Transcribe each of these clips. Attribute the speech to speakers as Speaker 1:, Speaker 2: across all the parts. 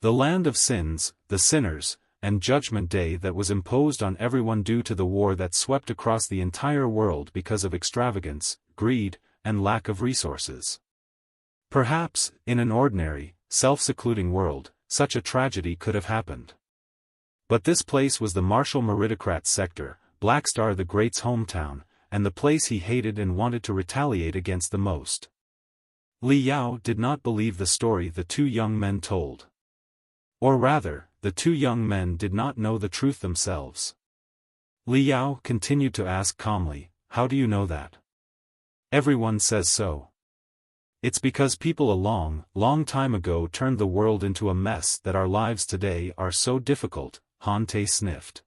Speaker 1: The land of sins, the sinners, and Judgment Day that was imposed on everyone due to the war that swept across the entire world because of extravagance, greed, and lack of resources. Perhaps, in an ordinary, self-secluding world, such a tragedy could have happened. But this place was the Martial Meritocrat sector, Blackstar the Great's hometown, and the place he hated and wanted to retaliate against the most. Li Yao did not believe the story the two young men told. Or rather, the two young men did not know the truth themselves. Li Yao continued to ask calmly, "How do you know that?" "Everyone says so. It's because people a long, long time ago turned the world into a mess that our lives today are so difficult," Han Te sniffed.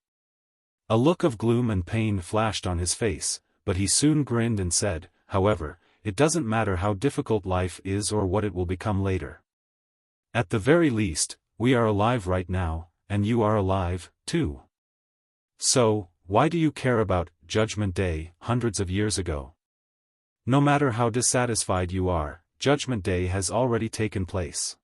Speaker 1: A look of gloom and pain flashed on his face, but he soon grinned and said, "However, it doesn't matter how difficult life is or what it will become later. At the very least, we are alive right now, and you are alive, too. So, why do you care about Judgment Day hundreds of years ago? No matter how dissatisfied you are, Judgment Day has already taken place.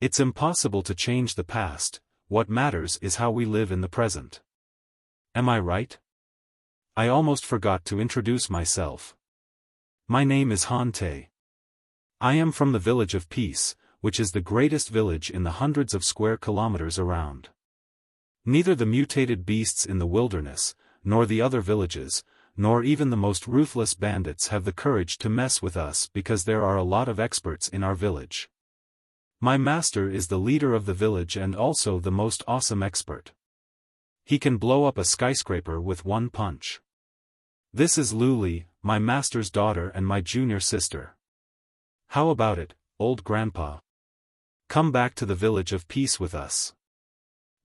Speaker 1: It's impossible to change the past, what matters is how we live in the present. Am I right? I almost forgot to introduce myself. My name is Han Te. I am from the Village of Peace, which is the greatest village in the hundreds of square kilometers around. Neither the mutated beasts in the wilderness, nor the other villages, nor even the most ruthless bandits have the courage to mess with us because there are a lot of experts in our village. My master is the leader of the village and also the most awesome expert. He can blow up a skyscraper with one punch. This is Luli, my master's daughter and my junior sister. How about it, old grandpa? Come back to the Village of Peace with us.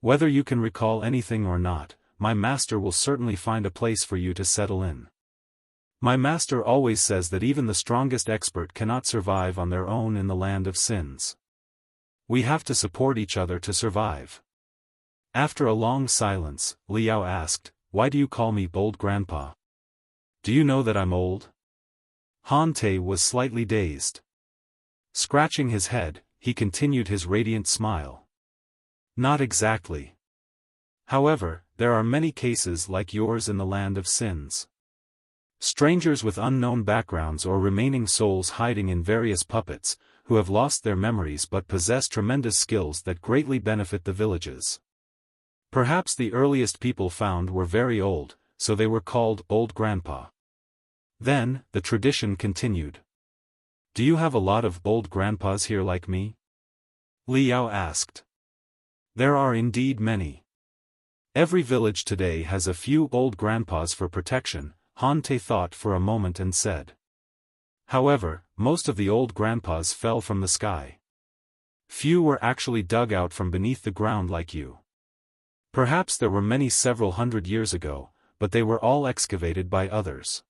Speaker 1: Whether you can recall anything or not, my master will certainly find a place for you to settle in. My master always says that even the strongest expert cannot survive on their own in the land of sins. We have to support each other to survive." After a long silence, Li Yao asked, "Why do you call me old grandpa? Do you know that I'm old?" Han Te was slightly dazed. Scratching his head, he continued his radiant smile. "Not exactly. However, there are many cases like yours in the land of sins. Strangers with unknown backgrounds or remaining souls hiding in various puppets, who have lost their memories but possess tremendous skills that greatly benefit the villages. Perhaps the earliest people found were very old, so they were called Old Grandpa. Then, the tradition continued. Do you have a lot of old grandpas here like me?" Li Yao asked. "There are indeed many. Every village today has a few old grandpas for protection," Han Te thought for a moment and said. "However, most of the old grandpas fell from the sky. Few were actually dug out from beneath the ground like you. Perhaps there were many several hundred years ago, but they were all excavated by others.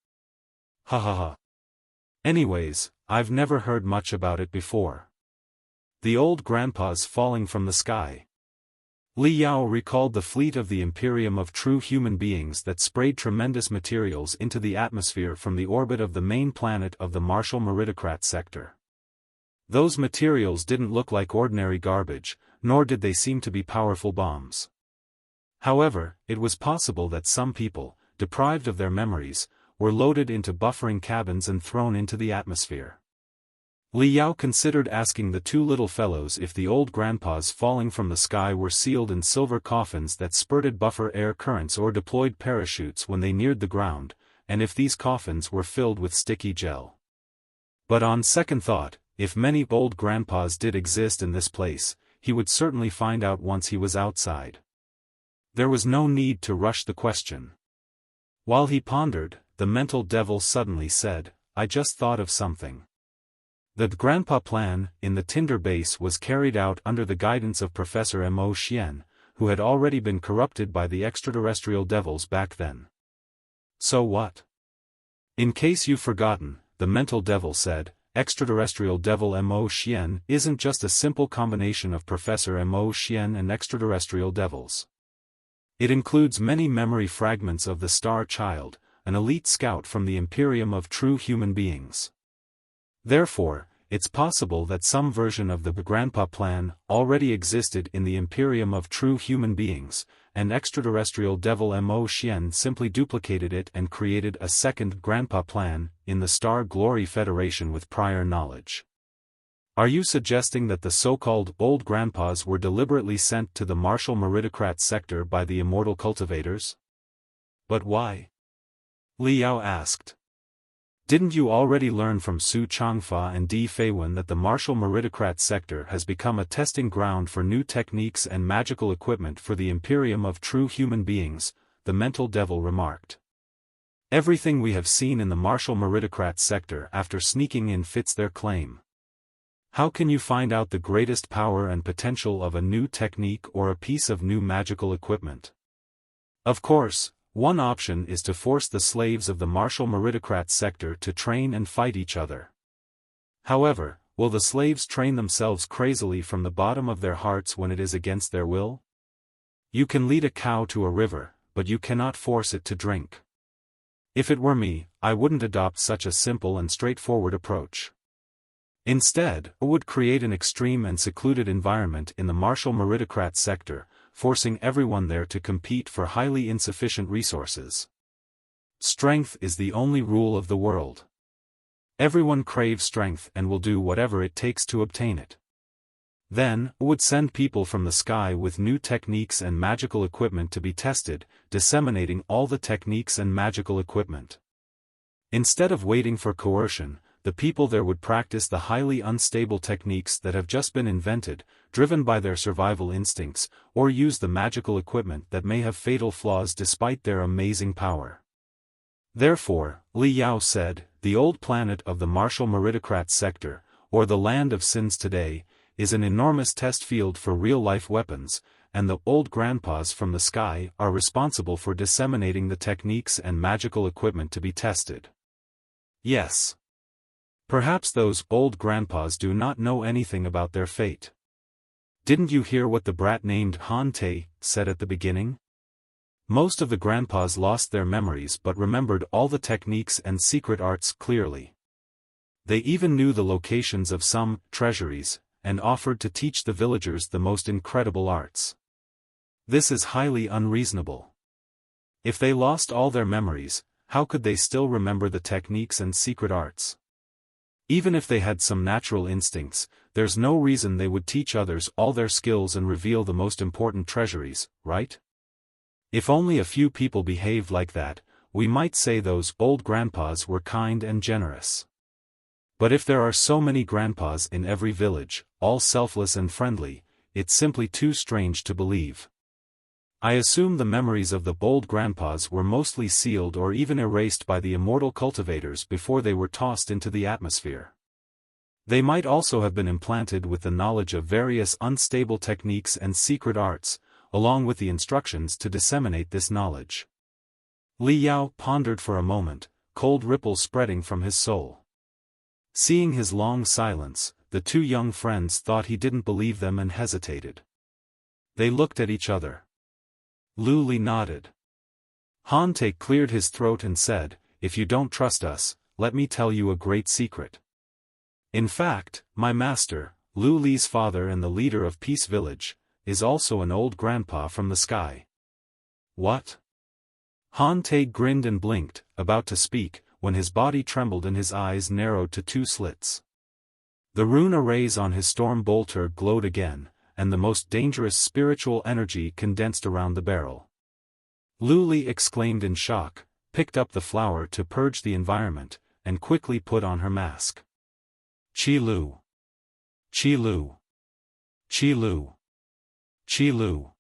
Speaker 1: Ha ha ha. Anyways, I've never heard much about it before. The old grandpas falling from the sky." Li Yao recalled the fleet of the Imperium of true human beings that sprayed tremendous materials into the atmosphere from the orbit of the main planet of the Martial Meritocrat sector. Those materials didn't look like ordinary garbage, nor did they seem to be powerful bombs. However, it was possible that some people, deprived of their memories, were loaded into buffering cabins and thrown into the atmosphere. Li Yao considered asking the two little fellows if the old grandpas falling from the sky were sealed in silver coffins that spurted buffer air currents or deployed parachutes when they neared the ground, and if these coffins were filled with sticky gel. But on second thought, if many old grandpas did exist in this place, he would certainly find out once he was outside. There was no need to rush the question. While he pondered, the mental devil suddenly said, "I just thought of something." The Grandpa plan, in the Tinder base was carried out under the guidance of Professor Mo Xian, who had already been corrupted by the extraterrestrial devils back then. So what? In case you've forgotten, the mental devil said, extraterrestrial devil Mo Xian isn't just a simple combination of Professor Mo Xian and extraterrestrial devils. It includes many memory fragments of the Star Child, an elite scout from the Imperium of true human beings. Therefore, it's possible that some version of the Grandpa plan already existed in the Imperium of true human beings, and extraterrestrial devil Mo Xian simply duplicated it and created a second Grandpa plan in the Star Glory Federation with prior knowledge. Are you suggesting that the so-called old grandpas were deliberately sent to the martial meritocrat sector by the immortal cultivators? But why? Li Yao asked. Didn't you already learn from Su Changfa and Di Feiwen that the martial meritocrat sector has become a testing ground for new techniques and magical equipment for the Imperium of true human beings? The mental devil remarked. Everything we have seen in the martial meritocrat sector after sneaking in fits their claim. How can you find out the greatest power and potential of a new technique or a piece of new magical equipment? Of course, one option is to force the slaves of the martial meritocrat sector to train and fight each other. However, will the slaves train themselves crazily from the bottom of their hearts when it is against their will? You can lead a cow to a river, but you cannot force it to drink. If it were me, I wouldn't adopt such a simple and straightforward approach. Instead, I would create an extreme and secluded environment in the martial meritocrat sector, forcing everyone there to compete for highly insufficient resources. Strength is the only rule of the world. Everyone craves strength and will do whatever it takes to obtain it. Then, I would send people from the sky with new techniques and magical equipment to be tested, disseminating all the techniques and magical equipment. Instead of waiting for coercion, the people there would practice the highly unstable techniques that have just been invented, driven by their survival instincts, or use the magical equipment that may have fatal flaws despite their amazing power. Therefore, Li Yao said, the old planet of the martial meritocrat sector, or the land of sins today, is an enormous test field for real-life weapons, and the old grandpas from the sky are responsible for disseminating the techniques and magical equipment to be tested. Yes. Perhaps those old grandpas do not know anything about their fate. Didn't you hear what the brat named Han Te said at the beginning? Most of the grandpas lost their memories but remembered all the techniques and secret arts clearly. They even knew the locations of some treasuries, and offered to teach the villagers the most incredible arts. This is highly unreasonable. If they lost all their memories, how could they still remember the techniques and secret arts? Even if they had some natural instincts, there's no reason they would teach others all their skills and reveal the most important treasuries, right? If only a few people behaved like that, we might say those old grandpas were kind and generous. But if there are so many grandpas in every village, all selfless and friendly, it's simply too strange to believe. I assume the memories of the bold grandpas were mostly sealed or even erased by the immortal cultivators before they were tossed into the atmosphere. They might also have been implanted with the knowledge of various unstable techniques and secret arts, along with the instructions to disseminate this knowledge. Li Yao pondered for a moment, cold ripples spreading from his soul. Seeing his long silence, the two young friends thought he didn't believe them and hesitated. They looked at each other. Lu Li nodded. Han Te cleared his throat and said, if you don't trust us, let me tell you a great secret. In fact, my master, Lu Li's father and the leader of Peace Village, is also an old grandpa from the sky. What? Han Te grinned and blinked, about to speak, when his body trembled and his eyes narrowed to two slits. The rune arrays on his storm bolter glowed again, and the most dangerous spiritual energy condensed around the barrel. Lu Li exclaimed in shock, picked up the flower to purge the environment, and quickly put on her mask. Chi Lu. Chi Lu. Chi Lu. Chi Lu.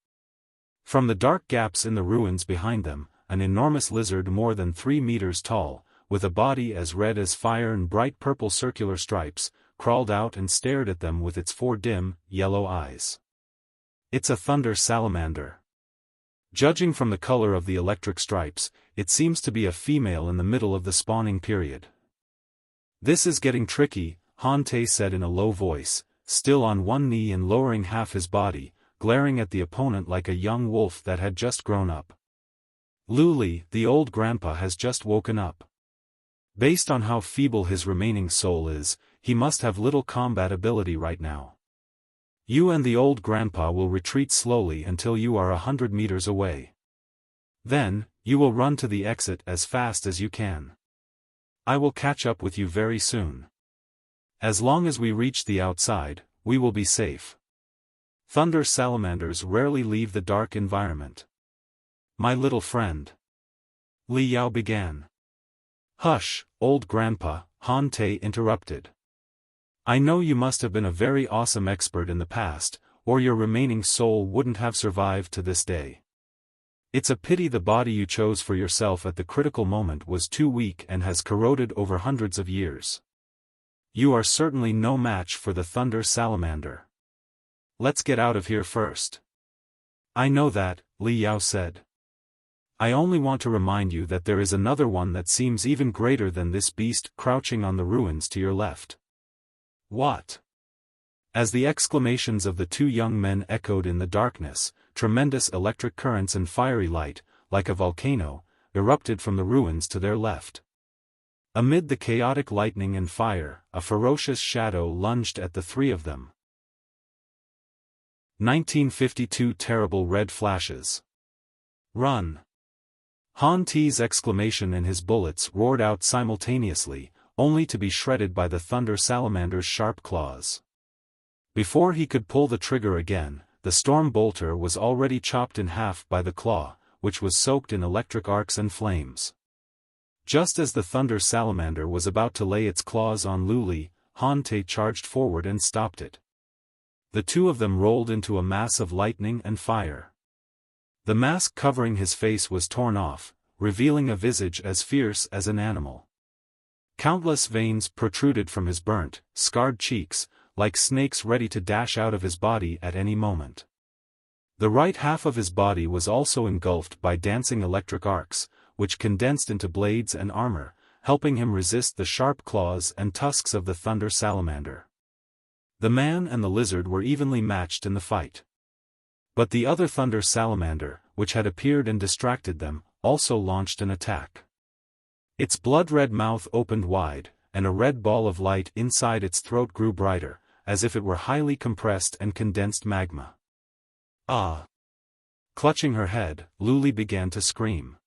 Speaker 1: From the dark gaps in the ruins behind them, an enormous lizard more than 3 meters tall, with a body as red as fire and bright purple circular stripes, crawled out and stared at them with its 4 dim, yellow eyes. It's a thunder salamander. Judging from the color of the electric stripes, it seems to be a female in the middle of the spawning period. This is getting tricky, Han Te said in a low voice, still on one knee and lowering half his body, glaring at the opponent like a young wolf that had just grown up. Lu Li, the old grandpa, has just woken up. Based on how feeble his remaining soul is, he must have little combat ability right now. You and the old grandpa will retreat slowly until you are 100 meters away. Then, you will run to the exit as fast as you can. I will catch up with you very soon. As long as we reach the outside, we will be safe. Thunder salamanders rarely leave the dark environment. My little friend. Li Yao began. Hush, old grandpa, Han Te interrupted. I know you must have been a very awesome expert in the past, or your remaining soul wouldn't have survived to this day. It's a pity the body you chose for yourself at the critical moment was too weak and has corroded over hundreds of years. You are certainly no match for the Thunder Salamander. Let's get out of here first. I know that, Li Yao said. I only want to remind you that there is another one that seems even greater than this beast crouching on the ruins to your left. What? As the exclamations of the two young men echoed in the darkness, tremendous electric currents and fiery light, like a volcano, erupted from the ruins to their left. Amid the chaotic lightning and fire, a ferocious shadow lunged at the three of them. 1952 Terrible red flashes. Run! Han Te's exclamation and his bullets roared out simultaneously, only to be shredded by the Thunder Salamander's sharp claws. Before he could pull the trigger again, the storm bolter was already chopped in half by the claw, which was soaked in electric arcs and flames. Just as the Thunder Salamander was about to lay its claws on Luli, Han Te charged forward and stopped it. The two of them rolled into a mass of lightning and fire. The mask covering his face was torn off, revealing a visage as fierce as an animal. Countless veins protruded from his burnt, scarred cheeks, like snakes ready to dash out of his body at any moment. The right half of his body was also engulfed by dancing electric arcs, which condensed into blades and armor, helping him resist the sharp claws and tusks of the Thunder Salamander. The man and the lizard were evenly matched in the fight. But the other Thunder Salamander, which had appeared and distracted them, also launched an attack. Its blood-red mouth opened wide, and a red ball of light inside its throat grew brighter, as if it were highly compressed and condensed magma. Ah! Clutching her head, Luli began to scream.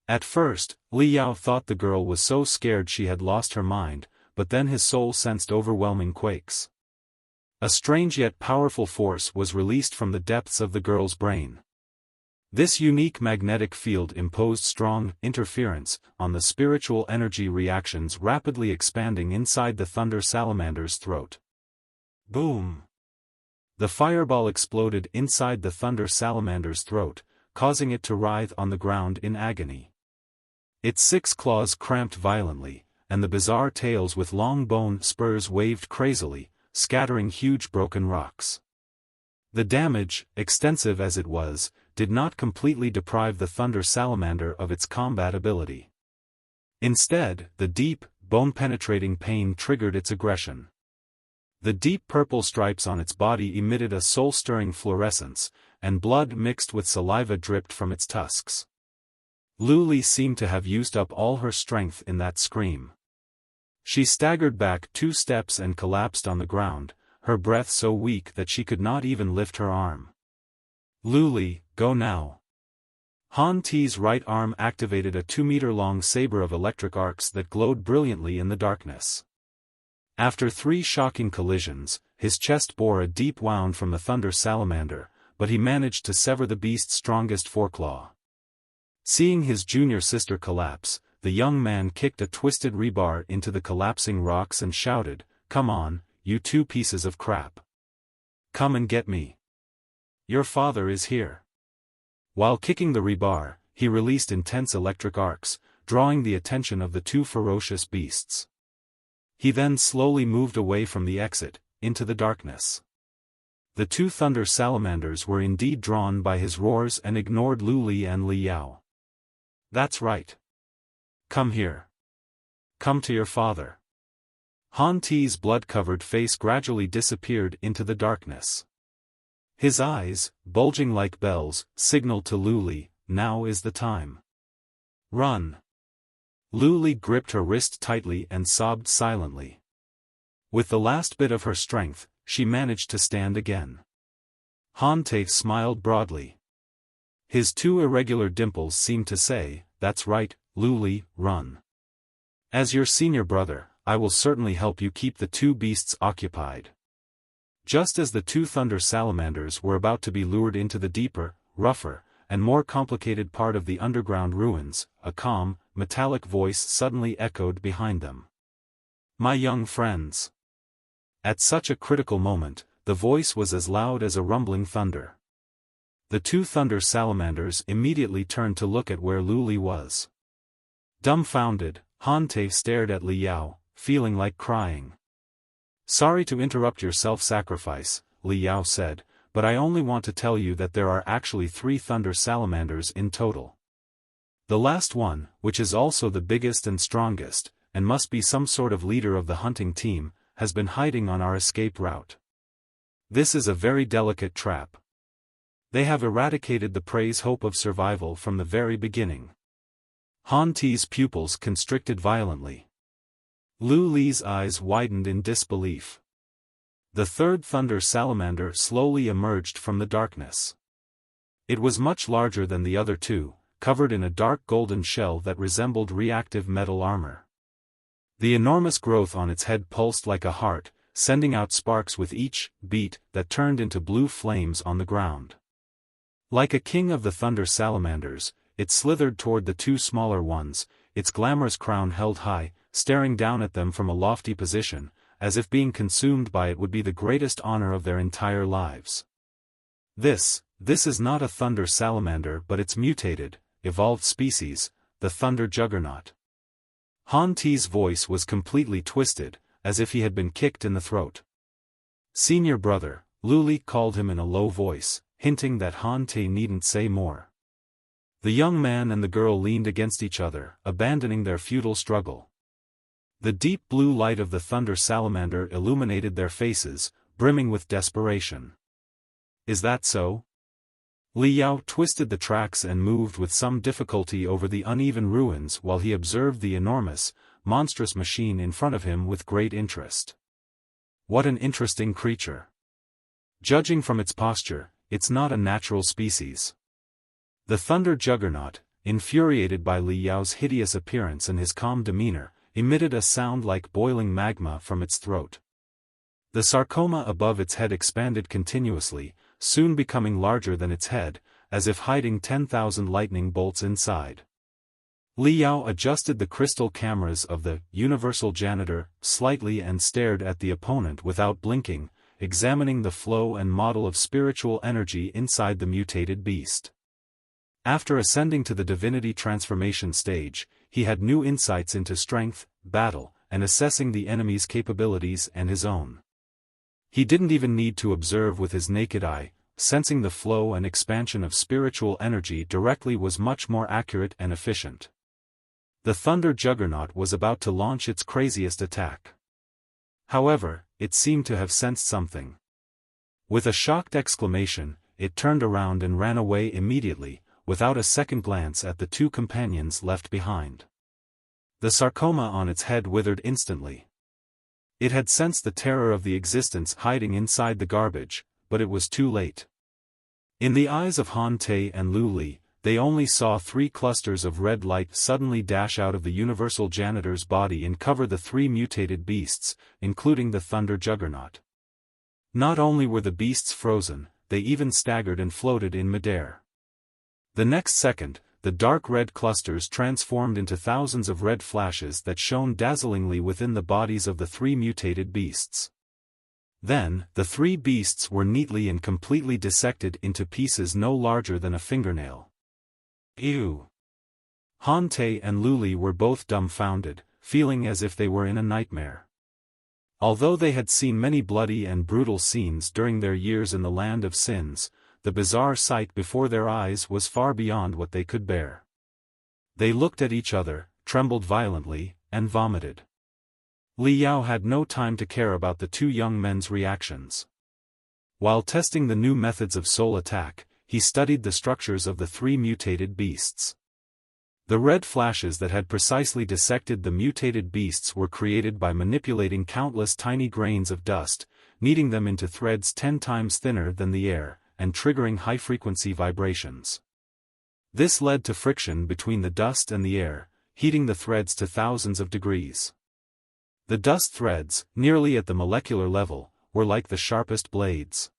Speaker 1: At first, Li Yao thought the girl was so scared she had lost her mind, but then his soul sensed overwhelming quakes. A strange yet powerful force was released from the depths of the girl's brain. This unique magnetic field imposed strong interference on the spiritual energy reactions rapidly expanding inside the Thunder Salamander's throat. Boom! The fireball exploded inside the Thunder Salamander's throat, causing it to writhe on the ground in agony. Its 6 claws cramped violently, and the bizarre tails with long bone spurs waved crazily, scattering huge broken rocks. The damage, extensive as it was, did not completely deprive the Thunder Salamander of its combat ability. Instead, the deep, bone-penetrating pain triggered its aggression. The deep purple stripes on its body emitted a soul-stirring fluorescence, and blood mixed with saliva dripped from its tusks. Luli seemed to have used up all her strength in that scream. She staggered back 2 steps and collapsed on the ground, her breath so weak that she could not even lift her arm. Luli, go now. Han Te's right arm activated a 2-meter-long saber of electric arcs that glowed brilliantly in the darkness. After 3 shocking collisions, his chest bore a deep wound from the Thunder Salamander, but he managed to sever the beast's strongest foreclaw. Seeing his junior sister collapse, the young man kicked a twisted rebar into the collapsing rocks and shouted, "Come on, you 2 pieces of crap. Come and get me. Your father is here." While kicking the rebar, he released intense electric arcs, drawing the attention of the 2 ferocious beasts. He then slowly moved away from the exit, into the darkness. The 2 Thunder Salamanders were indeed drawn by his roars and ignored Luli and Li Yao. That's right. Come here. Come to your father. Han Te's blood-covered face gradually disappeared into the darkness. His eyes, bulging like bells, signaled to Luli, now is the time. Run. Luli gripped her wrist tightly and sobbed silently. With the last bit of her strength, she managed to stand again. Han Te smiled broadly. His two irregular dimples seemed to say, "That's right, Luli, run. As your senior brother, I will certainly help you keep the two beasts occupied." Just as the two thunder salamanders were about to be lured into the deeper, rougher, and more complicated part of the underground ruins, a calm, metallic voice suddenly echoed behind them. "My young friends." At such a critical moment, the voice was as loud as a rumbling thunder. The two thunder salamanders immediately turned to look at where Luli was. Dumbfounded, Han Te stared at Li Yao, feeling like crying. "Sorry to interrupt your self-sacrifice," Li Yao said, "but I only want to tell you that there are actually 3 thunder salamanders in total. The last one, which is also the biggest and strongest, and must be some sort of leader of the hunting team, has been hiding on our escape route. This is a very delicate trap. They have eradicated the prey's hope of survival from the very beginning." Han Te's pupils constricted violently. Lu Li's eyes widened in disbelief. The third thunder salamander slowly emerged from the darkness. It was much larger than the other two, covered in a dark golden shell that resembled reactive metal armor. The enormous growth on its head pulsed like a heart, sending out sparks with each beat that turned into blue flames on the ground. Like a king of the thunder salamanders, it slithered toward the two smaller ones, its glamorous crown held high, staring down at them from a lofty position, as if being consumed by it would be the greatest honor of their entire lives. This is not a thunder salamander but its mutated, evolved species, the thunder juggernaut. Han Te's voice was completely twisted, as if he had been kicked in the throat. "Senior brother," Luli called him in a low voice, hinting that Han Te needn't say more. The young man and the girl leaned against each other, abandoning their futile struggle. The deep blue light of the thunder salamander illuminated their faces, brimming with desperation. "Is that so?" Li Yao twisted the tracks and moved with some difficulty over the uneven ruins while he observed the enormous, monstrous machine in front of him with great interest. What an interesting creature. Judging from its posture, it's not a natural species. The thunder juggernaut, infuriated by Li Yao's hideous appearance and his calm demeanor, emitted a sound like boiling magma from its throat. The sarcoma above its head expanded continuously, soon becoming larger than its head, as if hiding 10,000 lightning bolts inside. Li Yao adjusted the crystal cameras of the universal janitor slightly and stared at the opponent without blinking, examining the flow and model of spiritual energy inside the mutated beast. After ascending to the divinity transformation stage, he had new insights into strength, battle, and assessing the enemy's capabilities and his own. He didn't even need to observe with his naked eye, sensing the flow and expansion of spiritual energy directly was much more accurate and efficient. The thunder juggernaut was about to launch its craziest attack. However, it seemed to have sensed something. With a shocked exclamation, it turned around and ran away immediately, without a second glance at the two companions left behind. The sarcoma on its head withered instantly. It had sensed the terror of the existence hiding inside the garbage, but it was too late. In the eyes of Han Te and Lu Li, they only saw 3 clusters of red light suddenly dash out of the universal janitor's body and cover the 3 mutated beasts, including the thunder juggernaut. Not only were the beasts frozen, they even staggered and floated in midair. The next second, the dark red clusters transformed into thousands of red flashes that shone dazzlingly within the bodies of the 3 mutated beasts. Then, the 3 beasts were neatly and completely dissected into pieces no larger than a fingernail. Ew! Han Te and Lu Li were both dumbfounded, feeling as if they were in a nightmare. Although they had seen many bloody and brutal scenes during their years in the land of sins, the bizarre sight before their eyes was far beyond what they could bear. They looked at each other, trembled violently, and vomited. Li Yao had no time to care about the 2 young men's reactions. While testing the new methods of soul attack, he studied the structures of the 3 mutated beasts. The red flashes that had precisely dissected the mutated beasts were created by manipulating countless tiny grains of dust, kneading them into threads 10 times thinner than the air, and triggering high-frequency vibrations. This led to friction between the dust and the air, heating the threads to thousands of degrees. The dust threads, nearly at the molecular level, were like the sharpest blades.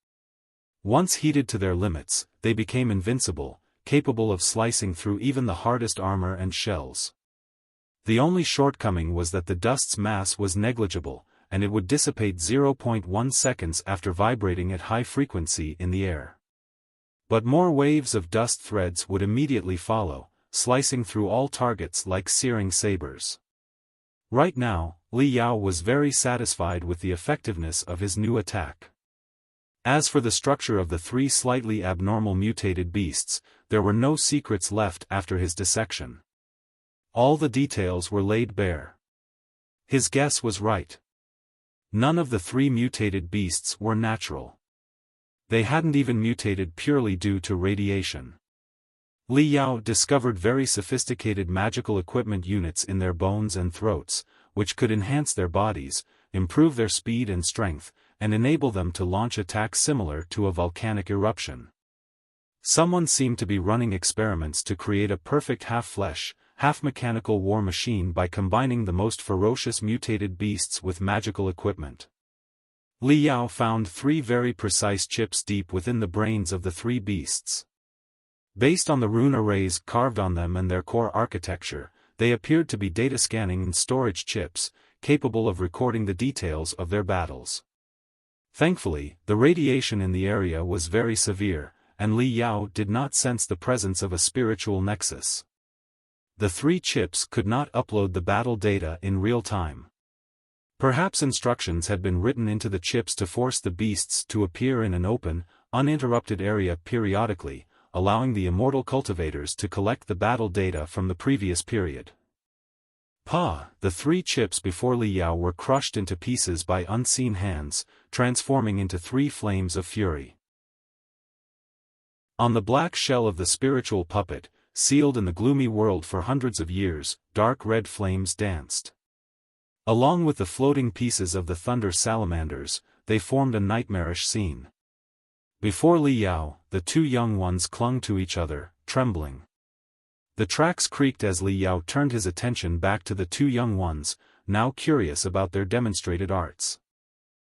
Speaker 1: Once heated to their limits, they became invincible, capable of slicing through even the hardest armor and shells. The only shortcoming was that the dust's mass was negligible, and it would dissipate 0.1 seconds after vibrating at high frequency in the air. But more waves of dust threads would immediately follow, slicing through all targets like searing sabers. Right now, Li Yao was very satisfied with the effectiveness of his new attack. As for the structure of the 3 slightly abnormal mutated beasts, there were no secrets left after his dissection. All the details were laid bare. His guess was right. None of the 3 mutated beasts were natural. They hadn't even mutated purely due to radiation. Li Yao discovered very sophisticated magical equipment units in their bones and throats, which could enhance their bodies, improve their speed and strength, and enable them to launch attacks similar to a volcanic eruption. Someone seemed to be running experiments to create a perfect half-flesh, half-mechanical war machine by combining the most ferocious mutated beasts with magical equipment. Li Yao found 3 very precise chips deep within the brains of the 3 beasts. Based on the rune arrays carved on them and their core architecture, they appeared to be data scanning and storage chips, capable of recording the details of their battles. Thankfully, the radiation in the area was very severe, and Li Yao did not sense the presence of a spiritual nexus. The 3 chips could not upload the battle data in real time. Perhaps instructions had been written into the chips to force the beasts to appear in an open, uninterrupted area periodically, allowing the immortal cultivators to collect the battle data from the previous period. The 3 chips before Li Yao were crushed into pieces by unseen hands, transforming into 3 flames of fury. On the black shell of the spiritual puppet, sealed in the gloomy world for hundreds of years, dark red flames danced. Along with the floating pieces of the thunder salamanders, they formed a nightmarish scene. Before Li Yao, the 2 young ones clung to each other, trembling. The tracks creaked as Li Yao turned his attention back to the 2 young ones, now curious about their demonstrated arts.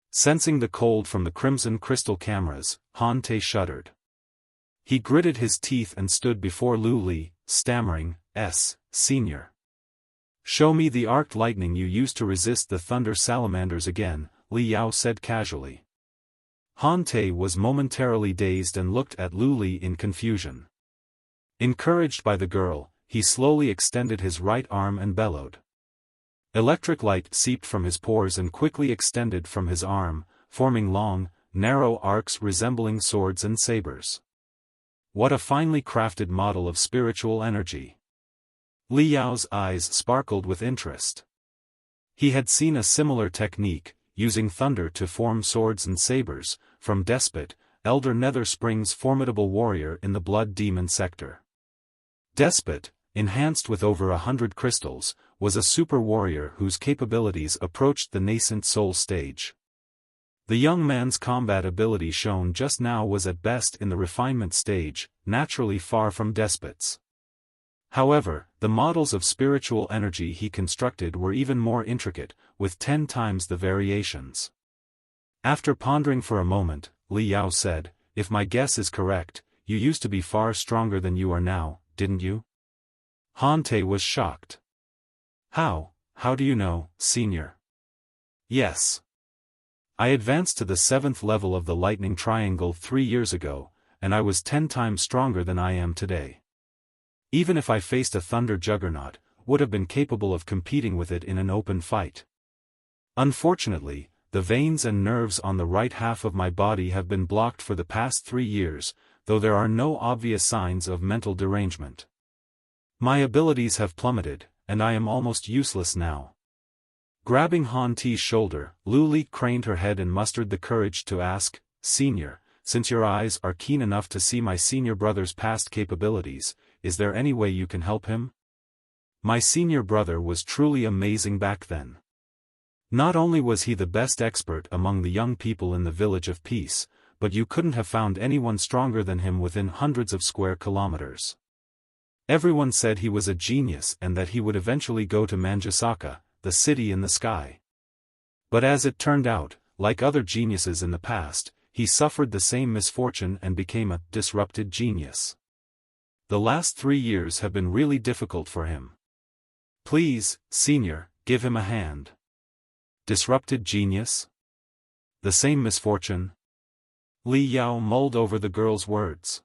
Speaker 1: Sensing the cold from the crimson crystal cameras, Han Te shuddered. He gritted his teeth and stood before Lu Li, stammering, Senior. Show me the arced lightning you used to resist the thunder salamanders again, Li Yao said casually. Han Te was momentarily dazed and looked at Lu Li in confusion. Encouraged by the girl, he slowly extended his right arm and bellowed. Electric light seeped from his pores and quickly extended from his arm, forming long, narrow arcs resembling swords and sabers. What a finely crafted model of spiritual energy! Li Yao's eyes sparkled with interest. He had seen a similar technique, using thunder to form swords and sabers, from Despot, Elder Nether Spring's formidable warrior in the Blood Demon sector. Despot, enhanced with over 100 crystals, was a super warrior whose capabilities approached the nascent soul stage. The young man's combat ability shown just now was at best in the refinement stage, naturally far from Despot's. However, the models of spiritual energy he constructed were even more intricate, with 10 times the variations. After pondering for a moment, Li Yao said, "If my guess is correct, you used to be far stronger than you are now, didn't you?" Han Te was shocked. How do you know, Senior?" "Yes. I advanced to the 7th level of the Lightning Triangle 3 years ago, and I was 10 times stronger than I am today. Even if I faced a thunder juggernaut, would have been capable of competing with it in an open fight. Unfortunately, the veins and nerves on the right half of my body have been blocked for the past 3 years, though there are no obvious signs of mental derangement. My abilities have plummeted, and I am almost useless now." Grabbing Han Te's shoulder, Lu Li craned her head and mustered the courage to ask, "Senior, since your eyes are keen enough to see my senior brother's past capabilities, is there any way you can help him?" My senior brother was truly amazing back then. Not only was he the best expert among the young people in the Village of Peace, but you couldn't have found anyone stronger than him within hundreds of square kilometers. Everyone said he was a genius and that he would eventually go to Manjusaka, the city in the sky. But as it turned out, like other geniuses in the past, he suffered the same misfortune and became a disrupted genius. The last 3 years have been really difficult for him. Please, Senior, give him a hand. Disrupted genius? The same misfortune? Li Yao mulled over the girl's words.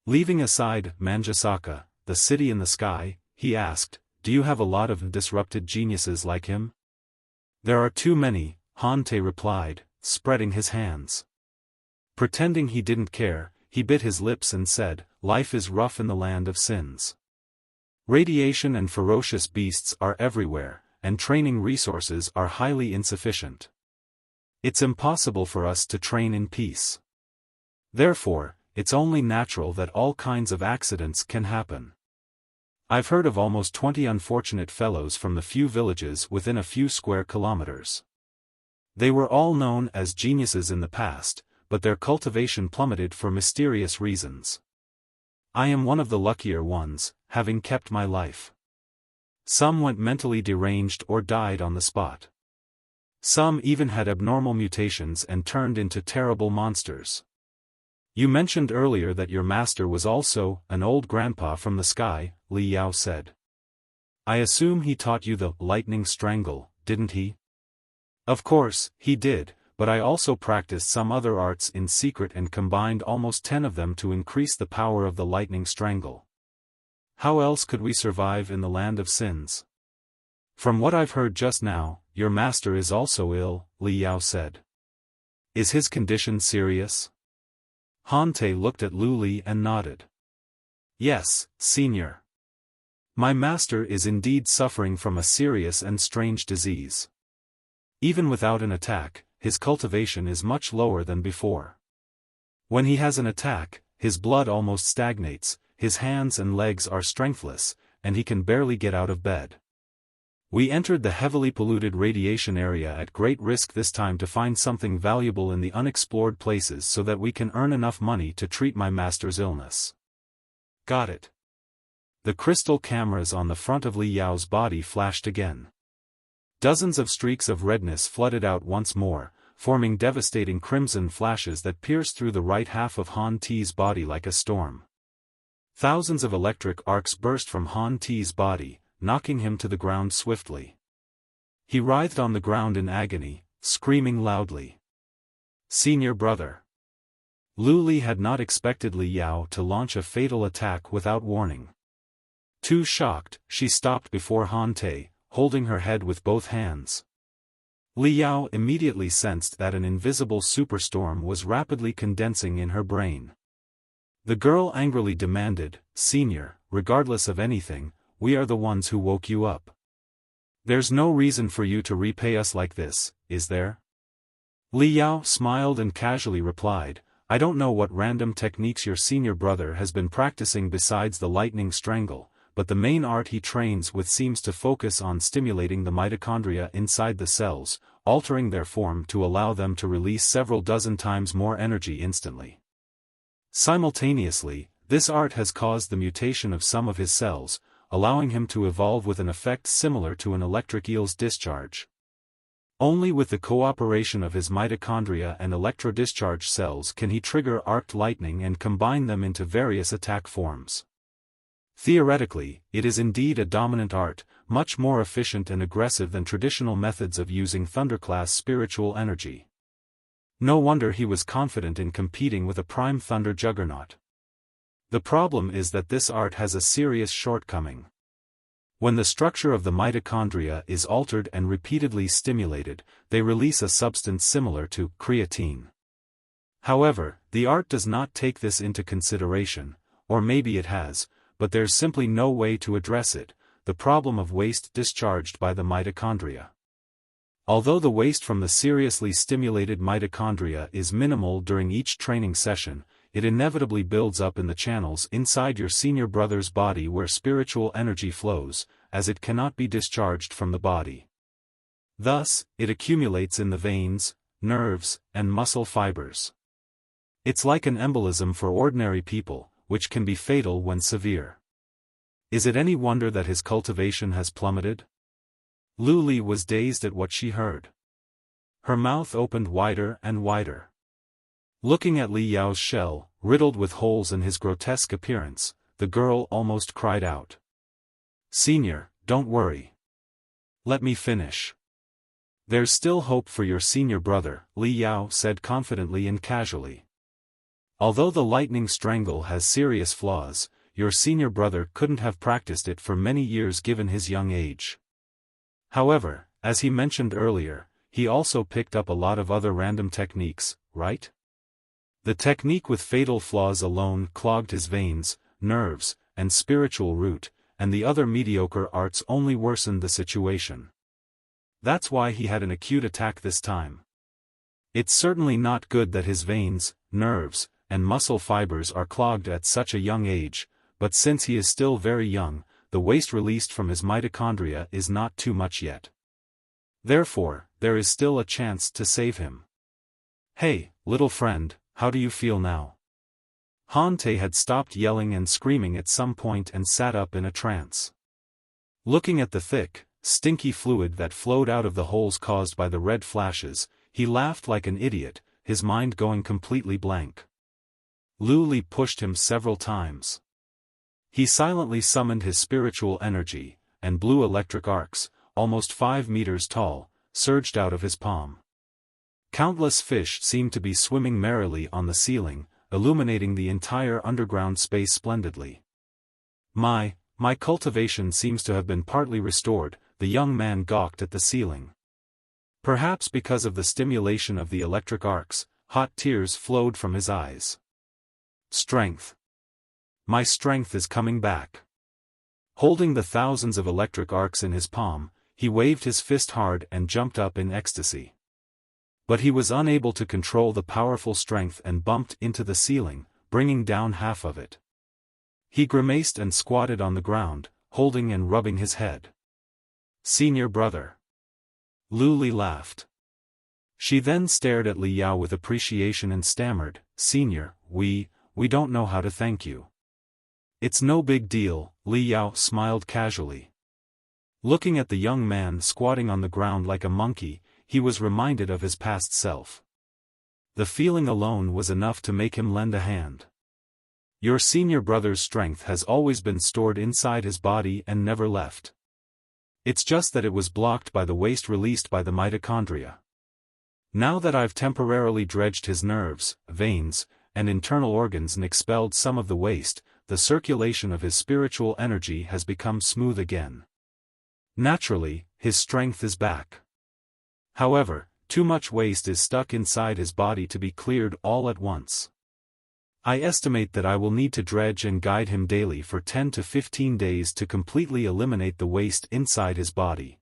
Speaker 1: Leaving aside Manjusaka, the city in the sky, he asked, do you have a lot of disrupted geniuses like him? There are too many, Hante replied, spreading his hands. Pretending he didn't care, he bit his lips and said, life is rough in the land of sins. Radiation and ferocious beasts are everywhere, and training resources are highly insufficient. It's impossible for us to train in peace. Therefore, it's only natural that all kinds of accidents can happen. I've heard of almost 20 unfortunate fellows from the few villages within a few square kilometers. They were all known as geniuses in the past, but their cultivation plummeted for mysterious reasons. I am one of the luckier ones, having kept my life. Some went mentally deranged or died on the spot. Some even had abnormal mutations and turned into terrible monsters. You mentioned earlier that your master was also an old grandpa from the sky, Li Yao said. I assume he taught you the lightning strangle, didn't he? Of course, he did, but I also practiced some other arts in secret and combined almost 10 of them to increase the power of the lightning strangle. How else could we survive in the land of sins? From what I've heard just now, your master is also ill, Li Yao said. Is his condition serious? Hante looked at Luli and nodded. Yes, Senior. My master is indeed suffering from a serious and strange disease. Even without an attack, his cultivation is much lower than before. When he has an attack, his blood almost stagnates, his hands and legs are strengthless, and he can barely get out of bed. We entered the heavily polluted radiation area at great risk this time to find something valuable in the unexplored places so that we can earn enough money to treat my master's illness. Got it. The crystal cameras on the front of Li Yao's body flashed again. Dozens of streaks of redness flooded out once more, forming devastating crimson flashes that pierced through the right half of Han Ti's body like a storm. Thousands of electric arcs burst from Han Ti's body, knocking him to the ground swiftly. He writhed on the ground in agony, screaming loudly. Senior brother. Luli had not expected Li Yao to launch a fatal attack without warning. Too shocked, she stopped before Hante, holding her head with both hands. Li Yao immediately sensed that an invisible superstorm was rapidly condensing in her brain. The girl angrily demanded, Senior, regardless of anything, we are the ones who woke you up. There's no reason for you to repay us like this, is there? Li Yao smiled and casually replied, I don't know what random techniques your senior brother has been practicing besides the lightning strangle, but the main art he trains with seems to focus on stimulating the mitochondria inside the cells, altering their form to allow them to release several dozen times more energy instantly. Simultaneously, this art has caused the mutation of some of his cells, allowing him to evolve with an effect similar to an electric eel's discharge. Only with the cooperation of his mitochondria and electrodischarge cells can he trigger arced lightning and combine them into various attack forms. Theoretically, it is indeed a dominant art, much more efficient and aggressive than traditional methods of using thunderclass spiritual energy. No wonder he was confident in competing with a prime thunder juggernaut. The problem is that this art has a serious shortcoming. When the structure of the mitochondria is altered and repeatedly stimulated, they release a substance similar to creatine. However, the art does not take this into consideration, or maybe it has, but there's simply no way to address it, the problem of waste discharged by the mitochondria. Although the waste from the seriously stimulated mitochondria is minimal during each training session, it inevitably builds up in the channels inside your senior brother's body where spiritual energy flows, as it cannot be discharged from the body. Thus, it accumulates in the veins, nerves, and muscle fibers. It's like an embolism for ordinary people, which can be fatal when severe. Is it any wonder that his cultivation has plummeted? Lu Li was dazed at what she heard. Her mouth opened wider and wider. Looking at Li Yao's shell, riddled with holes in his grotesque appearance, the girl almost cried out. "Senior, don't worry. Let me finish. There's still hope for your senior brother," Li Yao said confidently and casually. "Although the lightning strangle has serious flaws, your senior brother couldn't have practiced it for many years given his young age. However, as he mentioned earlier, he also picked up a lot of other random techniques, right? The technique with fatal flaws alone clogged his veins, nerves, and spiritual root, and the other mediocre arts only worsened the situation. That's why he had an acute attack this time. It's certainly not good that his veins, nerves, and muscle fibers are clogged at such a young age, but since he is still very young, the waste released from his mitochondria is not too much yet. Therefore, there is still a chance to save him. Hey, little friend, how do you feel now?" Han Te had stopped yelling and screaming at some point and sat up in a trance. Looking at the thick, stinky fluid that flowed out of the holes caused by the red flashes, he laughed like an idiot, his mind going completely blank. Lu Li pushed him several times. He silently summoned his spiritual energy, and blue electric arcs, almost 5 meters tall, surged out of his palm. Countless fish seemed to be swimming merrily on the ceiling, illuminating the entire underground space splendidly. My cultivation seems to have been partly restored," the young man gawked at the ceiling. Perhaps because of the stimulation of the electric arcs, hot tears flowed from his eyes. "Strength. My strength is coming back." Holding the thousands of electric arcs in his palm, he waved his fist hard and jumped up in ecstasy. But he was unable to control the powerful strength and bumped into the ceiling, bringing down half of it. He grimaced and squatted on the ground, holding and rubbing his head. "Senior brother." Lu Li laughed. She then stared at Li Yao with appreciation and stammered, "Senior, we don't know how to thank you." "It's no big deal," Li Yao smiled casually. Looking at the young man squatting on the ground like a monkey, he was reminded of his past self. The feeling alone was enough to make him lend a hand. Your senior brother's strength has always been stored inside his body and never left. It's just that it was blocked by the waste released by the mitochondria. Now that I've temporarily dredged his nerves, veins, and internal organs and expelled some of the waste, the circulation of his spiritual energy has become smooth again. Naturally, his strength is back. However, too much waste is stuck inside his body to be cleared all at once. I estimate that I will need to dredge and guide him daily for 10 to 15 days to completely eliminate the waste inside his body.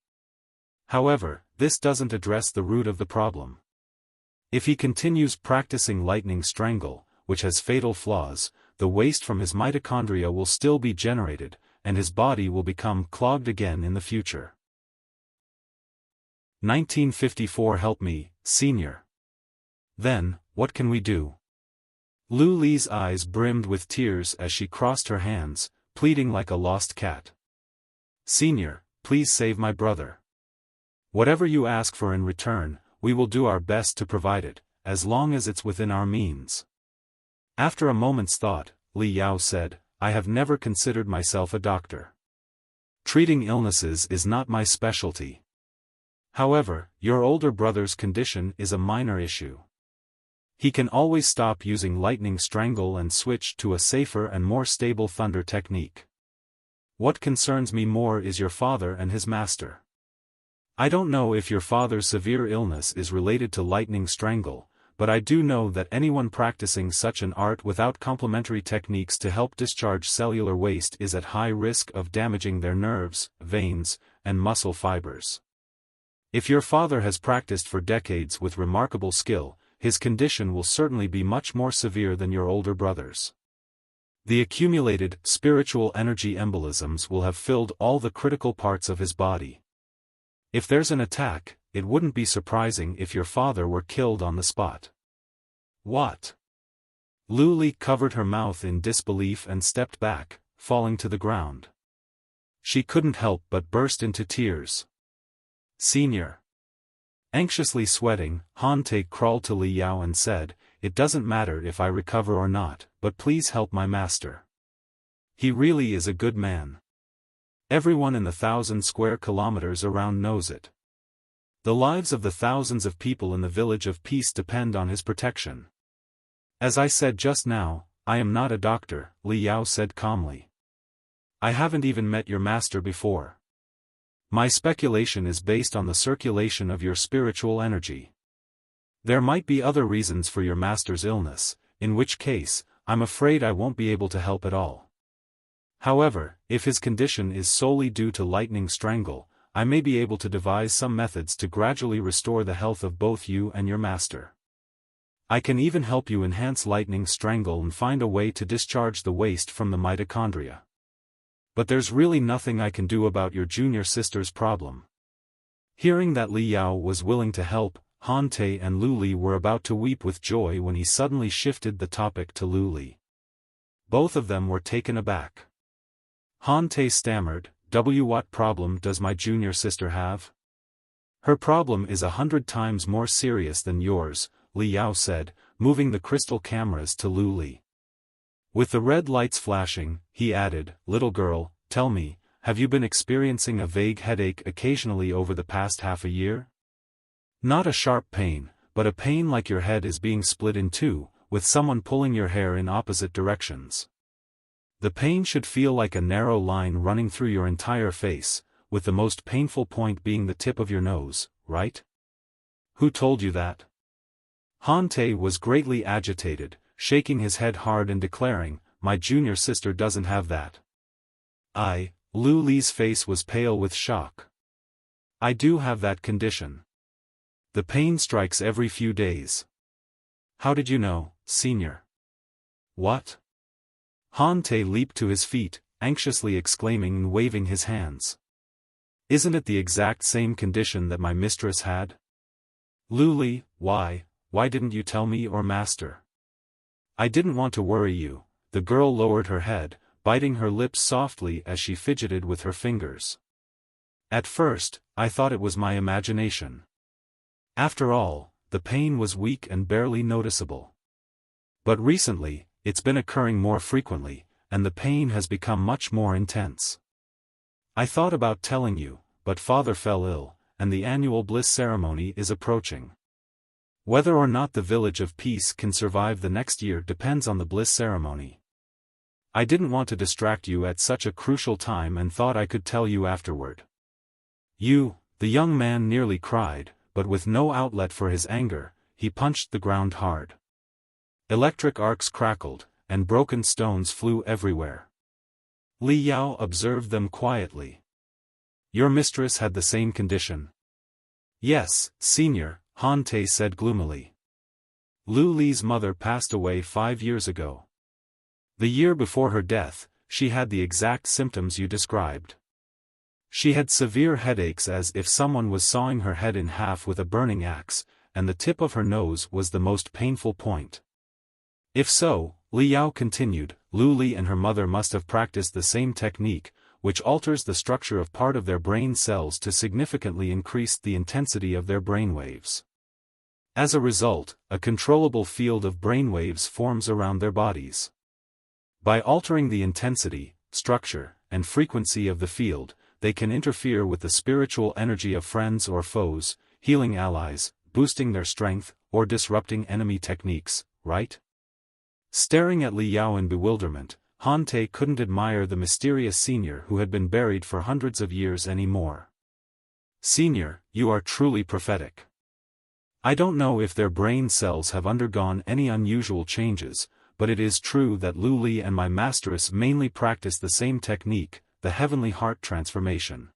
Speaker 1: However, this doesn't address the root of the problem. If he continues practicing lightning strangle, which has fatal flaws, the waste from his mitochondria will still be generated, and his body will become clogged again in the future. 1954 Help me, Senior. Then, what can we do? Lu Li's eyes brimmed with tears as she crossed her hands, pleading like a lost cat. Senior, please save my brother. Whatever you ask for in return, we will do our best to provide it, as long as it's within our means. After a moment's thought, Li Yao said, I have never considered myself a doctor. Treating illnesses is not my specialty. However, your older brother's condition is a minor issue. He can always stop using lightning strangle and switch to a safer and more stable thunder technique. What concerns me more is your father and his master. I don't know if your father's severe illness is related to lightning strangle, but I do know that anyone practicing such an art without complementary techniques to help discharge cellular waste is at high risk of damaging their nerves, veins, and muscle fibers. If your father has practiced for decades with remarkable skill, his condition will certainly be much more severe than your older brother's. The accumulated, spiritual energy embolisms will have filled all the critical parts of his body. If there's an attack, it wouldn't be surprising if your father were killed on the spot. What? Luli covered her mouth in disbelief and stepped back, falling to the ground. She couldn't help but burst into tears. Senior. Anxiously sweating, Han Te crawled to Li Yao and said, "It doesn't matter if I recover or not, but please help my master. He really is a good man. Everyone in the 1,000 square kilometers around knows it. The lives of the thousands of people in the Village of Peace depend on his protection." "As I said just now, I am not a doctor," Li Yao said calmly. "I haven't even met your master before. My speculation is based on the circulation of your spiritual energy. There might be other reasons for your master's illness, in which case, I'm afraid I won't be able to help at all. However, if his condition is solely due to lightning strangle, I may be able to devise some methods to gradually restore the health of both you and your master. I can even help you enhance lightning strangle and find a way to discharge the waste from the mitochondria. But there's really nothing I can do about your junior sister's problem." Hearing that Li Yao was willing to help, Han Te and Luli were about to weep with joy when he suddenly shifted the topic to Luli. Both of them were taken aback. Han Te stammered, "What problem does my junior sister have?" "Her problem is 100 times more serious than yours," Li Yao said, moving the crystal cameras to Luli. With the red lights flashing, he added, "Little girl, tell me, have you been experiencing a vague headache occasionally over the past half a year? Not a sharp pain, but a pain like your head is being split in two, with someone pulling your hair in opposite directions. The pain should feel like a narrow line running through your entire face, with the most painful point being the tip of your nose, right? Who told you that?" Han Te was greatly agitated, shaking his head hard and declaring, "My junior sister doesn't have that." Lu Li's face was pale with shock. "I do have that condition. The pain strikes every few days." "How did you know, senior?" "What?" Han Te leaped to his feet, anxiously exclaiming and waving his hands. "Isn't it the exact same condition that my mistress had?" "Luli, why didn't you tell me or master?" "I didn't want to worry you." The girl lowered her head, biting her lips softly as she fidgeted with her fingers. "At first, I thought it was my imagination. After all, the pain was weak and barely noticeable. But recently, it's been occurring more frequently, and the pain has become much more intense. I thought about telling you, but father fell ill, and the annual Bliss ceremony is approaching. Whether or not the Village of Peace can survive the next year depends on the Bliss ceremony. I didn't want to distract you at such a crucial time and thought I could tell you afterward." The young man nearly cried, but with no outlet for his anger, he punched the ground hard. Electric arcs crackled, and broken stones flew everywhere. Li Yao observed them quietly. "Your mistress had the same condition?" "Yes, senior," Han Te said gloomily. "Lu Li's mother passed away 5 years ago. The year before her death, she had the exact symptoms you described. She had severe headaches as if someone was sawing her head in half with a burning axe, and the tip of her nose was the most painful point." "If so," Li Yao continued, "Lu Li and her mother must have practiced the same technique, which alters the structure of part of their brain cells to significantly increase the intensity of their brainwaves. As a result, a controllable field of brainwaves forms around their bodies. By altering the intensity, structure, and frequency of the field, they can interfere with the spiritual energy of friends or foes, healing allies, boosting their strength, or disrupting enemy techniques, right?" Staring at Li Yao in bewilderment, Han Te couldn't admire the mysterious senior who had been buried for hundreds of years anymore. "Senior, you are truly prophetic. I don't know if their brain cells have undergone any unusual changes, but it is true that Lu Li and my masteress mainly practice the same technique, the heavenly heart transformation.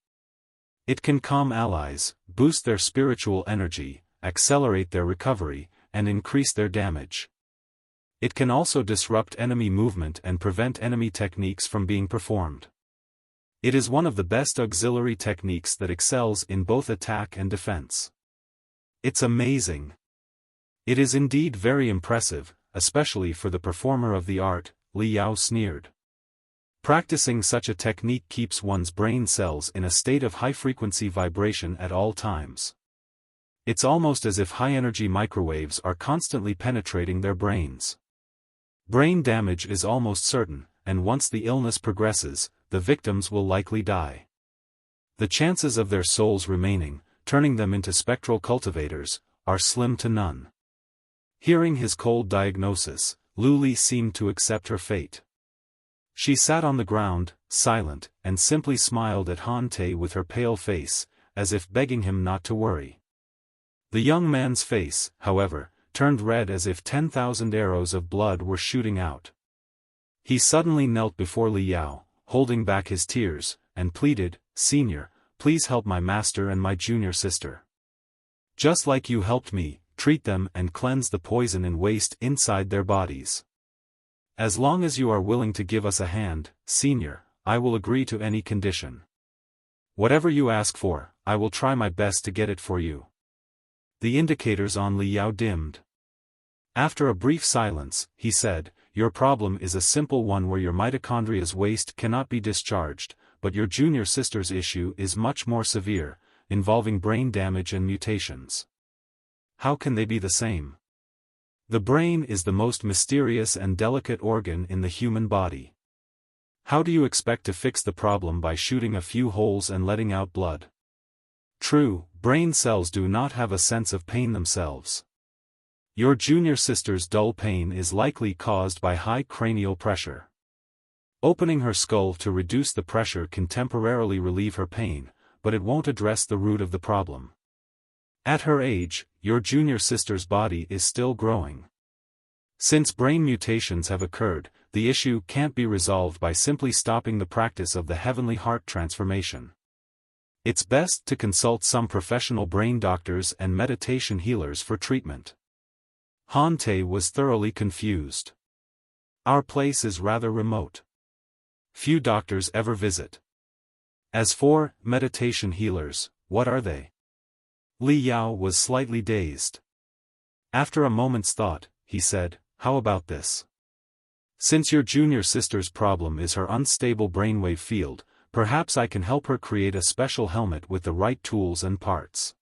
Speaker 1: It can calm allies, boost their spiritual energy, accelerate their recovery, and increase their damage. It can also disrupt enemy movement and prevent enemy techniques from being performed. It is one of the best auxiliary techniques that excels in both attack and defense. It's amazing. It is indeed very impressive, especially for the performer of the art, Li Yao sneered. Practicing such a technique keeps one's brain cells in a state of high-frequency vibration at all times. It's almost as if high-energy microwaves are constantly penetrating their brains. Brain damage is almost certain, and once the illness progresses, the victims will likely die. The chances of their souls remaining, turning them into spectral cultivators, are slim to none. Hearing his cold diagnosis, Lu Li seemed to accept her fate. She sat on the ground, silent, and simply smiled at Han Te with her pale face, as if begging him not to worry. The young man's face, however, turned red as if 10,000 arrows of blood were shooting out. He suddenly knelt before Li Yao, holding back his tears, and pleaded, "Senior, please help my master and my junior sister. Just like you helped me, treat them and cleanse the poison and waste inside their bodies. As long as you are willing to give us a hand, Senior, I will agree to any condition. Whatever you ask for, I will try my best to get it for you." The indicators on Li Yao dimmed. After a brief silence, he said, "Your problem is a simple one where your mitochondria's waste cannot be discharged, but your junior sister's issue is much more severe, involving brain damage and mutations. How can they be the same? The brain is the most mysterious and delicate organ in the human body. How do you expect to fix the problem by shooting a few holes and letting out blood? True, brain cells do not have a sense of pain themselves. Your junior sister's dull pain is likely caused by high cranial pressure. Opening her skull to reduce the pressure can temporarily relieve her pain, but it won't address the root of the problem. At her age, your junior sister's body is still growing. Since brain mutations have occurred, the issue can't be resolved by simply stopping the practice of the heavenly heart transformation. It's best to consult some professional brain doctors and meditation healers for treatment." Han Te was thoroughly confused. "Our place is rather remote. Few doctors ever visit. As for meditation healers, what are they?" Li Yao was slightly dazed. After a moment's thought, he said, "How about this? Since your junior sister's problem is her unstable brainwave field, perhaps I can help her create a special helmet with the right tools and parts.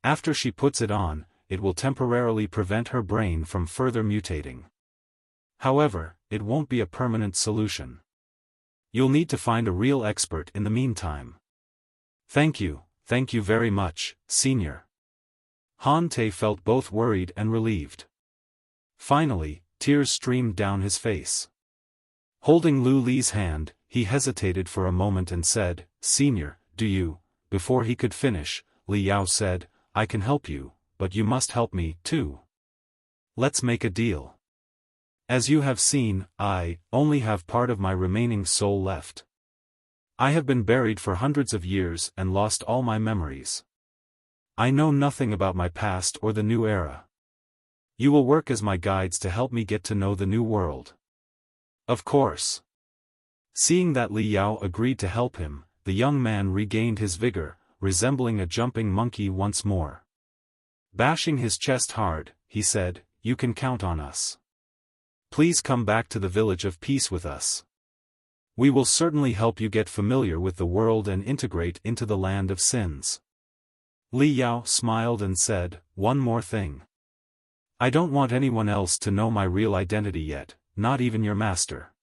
Speaker 1: After she puts it on, it will temporarily prevent her brain from further mutating. However, it won't be a permanent solution. You'll need to find a real expert in the meantime." Thank you very much, Senior." Han Te felt both worried and relieved. Finally, tears streamed down his face. Holding Lu Li's hand, he hesitated for a moment and said, "Senior, do you?" Before he could finish, Li Yao said, "I can help you, but you must help me, too. Let's make a deal. As you have seen, I only have part of my remaining soul left. I have been buried for hundreds of years and lost all my memories. I know nothing about my past or the new era. You will work as my guides to help me get to know the new world." "Of course." Seeing that Li Yao agreed to help him, the young man regained his vigor, resembling a jumping monkey once more. Bashing his chest hard, he said, "You can count on us. Please come back to the village of peace with us. We will certainly help you get familiar with the world and integrate into the land of sins." Li Yao smiled and said, "One more thing. I don't want anyone else to know my real identity yet, not even your master.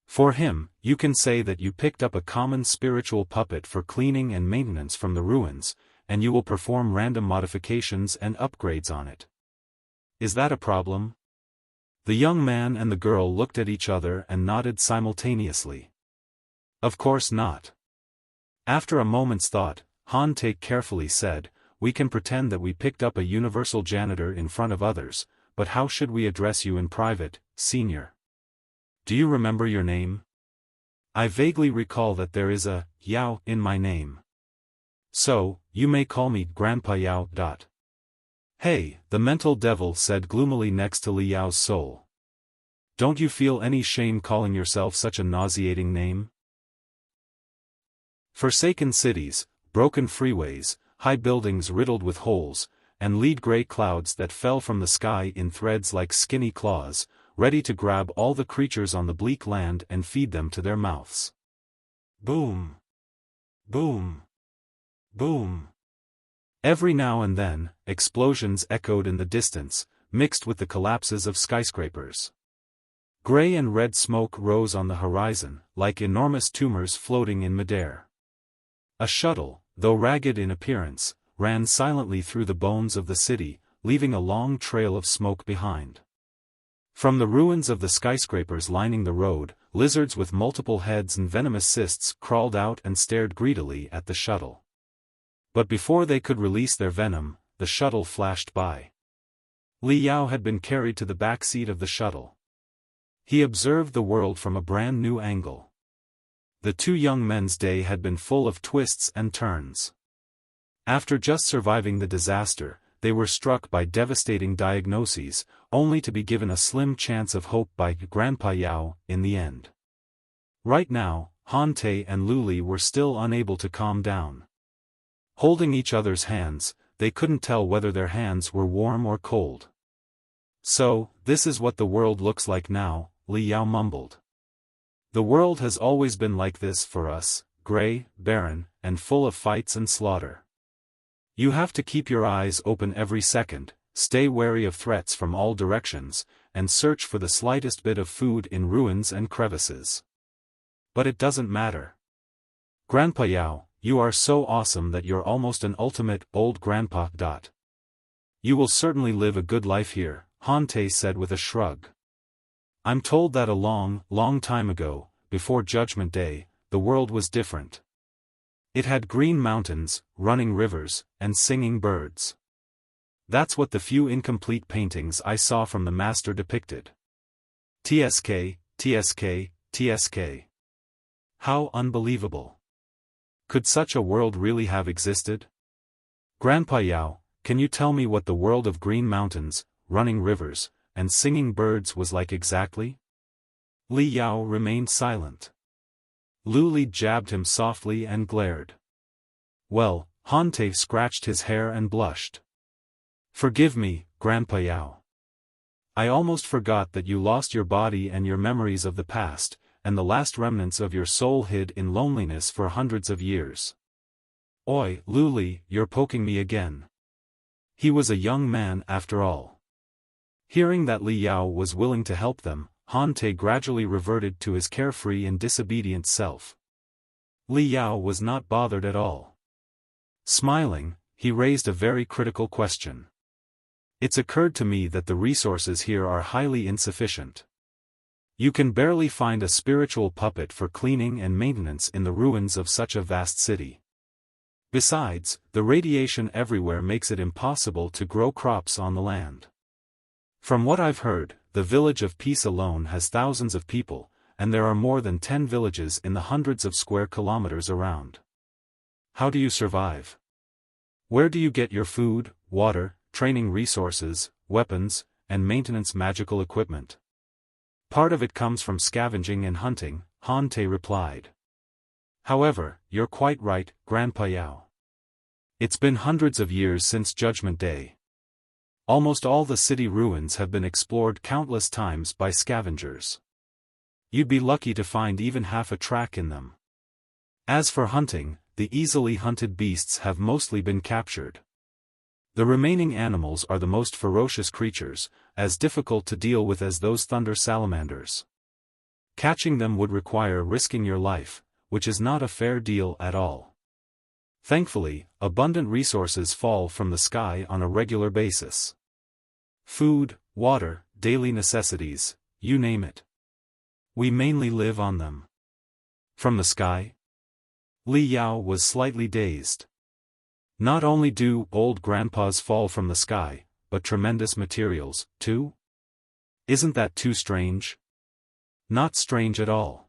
Speaker 1: For him, you can say that you picked up a common spiritual puppet for cleaning and maintenance from the ruins, and you will perform random modifications and upgrades on it. Is that a problem?" The young man and the girl looked at each other and nodded simultaneously. "Of course not." After a moment's thought, Han Te carefully said, "We can pretend that we picked up a universal janitor in front of others, but how should we address you in private, Senior? Do you remember your name? I vaguely recall that there is a Yao in my name. So, you may call me Grandpa Yao. Hey," the mental devil said gloomily next to Li Yao's soul. Don't you feel any shame calling yourself such a nauseating name? Forsaken cities, broken freeways, high buildings riddled with holes, and lead-gray clouds that fell from the sky in threads like skinny claws, ready to grab all the creatures on the bleak land and feed them to their mouths. Boom! Boom! Boom! Every now and then, explosions echoed in the distance, mixed with the collapses of skyscrapers. Gray and red smoke rose on the horizon, like enormous tumors floating in midair. A shuttle, though ragged in appearance, ran silently through the bones of the city, leaving a long trail of smoke behind. From the ruins of the skyscrapers lining the road, lizards with multiple heads and venomous cysts crawled out and stared greedily at the shuttle. But before they could release their venom, the shuttle flashed by. Li Yao had been carried to the back seat of the shuttle. He observed the world from a brand new angle. The two young men's day had been full of twists and turns. After just surviving the disaster, they were struck by devastating diagnoses, only to be given a slim chance of hope by Grandpa Yao in the end. Right now, Han Te and Luli were still unable to calm down. Holding each other's hands, they couldn't tell whether their hands were warm or cold. So, this is what the world looks like now, Li Yao mumbled. The world has always been like this for us, gray, barren, and full of fights and slaughter. You have to keep your eyes open every second, stay wary of threats from all directions, and search for the slightest bit of food in ruins and crevices. But it doesn't matter. Grandpa Yao, you are so awesome that you're almost an ultimate old grandpa. You will certainly live a good life here, Han Te said with a shrug. I'm told that a long, long time ago, before Judgment Day, the world was different. It had green mountains, running rivers, and singing birds. That's what the few incomplete paintings I saw from the master depicted. TSK, TSK, TSK. How unbelievable. Could such a world really have existed? Grandpa Yao, can you tell me what the world of green mountains, running rivers, and singing birds was like exactly? Li Yao remained silent. Luli jabbed him softly and glared. Well, Han Te scratched his hair and blushed. Forgive me, Grandpa Yao. I almost forgot that you lost your body and your memories of the past, and the last remnants of your soul hid in loneliness for hundreds of years. Oi, Luli, you're poking me again. He was a young man after all. Hearing that Li Yao was willing to help them, Han Te gradually reverted to his carefree and disobedient self. Li Yao was not bothered at all. Smiling, he raised a very critical question. It's occurred to me that the resources here are highly insufficient. You can barely find a spiritual puppet for cleaning and maintenance in the ruins of such a vast city. Besides, the radiation everywhere makes it impossible to grow crops on the land. From what I've heard, the Village of Peace alone has thousands of people, and there are more than 10 villages in the hundreds of square kilometers around. How do you survive? Where do you get your food, water, training resources, weapons, and maintenance magical equipment? Part of it comes from scavenging and hunting, Han Te replied. However, you're quite right, Grandpa Yao. It's been hundreds of years since Judgment Day. Almost all the city ruins have been explored countless times by scavengers. You'd be lucky to find even half a track in them. As for hunting, the easily hunted beasts have mostly been captured. The remaining animals are the most ferocious creatures, as difficult to deal with as those thunder salamanders. Catching them would require risking your life, which is not a fair deal at all. Thankfully, abundant resources fall from the sky on a regular basis. Food, water, daily necessities, you name it. We mainly live on them. From the sky? Li Yao was slightly dazed. Not only do old grandpas fall from the sky, but tremendous materials, too? Isn't that too strange? Not strange at all.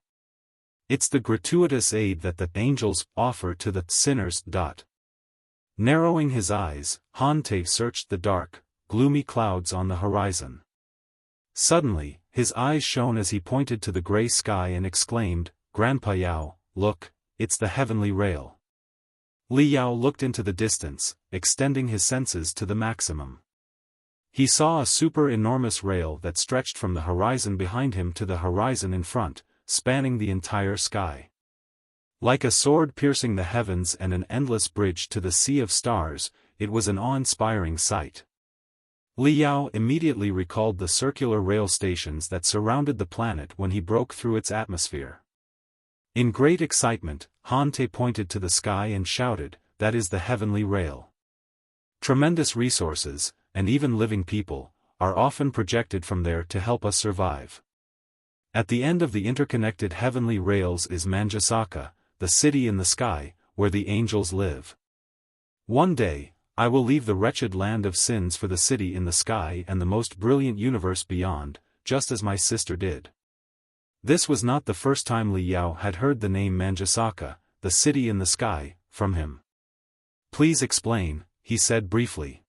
Speaker 1: It's the gratuitous aid that the angels offer to the sinners. Narrowing his eyes, Han Te searched the dark, gloomy clouds on the horizon. Suddenly, his eyes shone as he pointed to the gray sky and exclaimed, "Grandpa Yao, look, it's the heavenly rail." Li Yao looked into the distance, extending his senses to the maximum. He saw a super-enormous rail that stretched from the horizon behind him to the horizon in front, spanning the entire sky. Like a sword piercing the heavens and an endless bridge to the sea of stars, it was an awe-inspiring sight. Li Yao immediately recalled the circular rail stations that surrounded the planet when he broke through its atmosphere. In great excitement, Han Te pointed to the sky and shouted, "That is the heavenly rail." Tremendous resources, and even living people, are often projected from there to help us survive. At the end of the interconnected heavenly rails is Manjusaka, the city in the sky, where the angels live. One day, I will leave the wretched land of sins for the city in the sky and the most brilliant universe beyond, just as my sister did. This was not the first time Li Yao had heard the name Manjusaka, the city in the sky, from him. "Please explain," he said briefly.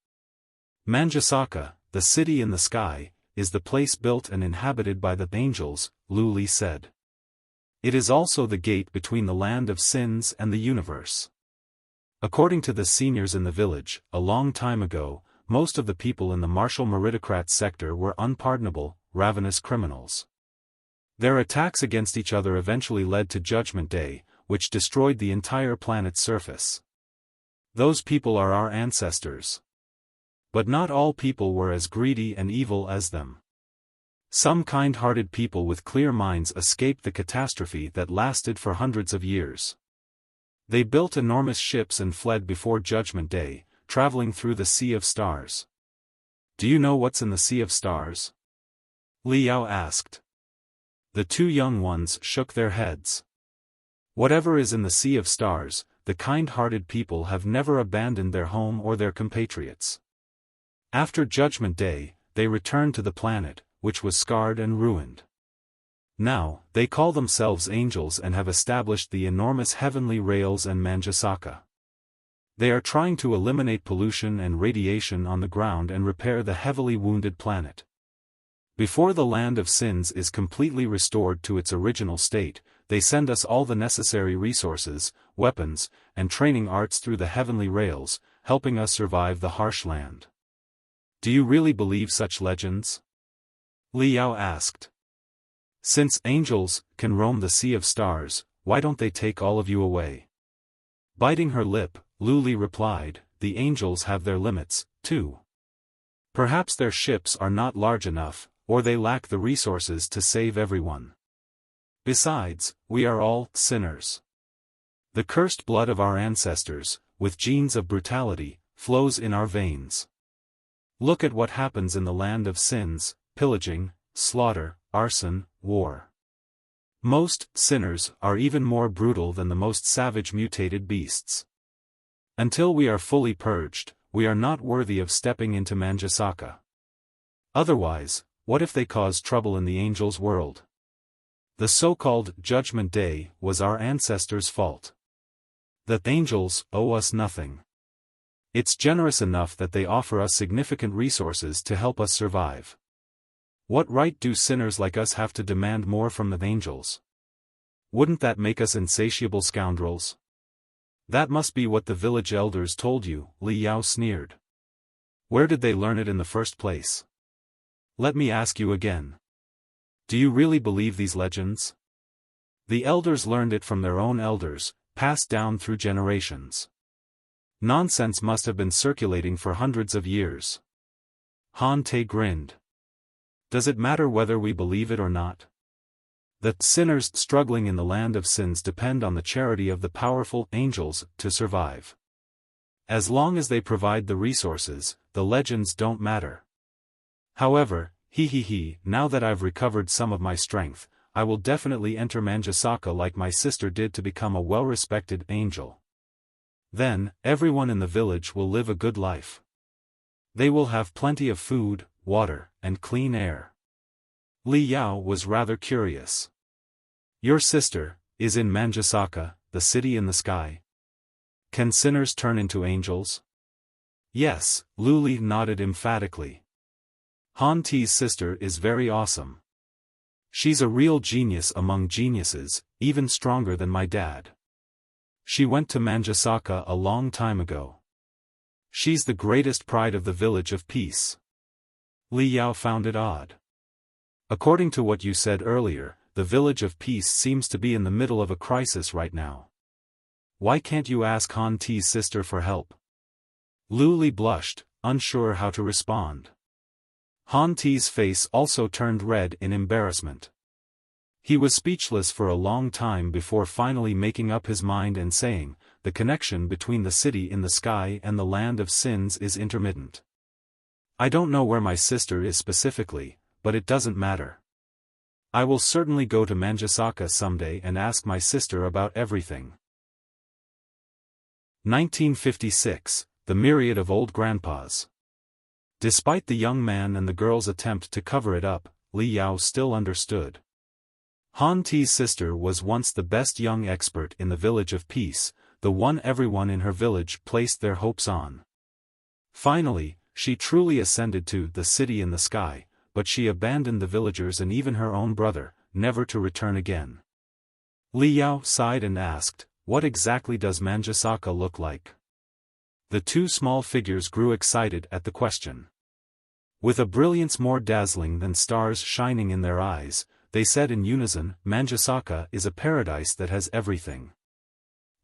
Speaker 1: "Manjusaka, the city in the sky, is the place built and inhabited by the angels," Lu Li said. "It is also the gate between the land of sins and the universe. According to the seniors in the village, a long time ago, most of the people in the martial meritocrat sector were unpardonable, ravenous criminals. Their attacks against each other eventually led to Judgment Day, which destroyed the entire planet's surface. Those people are our ancestors. But not all people were as greedy and evil as them. Some kind-hearted people with clear minds escaped the catastrophe that lasted for hundreds of years. They built enormous ships and fled before Judgment Day, traveling through the Sea of Stars." "Do you know what's in the Sea of Stars?" Li Yao asked. The two young ones shook their heads. "Whatever is in the Sea of Stars, the kind-hearted people have never abandoned their home or their compatriots. After Judgment Day, they returned to the planet, which was scarred and ruined. Now, they call themselves angels and have established the enormous heavenly rails and Manjusaka. They are trying to eliminate pollution and radiation on the ground and repair the heavily wounded planet. Before the land of sins is completely restored to its original state, they send us all the necessary resources, weapons, and training arts through the heavenly rails, helping us survive the harsh land." "Do you really believe such legends?" Li Yao asked. "Since angels can roam the Sea of Stars, why don't they take all of you away?" Biting her lip, Lu Li replied, "The angels have their limits, too. Perhaps their ships are not large enough, or they lack the resources to save everyone. Besides, we are all sinners. The cursed blood of our ancestors, with genes of brutality, flows in our veins. Look at what happens in the land of sins: pillaging, slaughter, arson, war. Most sinners are even more brutal than the most savage mutated beasts. Until we are fully purged, we are not worthy of stepping into Manjusaka. Otherwise, what if they cause trouble in the angels' world? The so-called Judgment Day was our ancestors' fault. The angels owe us nothing. It's generous enough that they offer us significant resources to help us survive. What right do sinners like us have to demand more from the angels? Wouldn't that make us insatiable scoundrels?" "That must be what the village elders told you," Li Yao sneered. "Where did they learn it in the first place? Let me ask you again. Do you really believe these legends?" "The elders learned it from their own elders, passed down through generations. Nonsense must have been circulating for hundreds of years." Han Te grinned. "Does it matter whether we believe it or not? The sinners struggling in the land of sins depend on the charity of the powerful angels to survive. As long as they provide the resources, the legends don't matter. However, now that I've recovered some of my strength, I will definitely enter Manjusaka like my sister did to become a well-respected angel. Then, everyone in the village will live a good life. They will have plenty of food, water, and clean air." Li Yao was rather curious. "Your sister is in Manjusaka, the city in the sky. Can sinners turn into angels?" "Yes," Lu Li nodded emphatically. Han T's sister is very awesome. She's a real genius among geniuses, even stronger than my dad. She went to Manjusaka a long time ago. She's the greatest pride of the Village of Peace. Li Yao found it odd. According to what you said earlier, the Village of Peace seems to be in the middle of a crisis right now. Why can't you ask Han T's sister for help? Lu Li blushed, unsure how to respond. Han T's face also turned red in embarrassment. He was speechless for a long time before finally making up his mind and saying, the connection between the city in the sky and the land of sins is intermittent. I don't know where my sister is specifically, but it doesn't matter. I will certainly go to Manjusaka someday and ask my sister about everything. 1956, The Myriad of Old Grandpas. Despite the young man and the girl's attempt to cover it up, Li Yao still understood. Han T's sister was once the best young expert in the Village of Peace, the one everyone in her village placed their hopes on. Finally, she truly ascended to the city in the sky, but she abandoned the villagers and even her own brother, never to return again. Li Yao sighed and asked, what exactly does Manjusaka look like? The two small figures grew excited at the question. With a brilliance more dazzling than stars shining in their eyes, they said in unison, Manjusaka is a paradise that has everything.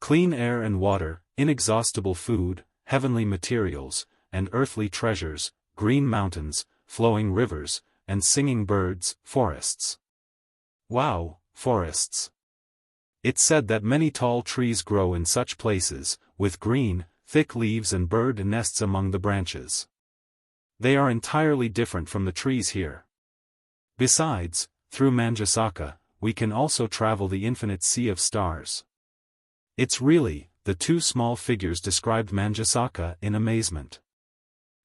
Speaker 1: Clean air and water, inexhaustible food, heavenly materials, and earthly treasures, green mountains, flowing rivers, and singing birds, forests. Wow, forests. It's said that many tall trees grow in such places, with green, thick leaves and bird nests among the branches. They are entirely different from the trees here. Besides, through Manjusaka, we can also travel the infinite sea of stars. It's really, the two small figures described Manjusaka in amazement.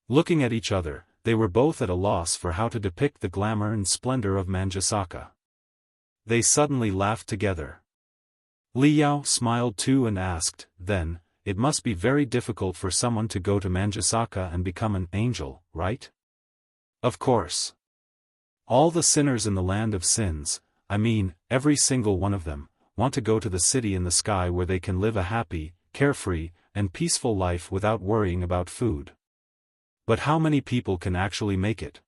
Speaker 1: Looking at each other, they were both at a loss for how to depict the glamour and splendor of Manjusaka. They suddenly laughed together. Li Yao smiled too and asked, then, it must be very difficult for someone to go to Manjusaka and become an angel, right? Of course. All the sinners in the land of sins, I mean, every single one of them, want to go to the city in the sky where they can live a happy, carefree, and peaceful life without worrying about food. But how many people can actually make it?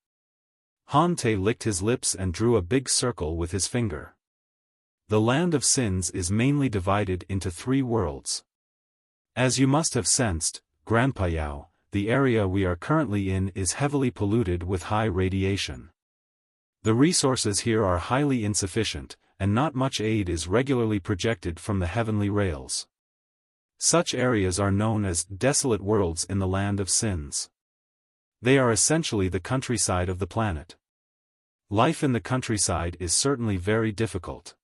Speaker 1: Han Te licked his lips and drew a big circle with his finger. The land of sins is mainly divided into 3 worlds. As you must have sensed, Grandpa Yao, the area we are currently in is heavily polluted with high radiation. The resources here are highly insufficient, and not much aid is regularly projected from the heavenly rails. Such areas are known as desolate worlds in the land of sins. They are essentially the countryside of the planet. Life in the countryside is certainly very difficult.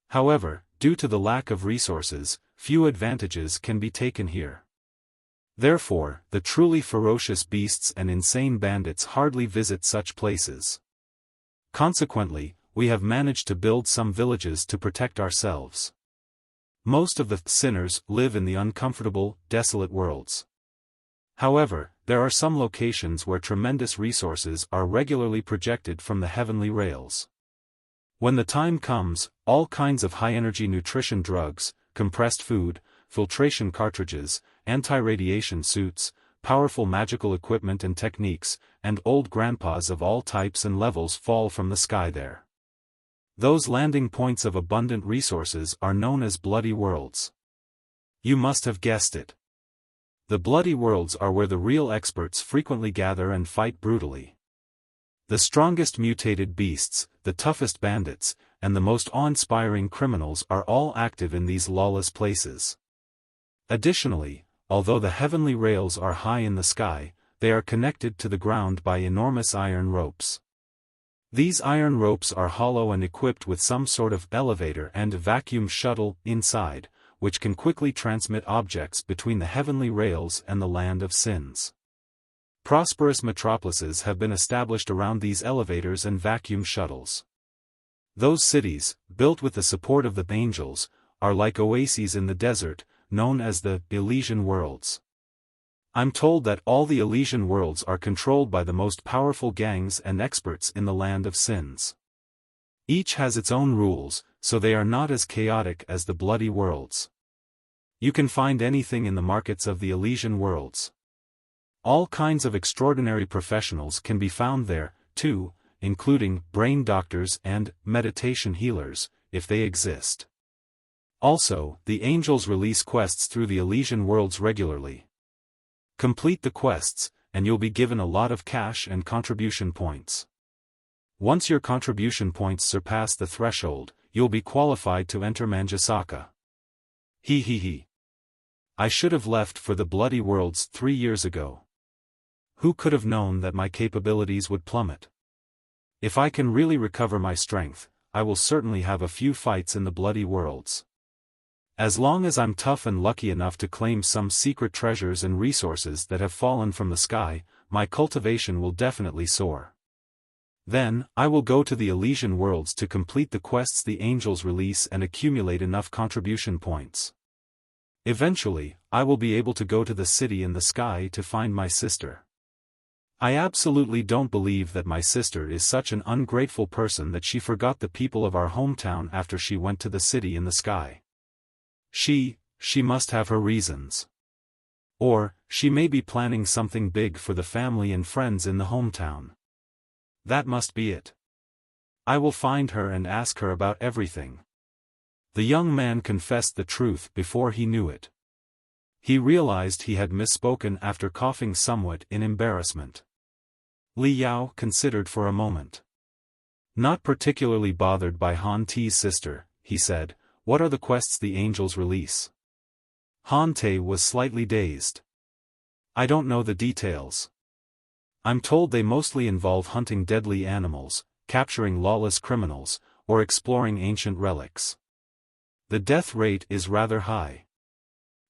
Speaker 1: However, due to the lack of resources, few advantages can be taken here. Therefore, the truly ferocious beasts and insane bandits hardly visit such places. Consequently, we have managed to build some villages to protect ourselves. Most of the sinners live in the uncomfortable, desolate worlds. However, there are some locations where tremendous resources are regularly projected from the heavenly rails. When the time comes, all kinds of high-energy nutrition drugs, compressed food, filtration cartridges, anti-radiation suits, powerful magical equipment and techniques, and old grandpas of all types and levels fall from the sky there. Those landing points of abundant resources are known as bloody worlds. You must have guessed it. The bloody worlds are where the real experts frequently gather and fight brutally. The strongest mutated beasts, the toughest bandits, and the most awe-inspiring criminals are all active in these lawless places. Additionally, although the heavenly rails are high in the sky, they are connected to the ground by enormous iron ropes. These iron ropes are hollow and equipped with some sort of elevator and vacuum shuttle inside, which can quickly transmit objects between the heavenly rails and the land of sins. Prosperous metropolises have been established around these elevators and vacuum shuttles. Those cities, built with the support of the angels, are like oases in the desert, known as the Elysian worlds. I'm told that all the Elysian worlds are controlled by the most powerful gangs and experts in the land of sins. Each has its own rules, so they are not as chaotic as the bloody worlds. You can find anything in the markets of the Elysian worlds. All kinds of extraordinary professionals can be found there, too, including brain doctors and meditation healers, if they exist. Also, the angels release quests through the Elysian worlds regularly. Complete the quests, and you'll be given a lot of cash and contribution points. Once your contribution points surpass the threshold, you'll be qualified to enter Manjusaka. He. I should have left for the bloody worlds 3 years ago. Who could have known that my capabilities would plummet? If I can really recover my strength, I will certainly have a few fights in the bloody worlds. As long as I'm tough and lucky enough to claim some secret treasures and resources that have fallen from the sky, my cultivation will definitely soar. Then, I will go to the Elysian worlds to complete the quests the angels release and accumulate enough contribution points. Eventually, I will be able to go to the city in the sky to find my sister. I absolutely don't believe that my sister is such an ungrateful person that she forgot the people of our hometown after she went to the city in the sky. She must have her reasons. Or, she may be planning something big for the family and friends in the hometown. That must be it. I will find her and ask her about everything. The young man confessed the truth before he knew it. He realized he had misspoken after coughing somewhat in embarrassment. Li Yao considered for a moment. Not particularly bothered by Han Te's sister, he said, "What are the quests the angels release?" Han Te was slightly dazed. "I don't know the details. I'm told they mostly involve hunting deadly animals, capturing lawless criminals, or exploring ancient relics. The death rate is rather high.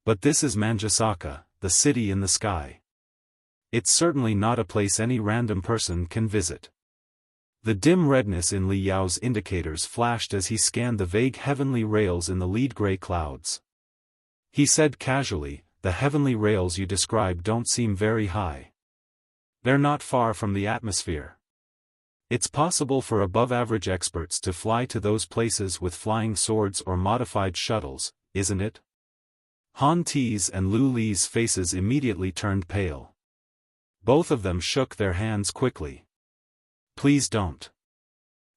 Speaker 1: But this is Manjusaka, the city in the sky. It's certainly not a place any random person can visit." The dim redness in Li Yao's indicators flashed as he scanned the vague heavenly rails in the lead-gray clouds. He said casually, "The heavenly rails you describe don't seem very high. They're not far from the atmosphere. It's possible for above-average experts to fly to those places with flying swords or modified shuttles, isn't it?" Han Te's and Lu Li's faces immediately turned pale. Both of them shook their hands quickly. "Please don't.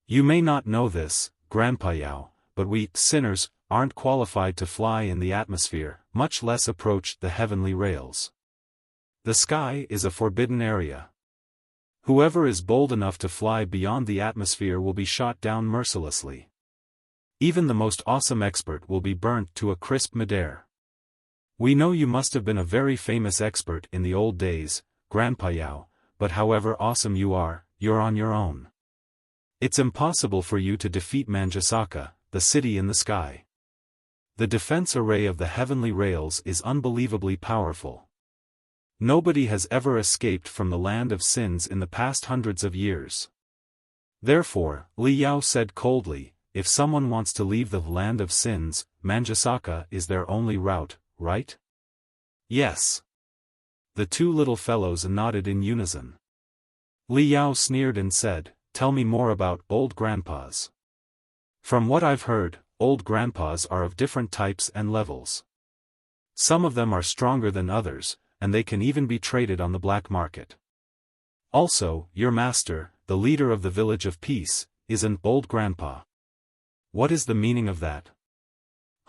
Speaker 1: You may not know this, Grandpa Yao, but we, sinners, aren't qualified to fly in the atmosphere, much less approach the heavenly rails. The sky is a forbidden area. Whoever is bold enough to fly beyond the atmosphere will be shot down mercilessly. Even the most awesome expert will be burnt to a crisp midair. We know you must have been a very famous expert in the old days, Grandpa Yao, but however awesome you are, you're on your own. It's impossible for you to defeat Manjusaka, the city in the sky. The defense array of the heavenly rails is unbelievably powerful. Nobody has ever escaped from the land of sins in the past hundreds of years. Therefore, Li Yao said coldly, if someone wants to leave the land of sins, Manjusaka is their only route, right? Yes. The two little fellows nodded in unison. Li Yao sneered and said, "Tell me more about old grandpas." "From what I've heard, old grandpas are of different types and levels. Some of them are stronger than others, and they can even be traded on the black market. Also, your master, the leader of the Village of Peace, is an old grandpa." "What is the meaning of that?"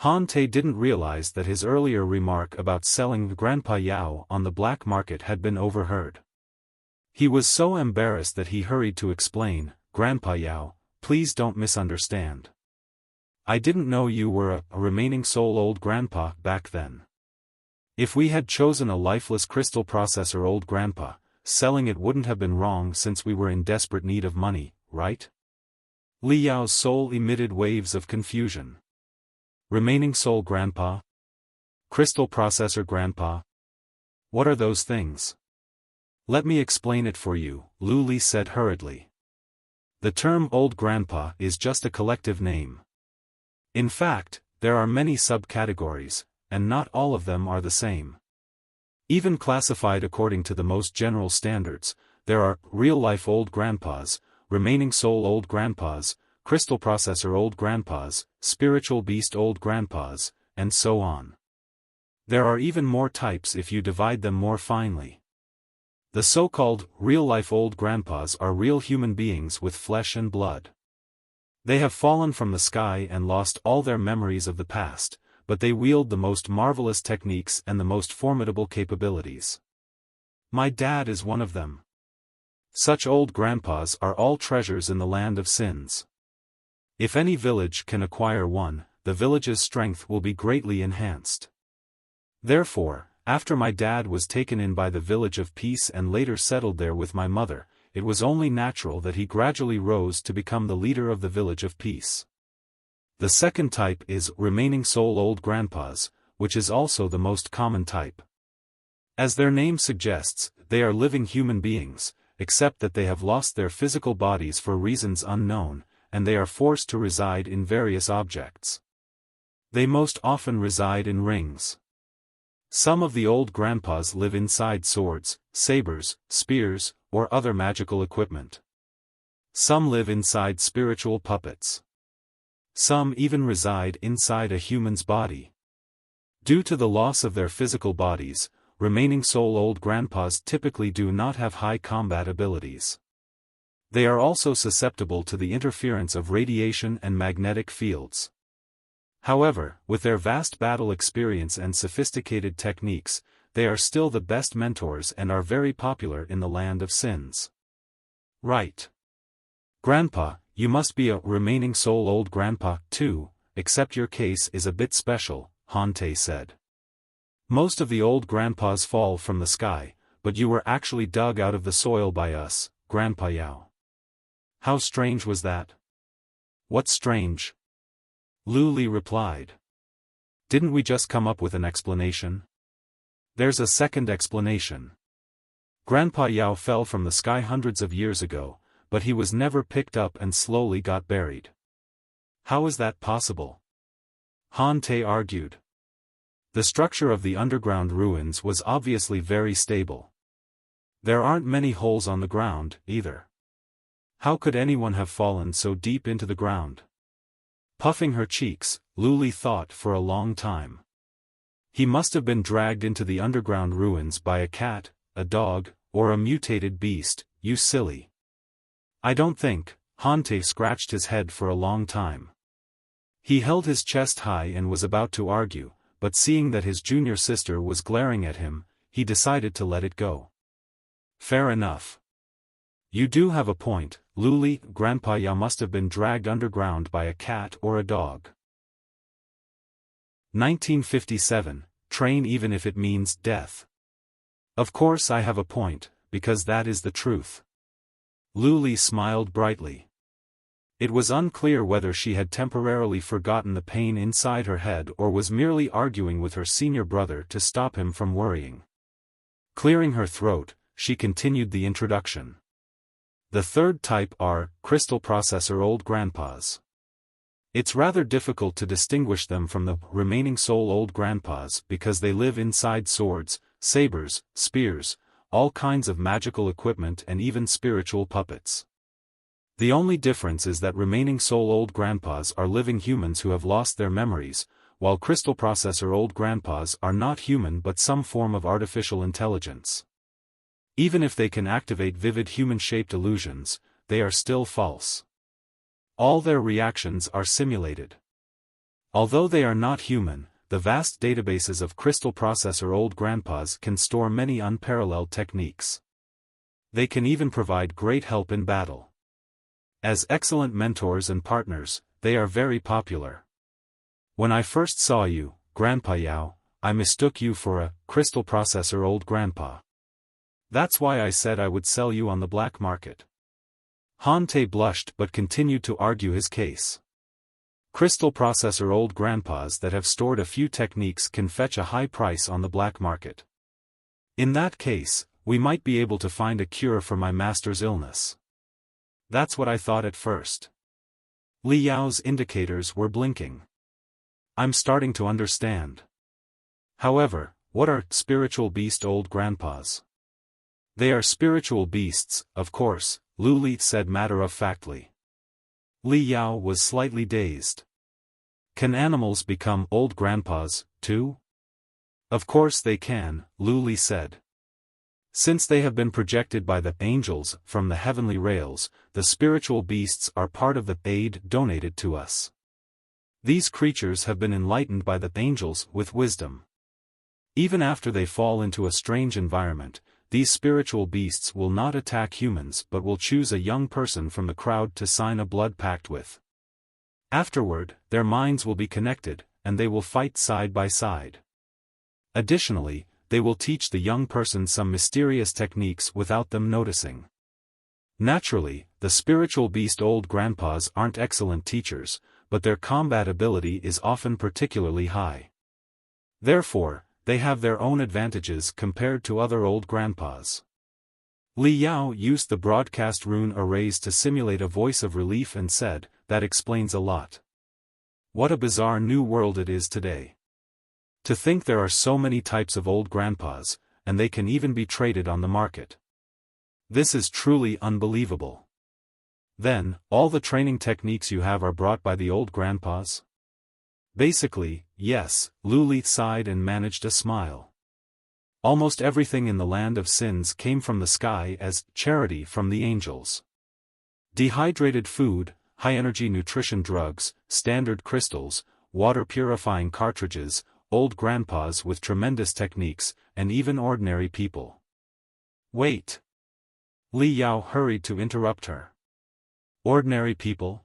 Speaker 1: Han Te didn't realize that his earlier remark about selling Grandpa Yao on the black market had been overheard. He was so embarrassed that he hurried to explain, "Grandpa Yao, please don't misunderstand. I didn't know you were a remaining soul old grandpa back then. If we had chosen a lifeless crystal processor old grandpa, selling it wouldn't have been wrong since we were in desperate need of money, right?" Li Yao's soul emitted waves of confusion. Remaining soul grandpa? Crystal processor grandpa? What are those things? "Let me explain it for you," Lu Li said hurriedly. "The term old grandpa is just a collective name. In fact, there are many subcategories, and not all of them are the same. Even classified according to the most general standards, there are real-life old grandpas, remaining soul old grandpas, crystal processor old grandpas, spiritual beast old grandpas, and so on. There are even more types if you divide them more finely. The so-called real-life old grandpas are real human beings with flesh and blood. They have fallen from the sky and lost all their memories of the past, but they wield the most marvelous techniques and the most formidable capabilities. My dad is one of them. Such old grandpas are all treasures in the land of sins. If any village can acquire one, the village's strength will be greatly enhanced. Therefore, after my dad was taken in by the village of peace and later settled there with my mother, it was only natural that he gradually rose to become the leader of the village of peace. The second type is remaining soul old grandpas, which is also the most common type. As their name suggests, they are living human beings, except that they have lost their physical bodies for reasons unknown, and they are forced to reside in various objects. They most often reside in rings. Some of the old grandpas live inside swords, sabers, spears, or other magical equipment. Some live inside spiritual puppets. Some even reside inside a human's body. Due to the loss of their physical bodies, remaining soul old grandpas typically do not have high combat abilities. They are also susceptible to the interference of radiation and magnetic fields. However, with their vast battle experience and sophisticated techniques, they are still the best mentors and are very popular in the land of sins. Right. Grandpa, you must be a remaining soul old grandpa, too, except your case is a bit special, Hante said. Most of the old grandpas fall from the sky, but you were actually dug out of the soil by us, Grandpa Yao. How strange was that? What's strange? Lu Li replied. Didn't we just come up with an explanation? There's a second explanation. Grandpa Yao fell from the sky hundreds of years ago, but he was never picked up and slowly got buried. How is that possible? Han Te argued. The structure of the underground ruins was obviously very stable. There aren't many holes on the ground, either. How could anyone have fallen so deep into the ground? Puffing her cheeks, Lu Li thought for a long time. He must have been dragged into the underground ruins by a cat, a dog, or a mutated beast, you silly. I don't think. Hante scratched his head for a long time. He held his chest high and was about to argue, but seeing that his junior sister was glaring at him, he decided to let it go. Fair enough. You do have a point, Lu Li. Grandpa Ya must have been dragged underground by a cat or a dog. 1957, train even if it means death. Of course I have a point, because that is the truth. Lu Li smiled brightly. It was unclear whether she had temporarily forgotten the pain inside her head or was merely arguing with her senior brother to stop him from worrying. Clearing her throat, she continued the introduction. The third type are crystal processor old grandpas. It's rather difficult to distinguish them from the remaining soul old grandpas because they live inside swords, sabers, spears, all kinds of magical equipment and even spiritual puppets. The only difference is that remaining soul old grandpas are living humans who have lost their memories, while crystal processor old grandpas are not human but some form of artificial intelligence. Even if they can activate vivid human-shaped illusions, they are still false. All their reactions are simulated. Although they are not human, the vast databases of crystal processor old grandpas can store many unparalleled techniques. They can even provide great help in battle. As excellent mentors and partners, they are very popular. When I first saw you, Grandpa Yao, I mistook you for a crystal processor old grandpa. That's why I said I would sell you on the black market. Hante blushed but continued to argue his case. Crystal processor old grandpas that have stored a few techniques can fetch a high price on the black market. In that case, we might be able to find a cure for my master's illness. That's what I thought at first. Li Yao's indicators were blinking. I'm starting to understand. However, What are spiritual beast old grandpas? They are spiritual beasts, of course, Lu Li said matter-of-factly. Li Yao was slightly dazed. Can animals become old grandpas, too? Of course they can, Lu Li said. Since they have been projected by the angels from the heavenly rails, the spiritual beasts are part of the aid donated to us. These creatures have been enlightened by the angels with wisdom. Even after they fall into a strange environment, these spiritual beasts will not attack humans but will choose a young person from the crowd to sign a blood pact with. Afterward, their minds will be connected, and they will fight side by side. Additionally, they will teach the young person some mysterious techniques without them noticing. Naturally, the spiritual beast old grandpas aren't excellent teachers, but their combat ability is often particularly high. Therefore, they have their own advantages compared to other old grandpas. Li Yao used the broadcast rune arrays to simulate a voice of relief and said, "That explains a lot. What a bizarre new world it is today. To think there are so many types of old grandpas, and they can even be traded on the market. This is truly unbelievable. Then, all the training techniques you have are brought by the old grandpas?" Basically, yes, Lu Li sighed and managed a smile. Almost everything in the land of sins came from the sky as charity from the angels. Dehydrated food, high-energy nutrition drugs, standard crystals, water-purifying cartridges, old grandpas with tremendous techniques, and even ordinary people. Wait. Li Yao hurried to interrupt her. Ordinary people?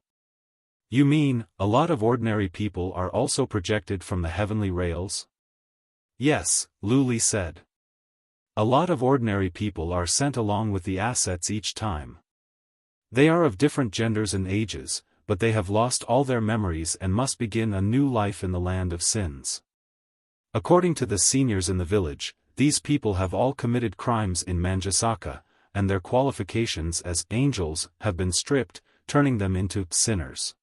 Speaker 1: You mean, a lot of ordinary people are also projected from the heavenly rails? Yes, Lu Li said. A lot of ordinary people are sent along with the assets each time. They are of different genders and ages, but they have lost all their memories and must begin a new life in the land of sins. According to the seniors in the village, these people have all committed crimes in Manjusaka, and their qualifications as angels have been stripped, turning them into sinners.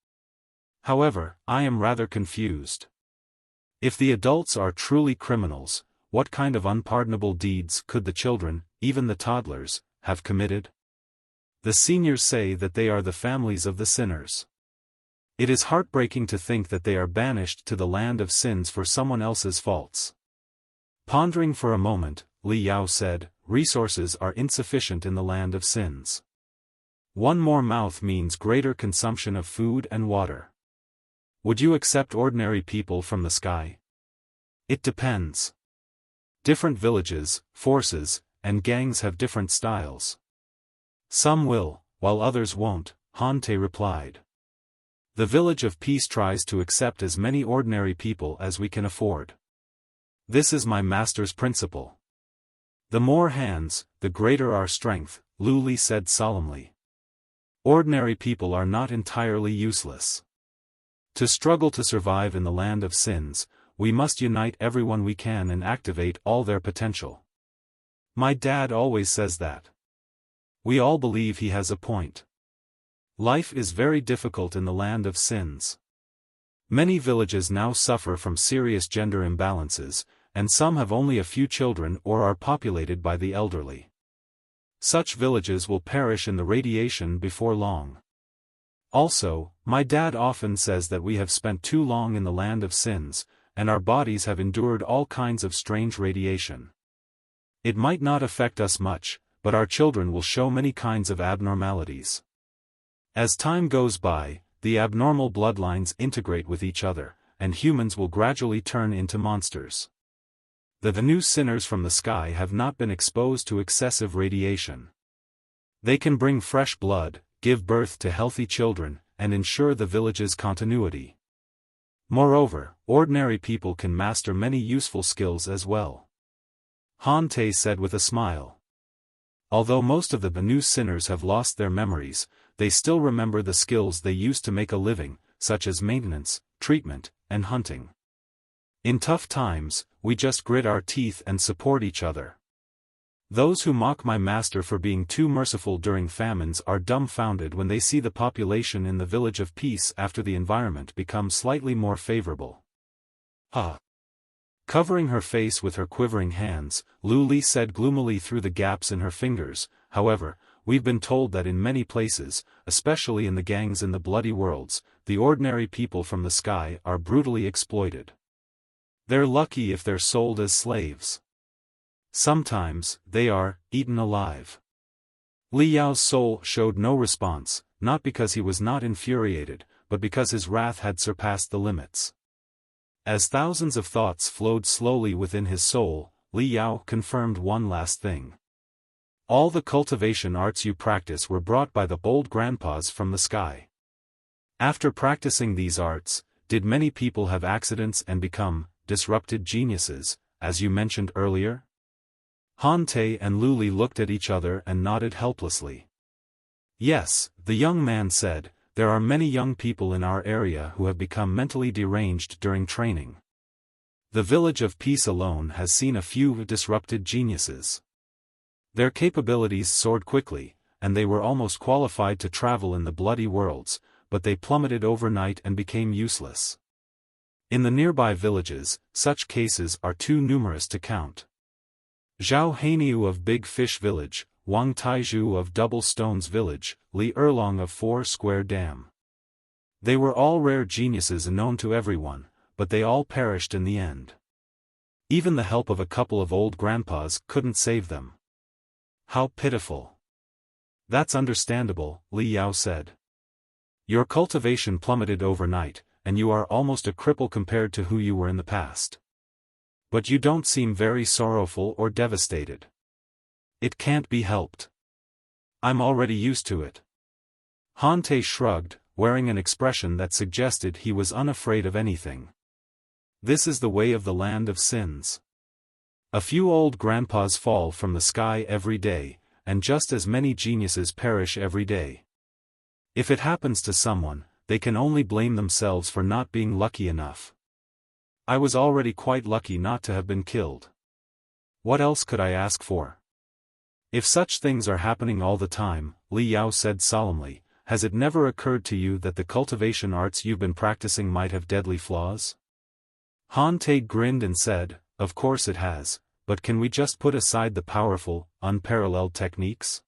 Speaker 1: However, I am rather confused. If the adults are truly criminals, what kind of unpardonable deeds could the children, even the toddlers, have committed? The seniors say that they are the families of the sinners. It is heartbreaking to think that they are banished to the land of sins for someone else's faults. Pondering for a moment, Li Yao said, "Resources are insufficient in the land of sins. One more mouth means greater consumption of food and water. Would you accept ordinary people from the sky? It depends. Different villages, forces, and gangs have different styles. Some will, while others won't," Han Te replied. "The Village of Peace tries to accept as many ordinary people as we can afford. This is my master's principle. The more hands, the greater our strength," Lu Li said solemnly. "Ordinary people are not entirely useless. To struggle to survive in the land of sins, we must unite everyone we can and activate all their potential. My dad always says that. We all believe he has a point. Life is very difficult in the land of sins. Many villages now suffer from serious gender imbalances, and some have only a few children or are populated by the elderly. Such villages will perish in the radiation before long. Also, my dad often says that we have spent too long in the land of sins, and our bodies have endured all kinds of strange radiation. It might not affect us much, but our children will show many kinds of abnormalities. As time goes by, the abnormal bloodlines integrate with each other, and humans will gradually turn into monsters. The new sinners from the sky have not been exposed to excessive radiation. They can bring fresh blood, give birth to healthy children, and ensure the village's continuity. Moreover, ordinary people can master many useful skills as well," Han Te said with a smile. Although most of the new sinners have lost their memories, they still remember the skills they used to make a living, such as maintenance, treatment, and hunting. In tough times, we just grit our teeth and support each other. Those who mock my master for being too merciful during famines are dumbfounded when they see the population in the Village of Peace after the environment becomes slightly more favorable. Covering her face with her quivering hands, Lu Li said gloomily through the gaps in her fingers, however, we've been told that in many places, especially in the gangs in the Bloody Worlds, the ordinary people from the sky are brutally exploited. They're lucky if they're sold as slaves. Sometimes, they are eaten alive. Li Yao's soul showed no response, not because he was not infuriated, but because his wrath had surpassed the limits. As thousands of thoughts flowed slowly within his soul, Li Yao confirmed one last thing. All the cultivation arts you practice were brought by the old grandpas from the sky. After practicing these arts, did many people have accidents and become disrupted geniuses, as you mentioned earlier? Han Te and Lu Li looked at each other and nodded helplessly. Yes, the young man said, there are many young people in our area who have become mentally deranged during training. The Village of Peace alone has seen a few disrupted geniuses. Their capabilities soared quickly, and they were almost qualified to travel in the Bloody Worlds, but they plummeted overnight and became useless. In the nearby villages, such cases are too numerous to count. Zhao Hainiu of Big Fish Village, Wang Taizhu of Double Stones Village, Li Erlong of Four Square Dam. They were all rare geniuses and known to everyone, but they all perished in the end. Even the help of a couple of old grandpas couldn't save them. How pitiful. That's understandable, Li Yao said. Your cultivation plummeted overnight, and you are almost a cripple compared to who you were in the past. But you don't seem very sorrowful or devastated. It can't be helped. I'm already used to it. Han Te shrugged, wearing an expression that suggested he was unafraid of anything. This is the way of the land of sins. A few old grandpas fall from the sky every day, and just as many geniuses perish every day. If it happens to someone, they can only blame themselves for not being lucky enough. I was already quite lucky not to have been killed. What else could I ask for? If such things are happening all the time, Li Yao said solemnly, has it never occurred to you that the cultivation arts you've been practicing might have deadly flaws? Han Te grinned and said, of course it has, but can we just put aside the powerful, unparalleled techniques?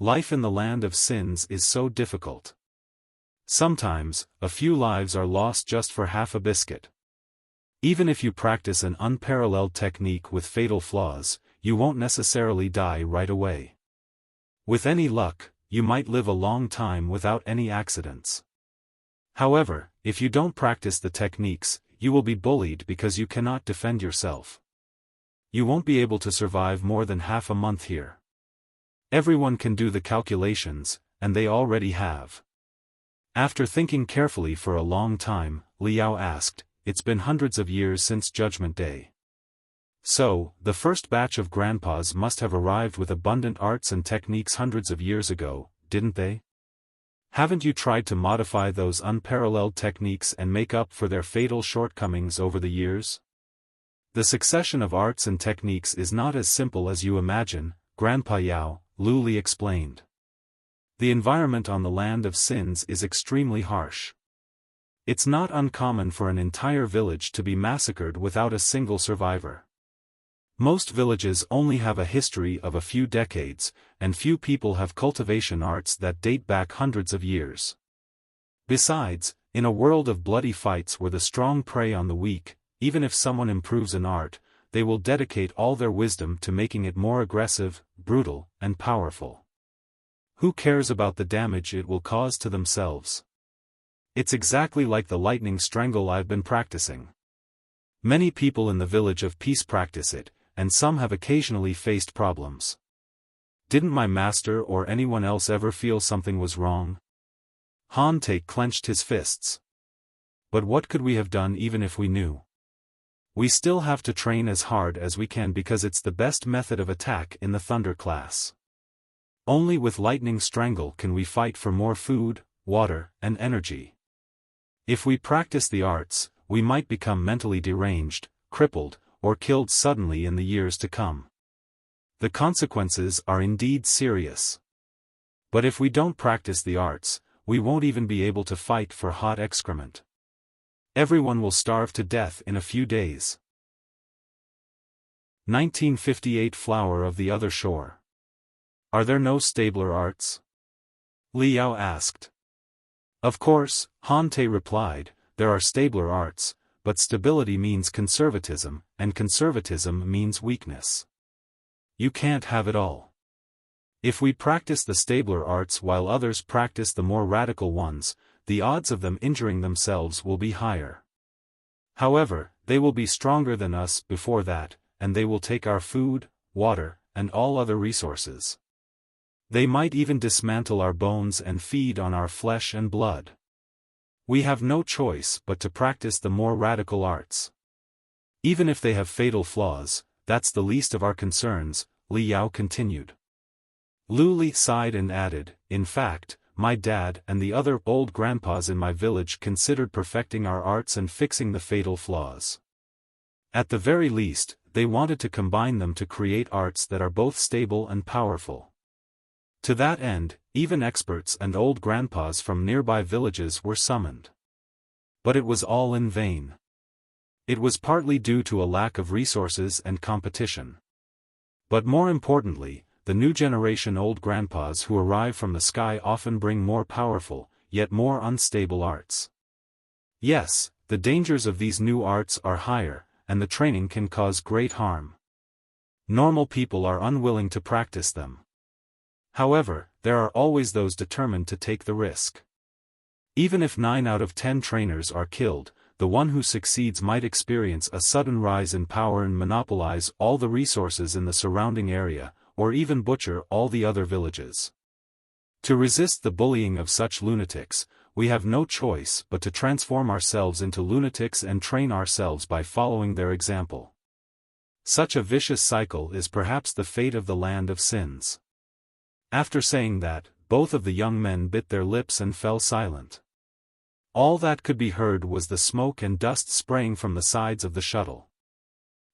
Speaker 1: Life in the land of sins is so difficult. Sometimes, a few lives are lost just for half a biscuit. Even if you practice an unparalleled technique with fatal flaws, you won't necessarily die right away. With any luck, you might live a long time without any accidents. However, if you don't practice the techniques, you will be bullied because you cannot defend yourself. You won't be able to survive more than half a month here. Everyone can do the calculations, and they already have. After thinking carefully for a long time, Li Yao asked, it's been hundreds of years since Judgment Day. So, the first batch of grandpas must have arrived with abundant arts and techniques hundreds of years ago, didn't they? Haven't you tried to modify those unparalleled techniques and make up for their fatal shortcomings over the years? The succession of arts and techniques is not as simple as you imagine, Grandpa Yao, Lu Li explained. The environment on the land of sins is extremely harsh. It's not uncommon for an entire village to be massacred without a single survivor. Most villages only have a history of a few decades, and few people have cultivation arts that date back hundreds of years. Besides, in a world of bloody fights where the strong prey on the weak, even if someone improves an art, they will dedicate all their wisdom to making it more aggressive, brutal, and powerful. Who cares about the damage it will cause to themselves? It's exactly like the lightning strangle I've been practicing. Many people in the Village of Peace practice it, and some have occasionally faced problems. Didn't my master or anyone else ever feel something was wrong? Han Te clenched his fists. But what could we have done even if we knew? We still have to train as hard as we can because it's the best method of attack in the Thunder class. Only with Lightning Strangle can we fight for more food, water, and energy. If we practice the arts, we might become mentally deranged, crippled, or killed suddenly in the years to come. The consequences are indeed serious. But if we don't practice the arts, we won't even be able to fight for hot excrement. Everyone will starve to death in a few days. 1958 Flower of the Other Shore. Are there no stabler arts? Liao asked. Of course, Han Te replied, there are stabler arts, but stability means conservatism, and conservatism means weakness. You can't have it all. If we practice the stabler arts while others practice the more radical ones, the odds of them injuring themselves will be higher. However, they will be stronger than us before that, and they will take our food, water, and all other resources. They might even dismantle our bones and feed on our flesh and blood. We have no choice but to practice the more radical arts. Even if they have fatal flaws, that's the least of our concerns, Liao continued. Lu Li sighed and added, in fact, my dad and the other old grandpas in my village considered perfecting our arts and fixing the fatal flaws. At the very least, they wanted to combine them to create arts that are both stable and powerful. To that end, even experts and old grandpas from nearby villages were summoned. But it was all in vain. It was partly due to a lack of resources and competition. But more importantly, the new generation old grandpas who arrive from the sky often bring more powerful, yet more unstable arts. Yes, the dangers of these new arts are higher, and the training can cause great harm. Normal people are unwilling to practice them. However, there are always those determined to take the risk. Even if 9 out of 10 trainers are killed, the one who succeeds might experience a sudden rise in power and monopolize all the resources in the surrounding area, or even butcher all the other villages. To resist the bullying of such lunatics, we have no choice but to transform ourselves into lunatics and train ourselves by following their example. Such a vicious cycle is perhaps the fate of the land of sins. After saying that, both of the young men bit their lips and fell silent. All that could be heard was the smoke and dust spraying from the sides of the shuttle.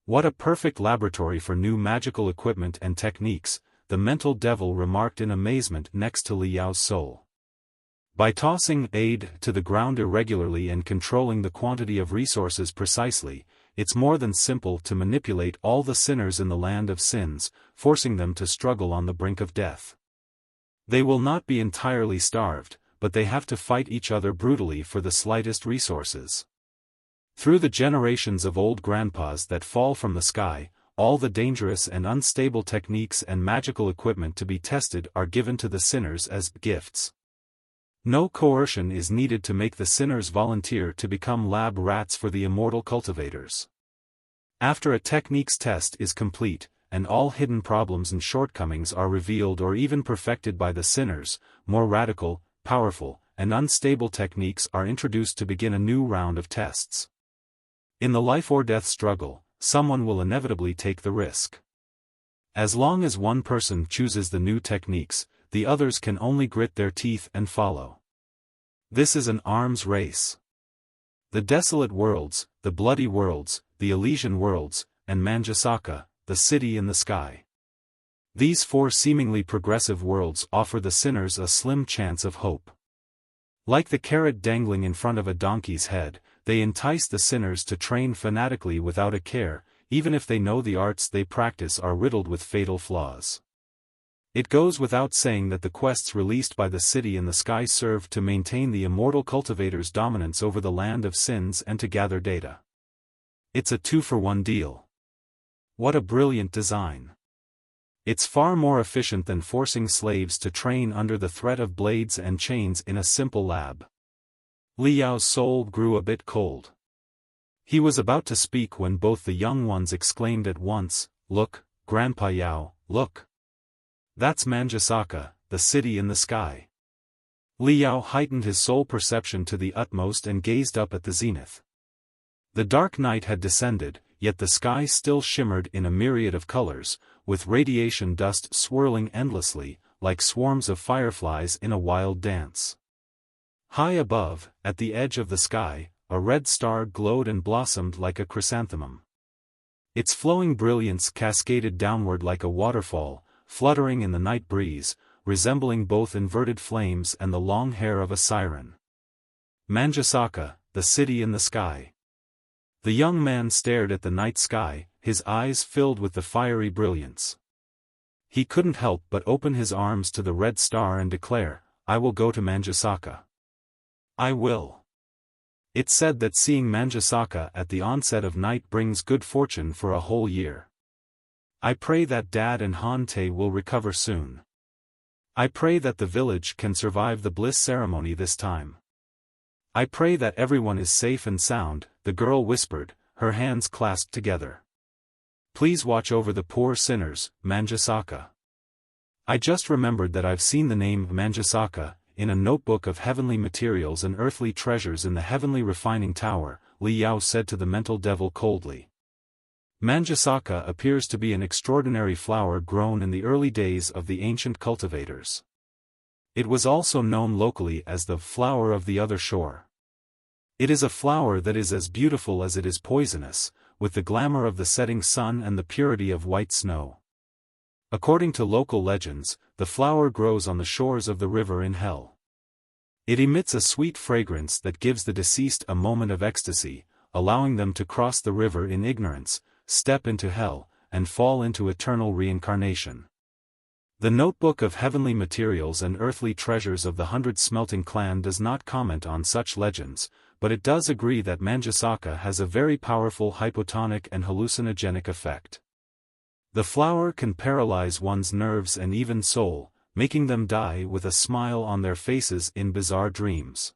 Speaker 1: What a perfect laboratory for new magical equipment and techniques, the mental devil remarked in amazement next to Liao's soul. By tossing aid to the ground irregularly and controlling the quantity of resources precisely, it's more than simple to manipulate all the sinners in the land of sins, forcing them to struggle on the brink of death. They will not be entirely starved, but they have to fight each other brutally for the slightest resources. Through the generations of old grandpas that fall from the sky, all the dangerous and unstable techniques and magical equipment to be tested are given to the sinners as gifts. No coercion is needed to make the sinners volunteer to become lab rats for the immortal cultivators. After a techniques test is complete, and all hidden problems and shortcomings are revealed or even perfected by the sinners, more radical, powerful, and unstable techniques are introduced to begin a new round of tests. In the life-or-death struggle, someone will inevitably take the risk. As long as one person chooses the new techniques, the others can only grit their teeth and follow. This is an arms race. The desolate worlds, the bloody worlds, the Elysian worlds, and Manjusaka, the city in the sky. These 4 seemingly progressive worlds offer the sinners a slim chance of hope. Like the carrot dangling in front of a donkey's head, they entice the sinners to train fanatically without a care, even if they know the arts they practice are riddled with fatal flaws. It goes without saying that the quests released by the city in the sky serve to maintain the immortal cultivators' dominance over the land of sins and to gather data. It's a 2-for-1 deal. What a brilliant design. It's far more efficient than forcing slaves to train under the threat of blades and chains in a simple lab. Liao's soul grew a bit cold. He was about to speak when both the young ones exclaimed at once, "Look, Grandpa Yao, look! That's Manjusaka, the city in the sky." Liao heightened his soul perception to the utmost and gazed up at the zenith. The dark night had descended, yet the sky still shimmered in a myriad of colors, with radiation dust swirling endlessly, like swarms of fireflies in a wild dance. High above, at the edge of the sky, a red star glowed and blossomed like a chrysanthemum. Its flowing brilliance cascaded downward like a waterfall, fluttering in the night breeze, resembling both inverted flames and the long hair of a siren. Manjusaka, the city in the sky. The young man stared at the night sky, his eyes filled with the fiery brilliance. He couldn't help but open his arms to the red star and declare, "I will go to Manjusaka. I will." It's said that seeing Manjusaka at the onset of night brings good fortune for a whole year. I pray that Dad and Han-Te will recover soon. I pray that the village can survive the Bliss ceremony this time. I pray that everyone is safe and sound, the girl whispered, her hands clasped together. Please watch over the poor sinners, Manjusaka. I just remembered that I've seen the name Manjusaka in a notebook of heavenly materials and earthly treasures in the heavenly refining tower, Li Yao said to the mental devil coldly. Manjusaka appears to be an extraordinary flower grown in the early days of the ancient cultivators. It was also known locally as the flower of the other shore. It is a flower that is as beautiful as it is poisonous, with the glamour of the setting sun and the purity of white snow. According to local legends, the flower grows on the shores of the river in hell. It emits a sweet fragrance that gives the deceased a moment of ecstasy, allowing them to cross the river in ignorance, step into hell, and fall into eternal reincarnation. The Notebook of Heavenly Materials and Earthly Treasures of the 100 Smelting Clan does not comment on such legends, but it does agree that Manjusaka has a very powerful hypotonic and hallucinogenic effect. The flower can paralyze one's nerves and even soul, making them die with a smile on their faces in bizarre dreams.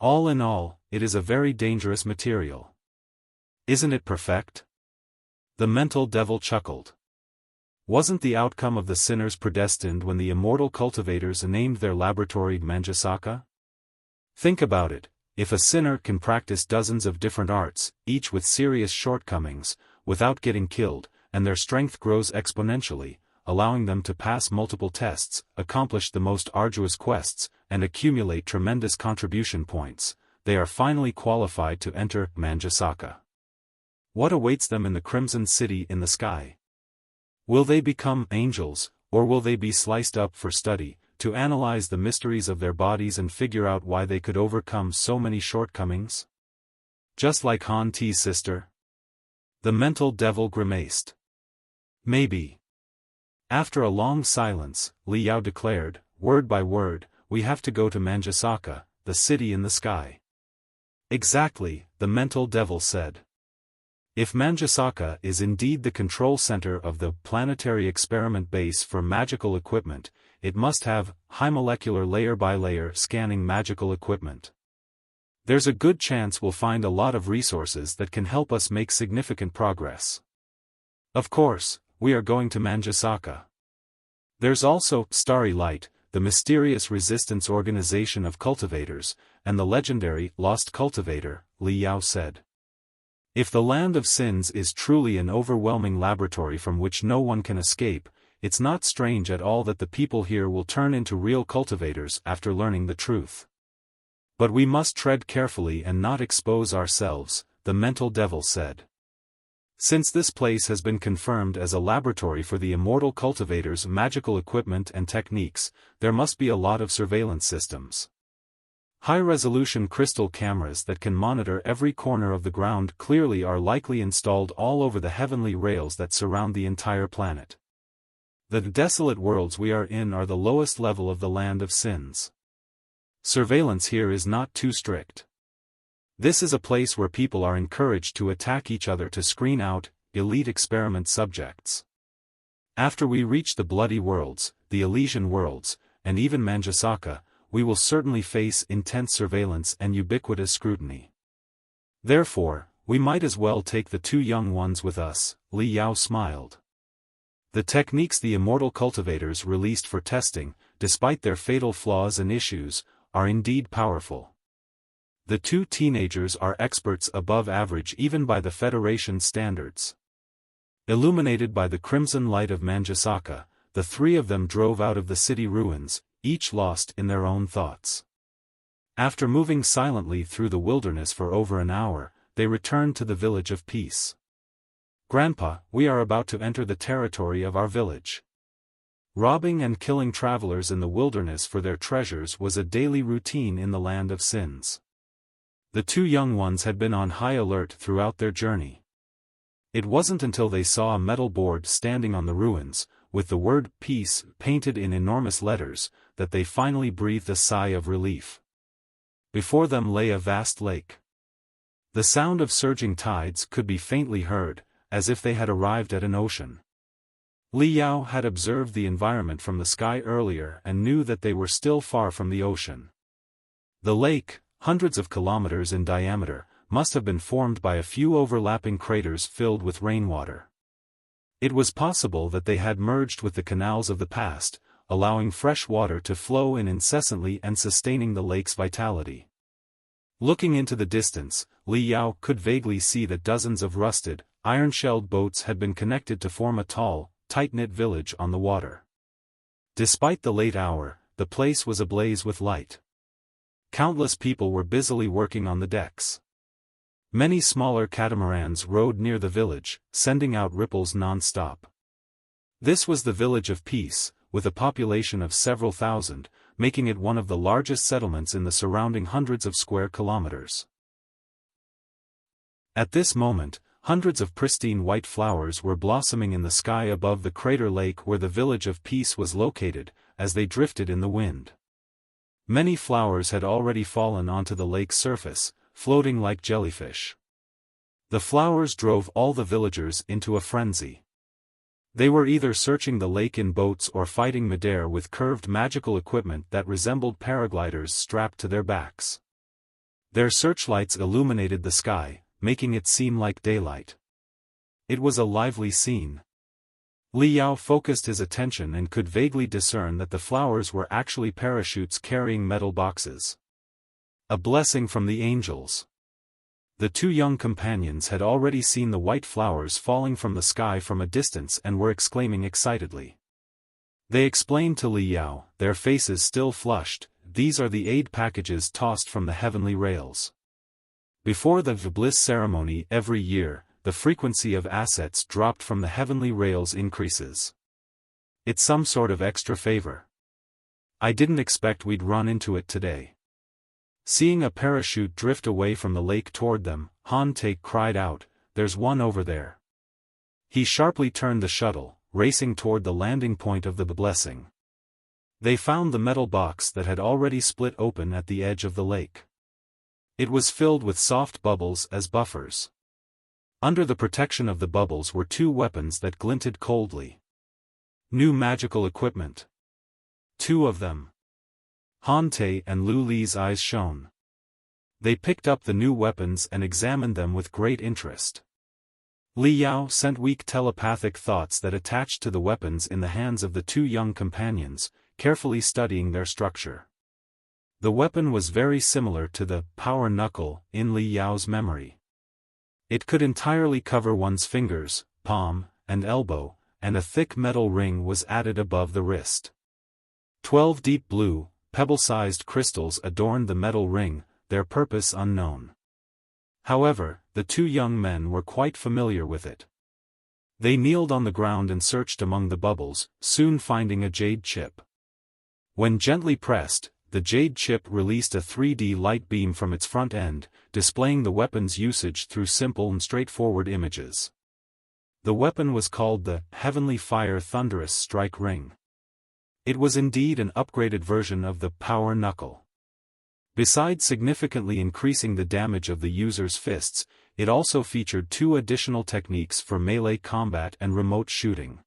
Speaker 1: All in all, it is a very dangerous material. Isn't it perfect? The mental devil chuckled. Wasn't the outcome of the sinners predestined when the immortal cultivators named their laboratory Manjusaka? Think about it, if a sinner can practice dozens of different arts, each with serious shortcomings, without getting killed, and their strength grows exponentially, allowing them to pass multiple tests, accomplish the most arduous quests, and accumulate tremendous contribution points, they are finally qualified to enter Manjusaka. What awaits them in the Crimson City in the sky? Will they become angels, or will they be sliced up for study, to analyze the mysteries of their bodies and figure out why they could overcome so many shortcomings? Just like Han-Te's sister? The mental devil grimaced. Maybe. After a long silence, Li Yao declared, word by word, we have to go to Manjusaka, the city in the sky. Exactly, the mental devil said. If Manjusaka is indeed the control center of the planetary experiment base for magical equipment, it must have high molecular layer-by-layer scanning magical equipment. There's a good chance we'll find a lot of resources that can help us make significant progress. Of course, we are going to Manjusaka. There's also Starry Light, the mysterious resistance organization of cultivators, and the legendary Lost Cultivator, Li Yao said. If the land of sins is truly an overwhelming laboratory from which no one can escape, it's not strange at all that the people here will turn into real cultivators after learning the truth. But we must tread carefully and not expose ourselves, the mental devil said. Since this place has been confirmed as a laboratory for the immortal cultivators' magical equipment and techniques, there must be a lot of surveillance systems. High-resolution crystal cameras that can monitor every corner of the ground clearly are likely installed all over the heavenly rails that surround the entire planet. The desolate worlds we are in are the lowest level of the land of sins. Surveillance here is not too strict. This is a place where people are encouraged to attack each other to screen out elite experiment subjects. After we reach the bloody worlds, the Elysian worlds, and even Manjusaka, we will certainly face intense surveillance and ubiquitous scrutiny. Therefore, we might as well take the two young ones with us, Li Yao smiled. The techniques the immortal cultivators released for testing, despite their fatal flaws and issues, are indeed powerful. The two teenagers are experts above average even by the Federation standards. Illuminated by the crimson light of Manjusaka, the three of them drove out of the city ruins, each lost in their own thoughts. After moving silently through the wilderness for over an hour, they returned to the village of peace. Grandpa, we are about to enter the territory of our village. Robbing and killing travelers in the wilderness for their treasures was a daily routine in the land of sins. The two young ones had been on high alert throughout their journey. It wasn't until they saw a metal board standing on the ruins, with the word peace painted in enormous letters, that they finally breathed a sigh of relief. Before them lay a vast lake. The sound of surging tides could be faintly heard, as if they had arrived at an ocean. Li Yao had observed the environment from the sky earlier and knew that they were still far from the ocean. The lake, hundreds of kilometers in diameter, must have been formed by a few overlapping craters filled with rainwater. It was possible that they had merged with the canals of the past, allowing fresh water to flow in incessantly and sustaining the lake's vitality. Looking into the distance, Li Yao could vaguely see that dozens of rusted, iron-shelled boats had been connected to form a tall, tight-knit village on the water. Despite the late hour, the place was ablaze with light. Countless people were busily working on the decks. Many smaller catamarans rode near the village, sending out ripples non-stop. This was the Village of Peace, with a population of several thousand, making it one of the largest settlements in the surrounding hundreds of square kilometers. At this moment, hundreds of pristine white flowers were blossoming in the sky above the crater lake where the Village of Peace was located, as they drifted in the wind. Many flowers had already fallen onto the lake's surface, floating like jellyfish. The flowers drove all the villagers into a frenzy. They were either searching the lake in boats or fighting midair with curved magical equipment that resembled paragliders strapped to their backs. Their searchlights illuminated the sky, making it seem like daylight. It was a lively scene. Li Yao focused his attention and could vaguely discern that the flowers were actually parachutes carrying metal boxes. A blessing from the angels. The two young companions had already seen the white flowers falling from the sky from a distance and were exclaiming excitedly. They explained to Li Yao, their faces still flushed, "These are the aid packages tossed from the heavenly rails." Before the Bliss ceremony every year, the frequency of assets dropped from the heavenly rails increases. It's some sort of extra favor. I didn't expect we'd run into it today. Seeing a parachute drift away from the lake toward them, Han Tae cried out, "There's one over there." He sharply turned the shuttle, racing toward the landing point of the blessing. They found the metal box that had already split open at the edge of the lake. It was filled with soft bubbles as buffers. Under the protection of the bubbles were two weapons that glinted coldly. New magical equipment. Two of them. Han Tae and Lu Li's eyes shone. They picked up the new weapons and examined them with great interest. Li Yao sent weak telepathic thoughts that attached to the weapons in the hands of the two young companions, carefully studying their structure. The weapon was very similar to the power knuckle in Li Yao's memory. It could entirely cover one's fingers, palm, and elbow, and a thick metal ring was added above the wrist. 12 deep blue, pebble-sized crystals adorned the metal ring, their purpose unknown. However, the two young men were quite familiar with it. They kneeled on the ground and searched among the bubbles, soon finding a jade chip. When gently pressed, the jade chip released a 3D light beam from its front end, displaying the weapon's usage through simple and straightforward images. The weapon was called the Heavenly Fire Thunderous Strike Ring. It was indeed an upgraded version of the power knuckle. Besides significantly increasing the damage of the user's fists, it also featured two additional techniques for melee combat and remote shooting.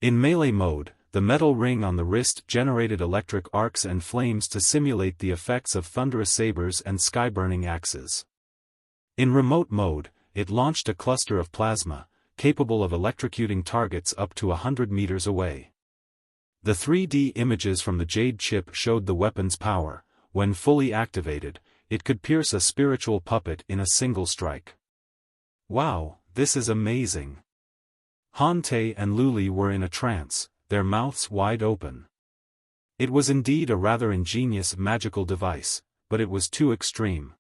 Speaker 1: In melee mode, the metal ring on the wrist generated electric arcs and flames to simulate the effects of thunderous sabers and sky-burning axes. In remote mode, it launched a cluster of plasma, capable of electrocuting targets up to 100 meters away. The 3D images from the jade chip showed the weapon's power. When fully activated, it could pierce a spiritual puppet in a single strike. Wow, this is amazing. Han Tae and Lu Li were in a trance, their mouths wide open. It was indeed a rather ingenious magical device, but it was too extreme.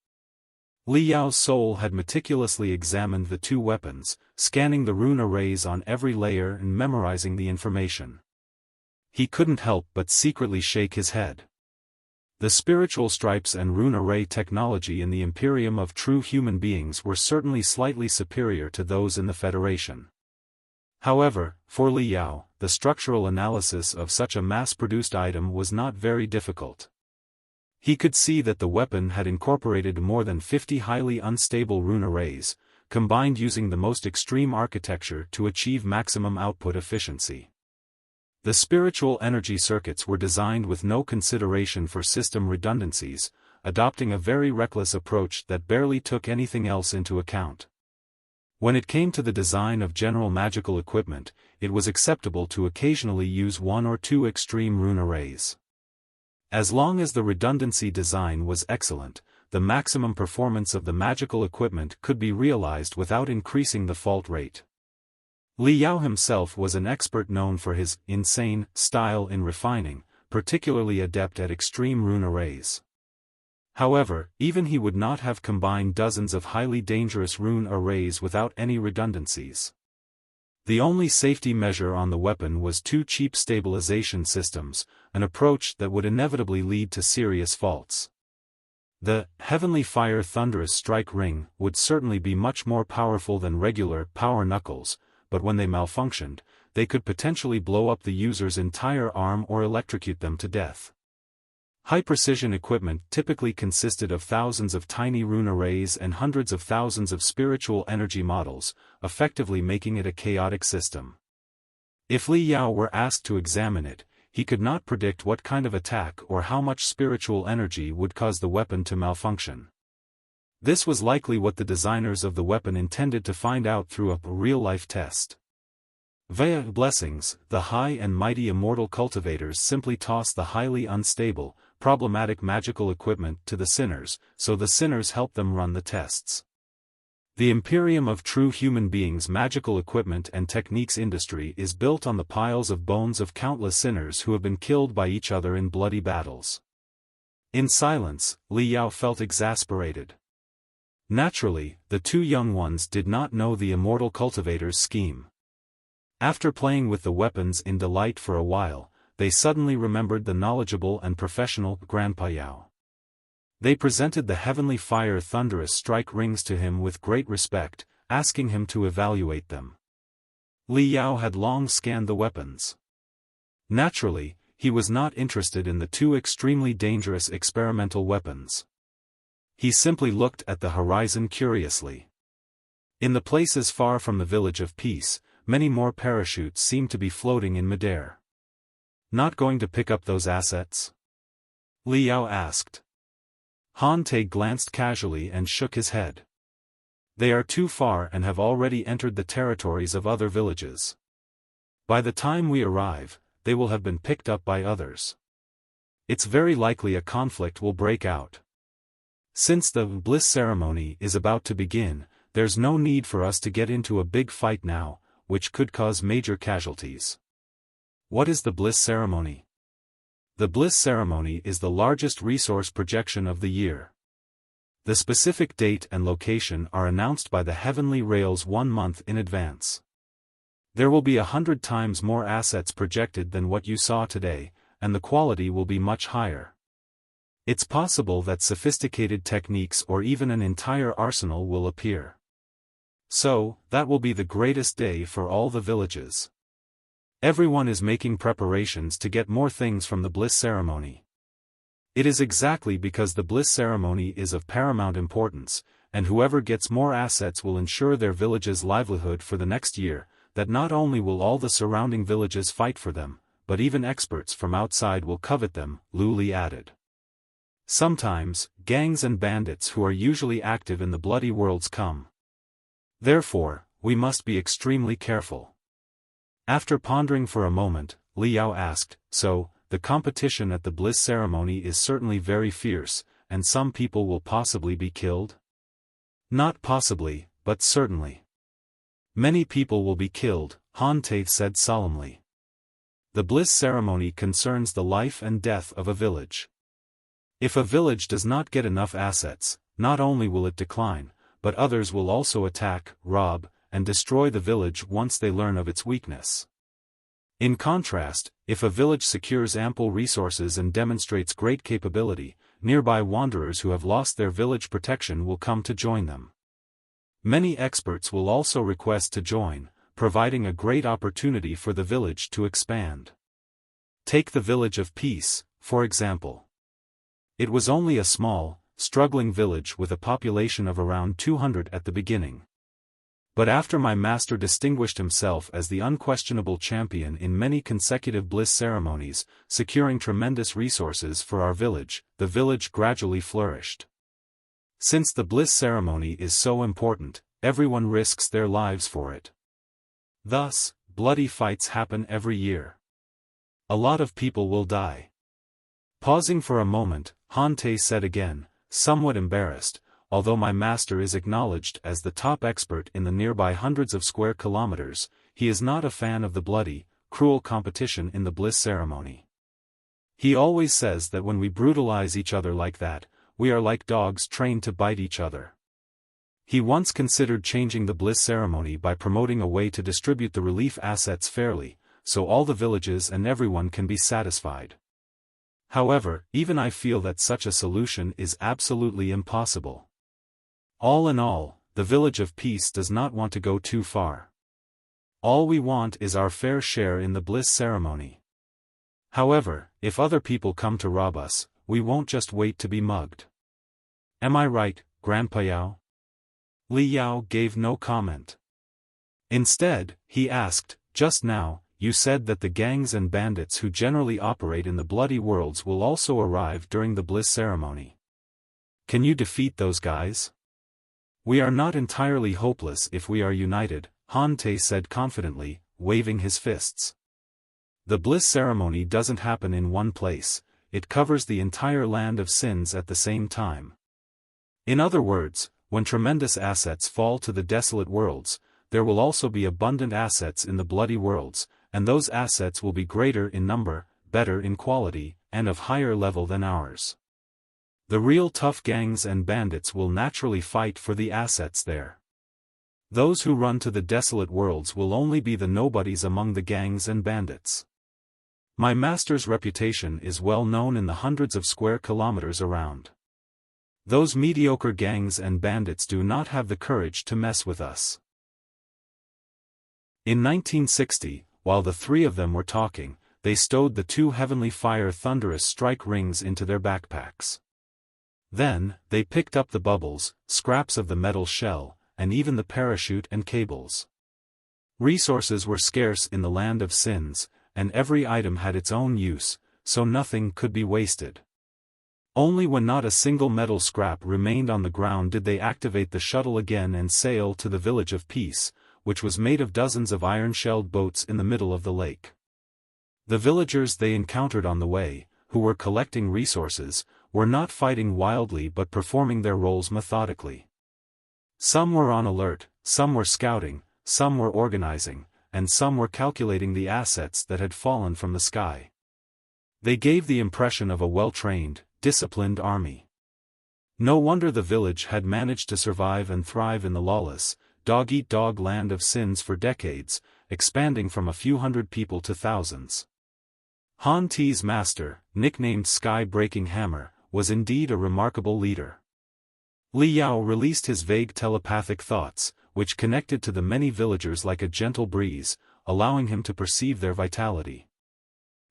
Speaker 1: Li Yao's soul had meticulously examined the two weapons, scanning the rune arrays on every layer and memorizing the information. He couldn't help but secretly shake his head. The spiritual stripes and rune array technology in the Imperium of true human beings were certainly slightly superior to those in the Federation. However, for Li Yao, the structural analysis of such a mass-produced item was not very difficult. He could see that the weapon had incorporated more than 50 highly unstable rune arrays, combined using the most extreme architecture to achieve maximum output efficiency. The spiritual energy circuits were designed with no consideration for system redundancies, adopting a very reckless approach that barely took anything else into account. When it came to the design of general magical equipment, it was acceptable to occasionally use one or two extreme rune arrays. As long as the redundancy design was excellent, the maximum performance of the magical equipment could be realized without increasing the fault rate. Li Yao himself was an expert known for his insane style in refining, particularly adept at extreme rune arrays. However, even he would not have combined dozens of highly dangerous rune arrays without any redundancies. The only safety measure on the weapon was 2 cheap stabilization systems, an approach that would inevitably lead to serious faults. The Heavenly Fire Thunderous Strike Ring would certainly be much more powerful than regular power knuckles, but when they malfunctioned, they could potentially blow up the user's entire arm or electrocute them to death. High-precision equipment typically consisted of thousands of tiny rune arrays and hundreds of thousands of spiritual energy models, effectively making it a chaotic system. If Li Yao were asked to examine it, he could not predict what kind of attack or how much spiritual energy would cause the weapon to malfunction. This was likely what the designers of the weapon intended to find out through a real-life test. Via blessings, the high and mighty immortal cultivators simply tossed the highly unstable, problematic magical equipment to the sinners, so the sinners helped them run the tests. The Imperium of true human beings magical equipment and techniques industry is built on the piles of bones of countless sinners who have been killed by each other in bloody battles. In silence, Li Yao felt exasperated. Naturally, the 2 young ones did not know the immortal cultivator's scheme. After playing with the weapons in delight for a while, they suddenly remembered the knowledgeable and professional Grandpa Yao. They presented the Heavenly Fire Thunderous Strike Rings to him with great respect, asking him to evaluate them. Li Yao had long scanned the weapons. Naturally, he was not interested in the 2 extremely dangerous experimental weapons. He simply looked at the horizon curiously. In the places far from the Village of Peace, many more parachutes seemed to be floating in midair. Not going to pick up those assets? Li Yao asked. Han Te glanced casually and shook his head. They are too far and have already entered the territories of other villages. By the time we arrive, they will have been picked up by others. It's very likely a conflict will break out. Since the Bliss ceremony is about to begin, there's no need for us to get into a big fight now, which could cause major casualties. What is the Bliss ceremony? The Bliss ceremony is the largest resource projection of the year. The specific date and location are announced by the Heavenly Rails 1 month in advance. There will be 100 times more assets projected than what you saw today, and the quality will be much higher. It's possible that sophisticated techniques or even an entire arsenal will appear. So, that will be the greatest day for all the villages. Everyone is making preparations to get more things from the Bliss ceremony. It is exactly because the Bliss ceremony is of paramount importance, and whoever gets more assets will ensure their village's livelihood for the next year, that not only will all the surrounding villages fight for them, but even experts from outside will covet them, Lu Li added. Sometimes, gangs and bandits who are usually active in the bloody worlds come. Therefore, we must be extremely careful. After pondering for a moment, Li Yao asked, so, the competition at the Bliss ceremony is certainly very fierce, and some people will possibly be killed? Not possibly, but certainly. Many people will be killed, Han Te said solemnly. The Bliss ceremony concerns the life and death of a village. If a village does not get enough assets, not only will it decline, but others will also attack, rob, and destroy the village once they learn of its weakness. In contrast, if a village secures ample resources and demonstrates great capability, nearby wanderers who have lost their village protection will come to join them. Many experts will also request to join, providing a great opportunity for the village to expand. Take the Village of Peace, for example. It was only a small, struggling village with a population of around 200 at the beginning. But after my master distinguished himself as the unquestionable champion in many consecutive bliss ceremonies, securing tremendous resources for our village, the village gradually flourished. Since the bliss ceremony is so important, everyone risks their lives for it. Thus, bloody fights happen every year. A lot of people will die. Pausing for a moment, Hante said again, somewhat embarrassed, although my master is acknowledged as the top expert in the nearby hundreds of square kilometers, he is not a fan of the bloody, cruel competition in the bliss ceremony. He always says that when we brutalize each other like that, we are like dogs trained to bite each other. He once considered changing the bliss ceremony by promoting a way to distribute the relief assets fairly, so all the villages and everyone can be satisfied. However, even I feel that such a solution is absolutely impossible. All in all, the Village of Peace does not want to go too far. All we want is our fair share in the bliss ceremony. However, if other people come to rob us, we won't just wait to be mugged. Am I right, Grandpa Yao? Li Yao gave no comment. Instead, he asked, just now, you said that the gangs and bandits who generally operate in the bloody worlds will also arrive during the bliss ceremony. Can you defeat those guys? We are not entirely hopeless if we are united, Hante said confidently, waving his fists. The bliss ceremony doesn't happen in one place, it covers the entire land of sins at the same time. In other words, when tremendous assets fall to the desolate worlds, there will also be abundant assets in the bloody worlds, and those assets will be greater in number, better in quality, and of higher level than ours. The real tough gangs and bandits will naturally fight for the assets there. Those who run to the desolate worlds will only be the nobodies among the gangs and bandits. My master's reputation is well known in the hundreds of square kilometers around. Those mediocre gangs and bandits do not have the courage to mess with us. In 1960, while the three of them were talking, they stowed the two heavenly fire thunderous strike rings into their backpacks. Then, they picked up the bubbles, scraps of the metal shell, and even the parachute and cables. Resources were scarce in the land of sins, and every item had its own use, so nothing could be wasted. Only when not a single metal scrap remained on the ground did they activate the shuttle again and sail to the Village of Peace, which was made of dozens of iron-shelled boats in the middle of the lake. The villagers they encountered on the way, who were collecting resources, were not fighting wildly but performing their roles methodically. Some were on alert, some were scouting, some were organizing, and some were calculating the assets that had fallen from the sky. They gave the impression of a well-trained, disciplined army. No wonder the village had managed to survive and thrive in the lawless, dog-eat-dog land of sins for decades, expanding from a few hundred people to thousands. Han Ti's master, nicknamed Sky-Breaking Hammer, was indeed a remarkable leader. Li Yao released his vague telepathic thoughts, which connected to the many villagers like a gentle breeze, allowing him to perceive their vitality.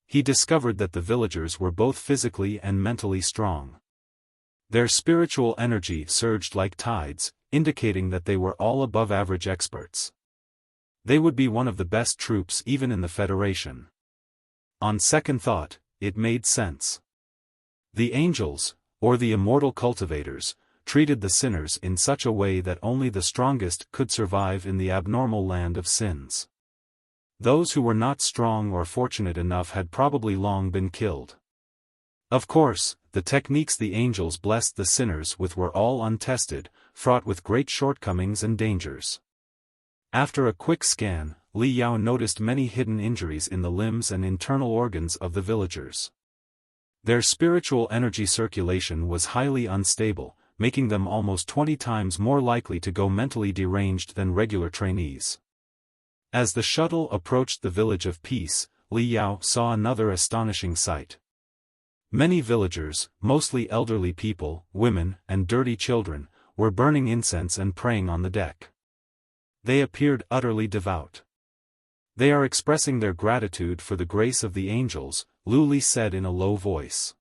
Speaker 1: He discovered that the villagers were both physically and mentally strong. Their spiritual energy surged like tides, indicating that they were all above-average experts. They would be one of the best troops even in the Federation. On second thought, it made sense. The angels, or the immortal cultivators, treated the sinners in such a way that only the strongest could survive in the abnormal land of sins. Those who were not strong or fortunate enough had probably long been killed. Of course, the techniques the angels blessed the sinners with were all untested, fraught with great shortcomings and dangers. After a quick scan, Li Yao noticed many hidden injuries in the limbs and internal organs of the villagers. Their spiritual energy circulation was highly unstable, making them almost 20 times more likely to go mentally deranged than regular trainees. As the shuttle approached the Village of Peace, Li Yao saw another astonishing sight. Many villagers, mostly elderly people, women, and dirty children, were burning incense and praying on the deck. They appeared utterly devout. "They are expressing their gratitude for the grace of the angels," Lu Li said in a low voice.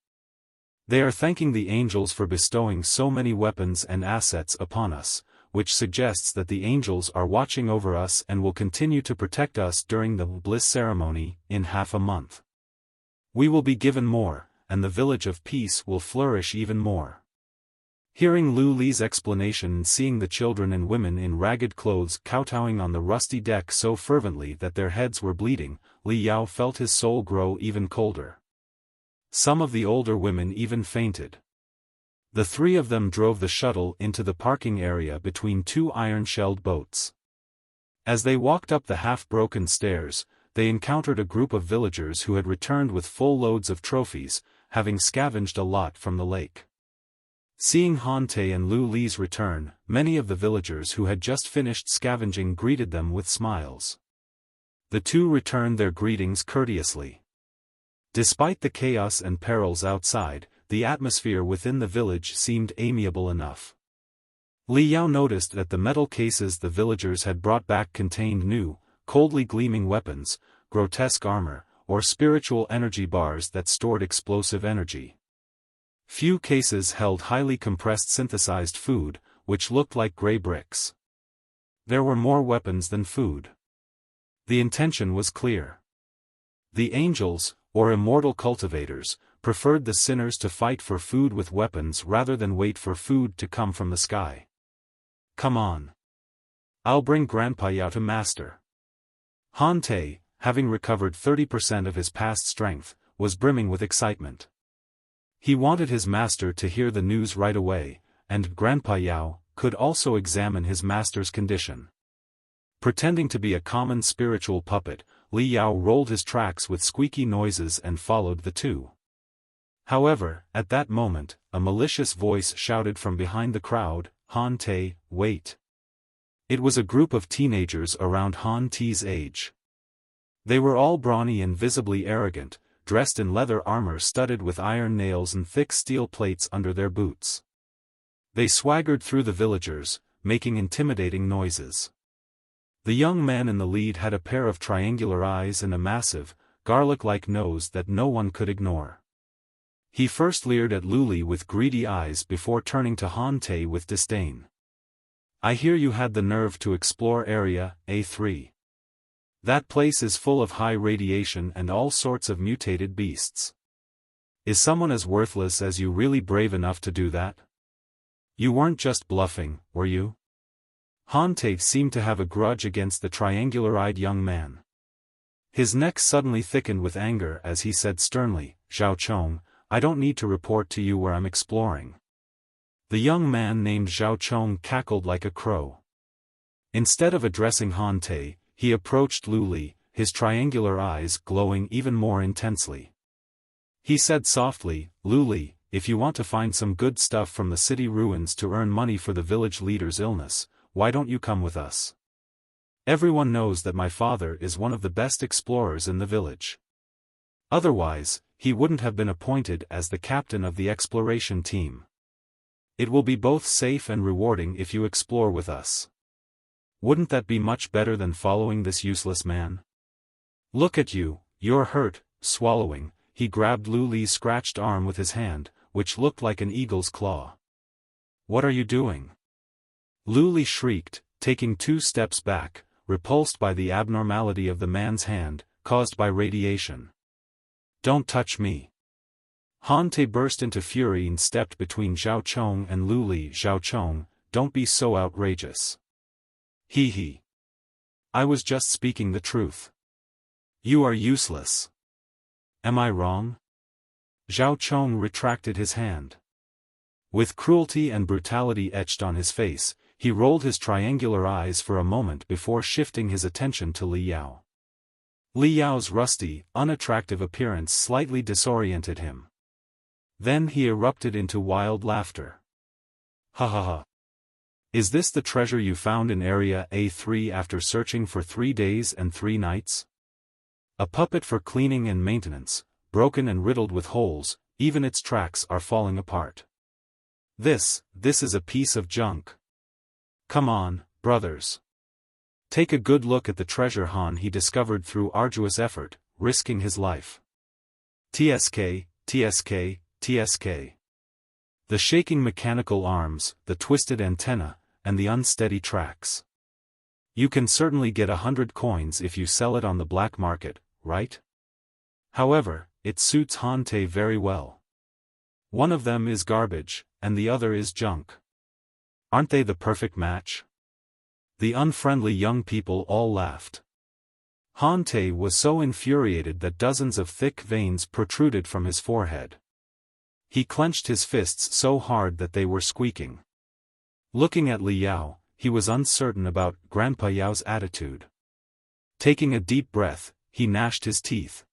Speaker 1: "They are thanking the angels for bestowing so many weapons and assets upon us, which suggests that the angels are watching over us and will continue to protect us during the Bliss ceremony, in half a month. We will be given more, and the village of peace will flourish even more." Hearing Lu Li's explanation and seeing the children and women in ragged clothes kowtowing on the rusty deck so fervently that their heads were bleeding, Li Yao felt his soul grow even colder. Some of the older women even fainted. The three of them drove the shuttle into the parking area between two iron-shelled boats. As they walked up the half-broken stairs, they encountered a group of villagers who had returned with full loads of trophies, having scavenged a lot from the lake. Seeing Han Te and Lu Li's return, many of the villagers who had just finished scavenging greeted them with smiles. The two returned their greetings courteously. Despite the chaos and perils outside, the atmosphere within the village seemed amiable enough. Li Yao noticed that the metal cases the villagers had brought back contained new, coldly gleaming weapons, grotesque armor, or spiritual energy bars that stored explosive energy. Few cases held highly compressed synthesized food, which looked like gray bricks. There were more weapons than food. The intention was clear. The angels, or immortal cultivators, preferred the sinners to fight for food with weapons rather than wait for food to come from the sky. "Come on. I'll bring Grandpa Yao to master." Han Te, having recovered 30% of his past strength, was brimming with excitement. He wanted his master to hear the news right away, and Grandpa Yao could also examine his master's condition. Pretending to be a common spiritual puppet, Li Yao rolled his tracks with squeaky noises and followed the two. However, at that moment, a malicious voice shouted from behind the crowd, "Han Te, wait." It was a group of teenagers around Han Te's age. They were all brawny and visibly arrogant, dressed in leather armor studded with iron nails and thick steel plates under their boots. They swaggered through the villagers, making intimidating noises. The young man in the lead had a pair of triangular eyes and a massive, garlic-like nose that no one could ignore. He first leered at Lu Li with greedy eyes before turning to Han Te with disdain. "I hear you had the nerve to explore Area A3. That place is full of high radiation and all sorts of mutated beasts. Is someone as worthless as you really brave enough to do that? You weren't just bluffing, were you?" Han Te seemed to have a grudge against the triangular-eyed young man. His neck suddenly thickened with anger as he said sternly, "Zhao Chong, I don't need to report to you where I'm exploring." The young man named Zhao Chong cackled like a crow. Instead of addressing Han Te, he approached Lu Li, his triangular eyes glowing even more intensely. He said softly, "Lu Li, if you want to find some good stuff from the city ruins to earn money for the village leader's illness, why don't you come with us? Everyone knows that my father is one of the best explorers in the village. Otherwise, he wouldn't have been appointed as the captain of the exploration team. It will be both safe and rewarding if you explore with us. Wouldn't that be much better than following this useless man? Look at you, you're hurt." Swallowing, he grabbed Lu Li's scratched arm with his hand, which looked like an eagle's claw. "What are you doing?" Lu Li shrieked, taking 2 steps back, repulsed by the abnormality of the man's hand, caused by radiation. "Don't touch me." Han Te burst into fury and stepped between Zhao Chong and Lu Li. "Zhao Chong, don't be so outrageous." He. I was just speaking the truth. You are useless. Am I wrong?" Zhao Chong retracted his hand. With cruelty and brutality etched on his face, he rolled his triangular eyes for a moment before shifting his attention to Li Yao. Li Yao's rusty, unattractive appearance slightly disoriented him. Then he erupted into wild laughter. "Ha ha ha. Is this the treasure you found in Area A3 after searching for 3 days and 3 nights? A puppet for cleaning and maintenance, broken and riddled with holes, even its tracks are falling apart. This is a piece of junk. Come on, brothers. Take a good look at the treasure he discovered through arduous effort, risking his life. TSK, TSK, TSK. The shaking mechanical arms, the twisted antenna, and the unsteady tracks. You can certainly get 100 coins if you sell it on the black market, right? However, it suits Hante very well. One of them is garbage, and the other is junk. Aren't they the perfect match? The unfriendly young people all laughed. Hante was so infuriated that dozens of thick veins protruded from his forehead. He clenched his fists so hard that they were squeaking. Looking at Li Yao, he was uncertain about Grandpa Yao's attitude. Taking a deep breath, he gnashed his teeth.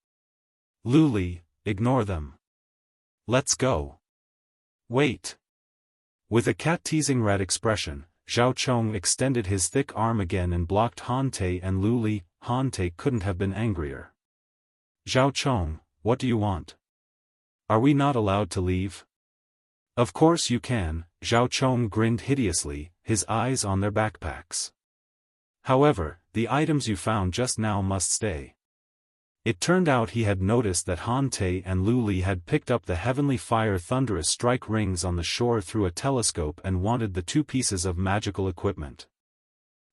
Speaker 1: Luli, ignore them. Let's go. Wait. With a cat-teasing rat expression, Zhao Chong extended his thick arm again and blocked Hante and Luli. Hante couldn't have been angrier. Zhao Chong, what do you want? Are we not allowed to leave? Of course you can, Zhao Chong grinned hideously, his eyes on their backpacks. However, the items you found just now must stay. It turned out he had noticed that Hante and Luli had picked up the Heavenly Fire Thunderous Strike rings on the shore through a telescope and wanted the 2 pieces of magical equipment.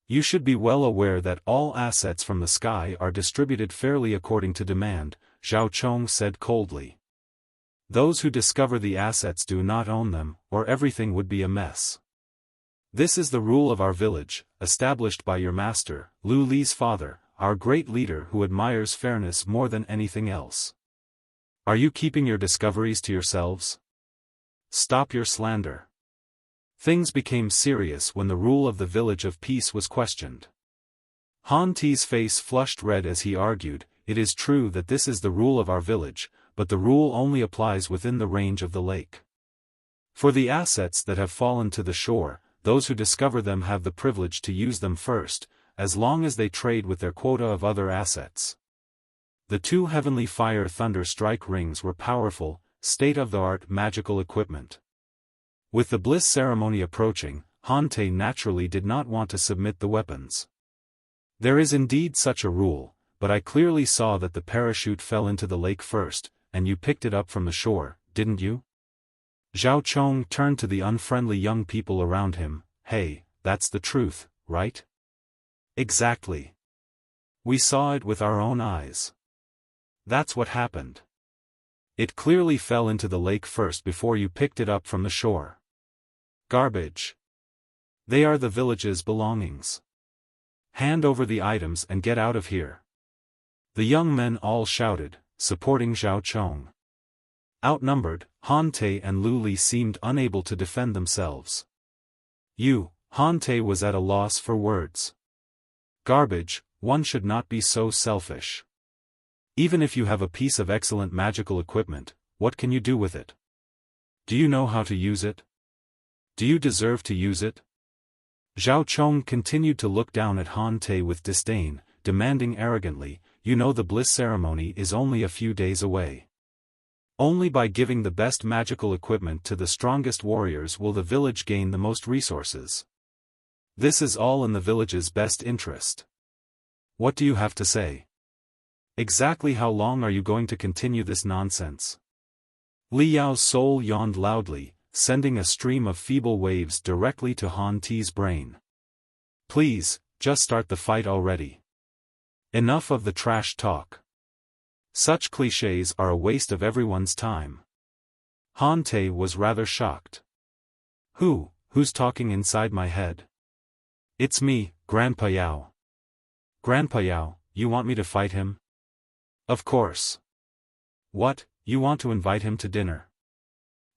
Speaker 1: You should be well aware that all assets from the sky are distributed fairly according to demand, Zhao Chong said coldly. Those who discover the assets do not own them, or everything would be a mess. This is the rule of our village, established by your master, Lu Li's father, our great leader who admires fairness more than anything else. Are you keeping your discoveries to yourselves? Stop your slander. Things became serious when the rule of the Village of Peace was questioned. Han Ti's face flushed red as he argued, it is true that this is the rule of our village, but the rule only applies within the range of the lake. For the assets that have fallen to the shore, those who discover them have the privilege to use them first, as long as they trade with their quota of other assets. The 2 Heavenly Fire Thunder Strike rings were powerful, state-of-the-art magical equipment. With the Bliss ceremony approaching, Hante naturally did not want to submit the weapons. There is indeed such a rule, but I clearly saw that the parachute fell into the lake first, and you picked it up from the shore, didn't you? Zhao Chong turned to the unfriendly young people around him, hey, that's the truth, right? Exactly. We saw it with our own eyes. That's what happened. It clearly fell into the lake first before you picked it up from the shore. Garbage. They are the village's belongings. Hand over the items and get out of here. The young men all shouted, supporting Zhao Chong. Outnumbered, Hante and Luli seemed unable to defend themselves. Hante was at a loss for words. Garbage, one should not be so selfish. Even if you have a piece of excellent magical equipment, what can you do with it? Do you know how to use it? Do you deserve to use it? Zhao Chong continued to look down at Hante with disdain, demanding arrogantly, you know the Bliss ceremony is only a few days away. Only by giving the best magical equipment to the strongest warriors will the village gain the most resources. This is all in the village's best interest. What do you have to say? Exactly how long are you going to continue this nonsense? Li Yao's soul yawned loudly, sending a stream of feeble waves directly to Han Ti's brain. Please, just start the fight already. Enough of the trash talk. Such clichés are a waste of everyone's time. Hante was rather shocked. Who's talking inside my head? It's me, Grandpa Yao. Grandpa Yao, you want me to fight him? Of course. What, you want to invite him to dinner?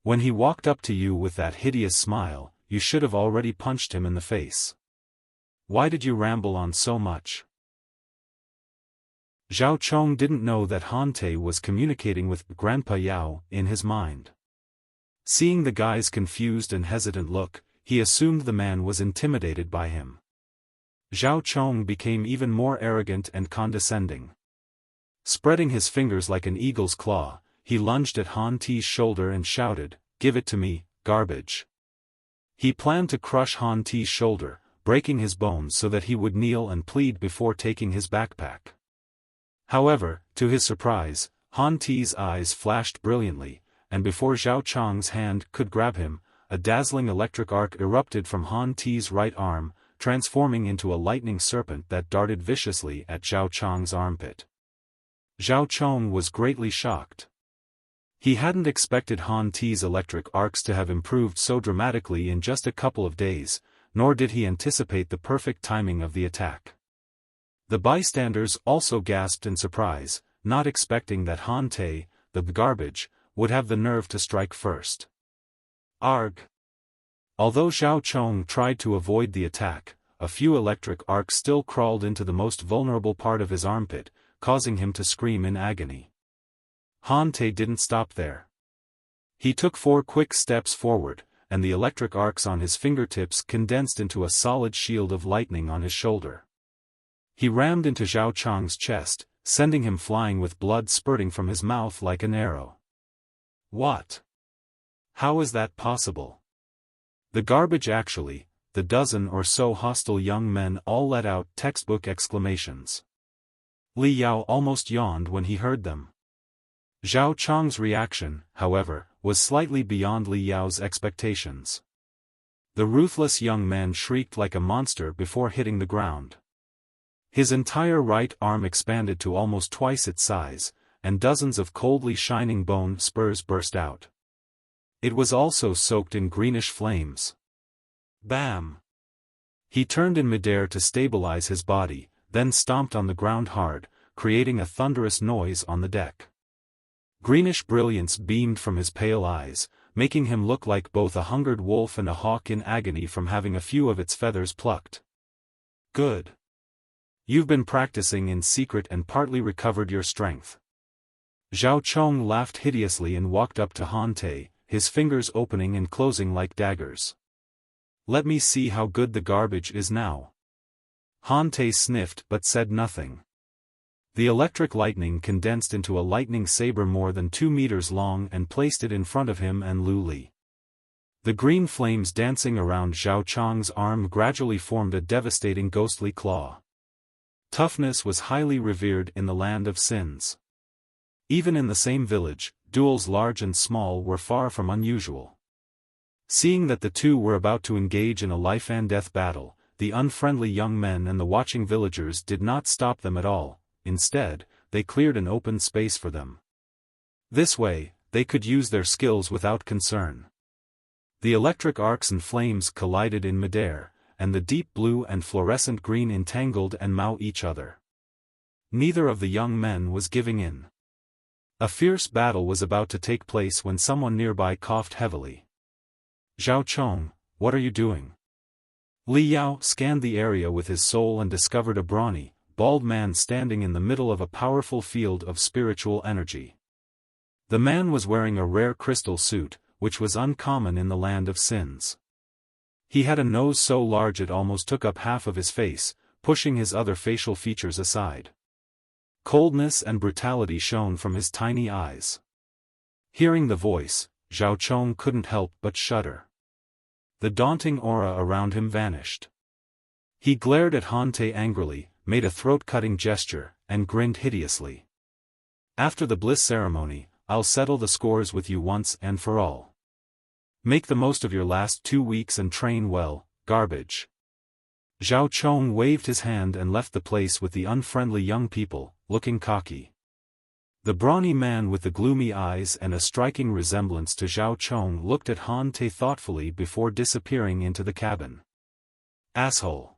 Speaker 1: When he walked up to you with that hideous smile, you should have already punched him in the face. Why did you ramble on so much? Zhao Chong didn't know that Hante was communicating with Grandpa Yao in his mind. Seeing the guy's confused and hesitant look, he assumed the man was intimidated by him. Zhao Chong became even more arrogant and condescending.
Speaker 2: Spreading his fingers like an eagle's claw, he lunged at Han Ti's shoulder and shouted, "Give it to me, garbage." He planned to crush Han Ti's shoulder, breaking his bones so that he would kneel and plead before taking his backpack. However, to his surprise, Han Ti's eyes flashed brilliantly, and before Zhao Chang's hand could grab him, a dazzling electric arc erupted from Han Ti's right arm, transforming into a lightning serpent that darted viciously at Zhao Chang's armpit. Zhao Chang was greatly shocked. He hadn't expected Han Ti's electric arcs to have improved so dramatically in just a couple of days, nor did he anticipate the perfect timing of the attack. The bystanders also gasped in surprise, not expecting that Han Te, the garbage, would have the nerve to strike first. Arg! Although Zhao Chang tried to avoid the attack, a few electric arcs still crawled into the most vulnerable part of his armpit, causing him to scream in agony. Han Te didn't stop there. He took 4 quick steps forward, and the electric arcs on his fingertips condensed into a solid shield of lightning on his shoulder. He rammed into Zhao Chang's chest, sending him flying with blood spurting from his mouth like an arrow. What? How is that possible? The garbage actually, the dozen or so hostile young men all let out textbook exclamations. Li Yao almost yawned when he heard them. Zhao Chang's reaction, however, was slightly beyond Li Yao's expectations. The ruthless young man shrieked like a monster before hitting the ground. His entire right arm expanded to almost twice its size, and dozens of coldly shining bone spurs burst out. It was also soaked in greenish flames. Bam! He turned in midair to stabilize his body, then stomped on the ground hard, creating a thunderous noise on the deck. Greenish brilliance beamed from his pale eyes, making him look like both a hungered wolf and a hawk in agony from having a few of its feathers plucked. Good. You've been practicing in secret and partly recovered your strength. Zhao Chang laughed hideously and walked up to Han Te, his fingers opening and closing like daggers. Let me see how good the garbage is now. Han Te sniffed but said nothing. The electric lightning condensed into a lightning saber more than 2 meters long and placed it in front of him and Lu Li. The green flames dancing around Zhao Chang's arm gradually formed a devastating ghostly claw. Toughness was highly revered in the land of sins. Even in the same village, duels large and small were far from unusual. Seeing that the two were about to engage in a life-and-death battle, the unfriendly young men and the watching villagers did not stop them at all. Instead, they cleared an open space for them. This way, they could use their skills without concern. The electric arcs and flames collided in midair, and the deep blue and fluorescent green entangled and mow each other. Neither of the young men was giving in. A fierce battle was about to take place when someone nearby coughed heavily. Zhao Chang, what are you doing? Li Yao scanned the area with his soul and discovered a brawny, bald man standing in the middle of a powerful field of spiritual energy. The man was wearing a rare crystal suit, which was uncommon in the land of sins. He had a nose so large it almost took up half of his face, pushing his other facial features aside. Coldness and brutality shone from his tiny eyes. Hearing the voice, Zhao Chang couldn't help but shudder. The daunting aura around him vanished. He glared at Han Te angrily, made a throat-cutting gesture, and grinned hideously. After the Bliss ceremony, I'll settle the scores with you once and for all. Make the most of your last 2 weeks and train well, garbage. Zhao Chang waved his hand and left the place with the unfriendly young people, looking cocky. The brawny man with the gloomy eyes and a striking resemblance to Zhao Chang looked at Han Te thoughtfully before disappearing into the cabin. Asshole.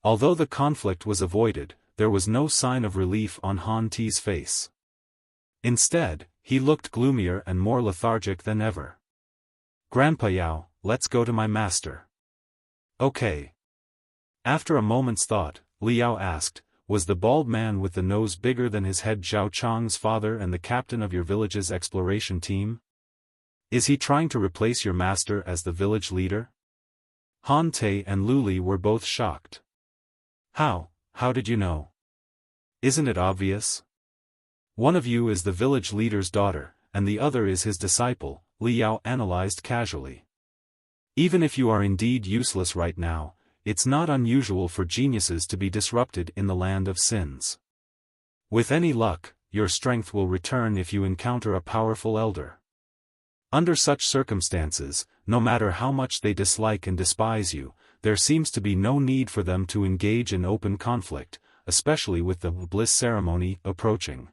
Speaker 2: Although the conflict was avoided, there was no sign of relief on Han Te's face. Instead, he looked gloomier and more lethargic than ever. Grandpa Yao, let's go to my master. Okay. After a moment's thought, Li Yao asked, was the bald man with the nose bigger than his head Zhao Chang's father and the captain of your village's exploration team? Is he trying to replace your master as the village leader? Han Te and Lu Li were both shocked. How did you know? Isn't it obvious?
Speaker 1: One of you is the village leader's daughter, and the other is his disciple, Li Yao analyzed casually. Even if you are indeed useless right now, it's not unusual for geniuses to be disrupted in the land of sins. With any luck, your strength will return if you encounter a powerful elder. Under such circumstances, no matter how much they dislike and despise you, there seems to be no need for them to engage in open conflict, especially with the Bliss ceremony approaching.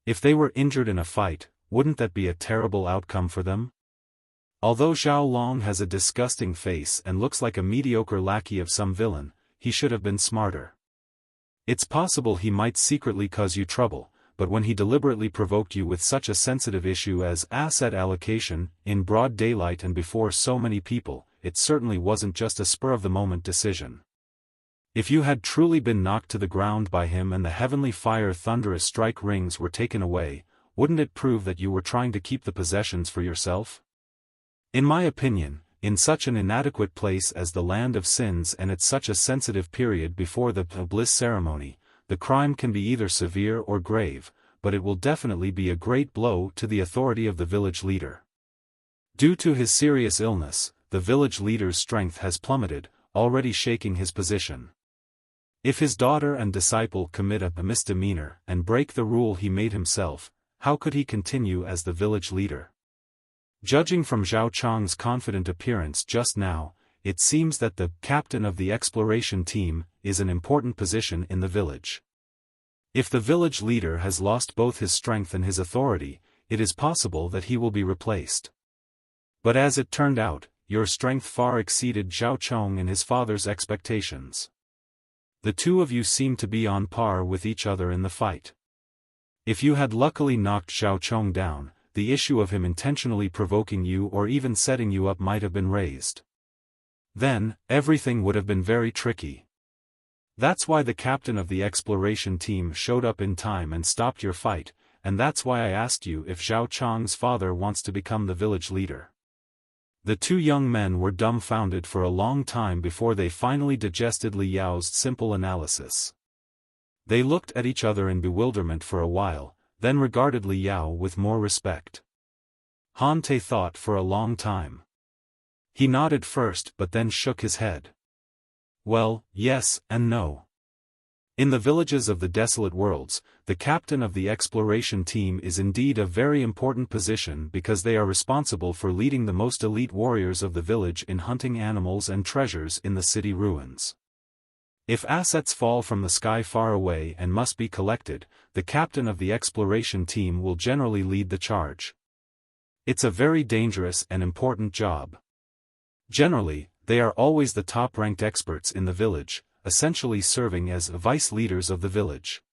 Speaker 1: If they were injured in a fight, wouldn't that be a terrible outcome for them? Although Zhao Long has a disgusting face and looks like a mediocre lackey of some villain, he should have been smarter. It's possible he might secretly cause you trouble, but when he deliberately provoked you with such a sensitive issue as asset allocation, in broad daylight and before so many people, it certainly wasn't just a spur-of-the-moment decision. If you had truly been knocked to the ground by him and the heavenly fire thunderous strike rings were taken away, wouldn't it prove that you were trying to keep the possessions for yourself? In my opinion, in such an inadequate place as the land of sins and at such a sensitive period before the Bliss ceremony, the crime can be either severe or grave, but it will definitely be a great blow to the authority of the village leader. Due to his serious illness, the village leader's strength has plummeted, already shaking his position. If his daughter and disciple commit a misdemeanor and break the rule he made himself, how could he continue as the village leader? Judging from Zhao Chang's confident appearance just now, it seems that the captain of the exploration team is an important position in the village. If the village leader has lost both his strength and his authority, it is possible that he will be replaced. But as it turned out, your strength far exceeded Zhao Chong and his father's expectations. The two of you seem to be on par with each other in the fight. If you had luckily knocked Zhao Chong down, the issue of him intentionally provoking you or even setting you up might have been raised. Then, everything would have been very tricky. That's why the captain of the exploration team showed up in time and stopped your fight, and that's why I asked you if Zhao Chang's father wants to become the village leader. The two young men were dumbfounded for a long time before they finally digested Li Yao's simple analysis. They looked at each other in bewilderment for a while, then regarded Li Yao with more respect. Han Te thought for a long time. He nodded first but then shook his head. Well, yes and no. In the villages of the desolate worlds, the captain of the exploration team is indeed a very important position because they are responsible for leading the most elite warriors of the village in hunting animals and treasures in the city ruins. If assets fall from the sky far away and must be collected, the captain of the exploration team will generally lead the charge. It's a very dangerous and important job. Generally, they are always the top-ranked experts in the village, essentially serving as vice leaders of the village.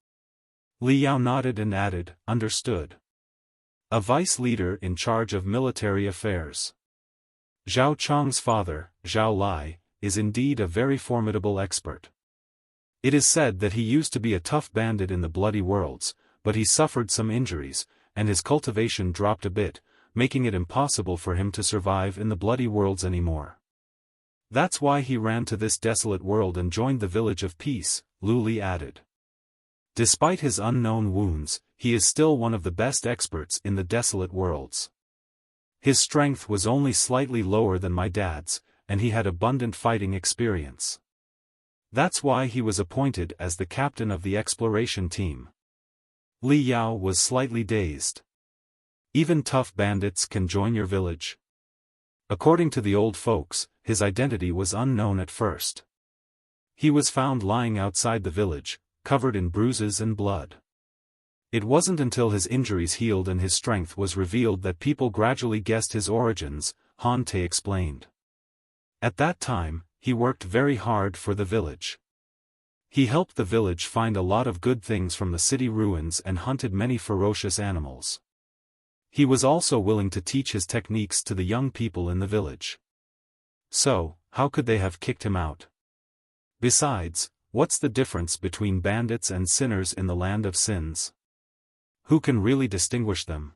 Speaker 1: Li Yao nodded and added, understood. A vice leader in charge of military affairs. Zhao Chang's father, Zhao Lai, is indeed a very formidable expert. It is said that he used to be a tough bandit in the Bloody Worlds, but he suffered some injuries, and his cultivation dropped a bit, making it impossible for him to survive in the Bloody Worlds anymore. That's why he ran to this desolate world and joined the Village of Peace, Lu Li added. Despite his unknown wounds, he is still one of the best experts in the desolate worlds. His strength was only slightly lower than my dad's, and he had abundant fighting experience. That's why he was appointed as the captain of the exploration team. Li Yao was slightly dazed. Even tough bandits can join your village. According to the old folks, his identity was unknown at first. He was found lying outside the village, covered in bruises and blood. It wasn't until his injuries healed and his strength was revealed that people gradually guessed his origins, Han Te explained. At that time, he worked very hard for the village. He helped the village find a lot of good things from the city ruins and hunted many ferocious animals. He was also willing to teach his techniques to the young people in the village. So, how could they have kicked him out? Besides, what's the difference between bandits and sinners in the land of sins? Who can really distinguish them?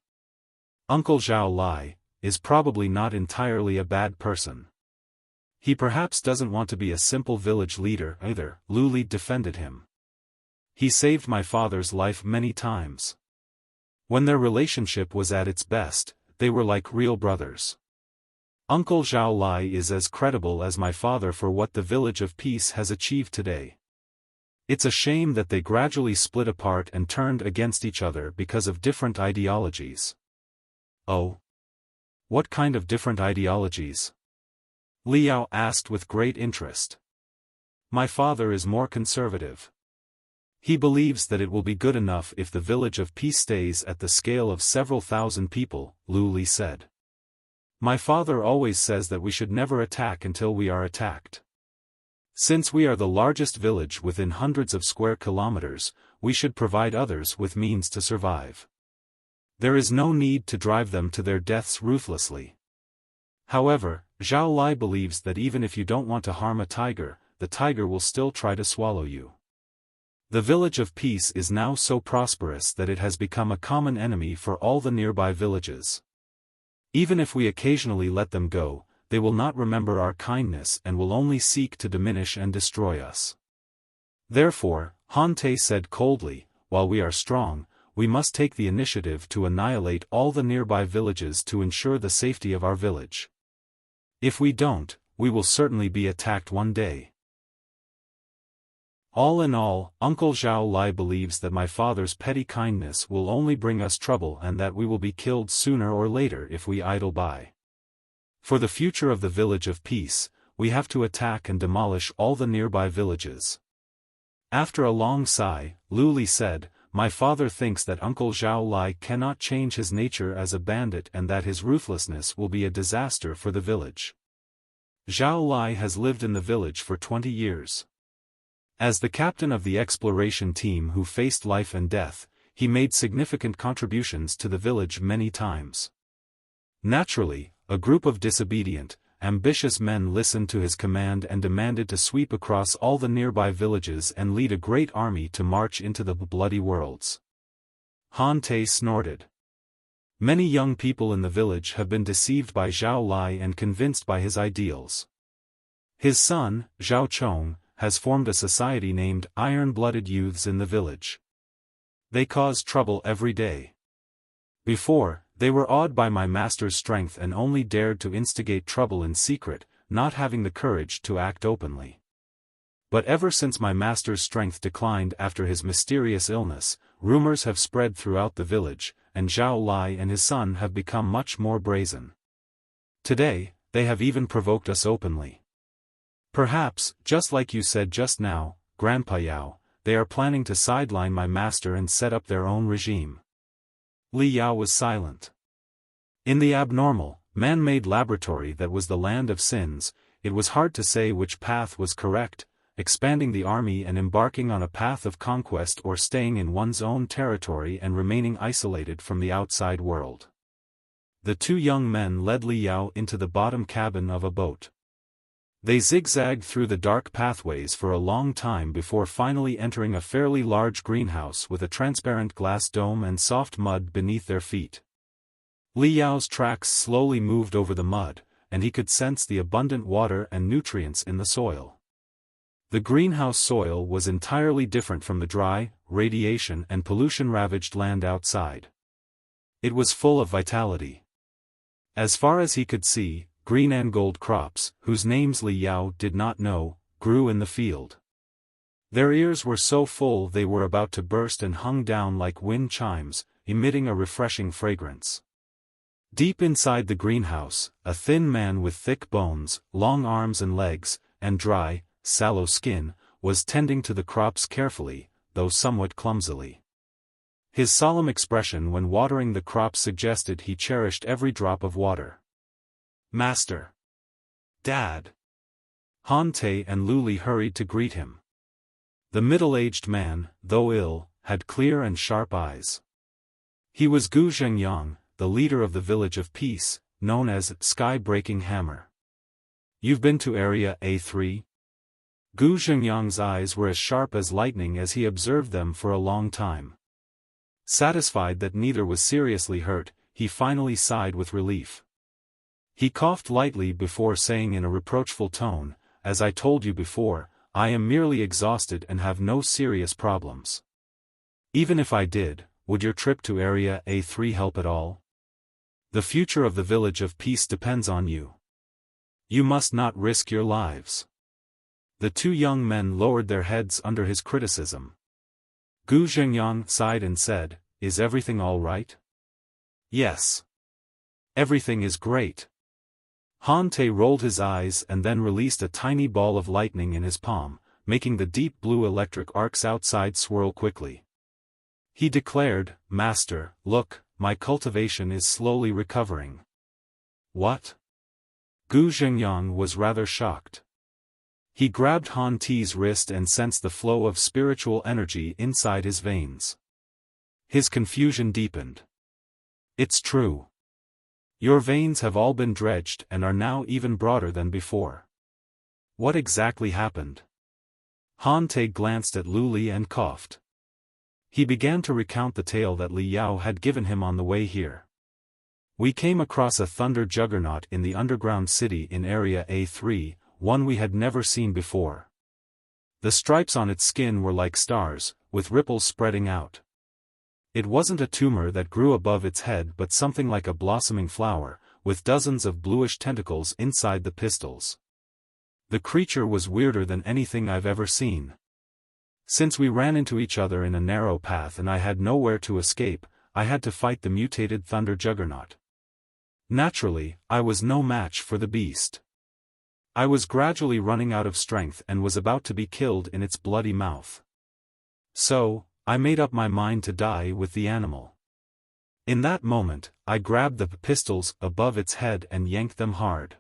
Speaker 1: Uncle Zhao Lai is probably not entirely a bad person. He perhaps doesn't want to be a simple village leader either, Lu Li defended him. He saved my father's life many times. When their relationship was at its best, they were like real brothers. Uncle Zhao Lai is as credible as my father for what the Village of Peace has achieved today. It's a shame that they gradually split apart and turned against each other because of different ideologies. Oh? What kind of different ideologies? Liao asked with great interest. My father is more conservative. He believes that it will be good enough if the Village of Peace stays at the scale of several thousand people, Lu Li said. My father always says that we should never attack until we are attacked. Since we are the largest village within hundreds of square kilometers, we should provide others with means to survive. There is no need to drive them to their deaths ruthlessly. However, Zhao Lai believes that even if you don't want to harm a tiger, the tiger will still try to swallow you. The Village of Peace is now so prosperous that it has become a common enemy for all the nearby villages. Even if we occasionally let them go, they will not remember our kindness and will only seek to diminish and destroy us. Therefore, Han Te said coldly, while we are strong, we must take the initiative to annihilate all the nearby villages to ensure the safety of our village. If we don't, we will certainly be attacked one day. All in all, Uncle Zhao Lai believes that my father's petty kindness will only bring us trouble and that we will be killed sooner or later if we idle by. For the future of the Village of Peace, we have to attack and demolish all the nearby villages. After a long sigh, Lu Li said, my father thinks that Uncle Zhao Lai cannot change his nature as a bandit and that his ruthlessness will be a disaster for the village. Zhao Lai has lived in the village for 20 years. As the captain of the exploration team who faced life and death, he made significant contributions to the village many times. Naturally, a group of disobedient, ambitious men listened to his command and demanded to sweep across all the nearby villages and lead a great army to march into the bloody worlds. Han Te snorted. Many young people in the village have been deceived by Zhao Lai and convinced by his ideals. His son, Zhao Chong, has formed a society named Iron-Blooded Youths in the village. They cause trouble every day. Before, they were awed by my master's strength and only dared to instigate trouble in secret, not having the courage to act openly. But ever since my master's strength declined after his mysterious illness, rumors have spread throughout the village, and Zhao Lai and his son have become much more brazen. Today, they have even provoked us openly. Perhaps, just like you said just now, Grandpa Yao, they are planning to sideline my master and set up their own regime. Li Yao was silent. In the abnormal, man-made laboratory that was the land of sins, it was hard to say which path was correct, expanding the army and embarking on a path of conquest or staying in one's own territory and remaining isolated from the outside world. The two young men led Li Yao into the bottom cabin of a boat. They zigzagged through the dark pathways for a long time before finally entering a fairly large greenhouse with a transparent glass dome and soft mud beneath their feet. Li Yao's tracks slowly moved over the mud, and he could sense the abundant water and nutrients in the soil. The greenhouse soil was entirely different from the dry, radiation and pollution-ravaged land outside. It was full of vitality. As far as he could see, green and gold crops, whose names Li Yao did not know, grew in the field. Their ears were so full they were about to burst and hung down like wind chimes, emitting a refreshing fragrance. Deep inside the greenhouse, a thin man with thick bones, long arms and legs, and dry, sallow skin, was tending to the crops carefully, though somewhat clumsily. His solemn expression when watering the crops suggested he cherished every drop of water. Master! Dad! Han Te and Lu Li hurried to greet him. The middle-aged man, though ill, had clear and sharp eyes. He was Gu Zhengyang, the leader of the Village of Peace, known as Sky-Breaking Hammer. You've been to Area A3? Gu Zhengyang's eyes were as sharp as lightning as he observed them for a long time. Satisfied that neither was seriously hurt, he finally sighed with relief. He coughed lightly before saying in a reproachful tone, as I told you before, I am merely exhausted and have no serious problems. Even if I did, would your trip to Area A3 help at all? The future of the Village of Peace depends on you. You must not risk your lives. The two young men lowered their heads under his criticism. Gu Zhengyang sighed and said, "Is everything all right?" "Yes. Everything is great." Han Te rolled his eyes and then released a tiny ball of lightning in his palm, making the deep blue electric arcs outside swirl quickly. He declared, "Master, look, my cultivation is slowly recovering." "What?" Gu Zhengyang was rather shocked. He grabbed Han Te's wrist and sensed the flow of spiritual energy inside his veins. His confusion deepened. "It's true. Your veins have all been dredged and are now even broader than before. What exactly happened?" Han Te glanced at Lu Li and coughed. He began to recount the tale that Li Yao had given him on the way here. "We came across a thunder juggernaut in the underground city in Area A3, one we had never seen before. The stripes on its skin were like stars, with ripples spreading out. It wasn't a tumor that grew above its head but something like a blossoming flower, with dozens of bluish tentacles inside the pistils. The creature was weirder than anything I've ever seen. Since we ran into each other in a narrow path and I had nowhere to escape, I had to fight the mutated thunder juggernaut. Naturally, I was no match for the beast. I was gradually running out of strength and was about to be killed in its bloody mouth. So, I made up my mind to die with the animal. In that moment, I grabbed the pistols above its head and yanked them hard.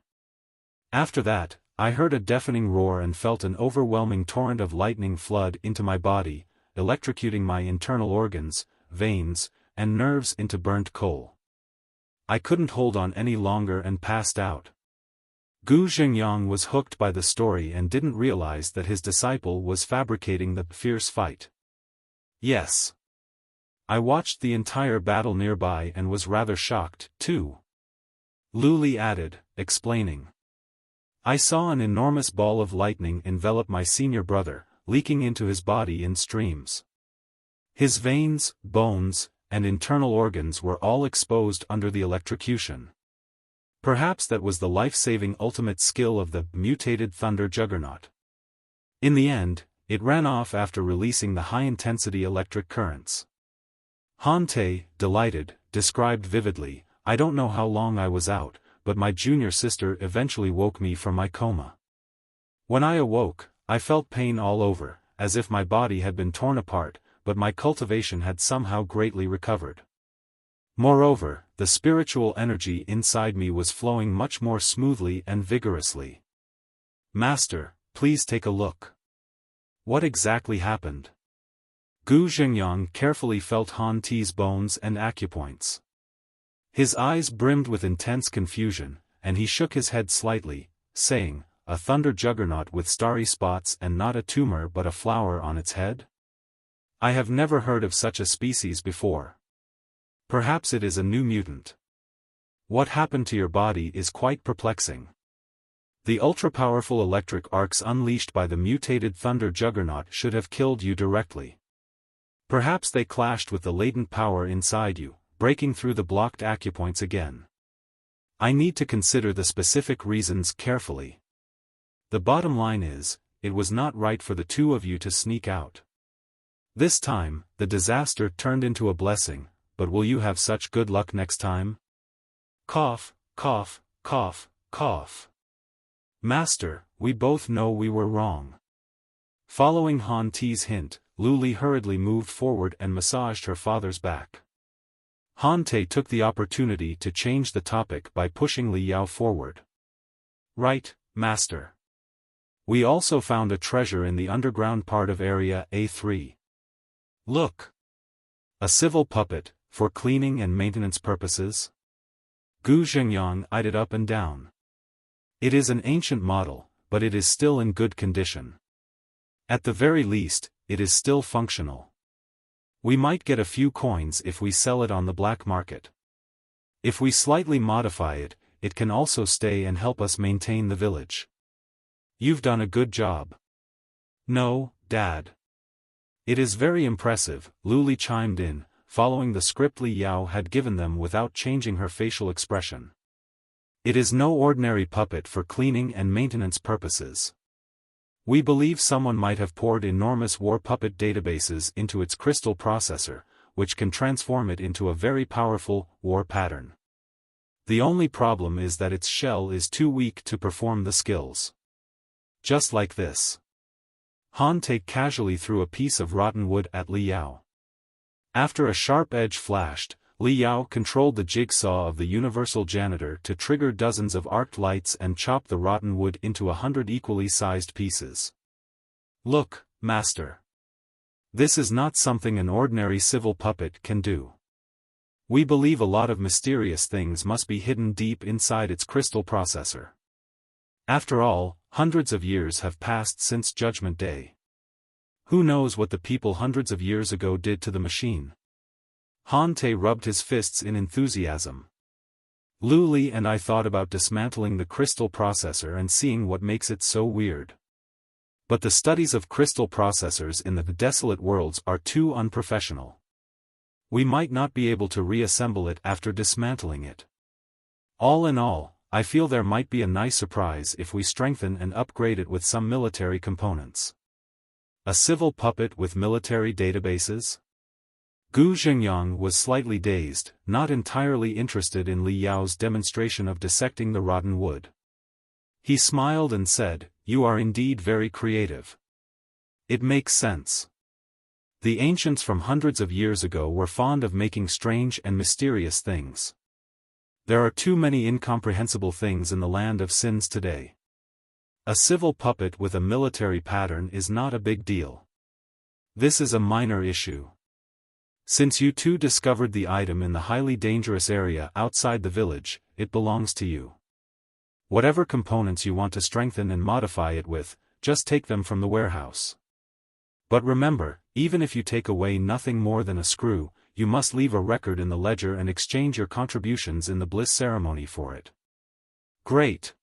Speaker 1: After that, I heard a deafening roar and felt an overwhelming torrent of lightning flood into my body, electrocuting my internal organs, veins, and nerves into burnt coal. I couldn't hold on any longer and passed out." Gu Zhengyang was hooked by the story and didn't realize that his disciple was fabricating the fierce fight. "Yes. I watched the entire battle nearby and was rather shocked, too," Lu Li added, explaining. "I saw an enormous ball of lightning envelop my senior brother, leaking into his body in streams. His veins, bones, and internal organs were all exposed under the electrocution. Perhaps that was the life-saving ultimate skill of the mutated thunder juggernaut. In the end, it ran off after releasing the high-intensity electric currents." Han Te, delighted, described vividly, "I don't know how long I was out, but my junior sister eventually woke me from my coma. When I awoke, I felt pain all over, as if my body had been torn apart, but my cultivation had somehow greatly recovered. Moreover, the spiritual energy inside me was flowing much more smoothly and vigorously." "Master, please take a look. What exactly happened?" Gu Zhengyang carefully felt Han Te's bones and acupoints. His eyes brimmed with intense confusion, and he shook his head slightly, saying, "A thunder juggernaut with starry spots and not a tumor but a flower on its head? I have never heard of such a species before. Perhaps it is a new mutant. What happened to your body is quite perplexing. The ultra-powerful electric arcs unleashed by the mutated thunder juggernaut should have killed you directly. Perhaps they clashed with the latent power inside you, breaking through the blocked acupoints again. I need to consider the specific reasons carefully. The bottom line is, it was not right for the two of you to sneak out. This time, the disaster turned into a blessing, but will you have such good luck next time?" Cough, cough, cough, cough. "Master, we both know we were wrong." Following Han Te's hint, Lu Li hurriedly moved forward and massaged her father's back. Han Te took the opportunity to change the topic by pushing Li Yao forward. "Right, Master. We also found a treasure in the underground part of Area A3. Look. A civil puppet, for cleaning and maintenance purposes?" Gu Zhengyang eyed it up and down. "It is an ancient model, but it is still in good condition. At the very least, it is still functional. We might get a few coins if we sell it on the black market. If we slightly modify it, it can also stay and help us maintain the village. You've done a good job." "No, Dad. It is very impressive," Lu Li chimed in, following the script Li Yao had given them without changing her facial expression. It is no ordinary puppet for cleaning and maintenance purposes. We believe someone might have poured enormous war puppet databases into its crystal processor, which can transform it into a very powerful war pattern. The only problem is that its shell is too weak to perform the skills. Just like this. Han Te casually threw a piece of rotten wood at Li Yao. After a sharp edge flashed, Li Yao controlled the jigsaw of the universal janitor to trigger dozens of arced lights and chop the rotten wood into 100 equally sized pieces. Look, Master. This is not something an ordinary civil puppet can do. We believe a lot of mysterious things must be hidden deep inside its crystal processor. After all, hundreds of years have passed since Judgment Day. Who knows what the people hundreds of years ago did to the machine? Han Te rubbed his fists in enthusiasm. Lu Li and I thought about dismantling the crystal processor and seeing what makes it so weird. But the studies of crystal processors in the desolate worlds are too unprofessional. We might not be able to reassemble it after dismantling it. All in all, I feel there might be a nice surprise if we strengthen and upgrade it with some military components. A civil puppet with military databases? Gu Zhengyang was slightly dazed, not entirely interested in Li Yao's demonstration of dissecting the rotten wood. He smiled and said, "You are indeed very creative. It makes sense. The ancients from hundreds of years ago were fond of making strange and mysterious things. There are too many incomprehensible things in the land of sins today. A civil puppet with a military pattern is not a big deal. This is a minor issue. Since you two discovered the item in the highly dangerous area outside the village, it belongs to you. Whatever components you want to strengthen and modify it with, just take them from the warehouse. But remember, even if you take away nothing more than a screw, you must leave a record in the ledger and exchange your contributions in the Bliss ceremony for it." "Great!"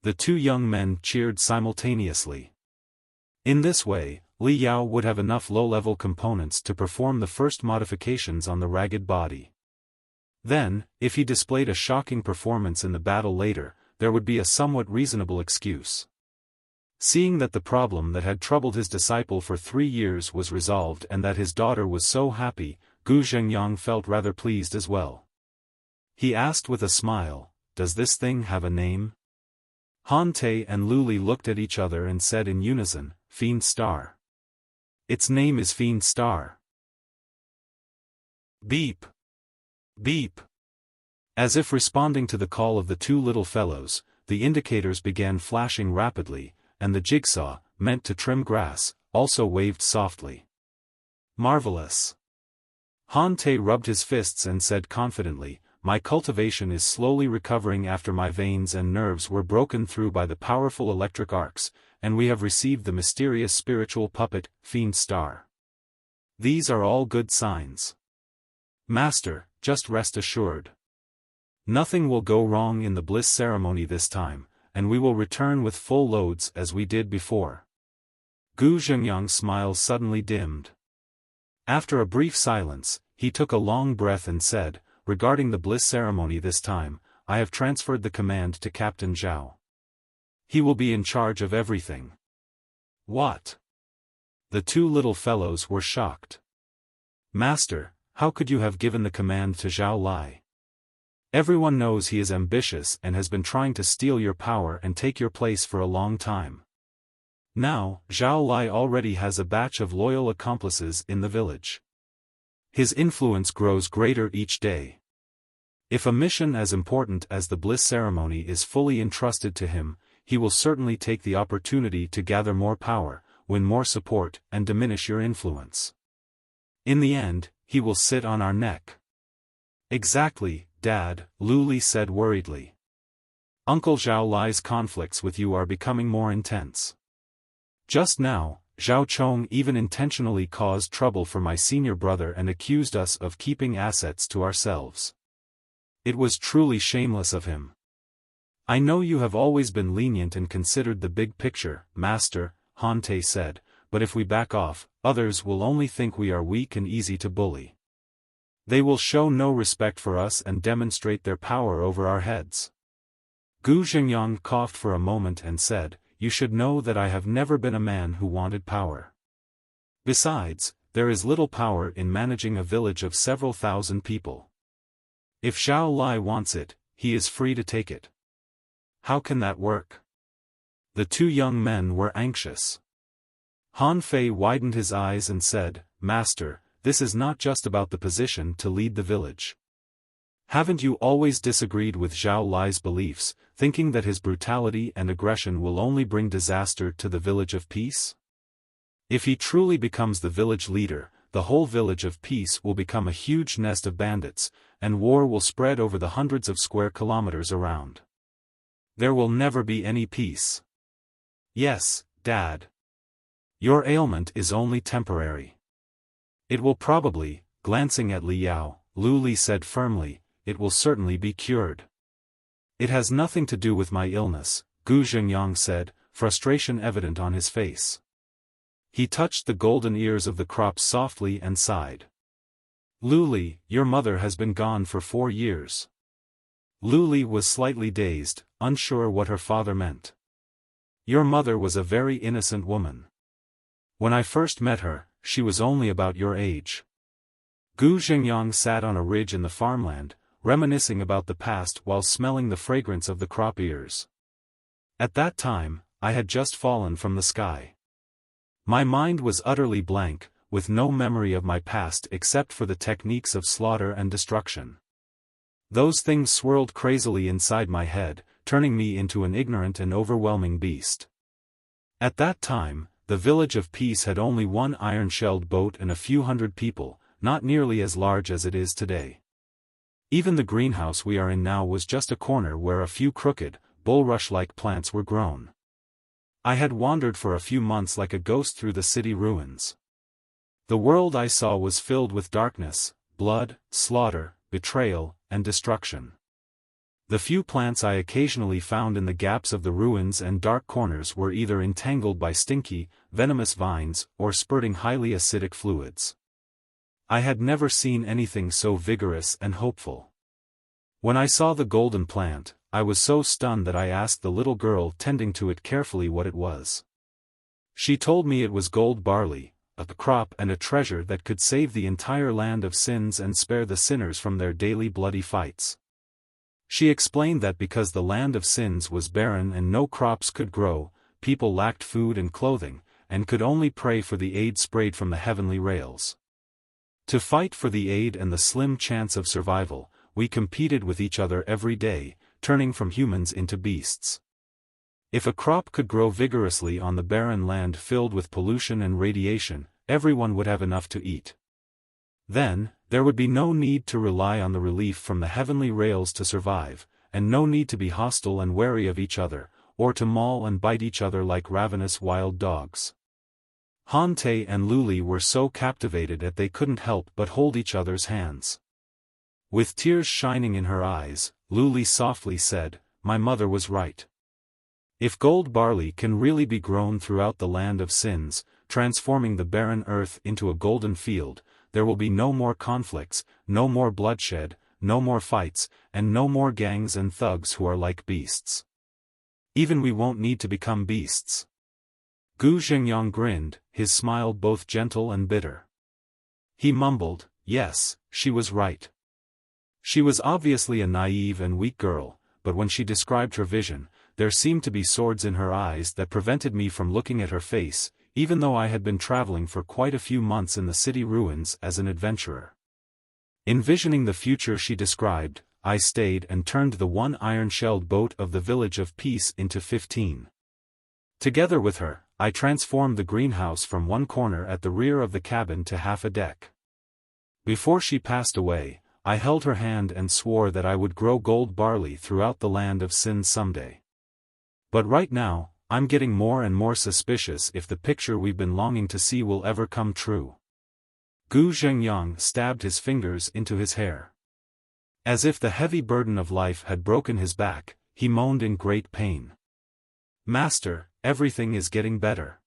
Speaker 1: The two young men cheered simultaneously. In this way, Li Yao would have enough low-level components to perform the first modifications on the ragged body. Then, if he displayed a shocking performance in the battle later, there would be a somewhat reasonable excuse. Seeing that the problem that had troubled his disciple for 3 years was resolved and that his daughter was so happy, Gu Zhengyang felt rather pleased as well. He asked with a smile, "Does this thing have a name?" Han Te and Lu Li looked at each other and said in unison, "Fiend Star. Its name is Fiend Star." Beep! Beep! As if responding to the call of the two little fellows, the indicators began flashing rapidly, and the jigsaw, meant to trim grass, also waved softly. "Marvelous." Han Te rubbed his fists and said confidently, "My cultivation is slowly recovering after my veins and nerves were broken through by the powerful electric arcs, and we have received the mysterious spiritual puppet, Fiend Star. These are all good signs. Master, just rest assured. Nothing will go wrong in the Bliss ceremony this time, and we will return with full loads as we did before." Gu Zhengyang's smile suddenly dimmed. After a brief silence, he took a long breath and said, "Regarding the Bliss ceremony this time, I have transferred the command to Captain Zhao. He will be in charge of everything." "What?" The two little fellows were shocked. "Master, how could you have given the command to Zhao Lai? Everyone knows he is ambitious and has been trying to steal your power and take your place for a long time. Now, Zhao Lai already has a batch of loyal accomplices in the village. His influence grows greater each day. If a mission as important as the Bliss ceremony is fully entrusted to him, he will certainly take the opportunity to gather more power, win more support, and diminish your influence. In the end, he will sit on our neck." "Exactly, Dad," Lu Li said worriedly. "Uncle Zhao Lai's conflicts with you are becoming more intense. Just now, Zhao Chong even intentionally caused trouble for my senior brother and accused us of keeping assets to ourselves. It was truly shameless of him. I know you have always been lenient and considered the big picture, Master," Han Te said, "but if we back off, others will only think we are weak and easy to bully. They will show no respect for us and demonstrate their power over our heads. Gu Zhengyang coughed for a moment and said, "You should know that I have never been a man who wanted power. Besides, there is little power in managing a village of several thousand people. If Zhao Lai wants it, he is free to take it." "How can that work?" The two young men were anxious. Han Fei widened his eyes and said, "Master, this is not just about the position to lead the village. Haven't you always disagreed with Zhao Lai's beliefs, thinking that his brutality and aggression will only bring disaster to the Village of Peace? If he truly becomes the village leader, the whole Village of Peace will become a huge nest of bandits, and war will spread over the hundreds of square kilometers around. There will never be any peace." "Yes, Dad. Your ailment is only temporary. It will probably," glancing at Liao, Lu Li said firmly, "it will certainly be cured." "It has nothing to do with my illness," Gu Zhengyang said, frustration evident on his face. He touched the golden ears of the crops softly and sighed. "Lu Li, your mother has been gone for 4 years." Lu Li was slightly dazed, unsure what her father meant. "Your mother was a very innocent woman. When I first met her, she was only about your age." Gu Zhengyang sat on a ridge in the farmland, reminiscing about the past while smelling the fragrance of the crop ears. "At that time, I had just fallen from the sky. My mind was utterly blank, with no memory of my past except for the techniques of slaughter and destruction. Those things swirled crazily inside my head, turning me into an ignorant and overwhelming beast. At that time, the Village of Peace had only one iron-shelled boat and a few hundred people, not nearly as large as it is today. Even the greenhouse we are in now was just a corner where a few crooked, bulrush-like plants were grown. I had wandered for a few months like a ghost through the city ruins. The world I saw was filled with darkness, blood, slaughter, betrayal, and destruction. The few plants I occasionally found in the gaps of the ruins and dark corners were either entangled by stinky, venomous vines or spurting highly acidic fluids. I had never seen anything so vigorous and hopeful. When I saw the golden plant, I was so stunned that I asked the little girl tending to it carefully what it was. She told me it was gold barley, a crop and a treasure that could save the entire land of sins and spare the sinners from their daily bloody fights. She explained that because the land of sins was barren and no crops could grow, people lacked food and clothing, and could only pray for the aid sprayed from the heavenly rails. To fight for the aid and the slim chance of survival, we competed with each other every day, turning from humans into beasts. If a crop could grow vigorously on the barren land filled with pollution and radiation, everyone would have enough to eat. Then, there would be no need to rely on the relief from the heavenly rails to survive, and no need to be hostile and wary of each other, or to maul and bite each other like ravenous wild dogs. Han Te and Lu Li were so captivated that they couldn't help but hold each other's hands. With tears shining in her eyes, Lu Li softly said, "My mother was right. If gold barley can really be grown throughout the land of sins, transforming the barren earth into a golden field, there will be no more conflicts, no more bloodshed, no more fights, and no more gangs and thugs who are like beasts. Even we won't need to become beasts." Gu Zhengyang grinned, his smile both gentle and bitter. He mumbled, "Yes, she was right." She was obviously a naive and weak girl, but when she described her vision, there seemed to be swords in her eyes that prevented me from looking at her face, even though I had been traveling for quite a few months in the city ruins as an adventurer. Envisioning the future she described, I stayed and turned the one iron-shelled boat of the Village of Peace into 15. Together with her, I transformed the greenhouse from one corner at the rear of the cabin to half a deck. Before she passed away, I held her hand and swore that I would grow gold barley throughout the land of sin someday. But right now, I'm getting more and more suspicious if the picture we've been longing to see will ever come true. Gu Zhengyang stabbed his fingers into his hair. As if the heavy burden of life had broken his back, he moaned in great pain. "Master, everything is getting better.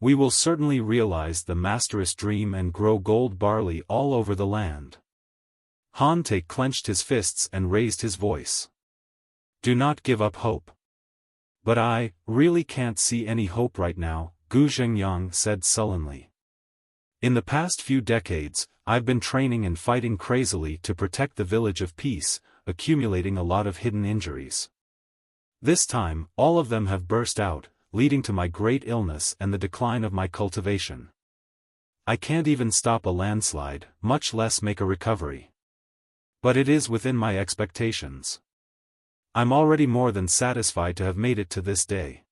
Speaker 1: We will certainly realize the master's dream and grow gold barley all over the land." Han Te clenched his fists and raised his voice. Do not give up hope. But I really can't see any hope right now, Gu Zhengyang said sullenly. In the past few decades, I've been training and fighting crazily to protect the Village of Peace, accumulating a lot of hidden injuries. This time, all of them have burst out, leading to my great illness and the decline of my cultivation. I can't even stop a landslide, much less make a recovery. But it is within my expectations. I'm already more than satisfied to have made it to this day.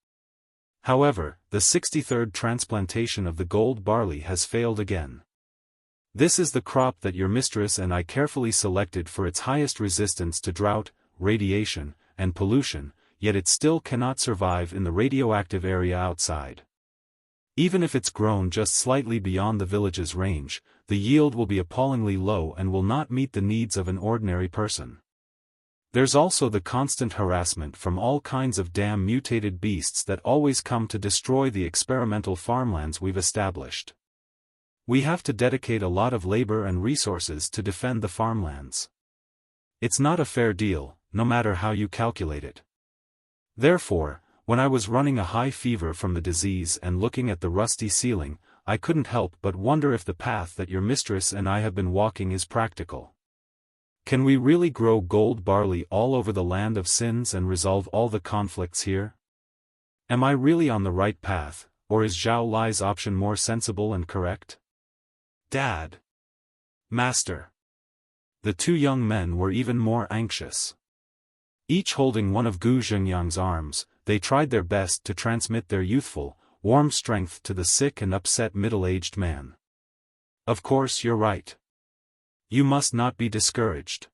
Speaker 1: However, the 63rd transplantation of the gold barley has failed again. This is the crop that your mistress and I carefully selected for its highest resistance to drought, radiation, and pollution, yet it still cannot survive in the radioactive area outside. Even if it's grown just slightly beyond the village's range, the yield will be appallingly low and will not meet the needs of an ordinary person. There's also the constant harassment from all kinds of damn mutated beasts that always come to destroy the experimental farmlands we've established. We have to dedicate a lot of labor and resources to defend the farmlands. It's not a fair deal, no matter how you calculate it. Therefore, when I was running a high fever from the disease and looking at the rusty ceiling, I couldn't help but wonder if the path that your mistress and I have been walking is practical. Can we really grow gold barley all over the land of sins and resolve all the conflicts here? Am I really on the right path, or is Zhao Lai's option more sensible and correct? Dad. Master. The two young men were even more anxious. Each holding one of Gu Zhengyang's arms, they tried their best to transmit their youthful, warm strength to the sick and upset middle-aged man. Of course you're right. You must not be discouraged.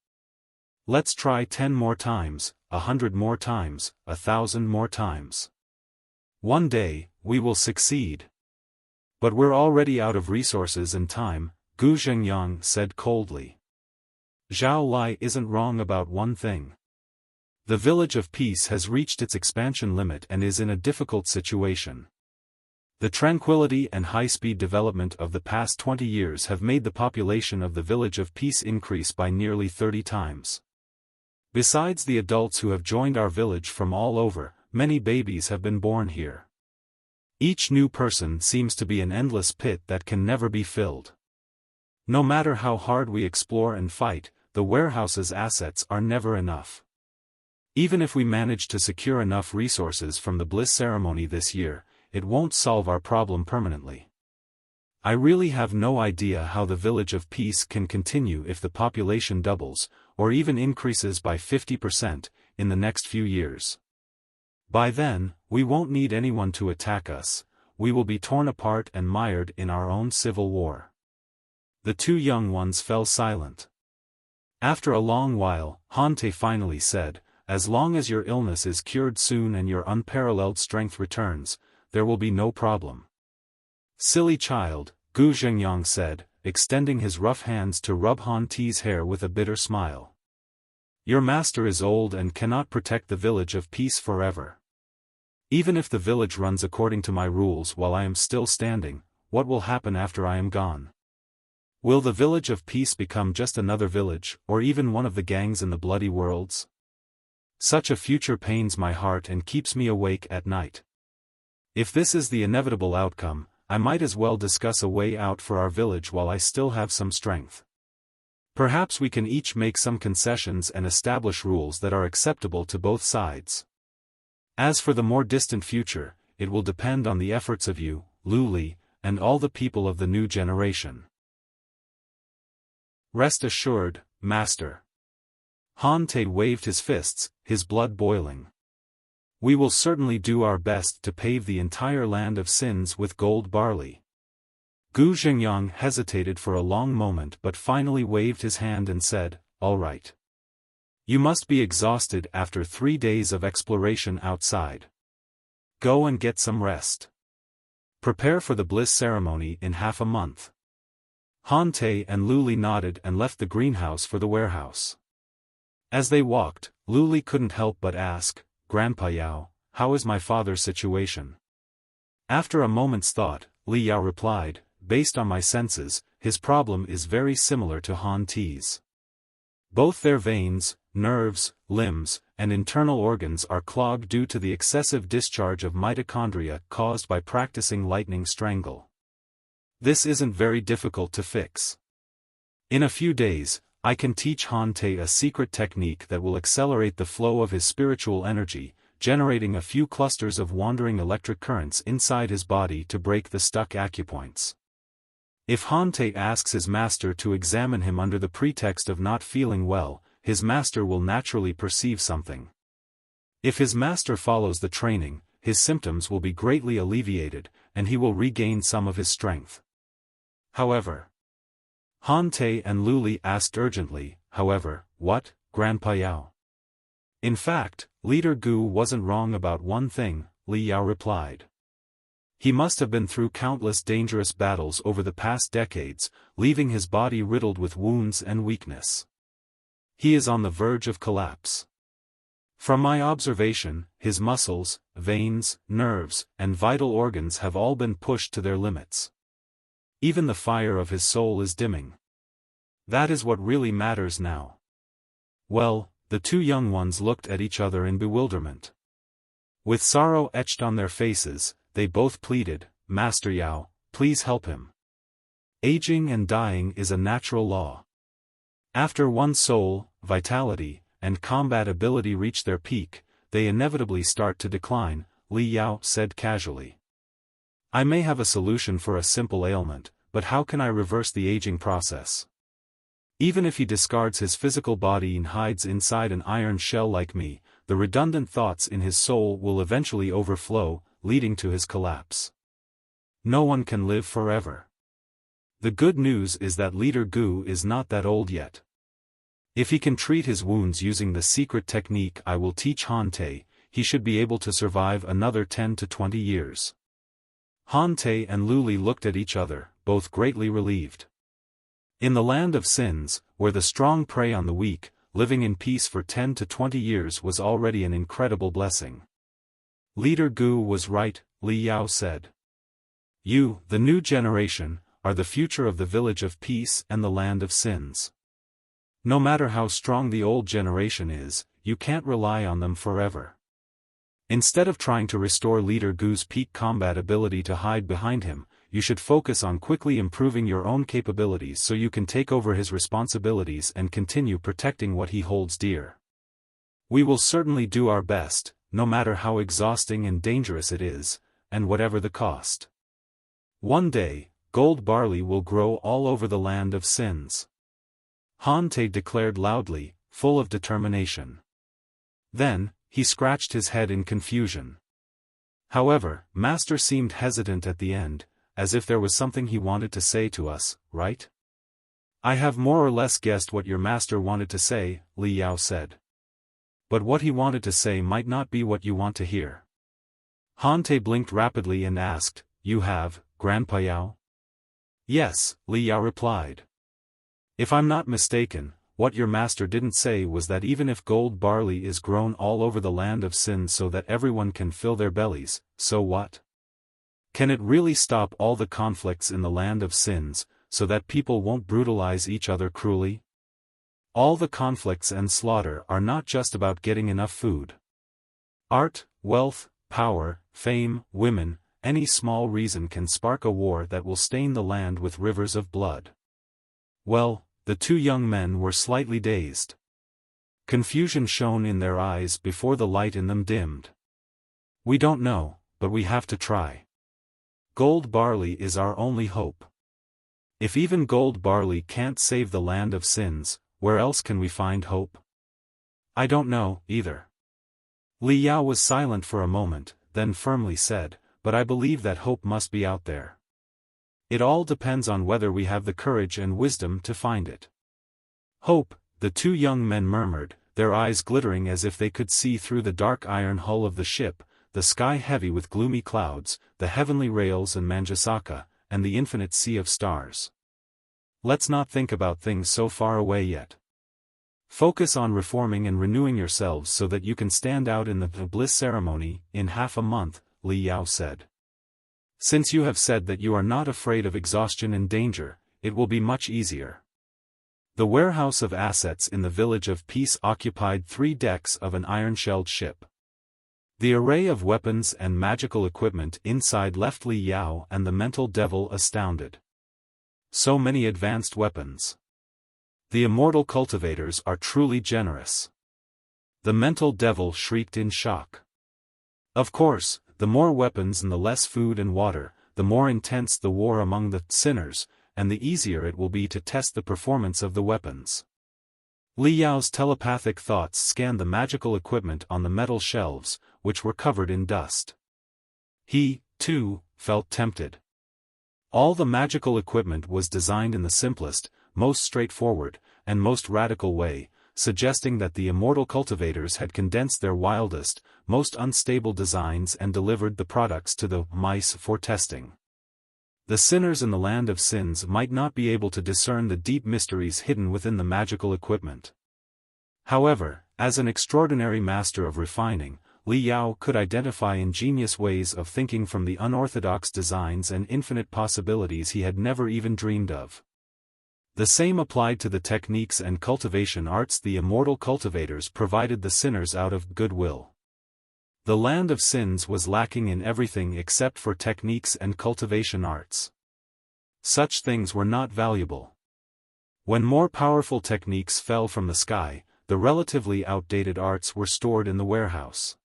Speaker 1: Let's try 10 more times, 100 more times, 1,000 more times. One day, we will succeed. But we're already out of resources and time, Gu Zhengyang said coldly. Zhao Lai isn't wrong about one thing. The Village of Peace has reached its expansion limit and is in a difficult situation. The tranquility and high-speed development of the past 20 years have made the population of the Village of Peace increase by nearly 30 times. Besides the adults who have joined our village from all over, many babies have been born here. Each new person seems to be an endless pit that can never be filled. No matter how hard we explore and fight, the warehouse's assets are never enough. Even if we manage to secure enough resources from the Bliss ceremony this year, it won't solve our problem permanently. I really have no idea how the Village of Peace can continue if the population doubles, or even increases by 50%, in the next few years. By then, we won't need anyone to attack us, we will be torn apart and mired in our own civil war. The two young ones fell silent. After a long while, Han Te finally said, as long as your illness is cured soon and your unparalleled strength returns, there will be no problem. Silly child, Gu Zhengyang said, extending his rough hands to rub Han Te's hair with a bitter smile. Your master is old and cannot protect the Village of Peace forever. Even if the village runs according to my rules while I am still standing, what will happen after I am gone? Will the Village of Peace become just another village, or even one of the gangs in the Bloody Worlds? Such a future pains my heart and keeps me awake at night. If this is the inevitable outcome, I might as well discuss a way out for our village while I still have some strength. Perhaps we can each make some concessions and establish rules that are acceptable to both sides. As for the more distant future, it will depend on the efforts of you, Lu Li, and all the people of the new generation. Rest assured, Master. Han Te waved his fists, his blood boiling. We will certainly do our best to pave the entire land of sins with gold barley. Gu Zhengyang hesitated for a long moment but finally waved his hand and said, all right. You must be exhausted after 3 days of exploration outside. Go and get some rest. Prepare for the Bliss ceremony in half a month. Han Te and Lu Li nodded and left the greenhouse for the warehouse. As they walked, Lu Li couldn't help but ask, Grandpa Yao, how is my father's situation? After a moment's thought, Li Yao replied, based on my senses, his problem is very similar to Han Te's. Both their veins, nerves, limbs, and internal organs are clogged due to the excessive discharge of mitochondria caused by practicing lightning strangle. This isn't very difficult to fix. In a few days, I can teach Hante a secret technique that will accelerate the flow of his spiritual energy, generating a few clusters of wandering electric currents inside his body to break the stuck acupoints. If Hante asks his master to examine him under the pretext of not feeling well, his master will naturally perceive something. If his master follows the training, his symptoms will be greatly alleviated, and he will regain some of his strength. However, Hante and Luli asked urgently, what, Grandpa Yao? In fact, Leader Gu wasn't wrong about one thing, Li Yao replied. He must have been through countless dangerous battles over the past decades, leaving his body riddled with wounds and weakness. He is on the verge of collapse. From my observation, his muscles, veins, nerves, and vital organs have all been pushed to their limits. Even the fire of his soul is dimming. That is what really matters now. Well, the two young ones looked at each other in bewilderment. With sorrow etched on their faces, they both pleaded, Master Yao, please help him. Aging and dying is a natural law. After one's soul, vitality, and combat ability reach their peak, they inevitably start to decline, Li Yao said casually. I may have a solution for a simple ailment, but how can I reverse the aging process? Even if he discards his physical body and hides inside an iron shell like me, the redundant thoughts in his soul will eventually overflow, leading to his collapse. No one can live forever. The good news is that Leader Gu is not that old yet. If he can treat his wounds using the secret technique I will teach Hante, he should be able to survive another 10 to 20 years. Hante and Luli looked at each other, both greatly relieved. In the land of sins, where the strong prey on the weak, living in peace for 10 to 20 years was already an incredible blessing. Leader Gu was right, Li Yao said. You, the new generation, are the future of the village of peace and the land of sins. No matter how strong the old generation is, you can't rely on them forever. Instead of trying to restore Leader Gu's peak combat ability to hide behind him, you should focus on quickly improving your own capabilities so you can take over his responsibilities and continue protecting what he holds dear. We will certainly do our best, no matter how exhausting and dangerous it is, and whatever the cost. One day, gold barley will grow all over the land of sins. Hante declared loudly, full of determination. Then, he scratched his head in confusion. However, Master seemed hesitant at the end, as if there was something he wanted to say to us, right? I have more or less guessed what your master wanted to say, Li Yao said. But what he wanted to say might not be what you want to hear. Hante blinked rapidly and asked, You have, Grandpa Yao? Yes, Li Yao replied. If I'm not mistaken, what your master didn't say was that even if gold barley is grown all over the land of sin so that everyone can fill their bellies, so what? Can it really stop all the conflicts in the land of sins, so that people won't brutalize each other cruelly? All the conflicts and slaughter are not just about getting enough food. Art, wealth, power, fame, women, any small reason can spark a war that will stain the land with rivers of blood. Well, the two young men were slightly dazed. Confusion shone in their eyes before the light in them dimmed. We don't know, but we have to try. Gold barley is our only hope. If even gold barley can't save the land of sins, where else can we find hope? I don't know, either. Li Yao was silent for a moment, then firmly said, but I believe that hope must be out there. It all depends on whether we have the courage and wisdom to find it. Hope, the two young men murmured, their eyes glittering as if they could see through the dark iron hull of the ship, the sky heavy with gloomy clouds, the heavenly rails and Manjusaka, and the infinite sea of stars. Let's not think about things so far away yet. Focus on reforming and renewing yourselves so that you can stand out in the Bliss ceremony in half a month, Li Yao said. Since you have said that you are not afraid of exhaustion and danger, it will be much easier. The warehouse of assets in the Village of Peace occupied 3 decks of an iron-shelled ship. The array of weapons and magical equipment inside left Li Yao and the mental devil astounded. So many advanced weapons. The immortal cultivators are truly generous. The mental devil shrieked in shock. Of course, the more weapons and the less food and water, the more intense the war among the sinners, and the easier it will be to test the performance of the weapons. Li Yao's telepathic thoughts scanned the magical equipment on the metal shelves, which were covered in dust. He, too, felt tempted. All the magical equipment was designed in the simplest, most straightforward, and most radical way, suggesting that the immortal cultivators had condensed their wildest, most unstable designs and delivered the products to the mice for testing. The sinners in the land of sins might not be able to discern the deep mysteries hidden within the magical equipment. However, as an extraordinary master of refining, Li Yao could identify ingenious ways of thinking from the unorthodox designs and infinite possibilities he had never even dreamed of. The same applied to the techniques and cultivation arts the immortal cultivators provided the sinners out of goodwill. The land of sins was lacking in everything except for techniques and cultivation arts. Such things were not valuable. When more powerful techniques fell from the sky, the relatively outdated arts were stored in the warehouse.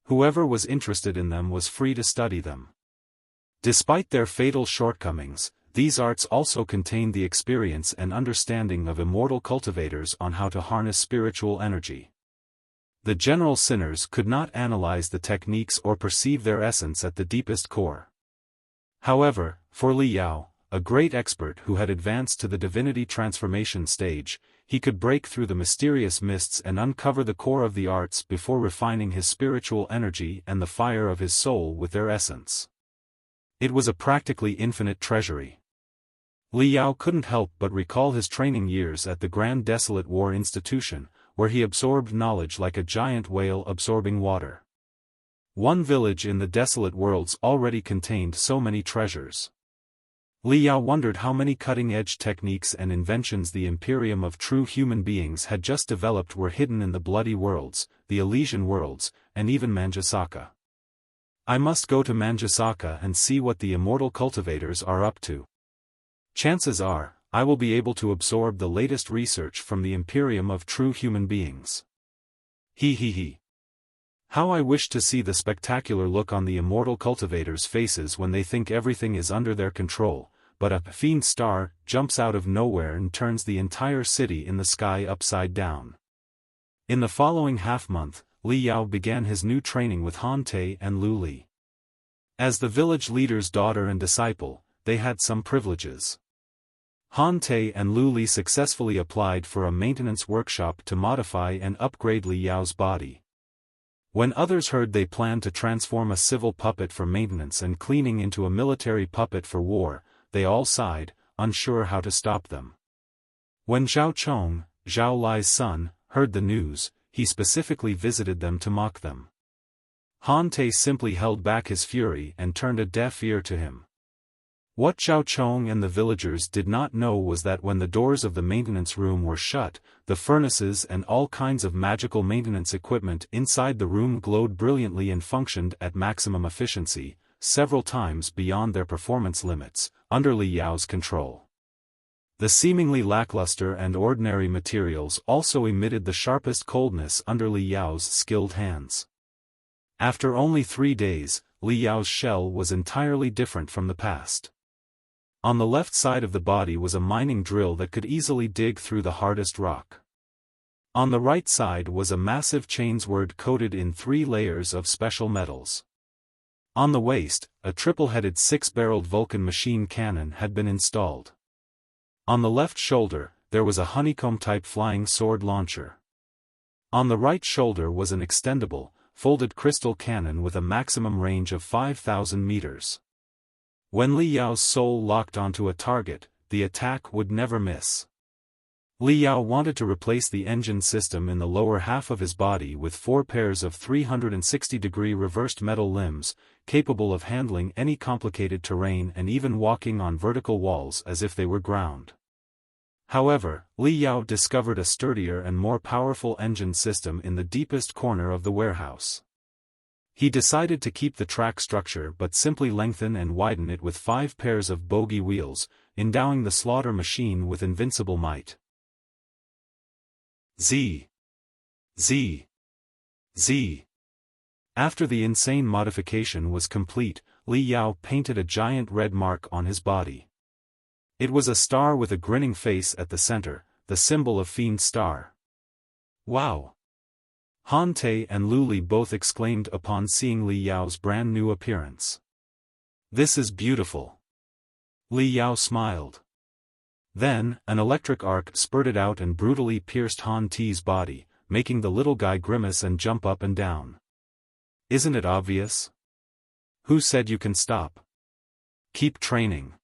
Speaker 1: Whoever was interested in them was free to study them. Despite their fatal shortcomings, these arts also contained the experience and understanding of immortal cultivators on how to harness spiritual energy. The general sinners could not analyze the techniques or perceive their essence at the deepest core. However, for Li Yao, a great expert who had advanced to the divinity transformation stage, he could break through the mysterious mists and uncover the core of the arts before refining his spiritual energy and the fire of his soul with their essence. It was a practically infinite treasury. Li Yao couldn't help but recall his training years at the Grand Desolate War Institution, where he absorbed knowledge like a giant whale absorbing water. One village in the desolate worlds already contained so many treasures. Li Yao wondered how many cutting-edge techniques and inventions the Imperium of true human beings had just developed were hidden in the Bloody Worlds, the Elysian Worlds, and even Manjusaka. I must go to Manjusaka and see what the immortal cultivators are up to. Chances are, I will be able to absorb the latest research from the Imperium of true human beings. He. How I wish to see the spectacular look on the immortal cultivators' faces when they think everything is under their control, but a Fiend star jumps out of nowhere and turns the entire city in the sky upside down. In the following half-month, Li Yao began his new training with Han Te and Lu Li. As the village leader's daughter and disciple, they had some privileges. Han Te and Lu Li successfully applied for a maintenance workshop to modify and upgrade Li Yao's body. When others heard they planned to transform a civil puppet for maintenance and cleaning into a military puppet for war, they all sighed, unsure how to stop them. When Zhao Chong, Zhao Lai's son, heard the news, he specifically visited them to mock them. Han Te simply held back his fury and turned a deaf ear to him. What Zhao Chong and the villagers did not know was that when the doors of the maintenance room were shut, the furnaces and all kinds of magical maintenance equipment inside the room glowed brilliantly and functioned at maximum efficiency, several times beyond their performance limits, under Li Yao's control. The seemingly lackluster and ordinary materials also emitted the sharpest coldness under Li Yao's skilled hands. After only 3 days, Li Yao's shell was entirely different from the past. On the left side of the body was a mining drill that could easily dig through the hardest rock. On the right side was a massive chainsword coated in 3 layers of special metals. On the waist, a triple-headed 6-barreled Vulcan machine cannon had been installed. On the left shoulder, there was a honeycomb-type flying sword launcher. On the right shoulder was an extendable, folded crystal cannon with a maximum range of 5,000 meters. When Li Yao's soul locked onto a target, the attack would never miss. Li Yao wanted to replace the engine system in the lower half of his body with 4 pairs of 360-degree reversed metal limbs, capable of handling any complicated terrain and even walking on vertical walls as if they were ground. However, Li Yao discovered a sturdier and more powerful engine system in the deepest corner of the warehouse. He decided to keep the track structure but simply lengthen and widen it with 5 pairs of Bogie wheels, endowing the slaughter machine with invincible might. Z. Z. Z. After the insane modification was complete, Li Yao painted a giant red mark on his body. It was a star with a grinning face at the center, the symbol of Fiend star. Wow! Han Te and Lu Li both exclaimed upon seeing Li Yao's brand new appearance. This is beautiful. Li Yao smiled. Then, an electric arc spurted out and brutally pierced Han Te's body, making the little guy grimace and jump up and down. Isn't it obvious? Who said you can stop? Keep training.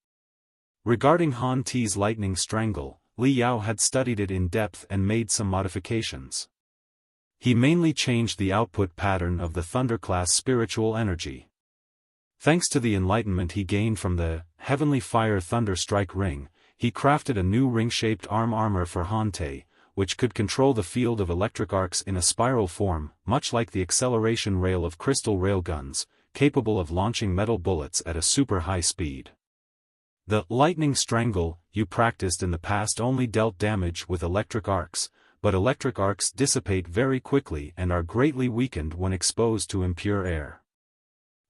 Speaker 1: Regarding Han Te's lightning strangle, Li Yao had studied it in depth and made some modifications. He mainly changed the output pattern of the Thunder-class spiritual energy. Thanks to the enlightenment he gained from the Heavenly Fire Thunder Strike Ring, he crafted a new ring-shaped armor for Han Te, which could control the field of electric arcs in a spiral form, much like the acceleration rail of crystal railguns, capable of launching metal bullets at a super high speed. The lightning strangle you practiced in the past only dealt damage with electric arcs, but electric arcs dissipate very quickly and are greatly weakened when exposed to impure air.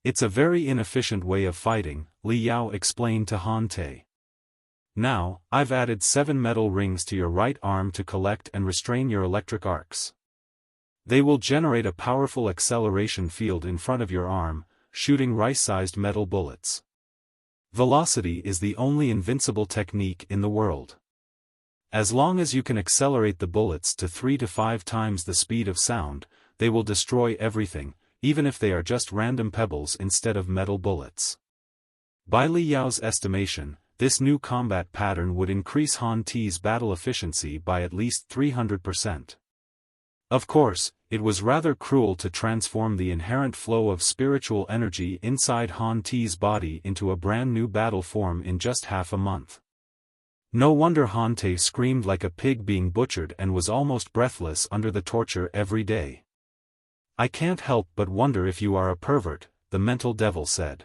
Speaker 1: It's a very inefficient way of fighting, Li Yao explained to Han Te. Now, I've added 7 metal rings to your right arm to collect and restrain your electric arcs. They will generate a powerful acceleration field in front of your arm, shooting rice-sized metal bullets. Velocity is the only invincible technique in the world. As long as you can accelerate the bullets to 3 to 5 times the speed of sound, they will destroy everything, even if they are just random pebbles instead of metal bullets. By Li Yao's estimation, this new combat pattern would increase Han Te's battle efficiency by at least 300%. Of course, it was rather cruel to transform the inherent flow of spiritual energy inside Han Te's body into a brand new battle form in just half a month. No wonder Han Te screamed like a pig being butchered and was almost breathless under the torture every day. I can't help but wonder if you are a pervert, the mental devil said.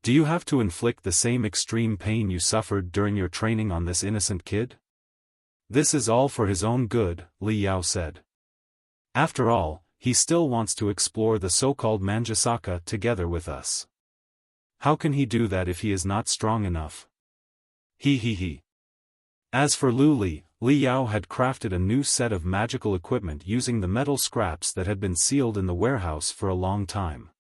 Speaker 1: Do you have to inflict the same extreme pain you suffered during your training on this innocent kid? This is all for his own good, Li Yao said. After all, he still wants to explore the so-called Manjusaka together with us. How can he do that if he is not strong enough? He. As for Lu Li, Li Yao had crafted a new set of magical equipment using the metal scraps that had been sealed in the warehouse for a long time.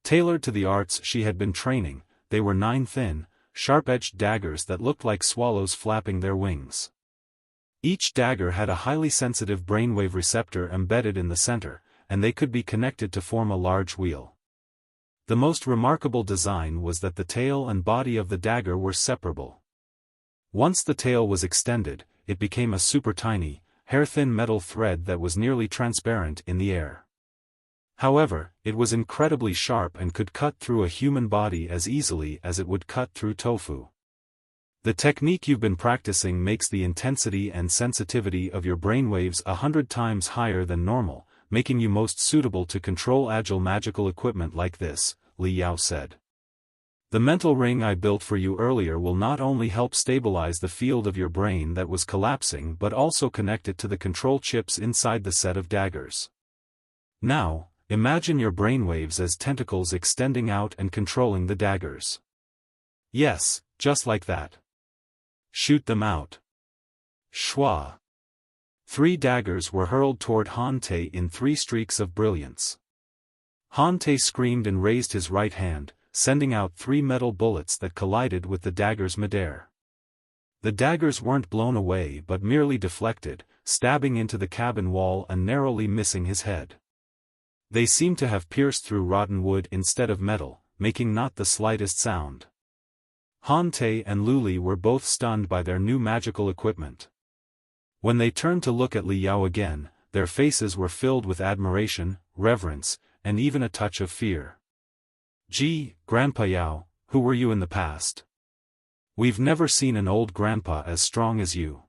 Speaker 1: Tailored to the arts she had been training, they were 9 thin, sharp-edged daggers that looked like swallows flapping their wings. Each dagger had a highly sensitive brainwave receptor embedded in the center, and they could be connected to form a large wheel. The most remarkable design was that the tail and body of the dagger were separable. Once the tail was extended, it became a super tiny, hair-thin metal thread that was nearly transparent in the air. However, it was incredibly sharp and could cut through a human body as easily as it would cut through tofu. The technique you've been practicing makes the intensity and sensitivity of your brainwaves 100 times higher than normal, making you most suitable to control agile magical equipment like this, Li Yao said. The mental ring I built for you earlier will not only help stabilize the field of your brain that was collapsing but also connect it to the control chips inside the set of daggers. Now, imagine your brainwaves as tentacles extending out and controlling the daggers. Yes, just like that. Shoot them out. Shwa. 3 daggers were hurled toward Han Te in 3 streaks of brilliance. Han Te screamed and raised his right hand, sending out 3 metal bullets that collided with the daggers midair. The daggers weren't blown away but merely deflected, stabbing into the cabin wall and narrowly missing his head. They seemed to have pierced through rotten wood instead of metal, making not the slightest sound. Han Te and Lu Li were both stunned by their new magical equipment. When they turned to look at Li Yao again, their faces were filled with admiration, reverence, and even a touch of fear. Gee, Grandpa Yao, who were you in the past? We've never seen an old grandpa as strong as you.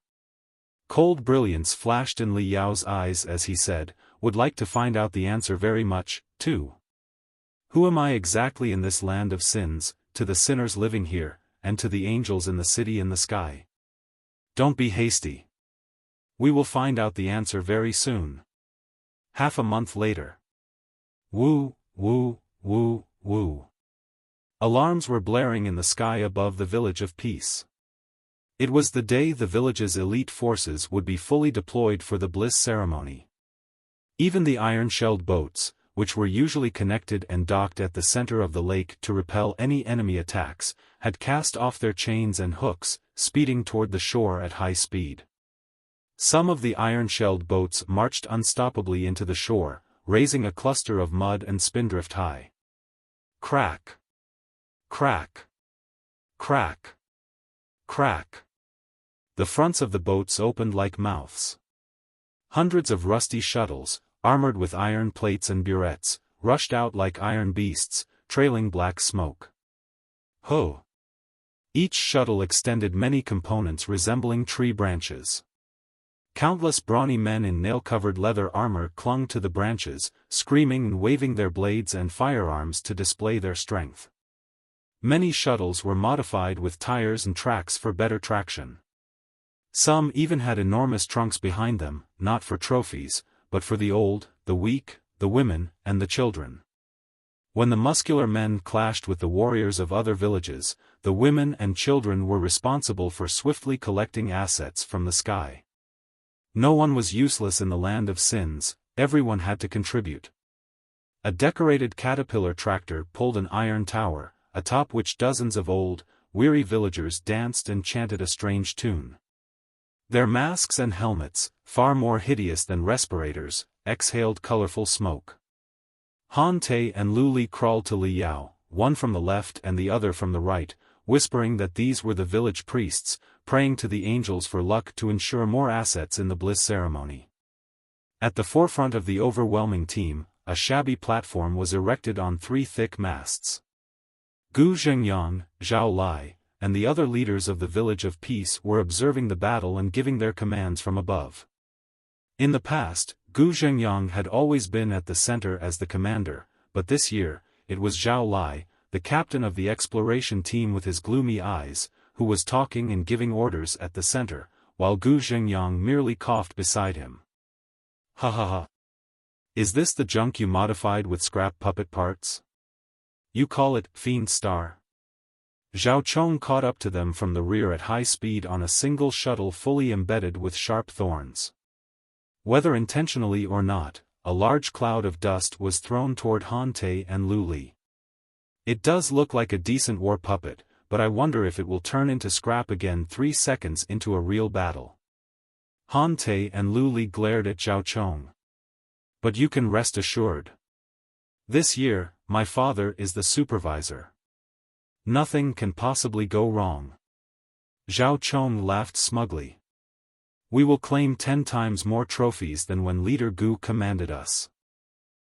Speaker 1: Cold brilliance flashed in Li Yao's eyes as he said, would like to find out the answer very much, too. Who am I exactly in this land of sins, to the sinners living here, and to the angels in the city in the sky? Don't be hasty. We will find out the answer very soon. Half a month later. Woo, woo, woo, woo. Alarms were blaring in the sky above the Village of Peace. It was the day the village's elite forces would be fully deployed for the Bliss ceremony. Even the iron-shelled boats, which were usually connected and docked at the center of the lake to repel any enemy attacks, had cast off their chains and hooks, speeding toward the shore at high speed. Some of the iron-shelled boats marched unstoppably into the shore, raising a cluster of mud and spindrift high. Crack! Crack! Crack! Crack! The fronts of the boats opened like mouths. Hundreds of rusty shuttles, armored with iron plates and burettes, rushed out like iron beasts, trailing black smoke. Ho! Each shuttle extended many components resembling tree branches. Countless brawny men in nail-covered leather armor clung to the branches, screaming and waving their blades and firearms to display their strength. Many shuttles were modified with tires and tracks for better traction. Some even had enormous trunks behind them, not for trophies, but for the old, the weak, the women, and the children. When the muscular men clashed with the warriors of other villages, the women and children were responsible for swiftly collecting assets from the sky. No one was useless in the land of sins, everyone had to contribute. A decorated caterpillar tractor pulled an iron tower, atop which dozens of old, weary villagers danced and chanted a strange tune. Their masks and helmets, far more hideous than respirators, exhaled colorful smoke. Han Te and Lu Li crawled to Li Yao, one from the left and the other from the right, whispering that these were the village priests, praying to the angels for luck to ensure more assets in the Bliss ceremony. At the forefront of the overwhelming team, a shabby platform was erected on 3 thick masts. Gu Zhengyang, Zhao Lai, and the other leaders of the Village of Peace were observing the battle and giving their commands from above. In the past, Gu Zhengyang had always been at the center as the commander, but this year, it was Zhao Lai, the captain of the exploration team with his gloomy eyes, who was talking and giving orders at the center, while Gu Zhengyang merely coughed beside him. Ha ha ha. Is this the junk you modified with scrap puppet parts? You call it Fiend Star? Zhao Chong caught up to them from the rear at high speed on a single shuttle fully embedded with sharp thorns. Whether intentionally or not, a large cloud of dust was thrown toward Han Te and Lu Li. It does look like a decent war puppet, but I wonder if it will turn into scrap again 3 seconds into a real battle. Han Te and Lu Li glared at Zhao Chong. But you can rest assured. This year, my father is the supervisor. Nothing can possibly go wrong. Zhao Chong laughed smugly. We will claim 10 times more trophies than when Leader Gu commanded us.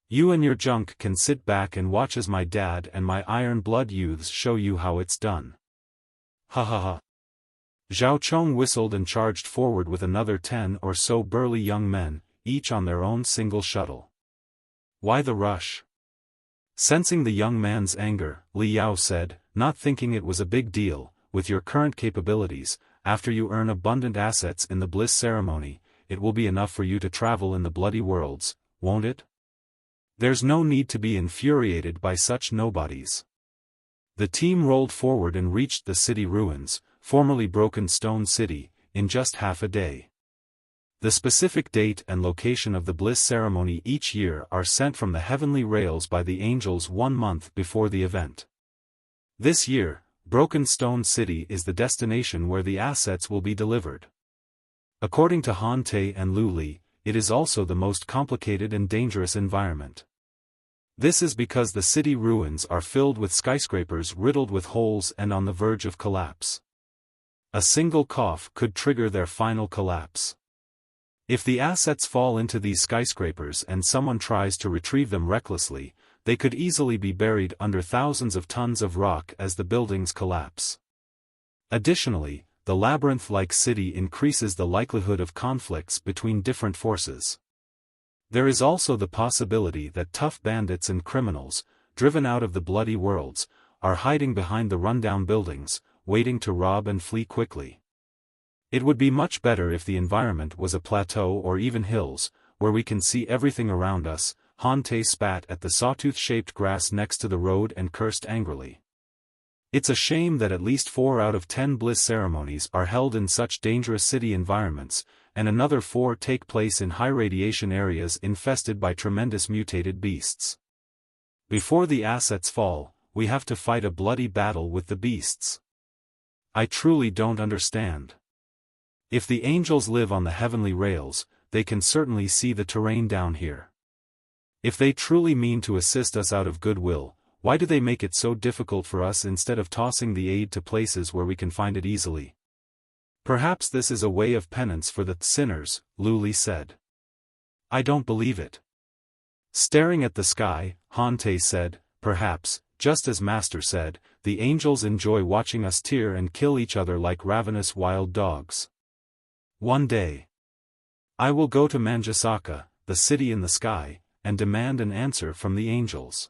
Speaker 1: You and your junk can sit back and watch as my dad and my iron blood youths show you how it's done. Ha ha ha. Zhao Chong whistled and charged forward with another 10 or so burly young men, each on their own single shuttle. Why the rush? Sensing the young man's anger, Li Yao said, not thinking it was a big deal, with your current capabilities, after you earn abundant assets in the Bliss ceremony, it will be enough for you to travel in the bloody worlds, won't it? There's no need to be infuriated by such nobodies. The team rolled forward and reached the city ruins, formerly Broken Stone City, in just half a day. The specific date and location of the Bliss ceremony each year are sent from the heavenly rails by the angels 1 month before the event. This year, Broken Stone City is the destination where the assets will be delivered. According to Han Te and Lu Li, it is also the most complicated and dangerous environment. This is because the city ruins are filled with skyscrapers riddled with holes and on the verge of collapse. A single cough could trigger their final collapse. If the assets fall into these skyscrapers and someone tries to retrieve them recklessly, they could easily be buried under thousands of tons of rock as the buildings collapse. Additionally, the labyrinth-like city increases the likelihood of conflicts between different forces. There is also the possibility that tough bandits and criminals, driven out of the bloody worlds, are hiding behind the rundown buildings, waiting to rob and flee quickly. It would be much better if the environment was a plateau or even hills, where we can see everything around us. Hante spat at the sawtooth-shaped grass next to the road and cursed angrily. It's a shame that at least 4 out of 10 Bliss ceremonies are held in such dangerous city environments, and another 4 take place in high-radiation areas infested by tremendous mutated beasts. Before the assets fall, we have to fight a bloody battle with the beasts. I truly don't understand. If the angels live on the heavenly rails, they can certainly see the terrain down here. If they truly mean to assist us out of goodwill, why do they make it so difficult for us instead of tossing the aid to places where we can find it easily? Perhaps this is a way of penance for the sinners, Luli said. I don't believe it. Staring at the sky, Hante said, perhaps, just as Master said, the angels enjoy watching us tear and kill each other like ravenous wild dogs. One day, I will go to Manjusaka, the city in the sky, and demand an answer from the angels.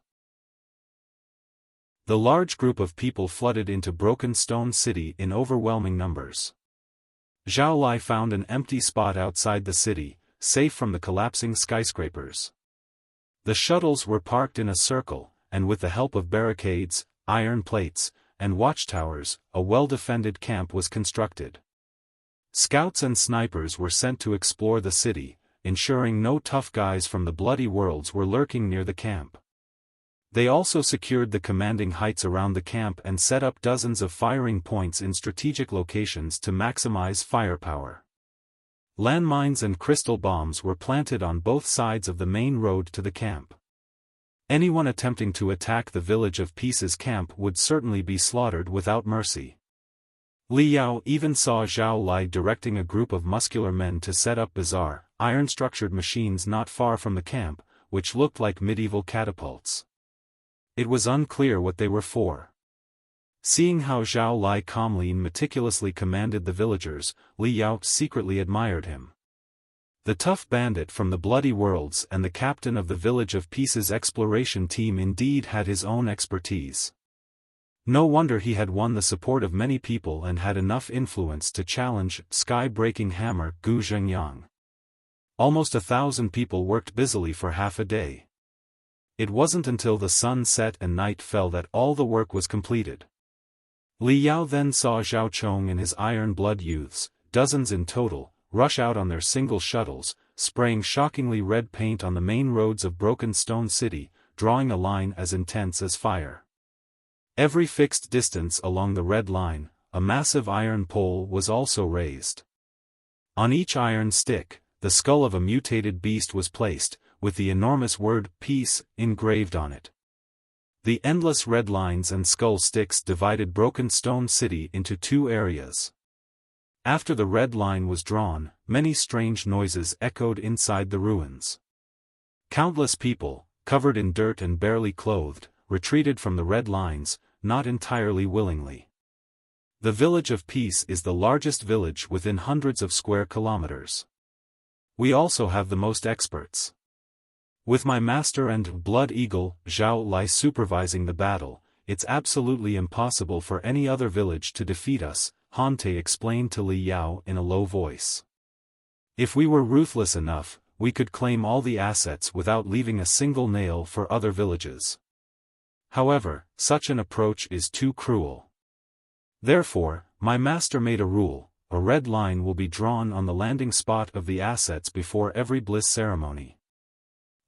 Speaker 1: The large group of people flooded into Broken Stone City in overwhelming numbers. Zhao found an empty spot outside the city, safe from the collapsing skyscrapers. The shuttles were parked in a circle, and with the help of barricades, iron plates, and watchtowers, a well-defended camp was constructed. Scouts and snipers were sent to explore the city, ensuring no tough guys from the bloody worlds were lurking near the camp. They also secured the commanding heights around the camp and set up dozens of firing points in strategic locations to maximize firepower. Landmines and crystal bombs were planted on both sides of the main road to the camp. Anyone attempting to attack the Village of Peace's camp would certainly be slaughtered without mercy. Li Yao even saw Zhao directing a group of muscular men to set up bizarre, iron-structured machines not far from the camp, which looked like medieval catapults. It was unclear what they were for. Seeing how Zhao calmly and meticulously commanded the villagers, Li Yao secretly admired him. The tough bandit from the bloody worlds and the captain of the Village of Peace's exploration team indeed had his own expertise. No wonder he had won the support of many people and had enough influence to challenge sky-breaking hammer Gu Zhengyang. Almost 1,000 people worked busily for half a day. It wasn't until the sun set and night fell that all the work was completed. Li Yao then saw Zhao Chong and his Iron Blood youths, dozens in total, rush out on their single shuttles, spraying shockingly red paint on the main roads of Broken Stone City, drawing a line as intense as fire. Every fixed distance along the red line, a massive iron pole was also raised. On each iron stick, the skull of a mutated beast was placed, with the enormous word "Peace" engraved on it. The endless red lines and skull sticks divided Broken Stone City into 2 areas. After the red line was drawn, many strange noises echoed inside the ruins. Countless people, covered in dirt and barely clothed, retreated from the red lines, not entirely willingly. The Village of Peace is the largest village within hundreds of square kilometers. We also have the most experts. With my master and Blood Eagle, Zhao supervising the battle, it's absolutely impossible for any other village to defeat us, Hante explained to Li Yao in a low voice. If we were ruthless enough, we could claim all the assets without leaving a single nail for other villages. However, such an approach is too cruel. Therefore, my master made a rule: a red line will be drawn on the landing spot of the assets before every Bliss ceremony.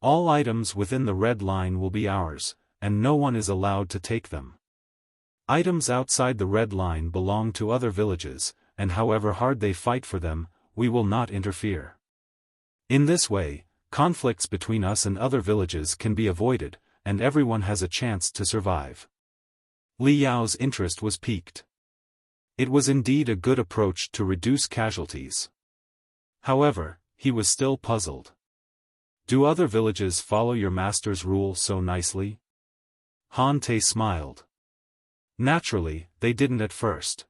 Speaker 1: All items within the red line will be ours, and no one is allowed to take them. Items outside the red line belong to other villages, and however hard they fight for them, we will not interfere. In this way, conflicts between us and other villages can be avoided, and everyone has a chance to survive. Li Yao's interest was piqued. It was indeed a good approach to reduce casualties. However, he was still puzzled. Do other villages follow your master's rule so nicely? Hante smiled. Naturally, they didn't at first.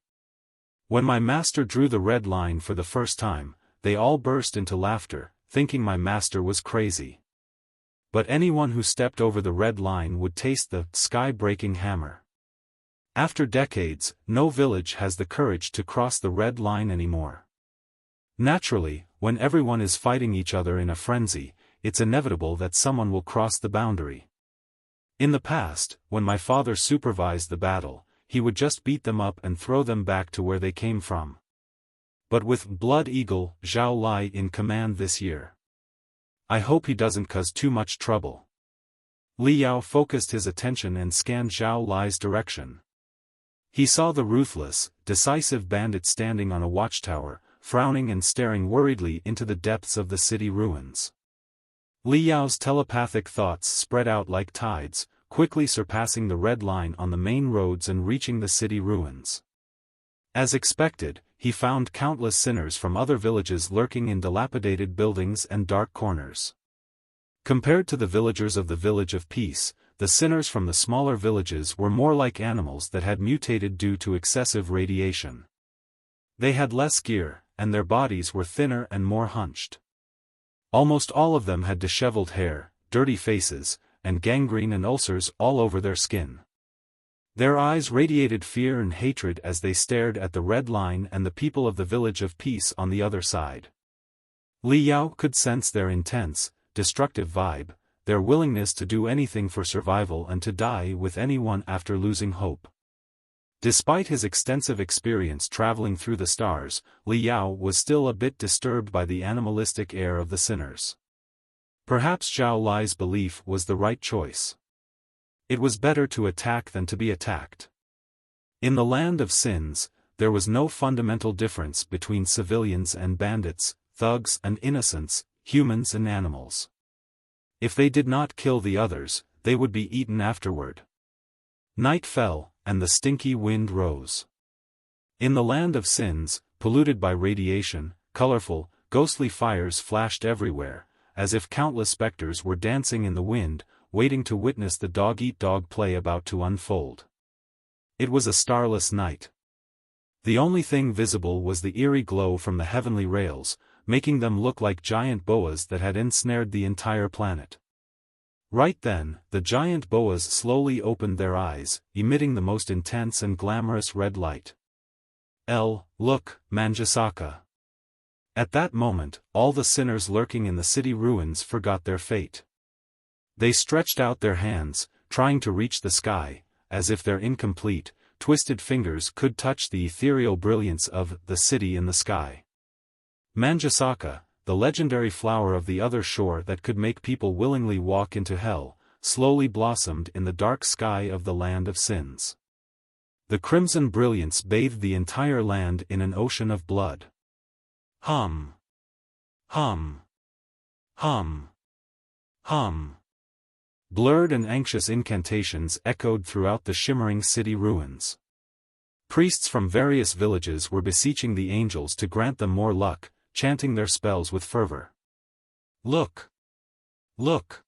Speaker 1: When my master drew the red line for the first time, they all burst into laughter, thinking my master was crazy. But anyone who stepped over the red line would taste the sky-breaking hammer. After decades, no village has the courage to cross the red line anymore. Naturally, when everyone is fighting each other in a frenzy, it's inevitable that someone will cross the boundary. In the past, when my father supervised the battle, he would just beat them up and throw them back to where they came from. But with Blood Eagle Zhao Lai in command this year, I hope he doesn't cause too much trouble. Li Yao focused his attention and scanned Zhao Lai's direction. He saw the ruthless, decisive bandit standing on a watchtower, frowning and staring worriedly into the depths of the city ruins. Li Yao's telepathic thoughts spread out like tides, quickly surpassing the red line on the main roads and reaching the city ruins. As expected, he found countless sinners from other villages lurking in dilapidated buildings and dark corners. Compared to the villagers of the Village of Peace, the sinners from the smaller villages were more like animals that had mutated due to excessive radiation. They had less gear, and their bodies were thinner and more hunched. Almost all of them had disheveled hair, dirty faces, and gangrene and ulcers all over their skin. Their eyes radiated fear and hatred as they stared at the red line and the people of the Village of Peace on the other side. Li Yao could sense their intense, destructive vibe, their willingness to do anything for survival and to die with anyone after losing hope. Despite his extensive experience traveling through the stars, Li Yao was still a bit disturbed by the animalistic air of the sinners. Perhaps Zhao Lai's belief was the right choice. It was better to attack than to be attacked. In the land of sins, there was no fundamental difference between civilians and bandits, thugs and innocents, humans and animals. If they did not kill the others, they would be eaten afterward. Night fell, and the stinky wind rose. In the land of sins, polluted by radiation, colorful, ghostly fires flashed everywhere, as if countless specters were dancing in the wind, waiting to witness the dog-eat-dog play about to unfold. It was a starless night. The only thing visible was the eerie glow from the heavenly rails, making them look like giant boas that had ensnared the entire planet. Right then, the giant boas slowly opened their eyes, emitting the most intense and glamorous red light. Look, Manjusaka. At that moment, all the sinners lurking in the city ruins forgot their fate. They stretched out their hands, trying to reach the sky, as if their incomplete, twisted fingers could touch the ethereal brilliance of the city in the sky. Manjusaka, the legendary flower of the other shore that could make people willingly walk into hell, slowly blossomed in the dark sky of the land of sins. The crimson brilliance bathed the entire land in an ocean of blood. Hum. Hum. Hum. Hum. Blurred and anxious incantations echoed throughout the shimmering city ruins. Priests from various villages were beseeching the angels to grant them more luck, chanting their spells with fervor. Look! Look!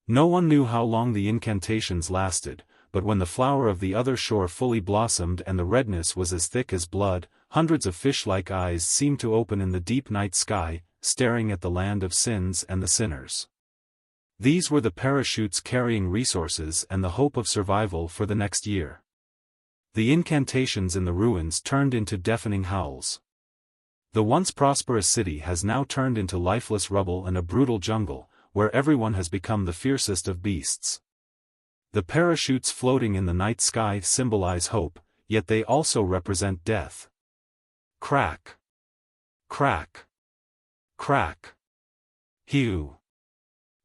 Speaker 1: No one knew how long the incantations lasted, but when the flower of the other shore fully blossomed and the redness was as thick as blood, hundreds of fish-like eyes seemed to open in the deep night sky, staring at the land of sins and the sinners. These were the parachutes carrying resources and the hope of survival for the next year. The incantations in the ruins turned into deafening howls. The once prosperous city has now turned into lifeless rubble and a brutal jungle, where everyone has become the fiercest of beasts. The parachutes floating in the night sky symbolize hope, yet they also represent death. Crack. Crack. Crack. Hew.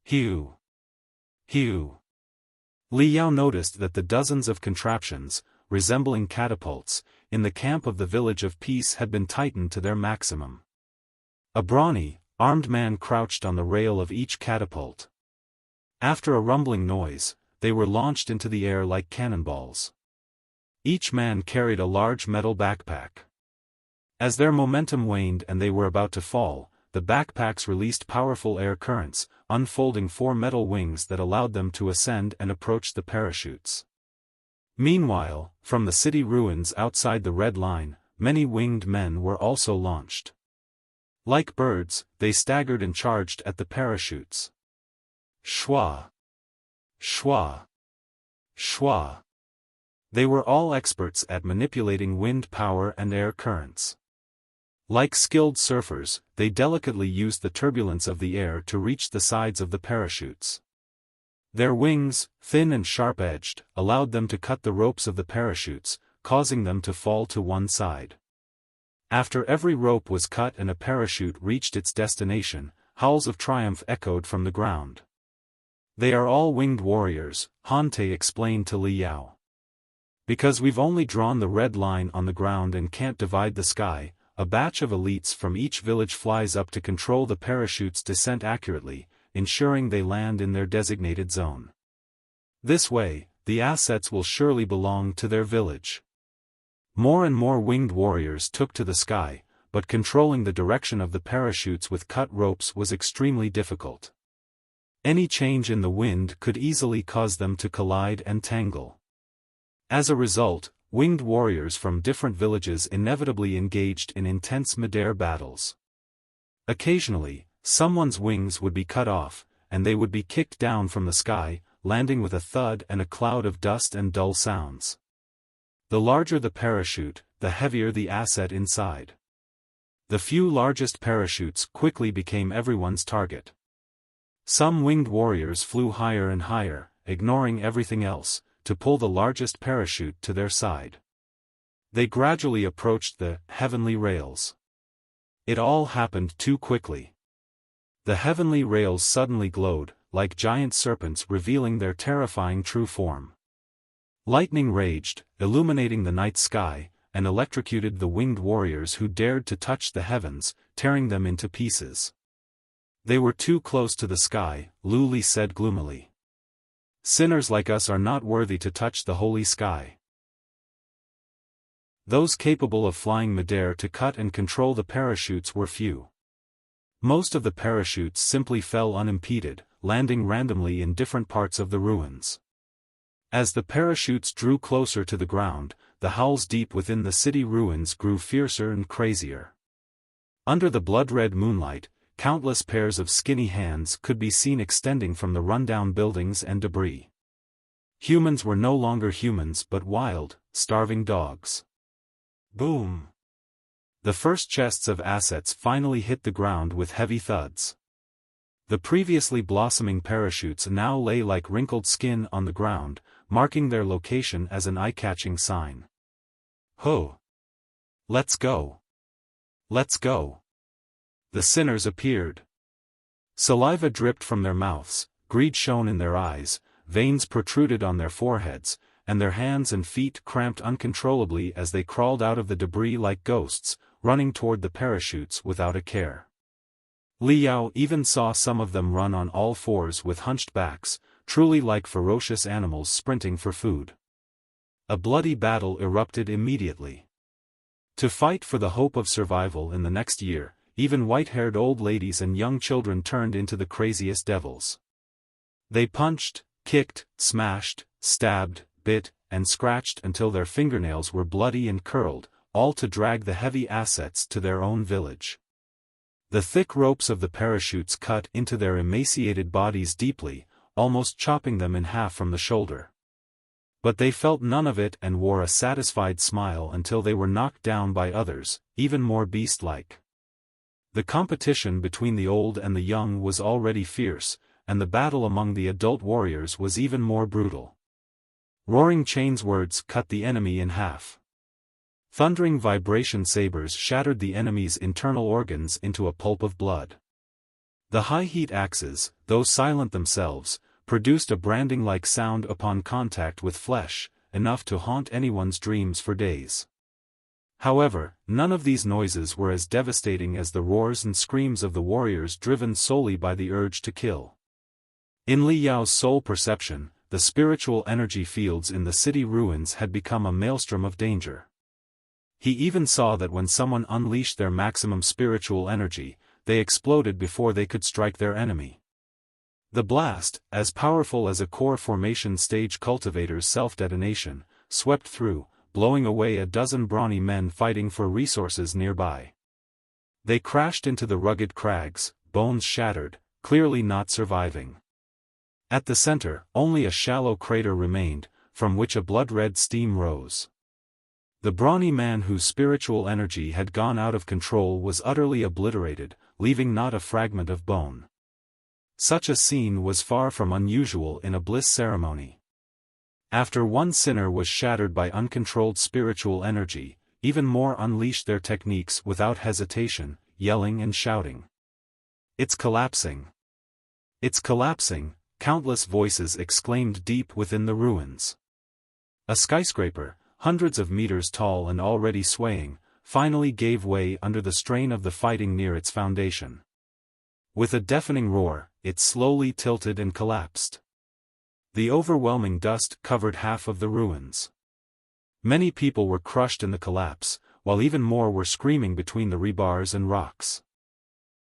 Speaker 1: Hew. Hew. Li Yao noticed that the dozens of contraptions, resembling catapults, in the camp of the Village of Peace had been tightened to their maximum. A brawny, armed man crouched on the rail of each catapult. After a rumbling noise, they were launched into the air like cannonballs. Each man carried a large metal backpack. As their momentum waned and they were about to fall, the backpacks released powerful air currents, unfolding 4 metal wings that allowed them to ascend and approach the parachutes. Meanwhile, from the city ruins outside the red line, many winged men were also launched. Like birds, they staggered and charged at the parachutes. Shwa! Shwa! Shwa! They were all experts at manipulating wind power and air currents. Like skilled surfers, they delicately used the turbulence of the air to reach the sides of the parachutes. Their wings, thin and sharp-edged, allowed them to cut the ropes of the parachutes, causing them to fall to one side. After every rope was cut and a parachute reached its destination, howls of triumph echoed from the ground. "They are all winged warriors," Hante explained to Li Yao. "Because we've only drawn the red line on the ground and can't divide the sky, a batch of elites from each village flies up to control the parachute's descent accurately, ensuring they land in their designated zone. This way, the assets will surely belong to their village." More and more winged warriors took to the sky, but controlling the direction of the parachutes with cut ropes was extremely difficult. Any change in the wind could easily cause them to collide and tangle. As a result, winged warriors from different villages inevitably engaged in intense midair battles. Occasionally, someone's wings would be cut off, and they would be kicked down from the sky, landing with a thud and a cloud of dust and dull sounds. The larger the parachute, the heavier the asset inside. The few largest parachutes quickly became everyone's target. Some winged warriors flew higher and higher, ignoring everything else, to pull the largest parachute to their side. They gradually approached the heavenly rails. It all happened too quickly. The heavenly rails suddenly glowed, like giant serpents revealing their terrifying true form. Lightning raged, illuminating the night sky, and electrocuted the winged warriors who dared to touch the heavens, tearing them into pieces. "They were too close to the sky," Lu Li said gloomily. "Sinners like us are not worthy to touch the holy sky." Those capable of flying midair to cut and control the parachutes were few. Most of the parachutes simply fell unimpeded, landing randomly in different parts of the ruins. As the parachutes drew closer to the ground, the howls deep within the city ruins grew fiercer and crazier. Under the blood-red moonlight, countless pairs of skinny hands could be seen extending from the rundown buildings and debris. Humans were no longer humans but wild, starving dogs. Boom! The first chests of assets finally hit the ground with heavy thuds. The previously blossoming parachutes now lay like wrinkled skin on the ground, marking their location as an eye-catching sign. "Ho! Let's go! Let's go!" The sinners appeared. Saliva dripped from their mouths, greed shone in their eyes, veins protruded on their foreheads, and their hands and feet cramped uncontrollably as they crawled out of the debris like ghosts, running toward the parachutes without a care. Li Yao even saw some of them run on all fours with hunched backs, truly like ferocious animals sprinting for food. A bloody battle erupted immediately. To fight for the hope of survival in the next year, even white-haired old ladies and young children turned into the craziest devils. They punched, kicked, smashed, stabbed, bit, and scratched until their fingernails were bloody and curled, all to drag the heavy assets to their own village. The thick ropes of the parachutes cut into their emaciated bodies deeply, almost chopping them in half from the shoulder. But they felt none of it and wore a satisfied smile until they were knocked down by others, even more beast-like. The competition between the old and the young was already fierce, and the battle among the adult warriors was even more brutal. Roaring chainswords cut the enemy in half. Thundering vibration sabers shattered the enemy's internal organs into a pulp of blood. The high-heat axes, though silent themselves, produced a branding-like sound upon contact with flesh, enough to haunt anyone's dreams for days. However, none of these noises were as devastating as the roars and screams of the warriors driven solely by the urge to kill. In Li Yao's soul perception, the spiritual energy fields in the city ruins had become a maelstrom of danger. He even saw that when someone unleashed their maximum spiritual energy, they exploded before they could strike their enemy. The blast, as powerful as a core formation stage cultivator's self-detonation, swept through, blowing away a dozen brawny men fighting for resources nearby. They crashed into the rugged crags, bones shattered, clearly not surviving. At the center, only a shallow crater remained, from which a blood-red steam rose. The brawny man whose spiritual energy had gone out of control was utterly obliterated, leaving not a fragment of bone. Such a scene was far from unusual in a bliss ceremony. After one sinner was shattered by uncontrolled spiritual energy, even more unleashed their techniques without hesitation, yelling and shouting. "It's collapsing! It's collapsing!" Countless voices exclaimed deep within the ruins. A skyscraper, hundreds of meters tall and already swaying, finally gave way under the strain of the fighting near its foundation. With a deafening roar, it slowly tilted and collapsed. The overwhelming dust covered half of the ruins. Many people were crushed in the collapse, while even more were screaming between the rebars and rocks.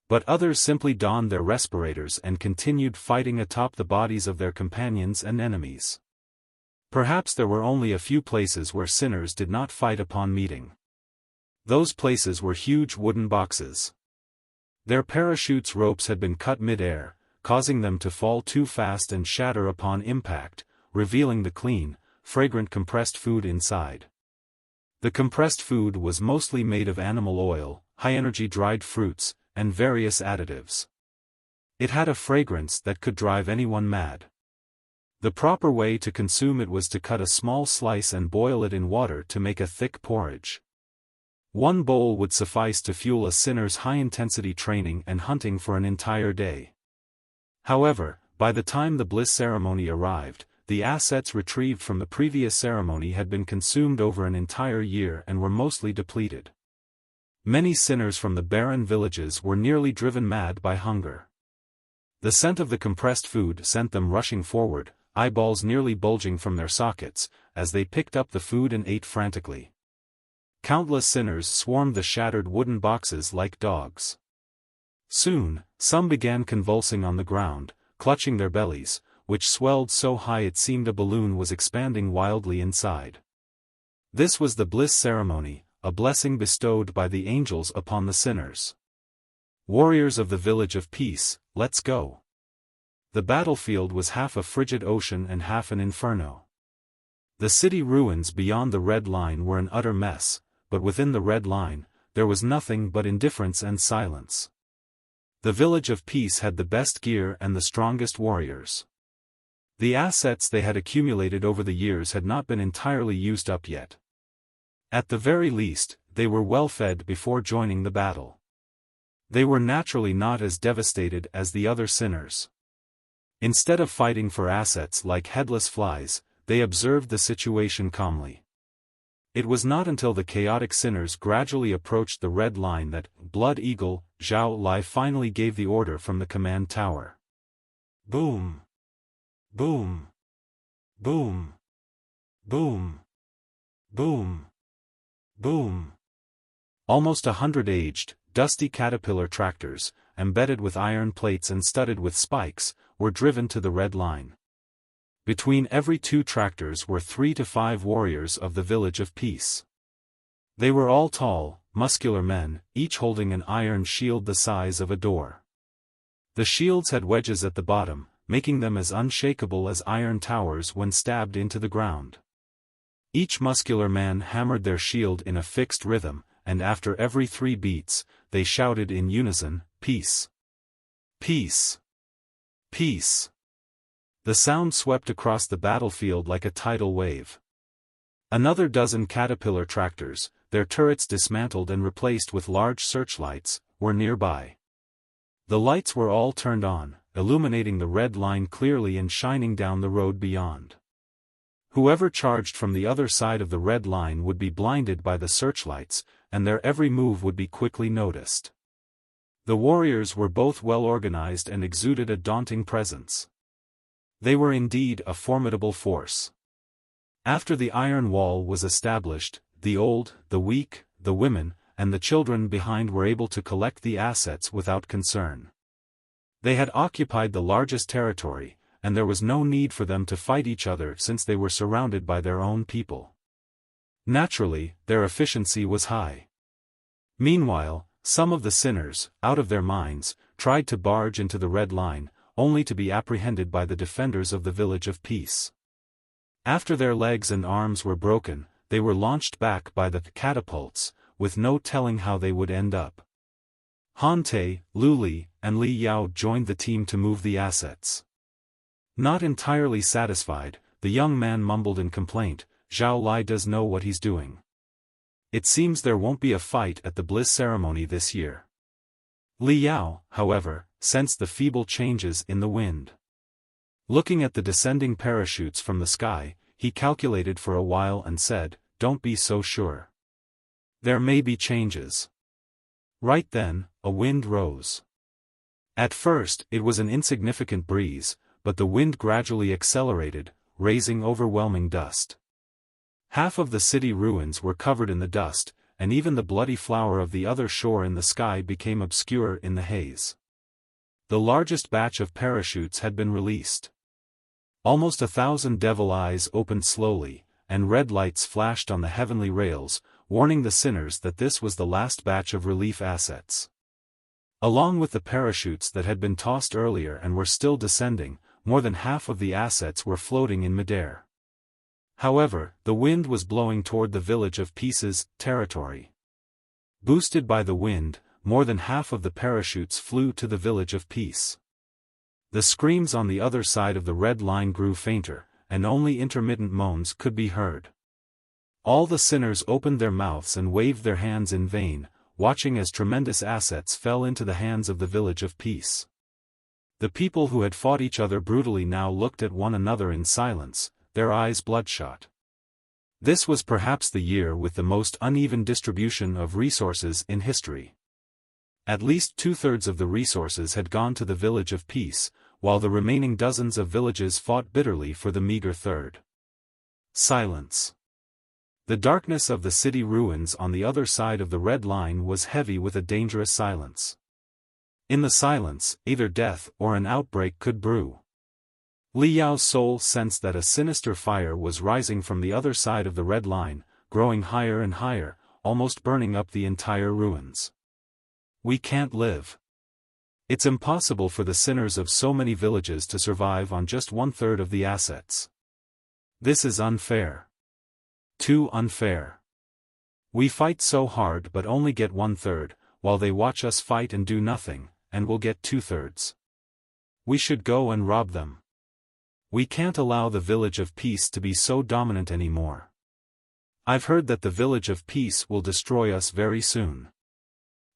Speaker 1: But others simply donned their respirators and continued fighting atop the bodies of their companions and enemies. Perhaps there were only a few places where sinners did not fight upon meeting. Those places were huge wooden boxes. Their parachutes' ropes had been cut mid-air, causing them to fall too fast and shatter upon impact, revealing the clean, fragrant compressed food inside. The compressed food was mostly made of animal oil, high-energy dried fruits, and various additives. It had a fragrance that could drive anyone mad. The proper way to consume it was to cut a small slice and boil it in water to make a thick porridge. One bowl would suffice to fuel a sinner's high-intensity training and hunting for an entire day. However, by the time the bliss ceremony arrived, the assets retrieved from the previous ceremony had been consumed over an entire year and were mostly depleted. Many sinners from the barren villages were nearly driven mad by hunger. The scent of the compressed food sent them rushing forward, eyeballs nearly bulging from their sockets, as they picked up the food and ate frantically. Countless sinners swarmed the shattered wooden boxes like dogs. Soon, some began convulsing on the ground, clutching their bellies, which swelled so high it seemed a balloon was expanding wildly inside. This was the bliss ceremony, a blessing bestowed by the angels upon the sinners. Warriors of the village of peace, let's go. The battlefield was half a frigid ocean and half an inferno. The city ruins beyond the red line were an utter mess, but within the red line, there was nothing but indifference and silence. The village of peace had the best gear and the strongest warriors. The assets they had accumulated over the years had not been entirely used up yet. At the very least, they were well fed before joining the battle. They were naturally not as devastated as the other sinners. Instead of fighting for assets like headless flies, they observed the situation calmly. It was not until the chaotic sinners gradually approached the red line that Blood Eagle, Zhao finally gave the order from the command tower. Boom! Boom! Boom! Boom! Boom! Boom! Almost 100 aged, dusty caterpillar tractors, embedded with iron plates and studded with spikes, were driven to the red line. Between every two tractors were 3 to 5 warriors of the village of peace. They were all tall, muscular men, each holding an iron shield the size of a door. The shields had wedges at the bottom, making them as unshakable as iron towers when stabbed into the ground. Each muscular man hammered their shield in a fixed rhythm, and after every 3 beats, they shouted in unison, "Peace! Peace! Peace!" The sound swept across the battlefield like a tidal wave. Another dozen caterpillar tractors, their turrets dismantled and replaced with large searchlights, were nearby. The lights were all turned on, illuminating the red line clearly and shining down the road beyond. Whoever charged from the other side of the red line would be blinded by the searchlights, and their every move would be quickly noticed. The warriors were both well organized and exuded a daunting presence. They were indeed a formidable force. After the iron wall was established, the old, the weak, the women, and the children behind were able to collect the assets without concern. They had occupied the largest territory, and there was no need for them to fight each other since they were surrounded by their own people. Naturally, their efficiency was high. Meanwhile, some of the sinners, out of their minds, tried to barge into the Red Line, only to be apprehended by the defenders of the Village of Peace. After their legs and arms were broken, they were launched back by the catapults, with no telling how they would end up. Han Te, Lu Li, and Li Yao joined the team to move the assets. Not entirely satisfied, the young man mumbled in complaint, "Zhao Lai does know what he's doing. It seems there won't be a fight at the Bliss ceremony this year." Li Yao, however, sensed the feeble changes in the wind. Looking at the descending parachutes from the sky, he calculated for a while and said, "Don't be so sure. There may be changes." Right then, a wind rose. At first, it was an insignificant breeze, but the wind gradually accelerated, raising overwhelming dust. Half of the city ruins were covered in the dust, and even the bloody flower of the other shore in the sky became obscure in the haze. The largest batch of parachutes had been released. Almost 1,000 devil eyes opened slowly, and red lights flashed on the heavenly rails, warning the sinners that this was the last batch of relief assets. Along with the parachutes that had been tossed earlier and were still descending, more than half of the assets were floating in midair. However, the wind was blowing toward the Village of Peace's territory. Boosted by the wind, more than half of the parachutes flew to the Village of Peace. The screams on the other side of the Red Line grew fainter, and only intermittent moans could be heard. All the sinners opened their mouths and waved their hands in vain, watching as tremendous assets fell into the hands of the Village of Peace. The people who had fought each other brutally now looked at one another in silence, their eyes bloodshot. This was perhaps the year with the most uneven distribution of resources in history. At least 2/3 of the resources had gone to the Village of Peace, while the remaining dozens of villages fought bitterly for the meager third. Silence. The darkness of the city ruins on the other side of the Red Line was heavy with a dangerous silence. In the silence, either death or an outbreak could brew. Li Yao's soul sensed that a sinister fire was rising from the other side of the Red Line, growing higher and higher, almost burning up the entire ruins. We can't live. It's impossible for the sinners of so many villages to survive on just 1/3 of the assets. This is unfair. Too unfair. We fight so hard but only get 1/3, while they watch us fight and do nothing, and will get 2/3. We should go and rob them. We can't allow the Village of Peace to be so dominant anymore. I've heard that the Village of Peace will destroy us very soon.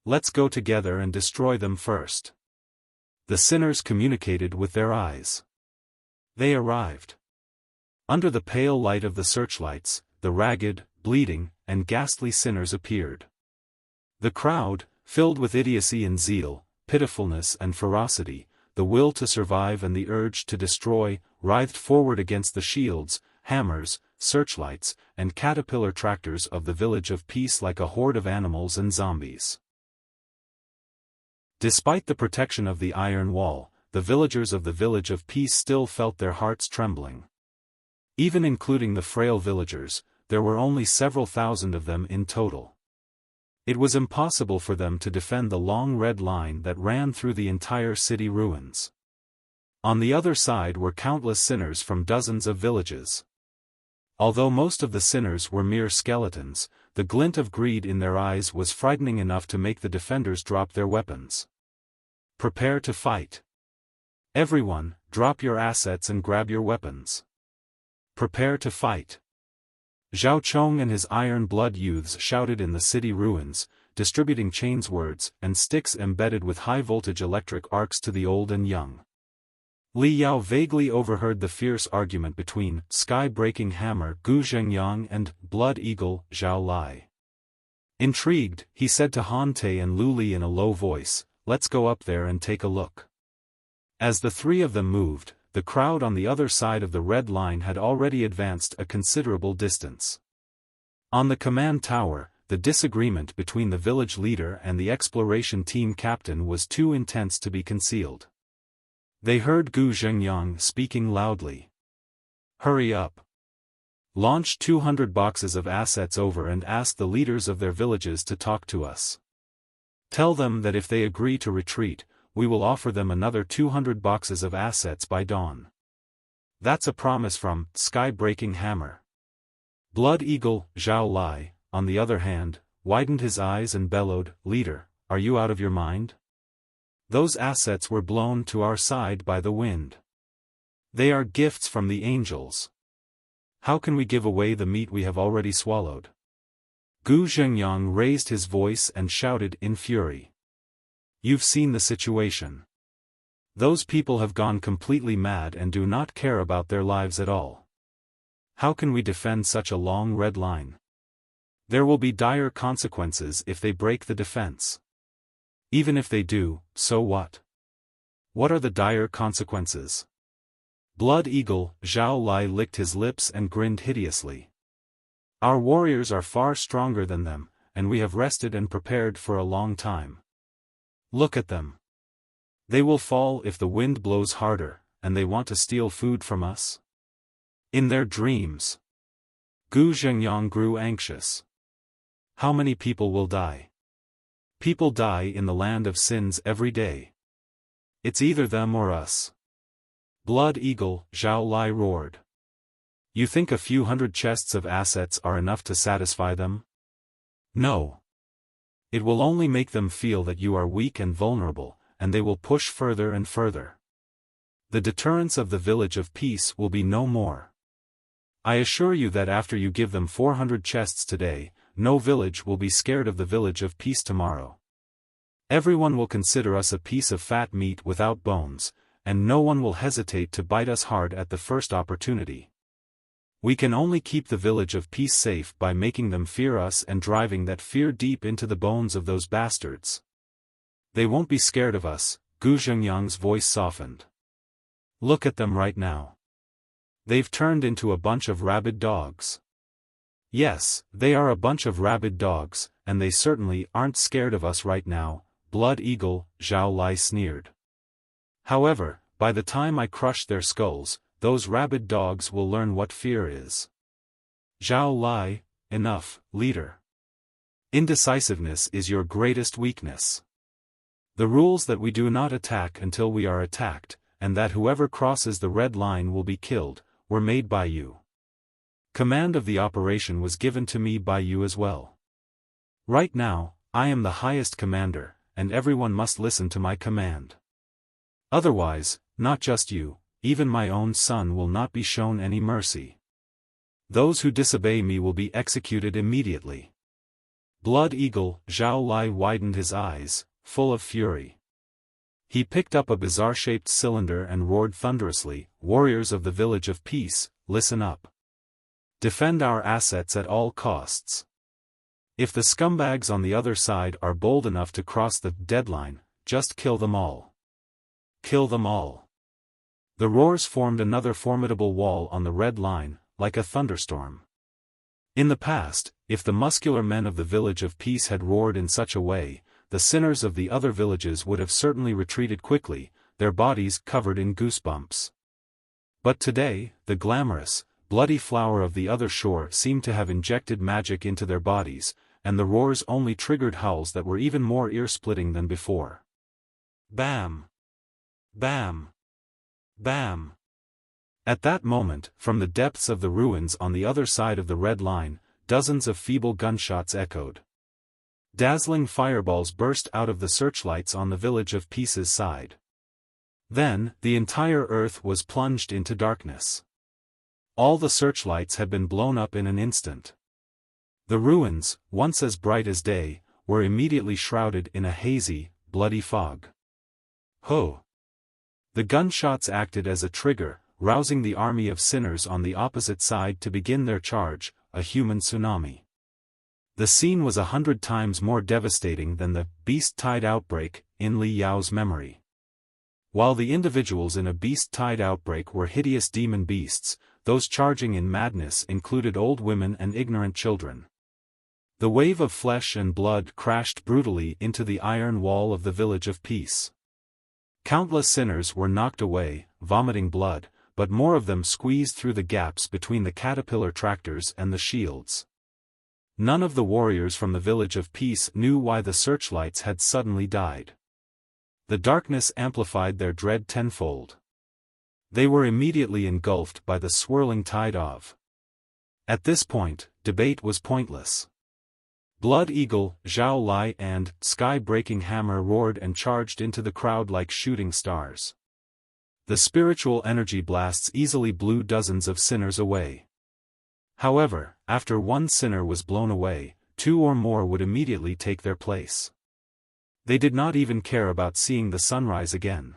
Speaker 1: Let's go together and destroy them first. The sinners communicated with their eyes. They arrived. Under the pale light of the searchlights, the ragged, bleeding, and ghastly sinners appeared. The crowd, filled with idiocy and zeal, pitifulness and ferocity, the will to survive and the urge to destroy, writhed forward against the shields, hammers, searchlights, and caterpillar tractors of the Village of Peace like a horde of animals and zombies. Despite the protection of the iron wall, the villagers of the Village of Peace still felt their hearts trembling. Even including the frail villagers, there were only several thousand of them in total. It was impossible for them to defend the long red line that ran through the entire city ruins. On the other side were countless sinners from dozens of villages. Although most of the sinners were mere skeletons, the glint of greed in their eyes was frightening enough to make the defenders drop their weapons. Prepare to fight. Everyone, drop your assets and grab your weapons. Prepare to fight. Zhao Chong and his iron blood youths shouted in the city ruins, distributing chains words and sticks embedded with high-voltage electric arcs to the old and young. Li Yao vaguely overheard the fierce argument between Sky-Breaking Hammer Gu Zhengyang and Blood Eagle Zhao Lai. Intrigued, he said to Han Te and Lu Li in a low voice, "Let's go up there and take a look." As the three of them moved, the crowd on the other side of the red line had already advanced a considerable distance. On the command tower, the disagreement between the village leader and the exploration team captain was too intense to be concealed. They heard Gu Zhengyang speaking loudly. "Hurry up. Launch 200 boxes of assets over and ask the leaders of their villages to talk to us. Tell them that if they agree to retreat, we will offer them another 200 boxes of assets by dawn. That's a promise from Sky-Breaking Hammer. Blood Eagle, Zhao Lai, on the other hand, widened his eyes and bellowed, "Leader, are you out of your mind? Those assets were blown to our side by the wind. They are gifts from the angels. How can we give away the meat we have already swallowed?" Gu Zhengyang raised his voice and shouted in fury. "You've seen the situation. Those people have gone completely mad and do not care about their lives at all. How can we defend such a long red line? There will be dire consequences if they break the defense. Even if they do, so what? What are the dire consequences?" Blood Eagle, Zhao Lai licked his lips and grinned hideously. "Our warriors are far stronger than them, and we have rested and prepared for a long time. Look at them. They will fall if the wind blows harder, and they want to steal food from us? In their dreams." Gu Zhengyang grew anxious. "How many people will die? People die in the land of sins every day. It's either them or us." Blood Eagle, Zhao Lai roared. "You think a few hundred chests of assets are enough to satisfy them? No. It will only make them feel that you are weak and vulnerable, and they will push further and further. The deterrence of the Village of Peace will be no more. I assure you that after you give them 400 chests today, no village will be scared of the Village of Peace tomorrow. Everyone will consider us a piece of fat meat without bones, and no one will hesitate to bite us hard at the first opportunity. We can only keep the Village of Peace safe by making them fear us and driving that fear deep into the bones of those bastards. They won't be scared of us." Gu Zhengyang's voice softened. "Look at them right now. They've turned into a bunch of rabid dogs. Yes, they are a bunch of rabid dogs, and they certainly aren't scared of us right now," Blood Eagle, Zhao Lai sneered. "However, by the time I crush their skulls, those rabid dogs will learn what fear is." Zhao Lai, enough, leader. Indecisiveness is your greatest weakness. The rules that we do not attack until we are attacked, and that whoever crosses the red line will be killed, were made by you. Command of the operation was given to me by you as well. Right now, I am the highest commander, and everyone must listen to my command. Otherwise, not just you, even my own son will not be shown any mercy. Those who disobey me will be executed immediately." Blood Eagle, Zhao Lai widened his eyes, full of fury. He picked up a bizarre-shaped cylinder and roared thunderously, "Warriors of the Village of Peace, listen up. Defend our assets at all costs. If the scumbags on the other side are bold enough to cross the deadline, just kill them all. Kill them all." The roars formed another formidable wall on the red line, like a thunderstorm. In the past, if the muscular men of the Village of Peace had roared in such a way, the sinners of the other villages would have certainly retreated quickly, their bodies covered in goosebumps. But today, the glamorous, bloody flower of the other shore seemed to have injected magic into their bodies, and the roars only triggered howls that were even more ear-splitting than before. Bam! Bam! Bam! At that moment, from the depths of the ruins on the other side of the red line, dozens of feeble gunshots echoed. Dazzling fireballs burst out of the searchlights on the Village of Peace's side. Then, the entire earth was plunged into darkness. All the searchlights had been blown up in an instant. The ruins, once as bright as day, were immediately shrouded in a hazy, bloody fog. Ho! The gunshots acted as a trigger, rousing the army of sinners on the opposite side to begin their charge, a human tsunami. The scene was 100 times more devastating than the beast-tide outbreak in Li Yao's memory. While the individuals in a beast-tide outbreak were hideous demon beasts, those charging in madness included old women and ignorant children. The wave of flesh and blood crashed brutally into the iron wall of the Village of Peace. Countless sinners were knocked away, vomiting blood, but more of them squeezed through the gaps between the caterpillar tractors and the shields. None of the warriors from the Village of Peace knew why the searchlights had suddenly died. The darkness amplified their dread tenfold. They were immediately engulfed by the swirling tide of. At this point, debate was pointless. Blood Eagle, Zhao Lai and Sky-Breaking Hammer roared and charged into the crowd like shooting stars. The spiritual energy blasts easily blew dozens of sinners away. However, after one sinner was blown away, two or more would immediately take their place. They did not even care about seeing the sunrise again.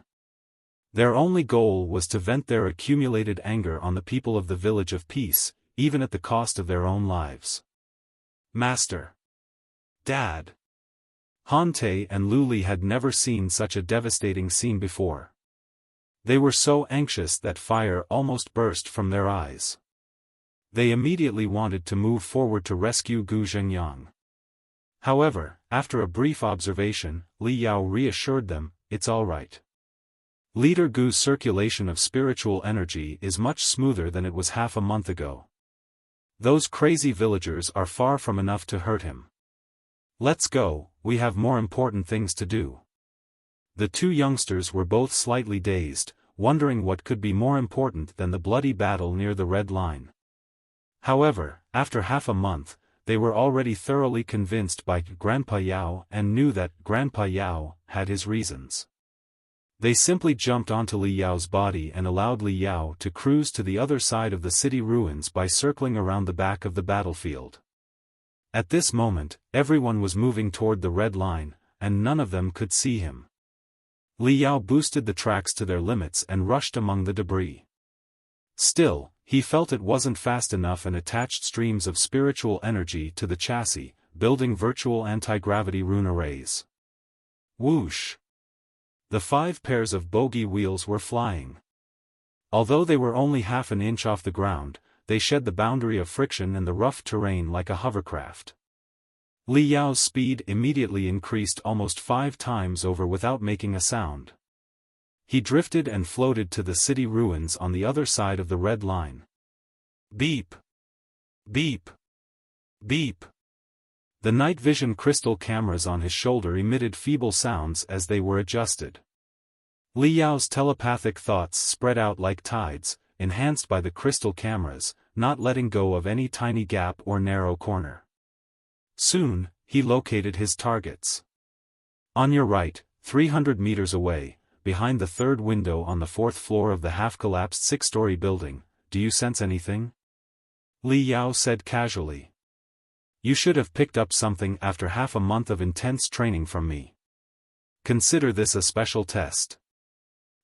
Speaker 1: Their only goal was to vent their accumulated anger on the people of the Village of Peace, even at the cost of their own lives. Master. Dad. Hante and Luli had never seen such a devastating scene before. They were so anxious that fire almost burst from their eyes. They immediately wanted to move forward to rescue Gu Zhengyang. However, after a brief observation, Li Yao reassured them, "It's all right. Leader Gu's circulation of spiritual energy is much smoother than it was half a month ago. Those crazy villagers are far from enough to hurt him. Let's go, we have more important things to do." The two youngsters were both slightly dazed, wondering what could be more important than the bloody battle near the Red Line. However, after half a month, they were already thoroughly convinced by Grandpa Yao and knew that Grandpa Yao had his reasons. They simply jumped onto Li Yao's body and allowed Li Yao to cruise to the other side of the city ruins by circling around the back of the battlefield. At this moment, everyone was moving toward the Red Line, and none of them could see him. Li Yao boosted the tracks to their limits and rushed among the debris. Still, he felt it wasn't fast enough and attached streams of spiritual energy to the chassis, building virtual anti-gravity rune arrays. Whoosh! The 5 pairs of Bogie wheels were flying. Although they were only half an inch off the ground, they shed the boundary of friction and the rough terrain like a hovercraft. Li Yao's speed immediately increased almost 5 times over without making a sound. He drifted and floated to the city ruins on the other side of the Red Line. Beep! Beep! Beep! The night vision crystal cameras on his shoulder emitted feeble sounds as they were adjusted. Li Yao's telepathic thoughts spread out like tides, enhanced by the crystal cameras, not letting go of any tiny gap or narrow corner. Soon, he located his targets. On your right, 300 meters away, behind the third window on the 4th floor of the half-collapsed 6-story building, do you sense anything? Li Yao said casually. You should have picked up something after half a month of intense training from me. Consider this a special test.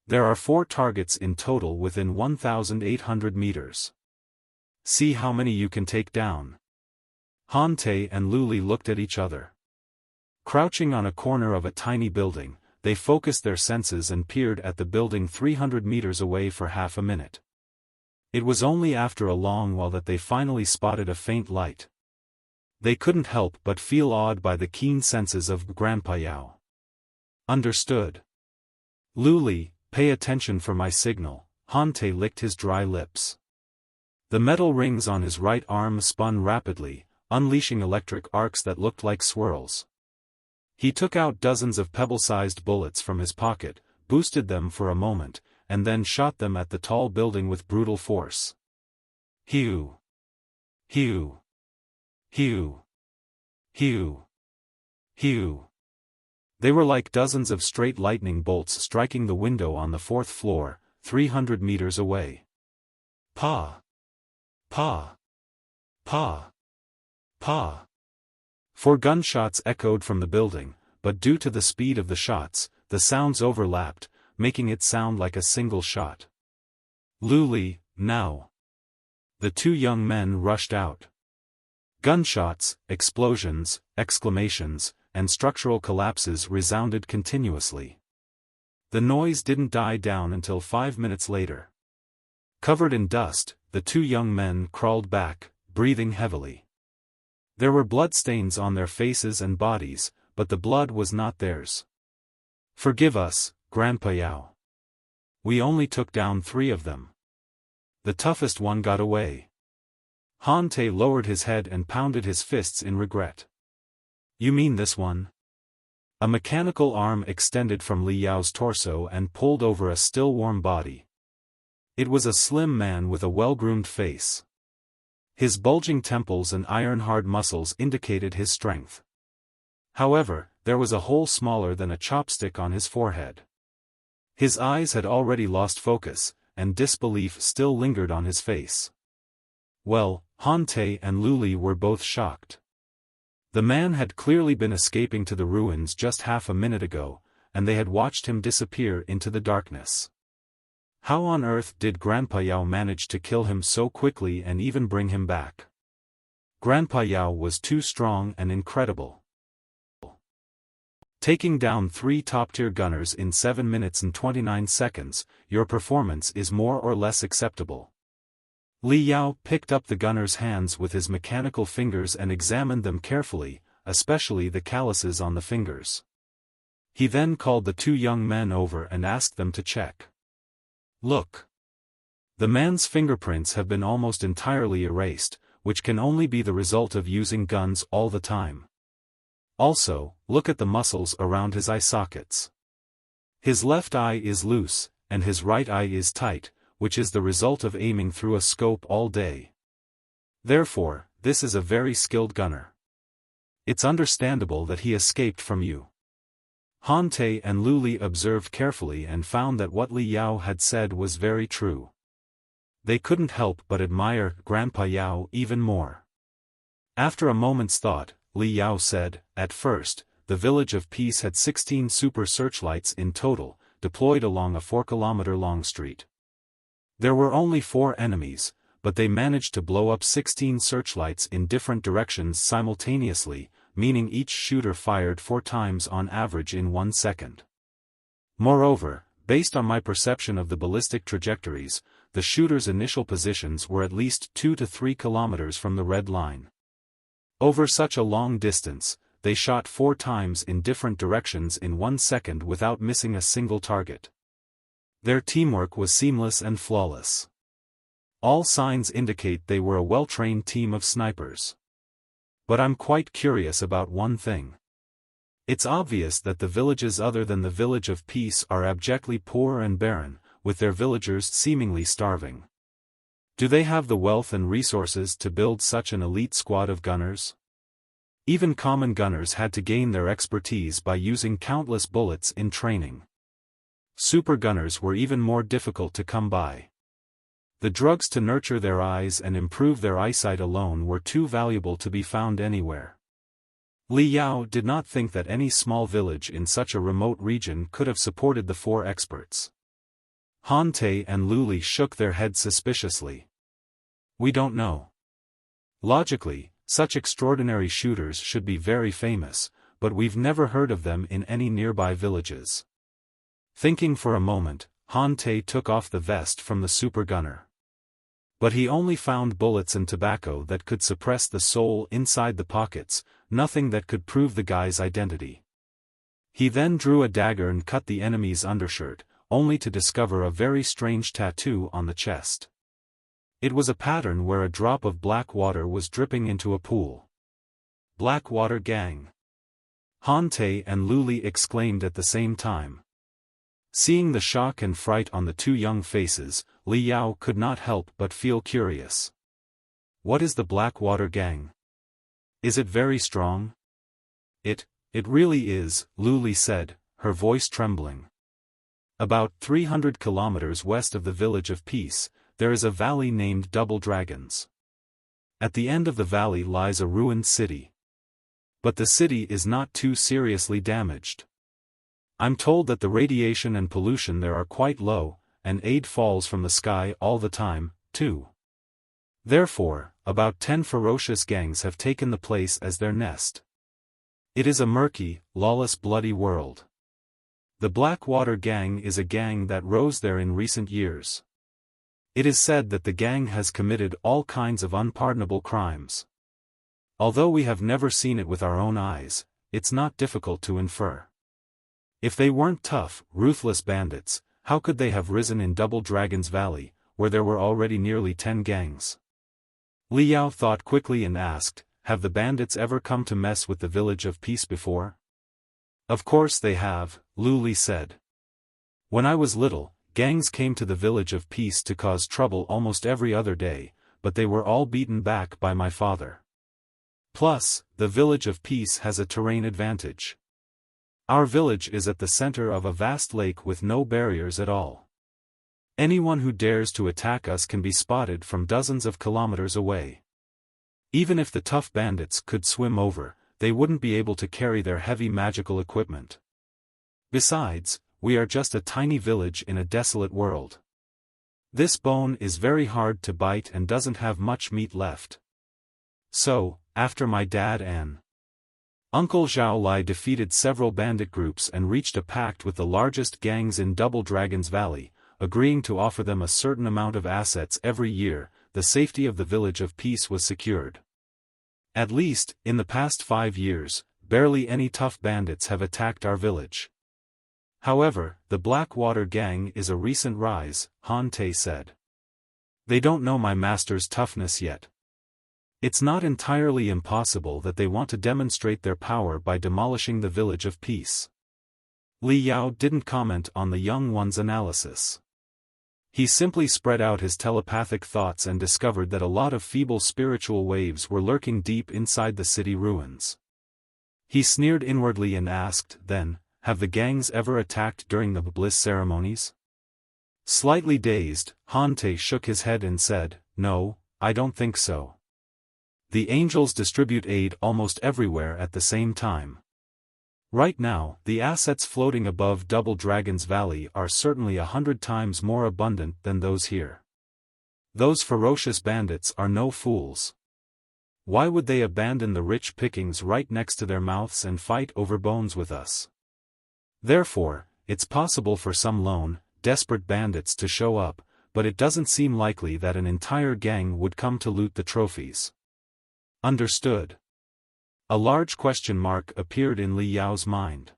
Speaker 1: There are 4 targets in total within 1,800 meters. See how many you can take down. Hante and Luli looked at each other. Crouching on a corner of a tiny building, they focused their senses and peered at the building 300 meters away for half a minute. It was only after a long while that they finally spotted a faint light. They couldn't help but feel awed by the keen senses of Grandpa Yao. Understood. Luli, pay attention for my signal. Hante licked his dry lips. The metal rings on his right arm spun rapidly, unleashing electric arcs that looked like swirls. He took out dozens of pebble-sized bullets from his pocket, boosted them for a moment, and then shot them at the tall building with brutal force. Hew! Hew! Hew! Hew! Hew! They were like dozens of straight lightning bolts striking the window on the 4th floor, 300 meters away. Pa! Pa! Pa! Pa! 4 gunshots echoed from the building, but due to the speed of the shots, the sounds overlapped, making it sound like a single shot. Luli, now! The 2 young men rushed out. Gunshots, explosions, exclamations, and structural collapses resounded continuously. The noise didn't die down until 5 minutes later. Covered in dust, the 2 young men crawled back, breathing heavily. There were bloodstains on their faces and bodies, but the blood was not theirs. Forgive us, Grandpa Yao. We only took down 3 of them. The toughest one got away. Han Te lowered his head and pounded his fists in regret. You mean this one? A mechanical arm extended from Li Yao's torso and pulled over a still warm body. It was a slim man with a well-groomed face. His bulging temples and iron-hard muscles indicated his strength. However, there was a hole smaller than a chopstick on his forehead. His eyes had already lost focus, and disbelief still lingered on his face. Well, Han Te and Luli were both shocked. The man had clearly been escaping to the ruins just half a minute ago, and they had watched him disappear into the darkness. How on earth did Grandpa Yao manage to kill him so quickly and even bring him back? Grandpa Yao was too strong and incredible. Taking down 3 top-tier gunners in 7 minutes and 29 seconds, your performance is more or less acceptable. Li Yao picked up the gunner's hands with his mechanical fingers and examined them carefully, especially the calluses on the fingers. He then called the 2 young men over and asked them to check. Look. The man's fingerprints have been almost entirely erased, which can only be the result of using guns all the time. Also, look at the muscles around his eye sockets. His left eye is loose, and his right eye is tight, which is the result of aiming through a scope all day. Therefore, this is a very skilled gunner. It's understandable that he escaped from you. Han Te and Luli observed carefully and found that what Li Yao had said was very true. They couldn't help but admire Grandpa Yao even more. After a moment's thought, Li Yao said, at first, the Village of Peace had 16 super searchlights in total, deployed along a 4-kilometer-long street. There were only 4 enemies, but they managed to blow up 16 searchlights in different directions simultaneously, meaning each shooter fired 4 times on average in 1 second. Moreover, based on my perception of the ballistic trajectories, the shooters' initial positions were at least 2 to 3 kilometers from the red line. Over such a long distance, they shot 4 times in different directions in 1 second without missing a single target. Their teamwork was seamless and flawless. All signs indicate they were a well-trained team of snipers. But I'm quite curious about one thing. It's obvious that the villages other than the Village of Peace are abjectly poor and barren, with their villagers seemingly starving. Do they have the wealth and resources to build such an elite squad of gunners? Even common gunners had to gain their expertise by using countless bullets in training. Super gunners were even more difficult to come by. The drugs to nurture their eyes and improve their eyesight alone were too valuable to be found anywhere. Li Yao did not think that any small village in such a remote region could have supported the 4 experts. Han Te and Luli shook their heads suspiciously. We don't know. Logically, such extraordinary shooters should be very famous, but we've never heard of them in any nearby villages. Thinking for a moment, Han Te took off the vest from the super gunner. But he only found bullets and tobacco that could suppress the soul inside the pockets, nothing that could prove the guy's identity. He then drew a dagger and cut the enemy's undershirt, only to discover a very strange tattoo on the chest. It was a pattern where a drop of black water was dripping into a pool. Blackwater Gang. Han Te and Luli exclaimed at the same time. Seeing the shock and fright on the 2 young faces, Li Yao could not help but feel curious. What is the Blackwater Gang? Is it very strong? It really is, Luli said, her voice trembling. About 300 kilometers west of the Village of Peace, there is a valley named Double Dragons. At the end of the valley lies a ruined city. But the city is not too seriously damaged. I'm told that the radiation and pollution there are quite low, and aid falls from the sky all the time, too. Therefore, about 10 ferocious gangs have taken the place as their nest. It is a murky, lawless, bloody world. The Blackwater Gang is a gang that rose there in recent years. It is said that the gang has committed all kinds of unpardonable crimes. Although we have never seen it with our own eyes, it's not difficult to infer. If they weren't tough, ruthless bandits, how could they have risen in Double Dragon's Valley, where there were already nearly 10 gangs. Li Yao thought quickly and asked, "Have the bandits ever come to mess with the Village of Peace before?" "Of course they have," Lu Li said. "When I was little, gangs came to the Village of Peace to cause trouble almost every other day, but they were all beaten back by my father. Plus, the Village of Peace has a terrain advantage. Our village is at the center of a vast lake with no barriers at all. Anyone who dares to attack us can be spotted from dozens of kilometers away. Even if the tough bandits could swim over, they wouldn't be able to carry their heavy magical equipment. Besides, we are just a tiny village in a desolate world. This bone is very hard to bite and doesn't have much meat left. So, after my dad and Uncle Zhao Lai defeated several bandit groups and reached a pact with the largest gangs in Double Dragon's Valley, agreeing to offer them a certain amount of assets every year, the safety of the Village of Peace was secured. At least, in the past 5 years, barely any tough bandits have attacked our village. However, the Blackwater Gang is a recent rise," Han Te said. "They don't know my master's toughness yet. It's not entirely impossible that they want to demonstrate their power by demolishing the Village of Peace." Li Yao didn't comment on the young one's analysis. He simply spread out his telepathic thoughts and discovered that a lot of feeble spiritual waves were lurking deep inside the city ruins. He sneered inwardly and asked, "Then, have the gangs ever attacked during the Bliss ceremonies?" Slightly dazed, Han Te shook his head and said, "No, I don't think so. The angels distribute aid almost everywhere at the same time. Right now, the assets floating above Double Dragon's Valley are certainly 100 times more abundant than those here. Those ferocious bandits are no fools. Why would they abandon the rich pickings right next to their mouths and fight over bones with us? Therefore, it's possible for some lone, desperate bandits to show up, but it doesn't seem likely that an entire gang would come to loot the trophies." Understood. A large question mark appeared in Li Yao's mind.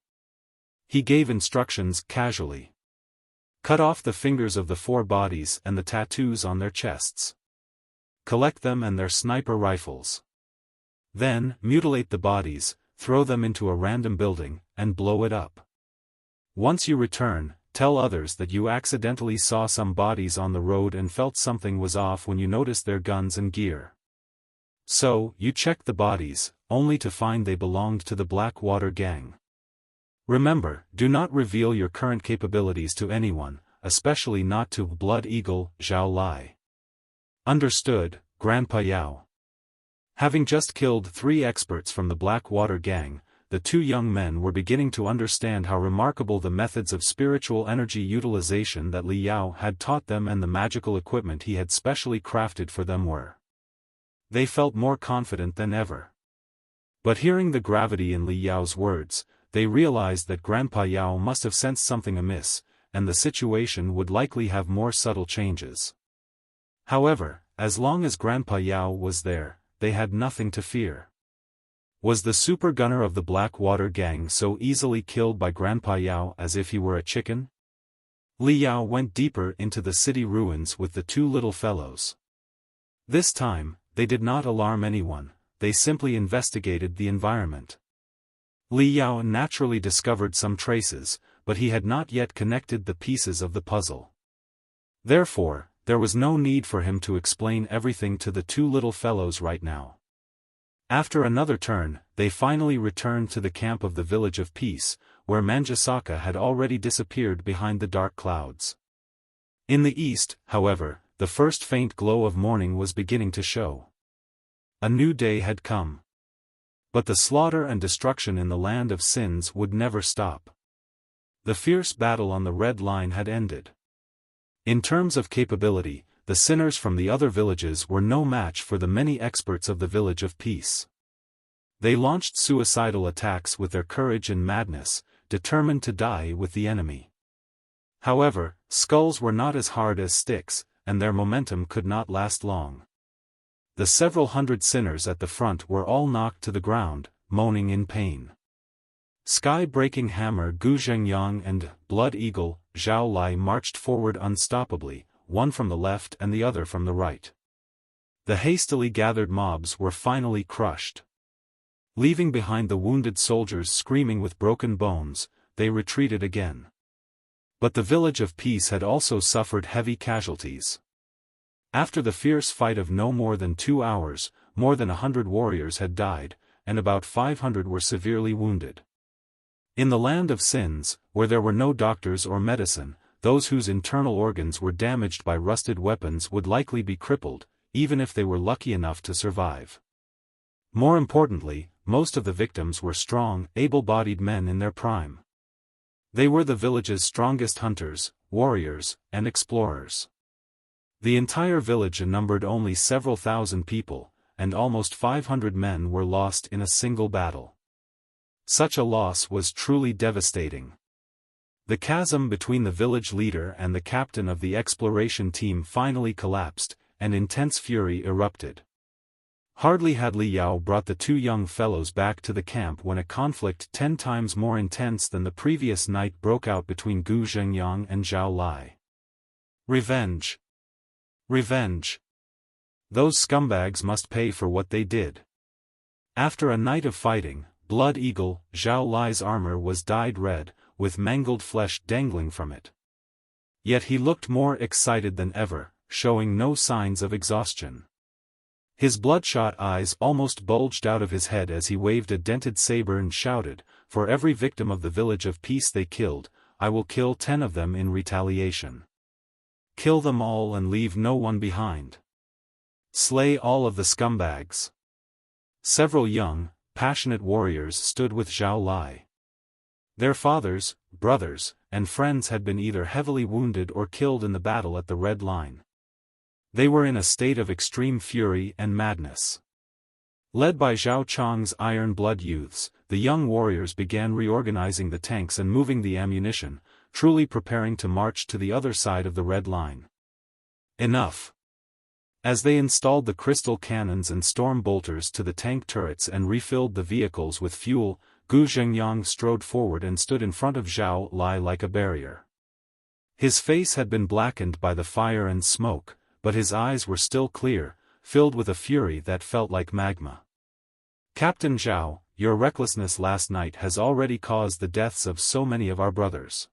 Speaker 1: He gave instructions casually. "Cut off the fingers of the 4 bodies and the tattoos on their chests. Collect them and their sniper rifles. Then, mutilate the bodies, throw them into a random building, and blow it up. Once you return, tell others that you accidentally saw some bodies on the road and felt something was off when you noticed their guns and gear. So, you checked the bodies, only to find they belonged to the Blackwater Gang. Remember, do not reveal your current capabilities to anyone, especially not to Blood Eagle, Zhao Lai." Understood, Grandpa Yao. Having just killed 3 experts from the Blackwater Gang, the 2 young men were beginning to understand how remarkable the methods of spiritual energy utilization that Li Yao had taught them and the magical equipment he had specially crafted for them were. They felt more confident than ever. But hearing the gravity in Li Yao's words, they realized that Grandpa Yao must have sensed something amiss, and the situation would likely have more subtle changes. However, as long as Grandpa Yao was there, they had nothing to fear. Was the super gunner of the Blackwater Gang so easily killed by Grandpa Yao as if he were a chicken? Li Yao went deeper into the city ruins with the 2 little fellows. This time, they did not alarm anyone, they simply investigated the environment. Li Yao naturally discovered some traces, but he had not yet connected the pieces of the puzzle. Therefore, there was no need for him to explain everything to the 2 little fellows right now. After another turn, they finally returned to the camp of the Village of Peace, where Manjusaka had already disappeared behind the dark clouds. In the east, however, the first faint glow of morning was beginning to show. A new day had come. But the slaughter and destruction in the land of sins would never stop. The fierce battle on the Red Line had ended. In terms of capability, the sinners from the other villages were no match for the many experts of the Village of Peace. They launched suicidal attacks with their courage and madness, determined to die with the enemy. However, skulls were not as hard as sticks, and their momentum could not last long. The several hundred sinners at the front were all knocked to the ground, moaning in pain. Sky-breaking hammer Gu Zhengyang and Blood Eagle, Zhao Lai marched forward unstoppably, one from the left and the other from the right. The hastily gathered mobs were finally crushed. Leaving behind the wounded soldiers screaming with broken bones, they retreated again. But the Village of Peace had also suffered heavy casualties. After the fierce fight of no more than 2 hours, more than 100 warriors had died, and about 500 were severely wounded. In the land of sins, where there were no doctors or medicine, those whose internal organs were damaged by rusted weapons would likely be crippled, even if they were lucky enough to survive. More importantly, most of the victims were strong, able-bodied men in their prime. They were the village's strongest hunters, warriors, and explorers. The entire village numbered only several thousand people, and almost 500 men were lost in a single battle. Such a loss was truly devastating. The chasm between the village leader and the captain of the exploration team finally collapsed, and intense fury erupted. Hardly had Li Yao brought the 2 young fellows back to the camp when a conflict 10 times more intense than the previous night broke out between Gu Zhengyang and Zhao Lai. Revenge! Revenge! Those scumbags must pay for what they did. After a night of fighting, Blood Eagle, Zhao Lai's armor was dyed red, with mangled flesh dangling from it. Yet he looked more excited than ever, showing no signs of exhaustion. His bloodshot eyes almost bulged out of his head as he waved a dented saber and shouted, "For every victim of the Village of Peace they killed, I will kill 10 of them in retaliation. Kill them all and leave no one behind. Slay all of the scumbags." Several young, passionate warriors stood with Zhao Lai. Their fathers, brothers, and friends had been either heavily wounded or killed in the battle at the Red Line. They were in a state of extreme fury and madness. Led by Zhao Chang's Iron Blood youths, the young warriors began reorganizing the tanks and moving the ammunition, truly preparing to march to the other side of the Red Line. Enough! As they installed the crystal cannons and storm bolters to the tank turrets and refilled the vehicles with fuel, Gu Zhengyang strode forward and stood in front of Zhao Lai like a barrier. His face had been blackened by the fire and smoke, but his eyes were still clear, filled with a fury that felt like magma. "Captain Zhao, your recklessness last night has already caused the deaths of so many of our brothers.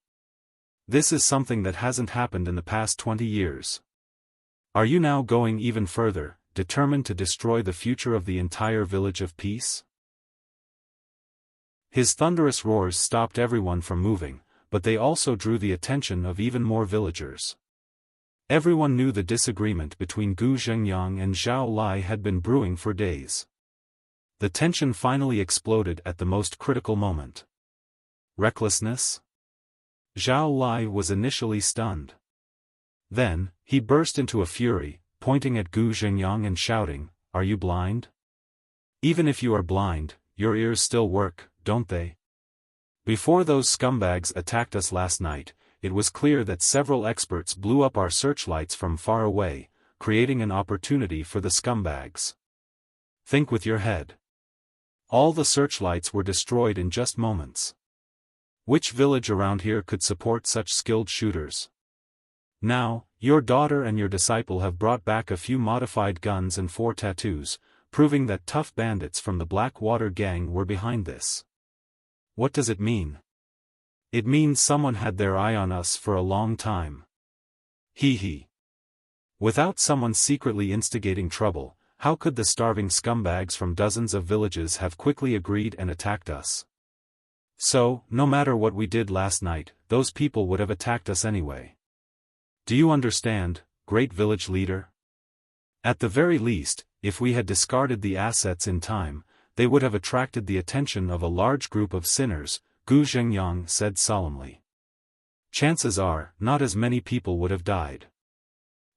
Speaker 1: This is something that hasn't happened in the past 20 years. Are you now going even further, determined to destroy the future of the entire Village of Peace?" His thunderous roars stopped everyone from moving, but they also drew the attention of even more villagers. Everyone knew the disagreement between Gu Zhengyang and Zhao Lai had been brewing for days. The tension finally exploded at the most critical moment. Recklessness? Zhao Lai was initially stunned. Then, he burst into a fury, pointing at Gu Zhengyang and shouting, "Are you blind? Even if you are blind, your ears still work, don't they? Before those scumbags attacked us last night, it was clear that several experts blew up our searchlights from far away, creating an opportunity for the scumbags. Think with your head. All the searchlights were destroyed in just moments. Which village around here could support such skilled shooters? Now, your daughter and your disciple have brought back a few modified guns and 4 tattoos, proving that tough bandits from the Blackwater gang were behind this. What does it mean? It means someone had their eye on us for a long time. Hee hee. Without someone secretly instigating trouble, how could the starving scumbags from dozens of villages have quickly agreed and attacked us? So, no matter what we did last night, those people would have attacked us anyway. Do you understand, great village leader? At the very least, if we had discarded the assets in time, they would have attracted the attention of a large group of sinners, Gu Zhengyang said solemnly. Chances are, not as many people would have died.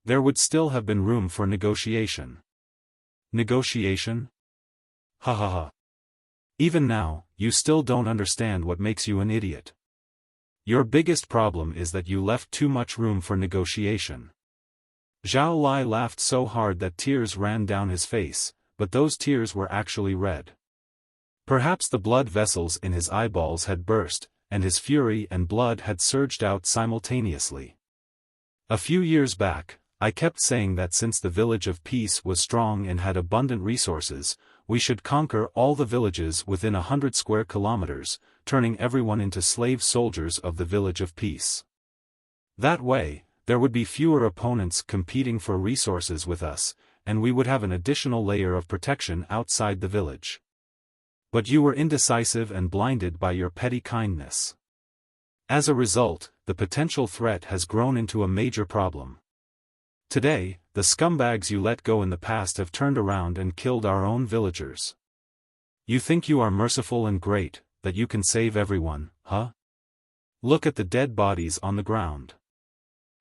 Speaker 1: There would still have been room for negotiation. Negotiation? Ha ha ha. Even now, you still don't understand what makes you an idiot. Your biggest problem is that you left too much room for negotiation. Zhao Lai laughed so hard that tears ran down his face, but those tears were actually red. Perhaps the blood vessels in his eyeballs had burst, and his fury and blood had surged out simultaneously. A few years back, I kept saying that since the Village of Peace was strong and had abundant resources, we should conquer all the villages within 100 square kilometers, turning everyone into slave soldiers of the Village of Peace. That way, there would be fewer opponents competing for resources with us, and we would have an additional layer of protection outside the village. But you were indecisive and blinded by your petty kindness. As a result, the potential threat has grown into a major problem. Today, the scumbags you let go in the past have turned around and killed our own villagers. You think you are merciful and great, that you can save everyone, huh? Look at the dead bodies on the ground.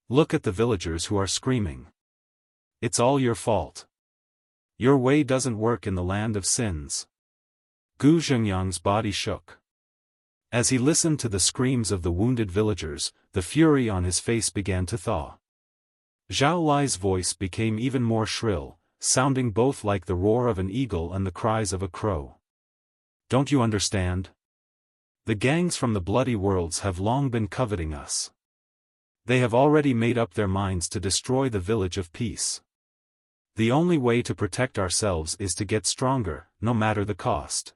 Speaker 1: Look at the villagers who are screaming. It's all your fault. Your way doesn't work in the land of sins. Gu Zhengyang's body shook. As he listened to the screams of the wounded villagers, the fury on his face began to thaw. Zhao Lai's voice became even more shrill, sounding both like the roar of an eagle and the cries of a crow. Don't you understand? The gangs from the bloody worlds have long been coveting us. They have already made up their minds to destroy the Village of Peace. The only way to protect ourselves is to get stronger, no matter the cost.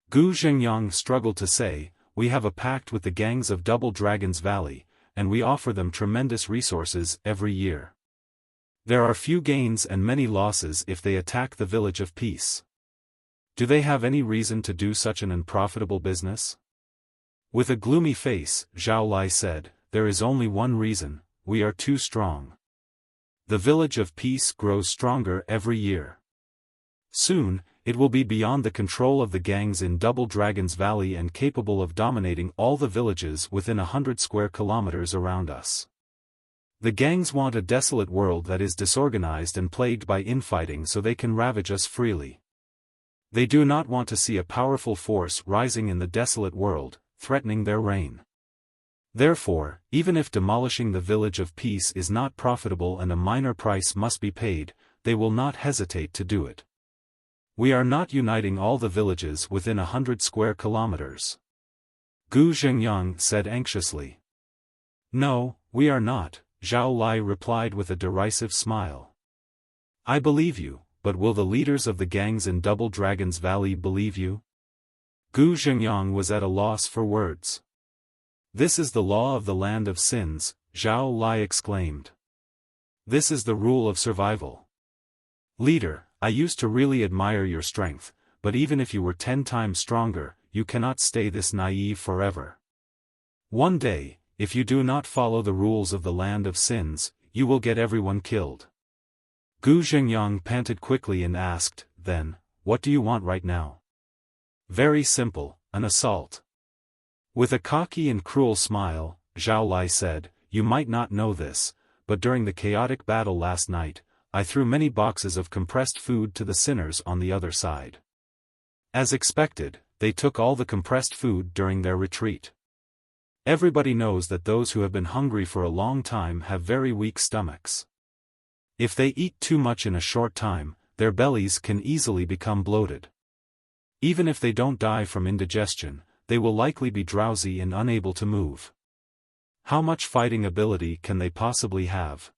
Speaker 1: Gu Zhengyang struggled to say, we have a pact with the gangs of Double Dragon's Valley, and we offer them tremendous resources every year. There are few gains and many losses if they attack the Village of Peace. Do they have any reason to do such an unprofitable business? With a gloomy face, Zhao Lai said, there is only one reason: we are too strong. The Village of Peace grows stronger every year. Soon, it will be beyond the control of the gangs in Double Dragon's Valley and capable of dominating all the villages within 100 square kilometers around us. The gangs want a desolate world that is disorganized and plagued by infighting so they can ravage us freely. They do not want to see a powerful force rising in the desolate world, threatening their reign. Therefore, even if demolishing the Village of Peace is not profitable and a minor price must be paid, they will not hesitate to do it. We are not uniting all the villages within 100 square kilometers. Gu Zhengyang said anxiously. No, we are not, Zhao Lai replied with a derisive smile. I believe you, but will the leaders of the gangs in Double Dragon's Valley believe you? Gu Zhengyang was at a loss for words. This is the law of the land of sins, Zhao Lai exclaimed. This is the rule of survival. Leader, I used to really admire your strength, but even if you were 10 times stronger, you cannot stay this naive forever. One day, if you do not follow the rules of the land of sins, you will get everyone killed. Gu Zhengyang panted quickly and asked, then, what do you want right now? Very simple, an assault. With a cocky and cruel smile, Zhao Lai said, you might not know this, but during the chaotic battle last night, I threw many boxes of compressed food to the sinners on the other side. As expected, they took all the compressed food during their retreat. Everybody knows that those who have been hungry for a long time have very weak stomachs. If they eat too much in a short time, their bellies can easily become bloated. Even if they don't die from indigestion, they will likely be drowsy and unable to move. How much fighting ability can they possibly have?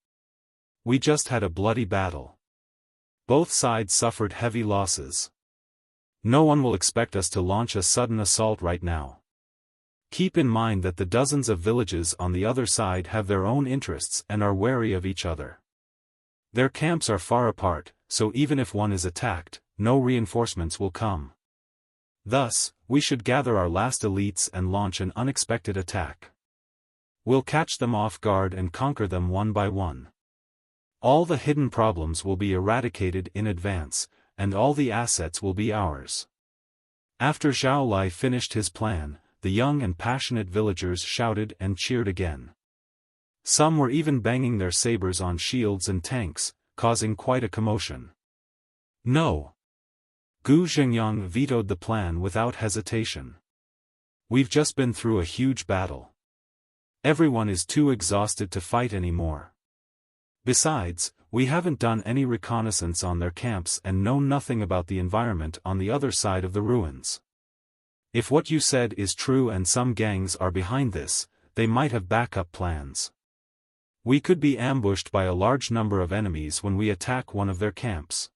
Speaker 1: We just had a bloody battle. Both sides suffered heavy losses. No one will expect us to launch a sudden assault right now. Keep in mind that the dozens of villages on the other side have their own interests and are wary of each other. Their camps are far apart, so even if one is attacked, no reinforcements will come. Thus, we should gather our last elites and launch an unexpected attack. We'll catch them off guard and conquer them one by one. All the hidden problems will be eradicated in advance, and all the assets will be ours. After Zhao Lai finished his plan, the young and passionate villagers shouted and cheered again. Some were even banging their sabers on shields and tanks, causing quite a commotion. No. Gu Zhengyang vetoed the plan without hesitation. We've just been through a huge battle. Everyone is too exhausted to fight anymore. Besides, we haven't done any reconnaissance on their camps and know nothing about the environment on the other side of the ruins. If what you said is true and some gangs are behind this, they might have backup plans. We could be ambushed by a large number of enemies when we attack one of their camps.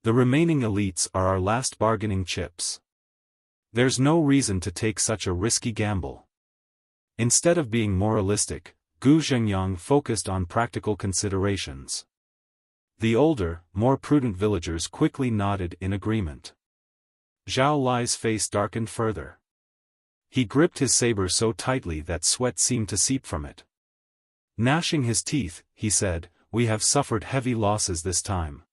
Speaker 1: The remaining elites are our last bargaining chips. There's no reason to take such a risky gamble. Instead of being moralistic, Gu Zhengyang focused on practical considerations. The older, more prudent villagers quickly nodded in agreement. Zhao Lai's face darkened further. He gripped his saber so tightly that sweat seemed to seep from it. Gnashing his teeth, he said, "We have suffered heavy losses this time.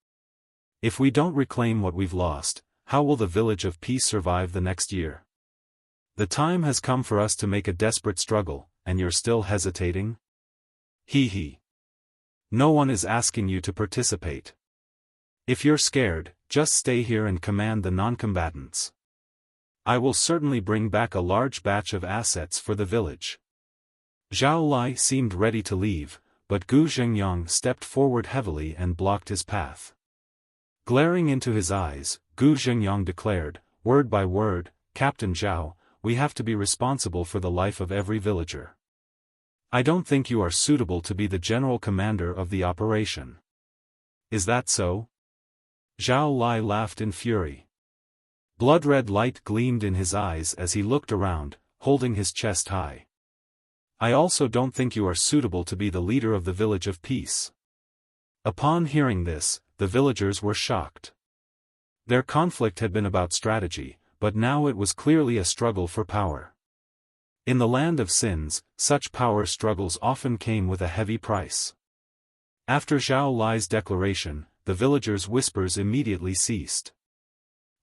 Speaker 1: If we don't reclaim what we've lost, how will the Village of Peace survive the next year? The time has come for us to make a desperate struggle, and you're still hesitating? Hee. No one is asking you to participate. If you're scared, just stay here and command the non-combatants. I will certainly bring back a large batch of assets for the village." Zhao Lai seemed ready to leave, but Gu Zhengyang stepped forward heavily and blocked his path. Glaring into his eyes, Gu Zhengyang declared, word by word, "Captain Zhao, we have to be responsible for the life of every villager. I don't think you are suitable to be the general commander of the operation." "Is that so?" Zhao Lai laughed in fury. Blood-red light gleamed in his eyes as he looked around, holding his chest high. "I also don't think you are suitable to be the leader of the Village of Peace." Upon hearing this, the villagers were shocked. Their conflict had been about strategy, but now it was clearly a struggle for power. In the land of sins, such power struggles often came with a heavy price. After Zhao Lai's declaration, the villagers' whispers immediately ceased.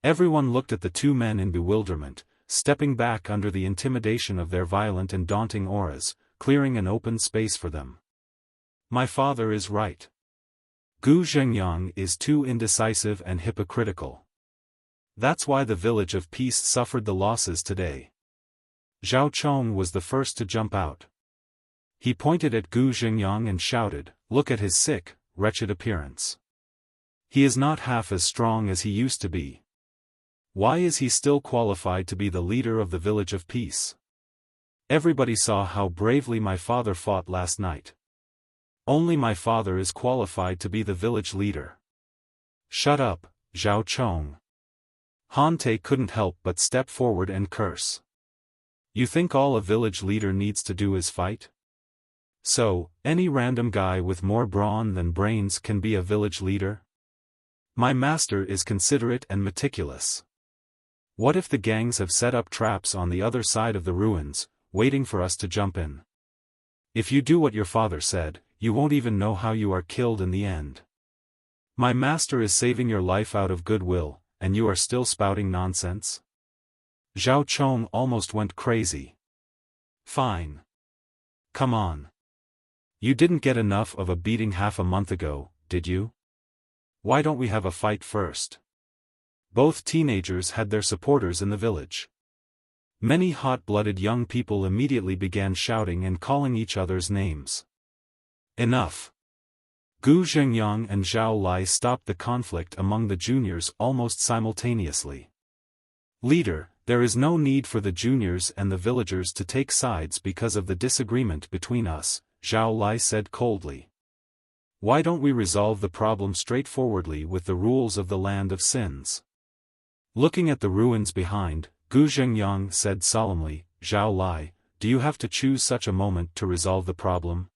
Speaker 1: Everyone looked at the two men in bewilderment, stepping back under the intimidation of their violent and daunting auras, clearing an open space for them. My father is right. Gu Zhengyang is too indecisive and hypocritical. That's why the Village of Peace suffered the losses today. Zhao Chong was the first to jump out. He pointed at Gu Zhengyang and shouted, "Look at his sick, wretched appearance. He is not half as strong as he used to be. Why is he still qualified to be the leader of the Village of Peace? Everybody saw how bravely my father fought last night. Only my father is qualified to be the village leader." "Shut up, Zhao Chong." Han Te couldn't help but step forward and curse. "You think all a village leader needs to do is fight? So, any random guy with more brawn than brains can be a village leader? My master is considerate and meticulous. What if the gangs have set up traps on the other side of the ruins, waiting for us to jump in? If you do what your father said, you won't even know how you are killed in the end. My master is saving your life out of goodwill, and you are still spouting nonsense?" Zhao Chong almost went crazy. "Fine. Come on. You didn't get enough of a beating half a month ago, did you? Why don't we have a fight first?" Both teenagers had their supporters in the village. Many hot-blooded young people immediately began shouting and calling each other's names. Enough. Gu Zhengyang and Zhao Lai stopped the conflict among the juniors almost simultaneously. "Leader, there is no need for the juniors and the villagers to take sides because of the disagreement between us," Zhao Lai said coldly. "Why don't we resolve the problem straightforwardly with the rules of the Land of Sins?" Looking at the ruins behind, Gu Zhengyang said solemnly, "Zhao Lai, do you have to choose such a moment to resolve the problem?"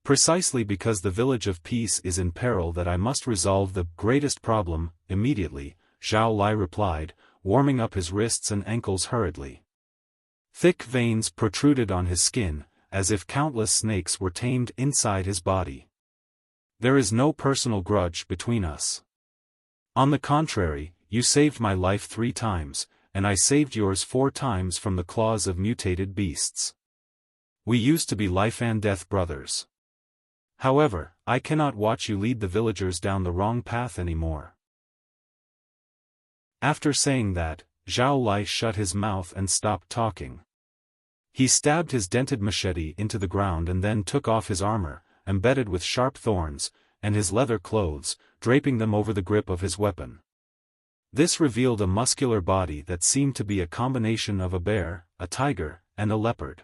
Speaker 1: "Precisely because the Village of Peace is in peril that I must resolve the greatest problem immediately," Zhao Lai replied, warming up his wrists and ankles hurriedly. Thick veins protruded on his skin, as if countless snakes were tamed inside his body. "There is no personal grudge between us. On the contrary, you saved my life 3 times, and I saved yours 4 times from the claws of mutated beasts. We used to be life and death brothers. However, I cannot watch you lead the villagers down the wrong path anymore." After saying that, Zhao Lai shut his mouth and stopped talking. He stabbed his dented machete into the ground and then took off his armor, embedded with sharp thorns, and his leather clothes, draping them over the grip of his weapon. This revealed a muscular body that seemed to be a combination of a bear, a tiger, and a leopard.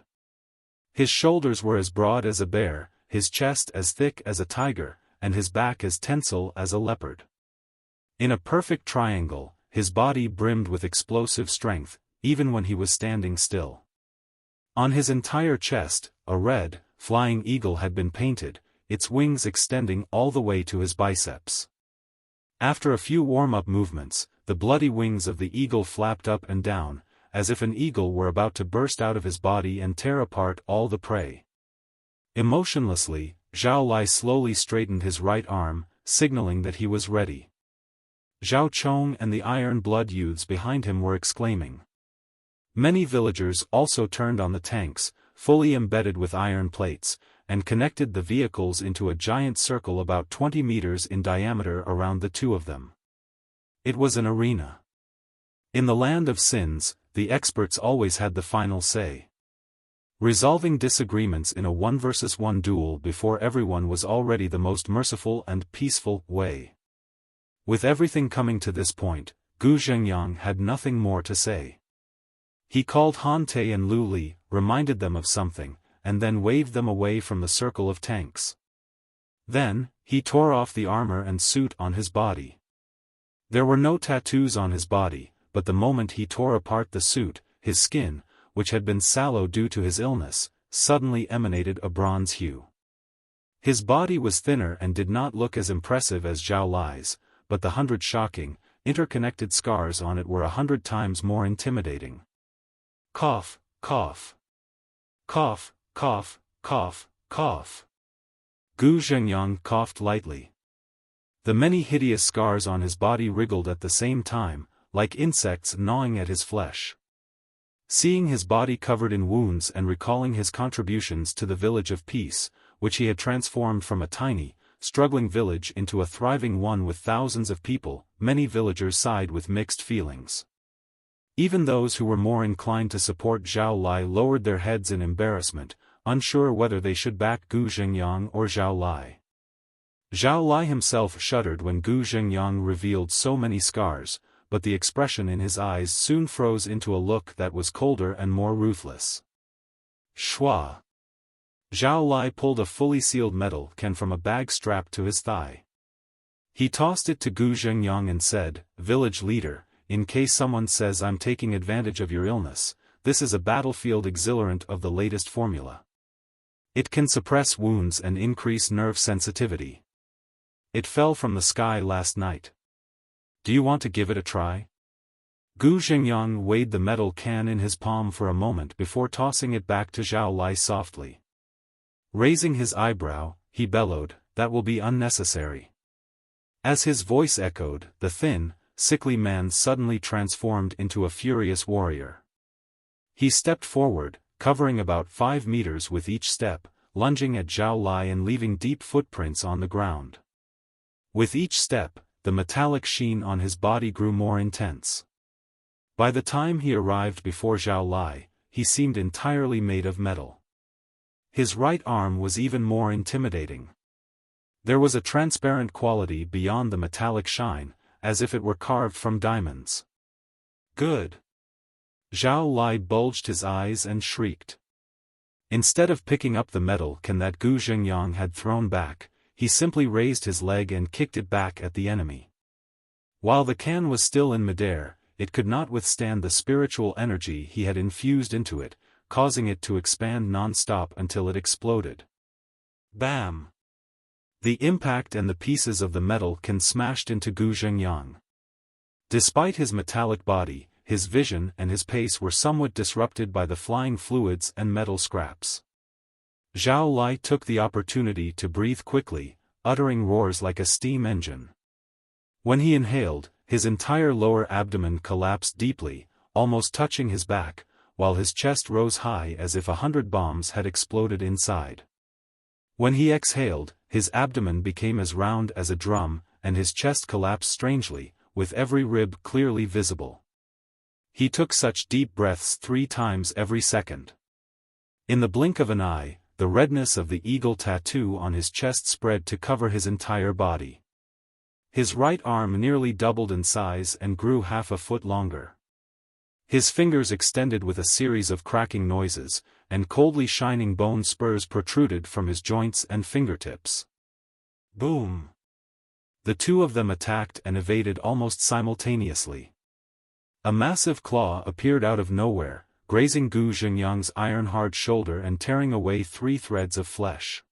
Speaker 1: His shoulders were as broad as a bear, his chest as thick as a tiger, and his back as tensile as a leopard. In a perfect triangle, his body brimmed with explosive strength, even when he was standing still. On his entire chest, a red, flying eagle had been painted, its wings extending all the way to his biceps. After a few warm-up movements, the bloody wings of the eagle flapped up and down, as if an eagle were about to burst out of his body and tear apart all the prey. Emotionlessly, Zhao Lai slowly straightened his right arm, signaling that he was ready. Zhao Chong and the Iron Blood youths behind him were exclaiming. Many villagers also turned on the tanks, fully embedded with iron plates, and connected the vehicles into a giant circle about 20 meters in diameter around the two of them. It was an arena. In the land of sins, the experts always had the final say. Resolving disagreements in a 1 versus 1 duel before everyone was already the most merciful and peaceful way. With everything coming to this point, Gu Zhengyang had nothing more to say. He called Han Te and Lu Li, reminded them of something, and then waved them away from the circle of tanks. Then, he tore off the armor and suit on his body. There were no tattoos on his body, but the moment he tore apart the suit, his skin, which had been sallow due to his illness, suddenly emanated a bronze hue. His body was thinner and did not look as impressive as Zhao Lai's, but the 100 shocking, interconnected scars on it were 100 times more intimidating. Cough, cough. Cough, cough, cough, cough. Gu Zhengyang coughed lightly. The many hideous scars on his body wriggled at the same time, like insects gnawing at his flesh. Seeing his body covered in wounds and recalling his contributions to the village of peace, which he had transformed from a tiny, struggling village into a thriving one with thousands of people, many villagers sighed with mixed feelings. Even those who were more inclined to support Zhao Lai lowered their heads in embarrassment, unsure whether they should back Gu Zhengyang or Zhao Lai. Zhao Lai himself shuddered when Gu Zhengyang revealed so many scars, but the expression in his eyes soon froze into a look that was colder and more ruthless. Shua. Zhao Lai pulled a fully sealed metal can from a bag strapped to his thigh. He tossed it to Gu Zhengyang and said, "Village leader, in case someone says I'm taking advantage of your illness, this is a battlefield exhilarant of the latest formula. It can suppress wounds and increase nerve sensitivity. It fell from the sky last night. Do you want to give it a try?" Gu Zhengyang weighed the metal can in his palm for a moment before tossing it back to Zhao Lai softly. Raising his eyebrow, he bellowed, "That will be unnecessary." As his voice echoed, the thin, sickly man suddenly transformed into a furious warrior. He stepped forward, covering about 5 meters with each step, lunging at Zhao Lai and leaving deep footprints on the ground. With each step, the metallic sheen on his body grew more intense. By the time he arrived before Zhao Lai, he seemed entirely made of metal. His right arm was even more intimidating. There was a transparent quality beyond the metallic shine, as if it were carved from diamonds. Good. Zhao Lai bulged his eyes and shrieked. Instead of picking up the metal can that Gu Zhengyang had thrown back, he simply raised his leg and kicked it back at the enemy. While the can was still in midair, it could not withstand the spiritual energy he had infused into it, causing it to expand non-stop until it exploded. Bam! The impact and the pieces of the metal can smashed into Gu Zhengyang. Despite his metallic body, his vision and his pace were somewhat disrupted by the flying fluids and metal scraps. Zhao Lai took the opportunity to breathe quickly, uttering roars like a steam engine. When he inhaled, his entire lower abdomen collapsed deeply, almost touching his back, while his chest rose high as if 100 bombs had exploded inside. When he exhaled, his abdomen became as round as a drum, and his chest collapsed strangely, with every rib clearly visible. He took such deep breaths 3 times every second. In the blink of an eye, the redness of the eagle tattoo on his chest spread to cover his entire body. His right arm nearly doubled in size and grew half a foot longer. His fingers extended with a series of cracking noises, and coldly shining bone spurs protruded from his joints and fingertips. Boom! The two of them attacked and evaded almost simultaneously. A massive claw appeared out of nowhere, grazing Gu Zhengyang's iron-hard shoulder and tearing away 3 threads of flesh.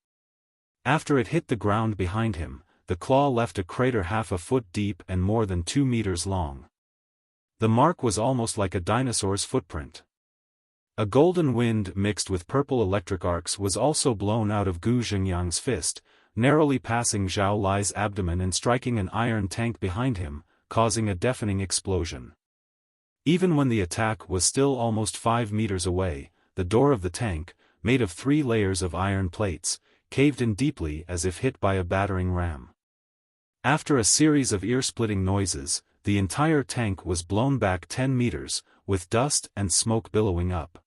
Speaker 1: After it hit the ground behind him, the claw left a crater half a foot deep and more than 2 meters long. The mark was almost like a dinosaur's footprint. A golden wind mixed with purple electric arcs was also blown out of Gu Zhengyang's fist, narrowly passing Zhao Lai's abdomen and striking an iron tank behind him, causing a deafening explosion. Even when the attack was still almost 5 meters away, the door of the tank, made of 3 layers of iron plates, caved in deeply as if hit by a battering ram. After a series of ear-splitting noises, the entire tank was blown back 10 meters, with dust and smoke billowing up.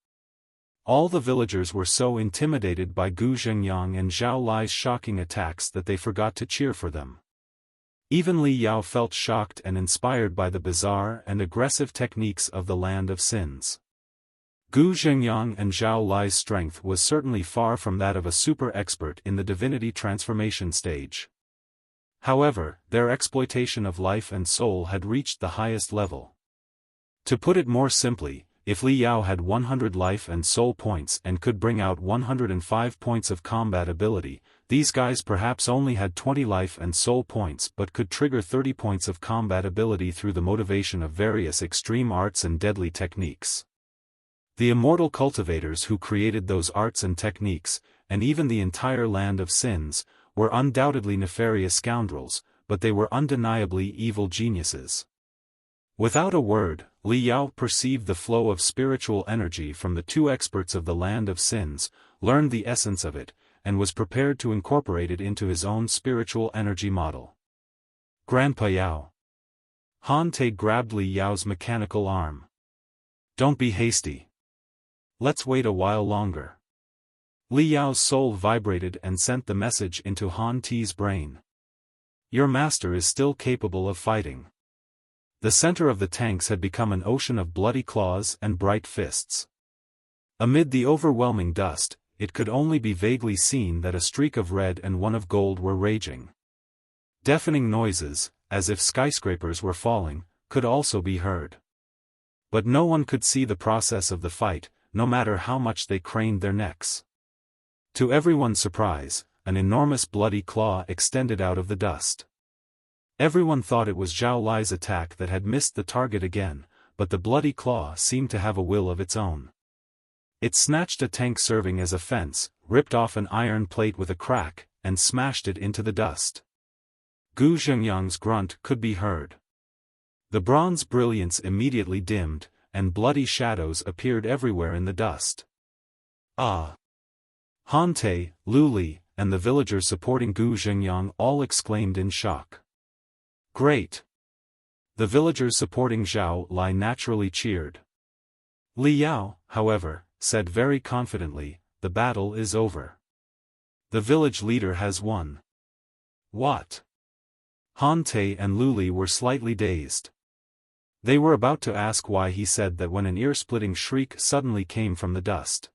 Speaker 1: All the villagers were so intimidated by Gu Zhengyang and Zhao Lai's shocking attacks that they forgot to cheer for them. Even Li Yao felt shocked and inspired by the bizarre and aggressive techniques of the Land of Sins. Gu Zhengyang and Zhao Lai's strength was certainly far from that of a super expert in the Divinity transformation stage. However, their exploitation of life and soul had reached the highest level. To put it more simply, if Li Yao had 100 life and soul points and could bring out 105 points of combat ability, these guys perhaps only had 20 life and soul points but could trigger 30 points of combat ability through the motivation of various extreme arts and deadly techniques. The immortal cultivators who created those arts and techniques, and even the entire Land of Sins, were undoubtedly nefarious scoundrels, but they were undeniably evil geniuses. Without a word, Li Yao perceived the flow of spiritual energy from the 2 experts of the Land of Sins, learned the essence of it, and was prepared to incorporate it into his own spiritual energy model. Grandpa Yao. Han Te grabbed Li Yao's mechanical arm. Don't be hasty. Let's wait a while longer. Li Yao's soul vibrated and sent the message into Han Te's brain. Your master is still capable of fighting. The center of the tanks had become an ocean of bloody claws and bright fists. Amid the overwhelming dust, it could only be vaguely seen that a streak of red and one of gold were raging. Deafening noises, as if skyscrapers were falling, could also be heard. But no one could see the process of the fight, no matter how much they craned their necks. To everyone's surprise, an enormous bloody claw extended out of the dust. Everyone thought it was Zhao Lai's attack that had missed the target again, but the bloody claw seemed to have a will of its own. It snatched a tank serving as a fence, ripped off an iron plate with a crack, and smashed it into the dust. Gu Zhengyang's grunt could be heard. The bronze brilliance immediately dimmed, and bloody shadows appeared everywhere in the dust. Ah! Han Te, Lu Li, and the villagers supporting Gu Zhengyang all exclaimed in shock. Great! The villagers supporting Zhao Lai naturally cheered. Li Yao, however, said very confidently, the battle is over. The village leader has won. What? Han Te and Lu Li were slightly dazed. They were about to ask why he said that when an ear-splitting shriek suddenly came from the dust.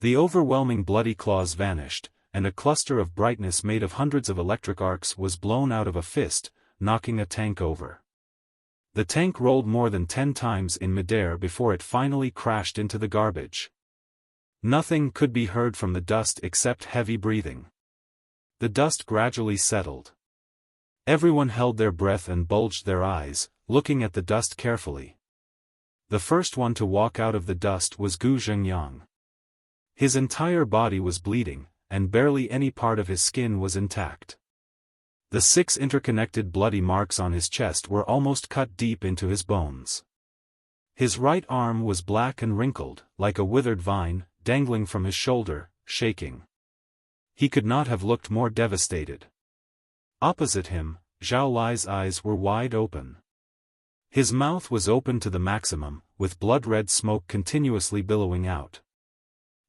Speaker 1: The overwhelming bloody claws vanished, and a cluster of brightness made of hundreds of electric arcs was blown out of a fist, knocking a tank over. The tank rolled more than 10 times in midair before it finally crashed into the garbage. Nothing could be heard from the dust except heavy breathing. The dust gradually settled. Everyone held their breath and bulged their eyes, looking at the dust carefully. The first one to walk out of the dust was Gu Zhengyang. His entire body was bleeding, and barely any part of his skin was intact. The 6 interconnected bloody marks on his chest were almost cut deep into his bones. His right arm was black and wrinkled, like a withered vine, dangling from his shoulder, shaking. He could not have looked more devastated. Opposite him, Zhao Lai's eyes were wide open. His mouth was open to the maximum, with blood-red smoke continuously billowing out.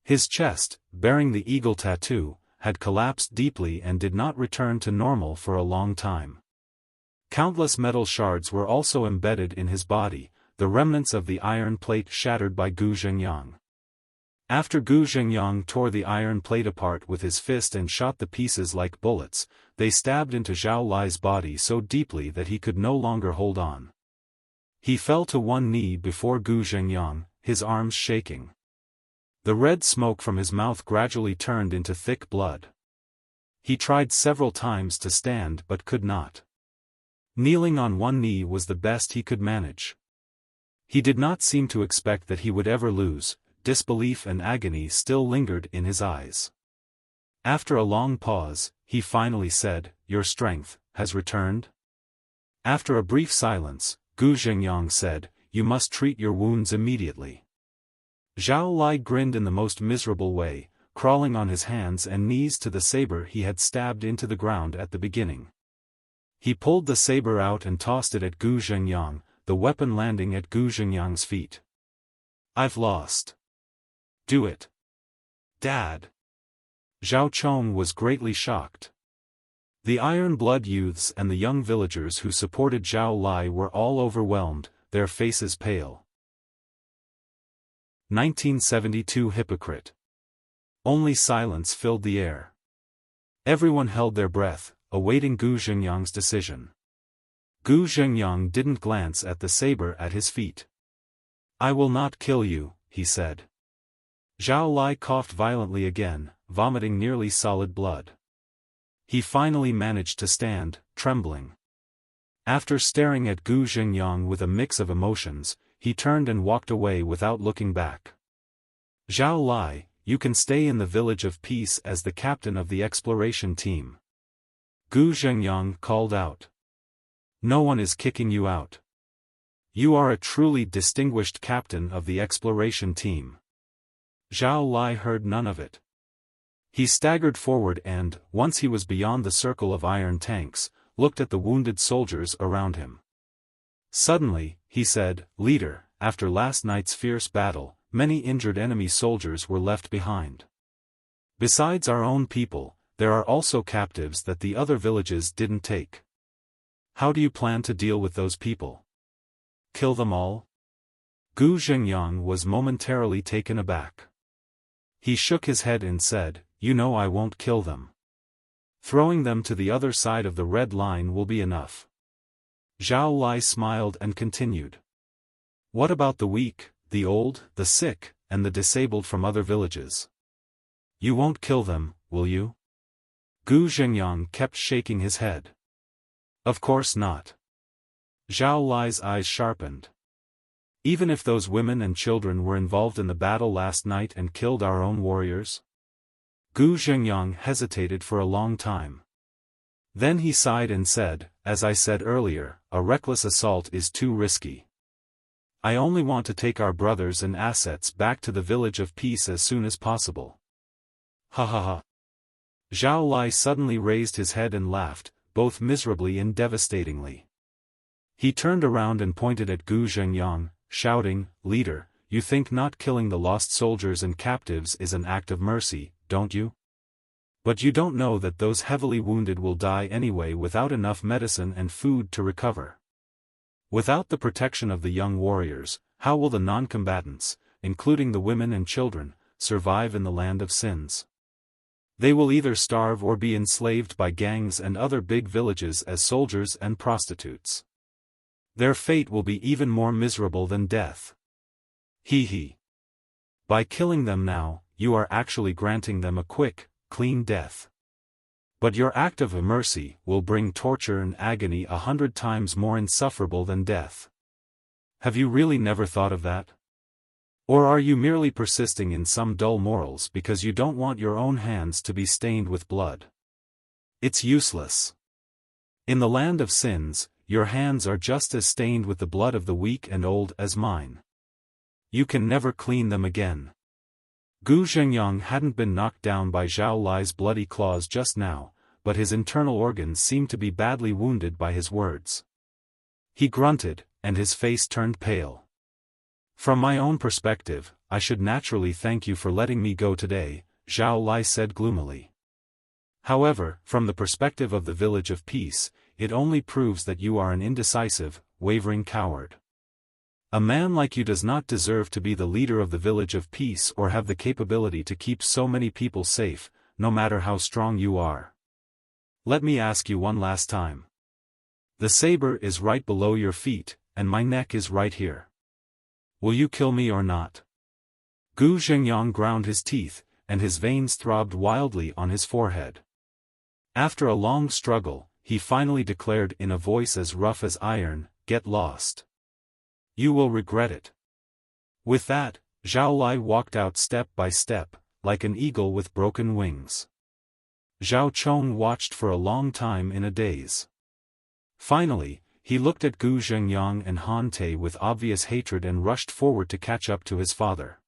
Speaker 1: His chest, bearing the eagle tattoo, had collapsed deeply and did not return to normal for a long time. Countless metal shards were also embedded in his body, the remnants of the iron plate shattered by Gu Zhengyang.
Speaker 2: After Gu Zhengyang tore the iron plate apart with his fist and shot the pieces like bullets, they stabbed into Zhao Lai's body so deeply that he could no longer hold on. He fell to one knee before Gu Zhengyang, his arms shaking. The red smoke from his mouth gradually turned into thick blood. He tried several times to stand but could not. Kneeling on one knee was the best he could manage. He did not seem to expect that he would ever lose. Disbelief and agony still lingered in his eyes. After a long pause, he finally said, "Your strength has returned?" After a brief silence, Gu Zhengyang said, "You must treat your wounds immediately." Zhao Lai grinned in the most miserable way, crawling on his hands and knees to the saber he had stabbed into the ground at the beginning. He pulled the saber out and tossed it at Gu Zhengyang, the weapon landing at Gu Zhengyang's feet. "I've lost. Do it. Dad." Zhao Chong was greatly shocked. The Iron Blood youths and the young villagers who supported Zhao Lai were all overwhelmed, their faces pale. 1972 Hypocrite. Only silence filled the air. Everyone held their breath, awaiting Gu Zhengyang's decision. Gu Zhengyang didn't glance at the saber at his feet. "I will not kill you," he said. Zhao Lai coughed violently again, vomiting nearly solid blood. He finally managed to stand, trembling. After staring at Gu Zhengyang with a mix of emotions, he turned and walked away without looking back. "Zhao Lai, you can stay in the Village of Peace as the captain of the exploration team." Gu Zhengyang called out. "No one is kicking you out. You are a truly distinguished captain of the exploration team." Zhao Lai heard none of it. He staggered forward and, once he was beyond the circle of iron tanks, looked at the wounded soldiers around him. Suddenly, he said, "Leader, after last night's fierce battle, many injured enemy soldiers were left behind. Besides our own people, there are also captives that the other villages didn't take. How do you plan to deal with those people? Kill them all?" Gu Zhengyang was momentarily taken aback. He shook his head and said, "You know I won't kill them. Throwing them to the other side of the red line will be enough." Zhao Lai smiled and continued. "What about the weak, the old, the sick, and the disabled from other villages? You won't kill them, will you?" Gu Zhengyang kept shaking his head. "Of course not." Zhao Lai's eyes sharpened. "Even if those women and children were involved in the battle last night and killed our own warriors?" Gu Zhengyang hesitated for a long time. Then he sighed and said, "As I said earlier, a reckless assault is too risky. I only want to take our brothers and assets back to the Village of Peace as soon as possible." "Ha ha ha." Zhao Lai suddenly raised his head and laughed, both miserably and devastatingly. He turned around and pointed at Gu Zhengyang, shouting, "Leader, you think not killing the lost soldiers and captives is an act of mercy, don't you? But you don't know that those heavily wounded will die anyway without enough medicine and food to recover. Without the protection of the young warriors, how will the non-combatants, including the women and children, survive in the land of sins? They will either starve or be enslaved by gangs and other big villages as soldiers and prostitutes. Their fate will be even more miserable than death. He he. By killing them now, you are actually granting them a quick, clean death. But your act of mercy will bring torture and agony 100 times more insufferable than death. Have you really never thought of that? Or are you merely persisting in some dull morals because you don't want your own hands to be stained with blood? It's useless. In the land of sins, your hands are just as stained with the blood of the weak and old as mine. You can never clean them again." Gu Zhengyang hadn't been knocked down by Zhao Lai's bloody claws just now, but his internal organs seemed to be badly wounded by his words. He grunted, and his face turned pale. "From my own perspective, I should naturally thank you for letting me go today," Zhao Lai said gloomily. "However, from the perspective of the Village of Peace, it only proves that you are an indecisive, wavering coward.
Speaker 1: A man like you does not deserve to be the leader of the Village of Peace or have the capability to keep so many people safe, no matter how strong you are. Let me ask you one last time. The saber is right below your feet, and my neck is right here. Will you kill me or not? Gu Zhengyang ground his teeth, and his veins throbbed wildly on his forehead. After a long struggle, he finally declared in a voice as rough as iron, "Get lost. You will regret it." With that, Zhao Lai walked out step by step, like an eagle with broken wings. Zhao Chong watched for a long time in a daze. Finally, he looked at Gu Zhengyang and Han Te with obvious hatred and rushed forward to catch up to his father.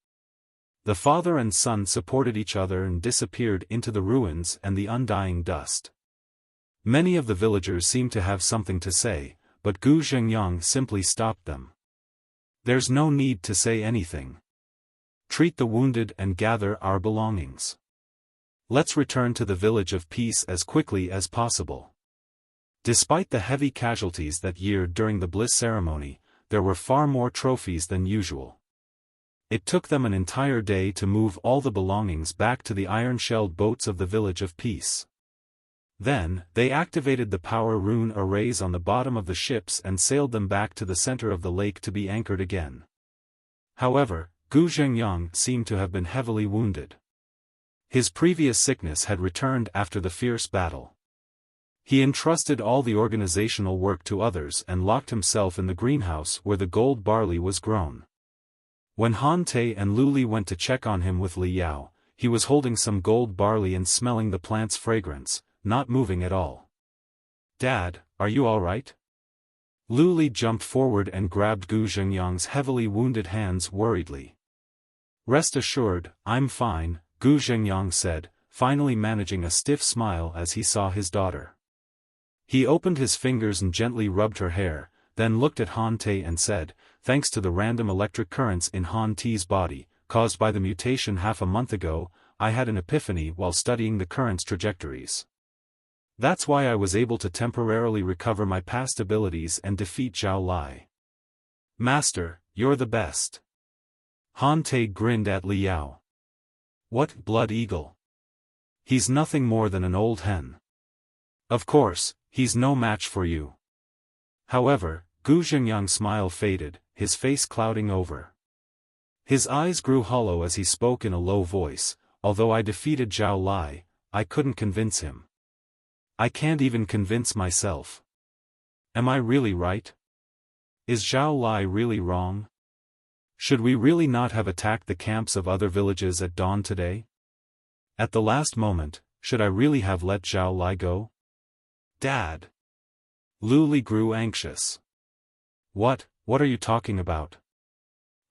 Speaker 1: The father and son supported each other and disappeared into the ruins and the undying dust. Many of the villagers seemed to have something to say, but Gu Zhengyang simply stopped them. "There's no need to say anything. Treat the wounded and gather our belongings. Let's return to the Village of Peace as quickly as possible." Despite the heavy casualties that year during the Bliss ceremony, there were far more trophies than usual. It took them an entire day to move all the belongings back to the iron-shelled boats of the Village of Peace. Then, they activated the power rune arrays on the bottom of the ships and sailed them back to the center of the lake to be anchored again. However, Gu Zhengyang seemed to have been heavily wounded. His previous sickness had returned after the fierce battle. He entrusted all the organizational work to others and locked himself in the greenhouse where the gold barley was grown. When Han Te and Lu Li went to check on him with Li Yao, he was holding some gold barley and smelling the plant's fragrance, not moving at all. "Dad, are you all right?" Lu Li jumped forward and grabbed Gu Zhengyang's heavily wounded hands worriedly. "Rest assured, I'm fine," Gu Zhengyang said, finally managing a stiff smile as he saw his daughter. He opened his fingers and gently rubbed her hair, then looked at Han Te and said, "Thanks to the random electric currents in Han Te's body, caused by the mutation half a month ago, I had an epiphany while studying the current's trajectories. That's why I was able to temporarily recover my past abilities and defeat Zhao Lai. Master, you're the best." Han Te grinned at Li Yao. "What, Blood Eagle? He's nothing more than an old hen. Of course, he's no match for you." However, Gu Zhengyang's smile faded, his face clouding over. His eyes grew hollow as he spoke in a low voice, "Although I defeated Zhao Lai, I couldn't convince him. I can't even convince myself. Am I really right? Is Zhao Lai really wrong? Should we really not have attacked the camps of other villages at dawn today? At the last moment, should I really have let Zhao Lai go? Dad!" Lu Li grew anxious. What are you talking about?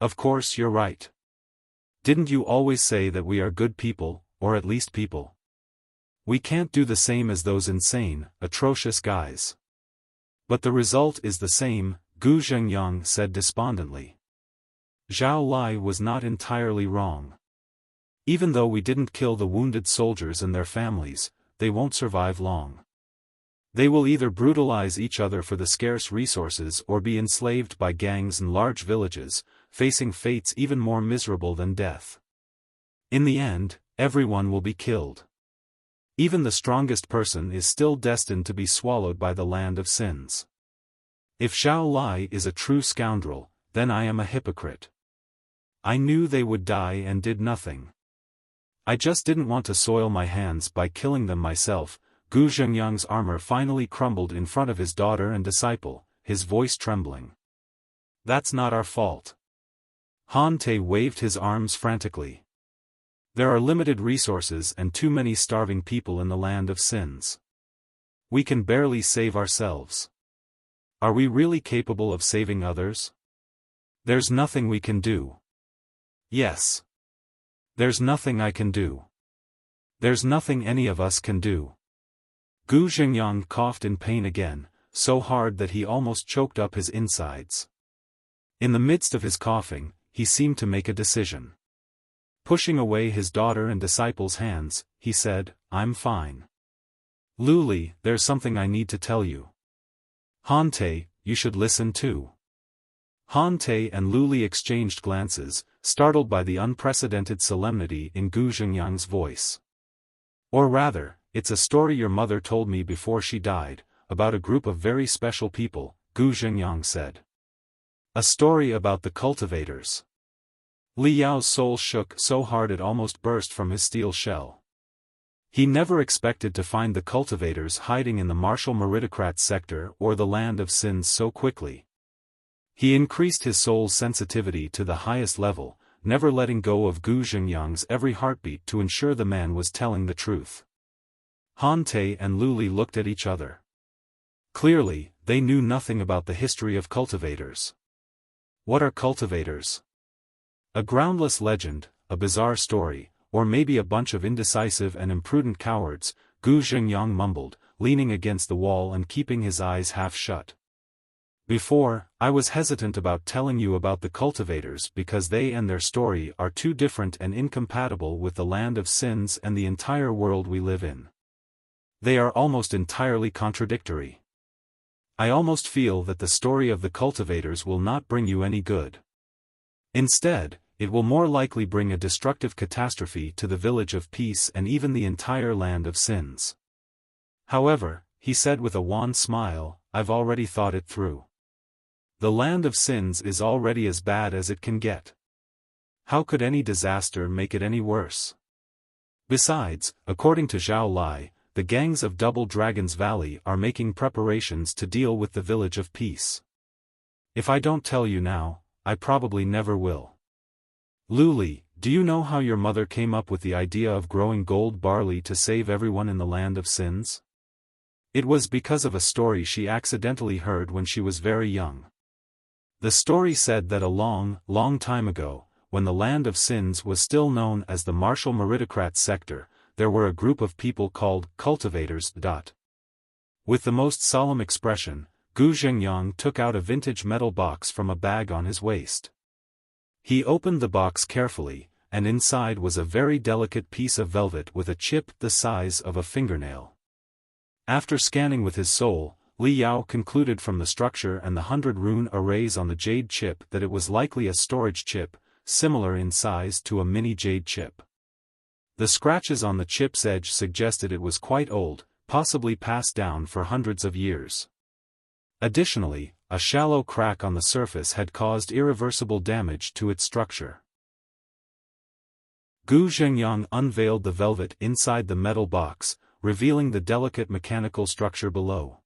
Speaker 1: Of course you're right. Didn't you always say that we are good people, or at least people? We can't do the same as those insane, atrocious guys. But the result is the same, Gu Zhengyang said despondently. Zhao Lai was not entirely wrong. Even though we didn't kill the wounded soldiers and their families, they won't survive long. They will either brutalize each other for the scarce resources or be enslaved by gangs in large villages, facing fates even more miserable than death. In the end, everyone will be killed. Even the strongest person is still destined to be swallowed by the land of sins. If Zhao Lai is a true scoundrel, then I am a hypocrite. I knew they would die and did nothing. I just didn't want to soil my hands by killing them myself. Gu Zhengyang's armor finally crumbled in front of his daughter and disciple, his voice trembling. That's not our fault. Han Te waved his arms frantically. There are limited resources and too many starving people in the land of sins. We can barely save ourselves. Are we really capable of saving others? There's nothing we can do. Yes. There's nothing I can do. There's nothing any of us can do. Gu Zhengyang coughed in pain again, so hard that he almost choked up his insides. In the midst of his coughing, he seemed to make a decision. Pushing away his daughter and disciple's hands, he said, I'm fine. Lu Li, there's something I need to tell you. Han Te, you should listen too. Han Te and Lu Li exchanged glances, startled by the unprecedented solemnity in Gu Zhengyang's voice. Or rather, it's a story your mother told me before she died, about a group of very special people, Gu Zhengyang said. A story about the cultivators. Li Yao's soul shook so hard it almost burst from his steel shell. He never expected to find the cultivators hiding in the martial meritocrat sector or the land of sins so quickly. He increased his soul's sensitivity to the highest level, never letting go of Gu Zhengyang's every heartbeat to ensure the man was telling the truth. Han Te and Lu Li looked at each other. Clearly, they knew nothing about the history of cultivators. What are cultivators? A groundless legend, a bizarre story, or maybe a bunch of indecisive and imprudent cowards, Gu Zhengyang mumbled, leaning against the wall and keeping his eyes half shut. Before, I was hesitant about telling you about the cultivators because they and their story are too different and incompatible with the land of sins and the entire world we live in. They are almost entirely contradictory. I almost feel that the story of the cultivators will not bring you any good. Instead, it will more likely bring a destructive catastrophe to the village of peace and even the entire land of sins. However, he said with a wan smile, I've already thought it through. The land of sins is already as bad as it can get. How could any disaster make it any worse? Besides, according to Zhao Lai, the gangs of Double Dragon's Valley are making preparations to deal with the village of peace. If I don't tell you now, I probably never will. Lu Li, do you know how your mother came up with the idea of growing gold barley to save everyone in the land of sins? It was because of a story she accidentally heard when she was very young. The story said that a long, long time ago, when the land of sins was still known as the martial meritocrat sector, there were a group of people called cultivators. With the most solemn expression, Gu Zhengyang took out a vintage metal box from a bag on his waist. He opened the box carefully, and inside was a very delicate piece of velvet with a chip the size of a fingernail. After scanning with his soul, Li Yao concluded from the structure and the 100 rune arrays on the jade chip that it was likely a storage chip, similar in size to a mini jade chip. The scratches on the chip's edge suggested it was quite old, possibly passed down for hundreds of years. Additionally, a shallow crack on the surface had caused irreversible damage to its structure. Gu Zhengyang unveiled the velvet inside the metal box, revealing the delicate mechanical structure below.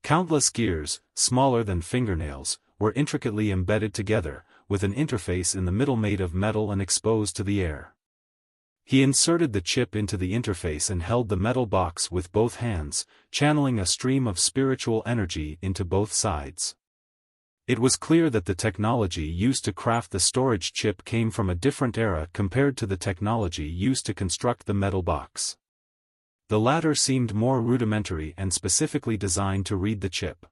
Speaker 1: Countless gears, smaller than fingernails, were intricately embedded together, with an interface in the middle made of metal and exposed to the air. He inserted the chip into the interface and held the metal box with both hands, channeling a stream of spiritual energy into both sides. It was clear that the technology used to craft the storage chip came from a different era compared to the technology used to construct the metal box. The latter seemed more rudimentary and specifically designed to read the chip.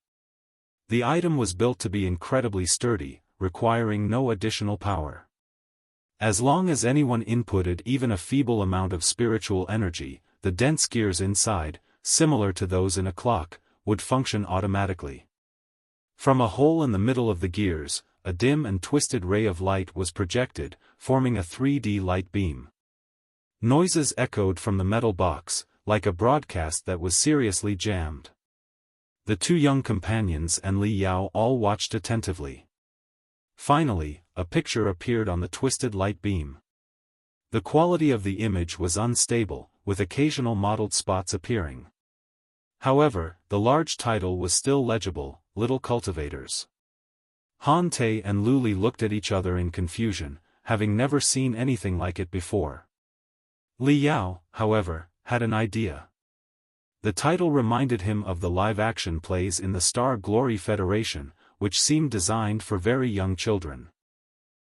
Speaker 1: The item was built to be incredibly sturdy, requiring no additional power. As long as anyone inputted even a feeble amount of spiritual energy, the dense gears inside, similar to those in a clock, would function automatically. From a hole in the middle of the gears, a dim and twisted ray of light was projected, forming a 3D light beam. Noises echoed from the metal box, like a broadcast that was seriously jammed. The two young companions and Li Yao all watched attentively. Finally, a picture appeared on the twisted light beam. The quality of the image was unstable, with occasional mottled spots appearing. However, the large title was still legible, Little Cultivators. Han Te and Lu Li looked at each other in confusion, having never seen anything like it before. Li Yao, however, had an idea. The title reminded him of the live-action plays in the Star Glory Federation, which seemed designed for very young children.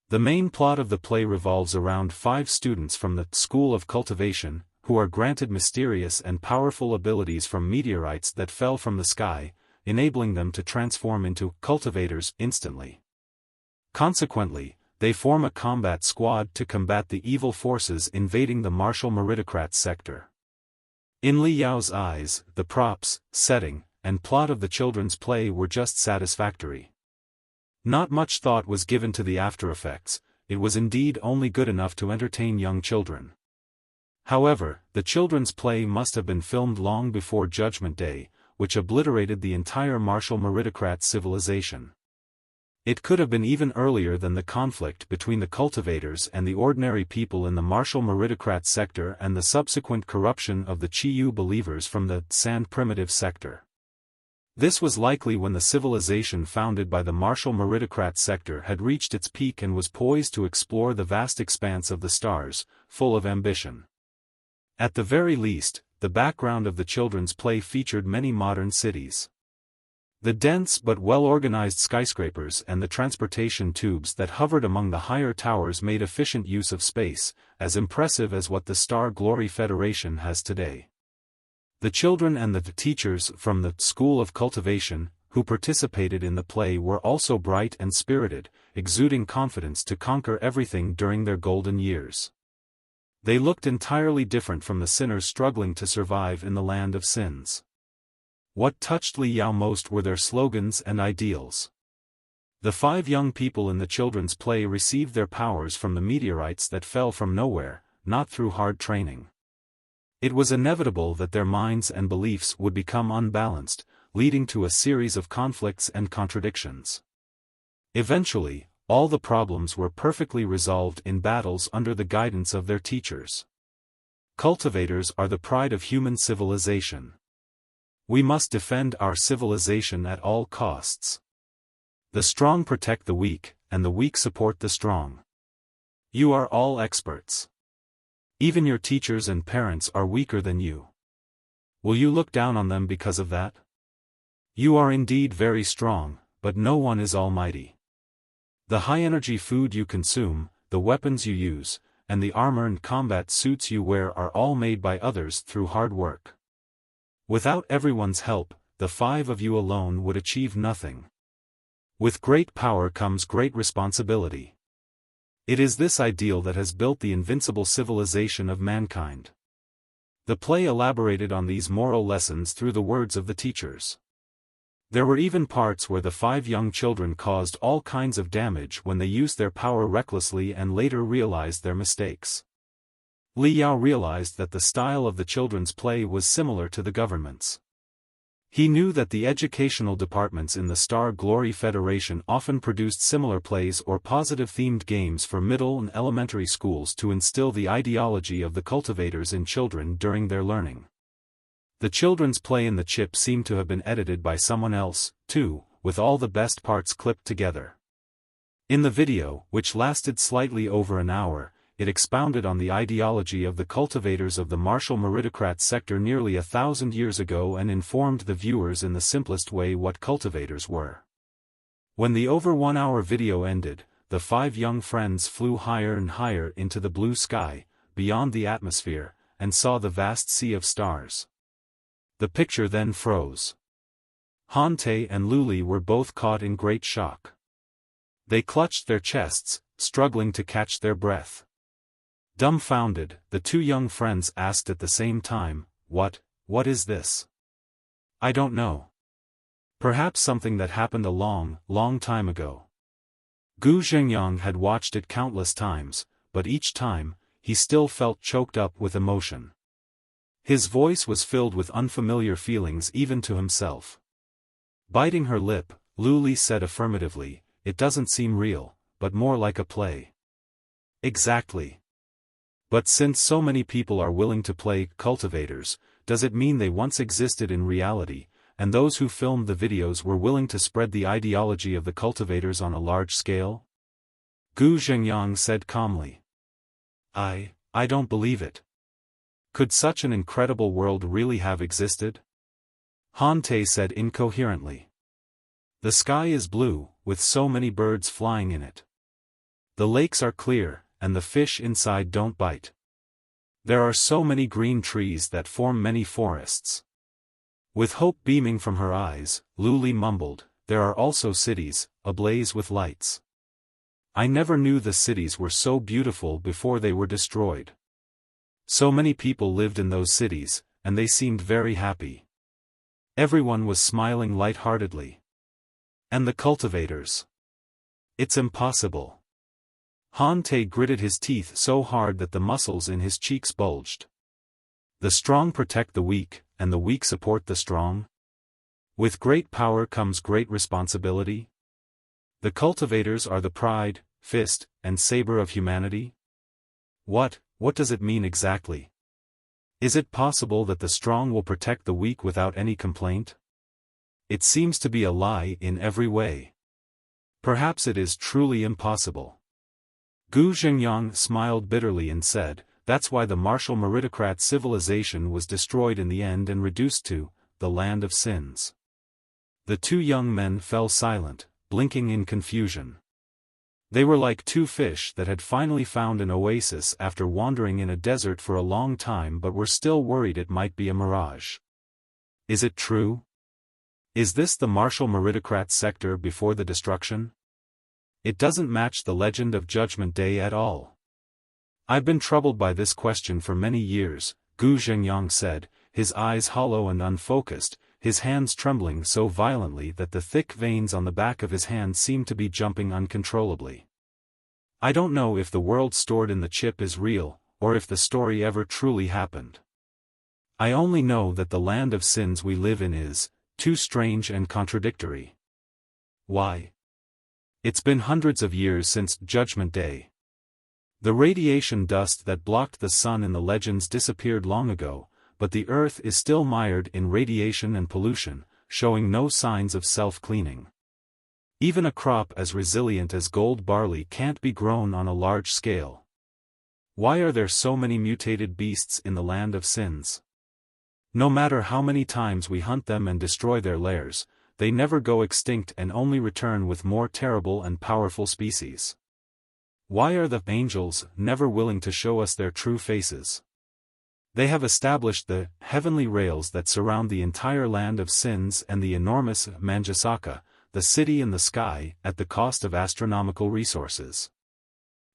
Speaker 1: The main plot of the play revolves around 5 students from the School of Cultivation, who are granted mysterious and powerful abilities from meteorites that fell from the sky, enabling them to transform into cultivators instantly. Consequently, they form a combat squad to combat the evil forces invading the martial meritocrat sector. In Li Yao's eyes, the props, setting, and plot of the children's play were just satisfactory. Not much thought was given to the after effects, it was indeed only good enough to entertain young children. However, the children's play must have been filmed long before Judgment Day, which obliterated the entire martial meritocrat civilization. It could have been even earlier than the conflict between the cultivators and the ordinary people in the martial meritocrat sector and the subsequent corruption of the Chiyu believers from the Sand Primitive sector. This was likely when the civilization founded by the martial meritocrat sector had reached its peak and was poised to explore the vast expanse of the stars, full of ambition. At the very least, the background of the children's play featured many modern cities. The dense but well-organized skyscrapers and the transportation tubes that hovered among the higher towers made efficient use of space, as impressive as what the Star Glory Federation has today. The children and the teachers from the School of Cultivation, who participated in the play, were also bright and spirited, exuding confidence to conquer everything during their golden years. They looked entirely different from the sinners struggling to survive in the land of sins. What touched Li Yao most were their slogans and ideals. The 5 young people in the children's play received their powers from the meteorites that fell from nowhere, not through hard training. It was inevitable that their minds and beliefs would become unbalanced, leading to a series of conflicts and contradictions. Eventually, all the problems were perfectly resolved in battles under the guidance of their teachers. Cultivators are the pride of human civilization. We must defend our civilization at all costs. The strong protect the weak, and the weak support the strong. You are all experts. Even your teachers and parents are weaker than you. Will you look down on them because of that? You are indeed very strong, but no one is almighty. The high-energy food you consume, the weapons you use, and the armor and combat suits you wear are all made by others through hard work. Without everyone's help, the 5 of you alone would achieve nothing. With great power comes great responsibility. It is this ideal that has built the invincible civilization of mankind. The play elaborated on these moral lessons through the words of the teachers. There were even parts where the 5 young children caused all kinds of damage when they used their power recklessly and later realized their mistakes. Li Yao realized that the style of the children's play was similar to the government's. He knew that the educational departments in the Star Glory Federation often produced similar plays or positive-themed games for middle and elementary schools to instill the ideology of the cultivators in children during their learning. The children's play in the chip seemed to have been edited by someone else, too, with all the best parts clipped together. In the video, which lasted slightly over an hour, it expounded on the ideology of the cultivators of the martial meritocrat sector nearly 1,000 years ago and informed the viewers in the simplest way what cultivators were. When the over 1 hour video ended, the 5 young friends flew higher and higher into the blue sky, beyond the atmosphere, and saw the vast sea of stars. The picture then froze. Hante and Luli were both caught in great shock. They clutched their chests, struggling to catch their breath. Dumbfounded, the 2 young friends asked at the same time, what is this? I don't know. Perhaps something that happened a long, long time ago. Gu Zhengyang had watched it countless times, but each time, he still felt choked up with emotion. His voice was filled with unfamiliar feelings even to himself. Biting her lip, Luli said affirmatively, "It doesn't seem real, but more like a play." Exactly. But since so many people are willing to play cultivators, does it mean they once existed in reality, and those who filmed the videos were willing to spread the ideology of the cultivators on a large scale? Gu Zhengyang said calmly. I don't believe it. Could such an incredible world really have existed? Hante said incoherently. The sky is blue, with so many birds flying in it. The lakes are clear, and the fish inside don't bite. There are so many green trees that form many forests. With hope beaming from her eyes, Luli mumbled, "There are also cities, ablaze with lights. I never knew the cities were so beautiful before they were destroyed. So many people lived in those cities, and they seemed very happy. Everyone was smiling light-heartedly. And the cultivators. It's impossible. Han Te gritted his teeth so hard that the muscles in his cheeks bulged. The strong protect the weak, and the weak support the strong? With great power comes great responsibility? The cultivators are the pride, fist, and saber of humanity? What does it mean exactly? Is it possible that the strong will protect the weak without any complaint? It seems to be a lie in every way. Perhaps it is truly impossible. Gu Zhengyang smiled bitterly and said, that's why the martial meritocrat civilization was destroyed in the end and reduced to the land of sins. The two young men fell silent, blinking in confusion. They were like two fish that had finally found an oasis after wandering in a desert for a long time but were still worried it might be a mirage. Is it true? Is this the martial meritocrat sector before the destruction? It doesn't match the legend of Judgment Day at all. I've been troubled by this question for many years, Gu Zhengyang said, his eyes hollow and unfocused, his hands trembling so violently that the thick veins on the back of his hand seemed to be jumping uncontrollably. I don't know if the world stored in the chip is real, or if the story ever truly happened. I only know that the land of sins we live in is too strange and contradictory. Why? It's been hundreds of years since Judgment Day. The radiation dust that blocked the sun in the legends disappeared long ago, but the earth is still mired in radiation and pollution, showing no signs of self-cleaning. Even a crop as resilient as gold barley can't be grown on a large scale. Why are there so many mutated beasts in the land of sins? No matter how many times we hunt them and destroy their lairs, they never go extinct and only return with more terrible and powerful species. Why are the angels never willing to show us their true faces? They have established the heavenly rails that surround the entire land of sins and the enormous Manjusaka, the city in the sky, at the cost of astronomical resources.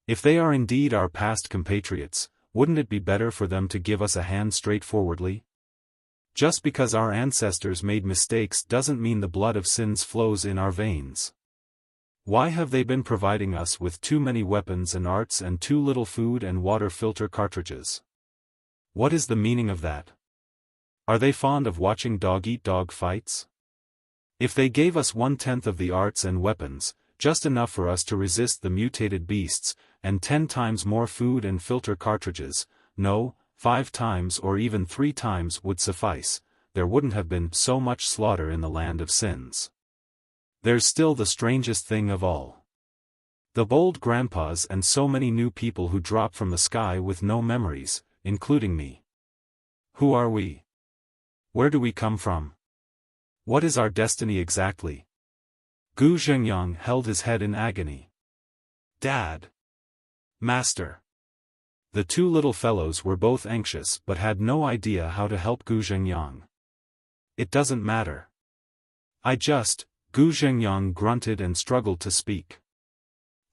Speaker 1: If they are indeed our past compatriots, wouldn't it be better for them to give us a hand straightforwardly? Just because our ancestors made mistakes doesn't mean the blood of sins flows in our veins. Why have they been providing us with too many weapons and arts and too little food and water filter cartridges? What is the meaning of that? Are they fond of watching dog-eat-dog fights? If they gave us 1/10 of the arts and weapons, just enough for us to resist the mutated beasts, and 10 times more food and filter cartridges, no, 5 times or even 3 times would suffice, there wouldn't have been so much slaughter in the land of sins. There's still the strangest thing of all. The bold grandpas and so many new people who drop from the sky with no memories, including me. Who are we? Where do we come from? What is our destiny exactly? Gu Zhengyang held his head in agony. Dad! Master! The two little fellows were both anxious but had no idea how to help Gu Zhengyang. It doesn't matter. Gu Zhengyang grunted and struggled to speak.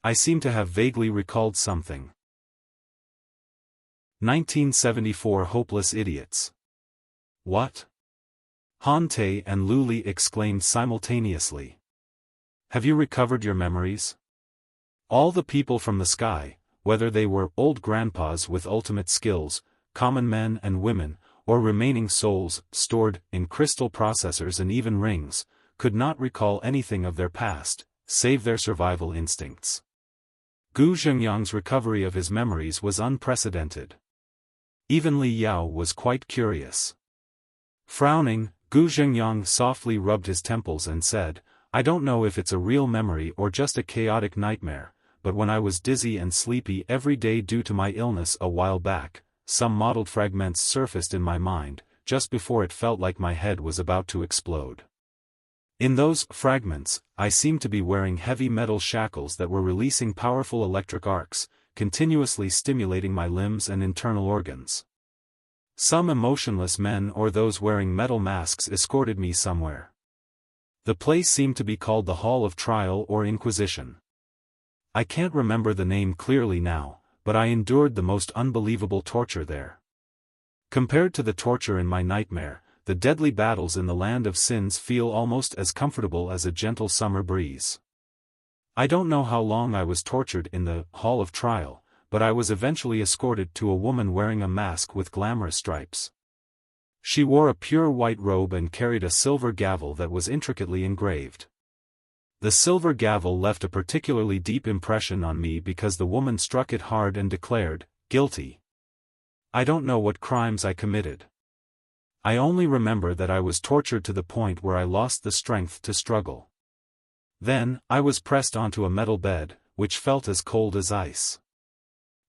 Speaker 1: I seem to have vaguely recalled something. 1974 Hopeless Idiots. What? Han Te and Lu Li exclaimed simultaneously. Have you recovered your memories? All the people from the sky, whether they were old grandpas with ultimate skills, common men and women, or remaining souls stored in crystal processors and even rings, could not recall anything of their past, save their survival instincts. Gu Zhengyang's recovery of his memories was unprecedented. Even Li Yao was quite curious. Frowning, Gu Zhengyang softly rubbed his temples and said, I don't know if it's a real memory or just a chaotic nightmare, but when I was dizzy and sleepy every day due to my illness a while back, some mottled fragments surfaced in my mind, just before it felt like my head was about to explode. In those fragments, I seemed to be wearing heavy metal shackles that were releasing powerful electric arcs, continuously stimulating my limbs and internal organs. Some emotionless men or those wearing metal masks escorted me somewhere. The place seemed to be called the Hall of Trial or Inquisition. I can't remember the name clearly now, but I endured the most unbelievable torture there. Compared to the torture in my nightmare, the deadly battles in the land of sins feel almost as comfortable as a gentle summer breeze. I don't know how long I was tortured in the Hall of Trial, but I was eventually escorted to a woman wearing a mask with glamorous stripes. She wore a pure white robe and carried a silver gavel that was intricately engraved. The silver gavel left a particularly deep impression on me because the woman struck it hard and declared, "Guilty." I don't know what crimes I committed. I only remember that I was tortured to the point where I lost the strength to struggle. Then, I was pressed onto a metal bed, which felt as cold as ice.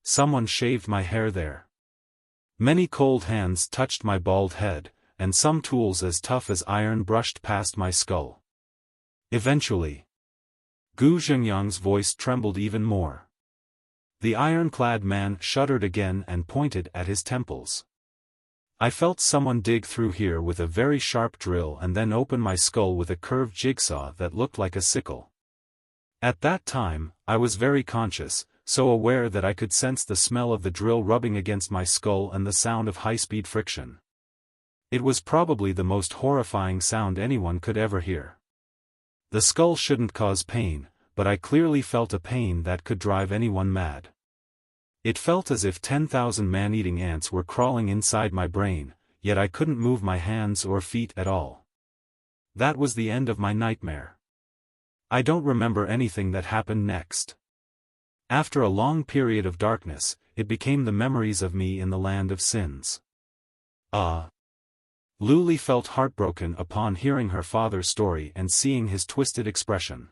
Speaker 1: Someone shaved my hair there. Many cold hands touched my bald head, and some tools as tough as iron brushed past my skull. Eventually, Gu Zhengyang's voice trembled even more. The ironclad man shuddered again and pointed at his temples. I felt someone dig through here with a very sharp drill and then open my skull with a curved jigsaw that looked like a sickle. At that time, I was very conscious, so aware that I could sense the smell of the drill rubbing against my skull and the sound of high-speed friction. It was probably the most horrifying sound anyone could ever hear. The skull shouldn't cause pain, but I clearly felt a pain that could drive anyone mad. It felt as if 10,000 man-eating ants were crawling inside my brain, yet I couldn't move my hands or feet at all. That was the end of my nightmare. I don't remember anything that happened next. After a long period of darkness, it became the memories of me in the land of sins. Luli felt heartbroken upon hearing her father's story and seeing his twisted expression.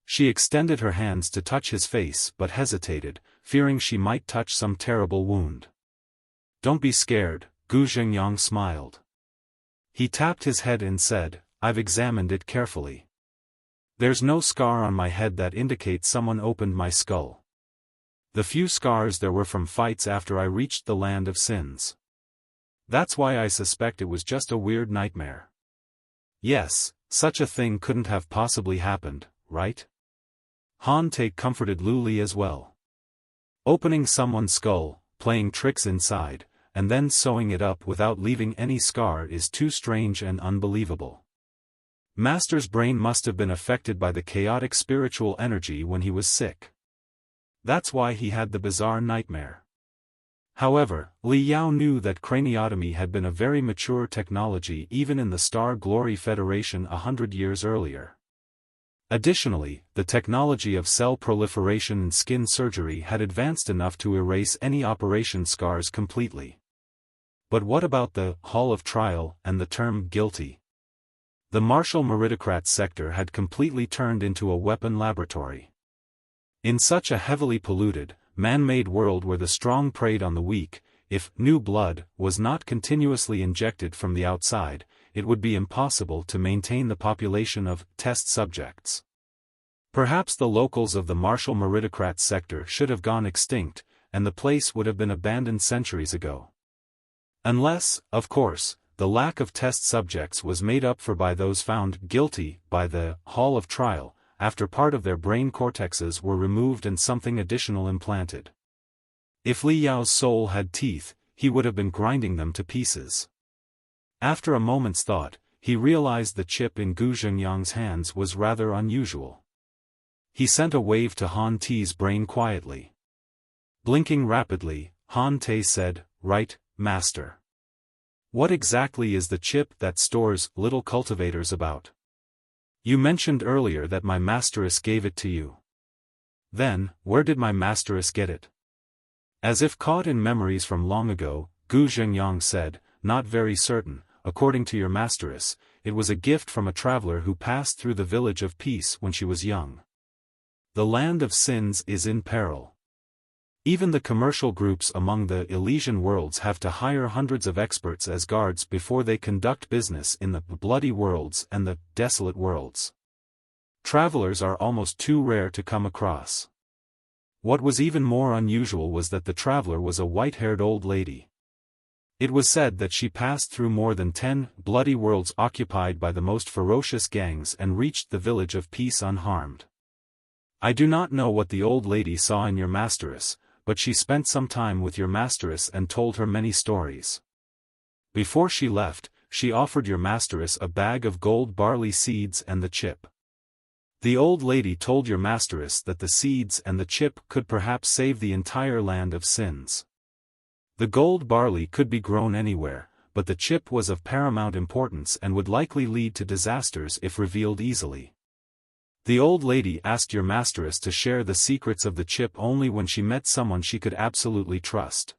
Speaker 1: She extended her hands to touch his face but hesitated, fearing she might touch some terrible wound. "Don't be scared," Gu Zhengyang smiled. He tapped his head and said, "I've examined it carefully. There's no scar on my head that indicates someone opened my skull. The few scars there were from fights after I reached the land of sins. That's why I suspect it was just a weird nightmare." "Yes, such a thing couldn't have possibly happened, right?" Han Te comforted Luli as well. "Opening someone's skull, playing tricks inside, and then sewing it up without leaving any scar is too strange and unbelievable. Master's brain must have been affected by the chaotic spiritual energy when he was sick. That's why he had the bizarre nightmare." However, Li Yao knew that craniotomy had been a very mature technology even in the Star Glory Federation 100 years earlier. Additionally, the technology of cell proliferation and skin surgery had advanced enough to erase any operation scars completely. But what about the Hall of Trial and the term guilty? The martial meritocrat sector had completely turned into a weapon laboratory. In such a heavily polluted, man-made world where the strong preyed on the weak, if new blood was not continuously injected from the outside, it would be impossible to maintain the population of test subjects. Perhaps the locals of the martial meritocrat sector should have gone extinct, and the place would have been abandoned centuries ago. Unless, of course, the lack of test subjects was made up for by those found guilty by the Hall of Trial, after part of their brain cortexes were removed and something additional implanted. If Li Yao's soul had teeth, he would have been grinding them to pieces. After a moment's thought, he realized the chip in Gu Zhengyang's hands was rather unusual. He sent a wave to Han Te's brain quietly. Blinking rapidly, Han Te said, "Right, Master. What exactly is the chip that stores little cultivators about? You mentioned earlier that my masteress gave it to you. Then, where did my masteress get it?" As if caught in memories from long ago, Gu Zhengyang said, "Not very certain. According to your masteress, it was a gift from a traveler who passed through the village of peace when she was young. The land of sins is in peril. Even the commercial groups among the Elysian worlds have to hire hundreds of experts as guards before they conduct business in the bloody worlds and the desolate worlds. Travelers are almost too rare to come across." What was even more unusual was that the traveler was a white-haired old lady. It was said that she passed through more than 10 bloody worlds occupied by the most ferocious gangs and reached the village of peace unharmed. I do not know what the old lady saw in your masteress, but she spent some time with your masteress and told her many stories. Before she left, she offered your masteress a bag of gold barley seeds and the chip. The old lady told your masteress that the seeds and the chip could perhaps save the entire land of sins. The gold barley could be grown anywhere, but the chip was of paramount importance and would likely lead to disasters if revealed easily. The old lady asked your masteress to share the secrets of the chip only when she met someone she could absolutely trust.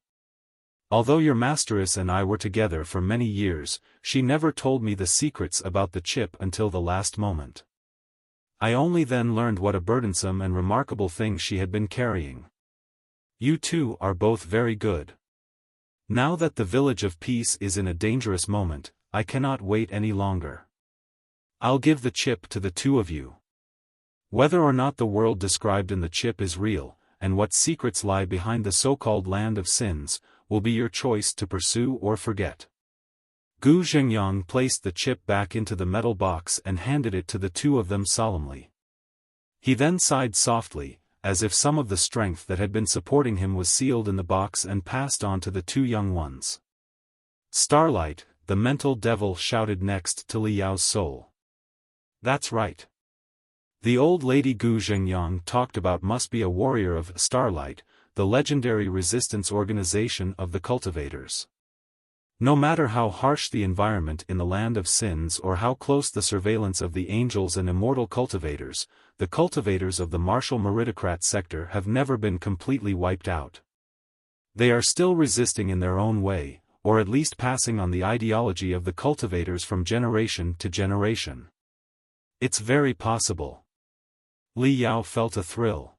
Speaker 1: Although your masteress and I were together for many years, she never told me the secrets about the chip until the last moment. I only then learned what a burdensome and remarkable thing she had been carrying. You two are both very good. Now that the Village of Peace is in a dangerous moment, I cannot wait any longer. I'll give the chip to the two of you. Whether or not the world described in the chip is real, and what secrets lie behind the so-called land of sins, will be your choice to pursue or forget. Gu Zhengyang placed the chip back into the metal box and handed it to the two of them solemnly. He then sighed softly, as if some of the strength that had been supporting him was sealed in the box and passed on to the two young ones. Starlight, the mental devil, shouted next to Li Yao's soul. That's right. The old lady Gu Zhengyang talked about must be a warrior of Starlight, the legendary resistance organization of the Cultivators. No matter how harsh the environment in the land of sins or how close the surveillance of the angels and immortal cultivators, the cultivators of the martial meritocrat sector have never been completely wiped out. They are still resisting in their own way, or at least passing on the ideology of the cultivators from generation to generation. It's very possible. Li Yao felt a thrill.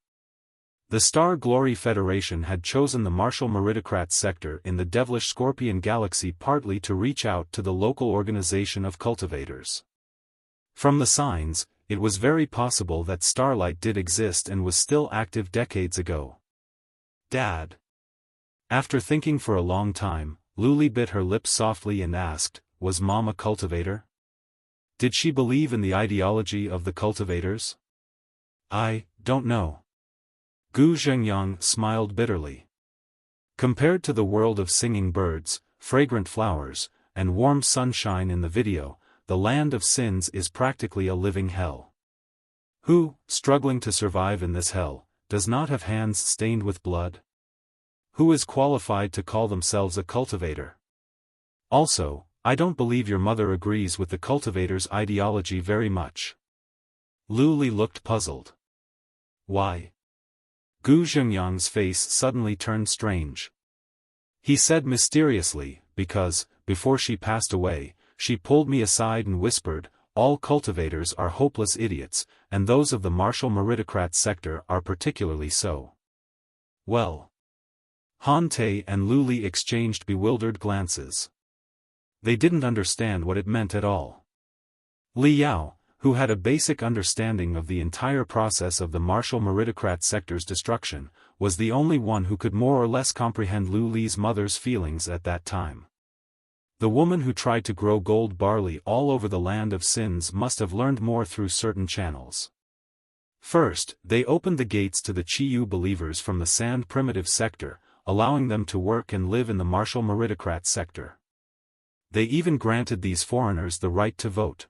Speaker 1: The Star Glory Federation had chosen the martial meritocrat sector in the devilish Scorpion Galaxy partly to reach out to the local organization of cultivators. From the signs, it was very possible that Starlight did exist and was still active decades ago. Dad. After thinking for a long time, Luli bit her lips softly and asked, was Mom a cultivator? Did she believe in the ideology of the cultivators? I don't know. Gu Zhengyang smiled bitterly. Compared to the world of singing birds, fragrant flowers, and warm sunshine in the video, the land of sins is practically a living hell. Who, struggling to survive in this hell, does not have hands stained with blood? Who is qualified to call themselves a cultivator? Also, I don't believe your mother agrees with the cultivators' ideology very much. Luli looked puzzled. Why? Gu Zhengyang's face suddenly turned strange. He said mysteriously, because, before she passed away, she pulled me aside and whispered, all cultivators are hopeless idiots, and those of the martial meritocrat sector are particularly so. Well. Han Te and Luli exchanged bewildered glances. They didn't understand what it meant at all. Li Yao, who had a basic understanding of the entire process of the martial meritocrat sector's destruction, was the only one who could more or less comprehend Luli's mother's feelings at that time. The woman who tried to grow gold barley all over the land of sins must have learned more through certain channels. First, they opened the gates to the Chiyu believers from the Sand Primitive sector, allowing them to work and live in the martial meritocrat sector. They even granted these foreigners the right to vote.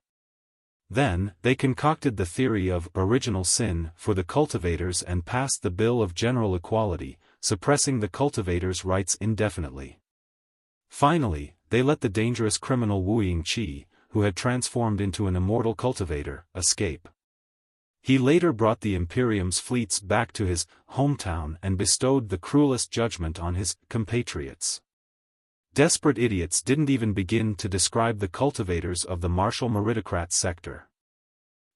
Speaker 1: Then, they concocted the theory of original sin for the cultivators and passed the Bill of General Equality, suppressing the cultivators' rights indefinitely. Finally, they let the dangerous criminal Wu Yingqi, who had transformed into an immortal cultivator, escape. He later brought the Imperium's fleets back to his hometown and bestowed the cruelest judgment on his compatriots. Desperate idiots didn't even begin to describe the cultivators of the martial meritocrat sector.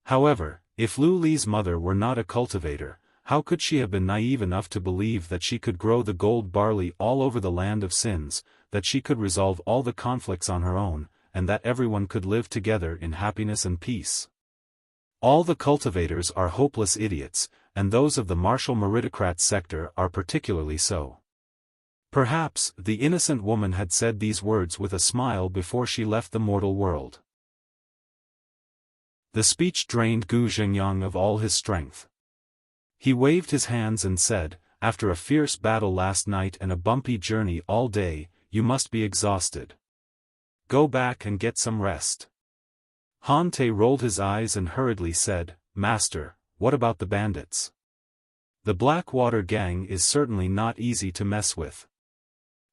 Speaker 1: However, if Lu Li's mother were not a cultivator, how could she have been naive enough to believe that she could grow the gold barley all over the land of sins, that she could resolve all the conflicts on her own, and that everyone could live together in happiness and peace? All the cultivators are hopeless idiots, and those of the martial meritocrat sector are particularly so. Perhaps the innocent woman had said these words with a smile before she left the mortal world. The speech drained Gu Zhengyang of all his strength. He waved his hands and said, after a fierce battle last night and a bumpy journey all day, you must be exhausted. Go back and get some rest. Han Te rolled his eyes and hurriedly said, Master, what about the bandits? The Blackwater gang is certainly not easy to mess with.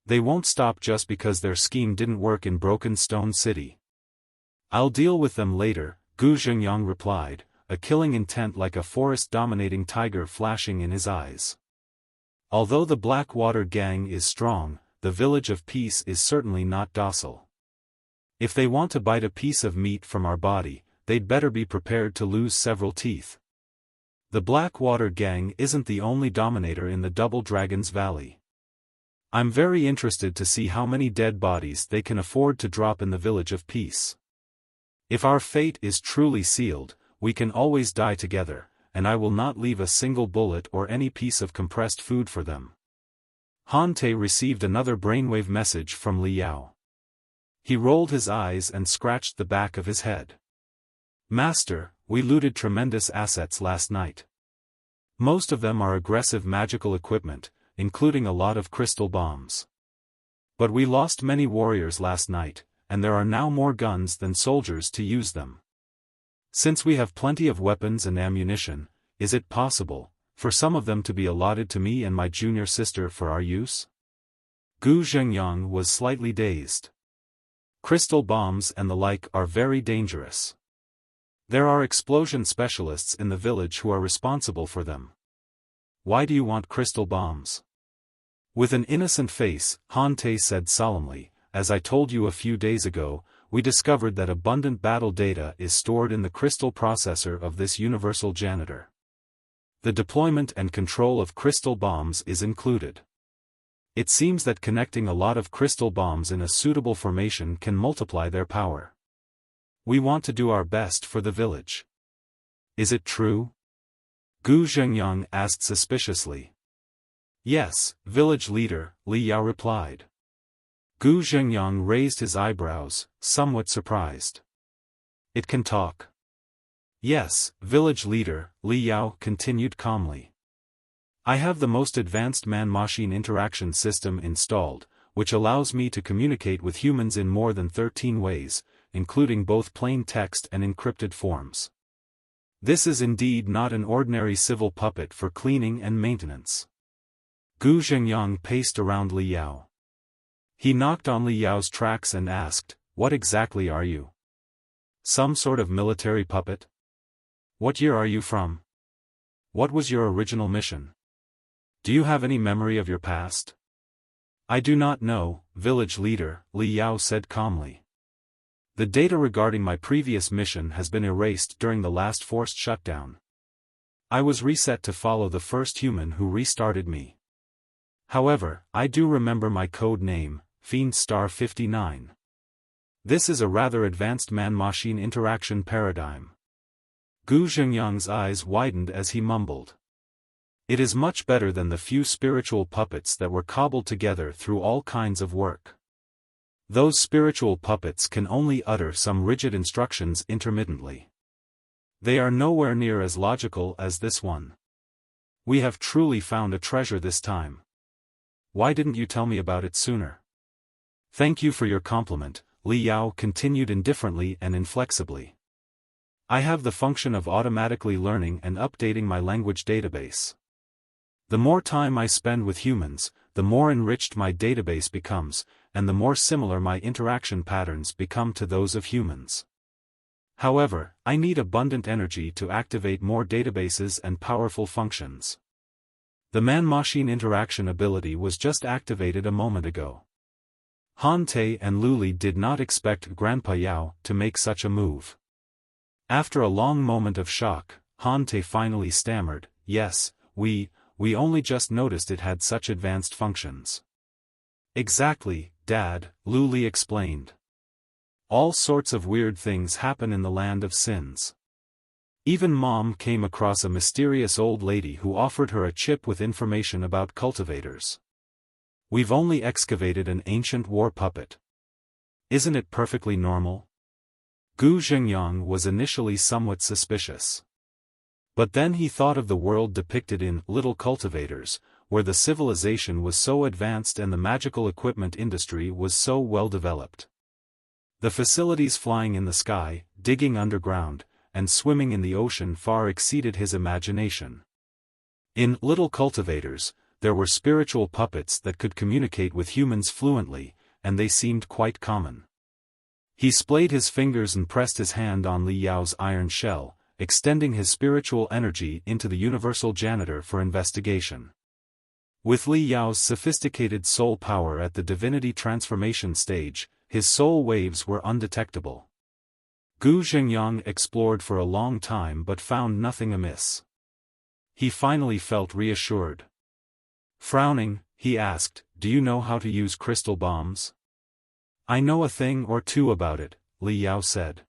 Speaker 1: They won't stop just because their scheme didn't work in Broken Stone City. I'll deal with them later, Gu Zhengyang replied, a killing intent like a forest-dominating tiger flashing in his eyes. Although the Blackwater gang is strong, the Village of Peace is certainly not docile. If they want to bite a piece of meat from our body, they'd better be prepared to lose several teeth. The Blackwater gang isn't the only dominator in the Double Dragon's Valley. I'm very interested to see how many dead bodies they can afford to drop in the Village of Peace. If our fate is truly sealed, we can always die together, and I will not leave a single bullet or any piece of compressed food for them. Han Te received another brainwave message from Li Yao. He rolled his eyes and scratched the back of his head. Master, we looted tremendous assets last night. Most of them are aggressive magical equipment, including a lot of crystal bombs. But we lost many warriors last night, and there are now more guns than soldiers to use them. Since we have plenty of weapons and ammunition, is it possible for some of them to be allotted to me and my junior sister for our use? Gu Zhengyang was slightly dazed. Crystal bombs and the like are very dangerous. There are explosion specialists in the village who are responsible for them. Why do you want crystal bombs? With an innocent face, Han Te said solemnly, as I told you a few days ago, we discovered that abundant battle data is stored in the crystal processor of this universal janitor. The deployment and control of crystal bombs is included. It seems that connecting a lot of crystal bombs in a suitable formation can multiply their power. We want to do our best for the village. Is it true? Gu Zhengyang asked suspiciously. Yes, village leader, Li Yao replied. Gu Zhengyang raised his eyebrows, somewhat surprised. It can talk. Yes, village leader, Li Yao continued calmly. I have the most advanced man-machine interaction system installed, which allows me to communicate with humans in more than 13 ways, including both plain text and encrypted forms. This is indeed not an ordinary civil puppet for cleaning and maintenance. Gu Zhengyang paced around Li Yao. He knocked on Li Yao's tracks and asked, "What exactly are you? Some sort of military puppet? What year are you from? What was your original mission? Do you have any memory of your past?" I do not know, village leader, Li Yao said calmly. The data regarding my previous mission has been erased during the last forced shutdown. I was reset to follow the first human who restarted me. However, I do remember my code name, Fiend Star 59. This is a rather advanced man-machine interaction paradigm. Gu Zhengyang's eyes widened as he mumbled. It is much better than the few spiritual puppets that were cobbled together through all kinds of work. Those spiritual puppets can only utter some rigid instructions intermittently. They are nowhere near as logical as this one. We have truly found a treasure this time. Why didn't you tell me about it sooner? Thank you for your compliment, Li Yao continued indifferently and inflexibly. I have the function of automatically learning and updating my language database. The more time I spend with humans, the more enriched my database becomes, and the more similar my interaction patterns become to those of humans. However, I need abundant energy to activate more databases and powerful functions. The man-machine interaction ability was just activated a moment ago. Han Te and Luli did not expect Grandpa Yao to make such a move. After a long moment of shock, Han Te finally stammered, "Yes, we only just noticed it had such advanced functions." "Exactly, Dad," Luli explained. "All sorts of weird things happen in the land of sins. Even Mom came across a mysterious old lady who offered her a chip with information about cultivators. We've only excavated an ancient war puppet. Isn't it perfectly normal?" Gu Zhengyang was initially somewhat suspicious. But then he thought of the world depicted in Little Cultivators, where the civilization was so advanced and the magical equipment industry was so well developed. The facilities flying in the sky, digging underground, and swimming in the ocean far exceeded his imagination. In Little Cultivators, there were spiritual puppets that could communicate with humans fluently, and they seemed quite common. He splayed his fingers and pressed his hand on Li Yao's iron shell, extending his spiritual energy into the universal janitor for investigation. With Li Yao's sophisticated soul power at the divinity transformation stage, his soul waves were undetectable. Gu Zhengyang explored for a long time but found nothing amiss. He finally felt reassured. Frowning, he asked, "Do you know how to use crystal bombs?" "I know a thing or two about it," Li Yao said.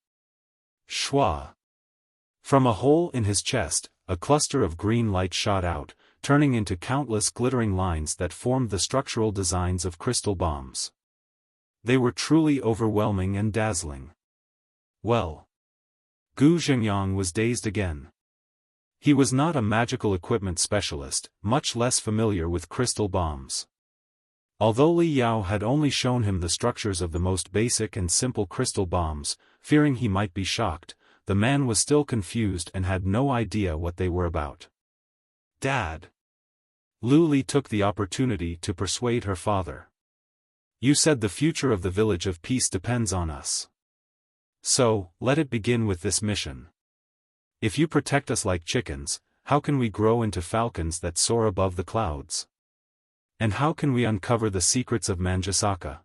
Speaker 1: Shua. From a hole in his chest, a cluster of green light shot out, turning into countless glittering lines that formed the structural designs of crystal bombs. They were truly overwhelming and dazzling. Well. Gu Zhengyang was dazed again. He was not a magical equipment specialist, much less familiar with crystal bombs. Although Li Yao had only shown him the structures of the most basic and simple crystal bombs, fearing he might be shocked, the man was still confused and had no idea what they were about. "Dad." Lu Li took the opportunity to persuade her father. "You said the future of the Village of Peace depends on us. So, let it begin with this mission. If you protect us like chickens, how can we grow into falcons that soar above the clouds? And how can we uncover the secrets of Manjusaka?"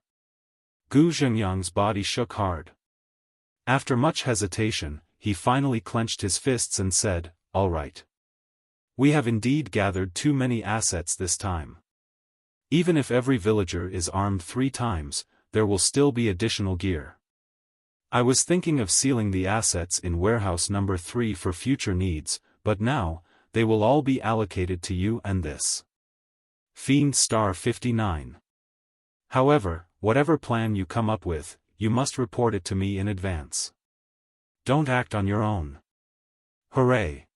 Speaker 1: Gu Zhengyang's body shook hard. After much hesitation, he finally clenched his fists and said, "All right. We have indeed gathered too many assets this time. Even if every villager is armed 3 times, there will still be additional gear. I was thinking of sealing the assets in warehouse number 3 for future needs, but now, they will all be allocated to you and this. Fiend star 59. However, whatever plan you come up with, you must report it to me in advance. Don't act on your own." Hooray!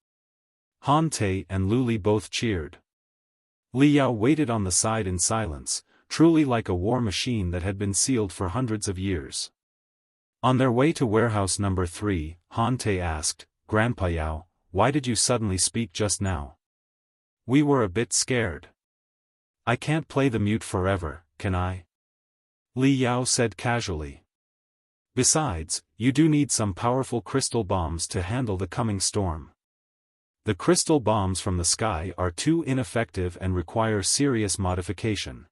Speaker 1: Han Te and Lu Li both cheered. Li Yao waited on the side in silence, truly like a war machine that had been sealed for hundreds of years. On their way to warehouse number 3, Han Te asked, "Grandpa Yao, why did you suddenly speak just now?" "We were a bit scared." "I can't play the mute forever, can I?" Li Yao said casually. "Besides, you do need some powerful crystal bombs to handle the coming storm. The crystal bombs from the sky are too ineffective and require serious modification.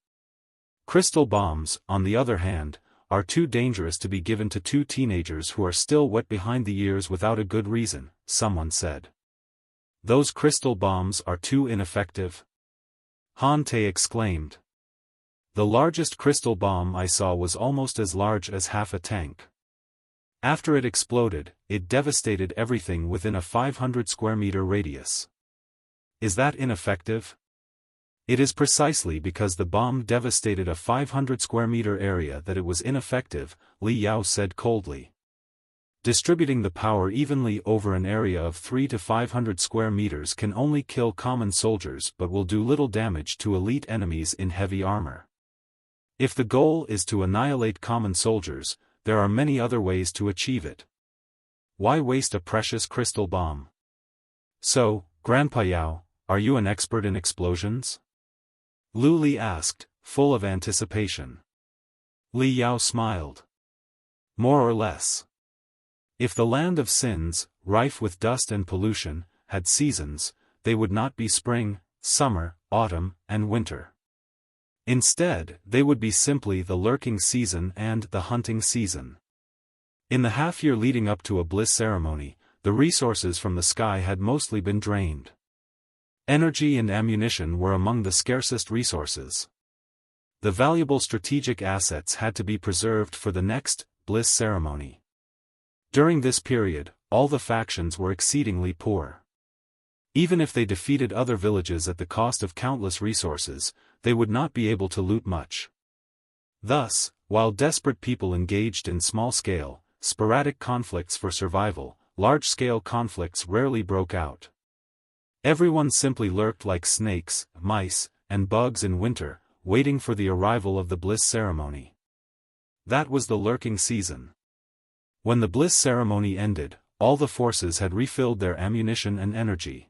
Speaker 1: Crystal bombs, on the other hand, are too dangerous to be given to 2 teenagers who are still wet behind the ears without a good reason," someone said. "Those crystal bombs are too ineffective?" Han Te exclaimed. "The largest crystal bomb I saw was almost as large as half a tank. After it exploded, it devastated everything within a 500 square meter radius. Is that ineffective?" "It is precisely because the bomb devastated a 500 square meter area that it was ineffective," Li Yao said coldly. "Distributing the power evenly over an area of 300 to 500 square meters can only kill common soldiers but will do little damage to elite enemies in heavy armor. If the goal is to annihilate common soldiers, there are many other ways to achieve it. Why waste a precious crystal bomb?" "So, Grandpa Yao, are you an expert in explosions?" Lu Li asked, full of anticipation. Li Yao smiled. "More or less. If the land of sins, rife with dust and pollution, had seasons, they would not be spring, summer, autumn, and winter. Instead, they would be simply the lurking season and the hunting season. In the half-year leading up to a Bliss ceremony, the resources from the sky had mostly been drained. Energy and ammunition were among the scarcest resources. The valuable strategic assets had to be preserved for the next Bliss ceremony. During this period, all the factions were exceedingly poor. Even if they defeated other villages at the cost of countless resources, they would not be able to loot much. Thus, while desperate people engaged in small-scale, sporadic conflicts for survival, large-scale conflicts rarely broke out. Everyone simply lurked like snakes, mice, and bugs in winter, waiting for the arrival of the Bliss ceremony. That was the lurking season. When the Bliss ceremony ended, all the forces had refilled their ammunition and energy.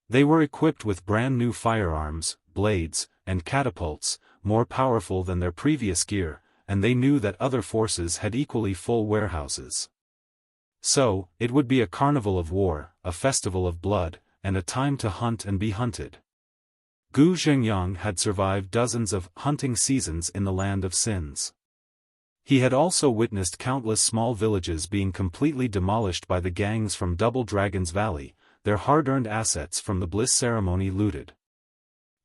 Speaker 1: They were equipped with brand new firearms, blades, and catapults, more powerful than their previous gear, and they knew that other forces had equally full warehouses. So, it would be a carnival of war, a festival of blood, and a time to hunt and be hunted. Gu Zhengyang had survived dozens of hunting seasons in the land of sins. He had also witnessed countless small villages being completely demolished by the gangs from Double Dragon's Valley, their hard-earned assets from the Bliss ceremony looted.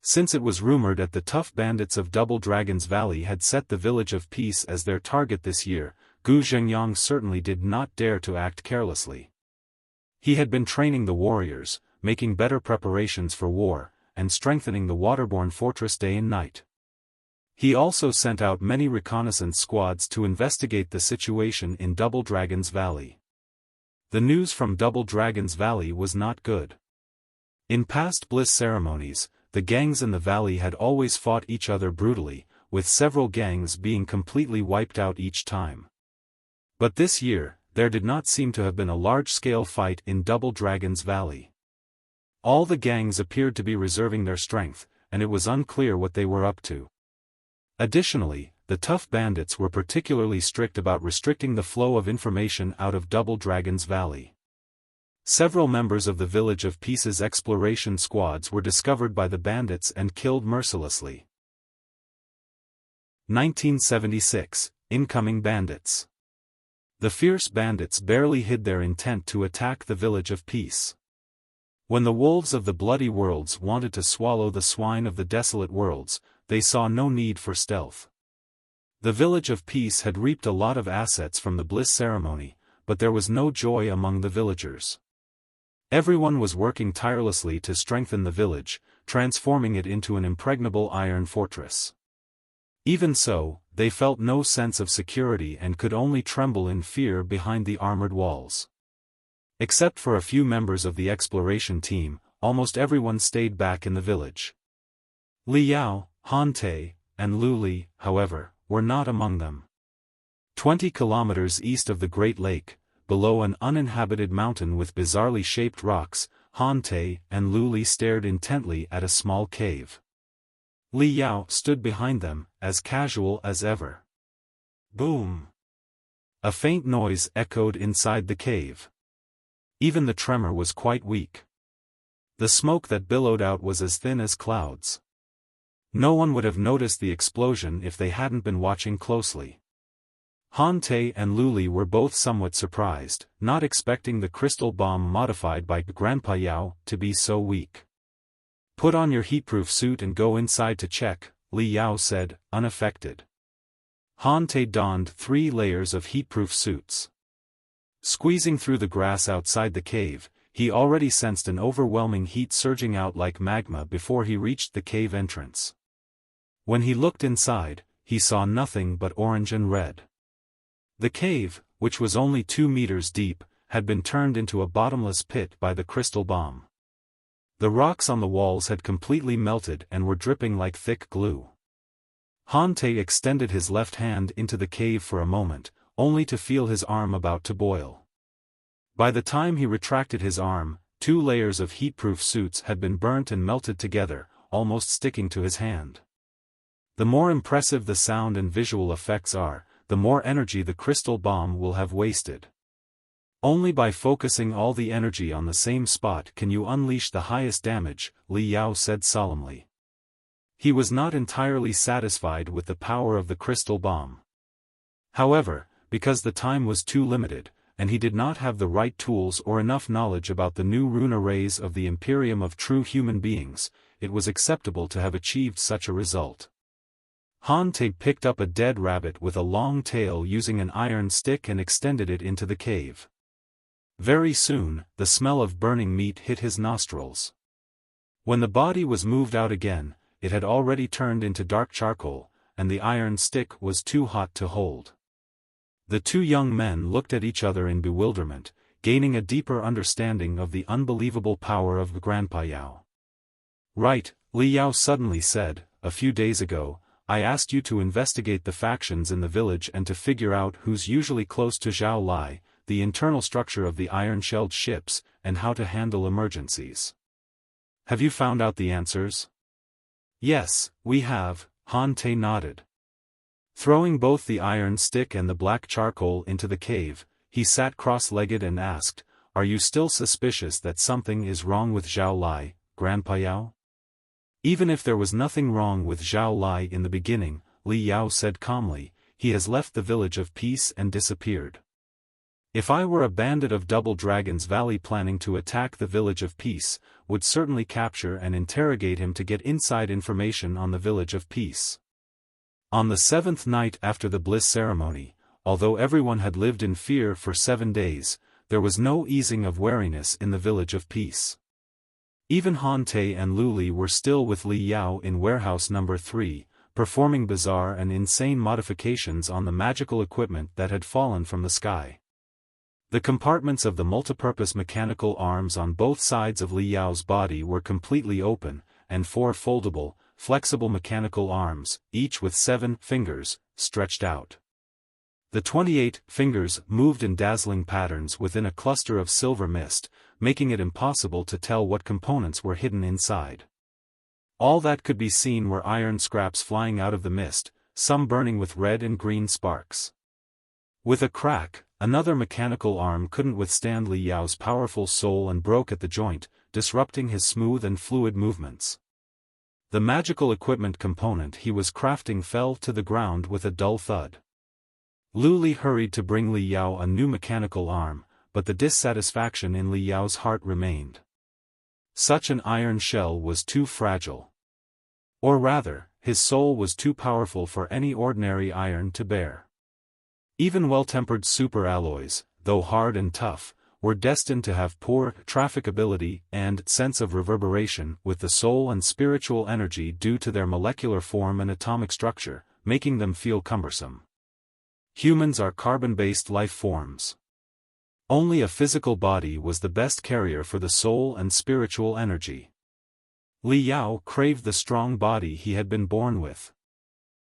Speaker 1: Since it was rumored that the tough bandits of Double Dragon's Valley had set the Village of Peace as their target this year, Gu Zhengyang certainly did not dare to act carelessly. He had been training the warriors, making better preparations for war, and strengthening the waterborne fortress day and night. He also sent out many reconnaissance squads to investigate the situation in Double Dragon's Valley. The news from Double Dragon's Valley was not good. In past Bliss ceremonies, the gangs in the valley had always fought each other brutally, with several gangs being completely wiped out each time. But this year, there did not seem to have been a large-scale fight in Double Dragon's Valley. All the gangs appeared to be reserving their strength, and it was unclear what they were up to. Additionally, the tough bandits were particularly strict about restricting the flow of information out of Double Dragon's Valley. Several members of the Village of Peace's exploration squads were discovered by the bandits and killed mercilessly. 1976, Incoming Bandits. The fierce bandits barely hid their intent to attack the Village of Peace. When the wolves of the Bloody Worlds wanted to swallow the swine of the Desolate Worlds, they saw no need for stealth. The Village of Peace had reaped a lot of assets from the Bliss ceremony, but there was no joy among the villagers. Everyone was working tirelessly to strengthen the village, transforming it into an impregnable iron fortress. Even so, they felt no sense of security and could only tremble in fear behind the armored walls. Except for a few members of the exploration team, almost everyone stayed back in the village. Li Yao, Han Te, and Lu Li, however, were not among them. 20 kilometers east of the Great Lake, below an uninhabited mountain with bizarrely shaped rocks, Han Te and Lu Li stared intently at a small cave. Li Yao stood behind them, as casual as ever. Boom! A faint noise echoed inside the cave. Even the tremor was quite weak. The smoke that billowed out was as thin as clouds. No one would have noticed the explosion if they hadn't been watching closely. Han Te and Lu Li were both somewhat surprised, not expecting the crystal bomb modified by Grandpa Yao to be so weak. "Put on your heatproof suit and go inside to check," Li Yao said, unaffected. Han Te donned 3 layers of heatproof suits. Squeezing through the grass outside the cave, he already sensed an overwhelming heat surging out like magma before he reached the cave entrance. When he looked inside, he saw nothing but orange and red. The cave, which was only 2 meters deep, had been turned into a bottomless pit by the crystal bomb. The rocks on the walls had completely melted and were dripping like thick glue. Han Te extended his left hand into the cave for a moment, only to feel his arm about to boil. By the time he retracted his arm, 2 layers of heatproof suits had been burnt and melted together, almost sticking to his hand. The more impressive the sound and visual effects are, the more energy the crystal bomb will have wasted. Only by focusing all the energy on the same spot can you unleash the highest damage, Li Yao said solemnly. He was not entirely satisfied with the power of the crystal bomb. However, because the time was too limited, and he did not have the right tools or enough knowledge about the new rune arrays of the Imperium of true human beings, it was acceptable to have achieved such a result. Han Te picked up a dead rabbit with a long tail using an iron stick and extended it into the cave. Very soon, the smell of burning meat hit his nostrils. When the body was moved out again, it had already turned into dark charcoal, and the iron stick was too hot to hold. The 2 young men looked at each other in bewilderment, gaining a deeper understanding of the unbelievable power of Grandpa Yao. "Right," Li Yao suddenly said, "a few days ago, I asked you to investigate the factions in the village and to figure out who's usually close to Zhao Lai, the internal structure of the iron-shelled ships, and how to handle emergencies. Have you found out the answers?
Speaker 2: Yes, we have, Han Te nodded.
Speaker 1: Throwing both the iron stick and the black charcoal into the cave, he sat cross-legged and asked, "Are you still suspicious that something is wrong with Zhao Lai, Grandpa Yao?"
Speaker 2: Even if there was nothing wrong with Zhao Lai in the beginning, Li Yao said calmly, he has left the village of peace and disappeared. If I were a bandit of Double Dragon's Valley planning to attack the village of peace, would certainly capture and interrogate him to get inside information on the village of peace. On the 7th night after the Bliss ceremony, although everyone had lived in fear for 7 days, there was no easing of wariness in the village of peace. Even Han Te and Lu Li were still with Li Yao in warehouse number 3, performing bizarre and insane modifications on the magical equipment that had fallen from the sky. The compartments of the multipurpose mechanical arms on both sides of Li Yao's body were completely open, and 4 foldable, flexible mechanical arms, each with 7 fingers, stretched out. The 28 fingers moved in dazzling patterns within a cluster of silver mist, making it impossible to tell what components were hidden inside. All that could be seen were iron scraps flying out of the mist, some burning with red and green sparks. With a crack, another mechanical arm couldn't withstand Li Yao's powerful soul and broke at the joint, disrupting his smooth and fluid movements. The magical equipment component he was crafting fell to the ground with a dull thud. Lu Li hurried to bring Li Yao a new mechanical arm, but the dissatisfaction in Li Yao's heart remained. Such an iron shell was too fragile. Or rather, his soul was too powerful for any ordinary iron to bear. Even well-tempered superalloys, though hard and tough, were destined to have poor trafficability and sense of reverberation with the soul and spiritual energy due to their molecular form and atomic structure, making them feel cumbersome. Humans are carbon-based life forms. Only a physical body was the best carrier for the soul and spiritual energy. Li Yao craved the strong body he had been born with.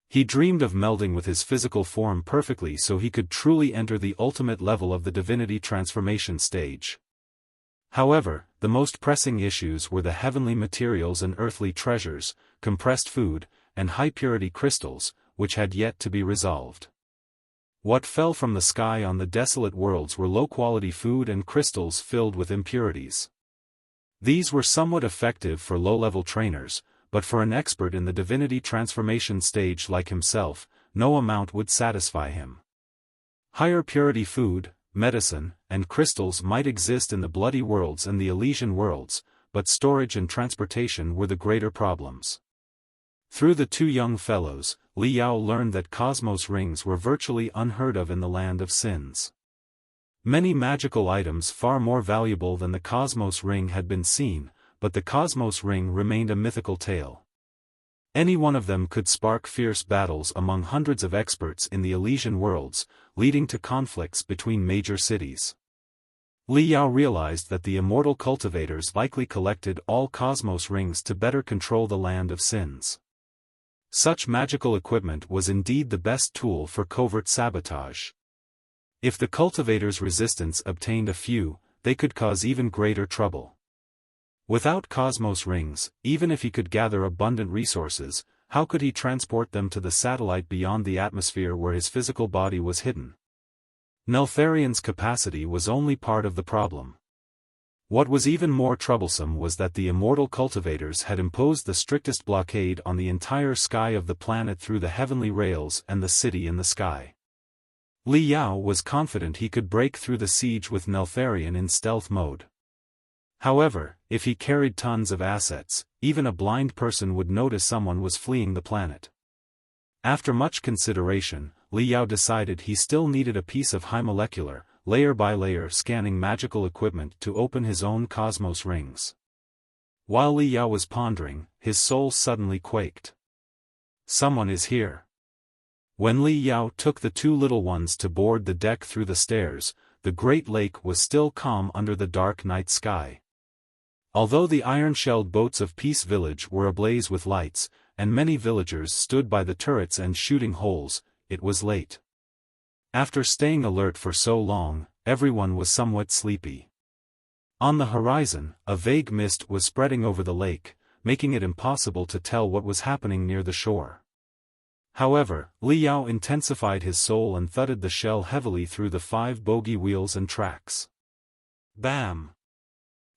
Speaker 2: He dreamed of melding with his physical form perfectly so he could truly enter the ultimate level of the divinity transformation stage. However, the most pressing issues were the heavenly materials and earthly treasures, compressed food, and high-purity crystals, which had yet to be resolved. What fell from the sky on the desolate worlds were low-quality food and crystals filled with impurities. These were somewhat effective for low-level trainers, but for an expert in the divinity transformation stage like himself, no amount would satisfy him. Higher purity food, medicine, and crystals might exist in the bloody worlds and the Elysian worlds, but storage and transportation were the greater problems. Through the 2 young fellows, Li Yao learned that cosmos rings were virtually unheard of in the land of sins. Many magical items far more valuable than the cosmos ring had been seen, but the cosmos ring remained a mythical tale. Any one of them could spark fierce battles among hundreds of experts in the Elysian worlds, leading to conflicts between major cities. Li Yao realized that the immortal cultivators likely collected all cosmos rings to better control the land of sins. Such magical equipment was indeed the best tool for covert sabotage. If the cultivators' resistance obtained a few, they could cause even greater trouble. Without cosmos rings, even if he could gather abundant resources, how could he transport them to the satellite beyond the atmosphere where his physical body was hidden? Neltharion's capacity was only part of the problem. What was even more troublesome was that the immortal cultivators had imposed the strictest blockade on the entire sky of the planet through the heavenly rails and the city in the sky. Li Yao was confident he could break through the siege with Neltharion in stealth mode. However, if he carried tons of assets, even a blind person would notice someone was fleeing the planet. After much consideration, Li Yao decided he still needed a piece of high molecular, layer-by-layer scanning magical equipment to open his own cosmos rings. While Li Yao was pondering, his soul suddenly quaked. Someone is here. When Li Yao took the 2 little ones to board the deck through the stairs, the great lake was still calm under the dark night sky. Although the iron-shelled boats of Peace Village were ablaze with lights, and many villagers stood by the turrets and shooting holes, it was late. After staying alert for so long,
Speaker 1: everyone was somewhat sleepy. On the horizon, a vague mist was spreading over the lake, making it impossible to tell what was happening near the shore. However, Liao intensified his soul and thudded the shell heavily through the 5 bogie wheels and tracks. Bam!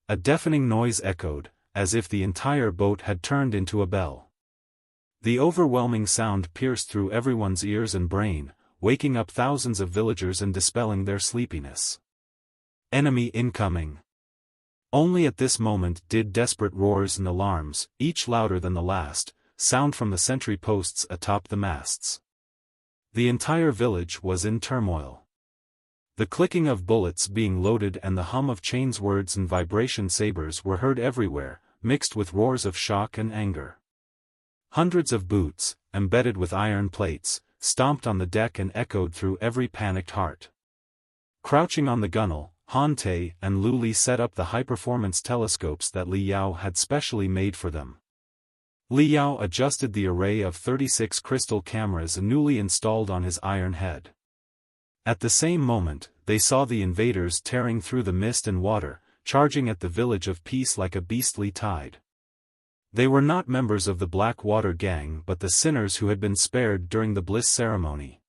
Speaker 1: A deafening noise echoed, as if the entire boat had turned into a bell. The overwhelming sound pierced through everyone's ears and brain, waking up thousands of villagers and dispelling their sleepiness. Enemy incoming! Only at this moment did desperate roars and alarms, each louder than the last, sound from the sentry posts atop the masts. The entire village was in turmoil. The clicking of bullets being loaded and the hum of chains words and vibration sabers were heard everywhere, mixed with roars of shock and anger. Hundreds of boots, embedded with iron plates, stomped on the deck and echoed through every panicked heart. Crouching on the gunwale, Han Te and Lu Li set up the high-performance telescopes that Li Yao had specially made for them. Li Yao adjusted the array of 36 crystal cameras newly installed on his iron head. At the same moment, they saw the invaders tearing through the mist and water, charging at the village of peace like a beastly tide. They were not members of the Black Water Gang but the sinners who had been spared during the Bliss ceremony.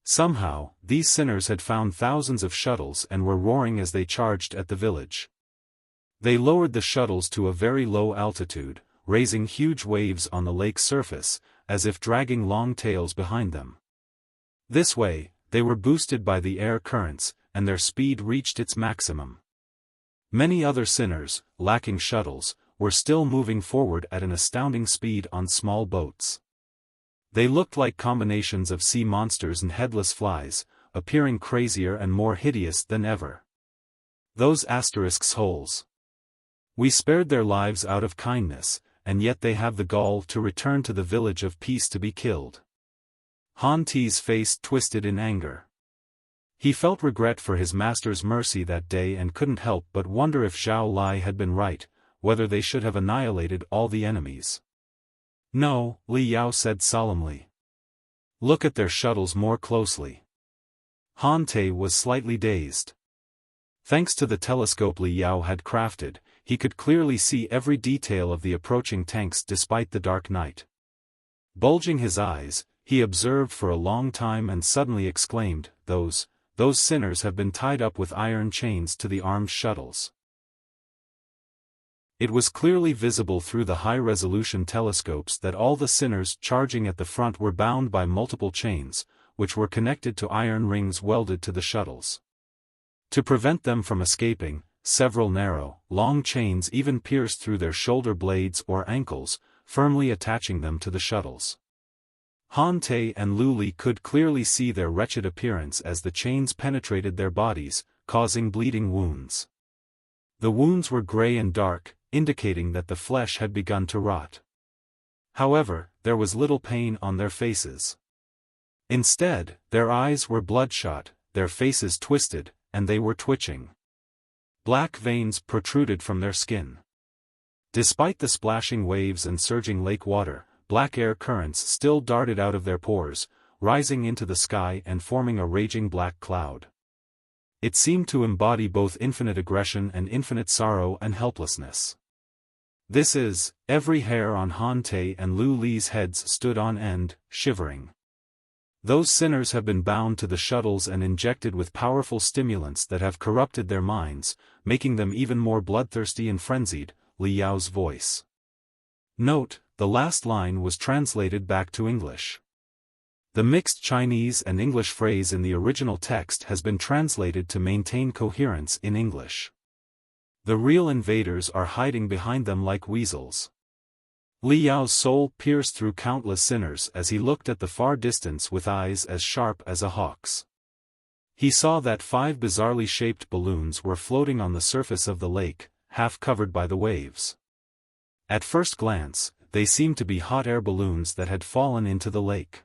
Speaker 1: Somehow, these sinners had found thousands of shuttles and were roaring as they charged at the village. They lowered the shuttles to a very low altitude, raising huge waves on the lake's surface, as if dragging long tails behind them. This way, they were boosted by the air currents, and their speed reached its maximum. Many other sinners, lacking shuttles, were still moving forward at an astounding speed on small boats. They looked like combinations of sea monsters and headless flies, appearing crazier and more hideous than ever. Those asterisks holes. We spared their lives out of kindness, and yet they have the gall to return to the village of peace to be killed. Han Te's face twisted in anger. He felt regret for his master's mercy that day and couldn't help but wonder if Zhao Lai had been right, whether they should have annihilated all the enemies. No, Li Yao said solemnly. Look at their shuttles more closely. Han Te was slightly dazed. Thanks to the telescope Li Yao had crafted, he could clearly see every detail of the approaching tanks despite the dark night. Bulging his eyes, he observed for a long time and suddenly exclaimed, Those sinners have been tied up with iron chains to the armed shuttles. It was clearly visible through the high-resolution telescopes that all the sinners charging at the front were bound by multiple chains, which were connected to iron rings welded to the shuttles. To prevent them from escaping, several narrow, long chains even pierced through their shoulder blades or ankles, firmly attaching them to the shuttles. Han Te and Lu Li could clearly see their wretched appearance as the chains penetrated their bodies, causing bleeding wounds. The wounds were gray and dark, indicating that the flesh had begun to rot. However, there was little pain on their faces. Instead, their eyes were bloodshot, their faces twisted, and they were twitching. Black veins protruded from their skin. Despite the splashing waves and surging lake water, black air currents still darted out of their pores, rising into the sky and forming a raging black cloud. It seemed to embody both infinite aggression and infinite sorrow and helplessness. Every hair on Han Te and Lu Li's heads stood on end, shivering. Those sinners have been bound to the shuttles and injected with powerful stimulants that have corrupted their minds, making them even more bloodthirsty and frenzied, Li Yao's voice. Note, the last line was translated back to English. The mixed Chinese and English phrase in the original text has been translated to maintain coherence in English. The real invaders are hiding behind them like weasels. Li Yao's soul pierced through countless sinners as he looked at the far distance with eyes as sharp as a hawk's. He saw that 5 bizarrely shaped balloons were floating on the surface of the lake, half covered by the waves. At first glance, they seemed to be hot air balloons that had fallen into the lake.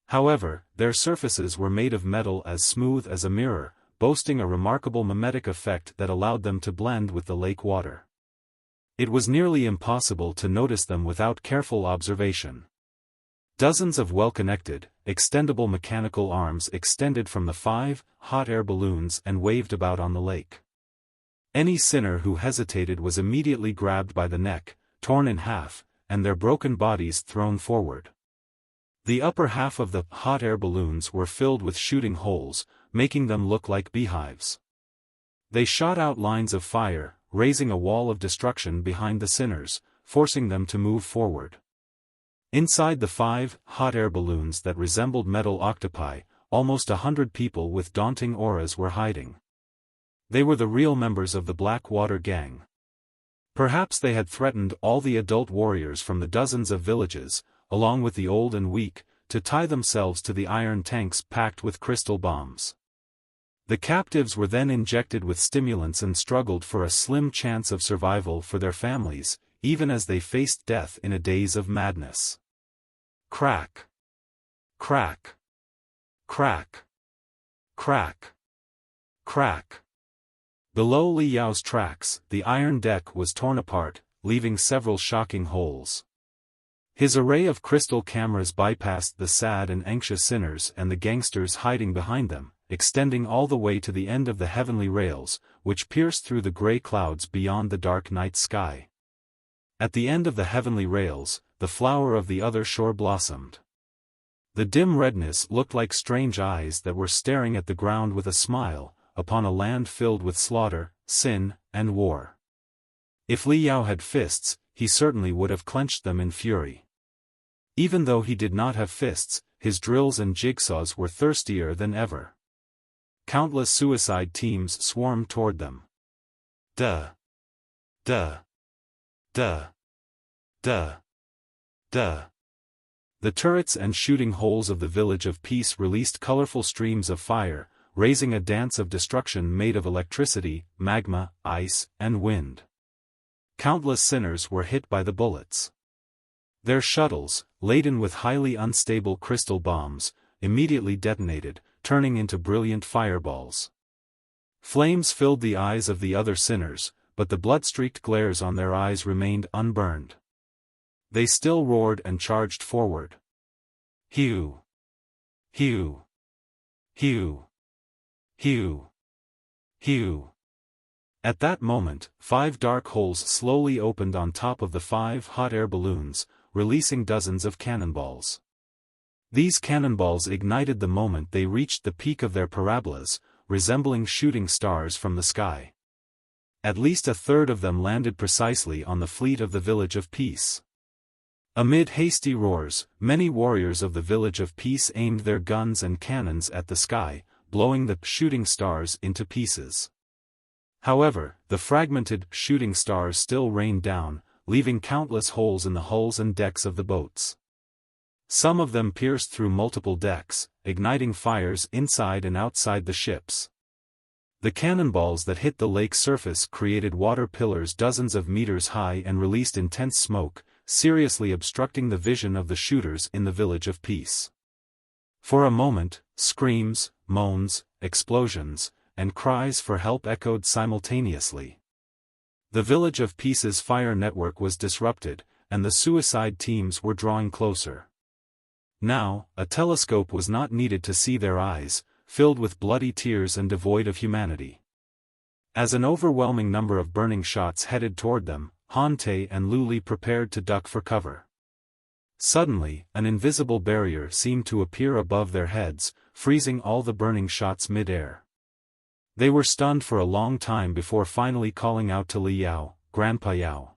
Speaker 1: However, their surfaces were made of metal as smooth as a mirror, boasting a remarkable mimetic effect that allowed them to blend with the lake water. It was nearly impossible to notice them without careful observation. Dozens of well-connected, extendable mechanical arms extended from the 5 hot air balloons and waved about on the lake. Any sinner who hesitated was immediately grabbed by the neck, torn in half, and their broken bodies thrown forward. The upper half of the hot air balloons were filled with shooting holes, making them look like beehives. They shot out lines of fire, raising a wall of destruction behind the sinners, forcing them to move forward. Inside the 5 hot air balloons that resembled metal octopi, almost 100 people with daunting auras were hiding. They were the real members of the Blackwater gang. Perhaps they had threatened all the adult warriors from the dozens of villages, along with the old and weak, to tie themselves to the iron tanks packed with crystal bombs. The captives were then injected with stimulants and struggled for a slim chance of survival for their families, even as they faced death in a daze of madness. Crack. Crack. Crack. Crack. Crack. Below Li Yao's tracks, the iron deck was torn apart, leaving several shocking holes. His array of crystal cameras bypassed the sad and anxious sinners and the gangsters hiding behind them, extending all the way to the end of the heavenly rails, which pierced through the gray clouds beyond the dark night sky. At the end of the heavenly rails, the flower of the other shore blossomed. The dim redness looked like strange eyes that were staring at the ground with a smile, upon a land filled with slaughter, sin, and war. If Li Yao had fists, he certainly would have clenched them in fury. Even though he did not have fists, his drills and jigsaws were thirstier than ever. Countless suicide teams swarmed toward them. Duh. Duh. Duh. Duh. Duh. The turrets and shooting holes of the Village of Peace released colorful streams of fire, raising a dance of destruction made of electricity, magma, ice, and wind. Countless sinners were hit by the bullets. Their shuttles, laden with highly unstable crystal bombs, immediately detonated, turning into brilliant fireballs. Flames filled the eyes of the other sinners, but the blood-streaked glares on their eyes remained unburned. They still roared and charged forward. Hew! Hew! Hew! Hew! Hew! At that moment, 5 dark holes slowly opened on top of the 5 hot air balloons, releasing dozens of cannonballs. These cannonballs ignited the moment they reached the peak of their parabolas, resembling shooting stars from the sky. At least a third of them landed precisely on the fleet of the Village of Peace. Amid hasty roars, many warriors of the Village of Peace aimed their guns and cannons at the sky, blowing the shooting stars into pieces. However, the fragmented shooting stars still rained down, leaving countless holes in the hulls and decks of the boats. Some of them pierced through multiple decks, igniting fires inside and outside the ships. The cannonballs that hit the lake's surface created water pillars dozens of meters high and released intense smoke, seriously obstructing the vision of the shooters in the Village of Peace. For a moment, screams, moans, explosions, and cries for help echoed simultaneously. The Village of Peace's fire network was disrupted, and the suicide teams were drawing closer. Now, a telescope was not needed to see their eyes, filled with bloody tears and devoid of humanity. As an overwhelming number of burning shots headed toward them, Hante and Luli prepared to duck for cover. Suddenly, an invisible barrier seemed to appear above their heads, freezing all the burning shots mid-air. They were stunned for a long time before finally calling out to Li Yao, "Grandpa Yao.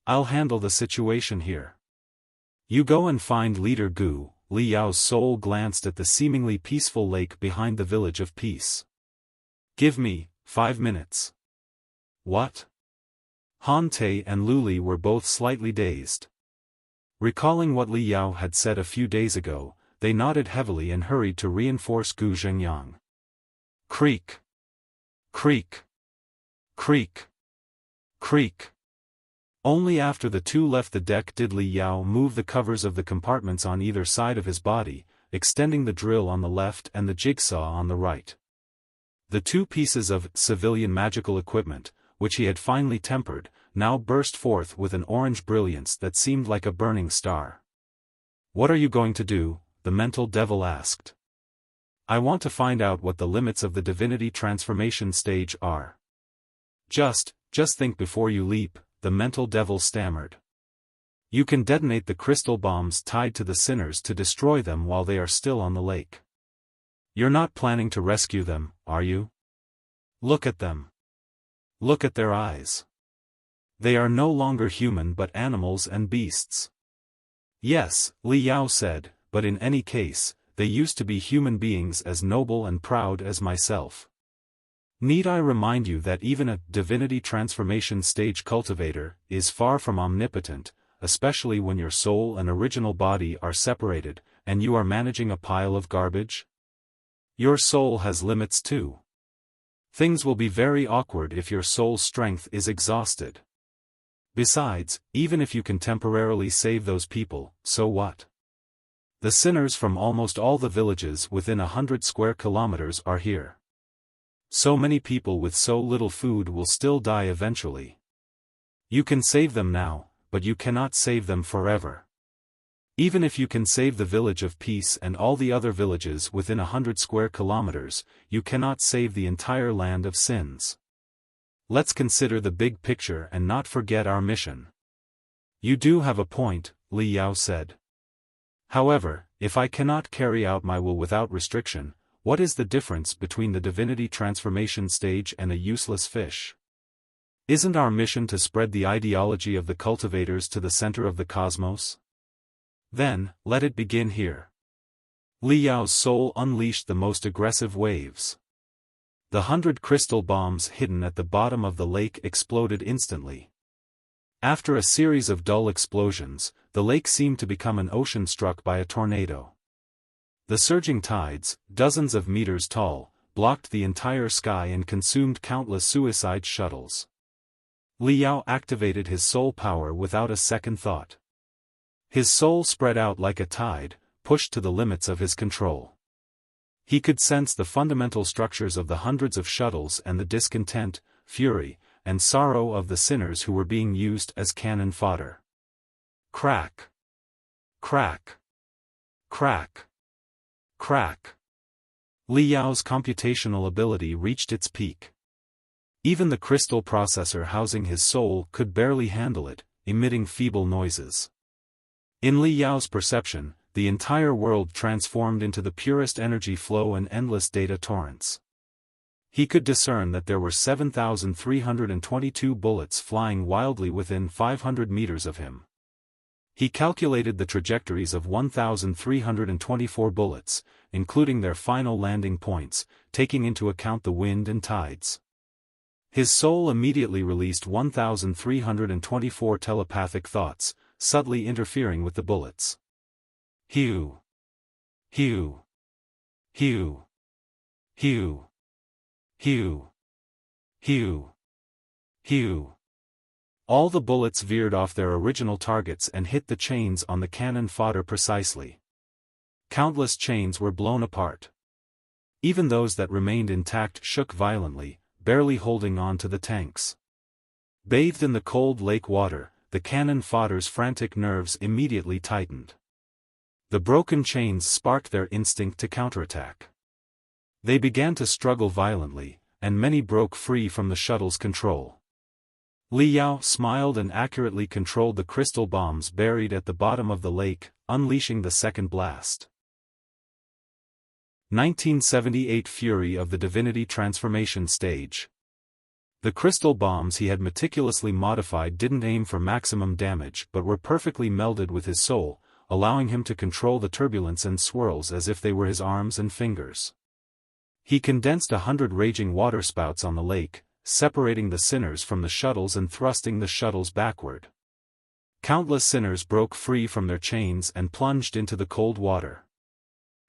Speaker 1: I'll handle the situation here. You go and find Leader Gu." Li Yao's soul glanced at the seemingly peaceful lake behind the Village of Peace. "Give me 5 minutes. What?" Hante and Luli were both slightly dazed. Recalling what Li Yao had said a few days ago, they nodded heavily and hurried to reinforce Gu Zhengyang. Creak. Creak. Creak. Creak. Only after the two left the deck did Li Yao move the covers of the compartments on either side of his body, extending the drill on the left and the jigsaw on the right. The 2 pieces of civilian magical equipment, which he had finely tempered, now burst forth with an orange brilliance that seemed like a burning star. What are you going to do? The mental devil asked. I want to find out what the limits of the divinity transformation stage are. Just think before you leap, the mental devil stammered. You can detonate the crystal bombs tied to the sinners to destroy them while they are still on the lake. You're not planning to rescue them, are you? Look at them. Look at their eyes. They are no longer human but animals and beasts. Yes, Li Yao said, but in any case, they used to be human beings as noble and proud as myself. Need I remind you that even a divinity transformation stage cultivator is far from omnipotent, especially when your soul and original body are separated, and you are managing a pile of garbage? Your soul has limits too. Things will be very awkward if your soul's strength is exhausted. Besides, even if you can temporarily save those people, so what? The sinners from almost all the villages within 100 square kilometers are here. So many people with so little food will still die eventually. You can save them now, but you cannot save them forever. Even if you can save the village of peace and all the other villages within 100 square kilometers, you cannot save the entire land of sins. Let's consider the big picture and not forget our mission. You do have a point, Li Yao said. However, if I cannot carry out my will without restriction, what is the difference between the divinity transformation stage and a useless fish? Isn't our mission to spread the ideology of the cultivators to the center of the cosmos? Then, let it begin here. Li Yao's soul unleashed the most aggressive waves. The 100 crystal bombs hidden at the bottom of the lake exploded instantly. After a series of dull explosions, the lake seemed to become an ocean struck by a tornado. The surging tides, dozens of meters tall, blocked the entire sky and consumed countless suicide shuttles. Li Yao activated his soul power without a second thought. His soul spread out like a tide, pushed to the limits of his control. He could sense the fundamental structures of the hundreds of shuttles and the discontent, fury, and sorrow of the sinners who were being used as cannon fodder. Crack! Crack! Crack! Crack! Li Yao's computational ability reached its peak. Even the crystal processor housing his soul could barely handle it, emitting feeble noises. In Li Yao's perception, the entire world transformed into the purest energy flow and endless data torrents. He could discern that there were 7,322 bullets flying wildly within 500 meters of him. He calculated the trajectories of 1,324 bullets, including their final landing points, taking into account the wind and tides. His soul immediately released 1,324 telepathic thoughts, subtly interfering with the bullets. Hew! Hew! Hew! Hew! Hew! Hew! Hew! All the bullets veered off their original targets and hit the chains on the cannon fodder precisely. Countless chains were blown apart. Even those that remained intact shook violently, barely holding on to the tanks. Bathed in the cold lake water, the cannon fodder's frantic nerves immediately tightened. The broken chains sparked their instinct to counterattack. They began to struggle violently, and many broke free from the shuttle's control. Li Yao smiled and accurately controlled the crystal bombs buried at the bottom of the lake, unleashing the second blast. 1978 Fury of the Divinity Transformation Stage. The crystal bombs he had meticulously modified didn't aim for maximum damage but were perfectly melded with his soul, allowing him to control the turbulence and swirls as if they were his arms and fingers. He condensed 100 raging waterspouts on the lake, separating the sinners from the shuttles and thrusting the shuttles backward. Countless sinners broke free from their chains and plunged into the cold water.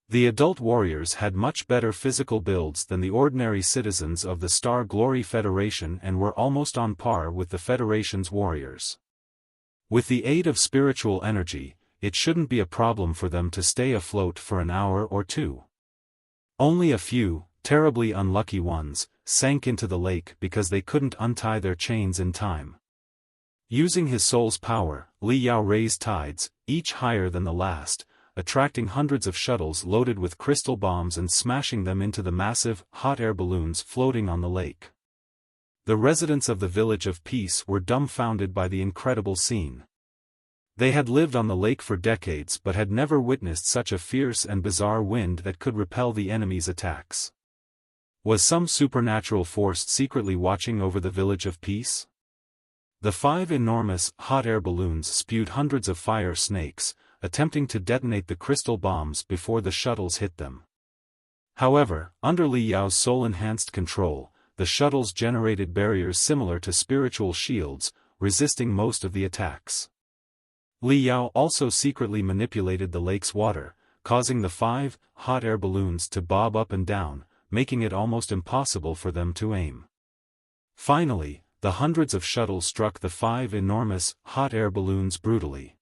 Speaker 1: The adult warriors had much better physical builds than the ordinary citizens of the Star Glory Federation and were almost on par with the Federation's warriors. With the aid of spiritual energy, it shouldn't be a problem for them to stay afloat for an hour or two. Only a few, terribly unlucky ones, sank into the lake because they couldn't untie their chains in time. Using his soul's power, Li Yao raised tides, each higher than the last, attracting hundreds of shuttles loaded with crystal bombs and smashing them into the massive, hot air balloons floating on the lake. The residents of the Village of Peace were dumbfounded by the incredible scene. They had lived on the lake for decades but had never witnessed such a fierce and bizarre wind that could repel the enemy's attacks. Was some supernatural force secretly watching over the Village of Peace? The 5 enormous, hot air balloons spewed hundreds of fire snakes, attempting to detonate the crystal bombs before the shuttles hit them. However, under Li Yao's soul-enhanced control, the shuttles generated barriers similar to spiritual shields, resisting most of the attacks. Li Yao also secretly manipulated the lake's water, causing the 5 hot air balloons to bob up and down, making it almost impossible for them to aim. Finally, the hundreds of shuttles struck the 5 enormous, hot air balloons brutally.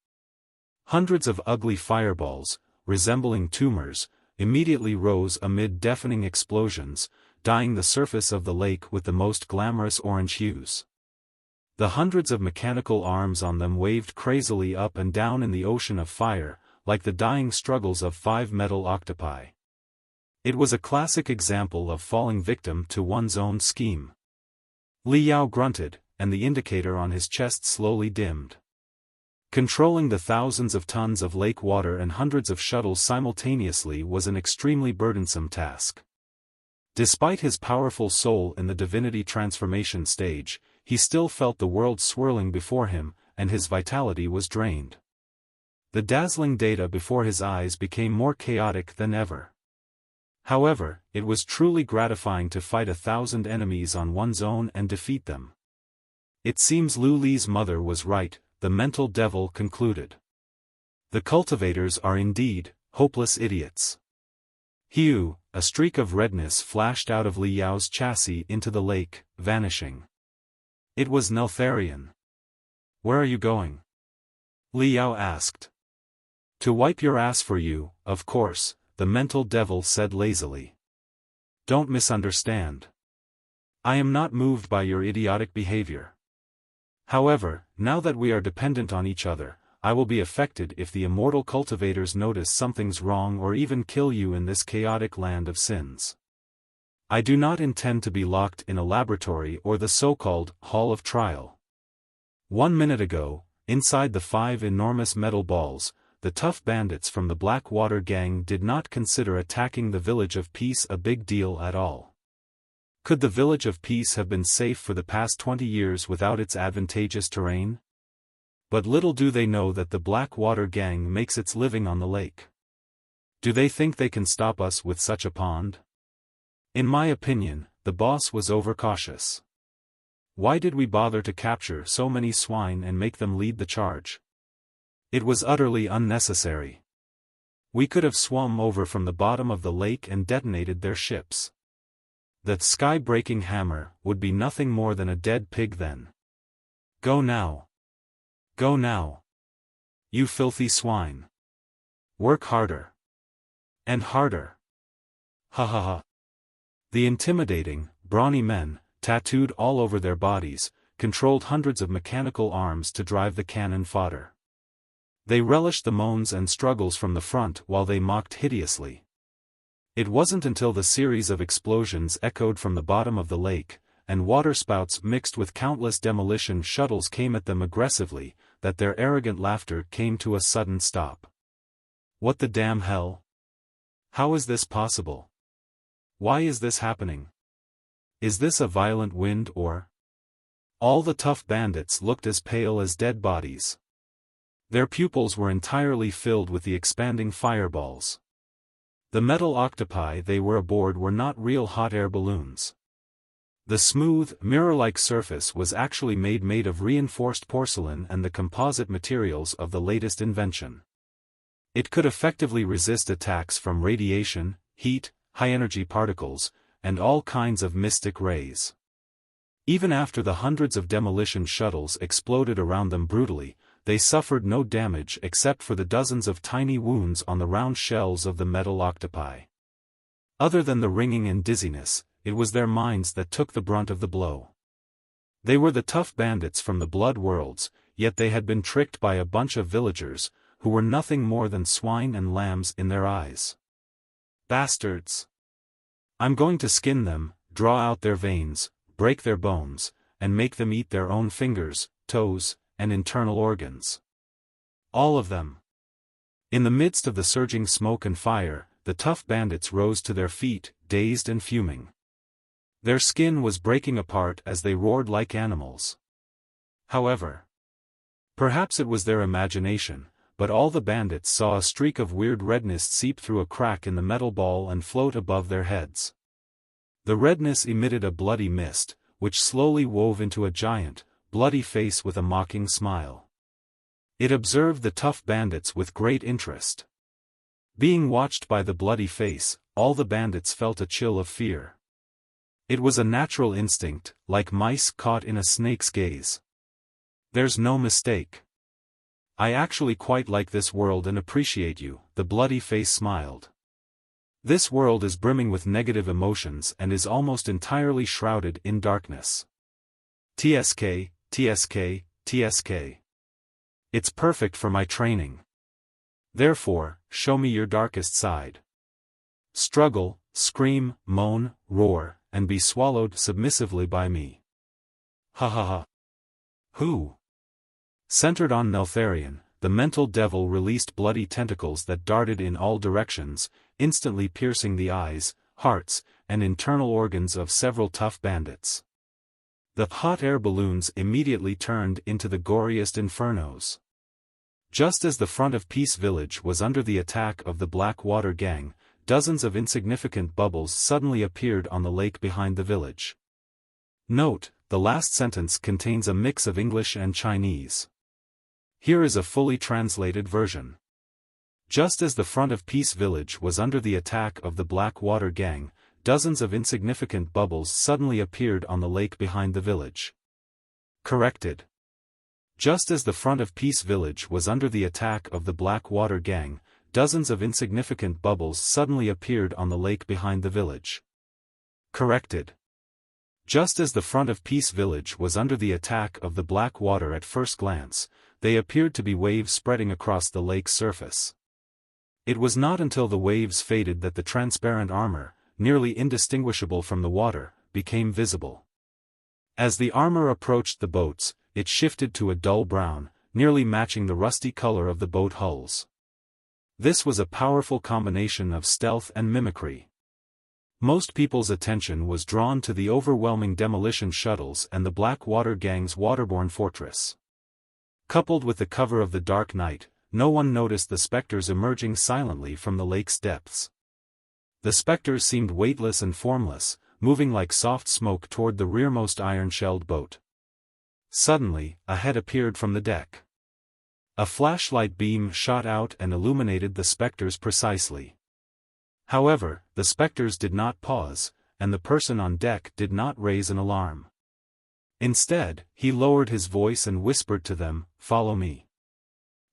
Speaker 1: Hundreds of ugly fireballs, resembling tumors, immediately rose amid deafening explosions, dyeing the surface of the lake with the most glamorous orange hues. The hundreds of mechanical arms on them waved crazily up and down in the ocean of fire, like the dying struggles of 5 metal octopi. It was a classic example of falling victim to one's own scheme. Li Yao grunted, and the indicator on his chest slowly dimmed. Controlling the thousands of tons of lake water and hundreds of shuttles simultaneously was an extremely burdensome task. Despite his powerful soul in the divinity transformation stage, he still felt the world swirling before him, and his vitality was drained. The dazzling data before his eyes became more chaotic than ever. However, it was truly gratifying to fight 1,000 enemies on one's own and defeat them. It seems Lu Li's mother was right, the mental devil concluded. The cultivators are indeed hopeless idiots. Hue, a streak of redness flashed out of Li Yao's chassis into the lake, vanishing. It was Neltharion. Where are you going? Li Yao asked. To wipe your ass for you, of course, the mental devil said lazily. Don't misunderstand. I am not moved by your idiotic behavior. However, now that we are dependent on each other, I will be affected if the immortal cultivators notice something's wrong or even kill you in this chaotic land of sins. I do not intend to be locked in a laboratory or the so-called Hall of Trial. 1 minute ago, inside the 5 enormous metal balls, the tough bandits from the Blackwater gang did not consider attacking the Village of Peace a big deal at all. Could the Village of Peace have been safe for the past 20 years without its advantageous terrain? But little do they know that the Blackwater gang makes its living on the lake. Do they think they can stop us with such a pond? In my opinion, the boss was overcautious. Why did we bother to capture so many swine and make them lead the charge? It was utterly unnecessary. We could have swum over from the bottom of the lake and detonated their ships. That sky-breaking hammer would be nothing more than a dead pig then. Go now. Go now. You filthy swine. Work harder. And harder. Ha ha ha. The intimidating, brawny men, tattooed all over their bodies, controlled hundreds of mechanical arms to drive the cannon fodder. They relished the moans and struggles from the front while they mocked hideously. It wasn't until the series of explosions echoed from the bottom of the lake, and waterspouts mixed with countless demolition shuttles came at them aggressively, that their arrogant laughter came to a sudden stop. What the damn hell? How is this possible? Why is this happening? Is this a violent wind or? All the tough bandits looked as pale as dead bodies. Their pupils were entirely filled with the expanding fireballs. The metal octopi they were aboard were not real hot air balloons. The smooth, mirror-like surface was actually made of reinforced porcelain and the composite materials of the latest invention. It could effectively resist attacks from radiation, heat, high-energy particles, and all kinds of mystic rays. Even after the hundreds of demolition shuttles exploded around them brutally, they suffered no damage except for the dozens of tiny wounds on the round shells of the metal octopi. Other than the ringing and dizziness, it was their minds that took the brunt of the blow. They were the tough bandits from the Blood Worlds, yet they had been tricked by a bunch of villagers, who were nothing more than swine and lambs in their eyes. Bastards! I'm going to skin them, draw out their veins, break their bones, and make them eat their own fingers, toes, and internal organs. All of them. In the midst of the surging smoke and fire, the tough bandits rose to their feet, dazed and fuming. Their skin was breaking apart as they roared like animals. However, perhaps it was their imagination, but all the bandits saw a streak of weird redness seep through a crack in the metal ball and float above their heads. The redness emitted a bloody mist, which slowly wove into a giant, bloody face with a mocking smile. It observed the tough bandits with great interest. Being watched by the bloody face, all the bandits felt a chill of fear. It was a natural instinct, like mice caught in a snake's gaze. There's no mistake. I actually quite like this world and appreciate you, the bloody face smiled. This world is brimming with negative emotions and is almost entirely shrouded in darkness. TSK, TSK, TSK. It's perfect for my training. Therefore, show me your darkest side. Struggle, scream, moan, roar, and be swallowed submissively by me. Ha ha ha. Who? Centered on Neltharion, the mental devil released bloody tentacles that darted in all directions, instantly piercing the eyes, hearts, and internal organs of several tough bandits. The hot air balloons immediately turned into the goriest infernos. Just as the front of Peace Village was under the attack of the Black Water Gang, dozens of insignificant bubbles suddenly appeared on the lake behind the village. Note, the last sentence contains a mix of English and Chinese. Here is a fully translated version. Just as the front of Peace Village was under the attack of the Black Water Gang, dozens of insignificant bubbles suddenly appeared on the lake behind the village. Corrected. Just as the front of Peace Village was under the attack of the Black Water Gang, dozens of insignificant bubbles suddenly appeared on the lake behind the village. Corrected. Just as the front of Peace Village was under the attack of the Black Water at first glance, they appeared to be waves spreading across the lake's surface. It was not until the waves faded that the transparent armor, nearly indistinguishable from the water, became visible. As the armor approached the boats, it shifted to a dull brown, nearly matching the rusty color of the boat hulls. This was a powerful combination of stealth and mimicry. Most people's attention was drawn to the overwhelming demolition shuttles and the Black Water Gang's waterborne fortress. Coupled with the cover of the dark night, no one noticed the specters emerging silently from the lake's depths. The specters seemed weightless and formless, moving like soft smoke toward the rearmost iron-shelled boat. Suddenly, a head appeared from the deck. A flashlight beam shot out and illuminated the specters precisely. However, the specters did not pause, and the person on deck did not raise an alarm. Instead, he lowered his voice and whispered to them, "Follow me."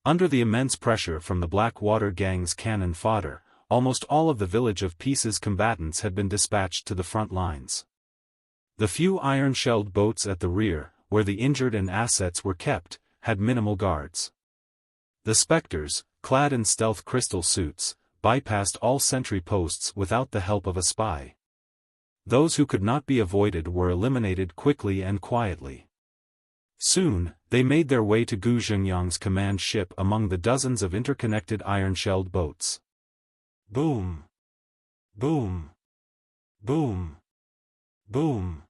Speaker 1: Under the immense pressure from the Black Water Gang's cannon fodder, almost all of the Village of Peace's combatants had been dispatched to the front lines. The few iron-shelled boats at the rear, where the injured and assets were kept, had minimal guards. The specters, clad in stealth crystal suits, bypassed all sentry posts without the help of a spy. Those who could not be avoided were eliminated quickly and quietly. Soon, they made their way to Gu Zhengyang's command ship among the dozens of interconnected iron-shelled boats. Boom! Boom! Boom! Boom!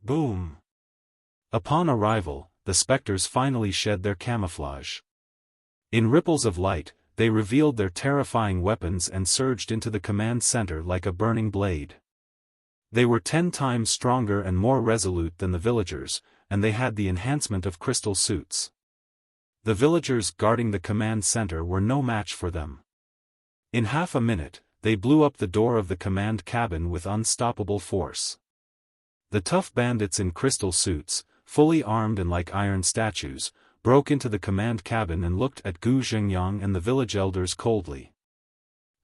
Speaker 1: Boom! Upon arrival, the specters finally shed their camouflage. In ripples of light, they revealed their terrifying weapons and surged into the command center like a burning blade. They were 10 times stronger and more resolute than the villagers, and they had the enhancement of crystal suits. The villagers guarding the command center were no match for them. In half a minute, they blew up the door of the command cabin with unstoppable force. The tough bandits in crystal suits, fully armed and like iron statues, broke into the command cabin and looked at Gu Zhengyang and the village elders coldly.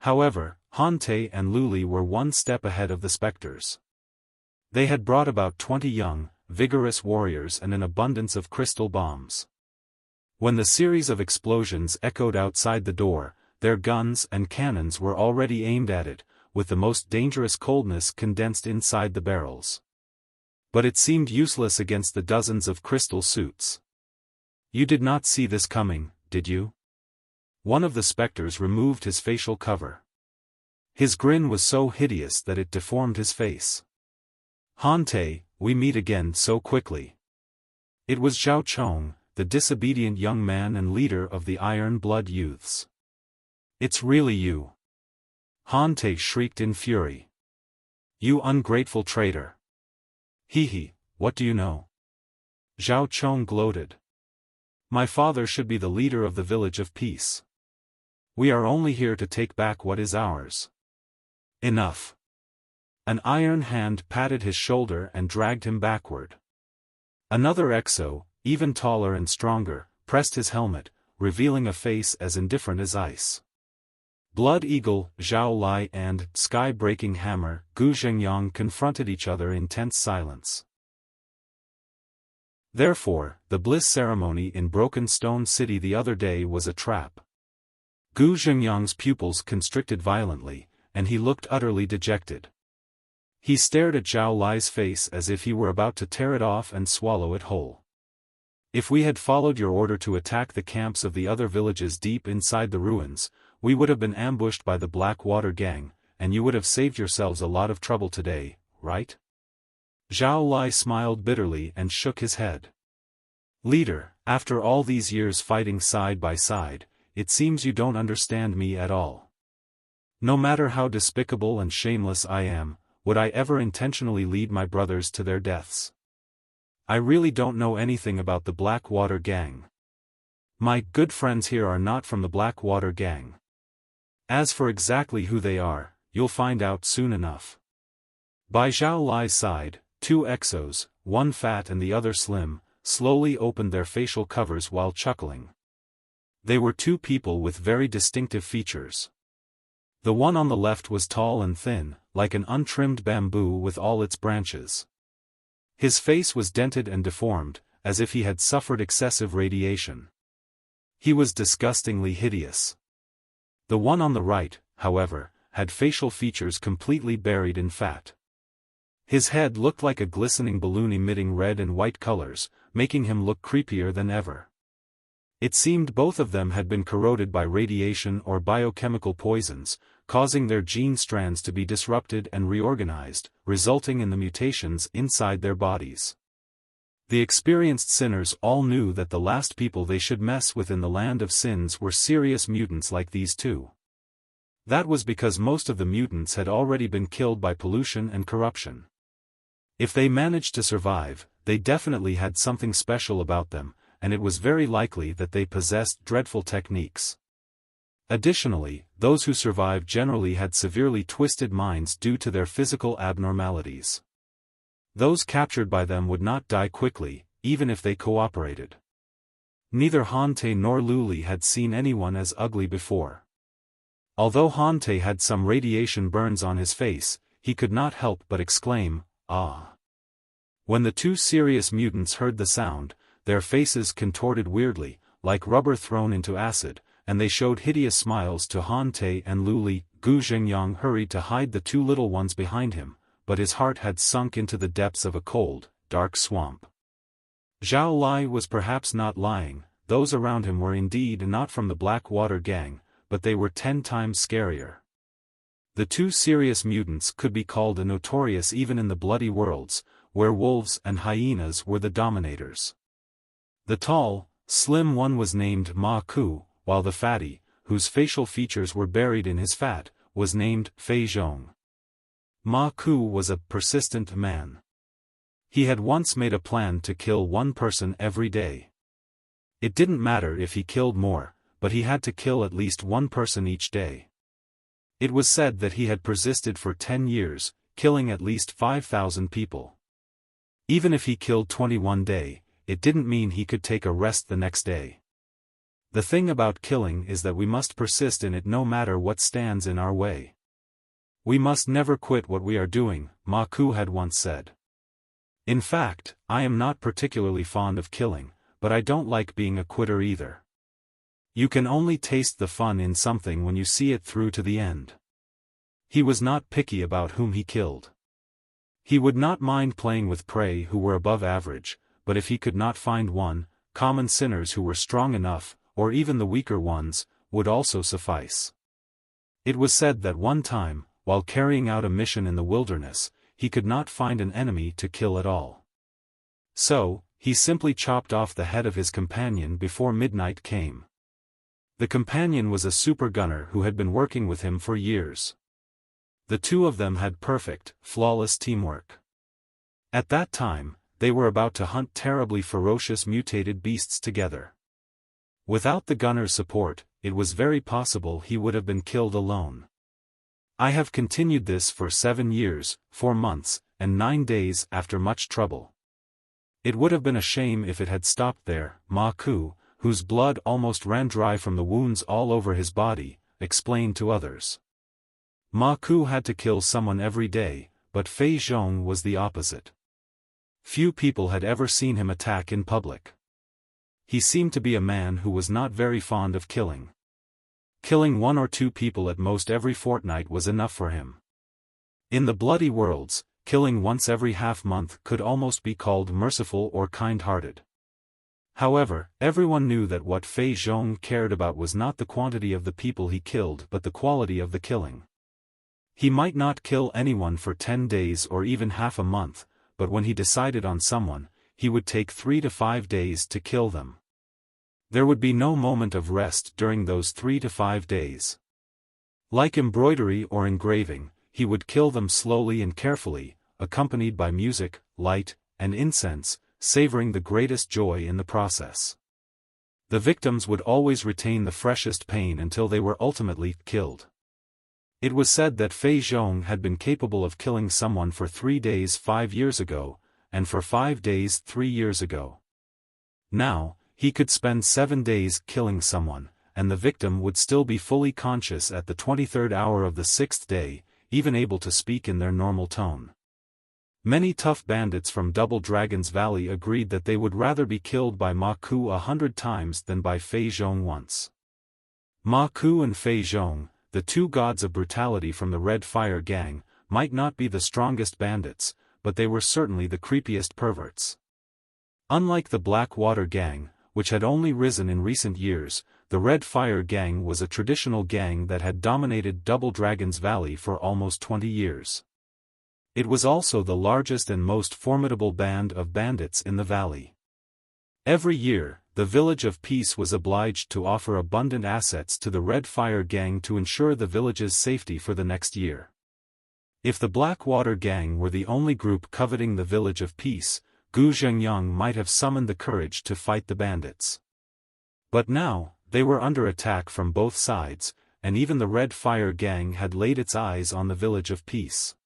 Speaker 1: However, Han Te and Luli were one step ahead of the specters. They had brought about 20 young, vigorous warriors and an abundance of crystal bombs. When the series of explosions echoed outside the door, their guns and cannons were already aimed at it, with the most dangerous coldness condensed inside the barrels. But it seemed useless against the dozens of crystal suits. "You did not see this coming, did you?" One of the specters removed his facial cover. His grin was so hideous that it deformed his face. "Hante, we meet again so quickly." It was Zhao Chong, the disobedient young man and leader of the Iron Blood Youths. "It's really you!" Hante shrieked in fury. "You ungrateful traitor!" "Hee, what do you know?" Zhao Chong gloated. "My father should be the leader of the Village of Peace. We are only here to take back what is ours." "Enough." An iron hand patted his shoulder and dragged him backward. Another exo, even taller and stronger, pressed his helmet, revealing a face as indifferent as ice. Blood Eagle, Zhao Lai and Sky-Breaking Hammer, Gu Zhengyang confronted each other in tense silence. Therefore, the Bliss ceremony in Broken Stone City the other day was a trap. Gu Zhengyang's pupils constricted violently, and he looked utterly dejected. He stared at Zhao Lai's face as if he were about to tear it off and swallow it whole. "If we had followed your order to attack the camps of the other villages deep inside the ruins, we would have been ambushed by the Blackwater Gang, and you would have saved yourselves a lot of trouble today, right?" Zhao Lai smiled bitterly and shook his head. "Leader, after all these years fighting side by side, it seems you don't understand me at all. No matter how despicable and shameless I am, would I ever intentionally lead my brothers to their deaths? I really don't know anything about the Blackwater Gang. My good friends here are not from the Blackwater Gang. As for exactly who they are, you'll find out soon enough." By Zhao Lai's side, two exos, one fat and the other slim, slowly opened their facial covers while chuckling. They were two people with very distinctive features. The one on the left was tall and thin, like an untrimmed bamboo with all its branches. His face was dented and deformed, as if he had suffered excessive radiation. He was disgustingly hideous. The one on the right, however, had facial features completely buried in fat. His head looked like a glistening balloon emitting red and white colors, making him look creepier than ever. It seemed both of them had been corroded by radiation or biochemical poisons, causing their gene strands to be disrupted and reorganized, resulting in the mutations inside their bodies. The experienced sinners all knew that the last people they should mess with in the land of sins were serious mutants like these two. That was because most of the mutants had already been killed by pollution and corruption. If they managed to survive, they definitely had something special about them, and it was very likely that they possessed dreadful techniques. Additionally, those who survived generally had severely twisted minds due to their physical abnormalities. Those captured by them would not die quickly, even if they cooperated. Neither Hante nor Luli had seen anyone as ugly before. Although Hante had some radiation burns on his face, he could not help but exclaim, "Ah!" When the two serious mutants heard the sound, their faces contorted weirdly, like rubber thrown into acid, and they showed hideous smiles to Hante and Luli. Gu Zhengyang hurried to hide the two little ones behind him, but his heart had sunk into the depths of a cold, dark swamp. Zhao Lai was perhaps not lying, those around him were indeed not from the Blackwater Gang, but they were 10 times scarier. The two serious mutants could be called notorious even in the bloody worlds, where wolves and hyenas were the dominators. The tall, slim one was named Ma Ku, while the fatty, whose facial features were buried in his fat, was named Fei Zhong. Ma Ku was a persistent man. He had once made a plan to kill one person every day. It didn't matter if he killed more, but he had to kill at least one person each day. It was said that he had persisted for 10 years, killing at least 5,000 people. Even if he killed 21 day, it didn't mean he could take a rest the next day. The thing about killing is that we must persist in it no matter what stands in our way. We must never quit what we are doing, Ma Ku had once said. In fact, I am not particularly fond of killing, but I don't like being a quitter either. You can only taste the fun in something when you see it through to the end. He was not picky about whom he killed. He would not mind playing with prey who were above average, but if he could not find one, common sinners who were strong enough, or even the weaker ones, would also suffice. It was said that one time, while carrying out a mission in the wilderness, he could not find an enemy to kill at all. So, he simply chopped off the head of his companion before midnight came. The companion was a super gunner who had been working with him for years. The two of them had perfect, flawless teamwork. At that time, they were about to hunt terribly ferocious mutated beasts together. Without the gunner's support, it was very possible he would have been killed alone. I have continued this for 7 years, 4 months, and 9 days after much trouble. It would have been a shame if it had stopped there, Ma Ku, whose blood almost ran dry from the wounds all over his body, explained to others. Ma Ku had to kill someone every day, but Fei Zhong was the opposite. Few people had ever seen him attack in public. He seemed to be a man who was not very fond of killing. Killing 1 or 2 people at most every fortnight was enough for him. In the bloody worlds, killing once every half-month could almost be called merciful or kind-hearted. However, everyone knew that what Fei Zhong cared about was not the quantity of the people he killed but the quality of the killing. He might not kill anyone for 10 days or even half a month, but when he decided on someone, he would take 3 to 5 days to kill them. There would be no moment of rest during those 3 to 5 days. Like embroidery or engraving, he would kill them slowly and carefully, accompanied by music, light, and incense, savoring the greatest joy in the process. The victims would always retain the freshest pain until they were ultimately killed. It was said that Fei Zhong had been capable of killing someone for 3 days 5 years ago, and for 5 days 3 years ago. Now, he could spend 7 days killing someone, and the victim would still be fully conscious at the 23rd hour of the 6th day, even able to speak in their normal tone. Many tough bandits from Double Dragon's Valley agreed that they would rather be killed by Ma Ku 100 times than by Fei Zhong once. Ma Ku and Fei Zhong, the two gods of brutality from the Red Fire Gang, might not be the strongest bandits, but they were certainly the creepiest perverts. Unlike the Black Water Gang, which had only risen in recent years, the Red Fire Gang was a traditional gang that had dominated Double Dragon's Valley for almost 20 years. It was also the largest and most formidable band of bandits in the valley. Every year, the Village of Peace was obliged to offer abundant assets to the Red Fire Gang to ensure the village's safety for the next year. If the Blackwater Gang were the only group coveting the Village of Peace, Gu Zhengyang might have summoned the courage to fight the bandits. But now, they were under attack from both sides, and even the Red Fire Gang had laid its eyes on the Village of Peace.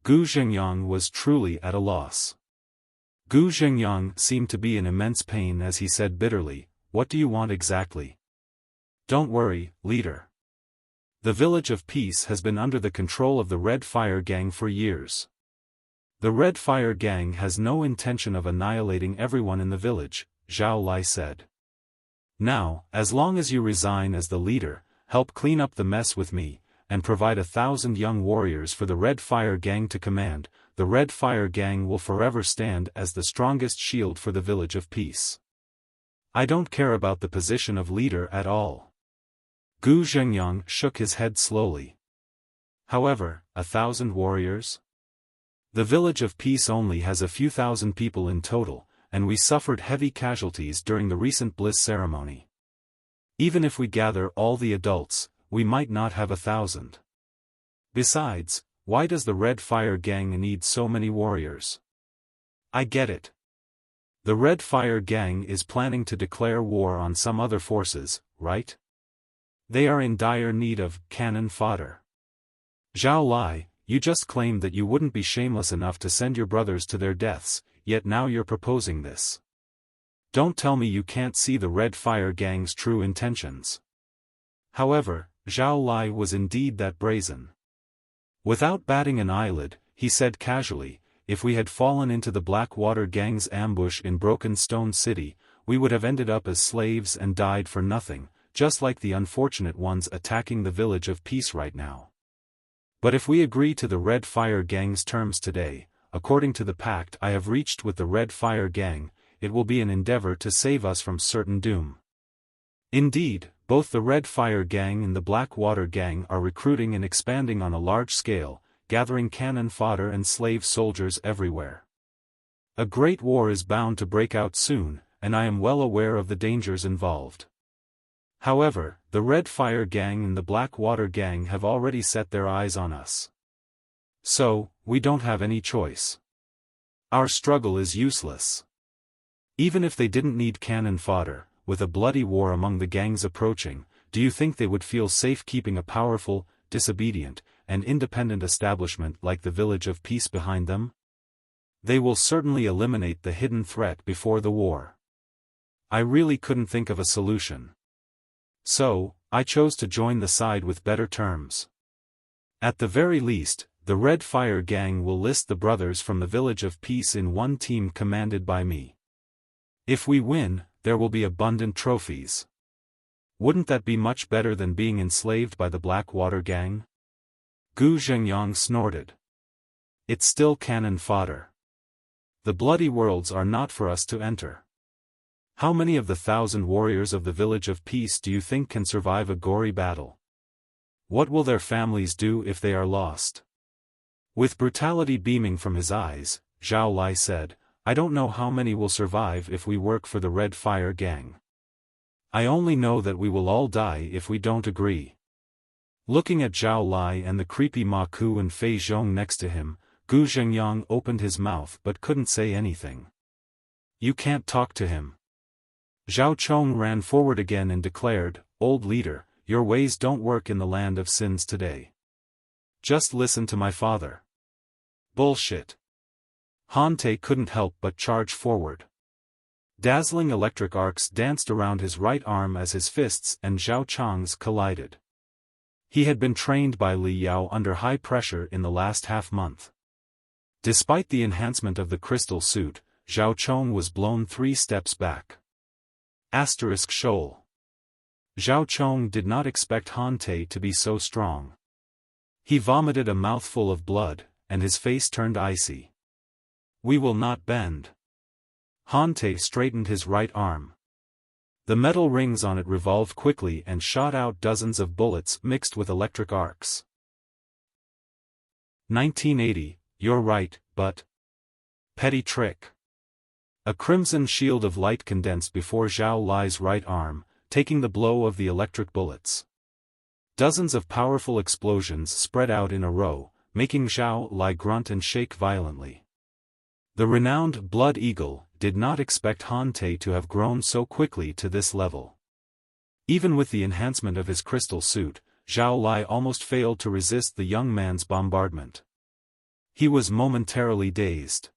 Speaker 1: Gu Zhengyang was truly at a loss. Gu Zhengyang seemed to be in immense pain as he said bitterly, "What do you want exactly?" "Don't worry, leader. The Village of Peace has been under the control of the Red Fire Gang for years. The Red Fire Gang has no intention of annihilating everyone in the village," Zhao Lai said. "Now, as long as you resign as the leader, help clean up the mess with me, and provide 1,000 young warriors for the Red Fire Gang to command, the Red Fire Gang will forever stand as the strongest shield for the Village of Peace. I don't care about the position of leader at all." Gu Zhengyang shook his head slowly. "However, 1,000 warriors? The Village of Peace only has a few thousand people in total, and we suffered heavy casualties during the recent Bliss ceremony. Even if we gather all the adults, we might not have 1,000. Besides, why does the Red Fire Gang need so many warriors? I get it. The Red Fire Gang is planning to declare war on some other forces, right? They are in dire need of cannon fodder. Zhao Lai, you just claimed that you wouldn't be shameless enough to send your brothers to their deaths, yet now you're proposing this. Don't tell me you can't see the Red Fire Gang's true intentions." However, Zhao Lai was indeed that brazen. Without batting an eyelid, he said casually, "If we had fallen into the Blackwater Gang's ambush in Broken Stone City, we would have ended up as slaves and died for nothing, just like the unfortunate ones attacking the Village of Peace right now. But if we agree to the Red Fire Gang's terms today, according to the pact I have reached with the Red Fire Gang, it will be an endeavor to save us from certain doom. Indeed, both the Red Fire Gang and the Black Water Gang are recruiting and expanding on a large scale, gathering cannon fodder and slave soldiers everywhere. A great war is bound to break out soon, and I am well aware of the dangers involved. However, the Red Fire Gang and the Black Water Gang have already set their eyes on us. So, we don't have any choice. Our struggle is useless. Even if they didn't need cannon fodder, with a bloody war among the gangs approaching, do you think they would feel safe keeping a powerful, disobedient, and independent establishment like the Village of Peace behind them? They will certainly eliminate the hidden threat before the war. I really couldn't think of a solution. So, I chose to join the side with better terms. At the very least, the Red Fire Gang will list the brothers from the Village of Peace in one team commanded by me. If we win, there will be abundant trophies. Wouldn't that be much better than being enslaved by the Black Water Gang? Gu Zhengyang snorted. It's still cannon fodder. The bloody worlds are not for us to enter. How many of the 1,000 warriors of the Village of Peace do you think can survive a gory battle? What will their families do if they are lost? With brutality beaming from his eyes, Zhao Lai said, I don't know how many will survive if we work for the Red Fire Gang. I only know that we will all die if we don't agree. Looking at Zhao Lai and the creepy Ma Ku and Fei Zhong next to him, Gu Zhengyang opened his mouth but couldn't say anything. You can't talk to him. Zhao Chong ran forward again and declared, Old leader, your ways don't work in the land of sins today. Just listen to my father. Bullshit. Han Te couldn't help but charge forward. Dazzling electric arcs danced around his right arm as his fists and Zhao Chong's collided. He had been trained by Li Yao under high pressure in the last half-month. Despite the enhancement of the crystal suit, Zhao Chong was blown 3 steps back. Shoal. Zhao Chong did not expect Han Te to be so strong. He vomited a mouthful of blood, and his face turned icy. We will not bend. Han Te straightened his right arm. The metal rings on it revolved quickly and shot out dozens of bullets mixed with electric arcs. 1980, you're right, but... Petty trick. A crimson shield of light condensed before Zhao Lai's right arm, taking the blow of the electric bullets. Dozens of powerful explosions spread out in a row, making Zhao Lai grunt and shake violently. The renowned Blood Eagle did not expect Han Te to have grown so quickly to this level. Even with the enhancement of his crystal suit, Zhao Lai almost failed to resist the young man's bombardment. He was momentarily dazed.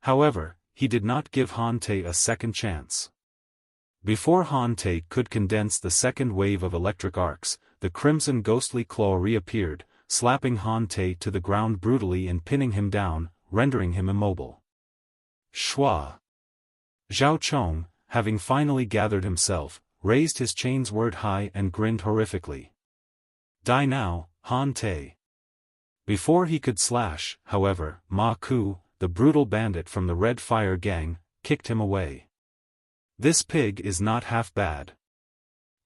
Speaker 1: However, he did not give Han Te a second chance. Before Han Te could condense the second wave of electric arcs, the crimson ghostly claw reappeared, slapping Han Te to the ground brutally and pinning him down, rendering him immobile. Shua. Zhao Chong, having finally gathered himself, raised his chains word high and grinned horrifically. Die now, Han Te. Before he could slash, however, Ma Ku, the brutal bandit from the Red Fire Gang, kicked him away. This pig is not half bad.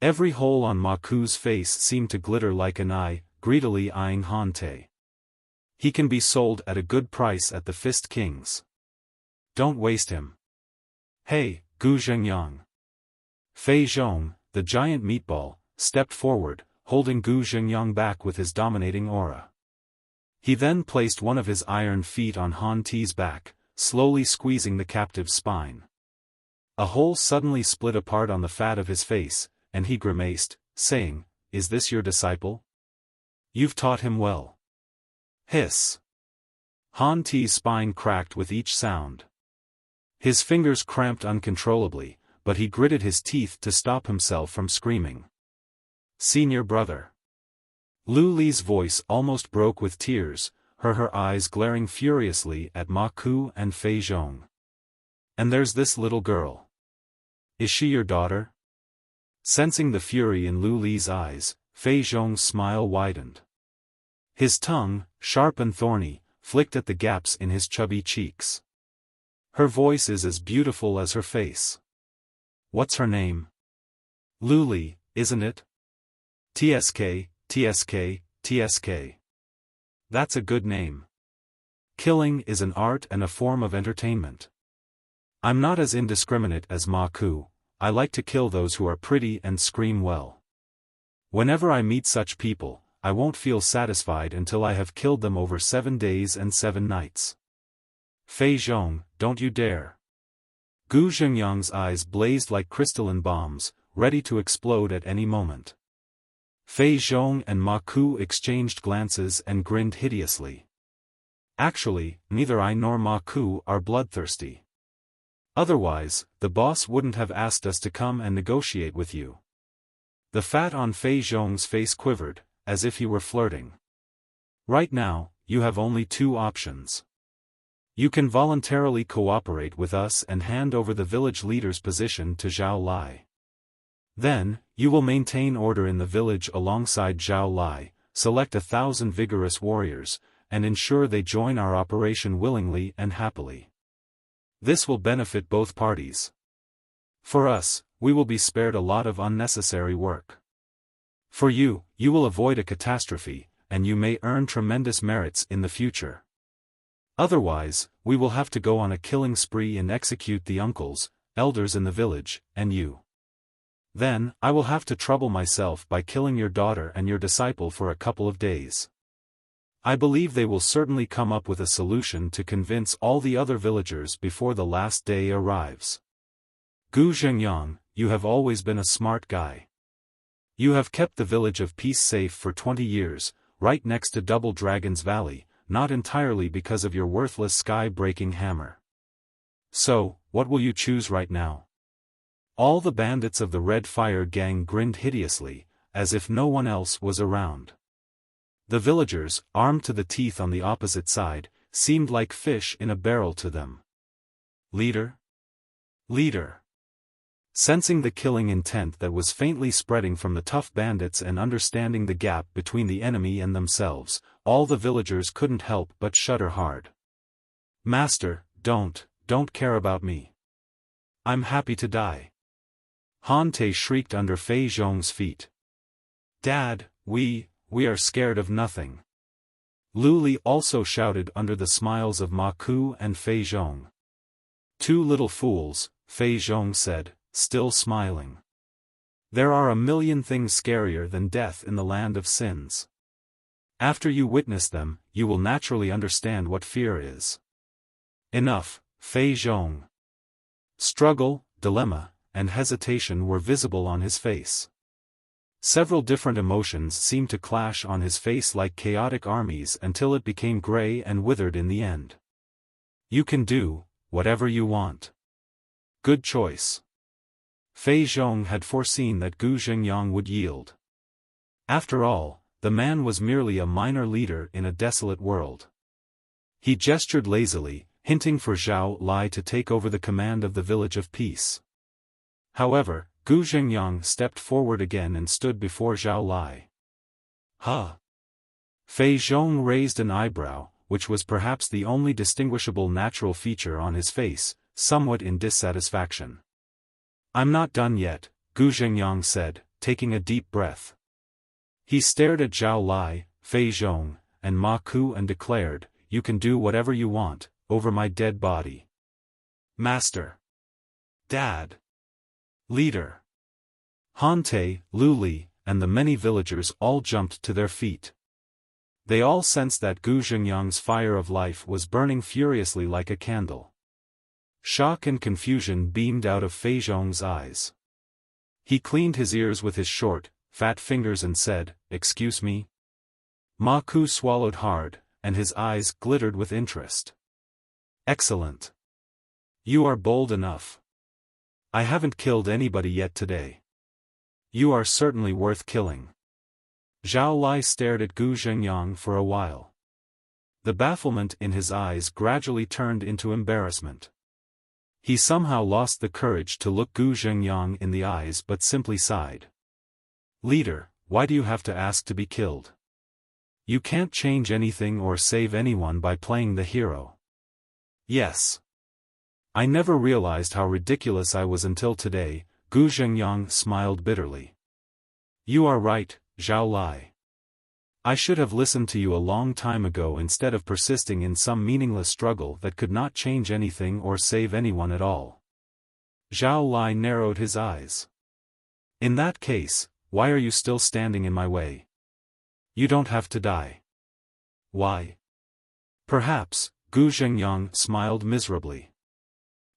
Speaker 1: Every hole on Ma Ku's face seemed to glitter like an eye, greedily eyeing Han Te. He can be sold at a good price at the Fist King's. Don't waste him. Hey, Gu Zhengyang. Fei Zhong, the giant meatball, stepped forward, holding Gu Zhengyang back with his dominating aura. He then placed one of his iron feet on Han Te's back, slowly squeezing the captive's spine. A hole suddenly split apart on the fat of his face, and he grimaced, saying, Is this your disciple? You've taught him well. Hiss. Han Te's spine cracked with each sound. His fingers cramped uncontrollably, but he gritted his teeth to stop himself from screaming. Senior brother. Lu Li's voice almost broke with tears, her eyes glaring furiously at Ma Ku and Fei Zhong. And there's this little girl. Is she your daughter? Sensing the fury in Lu Li's eyes, Fei Zhong's smile widened. His tongue, sharp and thorny, flicked at the gaps in his chubby cheeks. Her voice is as beautiful as her face. What's her name? Lu Li, isn't it? TSK, TSK, TSK. That's a good name. Killing is an art and a form of entertainment. I'm not as indiscriminate as Ma Ku. I like to kill those who are pretty and scream well. Whenever I meet such people, I won't feel satisfied until I have killed them over 7 days and 7 nights. Fei Zhong, don't you dare. Gu Zhengyang's eyes blazed like crystalline bombs, ready to explode at any moment. Fei Zhong and Ma Ku exchanged glances and grinned hideously. Actually, neither I nor Ma Ku are bloodthirsty. Otherwise, the boss wouldn't have asked us to come and negotiate with you. The fat on Fei Zhong's face quivered, as if he were flirting. Right now, you have only 2 options. You can voluntarily cooperate with us and hand over the village leader's position to Zhao Lai. Then, you will maintain order in the village alongside Zhao Lai, select 1,000 vigorous warriors, and ensure they join our operation willingly and happily. This will benefit both parties. For us, we will be spared a lot of unnecessary work. For you, you will avoid a catastrophe, and you may earn tremendous merits in the future. Otherwise, we will have to go on a killing spree and execute the uncles, elders in the village, and you. Then, I will have to trouble myself by killing your daughter and your disciple for a couple of days. I believe they will certainly come up with a solution to convince all the other villagers before the last day arrives. Gu Zhengyang, you have always been a smart guy. You have kept the village of Peace safe for 20 years, right next to Double Dragon's Valley, not entirely because of your worthless sky-breaking hammer. So, what will you choose right now? All the bandits of the Red Fire gang grinned hideously, as if no one else was around. The villagers, armed to the teeth on the opposite side, seemed like fish in a barrel to them. Leader? Leader. Sensing the killing intent that was faintly spreading from the tough bandits and understanding the gap between the enemy and themselves, all the villagers couldn't help but shudder hard. Master, don't care about me. I'm happy to die. Han Te shrieked under Fei Zhong's feet. Dad, we are scared of nothing. Lu Li also shouted under the smiles of Ma Ku and Fei Zhong. 2 little fools, Fei Zhong said, still smiling. There are a million things scarier than death in the land of sins. After you witness them, you will naturally understand what fear is. Enough, Fei Zhong. Struggle, dilemma, and hesitation were visible on his face. Several different emotions seemed to clash on his face like chaotic armies until it became gray and withered in the end. You can do whatever you want. Good choice. Fei Zhong had foreseen that Gu Zhengyang would yield. After all, the man was merely a minor leader in a desolate world. He gestured lazily, hinting for Zhao Lai to take over the command of the Village of Peace. However, Gu Zhengyang stepped forward again and stood before Zhao Lai. Huh? Fei Zhong raised an eyebrow, which was perhaps the only distinguishable natural feature on his face, somewhat in dissatisfaction. I'm not done yet, Gu Zhengyang said, taking a deep breath. He stared at Zhao Lai, Fei Zhong, and Ma Ku and declared, you can do whatever you want, over my dead body. Master. Dad. Leader. Han Te, Lu Li, and the many villagers all jumped to their feet. They all sensed that Gu Zhengyang's fire of life was burning furiously like a candle. Shock and confusion beamed out of Fei Zhong's eyes. He cleaned his ears with his short, fat fingers and said, "Excuse me?" Ma Ku swallowed hard, and his eyes glittered with interest. "Excellent. You are bold enough. I haven't killed anybody yet today. You are certainly worth killing." Zhao Lai stared at Gu Zhengyang for a while. The bafflement in his eyes gradually turned into embarrassment. He somehow lost the courage to look Gu Zhengyang in the eyes but simply sighed. Leader, why do you have to ask to be killed? You can't change anything or save anyone by playing the hero. Yes. I never realized how ridiculous I was until today, Gu Zhengyang smiled bitterly. You are right, Zhao Lai. I should have listened to you a long time ago instead of persisting in some meaningless struggle that could not change anything or save anyone at all. Zhao Lai narrowed his eyes. In that case, why are you still standing in my way? You don't have to die. Why? Perhaps, Gu Zhengyang smiled miserably.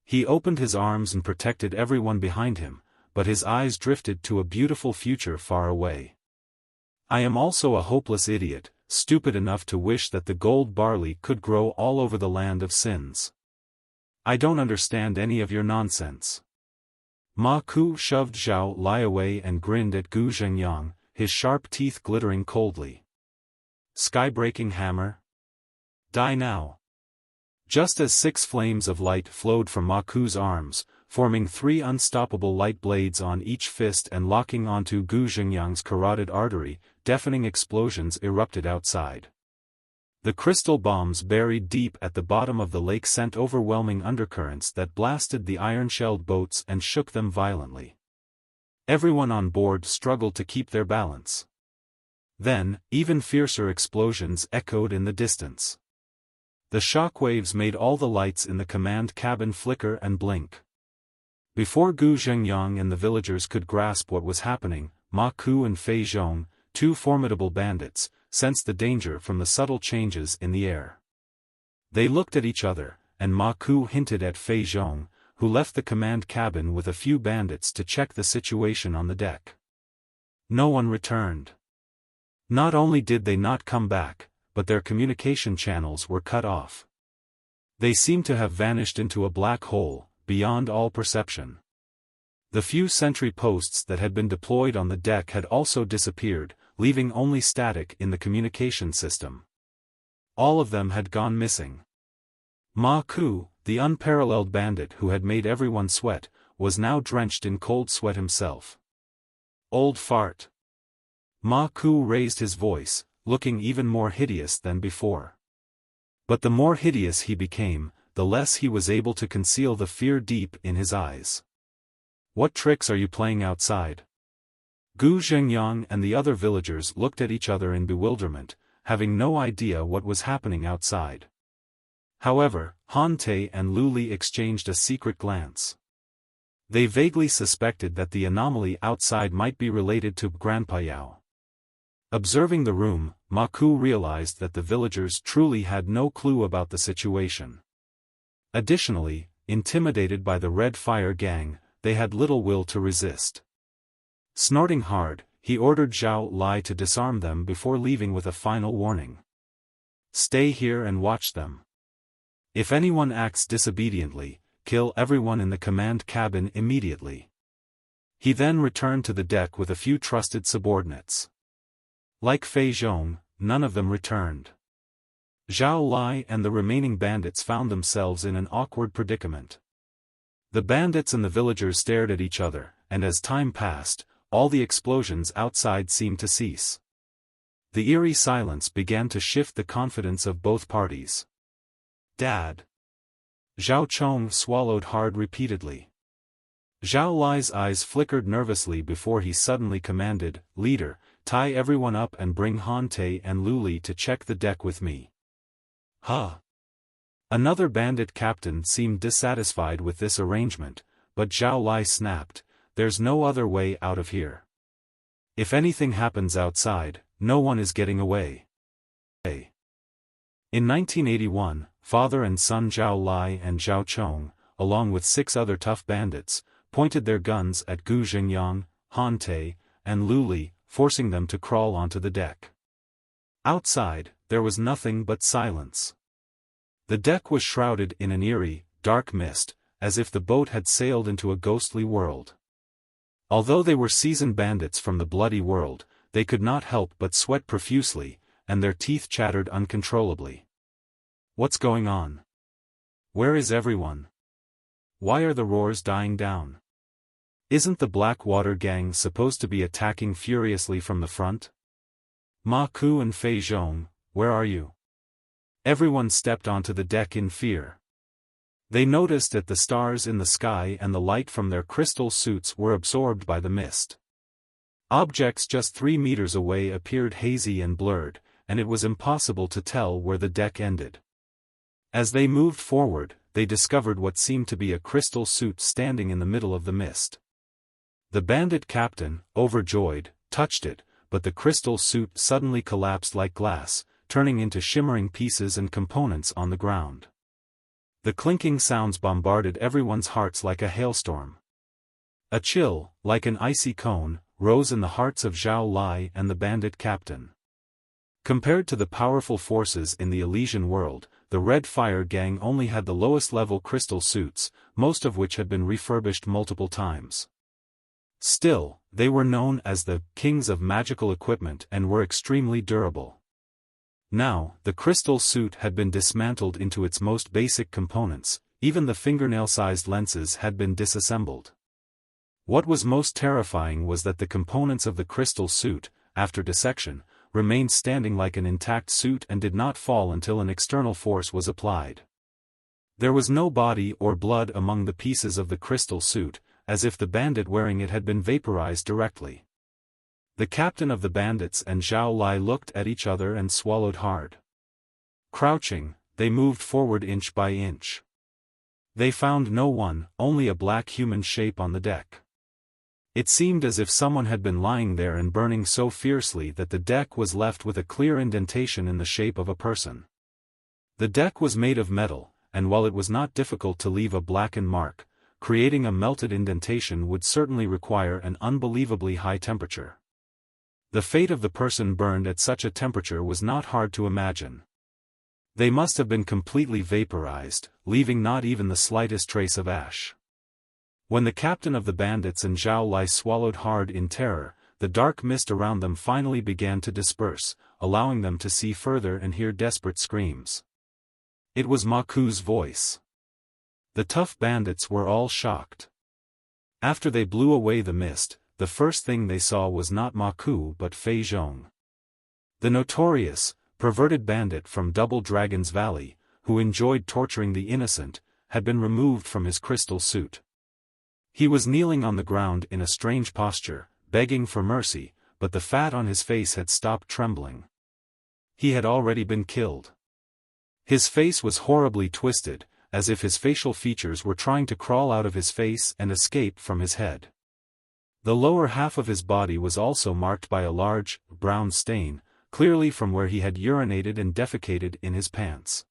Speaker 1: He opened his arms and protected everyone behind him, but his eyes drifted to a beautiful future far away. I am also a hopeless idiot, stupid enough to wish that the gold barley could grow all over the land of sins. I don't understand any of your nonsense. Ma Ku shoved Zhao Lai away and grinned at Gu Zhengyang, his sharp teeth glittering coldly. Sky-breaking hammer? Die now. Just as 6 flames of light flowed from Ma Ku's arms, forming 3 unstoppable light blades on each fist and locking onto Gu Zhengyang's carotid artery, deafening explosions erupted outside. The crystal bombs buried deep at the bottom of the lake sent overwhelming undercurrents that blasted the iron-shelled boats and shook them violently. Everyone on board struggled to keep their balance. Then, even fiercer explosions echoed in the distance. The shockwaves made all the lights in the command cabin flicker and blink. Before Gu Zhengyang and the villagers could grasp what was happening, Ma Ku and Fei Zhong, 2 formidable bandits, sensed the danger from the subtle changes in the air. They looked at each other, and Ma Ku hinted at Fei Zhong, who left the command cabin with a few bandits to check the situation on the deck. No one returned. Not only did they not come back, but their communication channels were cut off. They seemed to have vanished into a black hole, beyond all perception. The few sentry posts that had been deployed on the deck had also disappeared, leaving only static in the communication system. All of them had gone missing. Ma Ku, the unparalleled bandit who had made everyone sweat, was now drenched in cold sweat himself. Old fart. Ma Ku raised his voice, looking even more hideous than before. But the more hideous he became, the less he was able to conceal the fear deep in his eyes. What tricks are you playing outside? Gu Zhengyang and the other villagers looked at each other in bewilderment, having no idea what was happening outside. However, Han Te and Lu Li exchanged a secret glance. They vaguely suspected that the anomaly outside might be related to Grandpa Yao. Observing the room, Ma Ku realized that the villagers truly had no clue about the situation. Additionally, intimidated by the Red Fire Gang, they had little will to resist. Snorting hard, he ordered Zhao Lai to disarm them before leaving with a final warning. Stay here and watch them. If anyone acts disobediently, kill everyone in the command cabin immediately. He then returned to the deck with a few trusted subordinates. Like Fei Zhong, none of them returned. Zhao Lai and the remaining bandits found themselves in an awkward predicament. The bandits and the villagers stared at each other, and as time passed, all the explosions outside seemed to cease. The eerie silence began to shift the confidence of both parties. Dad. Zhao Chong swallowed hard repeatedly. Zhao Lai's eyes flickered nervously before he suddenly commanded, Leader, tie everyone up and bring Han Te and Lu Li to check the deck with me. Huh. Another bandit captain seemed dissatisfied with this arrangement, but Zhao Lai snapped, there's no other way out of here. If anything happens outside, no one is getting away. In 1981, father and son Zhao Lai and Zhao Chong, along with 6 other tough bandits, pointed their guns at Gu Zhengyang, Han Te, and Lu Li, forcing them to crawl onto the deck. Outside, there was nothing but silence. The deck was shrouded in an eerie, dark mist, as if the boat had sailed into a ghostly world. Although they were seasoned bandits from the bloody world, they could not help but sweat profusely, and their teeth chattered uncontrollably. What's going on? Where is everyone? Why are the roars dying down? Isn't the Blackwater gang supposed to be attacking furiously from the front? Ma Ku and Fei Zhong, where are you? Everyone stepped onto the deck in fear. They noticed that the stars in the sky and the light from their crystal suits were absorbed by the mist. Objects just 3 meters away appeared hazy and blurred, and it was impossible to tell where the deck ended. As they moved forward, they discovered what seemed to be a crystal suit standing in the middle of the mist. The bandit captain, overjoyed, touched it, but the crystal suit suddenly collapsed like glass, turning into shimmering pieces and components on the ground. The clinking sounds bombarded everyone's hearts like a hailstorm. A chill, like an icy cone, rose in the hearts of Zhao Lai and the bandit captain. Compared to the powerful forces in the Elysian world, the Red Fire gang only had the lowest-level crystal suits, most of which had been refurbished multiple times. Still, they were known as the kings of magical equipment and were extremely durable. Now, the crystal suit had been dismantled into its most basic components, even the fingernail-sized lenses had been disassembled. What was most terrifying was that the components of the crystal suit, after dissection, remained standing like an intact suit and did not fall until an external force was applied. There was no body or blood among the pieces of the crystal suit, as if the bandit wearing it had been vaporized directly. The captain of the bandits and Zhao Lai looked at each other and swallowed hard. Crouching, they moved forward inch by inch. They found no one, only a black human shape on the deck. It seemed as if someone had been lying there and burning so fiercely that the deck was left with a clear indentation in the shape of a person. The deck was made of metal, and while it was not difficult to leave a blackened mark, creating a melted indentation would certainly require an unbelievably high temperature. The fate of the person burned at such a temperature was not hard to imagine. They must have been completely vaporized, leaving not even the slightest trace of ash. When the captain of the bandits and Zhao Lai swallowed hard in terror, the dark mist around them finally began to disperse, allowing them to see further and hear desperate screams. It was Ma Ku's voice. The tough bandits were all shocked. After they blew away the mist, the first thing they saw was not Ma Ku but Fei Zhong. The notorious, perverted bandit from Double Dragon's Valley, who enjoyed torturing the innocent, had been removed from his crystal suit. He was kneeling on the ground in a strange posture, begging for mercy, but the fat on his face had stopped trembling. He had already been killed. His face was horribly twisted, as if his facial features were trying to crawl out of his face and escape from his head. The lower half of his body was also marked by a large, brown stain, clearly from where he had urinated and defecated in his pants.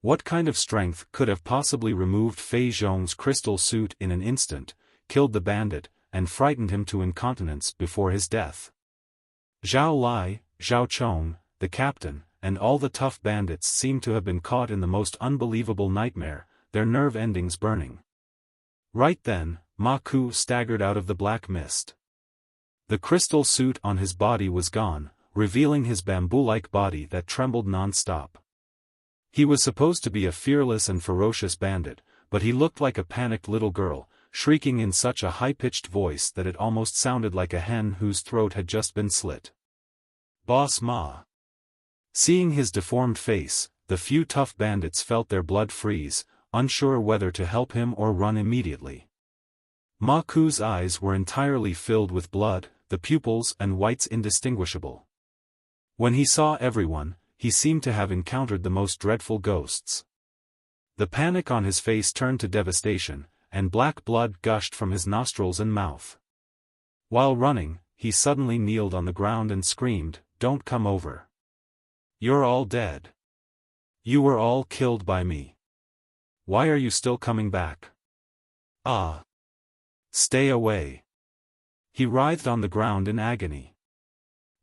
Speaker 1: What kind of strength could have possibly removed Fei Zhong's crystal suit in an instant, killed the bandit, and frightened him to incontinence before his death? Zhao Lai, Zhao Chong, the captain, and all the tough bandits seemed to have been caught in the most unbelievable nightmare, their nerve endings burning. Right then, Ma Ku staggered out of the black mist. The crystal suit on his body was gone, revealing his bamboo-like body that trembled non-stop. He was supposed to be a fearless and ferocious bandit, but he looked like a panicked little girl, shrieking in such a high-pitched voice that it almost sounded like a hen whose throat had just been slit. Boss Ma. Seeing his deformed face, the few tough bandits felt their blood freeze, unsure whether to help him or run immediately. Ma Ku's eyes were entirely filled with blood, the pupils and whites indistinguishable. When he saw everyone, he seemed to have encountered the most dreadful ghosts. The panic on his face turned to devastation, and black blood gushed from his nostrils and mouth. While running, he suddenly kneeled on the ground and screamed, "Don't come over. You're all dead. You were all killed by me. Why are you still coming back? Ah! Stay away." He writhed on the ground in agony.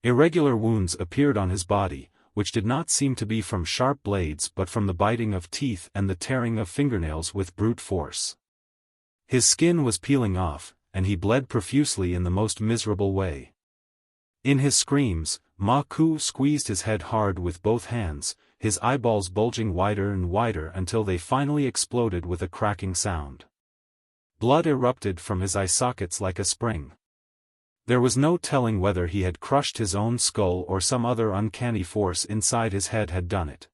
Speaker 1: Irregular wounds appeared on his body, which did not seem to be from sharp blades but from the biting of teeth and the tearing of fingernails with brute force. His skin was peeling off, and he bled profusely in the most miserable way. In his screams, Ma Ku squeezed his head hard with both hands, his eyeballs bulging wider and wider until they finally exploded with a cracking sound. Blood erupted from his eye sockets like a spring. There was no telling whether he had crushed his own skull or some other uncanny force inside his head had done it.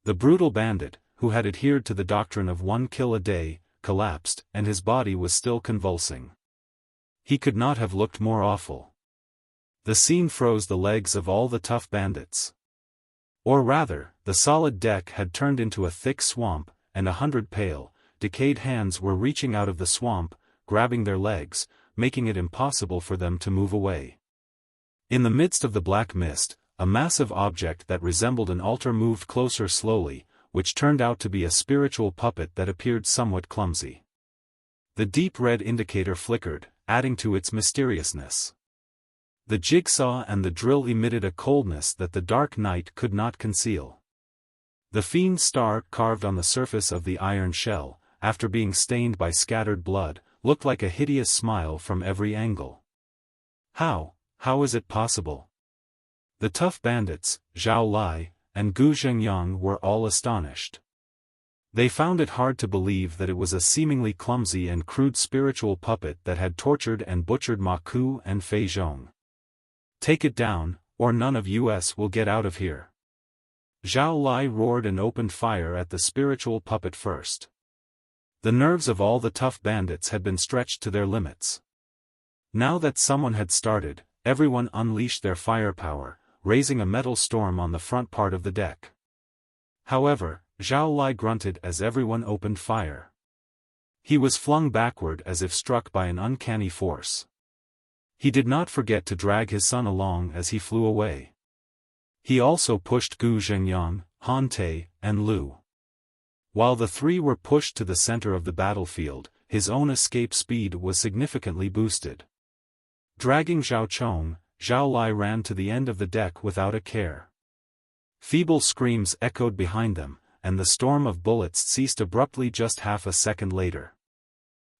Speaker 1: The brutal bandit, who had adhered to the doctrine of 1 kill a day, collapsed, and his body was still convulsing. He could not have looked more awful. The scene froze the legs of all the tough bandits. Or rather, the solid deck had turned into a thick swamp, and 100 pale, decayed hands were reaching out of the swamp, grabbing their legs, making it impossible for them to move away. In the midst of the black mist, a massive object that resembled an altar moved closer slowly, which turned out to be a spiritual puppet that appeared somewhat clumsy. The deep red indicator flickered, adding to its mysteriousness. The jigsaw and the drill emitted a coldness that the dark night could not conceal. The Fiend's star carved on the surface of the iron shell, after being stained by scattered blood, looked like a hideous smile from every angle. How is it possible? The tough bandits, Zhao Lai, and Gu Zhengyang were all astonished. They found it hard to believe that it was a seemingly clumsy and crude spiritual puppet that had tortured and butchered Ma Ku and Fei Zhong. Take it down, or none of us will get out of here. Zhao Lai roared and opened fire at the spiritual puppet first. The nerves of all the tough bandits had been stretched to their limits. Now that someone had started, everyone unleashed their firepower, raising a metal storm on the front part of the deck. However, Zhao Lai grunted as everyone opened fire. He was flung backward as if struck by an uncanny force. He did not forget to drag his son along as he flew away. He also pushed Gu Zhengyang, Han Te, and Lu. While the three were pushed to the center of the battlefield, his own escape speed was significantly boosted. Dragging Zhao Chong, Zhao Lai ran to the end of the deck without a care. Feeble screams echoed behind them, and the storm of bullets ceased abruptly just half a second later.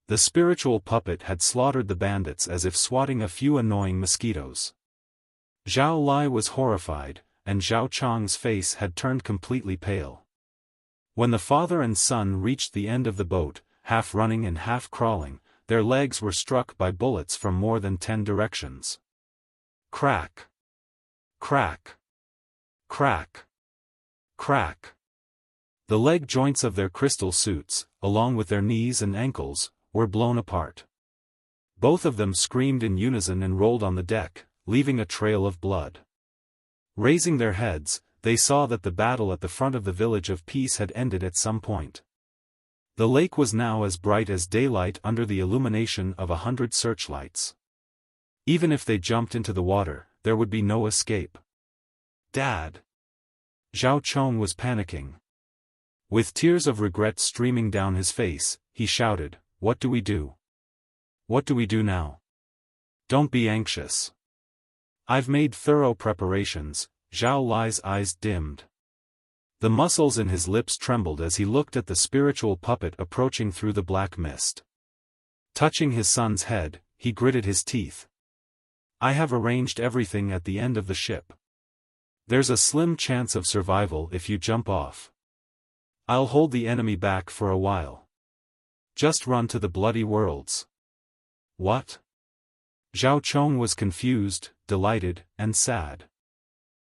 Speaker 1: The spiritual puppet had slaughtered the bandits as if swatting a few annoying mosquitoes. Zhao Lai was horrified, and Zhao Chong's face had turned completely pale. When the father and son reached the end of the boat, half running and half crawling, their legs were struck by bullets from more than 10 directions. Crack! Crack! Crack! Crack! The leg joints of their crystal suits, along with their knees and ankles, were blown apart. Both of them screamed in unison and rolled on the deck, leaving a trail of blood. Raising their heads, they saw that the battle at the front of the Village of Peace had ended at some point. The lake was now as bright as daylight under the illumination of 100 searchlights. Even if they jumped into the water, there would be no escape. Dad! Zhao Chong was panicking. With tears of regret streaming down his face, he shouted, "What do we do? What do we do now? Don't be anxious. I've made thorough preparations." Zhao Lai's eyes dimmed. The muscles in his lips trembled as he looked at the spiritual puppet approaching through the black mist. Touching his son's head, he gritted his teeth. "I have arranged everything at the end of the ship. There's a slim chance of survival if you jump off. I'll hold the enemy back for a while. Just run to the bloody worlds." "What?" Zhao Chong was confused, delighted, and sad.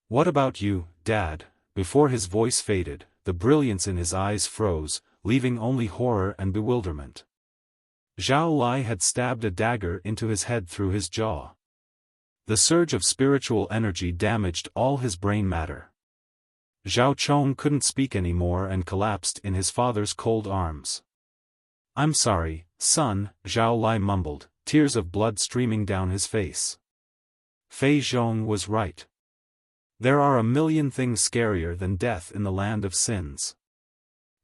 Speaker 1: "What about you, Dad?" Before his voice faded, the brilliance in his eyes froze, leaving only horror and bewilderment. Zhao Lai had stabbed a dagger into his head through his jaw. The surge of spiritual energy damaged all his brain matter. Zhao Chong couldn't speak anymore and collapsed in his father's cold arms. "I'm sorry, son," Zhao Lai mumbled, tears of blood streaming down his face. Fei Zhong was right. There are a million things scarier than death in the land of sins.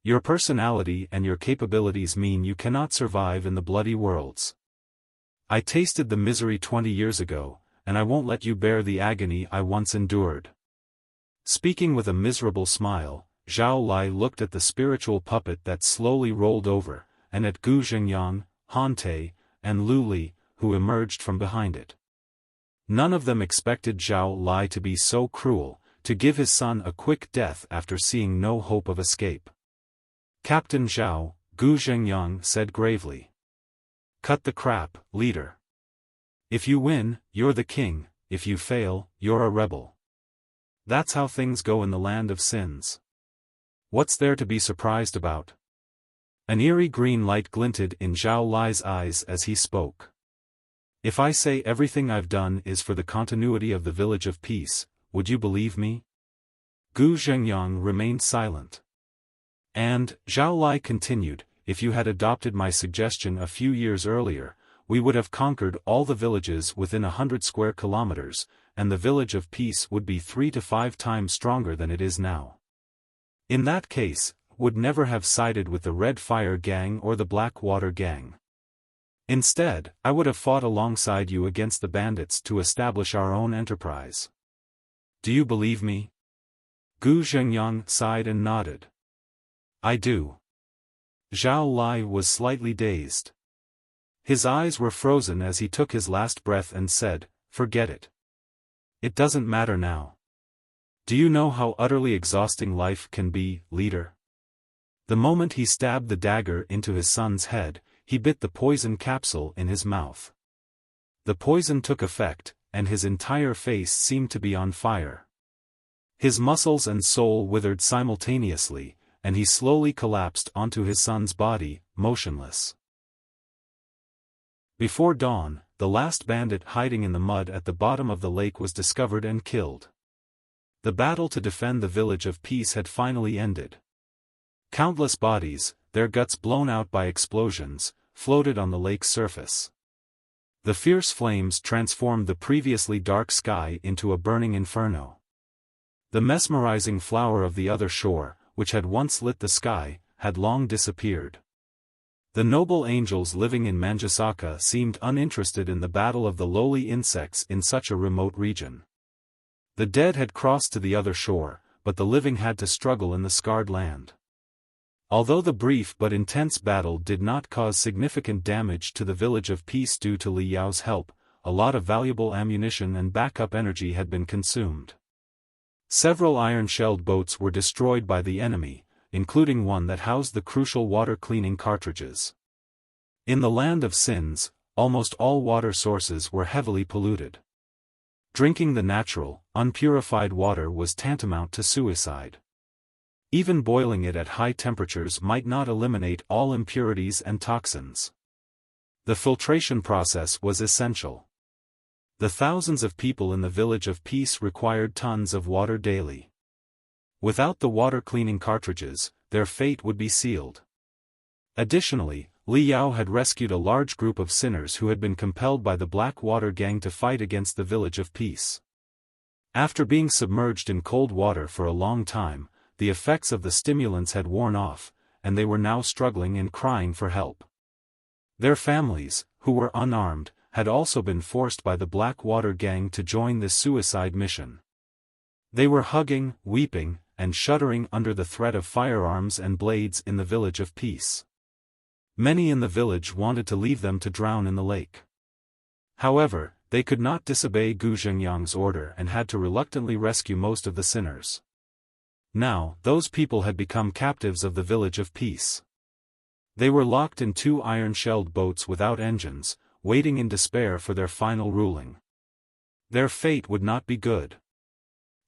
Speaker 1: Your personality and your capabilities mean you cannot survive in the bloody worlds. I tasted the misery 20 years ago, and I won't let you bear the agony I once endured. Speaking with a miserable smile, Zhao Lai looked at the spiritual puppet that slowly rolled over, and at Gu Zhengyang, Han Te, and Lu Li, who emerged from behind it. None of them expected Zhao Lai to be so cruel, to give his son a quick death after seeing no hope of escape. "Captain Zhao," Gu Zhengyang said gravely. Cut the crap, leader. If you win, you're the king, if you fail, you're a rebel. That's how things go in the land of sins. What's there to be surprised about? An eerie green light glinted in Zhao Lai's eyes as he spoke. If I say everything I've done is for the continuity of the Village of Peace, would you believe me? Gu Zhengyang remained silent. And, Zhao Lai continued, if you had adopted my suggestion a few years earlier, we would have conquered all the villages within 100 square kilometers, and the Village of Peace would be 3 to 5 times stronger than it is now. In that case, would never have sided with the Red Fire Gang or the Black Water Gang. Instead, I would have fought alongside you against the bandits to establish our own enterprise. Do you believe me? Gu Zhengyang sighed and nodded. I do. Zhao Lai was slightly dazed. His eyes were frozen as he took his last breath and said, forget it. It doesn't matter now. Do you know how utterly exhausting life can be, leader? The moment he stabbed the dagger into his son's head, he bit the poison capsule in his mouth. The poison took effect, and his entire face seemed to be on fire. His muscles and soul withered simultaneously, and he slowly collapsed onto his son's body, motionless. Before dawn, the last bandit hiding in the mud at the bottom of the lake was discovered and killed. The battle to defend the Village of Peace had finally ended. Countless bodies, their guts blown out by explosions, floated on the lake's surface. The fierce flames transformed the previously dark sky into a burning inferno. The mesmerizing flower of the other shore, which had once lit the sky, had long disappeared. The noble angels living in Manjusaka seemed uninterested in the battle of the lowly insects in such a remote region. The dead had crossed to the other shore, but the living had to struggle in the scarred land. Although the brief but intense battle did not cause significant damage to the Village of Peace due to Li Yao's help, a lot of valuable ammunition and backup energy had been consumed. Several iron-shelled boats were destroyed by the enemy, including one that housed the crucial water-cleaning cartridges. In the land of sins, almost all water sources were heavily polluted. Drinking the natural, unpurified water was tantamount to suicide. Even boiling it at high temperatures might not eliminate all impurities and toxins. The filtration process was essential. The thousands of people in the Village of Peace required tons of water daily. Without the water-cleaning cartridges, their fate would be sealed. Additionally, Li Yao had rescued a large group of sinners who had been compelled by the Black Water Gang to fight against the Village of Peace. After being submerged in cold water for a long time, the effects of the stimulants had worn off, and they were now struggling and crying for help. Their families, who were unarmed, had also been forced by the Black Water Gang to join this suicide mission. They were hugging, weeping, and shuddering under the threat of firearms and blades in the Village of Peace. Many in the village wanted to leave them to drown in the lake. However, they could not disobey Gu Zhengyang's order and had to reluctantly rescue most of the sinners. Now, those people had become captives of the Village of Peace. They were locked in 2 iron-shelled boats without engines, waiting in despair for their final ruling. Their fate would not be good.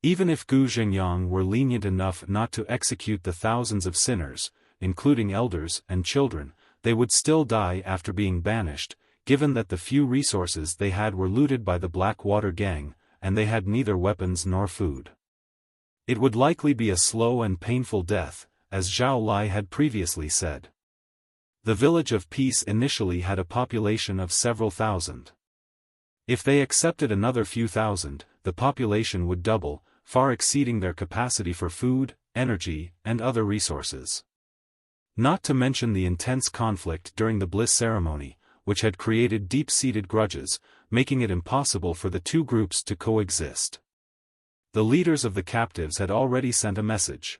Speaker 1: Even if Gu Zhengyang were lenient enough not to execute the thousands of sinners, including elders and children, they would still die after being banished, given that the few resources they had were looted by the Black Water Gang, and they had neither weapons nor food. It would likely be a slow and painful death, as Zhao Lai had previously said. The Village of Peace initially had a population of several thousand. If they accepted another few thousand, the population would double, far exceeding their capacity for food, energy, and other resources. Not to mention the intense conflict during the Bliss ceremony, which had created deep-seated grudges, making it impossible for the two groups to coexist. The leaders of the captives had already sent a message.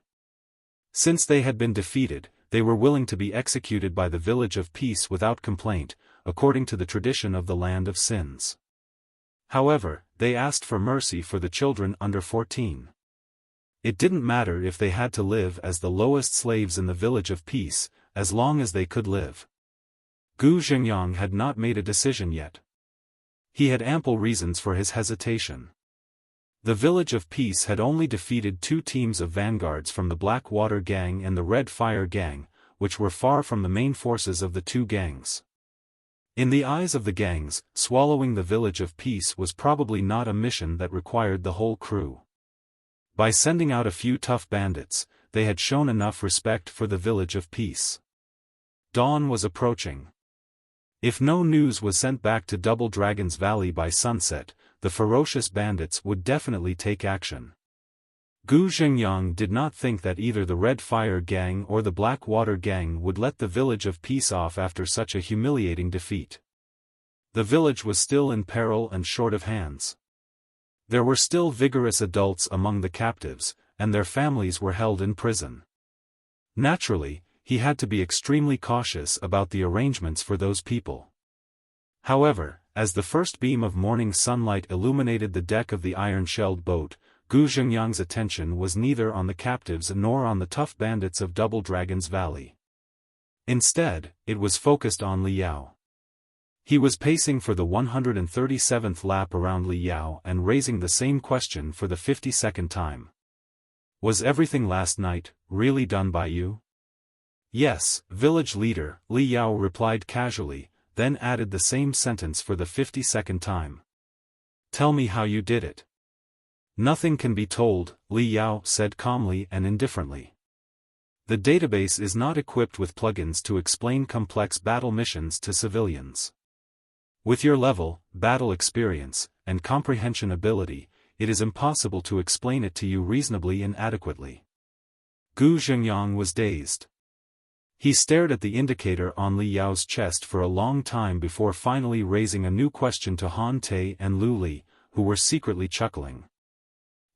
Speaker 1: Since they had been defeated, they were willing to be executed by the Village of Peace without complaint, according to the tradition of the Land of Sins. However, they asked for mercy for the children under 14. It didn't matter if they had to live as the lowest slaves in the Village of Peace, as long as they could live. Gu Zhengyang had not made a decision yet. He had ample reasons for his hesitation. The Village of Peace had only defeated 2 teams of vanguards from the Black Water Gang and the Red Fire Gang, which were far from the main forces of the 2 gangs. In the eyes of the gangs, swallowing the Village of Peace was probably not a mission that required the whole crew. By sending out a few tough bandits, they had shown enough respect for the Village of Peace. Dawn was approaching. If no news was sent back to Double Dragon's Valley by sunset, the ferocious bandits would definitely take action. Gu Zhengyang did not think that either the Red Fire Gang or the Black Water Gang would let the Village of Peace off after such a humiliating defeat. The village was still in peril and short of hands. There were still vigorous adults among the captives, and their families were held in prison. Naturally, he had to be extremely cautious about the arrangements for those people. However, as the first beam of morning sunlight illuminated the deck of the iron-shelled boat, Gu Zhengyang's attention was neither on the captives nor on the tough bandits of Double Dragon's Valley. Instead, it was focused on Li Yao. He was pacing for the 137th lap around Li Yao and raising the same question for the 52nd time. Was everything last night really done by you? Yes, village leader, Li Yao replied casually, then added the same sentence for the 52nd time. Tell me how you did it. Nothing can be told, Li Yao said calmly and indifferently. The database is not equipped with plugins to explain complex battle missions to civilians. With your level, battle experience, and comprehension ability, it is impossible to explain it to you reasonably and adequately. Gu Zhengyang was dazed. He stared at the indicator on Li Yao's chest for a long time before finally raising a new question to Han Te and Lu Li, who were secretly chuckling.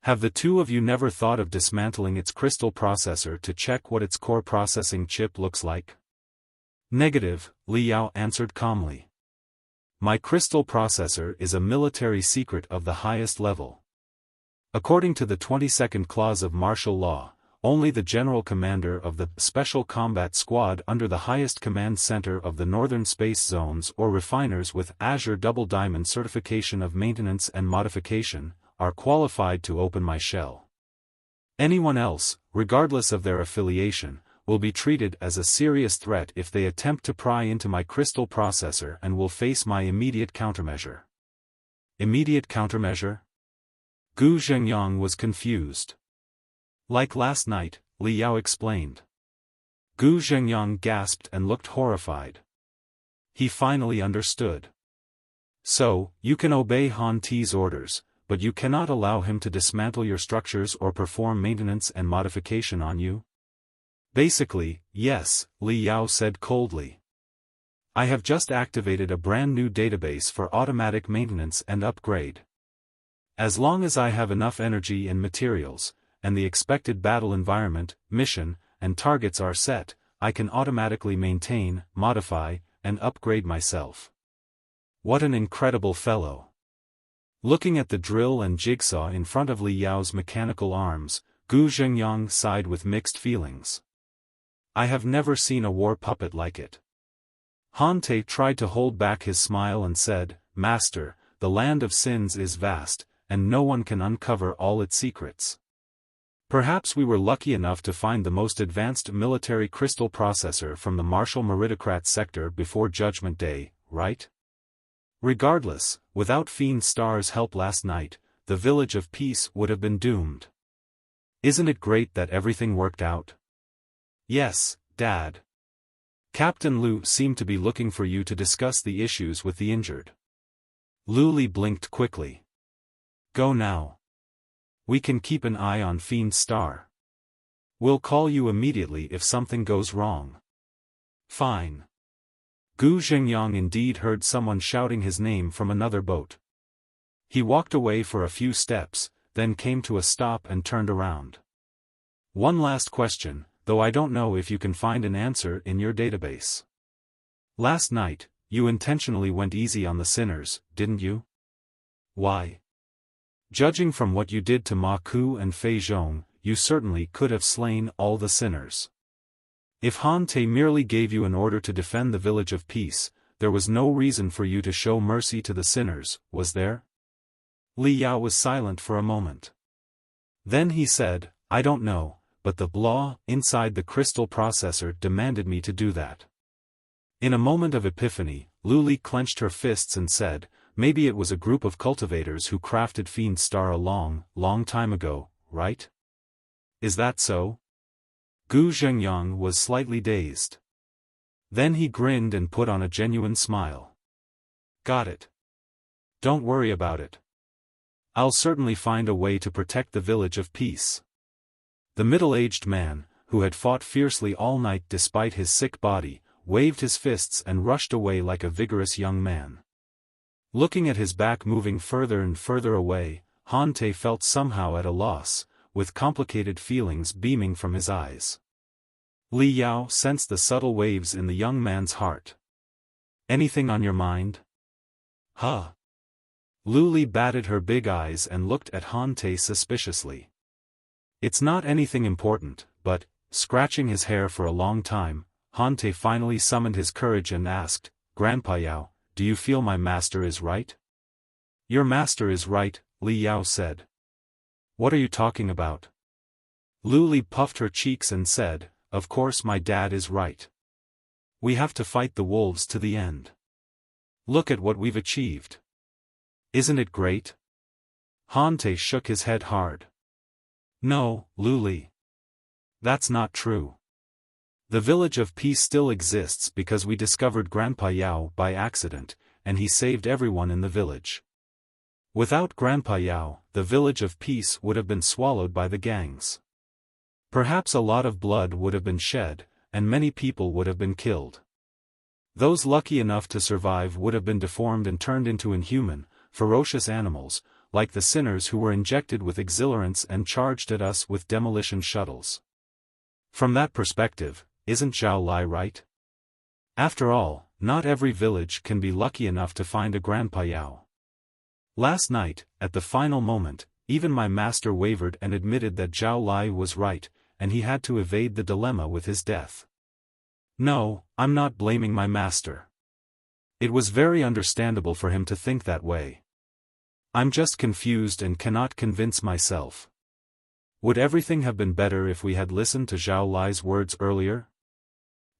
Speaker 1: Have the 2 of you never thought of dismantling its crystal processor to check what its core processing chip looks like? Negative, Li Yao answered calmly. My crystal processor is a military secret of the highest level. According to the 22nd clause of martial law, only the general commander of the Special Combat Squad under the highest command center of the Northern Space Zones or refiners with Azure Double Diamond certification of maintenance and modification, are qualified to open my shell. Anyone else, regardless of their affiliation, will be treated as a serious threat if they attempt to pry into my crystal processor and will face my immediate countermeasure. Immediate countermeasure? Gu Zhengyang was confused. Like last night, Li Yao explained. Gu Zhengyang gasped and looked horrified. He finally understood. So, you can obey Han Te's orders, but you cannot allow him to dismantle your structures or perform maintenance and modification on you? Basically, yes, Li Yao said coldly. I have just activated a brand new database for automatic maintenance and upgrade. As long as I have enough energy and materials, and the expected battle environment, mission, and targets are set, I can automatically maintain, modify, and upgrade myself. What an incredible fellow. Looking at the drill and jigsaw in front of Li Yao's mechanical arms, Gu Zhengyang sighed with mixed feelings. I have never seen a war puppet like it. Han Te tried to hold back his smile and said, Master, the land of sins is vast, and no one can uncover all its secrets. Perhaps we were lucky enough to find the most advanced military crystal processor from the Martial Meritocrat sector before Judgment Day, right? Regardless, without Fiend Star's help last night, the Village of Peace would have been doomed. Isn't it great that everything worked out? Yes, Dad. Captain Lu seemed to be looking for you to discuss the issues with the injured. Lu Li blinked quickly. Go now. We can keep an eye on Fiend Star. We'll call you immediately if something goes wrong. Fine. Gu Zhengyang indeed heard someone shouting his name from another boat. He walked away for a few steps, then came to a stop and turned around. One last question, though I don't know if you can find an answer in your database. Last night, you intentionally went easy on the sinners, didn't you? Why? Judging from what you did to Ma Ku and Fei Zhong, you certainly could have slain all the sinners. If Han Te merely gave you an order to defend the Village of Peace, there was no reason for you to show mercy to the sinners, was there? Li Yao was silent for a moment. Then he said, I don't know, but the law inside the crystal processor demanded me to do that. In a moment of epiphany, Lu Li clenched her fists and said, maybe it was a group of cultivators who crafted Fiend Star a long, long time ago, right? Is that so? Gu Zhengyang was slightly dazed. Then he grinned and put on a genuine smile. Got it. Don't worry about it. I'll certainly find a way to protect the Village of Peace. The middle-aged man, who had fought fiercely all night despite his sick body, waved his fists and rushed away like a vigorous young man. Looking at his back moving further and further away, Han Te felt somehow at a loss, with complicated feelings beaming from his eyes. Li Yao sensed the subtle waves in the young man's heart. Anything on your mind? Huh? Lu Li batted her big eyes and looked at Han Te suspiciously. It's not anything important, but, scratching his hair for a long time, Han Te finally summoned his courage and asked, Grandpa Yao, do you feel my master is right? Your master is right, Li Yao said. What are you talking about? Lu Li puffed her cheeks and said, of course my dad is right. We have to fight the wolves to the end. Look at what we've achieved. Isn't it great? Han Te shook his head hard. No, Lu Li. That's not true. The Village of Peace still exists because we discovered Grandpa Yao by accident, and he saved everyone in the village. Without Grandpa Yao, the Village of Peace would have been swallowed by the gangs. Perhaps a lot of blood would have been shed, and many people would have been killed. Those lucky enough to survive would have been deformed and turned into inhuman, ferocious animals, like the sinners who were injected with exhilarants and charged at us with demolition shuttles. From that perspective, isn't Zhao Lai right? After all, not every village can be lucky enough to find a Grandpa Yao. Last night, at the final moment, even my master wavered and admitted that Zhao Lai was right, and he had to evade the dilemma with his death. No, I'm not blaming my master. It was very understandable for him to think that way. I'm just confused and cannot convince myself. Would everything have been better if we had listened to Zhao Lai's words earlier?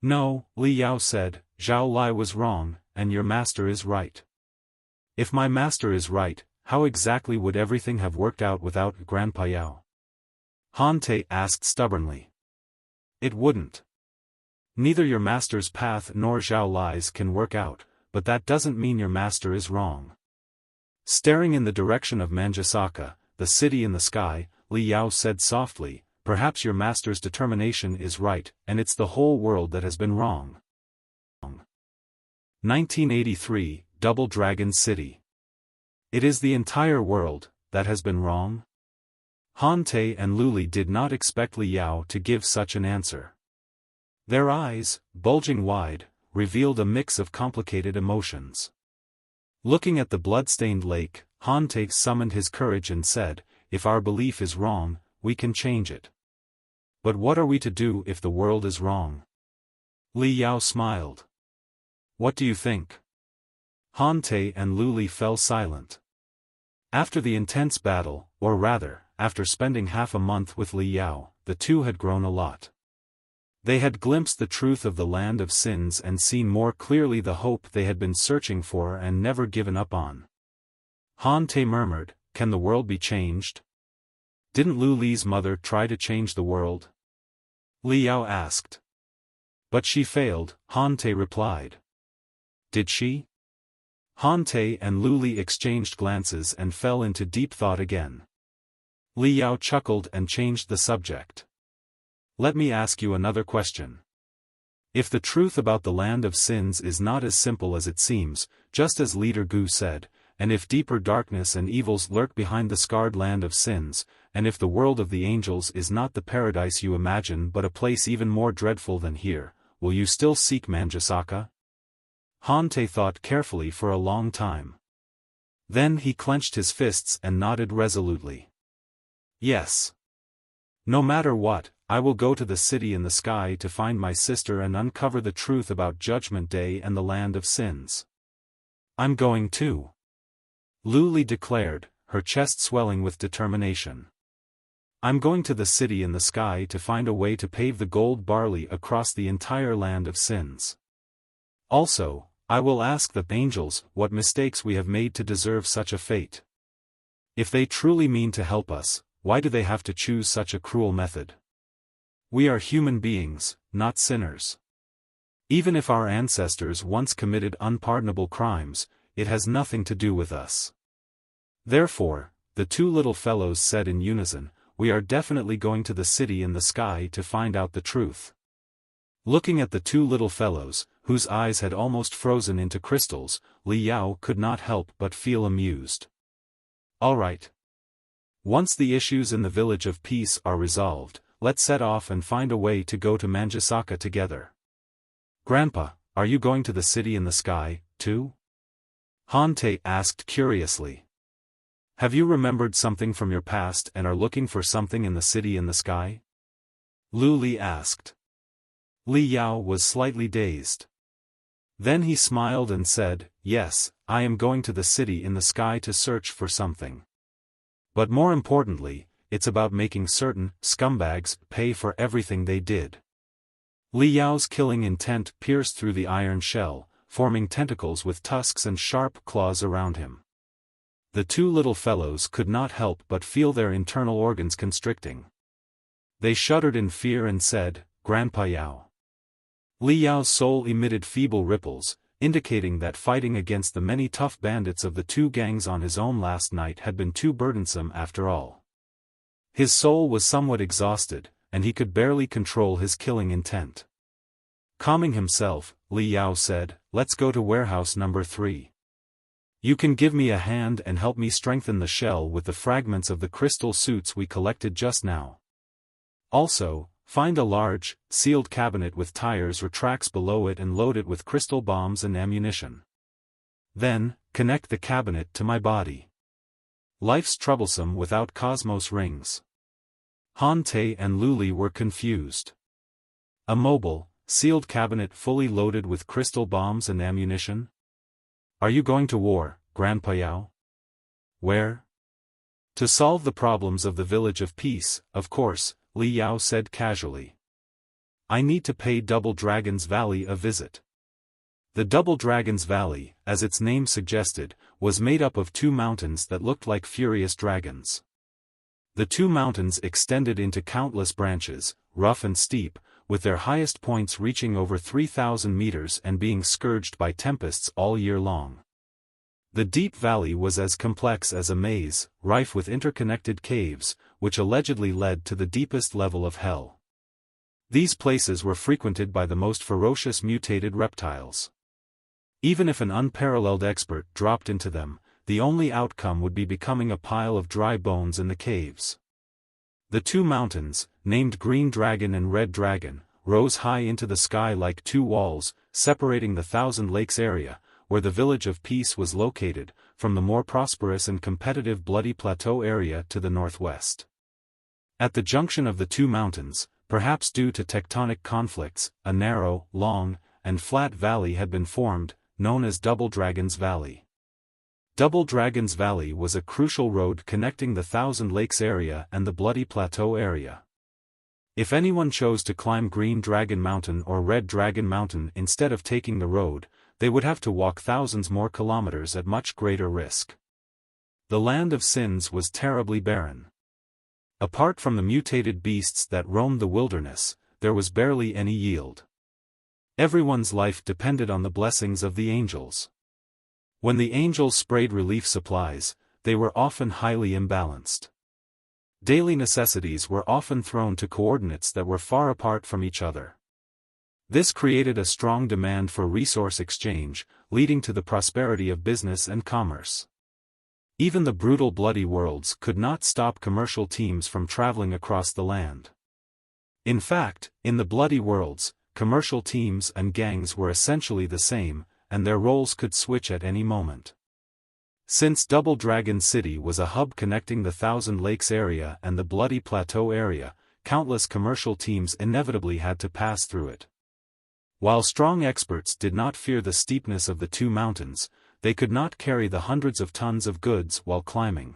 Speaker 1: No, Li Yao said, Zhao Lai was wrong, and your master is right. If my master is right, how exactly would everything have worked out without Grandpa Yao? Han Te asked stubbornly. It wouldn't. Neither your master's path nor Zhao Lai's can work out, but that doesn't mean your master is wrong. Staring in the direction of Manjusaka, the city in the sky, Li Yao said softly, perhaps your master's determination is right, and it's the whole world that has been wrong. 1983, Double Dragon City. It is the entire world that has been wrong? Han Te and Lu Li did not expect Li Yao to give such an answer. Their eyes, bulging wide, revealed a mix of complicated emotions. Looking at the blood-stained lake, Han Te summoned his courage and said, if our belief is wrong, we can change it. But what are we to do if the world is wrong? Li Yao smiled. What do you think? Han Te and Lu Li fell silent. After the intense battle, or rather, after spending half a month with Li Yao, the two had grown a lot. They had glimpsed the truth of the land of sins and seen more clearly the hope they had been searching for and never given up on. Han Te murmured, can the world be changed? Didn't Lu Li's mother try to change the world? Li Yao asked. But she failed, Han Te replied. Did she? Han Te and Lu Li exchanged glances and fell into deep thought again. Li Yao chuckled and changed the subject. Let me ask you another question. If the truth about the land of sins is not as simple as it seems, just as Leader Gu said, and if deeper darkness and evils lurk behind the scarred land of sins, and if the world of the angels is not the paradise you imagine but a place even more dreadful than here, will you still seek Manjusaka? Han Te thought carefully for a long time. Then he clenched his fists and nodded resolutely. Yes. No matter what, I will go to the city in the sky to find my sister and uncover the truth about Judgment Day and the land of sins. I'm going too. Luli declared, her chest swelling with determination. I'm going to the city in the sky to find a way to pave the gold barley across the entire land of sins. Also, I will ask the angels what mistakes we have made to deserve such a fate. If they truly mean to help us, why do they have to choose such a cruel method? We are human beings, not sinners. Even if our ancestors once committed unpardonable crimes, it has nothing to do with us. Therefore, the two little fellows said in unison, we are definitely going to the city in the sky to find out the truth. Looking at the two little fellows, whose eyes had almost frozen into crystals, Li Yao could not help but feel amused. All right. Once the issues in the Village of Peace are resolved, let's set off and find a way to go to Manjusaka together. Grandpa, are you going to the city in the sky, too? Hante asked curiously. Have you remembered something from your past and are looking for something in the city in the sky? Luli asked. Li Yao was slightly dazed. Then he smiled and said, yes, I am going to the city in the sky to search for something. But more importantly, it's about making certain scumbags pay for everything they did. Li Yao's killing intent pierced through the iron shell, forming tentacles with tusks and sharp claws around him. The two little fellows could not help but feel their internal organs constricting. They shuddered in fear and said, Grandpa Yao. Li Yao's soul emitted feeble ripples, indicating that fighting against the many tough bandits of the two gangs on his own last night had been too burdensome after all. His soul was somewhat exhausted, and he could barely control his killing intent. Calming himself, Li Yao said, let's go to warehouse number 3. You can give me a hand and help me strengthen the shell with the fragments of the crystal suits we collected just now. Also, find a large, sealed cabinet with tires or tracks below it and load it with crystal bombs and ammunition. Then, connect the cabinet to my body. Life's troublesome without cosmos rings. Hante and Luli were confused. A mobile, sealed cabinet fully loaded with crystal bombs and ammunition? Are you going to war, Grandpa Yao? Where? To solve the problems of the Village of Peace, of course, Li Yao said casually. I need to pay Double Dragon's Valley a visit. The Double Dragon's Valley, as its name suggested, was made up of two mountains that looked like furious dragons. The two mountains extended into countless branches, rough and steep, with their highest points reaching over 3,000 meters and being scourged by tempests all year long. The deep valley was as complex as a maze, rife with interconnected caves, which allegedly led to the deepest level of hell. These places were frequented by the most ferocious mutated reptiles. Even if an unparalleled expert dropped into them, the only outcome would be becoming a pile of dry bones in the caves. The two mountains, named Green Dragon and Red Dragon, rose high into the sky like two walls, separating the Thousand Lakes area, where the Village of Peace was located, from the more prosperous and competitive Bloody Plateau area to the northwest. At the junction of the two mountains, perhaps due to tectonic conflicts, a narrow, long, and flat valley had been formed, known as Double Dragon's Valley. Double Dragon's Valley was a crucial road connecting the Thousand Lakes area and the Bloody Plateau area. If anyone chose to climb Green Dragon Mountain or Red Dragon Mountain instead of taking the road, they would have to walk thousands more kilometers at much greater risk. The land of sins was terribly barren. Apart from the mutated beasts that roamed the wilderness, there was barely any yield. Everyone's life depended on the blessings of the angels. When the angels sprayed relief supplies, they were often highly imbalanced. Daily necessities were often thrown to coordinates that were far apart from each other. This created a strong demand for resource exchange, leading to the prosperity of business and commerce. Even the brutal Bloody Worlds could not stop commercial teams from traveling across the land. In fact, in the Bloody Worlds, commercial teams and gangs were essentially the same, and their roles could switch at any moment. Since Double Dragon City was a hub connecting the Thousand Lakes area and the Bloody Plateau area, countless commercial teams inevitably had to pass through it. While strong experts did not fear the steepness of the two mountains, they could not carry the hundreds of tons of goods while climbing.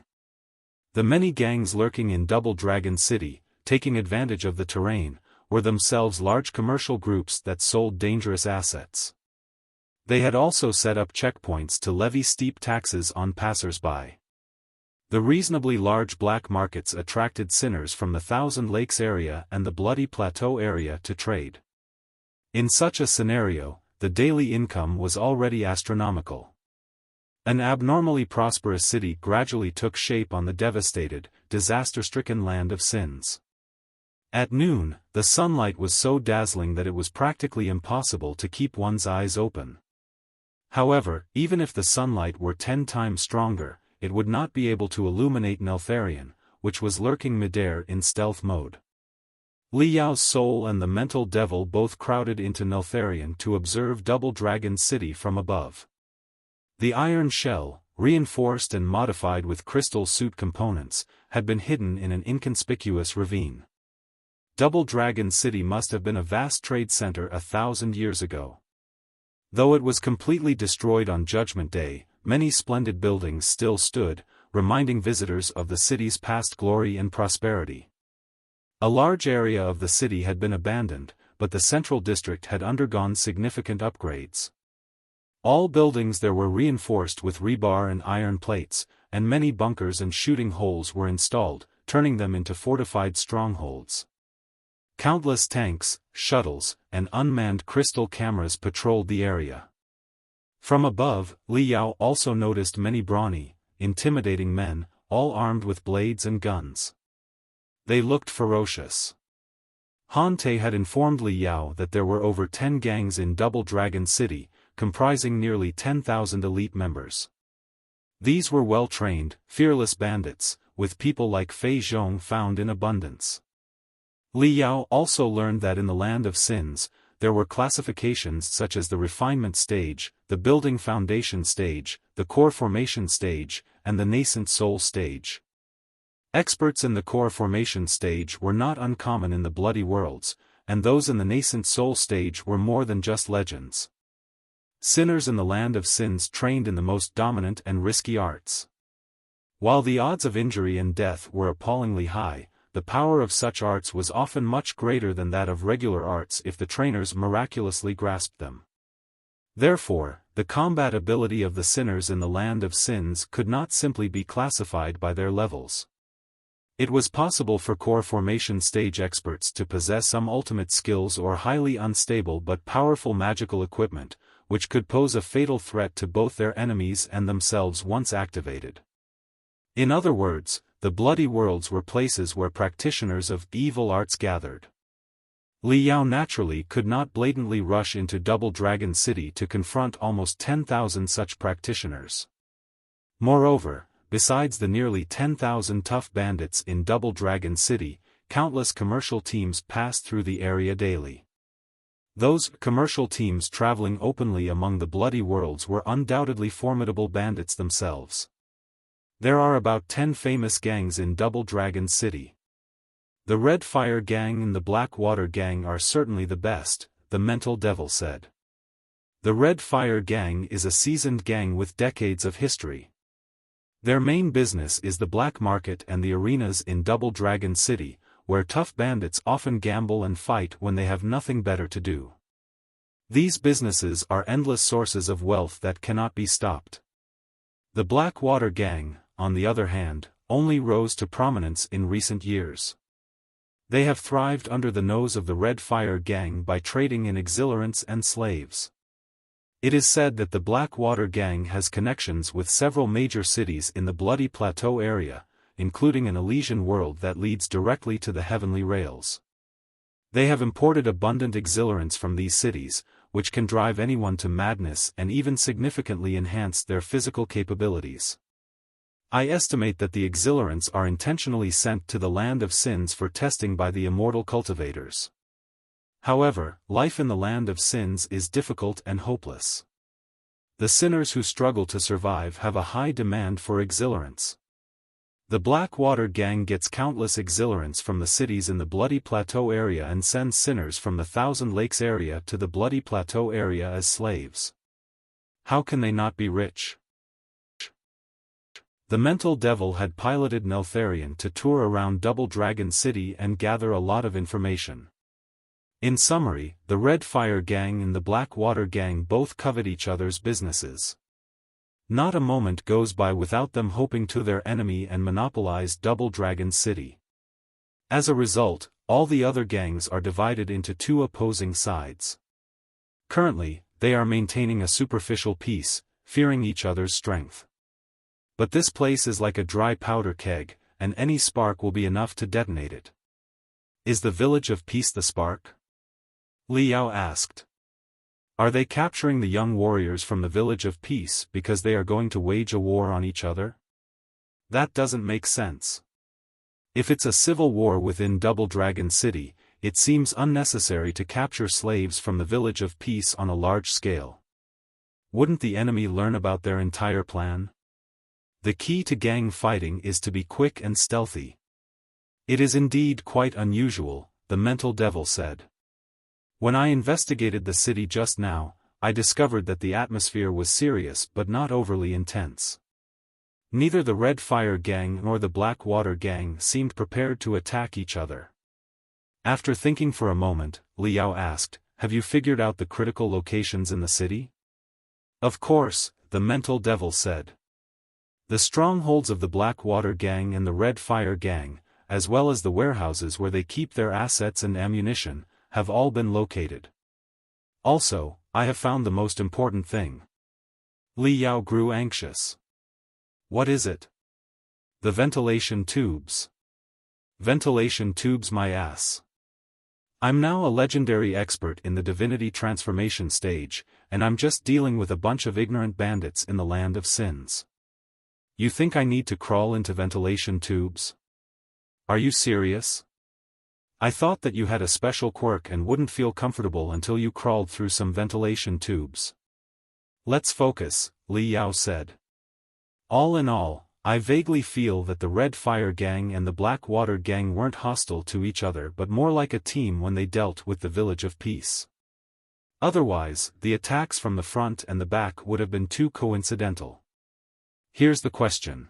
Speaker 1: The many gangs lurking in Double Dragon City, taking advantage of the terrain, were themselves large commercial groups that sold dangerous assets. They had also set up checkpoints to levy steep taxes on passers-by. The reasonably large black markets attracted sinners from the Thousand Lakes area and the Bloody Plateau area to trade. In such a scenario, the daily income was already astronomical. An abnormally prosperous city gradually took shape on the devastated, disaster-stricken land of sins. At noon, the sunlight was so dazzling that it was practically impossible to keep one's eyes open. However, even if the sunlight were 10 times stronger, it would not be able to illuminate Neltharion, which was lurking midair in stealth mode. Li Yao's soul and the mental devil both crowded into Neltharion to observe Double Dragon City from above. The iron shell, reinforced and modified with crystal suit components, had been hidden in an inconspicuous ravine. Double Dragon City must have been a vast trade center 1,000 years ago. Though it was completely destroyed on Judgment Day, many splendid buildings still stood, reminding visitors of the city's past glory and prosperity. A large area of the city had been abandoned, but the central district had undergone significant upgrades. All buildings there were reinforced with rebar and iron plates, and many bunkers and shooting holes were installed, turning them into fortified strongholds. Countless tanks, shuttles, and unmanned crystal cameras patrolled the area. From above, Li Yao also noticed many brawny, intimidating men, all armed with blades and guns. They looked ferocious. Han Te had informed Li Yao that there were over 10 gangs in Double Dragon City, comprising nearly 10,000 elite members. These were well-trained, fearless bandits, with people like Fei Zhong found in abundance. Li Yao also learned that in the Land of Sins, there were classifications such as the Refinement Stage, the Building Foundation Stage, the Core Formation Stage, and the Nascent Soul Stage. Experts in the Core Formation Stage were not uncommon in the Bloody Worlds, and those in the Nascent Soul Stage were more than just legends. Sinners in the Land of Sins trained in the most dominant and risky arts. While the odds of injury and death were appallingly high, the power of such arts was often much greater than that of regular arts if the trainers miraculously grasped them. Therefore, the combat ability of the sinners in the Land of Sins could not simply be classified by their levels. It was possible for Core Formation Stage experts to possess some ultimate skills or highly unstable but powerful magical equipment, which could pose a fatal threat to both their enemies and themselves once activated. In other words, the Bloody Worlds were places where practitioners of evil arts gathered. Li Yao naturally could not blatantly rush into Double Dragon City to confront almost 10,000 such practitioners. Moreover, besides the nearly 10,000 tough bandits in Double Dragon City, countless commercial teams passed through the area daily. Those commercial teams traveling openly among the Bloody Worlds were undoubtedly formidable bandits themselves. There are about 10 famous gangs in Double Dragon City. The Red Fire Gang and the Black Water Gang are certainly the best, the Mental Devil said. The Red Fire Gang is a seasoned gang with decades of history. Their main business is the black market and the arenas in Double Dragon City, where tough bandits often gamble and fight when they have nothing better to do. These businesses are endless sources of wealth that cannot be stopped. The Black Water Gang, on the other hand, only rose to prominence in recent years. They have thrived under the nose of the Red Fire Gang by trading in exhilarants and slaves. It is said that the Black Water Gang has connections with several major cities in the Bloody Plateau area, including an Elysian world that leads directly to the heavenly rails. They have imported abundant exhilarants from these cities, which can drive anyone to madness and even significantly enhance their physical capabilities. I estimate that the exhilarants are intentionally sent to the Land of Sins for testing by the immortal cultivators. However, life in the Land of Sins is difficult and hopeless. The sinners who struggle to survive have a high demand for exhilarants. The Blackwater gang gets countless exhilarants from the cities in the Bloody Plateau area and sends sinners from the Thousand Lakes area to the Bloody Plateau area as slaves. How can they not be rich? The mental devil had piloted Neltharion to tour around Double Dragon City and gather a lot of information. In summary, the Red Fire gang and the Blackwater gang both covet each other's businesses. Not a moment goes by without them hoping to their enemy and monopolize Double Dragon City. As a result, all the other gangs are divided into two opposing sides. Currently, they are maintaining a superficial peace, fearing each other's strength. But this place is like a dry powder keg, and any spark will be enough to detonate it. Is the Village of Peace the spark? Liao asked. Are they capturing the young warriors from the Village of Peace because they are going to wage a war on each other? That doesn't make sense. If it's a civil war within Double Dragon City, it seems unnecessary to capture slaves from the Village of Peace on a large scale. Wouldn't the enemy learn about their entire plan? The key to gang fighting is to be quick and stealthy. It is indeed quite unusual, the mental devil said. When I investigated the city just now, I discovered that the atmosphere was serious but not overly intense. Neither the Red Fire gang nor the Blackwater gang seemed prepared to attack each other. After thinking for a moment, Liao asked, "Have you figured out the critical locations in the city?" "Of course," the mental devil said. The strongholds of the Blackwater gang and the Red Fire gang, as well as the warehouses where they keep their assets and ammunition, have all been located. Also, I have found the most important thing. Liao grew anxious. What is it? The ventilation tubes. Ventilation tubes, my ass. I'm now a legendary expert in the Divinity transformation stage, and I'm just dealing with a bunch of ignorant bandits in the land of sins. You think I need to crawl into ventilation tubes? Are you serious? I thought that you had a special quirk and wouldn't feel comfortable until you crawled through some ventilation tubes. Let's focus, Liao said. All in all, I vaguely feel that the Red Fire gang and the Blackwater gang weren't hostile to each other but more like a team when they dealt with the Village of Peace. Otherwise, the attacks from the front and the back would have been too coincidental. Here's the question.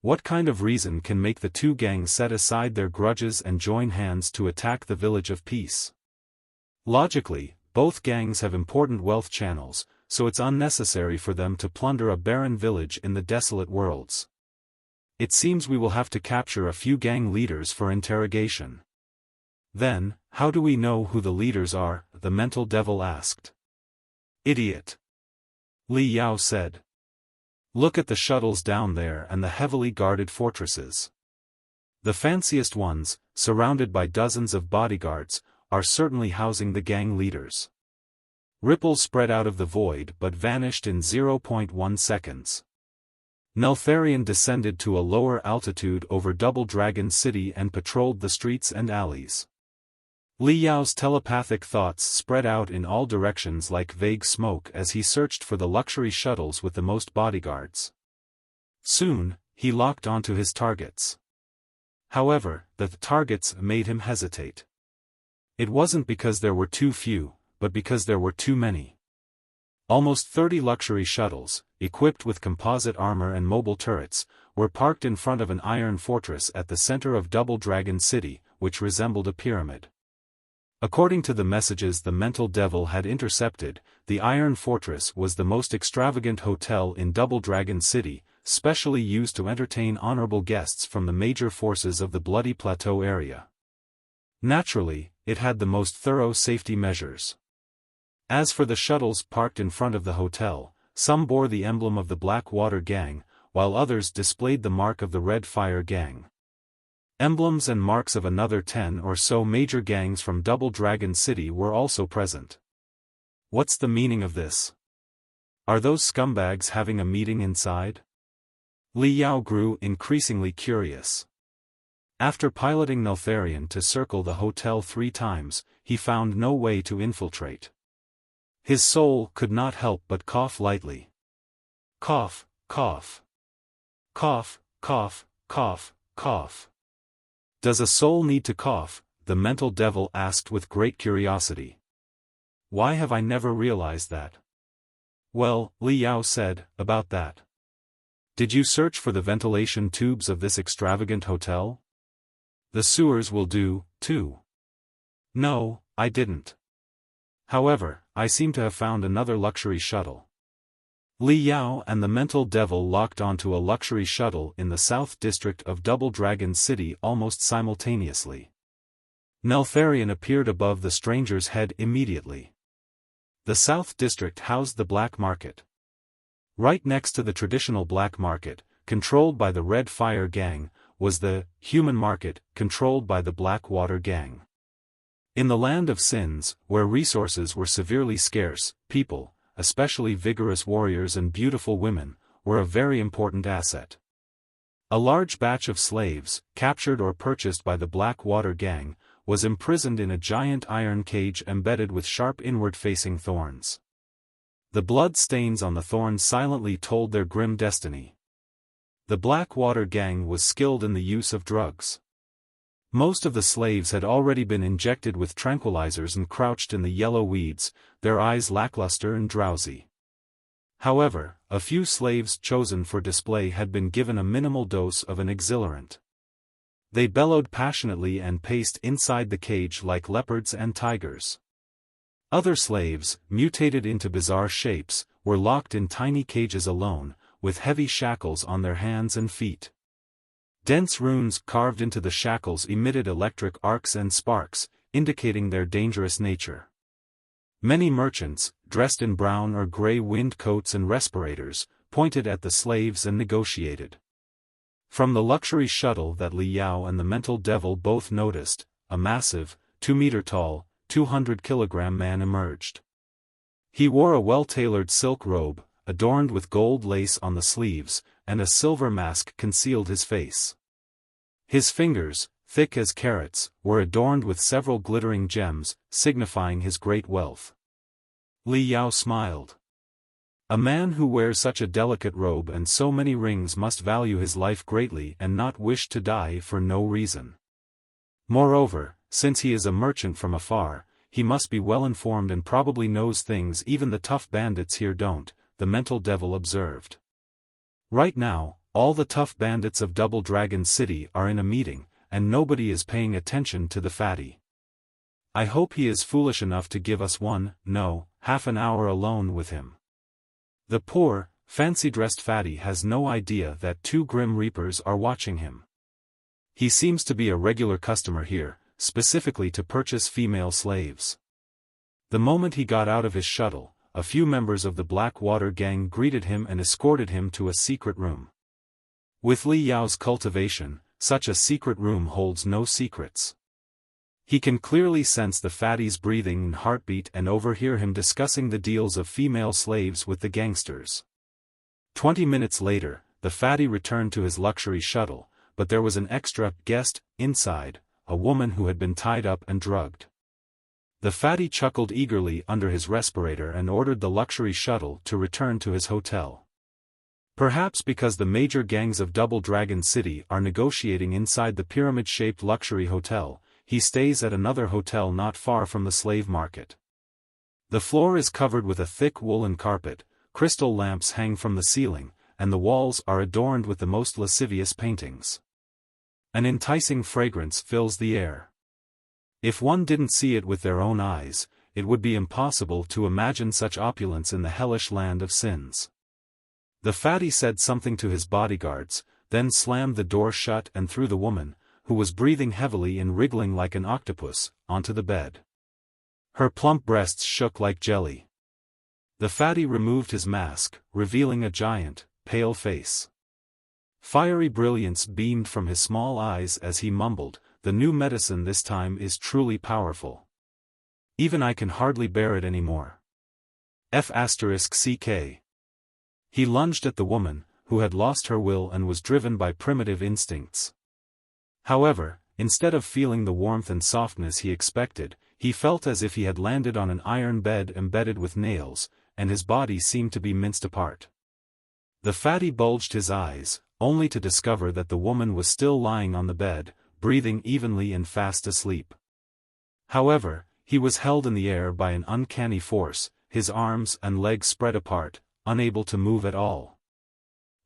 Speaker 1: What kind of reason can make the two gangs set aside their grudges and join hands to attack the Village of Peace? Logically, both gangs have important wealth channels, so it's unnecessary for them to plunder a barren village in the desolate worlds. It seems we will have to capture a few gang leaders for interrogation. Then, how do we know who the leaders are? The mental devil asked. Idiot. Liao said. Look at the shuttles down there and the heavily guarded fortresses. The fanciest ones, surrounded by dozens of bodyguards, are certainly housing the gang leaders. Ripples spread out of the void but vanished in 0.1 seconds. Neltharion descended to a lower altitude over Double Dragon City and patrolled the streets and alleys. Liao's telepathic thoughts spread out in all directions like vague smoke as he searched for the luxury shuttles with the most bodyguards. Soon, he locked onto his targets. However, the targets made him hesitate. It wasn't because there were too few, but because there were too many. Almost 30 luxury shuttles, equipped with composite armor and mobile turrets, were parked in front of an iron fortress at the center of Double Dragon City, which resembled a pyramid. According to the messages the mental devil had intercepted, the Iron Fortress was the most extravagant hotel in Double Dragon City, specially used to entertain honorable guests from the major forces of the Bloody Plateau area. Naturally, it had the most thorough safety measures. As for the shuttles parked in front of the hotel, some bore the emblem of the Blackwater gang, while others displayed the mark of the Red Fire gang. Emblems and marks of another 10 or so major gangs from Double Dragon City were also present. What's the meaning of this? Are those scumbags having a meeting inside? Liao grew increasingly curious. After piloting Neltharion to circle the hotel 3 times, he found no way to infiltrate. His soul could not help but cough lightly. Cough, cough. Cough, cough, cough, cough. Does a soul need to cough? The mental devil asked with great curiosity. Why have I never realized that? Well, Li Yao said, about that. Did you search for the ventilation tubes of this extravagant hotel? The sewers will do, too. No, I didn't. However, I seem to have found another luxury shuttle. Li Yao and the mental devil locked onto a luxury shuttle in the south district of Double Dragon City almost simultaneously. Neltharion appeared above the stranger's head immediately. The south district housed the black market. Right next to the traditional black market, controlled by the Red Fire Gang, was the human market, controlled by the Blackwater Gang. In the land of sins, where resources were severely scarce, people, especially vigorous warriors and beautiful women, were a very important asset. A large batch of slaves, captured or purchased by the Blackwater Gang, was imprisoned in a giant iron cage embedded with sharp inward-facing thorns. The blood stains on the thorns silently told their grim destiny. The Blackwater Gang was skilled in the use of drugs. Most of the slaves had already been injected with tranquilizers and crouched in the yellow weeds, their eyes lackluster and drowsy. However, a few slaves chosen for display had been given a minimal dose of an exhilarant. They bellowed passionately and paced inside the cage like leopards and tigers. Other slaves, mutated into bizarre shapes, were locked in tiny cages alone, with heavy shackles on their hands and feet. Dense runes carved into the shackles emitted electric arcs and sparks, indicating their dangerous nature. Many merchants, dressed in brown or gray wind coats and respirators, pointed at the slaves and negotiated. From the luxury shuttle that Li Yao and the mental devil both noticed, a massive, 2-meter-tall, 200-kilogram man emerged. He wore a well-tailored silk robe, adorned with gold lace on the sleeves, and a silver mask concealed his face. His fingers, thick as carrots, were adorned with several glittering gems, signifying his great wealth. Li Yao smiled. A man who wears such a delicate robe and so many rings must value his life greatly and not wish to die for no reason. Moreover, since he is a merchant from afar, he must be well informed and probably knows things even the tough bandits here don't, the mental devil observed. Right now, all the tough bandits of Double Dragon City are in a meeting, and nobody is paying attention to the fatty. I hope he is foolish enough to give us half an hour alone with him. The poor, fancy-dressed fatty has no idea that 2 grim reapers are watching him. He seems to be a regular customer here, specifically to purchase female slaves. The moment he got out of his shuttle, a few members of the Blackwater Gang greeted him and escorted him to a secret room. With Li Yao's cultivation, such a secret room holds no secrets. He can clearly sense the fatty's breathing and heartbeat and overhear him discussing the deals of female slaves with the gangsters. 20 minutes later, the fatty returned to his luxury shuttle, but there was an extra guest inside, a woman who had been tied up and drugged. The fatty chuckled eagerly under his respirator and ordered the luxury shuttle to return to his hotel. Perhaps because the major gangs of Double Dragon City are negotiating inside the pyramid-shaped luxury hotel, he stays at another hotel not far from the slave market. The floor is covered with a thick woolen carpet, crystal lamps hang from the ceiling, and the walls are adorned with the most lascivious paintings. An enticing fragrance fills the air. If one didn't see it with their own eyes, it would be impossible to imagine such opulence in the hellish land of sins. The fatty said something to his bodyguards, then slammed the door shut and threw the woman, who was breathing heavily and wriggling like an octopus, onto the bed. Her plump breasts shook like jelly. The fatty removed his mask, revealing a giant, pale face. Fiery brilliance beamed from his small eyes as he mumbled, "The new medicine this time is truly powerful. Even I can hardly bear it anymore. F***ck. He lunged at the woman, who had lost her will and was driven by primitive instincts. However, instead of feeling the warmth and softness he expected, he felt as if he had landed on an iron bed embedded with nails, and his body seemed to be minced apart. The fatty bulged his eyes, only to discover that the woman was still lying on the bed, breathing evenly and fast asleep. However, he was held in the air by an uncanny force, his arms and legs spread apart, unable to move at all.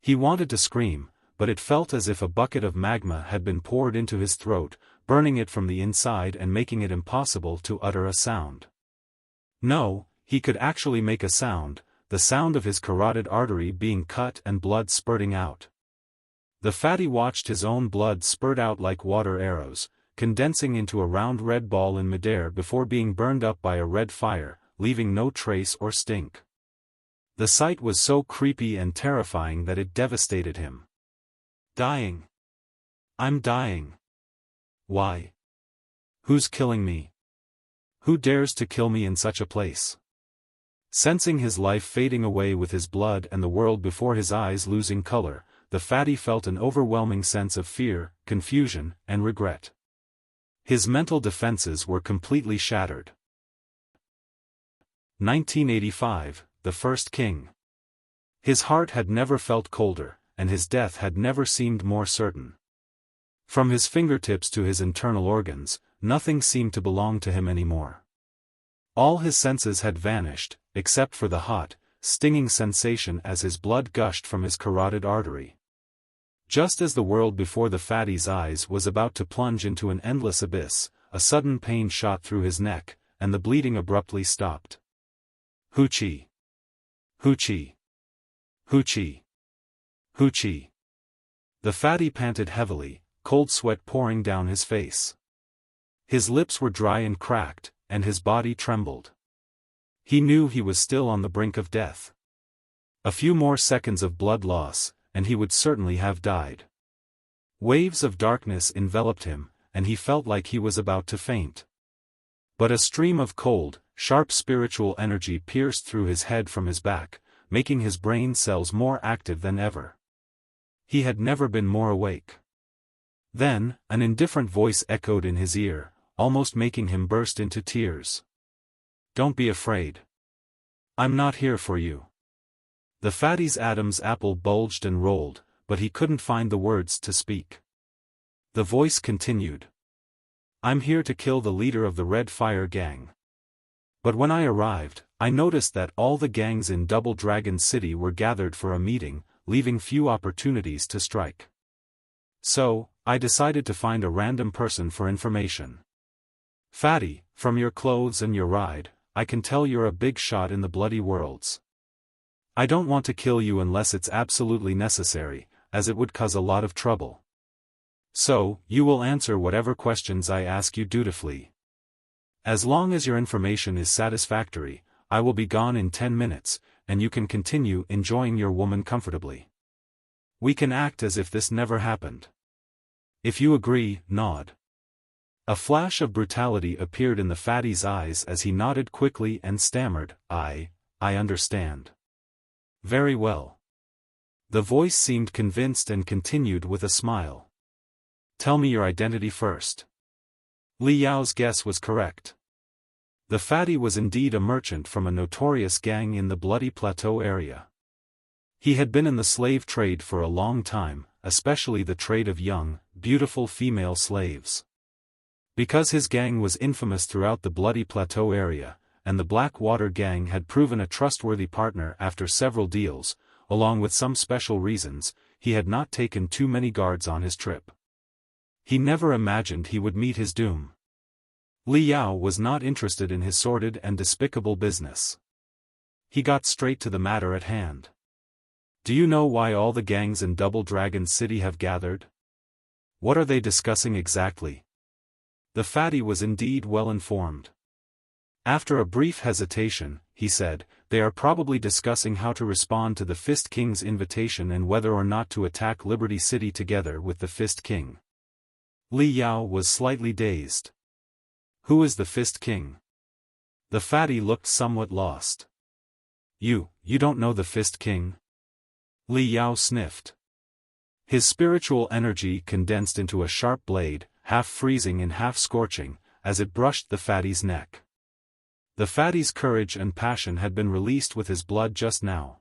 Speaker 1: He wanted to scream, but it felt as if a bucket of magma had been poured into his throat, burning it from the inside and making it impossible to utter a sound. No, he could actually make a sound, the sound of his carotid artery being cut and blood spurting out. The fatty watched his own blood spurt out like water arrows, condensing into a round red ball in midair before being burned up by a red fire, leaving no trace or stink. The sight was so creepy and terrifying that it devastated him. Dying. I'm dying. Why? Who's killing me? Who dares to kill me in such a place? Sensing his life fading away with his blood and the world before his eyes losing color, the fatty felt an overwhelming sense of fear, confusion, and regret. His mental defenses were completely shattered. 1985, The First King. His heart had never felt colder, and his death had never seemed more certain. From his fingertips to his internal organs, nothing seemed to belong to him anymore. All his senses had vanished, except for the hot, stinging sensation as his blood gushed from his carotid artery. Just as the world before the fatty's eyes was about to plunge into an endless abyss, a sudden pain shot through his neck, and the bleeding abruptly stopped. Hoochie. Hoochie. Hoochie. Hoochie. The fatty panted heavily, cold sweat pouring down his face. His lips were dry and cracked, and his body trembled. He knew he was still on the brink of death. A few more seconds of blood loss, and he would certainly have died. Waves of darkness enveloped him, and he felt like he was about to faint. But a stream of cold, sharp spiritual energy pierced through his head from his back, making his brain cells more active than ever. He had never been more awake. Then, an indifferent voice echoed in his ear, almost making him burst into tears. Don't be afraid. I'm not here for you. The fatty's Adam's apple bulged and rolled, but he couldn't find the words to speak. The voice continued. I'm here to kill the leader of the Red Fire gang. But when I arrived, I noticed that all the gangs in Double Dragon City were gathered for a meeting, leaving few opportunities to strike. So, I decided to find a random person for information. Fatty, from your clothes and your ride, I can tell you're a big shot in the bloody worlds. I don't want to kill you unless it's absolutely necessary, as it would cause a lot of trouble. So, you will answer whatever questions I ask you dutifully. As long as your information is satisfactory, I will be gone in 10 minutes, and you can continue enjoying your woman comfortably. We can act as if this never happened. If you agree, nod. A flash of brutality appeared in the fatty's eyes as he nodded quickly and stammered, I understand. Very well. The voice seemed convinced and continued with a smile. Tell me your identity first. Li Yao's guess was correct. The fatty was indeed a merchant from a notorious gang in the Bloody Plateau area. He had been in the slave trade for a long time, especially the trade of young, beautiful female slaves. Because his gang was infamous throughout the Bloody Plateau area, and the Blackwater gang had proven a trustworthy partner after several deals, along with some special reasons, he had not taken too many guards on his trip. He never imagined he would meet his doom. Li Yao was not interested in his sordid and despicable business. He got straight to the matter at hand. Do you know why all the gangs in Double Dragon City have gathered? What are they discussing exactly? The fatty was indeed well informed. After a brief hesitation, he said, they are probably discussing how to respond to the Fist King's invitation and whether or not to attack Liberty City together with the Fist King. Li Yao was slightly dazed. Who is the Fist King? The fatty looked somewhat lost. You don't know the Fist King? Li Yao sniffed. His spiritual energy condensed into a sharp blade, half freezing and half scorching, as it brushed the fatty's neck. The fatty's courage and passion had been released with his blood just now.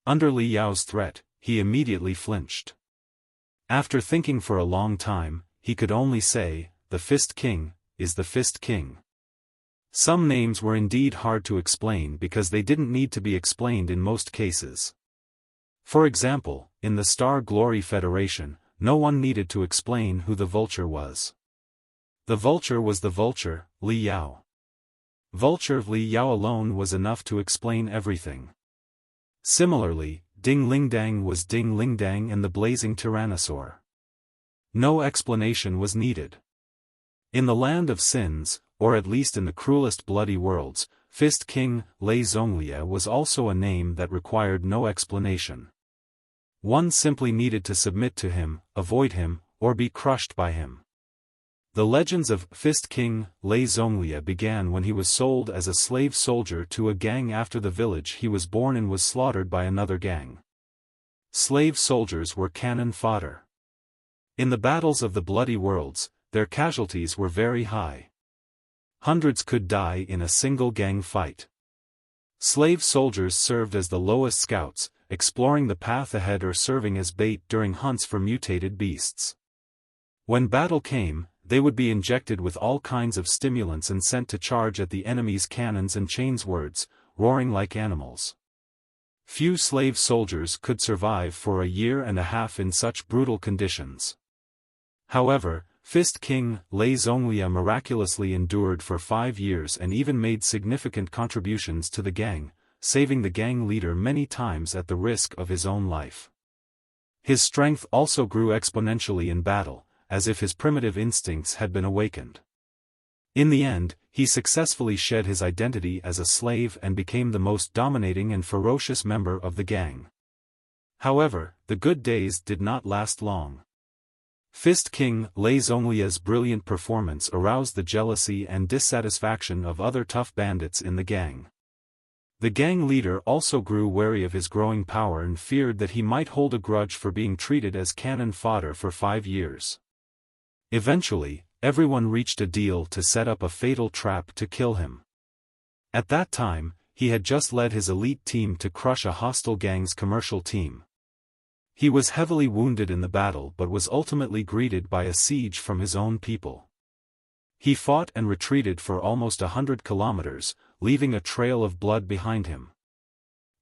Speaker 1: Under Li Yao's threat, he immediately flinched. After thinking for a long time, he could only say, "The Fist King is the Fist King." Some names were indeed hard to explain because they didn't need to be explained in most cases. For example, in the Star Glory Federation, no one needed to explain who the Vulture was. The Vulture was the Vulture, Li Yao. Vulture Li Yao alone was enough to explain everything. Similarly, Ding Lingdang was Ding Lingdang and the Blazing Tyrannosaur. No explanation was needed. In the Land of Sins, or at least in the cruelest bloody worlds, Fist King, Lei Zhonglia was also a name that required no explanation. One simply needed to submit to him, avoid him, or be crushed by him. The legends of Fist King, Lei Zhonglia began when he was sold as a slave soldier to a gang after the village he was born in was slaughtered by another gang. Slave soldiers were cannon fodder. In the battles of the bloody worlds, their casualties were very high. Hundreds could die in a single gang fight. Slave soldiers served as the lowest scouts, exploring the path ahead or serving as bait during hunts for mutated beasts. When battle came, they would be injected with all kinds of stimulants and sent to charge at the enemy's cannons and chains words, roaring like animals. Few slave soldiers could survive for a year and a half in such brutal conditions. However, Fist King, Lei Zhonglia miraculously endured for 5 years and even made significant contributions to the gang, saving the gang leader many times at the risk of his own life. His strength also grew exponentially in battle, as if his primitive instincts had been awakened. In the end, he successfully shed his identity as a slave and became the most dominating and ferocious member of the gang. However, the good days did not last long. Fist King, Lei Zhonglia's brilliant performance aroused the jealousy and dissatisfaction of other tough bandits in the gang. The gang leader also grew wary of his growing power and feared that he might hold a grudge for being treated as cannon fodder for 5 years. Eventually, everyone reached a deal to set up a fatal trap to kill him. At that time, he had just led his elite team to crush a hostile gang's commercial team. He was heavily wounded in the battle but was ultimately greeted by a siege from his own people. He fought and retreated for almost 100 kilometers, leaving a trail of blood behind him.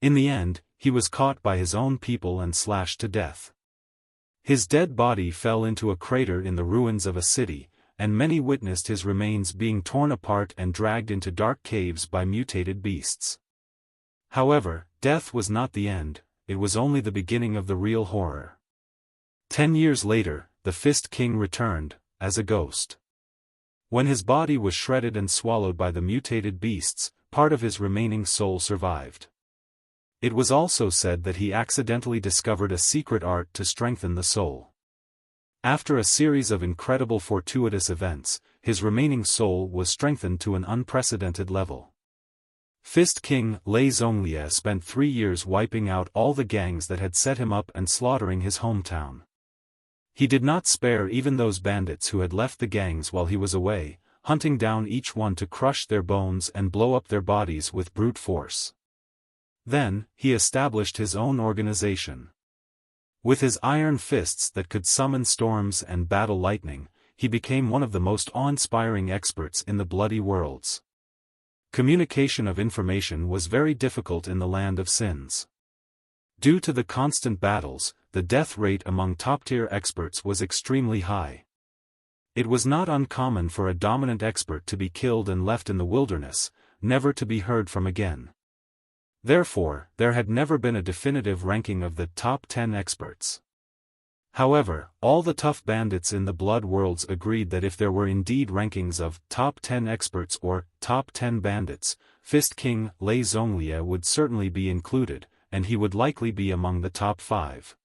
Speaker 1: In the end, he was caught by his own people and slashed to death. His dead body fell into a crater in the ruins of a city, and many witnessed his remains being torn apart and dragged into dark caves by mutated beasts. However, death was not the end. It was only the beginning of the real horror. 10 years later, the Fist King returned, as a ghost. When his body was shredded and swallowed by the mutated beasts, part of his remaining soul survived. It was also said that he accidentally discovered a secret art to strengthen the soul. After a series of incredible fortuitous events, his remaining soul was strengthened to an unprecedented level. Fist King, Lei Zhonglia spent 3 years wiping out all the gangs that had set him up and slaughtering his hometown. He did not spare even those bandits who had left the gangs while he was away, hunting down each one to crush their bones and blow up their bodies with brute force. Then, he established his own organization. With his iron fists that could summon storms and battle lightning, he became one of the most awe-inspiring experts in the bloody worlds. Communication of information was very difficult in the Land of Sins. Due to the constant battles, the death rate among top-tier experts was extremely high. It was not uncommon for a dominant expert to be killed and left in the wilderness, never to be heard from again. Therefore, there had never been a definitive ranking of the top 10 experts. However, all the tough bandits in the blood worlds agreed that if there were indeed rankings of top 10 experts or top 10 bandits, Fist King, Lei Zhonglia would certainly be included, and he would likely be among the top 5.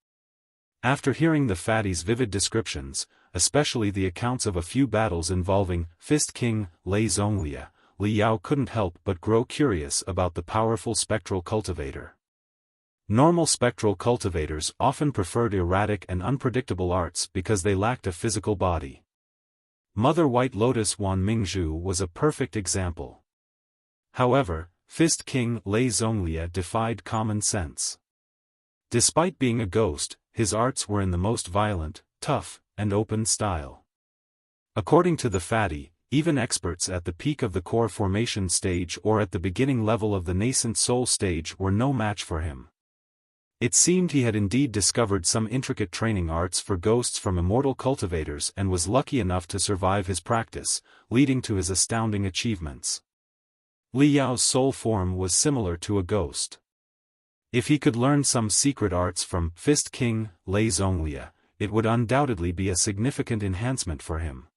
Speaker 1: After hearing the fatty's vivid descriptions, especially the accounts of a few battles involving Fist King, Lei Zhonglia, Li Yao couldn't help but grow curious about the powerful spectral cultivator. Normal spectral cultivators often preferred erratic and unpredictable arts because they lacked a physical body. Mother White Lotus Wan Mingzhu was a perfect example. However, Fist King Lei Zhonglia defied common sense. Despite being a ghost, his arts were in the most violent, tough, and open style. According to the Fatty, even experts at the peak of the core formation stage or at the beginning level of the nascent soul stage were no match for him. It seemed he had indeed discovered some intricate training arts for ghosts from immortal cultivators and was lucky enough to survive his practice, leading to his astounding achievements. Li Yao's soul form was similar to a ghost. If he could learn some secret arts from Fist King Lei Zhonglia, it would undoubtedly be a significant enhancement for him.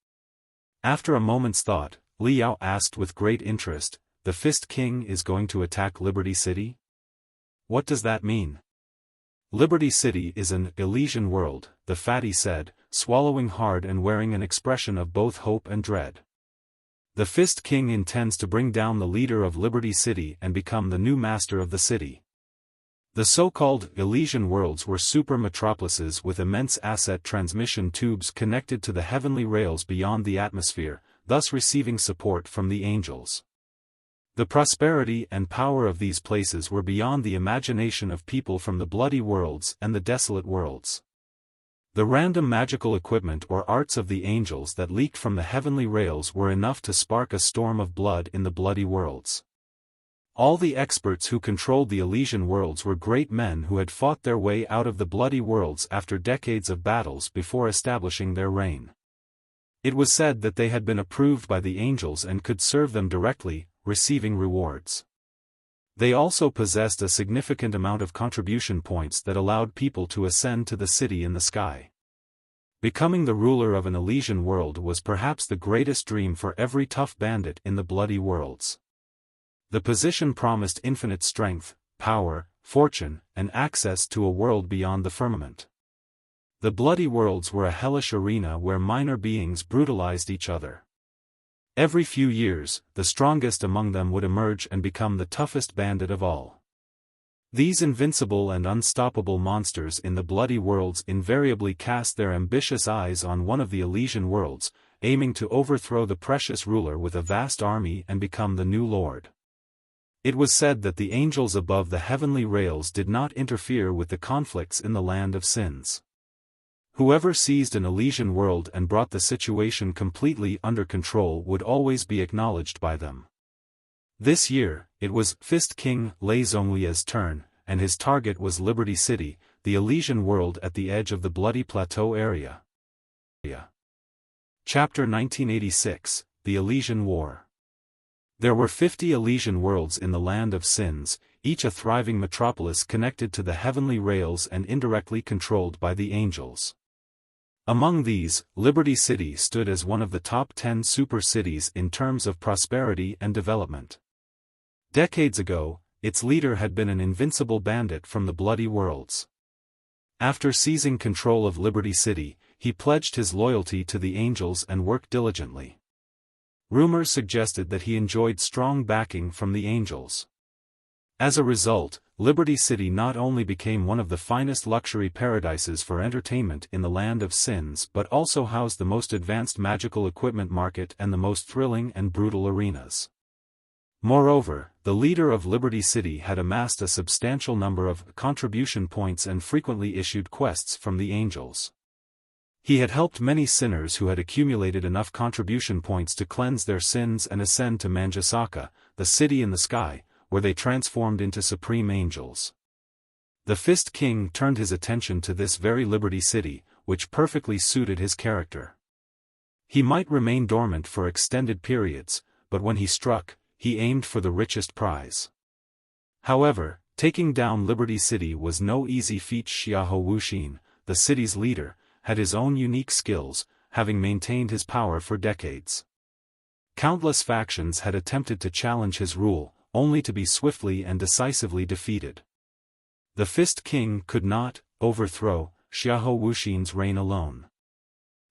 Speaker 1: After a moment's thought, Li Yao asked with great interest, "The Fist King is going to attack Liberty City? What does that mean?" "Liberty City is an Elysian world," the Fatty said, swallowing hard and wearing an expression of both hope and dread. "The Fist King intends to bring down the leader of Liberty City and become the new master of the city." The so-called Elysian worlds were super metropolises with immense asset transmission tubes connected to the heavenly rails beyond the atmosphere, thus receiving support from the angels. The prosperity and power of these places were beyond the imagination of people from the bloody worlds and the desolate worlds. The random magical equipment or arts of the angels that leaked from the heavenly rails were enough to spark a storm of blood in the bloody worlds. All the experts who controlled the Elysian worlds were great men who had fought their way out of the bloody worlds after decades of battles before establishing their reign. It was said that they had been approved by the angels and could serve them directly, receiving rewards. They also possessed a significant amount of contribution points that allowed people to ascend to the city in the sky. Becoming the ruler of an Elysian world was perhaps the greatest dream for every tough bandit in the bloody worlds. The position promised infinite strength, power, fortune, and access to a world beyond the firmament. The bloody worlds were a hellish arena where minor beings brutalized each other. Every few years, the strongest among them would emerge and become the toughest bandit of all. These invincible and unstoppable monsters in the bloody worlds invariably cast their ambitious eyes on one of the Elysian worlds, aiming to overthrow the precious ruler with a vast army and become the new lord. It was said that the angels above the heavenly rails did not interfere with the conflicts in the land of sins. Whoever seized an Elysian world and brought the situation completely under control would always be acknowledged by them. This year, it was Fist King Lei Zhonglia's turn, and his target was Liberty City, the Elysian world at the edge of the bloody Plateau area. Chapter 1986, The Elysian War. There were 50 Elysian worlds in the land of sins, each a thriving metropolis connected to the heavenly rails and indirectly controlled by the angels. Among these, Liberty City stood as one of the top 10 super cities in terms of prosperity and development. Decades ago, its leader had been an invincible bandit from the bloody worlds. After seizing control of Liberty City, he pledged his loyalty to the angels and worked diligently. Rumors suggested that he enjoyed strong backing from the angels. As a result, Liberty City not only became one of the finest luxury paradises for entertainment in the land of sins but also housed the most advanced magical equipment market and the most thrilling and brutal arenas. Moreover, the leader of Liberty City had amassed a substantial number of contribution points and frequently issued quests from the angels. He had helped many sinners who had accumulated enough contribution points to cleanse their sins and ascend to Manjusaka, the city in the sky, where they transformed into supreme angels. The Fist King turned his attention to this very Liberty City, which perfectly suited his character. He might remain dormant for extended periods, but when he struck, he aimed for the richest prize. However, taking down Liberty City was no easy feat. Xiahou Wuxin, the city's leader, had his own unique skills, having maintained his power for decades. Countless factions had attempted to challenge his rule, only to be swiftly and decisively defeated. The Fist King could not overthrow Xiahou Wuxin's reign alone.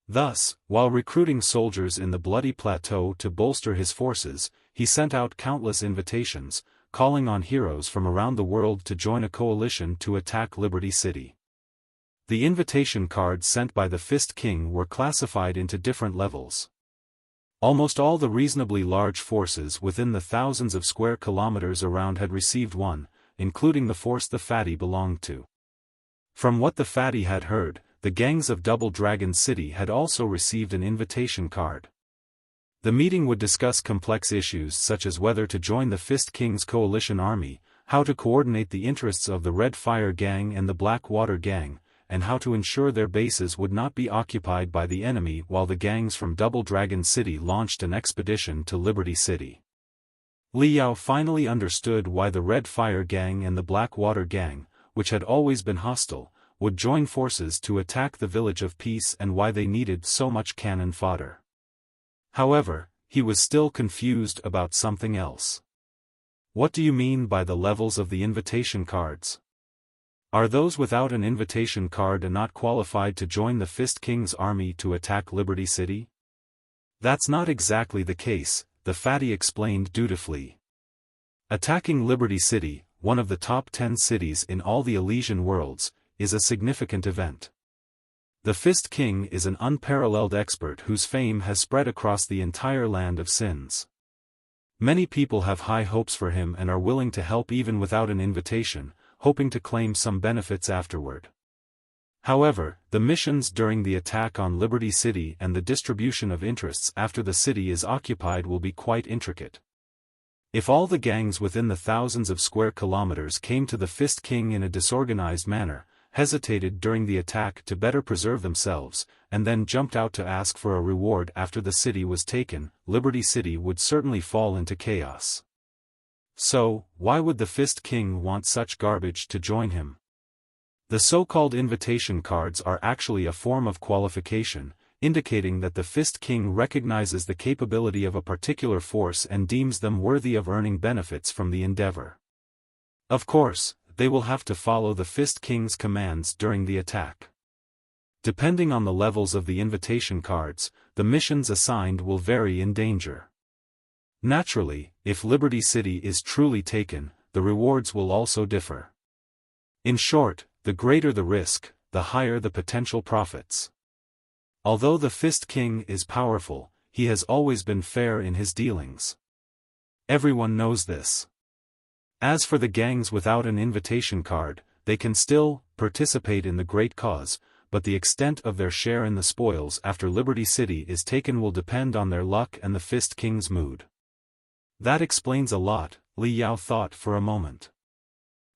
Speaker 1: Thus, while recruiting soldiers in the bloody plateau to bolster his forces, he sent out countless invitations, calling on heroes from around the world to join a coalition to attack Liberty City. The invitation cards sent by the Fist King were classified into different levels. Almost all the reasonably large forces within the thousands of square kilometers around had received one, including the force the Fatty belonged to. From what the fatty had heard, the gangs of Double Dragon City had also received an invitation card. The meeting would discuss complex issues such as whether to join the Fist King's coalition army, how to coordinate the interests of the Red Fire Gang and the Black Water Gang, and how to ensure their bases would not be occupied by the enemy while the gangs from Double Dragon City launched an expedition to Liberty City. Li Yao finally understood why the Red Fire Gang and the Black Water Gang, which had always been hostile, would join forces to attack the Village of Peace and why they needed so much cannon fodder. However, he was still confused about something else. What do you mean by the levels of the invitation cards? Are those without an invitation card not qualified to join the Fist King's army to attack Liberty City? That's not exactly the case, the fatty explained dutifully. Attacking Liberty City, one of the top 10 cities in all the Elysian worlds, is a significant event. The Fist King is an unparalleled expert whose fame has spread across the entire land of sins. Many people have high hopes for him and are willing to help even without an invitation, hoping to claim some benefits afterward. However, the missions during the attack on Liberty City and the distribution of interests after the city is occupied will be quite intricate. If all the gangs within the thousands of square kilometers came to the Fist King in a disorganized manner, hesitated during the attack to better preserve themselves, and then jumped out to ask for a reward after the city was taken, Liberty City would certainly fall into chaos. So, why would the Fist King want such garbage to join him? The so-called invitation cards are actually a form of qualification, indicating that the Fist King recognizes the capability of a particular force and deems them worthy of earning benefits from the endeavor. Of course, they will have to follow the Fist King's commands during the attack. Depending on the levels of the invitation cards, the missions assigned will vary in danger. Naturally, if Liberty City is truly taken, the rewards will also differ. In short, the greater the risk, the higher the potential profits. Although the Fist King is powerful, he has always been fair in his dealings. Everyone knows this. As for the gangs without an invitation card, they can still participate in the great cause, but the extent of their share in the spoils after Liberty City is taken will depend on their luck and the Fist King's mood. That explains a lot, Li Yao thought for a moment.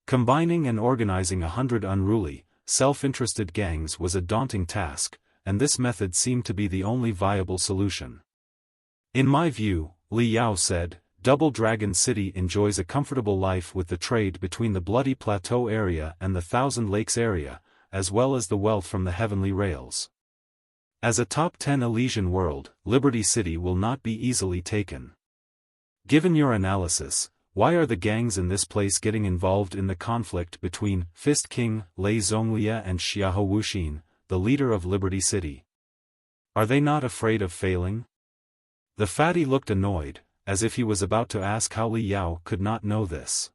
Speaker 1: Combining and organizing 100 unruly, self-interested gangs was a daunting task, and this method seemed to be the only viable solution. In my view, Li Yao said, Double Dragon City enjoys a comfortable life with the trade between the Bloody Plateau area and the Thousand Lakes area, as well as the wealth from the Heavenly Rails. As a top 10 Elysian world, Liberty City will not be easily taken. Given your analysis, why are the gangs in this place getting involved in the conflict between Fist King, Lei Zhonglia and Xiahou Wuxin, the leader of Liberty City? Are they not afraid of failing? The fatty looked annoyed, as if he was about to ask how Li Yao could not know this.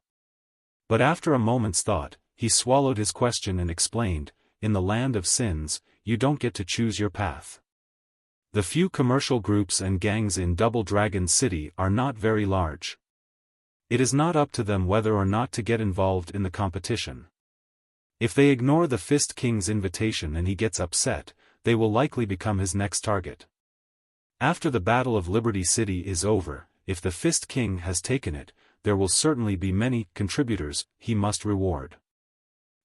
Speaker 1: But after a moment's thought, he swallowed his question and explained, in the land of sins, you don't get to choose your path. The few commercial groups and gangs in Double Dragon City are not very large. It is not up to them whether or not to get involved in the competition. If they ignore the Fist King's invitation and he gets upset, they will likely become his next target. After the Battle of Liberty City is over, if the Fist King has taken it, there will certainly be many contributors he must reward.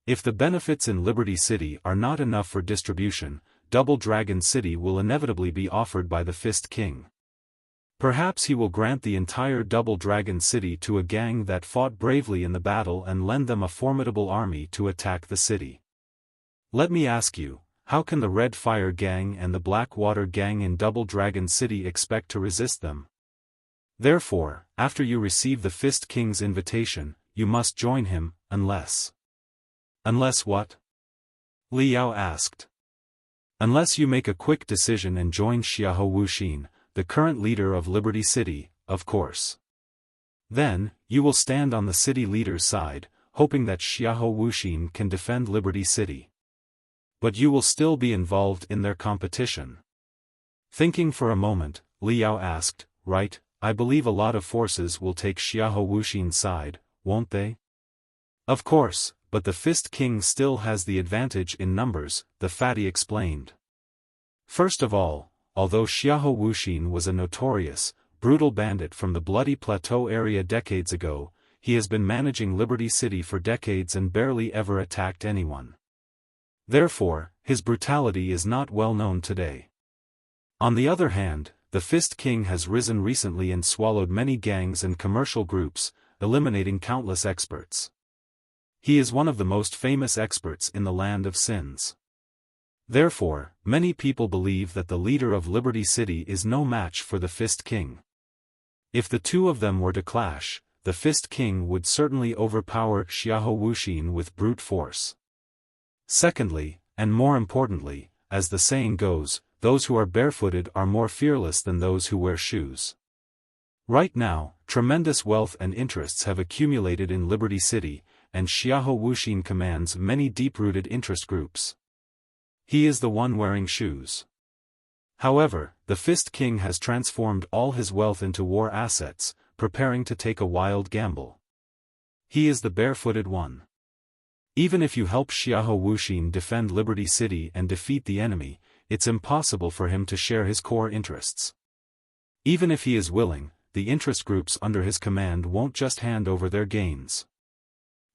Speaker 1: If the benefits in Liberty City are not enough for distribution, Double Dragon City will inevitably be offered by the Fist King. Perhaps he will grant the entire Double Dragon City to a gang that fought bravely in the battle and lend them a formidable army to attack the city. Let me ask you, how can the Red Fire Gang and the Black Water Gang in Double Dragon City expect to resist them? Therefore, after you receive the Fist King's invitation, you must join him, unless... Unless what? Li Yao asked. Unless you make a quick decision and join Xiahou Wuxin, the current leader of Liberty City, of course. Then, you will stand on the city leader's side, hoping that Xiahou Wuxin can defend Liberty City. But you will still be involved in their competition. Thinking for a moment, Li Yao asked, right, I believe a lot of forces will take Xiahou Wuxin's side, won't they? Of course, but the Fist King still has the advantage in numbers, the fatty explained. First of all, although Xiahou Wuxin was a notorious, brutal bandit from the bloody Plateau area decades ago, he has been managing Liberty City for decades and barely ever attacked anyone. Therefore, his brutality is not well known today. On the other hand, the Fist King has risen recently and swallowed many gangs and commercial groups, eliminating countless experts. He is one of the most famous experts in the Land of Sins. Therefore, many people believe that the leader of Liberty City is no match for the Fist King. If the two of them were to clash, the Fist King would certainly overpower Xiahou Wuxin with brute force. Secondly, and more importantly, as the saying goes, those who are barefooted are more fearless than those who wear shoes. Right now, tremendous wealth and interests have accumulated in Liberty City, and Xiahou Wuxin commands many deep-rooted interest groups. He is the one wearing shoes. However, the Fist King has transformed all his wealth into war assets, preparing to take a wild gamble. He is the barefooted one. Even if you help Xiahou Wuxin defend Liberty City and defeat the enemy, it's impossible for him to share his core interests. Even if he is willing, the interest groups under his command won't just hand over their gains.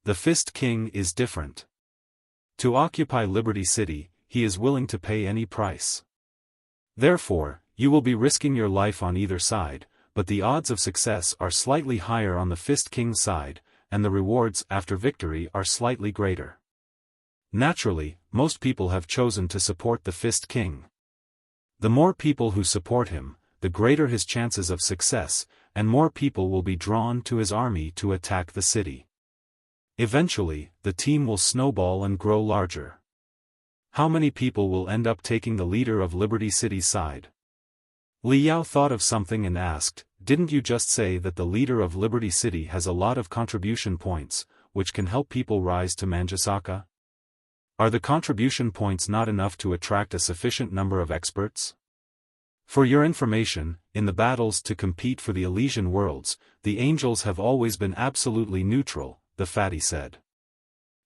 Speaker 1: The Fist King is different. To occupy Liberty City, he is willing to pay any price. Therefore, you will be risking your life on either side, but the odds of success are slightly higher on the Fist King's side, and the rewards after victory are slightly greater. Naturally, most people have chosen to support the Fist King. The more people who support him, the greater his chances of success, and more people will be drawn to his army to attack the city. Eventually, the team will snowball and grow larger. How many people will end up taking the leader of Liberty City's side? Li Yao thought of something and asked, "Didn't you just say that the leader of Liberty City has a lot of contribution points, which can help people rise to Manjusaka? Are the contribution points not enough to attract a sufficient number of experts?" For your information, in the battles to compete for the Elysian worlds, the angels have always been absolutely neutral, the fatty said.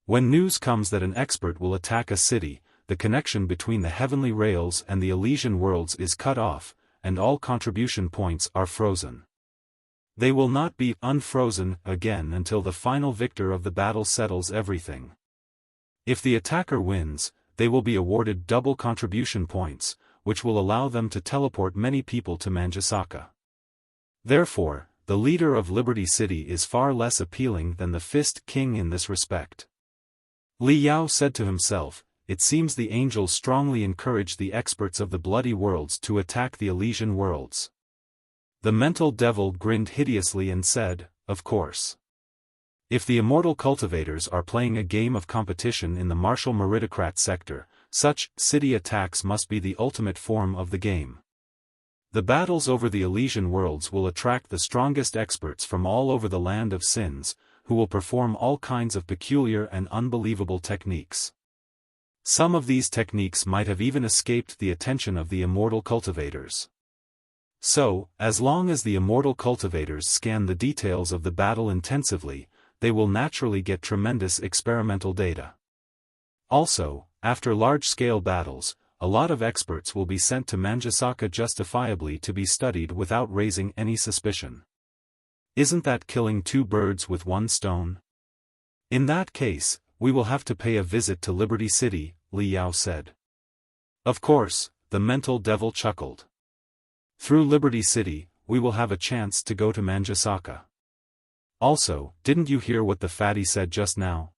Speaker 1: When news comes that an expert will attack a city, the connection between the heavenly rails and the Elysian worlds is cut off, and all contribution points are frozen. They will not be unfrozen again until the final victor of the battle settles everything. If the attacker wins, they will be awarded double contribution points, which will allow them to teleport many people to Manjusaka. Therefore, the leader of Liberty City is far less appealing than the Fist King in this respect. Li Yao said to himself, "It seems the angels strongly encourage the experts of the bloody worlds to attack the Elysian worlds." The mental devil grinned hideously and said, "Of course. If the immortal cultivators are playing a game of competition in the martial meritocrat sector, such city attacks must be the ultimate form of the game. The battles over the Elysian worlds will attract the strongest experts from all over the Land of Sins, who will perform all kinds of peculiar and unbelievable techniques. Some of these techniques might have even escaped the attention of the immortal cultivators. So, as long as the immortal cultivators scan the details of the battle intensively, they will naturally get tremendous experimental data. Also, after large-scale battles, a lot of experts will be sent to Manjusaka justifiably to be studied without raising any suspicion. Isn't that killing two birds with one stone? In that case, we will have to pay a visit to Liberty City, Li Yao said. Of course, the mental devil chuckled. Through Liberty City, we will have a chance to go to Manjusaka. Also, didn't you hear what the fatty said just now?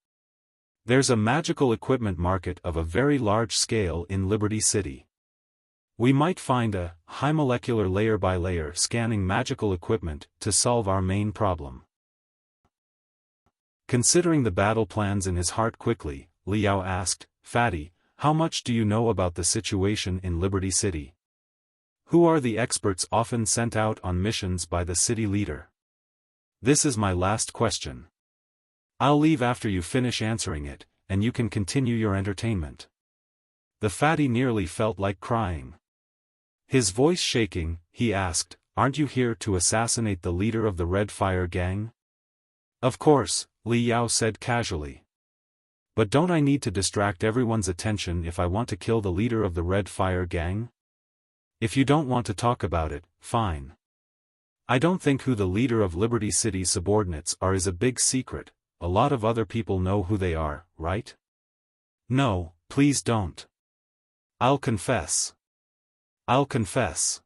Speaker 1: There's a magical equipment market of a very large scale in Liberty City. We might find a high molecular layer-by-layer scanning magical equipment to solve our main problem. Considering the battle plans in his heart quickly, Li Yao asked, "Fatty, how much do you know about the situation in Liberty City? Who are the experts often sent out on missions by the city leader? This is my last question. I'll leave after you finish answering it, and you can continue your entertainment." The fatty nearly felt like crying. His voice shaking, he asked, "Aren't you here to assassinate the leader of the Red Fire Gang?" "Of course," Li Yao said casually. But don't I need to distract everyone's attention if I want to kill the leader of the Red Fire gang? If you don't want to talk about it, fine. I don't think who the leader of Liberty City's subordinates are is a big secret. A lot of other people know who they are, right? No, please don't. I'll confess. I'll confess.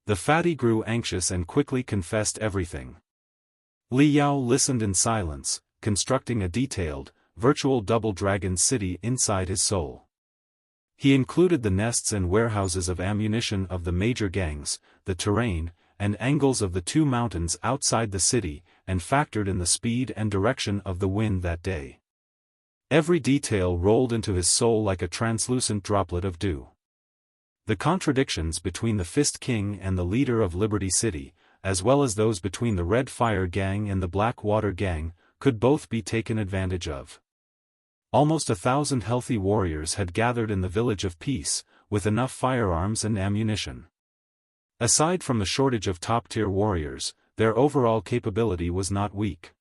Speaker 1: The fatty grew anxious and quickly confessed everything. Li Yao listened in silence, constructing a detailed, virtual double dragon city inside his soul. He included the nests and warehouses of ammunition of the major gangs, the terrain, and angles of the two mountains outside the city, and factored in the speed and direction of the wind that day. Every detail rolled into his soul like a translucent droplet of dew. The contradictions between the Fist King and the leader of Liberty City, as well as those between the Red Fire Gang and the Black Water Gang, could both be taken advantage of. Almost 1,000 healthy warriors had gathered in the Village of Peace, with enough firearms and ammunition. Aside from the shortage of top-tier warriors, their overall capability was not weak.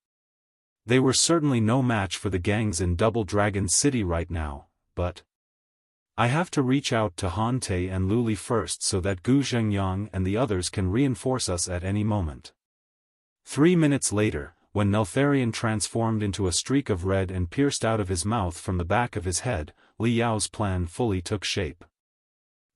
Speaker 1: They were certainly no match for the gangs in Double Dragon City right now, but I have to reach out to Han Te and Luli first so that Gu Zhengyang and the others can reinforce us at any moment. 3 minutes later, when Neltharion transformed into a streak of red and pierced out of his mouth from the back of his head, Li Yao's plan fully took shape.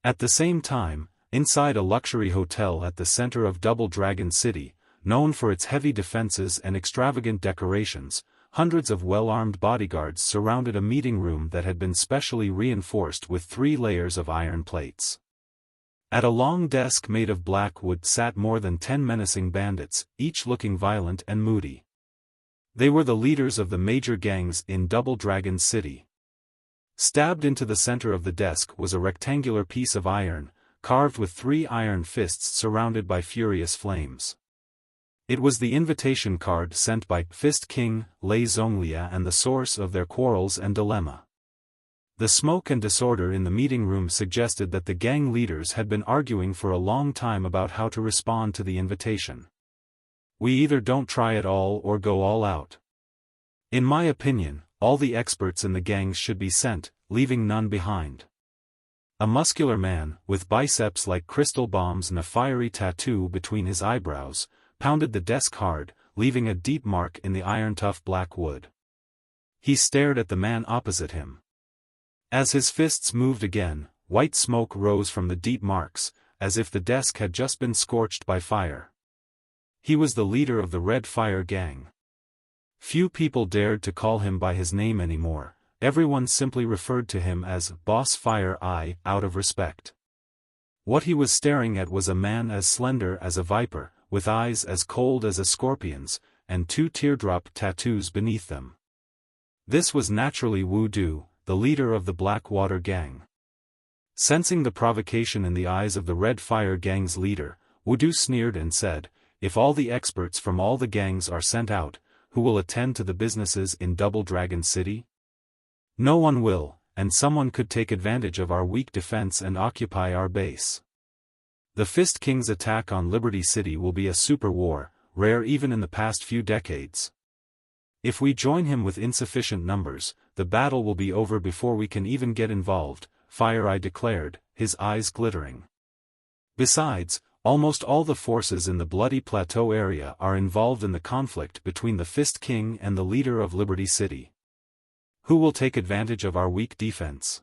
Speaker 1: At the same time, inside a luxury hotel at the center of Double Dragon City, known for its heavy defenses and extravagant decorations, hundreds of well-armed bodyguards surrounded a meeting room that had been specially reinforced with 3 layers of iron plates. At a long desk made of black wood sat more than 10 menacing bandits, each looking violent and moody. They were the leaders of the major gangs in Double Dragon City. Stabbed into the center of the desk was a rectangular piece of iron, carved with 3 iron fists surrounded by furious flames. It was the invitation card sent by Fist King, Lei Zhonglia, and the source of their quarrels and dilemma. The smoke and disorder in the meeting room suggested that the gang leaders had been arguing for a long time about how to respond to the invitation. We either don't try at all or go all out. In my opinion, all the experts in the gangs should be sent, leaving none behind. A muscular man, with biceps like crystal bombs and a fiery tattoo between his eyebrows, pounded the desk hard, leaving a deep mark in the iron-tough black wood. He stared at the man opposite him. As his fists moved again, white smoke rose from the deep marks, as if the desk had just been scorched by fire. He was the leader of the Red Fire Gang. Few people dared to call him by his name anymore, everyone simply referred to him as Boss Fire Eye, out of respect. What he was staring at was a man as slender as a viper, with eyes as cold as a scorpion's, and 2 teardrop tattoos beneath them. This was naturally Wu Du, the leader of the Black Water Gang. Sensing the provocation in the eyes of the Red Fire Gang's leader, Wu Du sneered and said, "If all the experts from all the gangs are sent out, who will attend to the businesses in Double Dragon City? No one will, and someone could take advantage of our weak defense and occupy our base. The Fist King's attack on Liberty City will be a super war, rare even in the past few decades. If we join him with insufficient numbers, the battle will be over before we can even get involved," Fire Eye declared, his eyes glittering. Besides, almost all the forces in the Bloody Plateau area are involved in the conflict between the Fist King and the leader of Liberty City. Who will take advantage of our weak defense?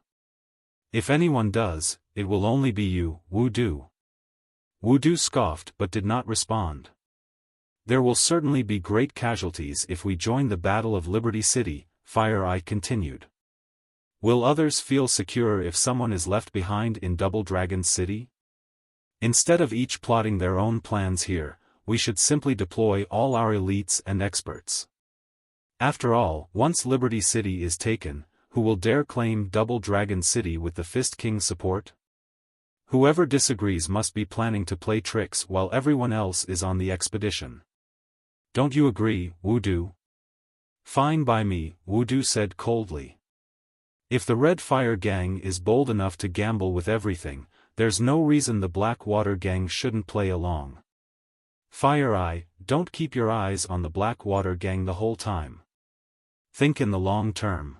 Speaker 1: If anyone does, it will only be you, Wu Du. Wu Du scoffed but did not respond. There will certainly be great casualties if we join the Battle of Liberty City, Fire Eye continued. Will others feel secure if someone is left behind in Double Dragon City? Instead of each plotting their own plans here, we should simply deploy all our elites and experts. After all, once Liberty City is taken, who will dare claim Double Dragon City with the Fist King's support? Whoever disagrees must be planning to play tricks while everyone else is on the expedition. Don't you agree, Wu Du? Fine by me, Wu Du said coldly. If the Red Fire Gang is bold enough to gamble with everything, there's no reason the Black Water Gang shouldn't play along. Fire Eye, don't keep your eyes on the Black Water Gang the whole time. Think in the long term.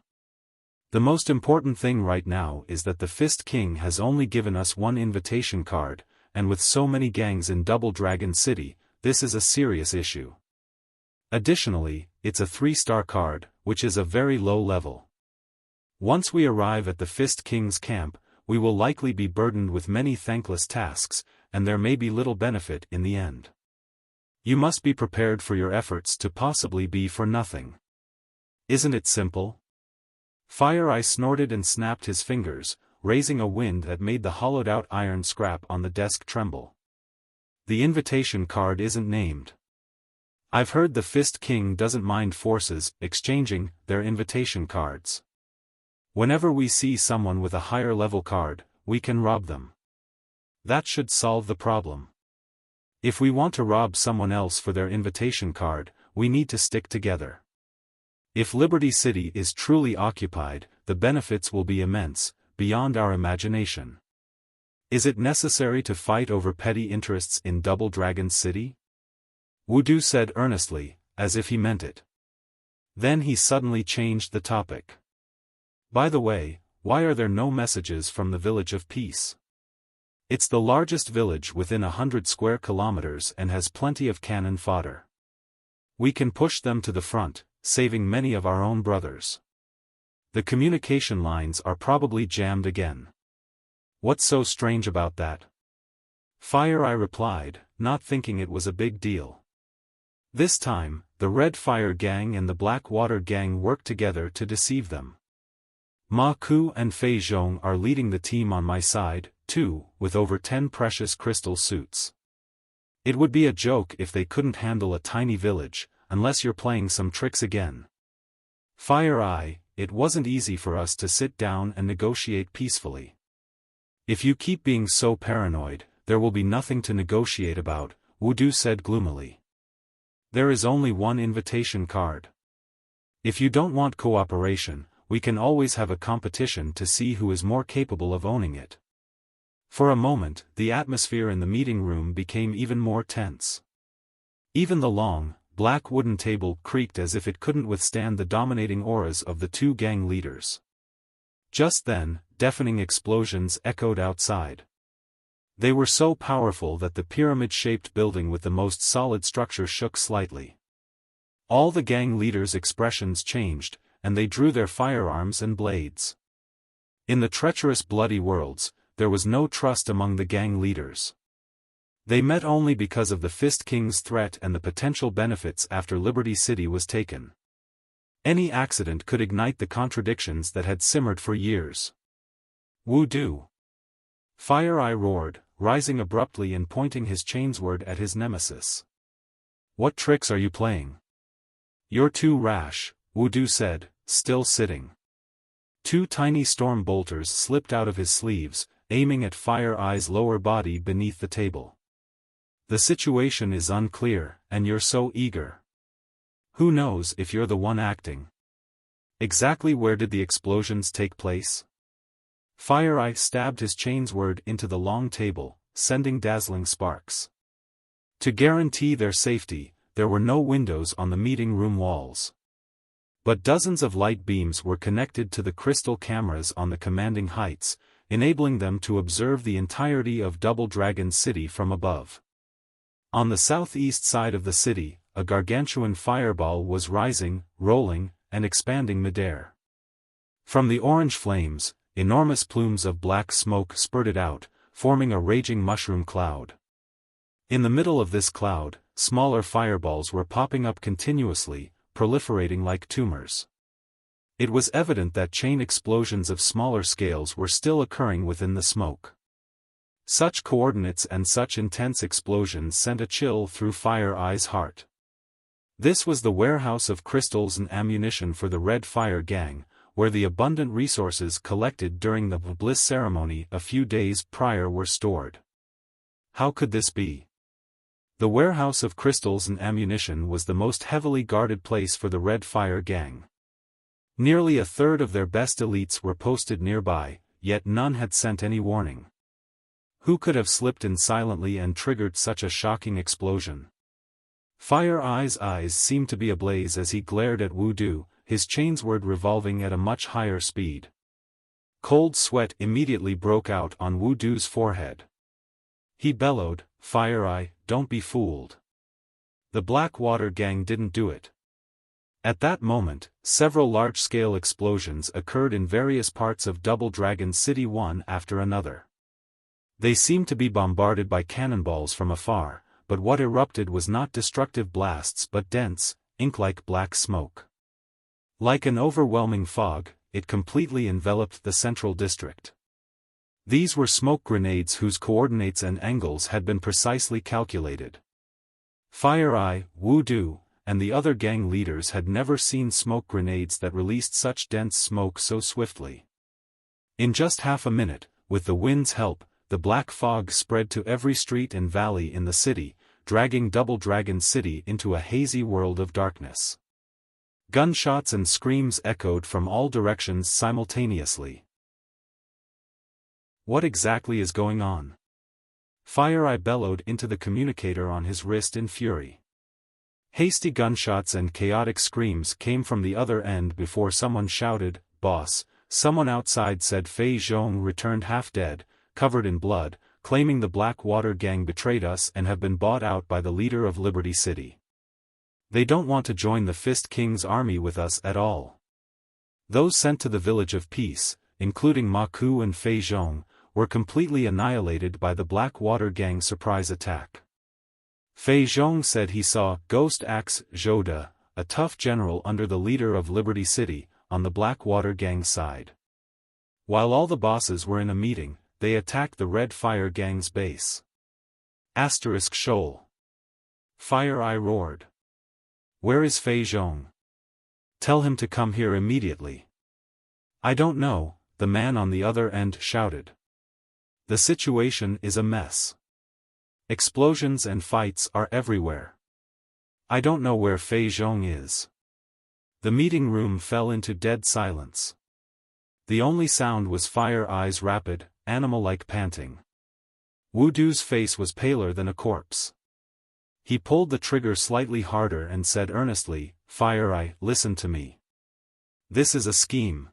Speaker 1: The most important thing right now is that the Fist King has only given us one invitation card, and with so many gangs in Double Dragon City, this is a serious issue. Additionally, it's a 3-star card, which is a very low level. Once we arrive at the Fist King's camp, we will likely be burdened with many thankless tasks, and there may be little benefit in the end. You must be prepared for your efforts to possibly be for nothing. Isn't it simple? Fire Eye snorted and snapped his fingers, raising a wind that made the hollowed-out iron scrap on the desk tremble. The invitation card isn't named. I've heard the Fist King doesn't mind forces exchanging their invitation cards. Whenever we see someone with a higher level card, we can rob them. That should solve the problem. If we want to rob someone else for their invitation card, we need to stick together. If Liberty City is truly occupied, the benefits will be immense, beyond our imagination. Is it necessary to fight over petty interests in Double Dragon City? Wudu said earnestly, as if he meant it. Then he suddenly changed the topic. By the way, why are there no messages from the Village of Peace? It's the largest village within 100 square kilometers and has plenty of cannon fodder. We can push them to the front, saving many of our own brothers. The communication lines are probably jammed again. What's so strange about that? Fire Eye replied, not thinking it was a big deal. This time, the Red Fire Gang and the Black Water Gang worked together to deceive them. Ma Ku and Fei Zhong are leading the team on my side, too, with over 10 precious crystal suits. It would be a joke if they couldn't handle a tiny village, unless you're playing some tricks again. Fire Eye, it wasn't easy for us to sit down and negotiate peacefully. If you keep being so paranoid, there will be nothing to negotiate about, Wudu said gloomily. There is only one invitation card. If you don't want cooperation, we can always have a competition to see who is more capable of owning it. For a moment, the atmosphere in the meeting room became even more tense. Even the long, black wooden table creaked as if it couldn't withstand the dominating auras of the two gang leaders. Just then, deafening explosions echoed outside. They were so powerful that the pyramid-shaped building with the most solid structure shook slightly. All the gang leaders' expressions changed, and they drew their firearms and blades. In the treacherous bloody worlds, there was no trust among the gang leaders. They met only because of the Fist King's threat and the potential benefits after Liberty City was taken. Any accident could ignite the contradictions that had simmered for years. Wudu! Fire Eye roared, rising abruptly and pointing his chainsword at his nemesis. What tricks are you playing? You're too rash, Wudu said, still sitting. Two tiny storm bolters slipped out of his sleeves, aiming at Fire Eye's lower body beneath the table. The situation is unclear, and you're so eager. Who knows if you're the one acting? Exactly where did the explosions take place? Fire Eye stabbed his chainsword into the long table, sending dazzling sparks. To guarantee their safety, there were no windows on the meeting room walls. But dozens of light beams were connected to the crystal cameras on the commanding heights, enabling them to observe the entirety of Double Dragon City from above. On the southeast side of the city, a gargantuan fireball was rising, rolling, and expanding midair. From the orange flames, enormous plumes of black smoke spurted out, forming a raging mushroom cloud. In the middle of this cloud, smaller fireballs were popping up continuously, proliferating like tumors. It was evident that chain explosions of smaller scales were still occurring within the smoke. Such coordinates and such intense explosions sent a chill through Fire Eye's heart. This was the warehouse of crystals and ammunition for the Red Fire Gang, where the abundant resources collected during the Bliss ceremony a few days prior were stored. How could this be? The warehouse of crystals and ammunition was the most heavily guarded place for the Red Fire Gang. Nearly a third of their best elites were posted nearby, yet none had sent any warning. Who could have slipped in silently and triggered such a shocking explosion? Fire Eye's eyes seemed to be ablaze as he glared at Wudu, his chainsword revolving at a much higher speed. Cold sweat immediately broke out on Wudu's forehead. He bellowed, "Fire Eye, don't be fooled. The Blackwater gang didn't do it." At that moment, several large-scale explosions occurred in various parts of Double Dragon City one after another. They seemed to be bombarded by cannonballs from afar, but what erupted was not destructive blasts but dense, ink-like black smoke. Like an overwhelming fog, it completely enveloped the central district. These were smoke grenades whose coordinates and angles had been precisely calculated. Fire Eye, Wudu, and the other gang leaders had never seen smoke grenades that released such dense smoke so swiftly. In just half a minute, with the wind's help, the black fog spread to every street and valley in the city, dragging Double Dragon City into a hazy world of darkness. Gunshots and screams echoed from all directions simultaneously. What exactly is going on? Fire Eye bellowed into the communicator on his wrist in fury. Hasty gunshots and chaotic screams came from the other end before someone shouted, "Boss!" Someone outside said Fei Zhong returned half dead, covered in blood, claiming the Blackwater gang betrayed us and have been bought out by the leader of Liberty City. They don't want to join the Fist King's army with us at all. Those sent to the Village of Peace, including Ma Ku and Fei Zhong, were completely annihilated by the Blackwater gang's surprise attack. Fei Zhong said he saw Ghost Axe Zhoda, a tough general under the leader of Liberty City, on the Blackwater gang's side. While all the bosses were in a meeting, they attacked the Red Fire gang's base. Shoal. Fire Eye roared. "Where is Fei Zhong? Tell him to come here immediately." "I don't know," the man on the other end shouted. "The situation is a mess. Explosions and fights are everywhere. I don't know where Fei Zhong is." The meeting room fell into dead silence. The only sound was Fire Eye's rapid, animal-like panting. Wudu's face was paler than a corpse. He pulled the trigger slightly harder and said earnestly, "Fire Eye, listen to me. This is a scheme."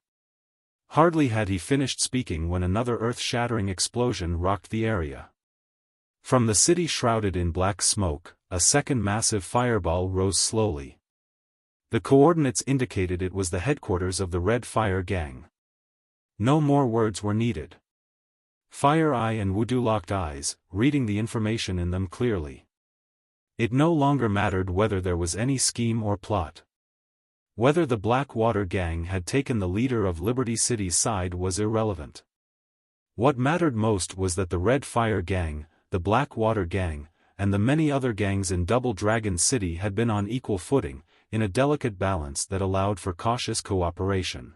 Speaker 1: Hardly had he finished speaking when another earth-shattering explosion rocked the area. From the city shrouded in black smoke, a second massive fireball rose slowly. The coordinates indicated it was the headquarters of the Red Fire gang. No more words were needed. Fire Eye and Wudu locked eyes, reading the information in them clearly. It no longer mattered whether there was any scheme or plot. Whether the Blackwater gang had taken the leader of Liberty City's side was irrelevant. What mattered most was that the Red Fire gang, the Blackwater gang, and the many other gangs in Double Dragon City had been on equal footing, in a delicate balance that allowed for cautious cooperation.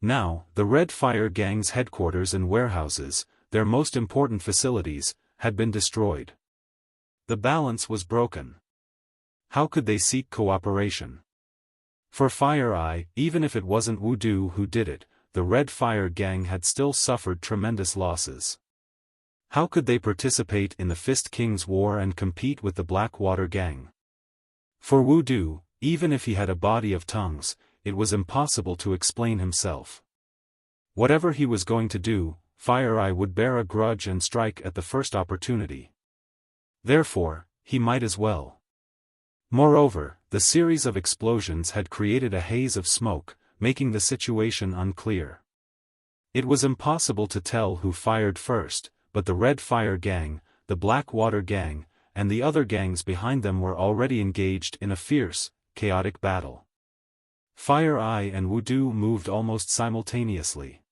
Speaker 1: Now, the Red Fire gang's headquarters and warehouses, their most important facilities, had been destroyed. The balance was broken. How could they seek cooperation? For Fire Eye, even if it wasn't Wudu who did it, the Red Fire gang had still suffered tremendous losses. How could they participate in the Fist King's war and compete with the Blackwater gang? For Wudu, even if he had a body of tongues, it was impossible to explain himself. Whatever he was going to do, Fire Eye would bear a grudge and strike at the first opportunity. Therefore, he might as well. Moreover, the series of explosions had created a haze of smoke, making the situation unclear. It was impossible to tell who fired first, but the Red Fire gang, the Blackwater gang, and the other gangs behind them were already engaged in a fierce, chaotic battle. Fire Eye and Wudu moved almost simultaneously.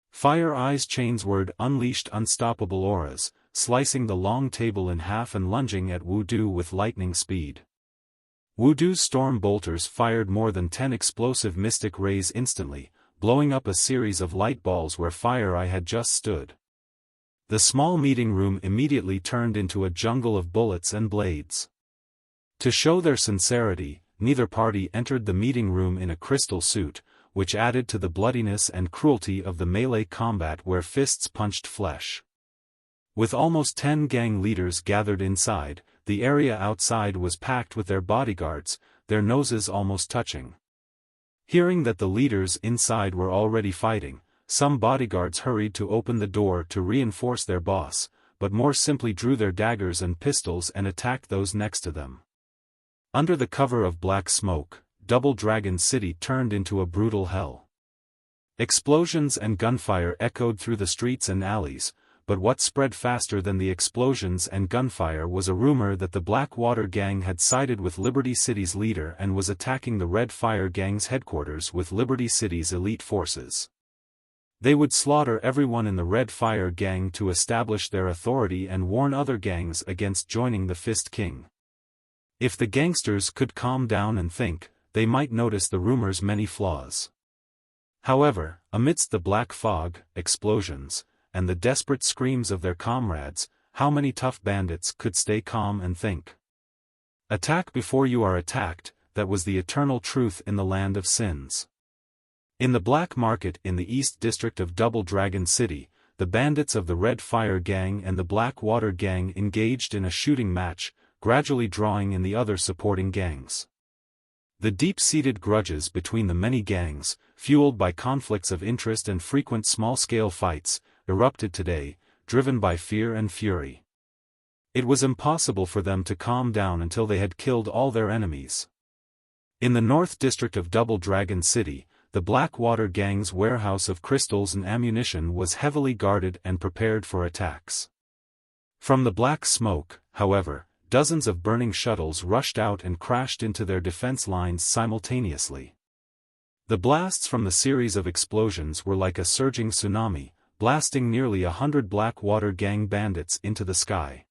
Speaker 1: Fire Eye's chainsword unleashed unstoppable auras, slicing the long table in half and lunging at Wudu with lightning speed. Wudu's storm bolters fired more than 10 explosive mystic rays instantly, blowing up a series of light balls where Fire Eye had just stood. The small meeting room immediately turned into a jungle of bullets and blades. To show their sincerity, neither party entered the meeting room in a crystal suit, which added to the bloodiness and cruelty of the melee combat where fists punched flesh. With almost 10 gang leaders gathered inside, the area outside was packed with their bodyguards, their noses almost touching. Hearing that the leaders inside were already fighting, some bodyguards hurried to open the door to reinforce their boss, but more simply drew their daggers and pistols and attacked those next to them. Under the cover of black smoke, Double Dragon City turned into a brutal hell. Explosions and gunfire echoed through the streets and alleys, but what spread faster than the explosions and gunfire was a rumor that the Blackwater Gang had sided with Liberty City's leader and was attacking the Red Fire Gang's headquarters with Liberty City's elite forces. They would slaughter everyone in the Red Fire Gang to establish their authority and warn other gangs against joining the Fist King. If the gangsters could calm down and think, they might notice the rumor's many flaws. However, amidst the black fog, explosions, and the desperate screams of their comrades, how many tough bandits could stay calm and think? Attack before you are attacked, that was the eternal truth in the land of sins. In the black market in the East District of Double Dragon City, the bandits of the Red Fire Gang and the Blackwater Gang engaged in a shooting match, gradually drawing in the other supporting gangs. The deep-seated grudges between the many gangs, fueled by conflicts of interest and frequent small-scale fights, erupted today, driven by fear and fury. It was impossible for them to calm down until they had killed all their enemies. In the North District of Double Dragon City, the Blackwater Gang's warehouse of crystals and ammunition was heavily guarded and prepared for attacks. From the black smoke, however, dozens of burning shuttles rushed out and crashed into their defense lines simultaneously. The blasts from the series of explosions were like a surging tsunami, blasting nearly 100 Blackwater Gang bandits into the sky.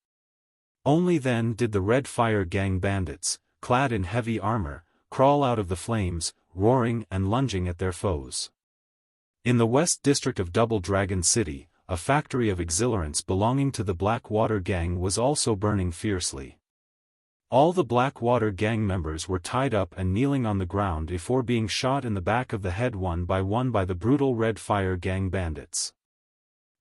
Speaker 1: Only then did the Red Fire Gang bandits, clad in heavy armor, crawl out of the flames, roaring and lunging at their foes. In the West District of Double Dragon City, a factory of exhilarants belonging to the Blackwater Gang was also burning fiercely. All the Blackwater Gang members were tied up and kneeling on the ground before being shot in the back of the head one by the brutal Red Fire Gang bandits.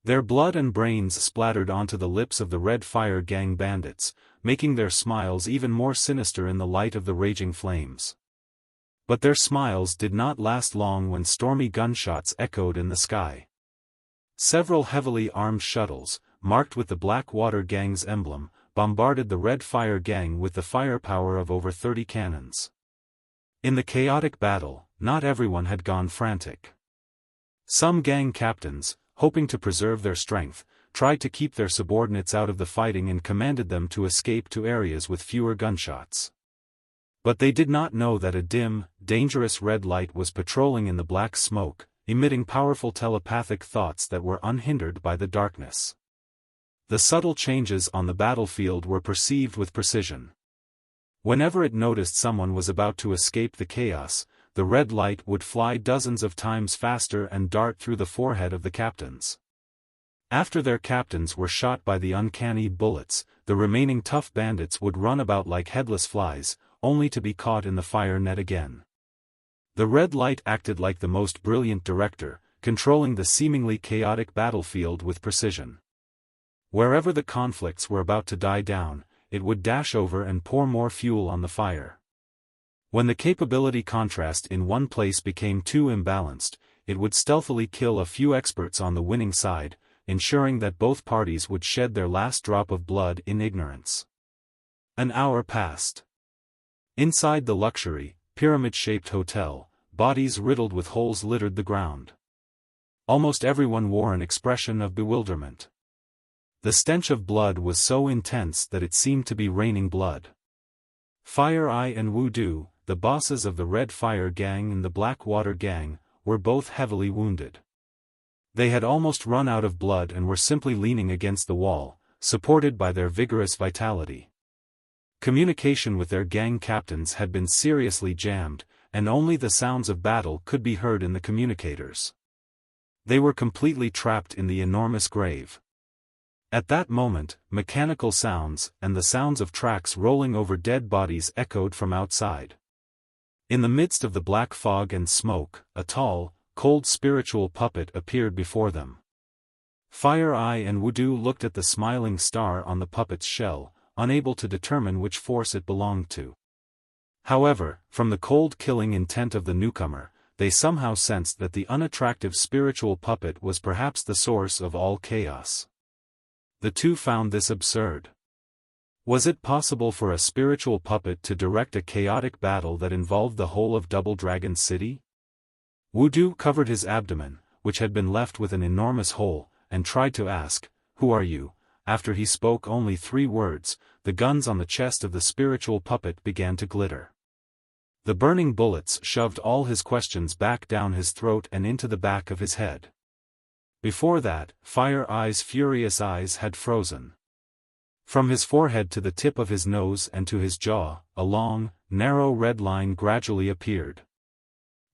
Speaker 1: Their blood and brains splattered onto the lips of the Red Fire Gang bandits, making their smiles even more sinister in the light of the raging flames. But their smiles did not last long when stormy gunshots echoed in the sky. Several heavily armed shuttles, marked with the Blackwater Gang's emblem, bombarded the Red Fire Gang with the firepower of over 30 cannons. In the chaotic battle, not everyone had gone frantic. Some gang captains, hoping to preserve their strength, tried to keep their subordinates out of the fighting and commanded them to escape to areas with fewer gunshots. But they did not know that a dim, dangerous red light was patrolling in the black smoke, emitting powerful telepathic thoughts that were unhindered by the darkness. The subtle changes on the battlefield were perceived with precision. Whenever it noticed someone was about to escape the chaos, the red light would fly dozens of times faster and dart through the forehead of the captains. After their captains were shot by the uncanny bullets, the remaining tough bandits would run about like headless flies, only to be caught in the fire net again. The red light acted like the most brilliant director, controlling the seemingly chaotic battlefield with precision. Wherever the conflicts were about to die down, it would dash over and pour more fuel on the fire. When the capability contrast in one place became too imbalanced, it would stealthily kill a few experts on the winning side, ensuring that both parties would shed their last drop of blood in ignorance. An hour passed. Inside the luxury, pyramid-shaped hotel, bodies riddled with holes littered the ground. Almost everyone wore an expression of bewilderment. The stench of blood was so intense that it seemed to be raining blood. Fire Eye and Wudu, the bosses of the Red Fire Gang and the Blackwater Gang, were both heavily wounded. They had almost run out of blood and were simply leaning against the wall, supported by their vigorous vitality. Communication with their gang captains had been seriously jammed, and only the sounds of battle could be heard in the communicators. They were completely trapped in the enormous grave. At that moment, mechanical sounds and the sounds of tracks rolling over dead bodies echoed from outside. In the midst of the black fog and smoke, a tall, cold spiritual puppet appeared before them. Fire Eye and Wudu looked at the smiling star on the puppet's shell, unable to determine which force it belonged to. However, from the cold killing intent of the newcomer, they somehow sensed that the unattractive spiritual puppet was perhaps the source of all chaos. The two found this absurd. Was it possible for a spiritual puppet to direct a chaotic battle that involved the whole of Double Dragon City? Wudu covered his abdomen, which had been left with an enormous hole, and tried to ask, "Who are you?" After he spoke only 3 words, the guns on the chest of the spiritual puppet began to glitter. The burning bullets shoved all his questions back down his throat and into the back of his head. Before that, Fire Eye's furious eyes had frozen. From his forehead to the tip of his nose and to his jaw, a long, narrow red line gradually appeared.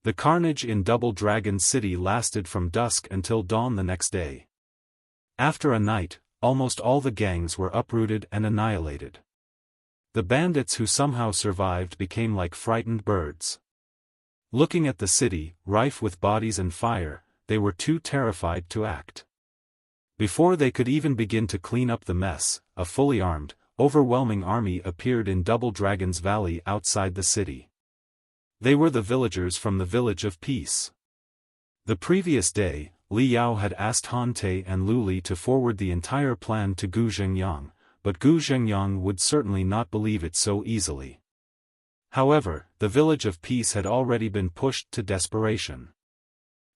Speaker 1: The carnage in Double Dragon City lasted from dusk until dawn the next day. After a night, almost all the gangs were uprooted and annihilated. The bandits who somehow survived became like frightened birds. Looking at the city, rife with bodies and fire, they were too terrified to act. Before they could even begin to clean up the mess, a fully armed, overwhelming army appeared in Double Dragon's Valley outside the city. They were the villagers from the Village of Peace. The previous day, Li Yao had asked Han Te and Lu Li to forward the entire plan to Gu Zhengyang, but Gu Zhengyang would certainly not believe it so easily. However, the Village of Peace had already been pushed to desperation.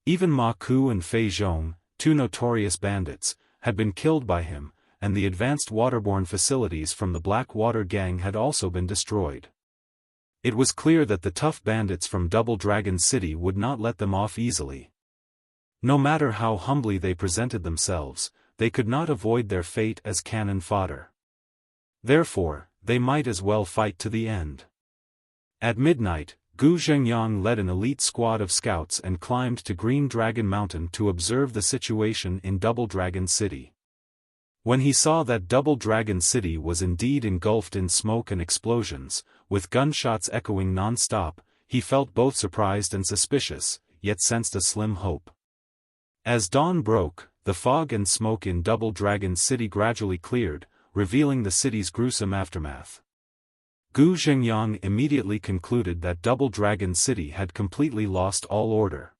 Speaker 1: Even Ma Ku and Fei Zhong, 2 notorious bandits, had been killed by him, and the advanced waterborne facilities from the Black Water Gang had also been destroyed. It was clear that the tough bandits from Double Dragon City would not let them off easily. No matter how humbly they presented themselves, they could not avoid their fate as cannon fodder. Therefore, they might as well fight to the end. At midnight, Gu Zhengyang led an elite squad of scouts and climbed to Green Dragon Mountain to observe the situation in Double Dragon City. When he saw that Double Dragon City was indeed engulfed in smoke and explosions, with gunshots echoing non-stop, he felt both surprised and suspicious, yet sensed a slim hope. As dawn broke, the fog and smoke in Double Dragon City gradually cleared, revealing the city's gruesome aftermath. Gu Zhengyang immediately concluded that Double Dragon City had completely lost all order.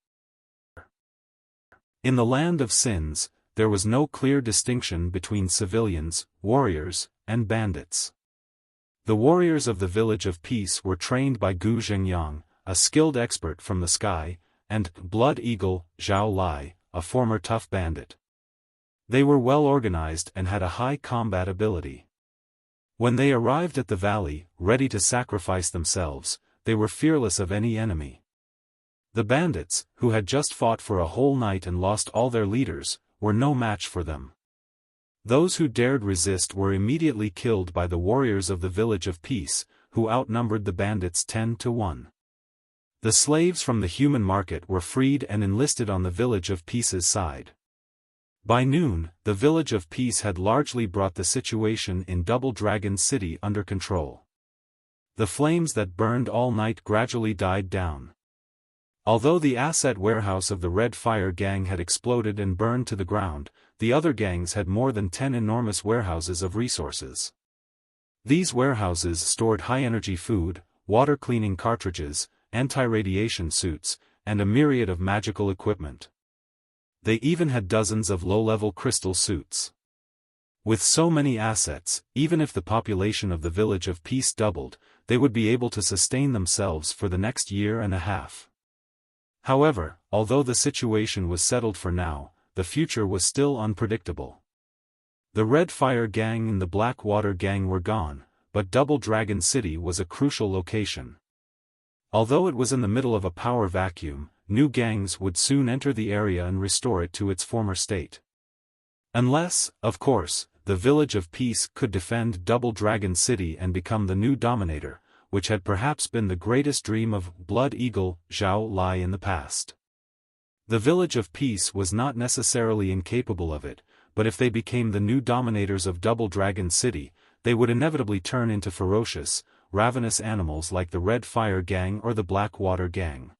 Speaker 1: In the land of sins, there was no clear distinction between civilians, warriors, and bandits. The warriors of the Village of Peace were trained by Gu Zhengyang, a skilled expert from the sky, and Blood Eagle, Zhao Lai, a former tough bandit. They were well organized and had a high combat ability. When they arrived at the valley, ready to sacrifice themselves, they were fearless of any enemy. The bandits, who had just fought for a whole night and lost all their leaders, were no match for them. Those who dared resist were immediately killed by the warriors of the Village of Peace, who outnumbered the bandits 10 to 1. The slaves from the human market were freed and enlisted on the Village of Peace's side. By noon, the Village of Peace had largely brought the situation in Double Dragon City under control. The flames that burned all night gradually died down. Although the asset warehouse of the Red Fire Gang had exploded and burned to the ground, the other gangs had more than 10 enormous warehouses of resources. These warehouses stored high-energy food, water-cleaning cartridges, anti-radiation suits, and a myriad of magical equipment. They even had dozens of low-level crystal suits. With so many assets, even if the population of the Village of Peace doubled, they would be able to sustain themselves for the next year and a half. However, although the situation was settled for now, the future was still unpredictable. The Red Fire Gang and the Black Water Gang were gone, but Double Dragon City was a crucial location. Although it was in the middle of a power vacuum, new gangs would soon enter the area and restore it to its former state. Unless, of course, the Village of Peace could defend Double Dragon City and become the new dominator, which had perhaps been the greatest dream of Blood Eagle, Zhao Lai in the past. The Village of Peace was not necessarily incapable of it, but if they became the new dominators of Double Dragon City, they would inevitably turn into ferocious, ravenous animals like the Red Fire Gang or the Black Water Gang.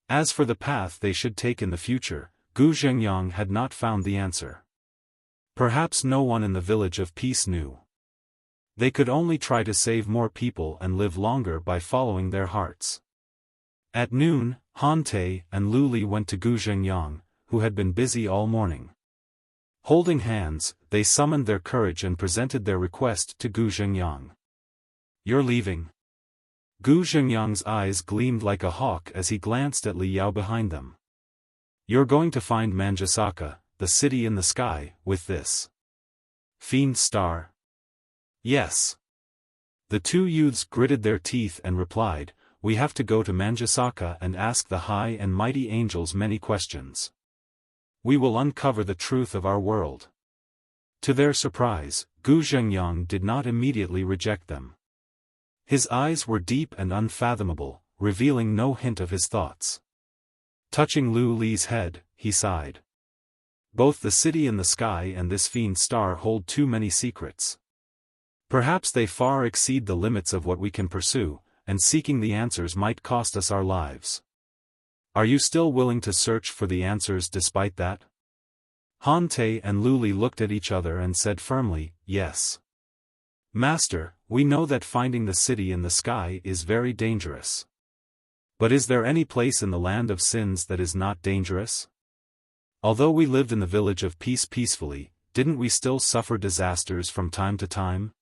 Speaker 1: As for the path they should take in the future, Gu Zhengyang had not found the answer. Perhaps no one in the Village of Peace knew. They could only try to save more people and live longer by following their hearts. At noon, Han Te and Lu Li went to Gu Zhengyang, who had been busy all morning. Holding hands, they summoned their courage and presented their request to Gu Zhengyang. "You're leaving?" Gu Zhengyang's eyes gleamed like a hawk as he glanced at Li Yao behind them. "You're going to find Manjusaka, the city in the sky, with this Fiend star?" "Yes." The two youths gritted their teeth and replied, "We have to go to Manjusaka and ask the high and mighty angels many questions. We will uncover the truth of our world." To their surprise, Gu Zhengyang did not immediately reject them. His eyes were deep and unfathomable, revealing no hint of his thoughts. Touching Lu Li's head, he sighed. "Both the city in the sky and this Fiend star hold too many secrets. Perhaps they far exceed the limits of what we can pursue, and seeking the answers might cost us our lives. Are you still willing to search for the answers despite that?" Han Te and Lu Li looked at each other and said firmly, "Yes. Master, we know that finding the city in the sky is very dangerous. But is there any place in the land of sins that is not dangerous? Although we lived in the village of peace peacefully, didn't we still suffer disasters from time to time?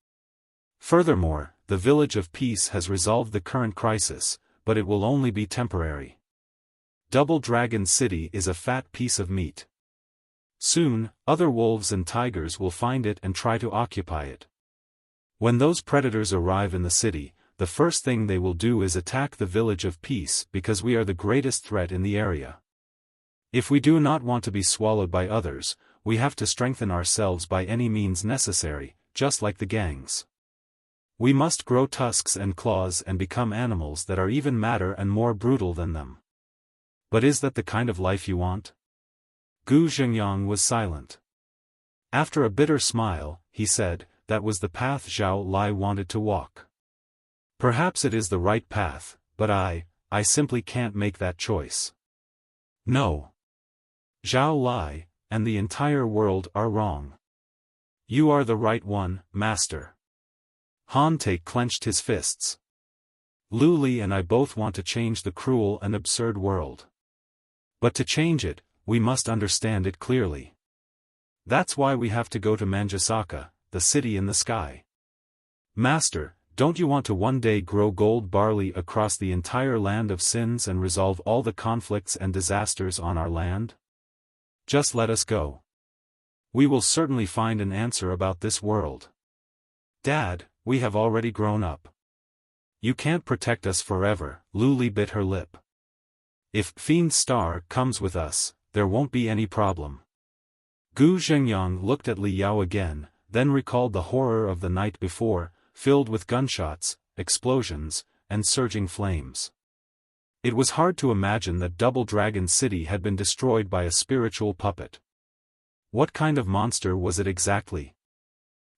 Speaker 1: Furthermore, the village of peace has resolved the current crisis, but it will only be temporary. Double Dragon City is a fat piece of meat. Soon, other wolves and tigers will find it and try to occupy it. When those predators arrive in the city, the first thing they will do is attack the village of peace because we are the greatest threat in the area. If we do not want to be swallowed by others, we have to strengthen ourselves by any means necessary, just like the gangs. We must grow tusks and claws and become animals that are even madder and more brutal than them. But is that the kind of life you want?" Gu Zhengyang was silent. After a bitter smile, he said, "That was the path Zhao Lai wanted to walk. Perhaps it is the right path, but I simply can't make that choice. No. Zhao Lai, and the entire world are wrong. You are the right one, Master." Han Te clenched his fists. "Lu Li and I both want to change the cruel and absurd world. But to change it, we must understand it clearly. That's why we have to go to Manjusaka, the city in the sky. Master, don't you want to one day grow gold barley across the entire land of sins and resolve all the conflicts and disasters on our land? Just let us go. We will certainly find an answer about this world. Dad, we have already grown up. You can't protect us forever." Lu Li bit her lip. "If Fiend Star comes with us, there won't be any problem." Gu Zhengyang looked at Li Yao again, then recalled the horror of the night before, filled with gunshots, explosions, and surging flames. It was hard to imagine that Double Dragon City had been destroyed by a spiritual puppet. What kind of monster was it exactly?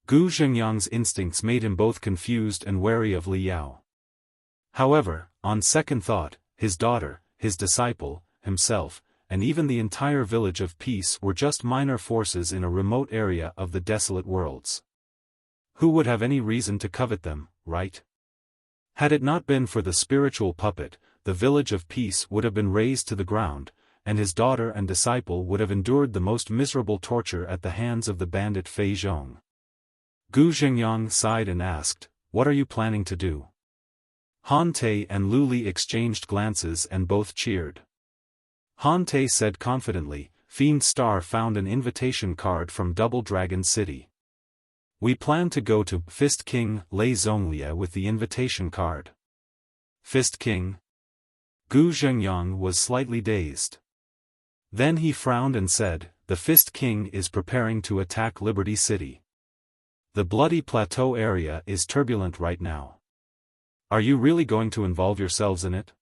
Speaker 1: Gu Zhengyang's instincts made him both confused and wary of Li Yao. However, on second thought, his daughter, his disciple, himself, and even the entire village of peace were just minor forces in a remote area of the desolate worlds. Who would have any reason to covet them, right? Had it not been for the spiritual puppet, the village of peace would have been razed to the ground, and his daughter and disciple would have endured the most miserable torture at the hands of the bandit Fei Zhong. Gu Zhengyang sighed and asked, "What are you planning to do?" Han Te and Lu Li exchanged glances and both cheered. Han Te said confidently, "Fiend Star found an invitation card from Double Dragon City. We plan to go to Fist King Lei Zonglia with the invitation card." Fist King? Gu Zhengyang was slightly dazed. Then he frowned and said, "The Fist King is preparing to attack Liberty City. The bloody Plateau area is turbulent right now. Are you really going to involve yourselves in it?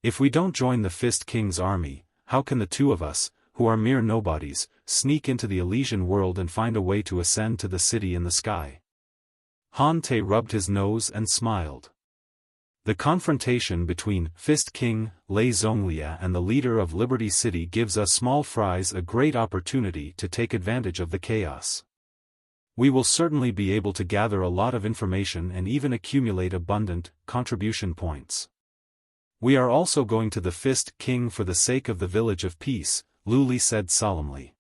Speaker 1: If we don't join the Fist King's army, how can the two of us, who are mere nobodies, sneak into the Elysian world and find a way to ascend to the city in the sky?" Han Te rubbed his nose and smiled. The confrontation between Fist King Lei Zonglia and the leader of Liberty City gives us small fries a great opportunity to take advantage of the chaos. We will certainly be able to gather a lot of information and even accumulate abundant contribution points. We are also going to the Fist King for the sake of the Village of Peace, Luli said solemnly.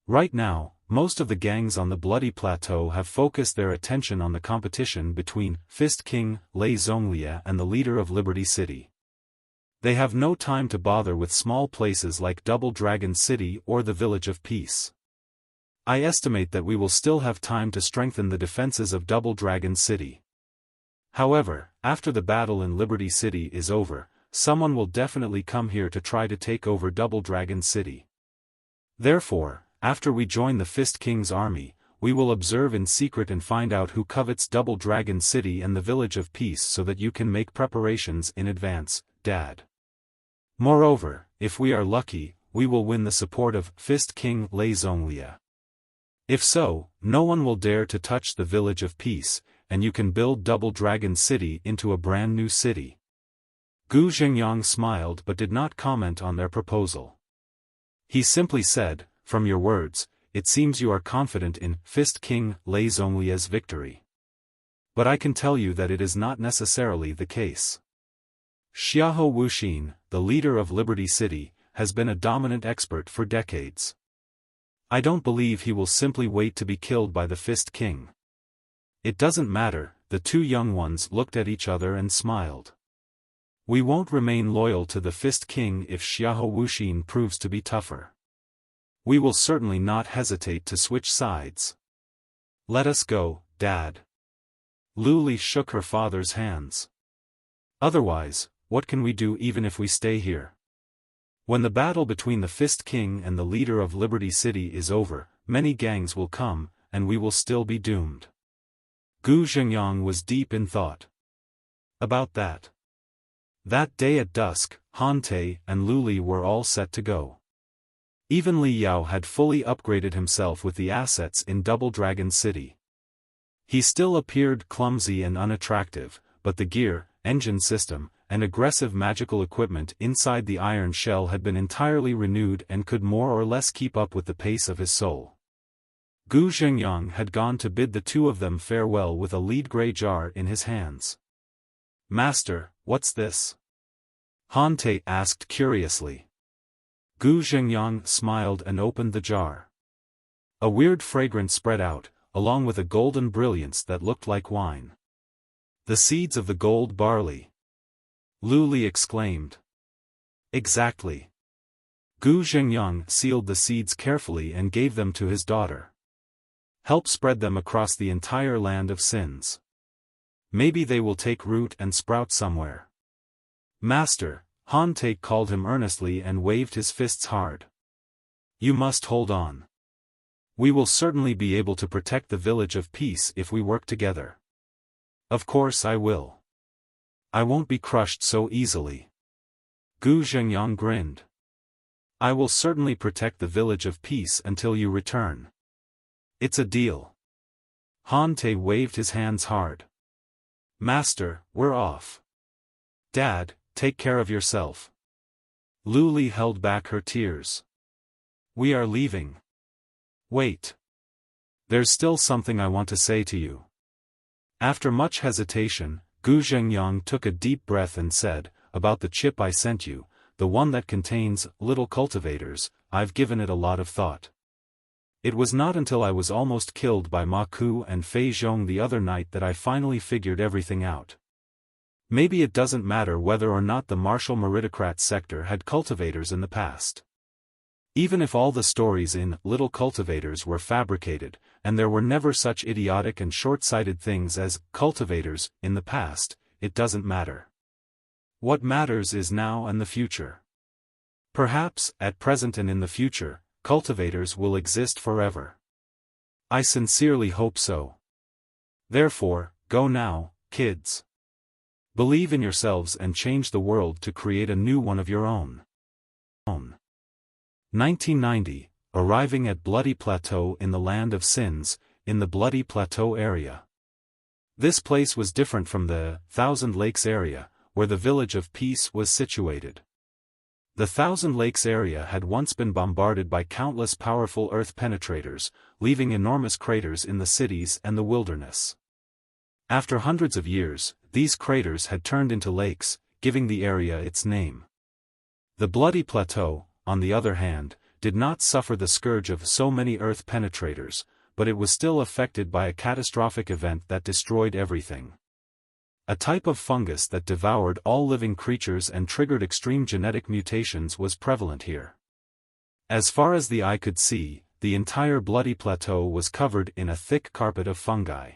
Speaker 1: Right now, most of the gangs on the Bloody Plateau have focused their attention on the competition between Fist King, Lei Zhonglia and the leader of Liberty City. They have no time to bother with small places like Double Dragon City or the Village of Peace. I estimate that we will still have time to strengthen the defenses of Double Dragon City. However, after the battle in Liberty City is over, someone will definitely come here to try to take over Double Dragon City. Therefore, after we join the Fist King's army, we will observe in secret and find out who covets Double Dragon City and the Village of Peace so that you can make preparations in advance, Dad. Moreover, if we are lucky, we will win the support of Fist King Lei Zhonglia. If so, no one will dare to touch the Village of Peace, and you can build Double Dragon City into a brand new city. Gu Zhengyang smiled but did not comment on their proposal. He simply said, "From your words, it seems you are confident in Fist King Lei Zhonglia's victory. But I can tell you that it is not necessarily the case. Xiahou Wuxin, the leader of Liberty City, has been a dominant expert for decades. I don't believe he will simply wait to be killed by the Fist King." It doesn't matter, the two young ones looked at each other and smiled. We won't remain loyal to the Fist King if Xiahou Wuxin proves to be tougher. We will certainly not hesitate to switch sides. Let us go, Dad. Luli shook her father's hands. Otherwise, what can we do even if we stay here? When the battle between the Fist King and the leader of Liberty City is over, many gangs will come, and we will still be doomed. Gu Zhengyang was deep in thought. About that. That day at dusk, Han Te and Luli were all set to go. Even Li Yao had fully upgraded himself with the assets in Double Dragon City. He still appeared clumsy and unattractive, but the gear, engine system, and aggressive magical equipment inside the iron shell had been entirely renewed and could more or less keep up with the pace of his soul. Gu Zhengyang had gone to bid the two of them farewell with a lead grey jar in his hands. "Master, what's this?" Han Te asked curiously. Gu Zhengyang smiled and opened the jar. A weird fragrance spread out, along with a golden brilliance that looked like wine. "The seeds of the gold barley!" Luli exclaimed. "Exactly." Gu Zhengyang sealed the seeds carefully and gave them to his daughter. "Help spread them across the entire land of sins. Maybe they will take root and sprout somewhere." "Master," Han Te called him earnestly and waved his fists hard. "You must hold on. We will certainly be able to protect the Village of Peace if we work together." "Of course I will. I won't be crushed so easily." Gu Zhengyang grinned. "I will certainly protect the Village of Peace until you return. It's a deal." Han Te waved his hands hard. "Master, we're off." "Dad, take care of yourself." Luli held back her tears. "We are leaving." "Wait. There's still something I want to say to you." After much hesitation, Gu Zhengyang took a deep breath and said, "About the chip I sent you, the one that contains little cultivators, I've given it a lot of thought. It was not until I was almost killed by Ma Ku and Fei Zhong the other night that I finally figured everything out. Maybe it doesn't matter whether or not the Martial Meritocrat sector had cultivators in the past. Even if all the stories in Little Cultivators were fabricated, and there were never such idiotic and short-sighted things as cultivators in the past, it doesn't matter. What matters is now and the future. Perhaps, at present and in the future, cultivators will exist forever. I sincerely hope so. Therefore, go now, kids. Believe in yourselves and change the world to create a new one of your own." 1990, arriving at Bloody Plateau in the Land of Sins, in the Bloody Plateau area. This place was different from the Thousand Lakes area, where the Village of Peace was situated. The Thousand Lakes area had once been bombarded by countless powerful earth penetrators, leaving enormous craters in the cities and the wilderness. After hundreds of years, these craters had turned into lakes, giving the area its name. The Bloody Plateau, on the other hand, did not suffer the scourge of so many Earth penetrators, but it was still affected by a catastrophic event that destroyed everything. A type of fungus that devoured all living creatures and triggered extreme genetic mutations was prevalent here. As far as the eye could see, the entire Bloody Plateau was covered in a thick carpet of fungi.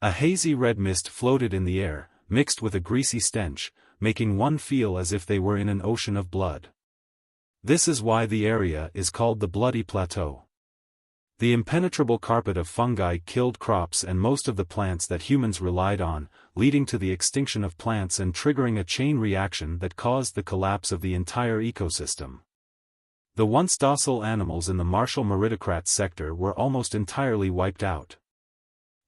Speaker 1: A hazy red mist floated in the air, mixed with a greasy stench, making one feel as if they were in an ocean of blood. This is why the area is called the Bloody Plateau. The impenetrable carpet of fungi killed crops and most of the plants that humans relied on, leading to the extinction of plants and triggering a chain reaction that caused the collapse of the entire ecosystem. The once docile animals in the Martial Meritocrat sector were almost entirely wiped out.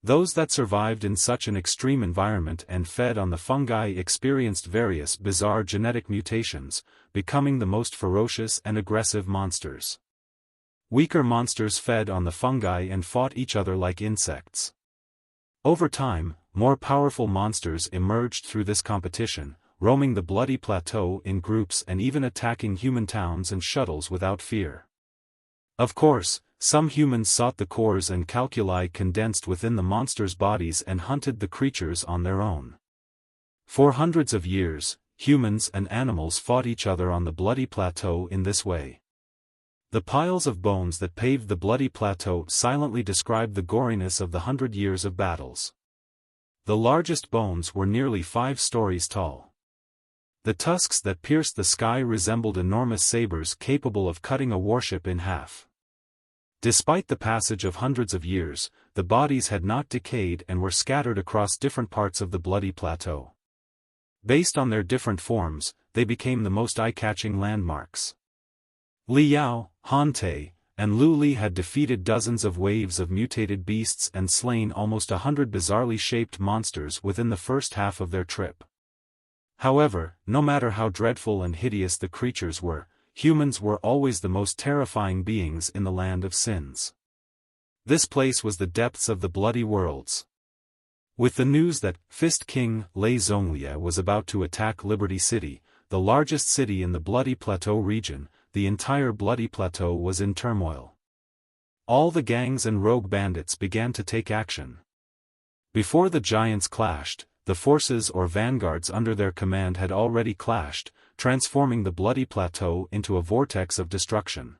Speaker 1: Those that survived in such an extreme environment and fed on the fungi experienced various bizarre genetic mutations, becoming the most ferocious and aggressive monsters. Weaker monsters fed on the fungi and fought each other like insects. Over time, more powerful monsters emerged through this competition, roaming the Bloody Plateau in groups and even attacking human towns and shuttles without fear. Of course, some humans sought the cores and calculi condensed within the monsters' bodies and hunted the creatures on their own. For hundreds of years, humans and animals fought each other on the Bloody Plateau in this way. The piles of bones that paved the Bloody Plateau silently described the goriness of the 100 years of battles. The largest bones were nearly 5 stories tall. The tusks that pierced the sky resembled enormous sabers capable of cutting a warship in half. Despite the passage of hundreds of years, the bodies had not decayed and were scattered across different parts of the Bloody Plateau. Based on their different forms, they became the most eye-catching landmarks. Liao, Hante, and Lu Li had defeated dozens of waves of mutated beasts and slain almost 100 bizarrely shaped monsters within the first half of their trip. However, no matter how dreadful and hideous the creatures were, humans were always the most terrifying beings in the land of sins. This place was the depths of the bloody worlds. With the news that Fist King Lei Zhonglia was about to attack Liberty City, the largest city in the Bloody Plateau region, the entire Bloody Plateau was in turmoil. All the gangs and rogue bandits began to take action. Before the giants clashed, the forces or vanguards under their command had already clashed, transforming the Bloody Plateau into a vortex of destruction.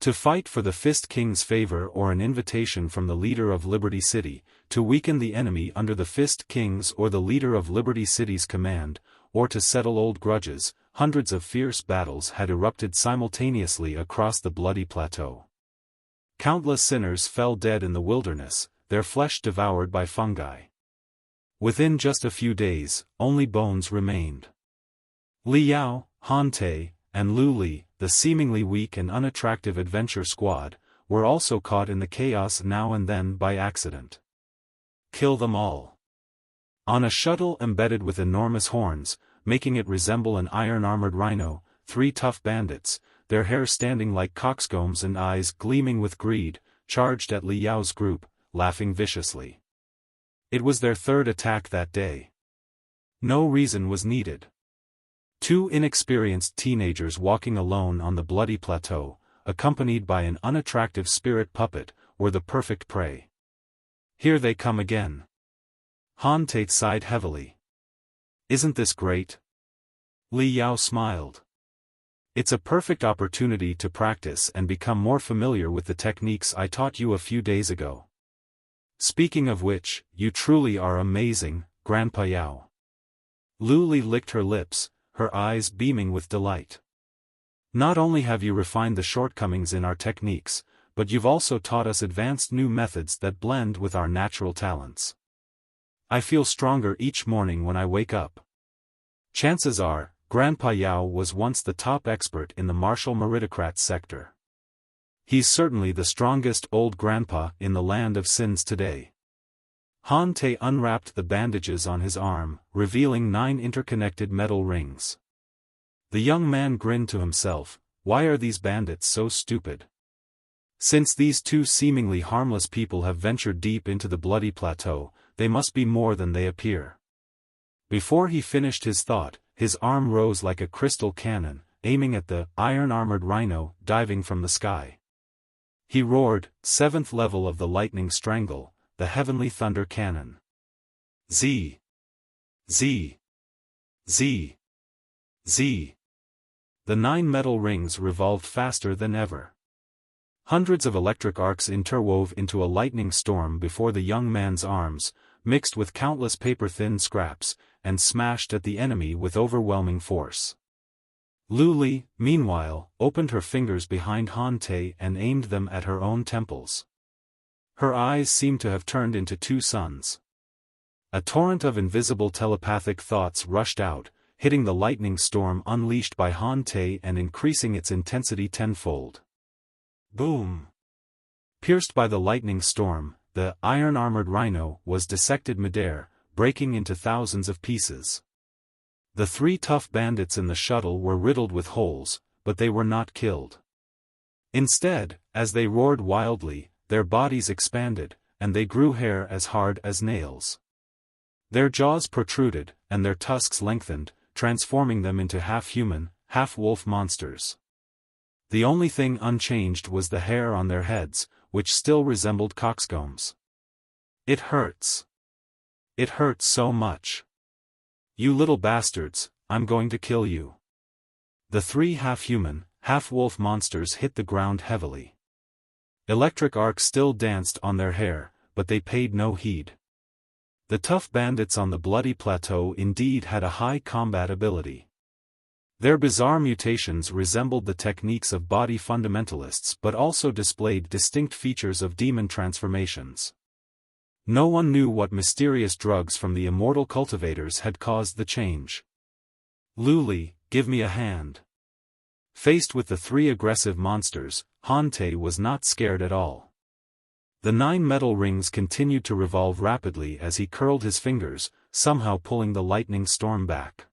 Speaker 1: To fight for the Fist King's favor or an invitation from the leader of Liberty City, to weaken the enemy under the Fist King's or the leader of Liberty City's command, or to settle old grudges, hundreds of fierce battles had erupted simultaneously across the Bloody Plateau. Countless sinners fell dead in the wilderness, their flesh devoured by fungi. Within just a few days, only bones remained. Liao, Hante, and Lu Li, the seemingly weak and unattractive adventure squad, were also caught in the chaos now and then by accident. Kill them all. On a shuttle embedded with enormous horns, making it resemble an iron-armored rhino, 3 tough bandits, their hair standing like coxcombs and eyes gleaming with greed, charged at Liao's group, laughing viciously. It was their 3rd attack that day. No reason was needed. 2 inexperienced teenagers walking alone on the Bloody Plateau, accompanied by an unattractive spirit puppet, were the perfect prey. Here they come again. Han Tate sighed heavily. Isn't this great? Li Yao smiled. It's a perfect opportunity to practice and become more familiar with the techniques I taught you a few days ago. Speaking of which, you truly are amazing, Grandpa Yao. Lu Li licked her lips, her eyes beaming with delight. Not only have you refined the shortcomings in our techniques, but you've also taught us advanced new methods that blend with our natural talents. I feel stronger each morning when I wake up. Chances are, Grandpa Yao was once the top expert in the Martial Meritocrat sector. He's certainly the strongest old grandpa in the land of sins today. Han Te unwrapped the bandages on his arm, revealing 9 interconnected metal rings. The young man grinned to himself, why are these bandits so stupid? Since these 2 seemingly harmless people have ventured deep into the Bloody Plateau, they must be more than they appear. Before he finished his thought, his arm rose like a crystal cannon, aiming at the iron-armored rhino diving from the sky. He roared, 7th level of the lightning strangle, the heavenly thunder cannon. Z. Z. Z. Z. The 9 metal rings revolved faster than ever. Hundreds of electric arcs interwove into a lightning storm before the young man's arms, mixed with countless paper-thin scraps, and smashed at the enemy with overwhelming force. Lu Li, meanwhile, opened her fingers behind Han Te and aimed them at her own temples. Her eyes seemed to have turned into 2 suns. A torrent of invisible telepathic thoughts rushed out, hitting the lightning storm unleashed by Han Te and increasing its intensity tenfold. Boom! Pierced by the lightning storm, the iron-armored rhino was dissected midair, breaking into thousands of pieces. The 3 tough bandits in the shuttle were riddled with holes, but they were not killed. Instead, as they roared wildly, their bodies expanded, and they grew hair as hard as nails. Their jaws protruded, and their tusks lengthened, transforming them into half-human, half-wolf monsters. The only thing unchanged was the hair on their heads, which still resembled coxcombs. It hurts. It hurts so much. You little bastards, I'm going to kill you. The 3 half-human, half-wolf monsters hit the ground heavily. Electric arcs still danced on their hair, but they paid no heed. The tough bandits on the bloody plateau indeed had a high combat ability. Their bizarre mutations resembled the techniques of body fundamentalists but also displayed distinct features of demon transformations. No one knew what mysterious drugs from the immortal cultivators had caused the change. Lu Li, give me a hand. Faced with the 3 aggressive monsters, Han Te was not scared at all. The 9 metal rings continued to revolve rapidly as he curled his fingers, somehow pulling the lightning storm back.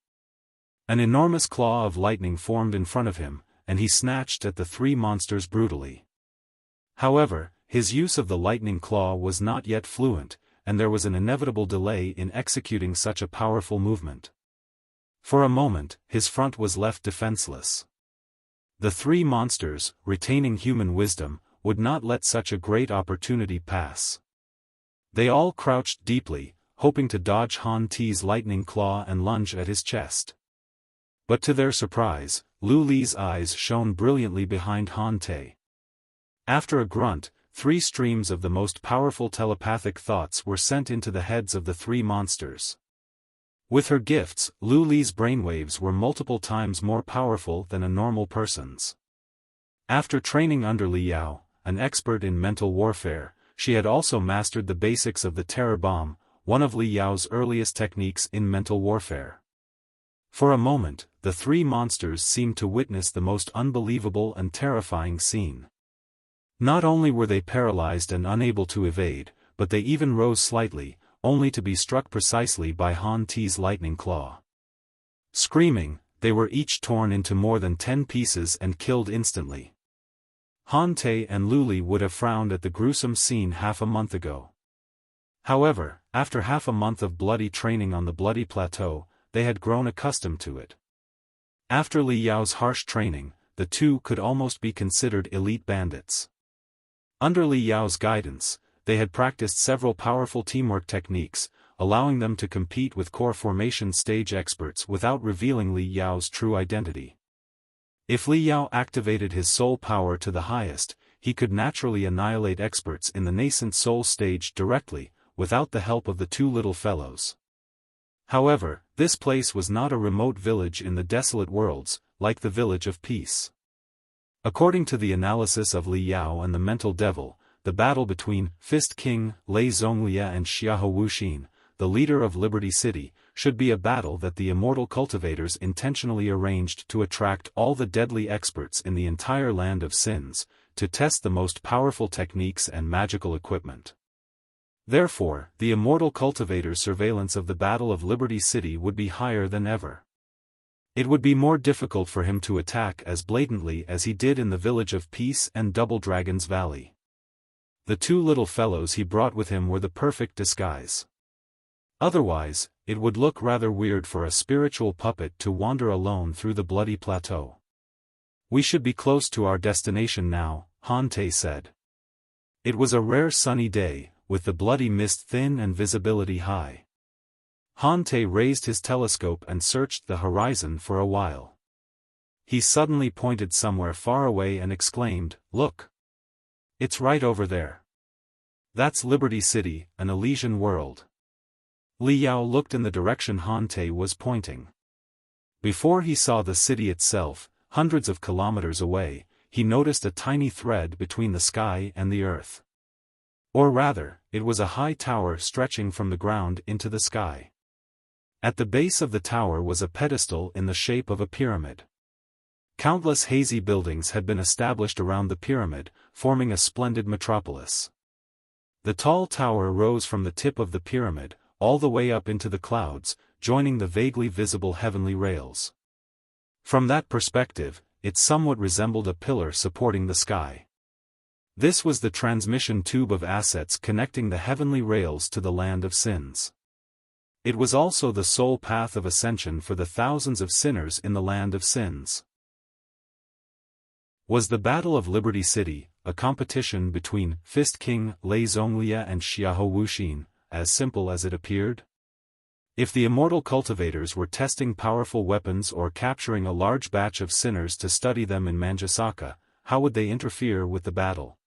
Speaker 1: An enormous claw of lightning formed in front of him, and he snatched at the 3 monsters brutally. However, his use of the lightning claw was not yet fluent, and there was an inevitable delay in executing such a powerful movement. For a moment, his front was left defenseless. The 3 monsters, retaining human wisdom, would not let such a great opportunity pass. They all crouched deeply, hoping to dodge Han Te's lightning claw and lunge at his chest. But to their surprise, Lu Li's eyes shone brilliantly behind Han Te. After a grunt, 3 streams of the most powerful telepathic thoughts were sent into the heads of the 3 monsters. With her gifts, Lu Li's brainwaves were multiple times more powerful than a normal person's. After training under Li Yao, an expert in mental warfare, she had also mastered the basics of the terror bomb, one of Li Yao's earliest techniques in mental warfare. For a moment, the 3 monsters seemed to witness the most unbelievable and terrifying scene. Not only were they paralyzed and unable to evade, but they even rose slightly, only to be struck precisely by Han Te's lightning claw. Screaming, they were each torn into more than 10 pieces and killed instantly. Han Te and Lu Li would have frowned at the gruesome scene half a month ago. However, after half a month of bloody training on the bloody plateau, they had grown accustomed to it. After Li Yao's harsh training, the 2 could almost be considered elite bandits. Under Li Yao's guidance, they had practiced several powerful teamwork techniques, allowing them to compete with core formation stage experts without revealing Li Yao's true identity. If Li Yao activated his soul power to the highest, he could naturally annihilate experts in the nascent soul stage directly, without the help of the 2 little fellows. However, this place was not a remote village in the desolate worlds, like the Village of Peace. According to the analysis of Li Yao and the Mental Devil, the battle between Fist King, Lei Zhonglia and Xiahou Wuxin, the leader of Liberty City, should be a battle that the immortal cultivators intentionally arranged to attract all the deadly experts in the entire land of sins, to test the most powerful techniques and magical equipment. Therefore, the immortal cultivator's surveillance of the Battle of Liberty City would be higher than ever. It would be more difficult for him to attack as blatantly as he did in the Village of Peace and Double Dragon's Valley. The 2 little fellows he brought with him were the perfect disguise.
Speaker 2: Otherwise, it would look rather weird for a spiritual puppet to wander alone through the bloody plateau. "We should be close to our destination now," Han-Te said. It was a rare sunny day, with the bloody mist thin and visibility high. Han-Te raised his telescope and searched the horizon for a while. He suddenly pointed somewhere far away and exclaimed, "Look! It's right over there. That's Liberty City, an Elysian world." Li Yao looked in the direction Han-Te was pointing. Before he saw the city itself, hundreds of kilometers away, he noticed a tiny thread between the sky and the earth. Or rather, it was a high tower stretching from the ground into the sky. At the base of the tower was a pedestal in the shape of a pyramid. Countless hazy buildings had been established around the pyramid, forming a splendid metropolis. The tall tower rose from the tip of the pyramid, all the way up into the clouds, joining the vaguely visible heavenly rails. From that perspective, it somewhat resembled a pillar supporting the sky. This was the transmission tube of assets connecting the heavenly rails to the land of sins. It was also the sole path of ascension for the thousands of sinners in the land of sins. Was the Battle of Liberty City, a competition between Fist King Lei Zhonglia and Xiahou Wuxin, as simple as it appeared? If the immortal cultivators were testing powerful weapons or capturing a large batch of sinners to study them in Manjusaka, how would they interfere with the battle?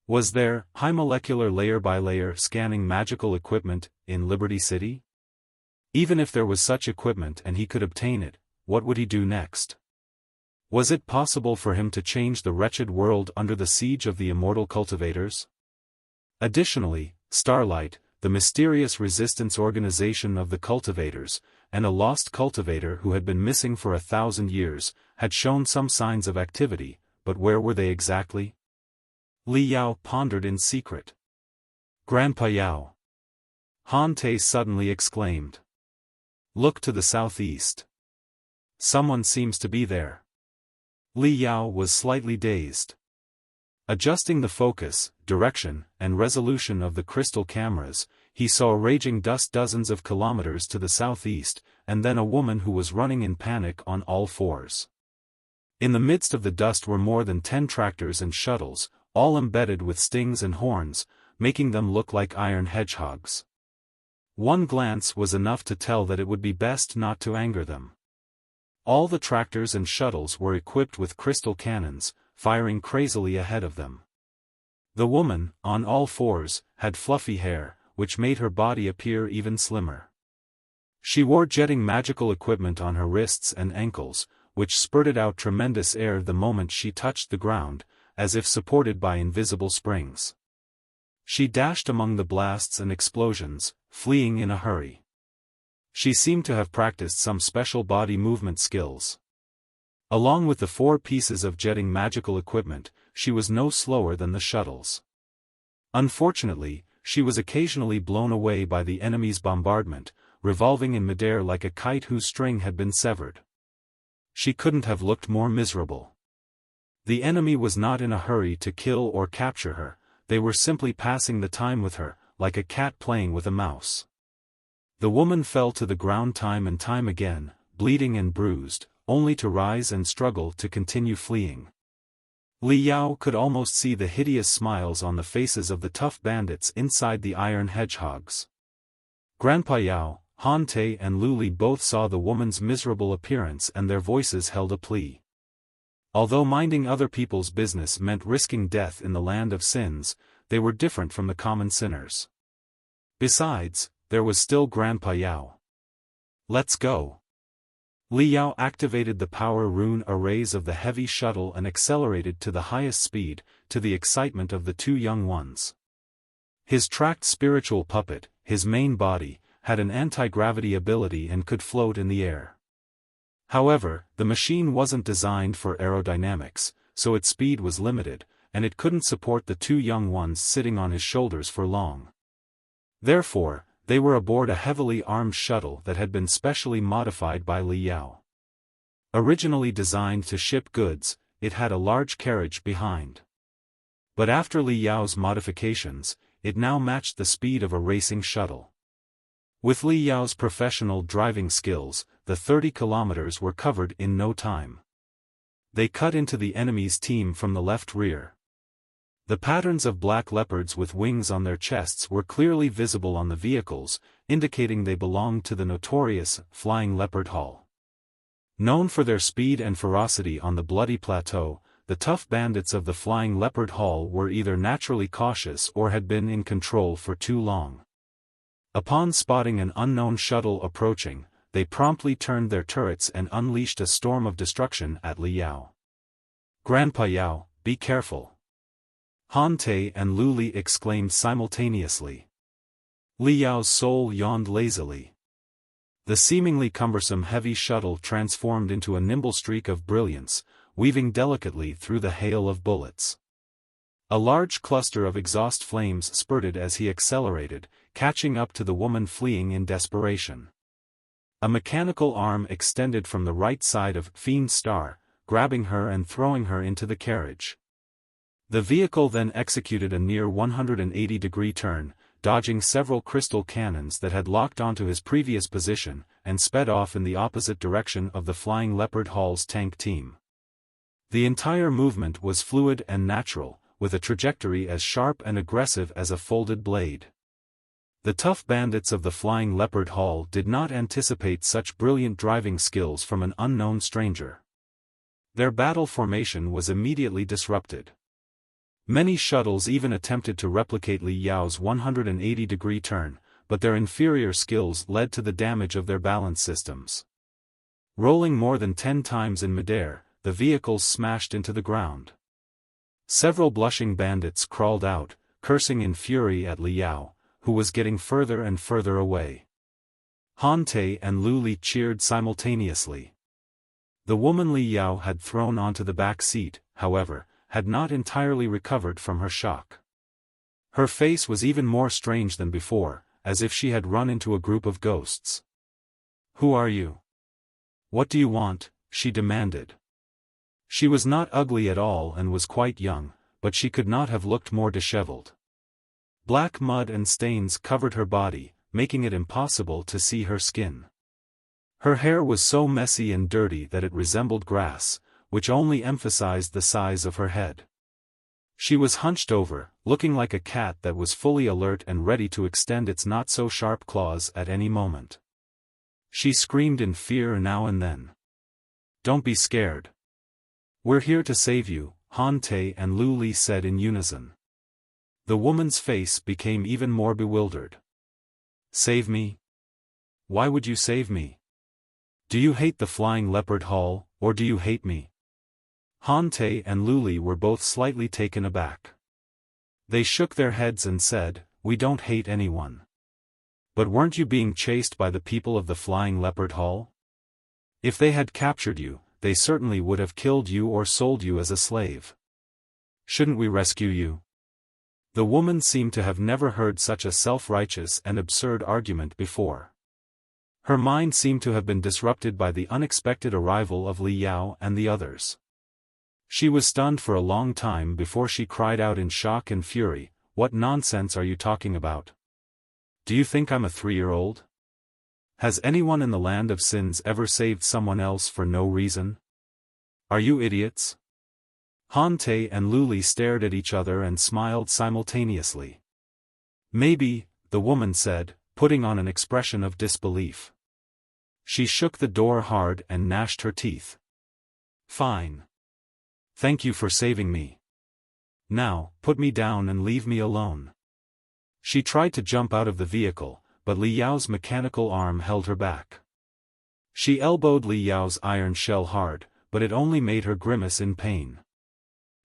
Speaker 2: Was there, high molecular layer-by-layer scanning magical equipment, in Liberty City? Even if there was such equipment and he could obtain it, what would he do next? Was it possible for him to change the wretched world under the siege of the immortal cultivators? Additionally, Starlight, the mysterious resistance organization of the cultivators, and a lost cultivator who had been missing for 1,000 years, had shown some signs of activity, but where were they exactly? Li Yao pondered in secret. "Grandpa Yao!" Han-Te suddenly exclaimed. "Look to the southeast. Someone seems to be there." Li Yao was slightly dazed. Adjusting the focus, direction, and resolution of the crystal cameras, he saw raging dust dozens of kilometers to the southeast, and then a woman who was running in panic on all fours. In the midst of the dust were more than 10 tractors and shuttles, all embedded with stings and horns, making them look like iron hedgehogs. One glance was enough to tell that it would be best not to anger them. All the tractors and shuttles were equipped with crystal cannons, firing crazily ahead of them. The woman, on all fours, had fluffy hair, which made her body appear even slimmer. She wore jetting magical equipment on her wrists and ankles, which spurted out tremendous air the moment she touched the ground, as if supported by invisible springs. She dashed among the blasts and explosions, fleeing in a hurry. She seemed to have practiced some special body movement skills. Along with the 4 pieces of jetting magical equipment, she was no slower than the shuttles. Unfortunately, she was occasionally blown away by the enemy's bombardment, revolving in midair like a kite whose string had been severed. She couldn't have looked more miserable. The enemy was not in a hurry to kill or capture her, they were simply passing the time with her, like a cat playing with a mouse. The woman fell to the ground time and time again, bleeding and bruised, only to rise and struggle to continue fleeing. Li Yao could almost see the hideous smiles on the faces of the tough bandits inside the iron hedgehogs. Grandpa Yao, Han-Te and Luli both saw the woman's miserable appearance and their voices held a plea. Although minding other people's business meant risking death in the land of sins, they were different from the common sinners. Besides, there was still Grandpa Yao. "Let's go." Li Yao activated the power rune arrays of the heavy shuttle and accelerated to the highest speed, to the excitement of the 2 young ones. His tracked spiritual puppet, his main body, had an anti-gravity ability and could float in the air. However, the machine wasn't designed for aerodynamics, so its speed was limited, and it couldn't support the 2 young ones sitting on his shoulders for long. Therefore, they were aboard a heavily armed shuttle that had been specially modified by Li Yao. Originally designed to ship goods, it had a large carriage behind. But after Li Yao's modifications, it now matched the speed of a racing shuttle.
Speaker 1: With Li Yao's professional driving skills, the 30 kilometers were covered in no time. They cut into the enemy's team from the left rear. The patterns of black leopards with wings on their chests were clearly visible on the vehicles, indicating they belonged to the notorious Flying Leopard Hall. Known for their speed and ferocity on the bloody plateau, the tough bandits of the Flying Leopard Hall were either naturally cautious or had been in control for too long. Upon spotting an unknown shuttle approaching, they promptly turned their turrets and unleashed a storm of destruction at Li Yao. "Grandpa Yao, be careful!" Han Te and Lu Li exclaimed simultaneously. Li Yao's soul yawned lazily. The seemingly cumbersome heavy shuttle transformed into a nimble streak of brilliance, weaving delicately through the hail of bullets. A large cluster of exhaust flames spurted as he accelerated, catching up to the woman fleeing in desperation. A mechanical arm extended from the right side of Fiend's star, grabbing her and throwing her into the carriage. The vehicle then executed a near 180-degree turn, dodging several crystal cannons that had locked onto his previous position, and sped off in the opposite direction of the Flying Leopard Hall's tank team. The entire movement was fluid and natural, with a trajectory as sharp and aggressive as a folded blade. The tough bandits of the Flying Leopard Hall did not anticipate such brilliant driving skills from an unknown stranger. Their battle formation was immediately disrupted. Many shuttles even attempted to replicate Li Yao's 180-degree turn, but their inferior skills led to the damage of their balance systems. Rolling more than 10 times in midair, the vehicles smashed into the ground. Several blushing bandits crawled out, cursing in fury at Li Yao, who was getting further and further away. Han Te and Lu Li cheered simultaneously. The woman Li Yao had thrown onto the back seat, however, had not entirely recovered from her shock. Her face was even more strange than before, as if she had run into a group of ghosts. "Who are you? What do you want?" she demanded. She was not ugly at all and was quite young, but she could not have looked more disheveled. Black mud and stains covered her body, making it impossible to see her skin. Her hair was so messy and dirty that it resembled grass, which only emphasized the size of her head. She was hunched over, looking like a cat that was fully alert and ready to extend its not-so-sharp claws at any moment. She screamed in fear now and then. "Don't be scared. We're here to save you," Han Te and Lu Li said in unison. The woman's face became even more bewildered. "Save me? Why would you save me? Do you hate the Flying Leopard Hall, or do you hate me?" Han Te and Lu Li were both slightly taken aback. They shook their heads and said, "We don't hate anyone. But weren't you being chased by the people of the Flying Leopard Hall? If they had captured you, they certainly would have killed you or sold you as a slave. Shouldn't we rescue you?" The woman seemed to have never heard such a self-righteous and absurd argument before. Her mind seemed to have been disrupted by the unexpected arrival of Li Yao and the others. She was stunned for a long time before she cried out in shock and fury, "What nonsense are you talking about? Do you think I'm a 3-year-old? Has anyone in the Land of Sins ever saved someone else for no reason? Are you idiots?" Han Te and Lu Li stared at each other and smiled simultaneously. "Maybe," the woman said, putting on an expression of disbelief. She shook the door hard and gnashed her teeth. "Fine. Thank you for saving me. Now, put me down and leave me alone." She tried to jump out of the vehicle, but Li Yao's mechanical arm held her back. She elbowed Li Yao's iron shell hard, but it only made her grimace in pain.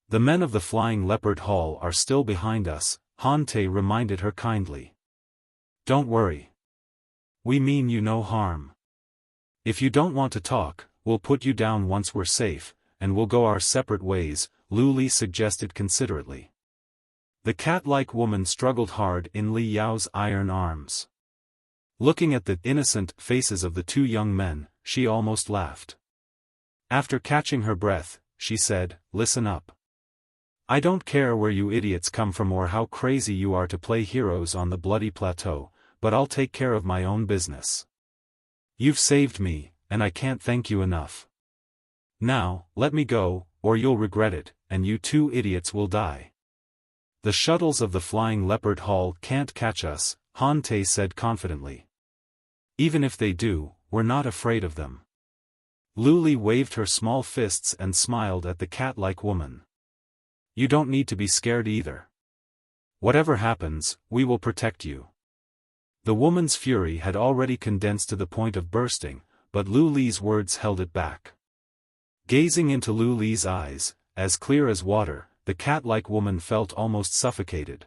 Speaker 1: "The men of the Flying Leopard Hall are still behind us," Han Te reminded her kindly. "Don't worry. We mean you no harm. If you don't want to talk, we'll put you down once we're safe, and we'll go our separate ways," Lu Li suggested considerately. The cat-like woman struggled hard in Li Yao's iron arms. Looking at the innocent faces of the two young men, she almost laughed. After catching her breath, she said, "Listen up. I don't care where you idiots come from or how crazy you are to play heroes on the bloody plateau, but I'll take care of my own business. You've saved me, and I can't thank you enough. Now, let me go, or you'll regret it, and you two idiots will die. The shuttles of the Flying Leopard Hall can't catch us, Han Te said confidently. Even if they do, we're not afraid of them. Luli waved her small fists and smiled at the cat-like woman. You don't need to be scared either. Whatever happens, we will protect you. The woman's fury had already condensed to the point of bursting, but Luli's words held it back. Gazing into Luli's eyes, as clear as water, the cat-like woman felt almost suffocated.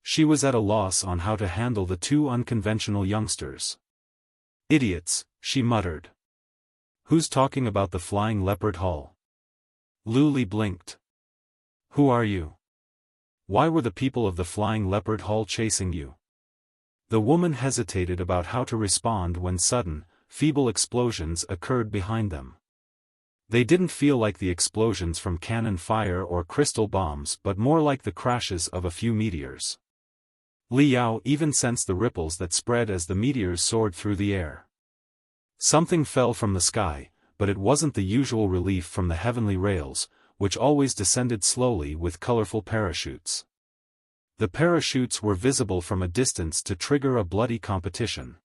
Speaker 1: She was at a loss on how to handle the two unconventional youngsters. Idiots, she muttered. Who's talking about the Flying Leopard Hall? Luli blinked. Who are you? Why were the people of the Flying Leopard Hall chasing you? The woman hesitated about how to respond when sudden, feeble explosions occurred behind them. They didn't feel like the explosions from cannon fire or crystal bombs but more like the crashes of a few meteors. Liao even sensed the ripples that spread as the meteors soared through the air. Something fell from the sky, but it wasn't the usual relief from the heavenly rails, which always descended slowly with colorful parachutes. The parachutes were visible from a distance to trigger a bloody competition.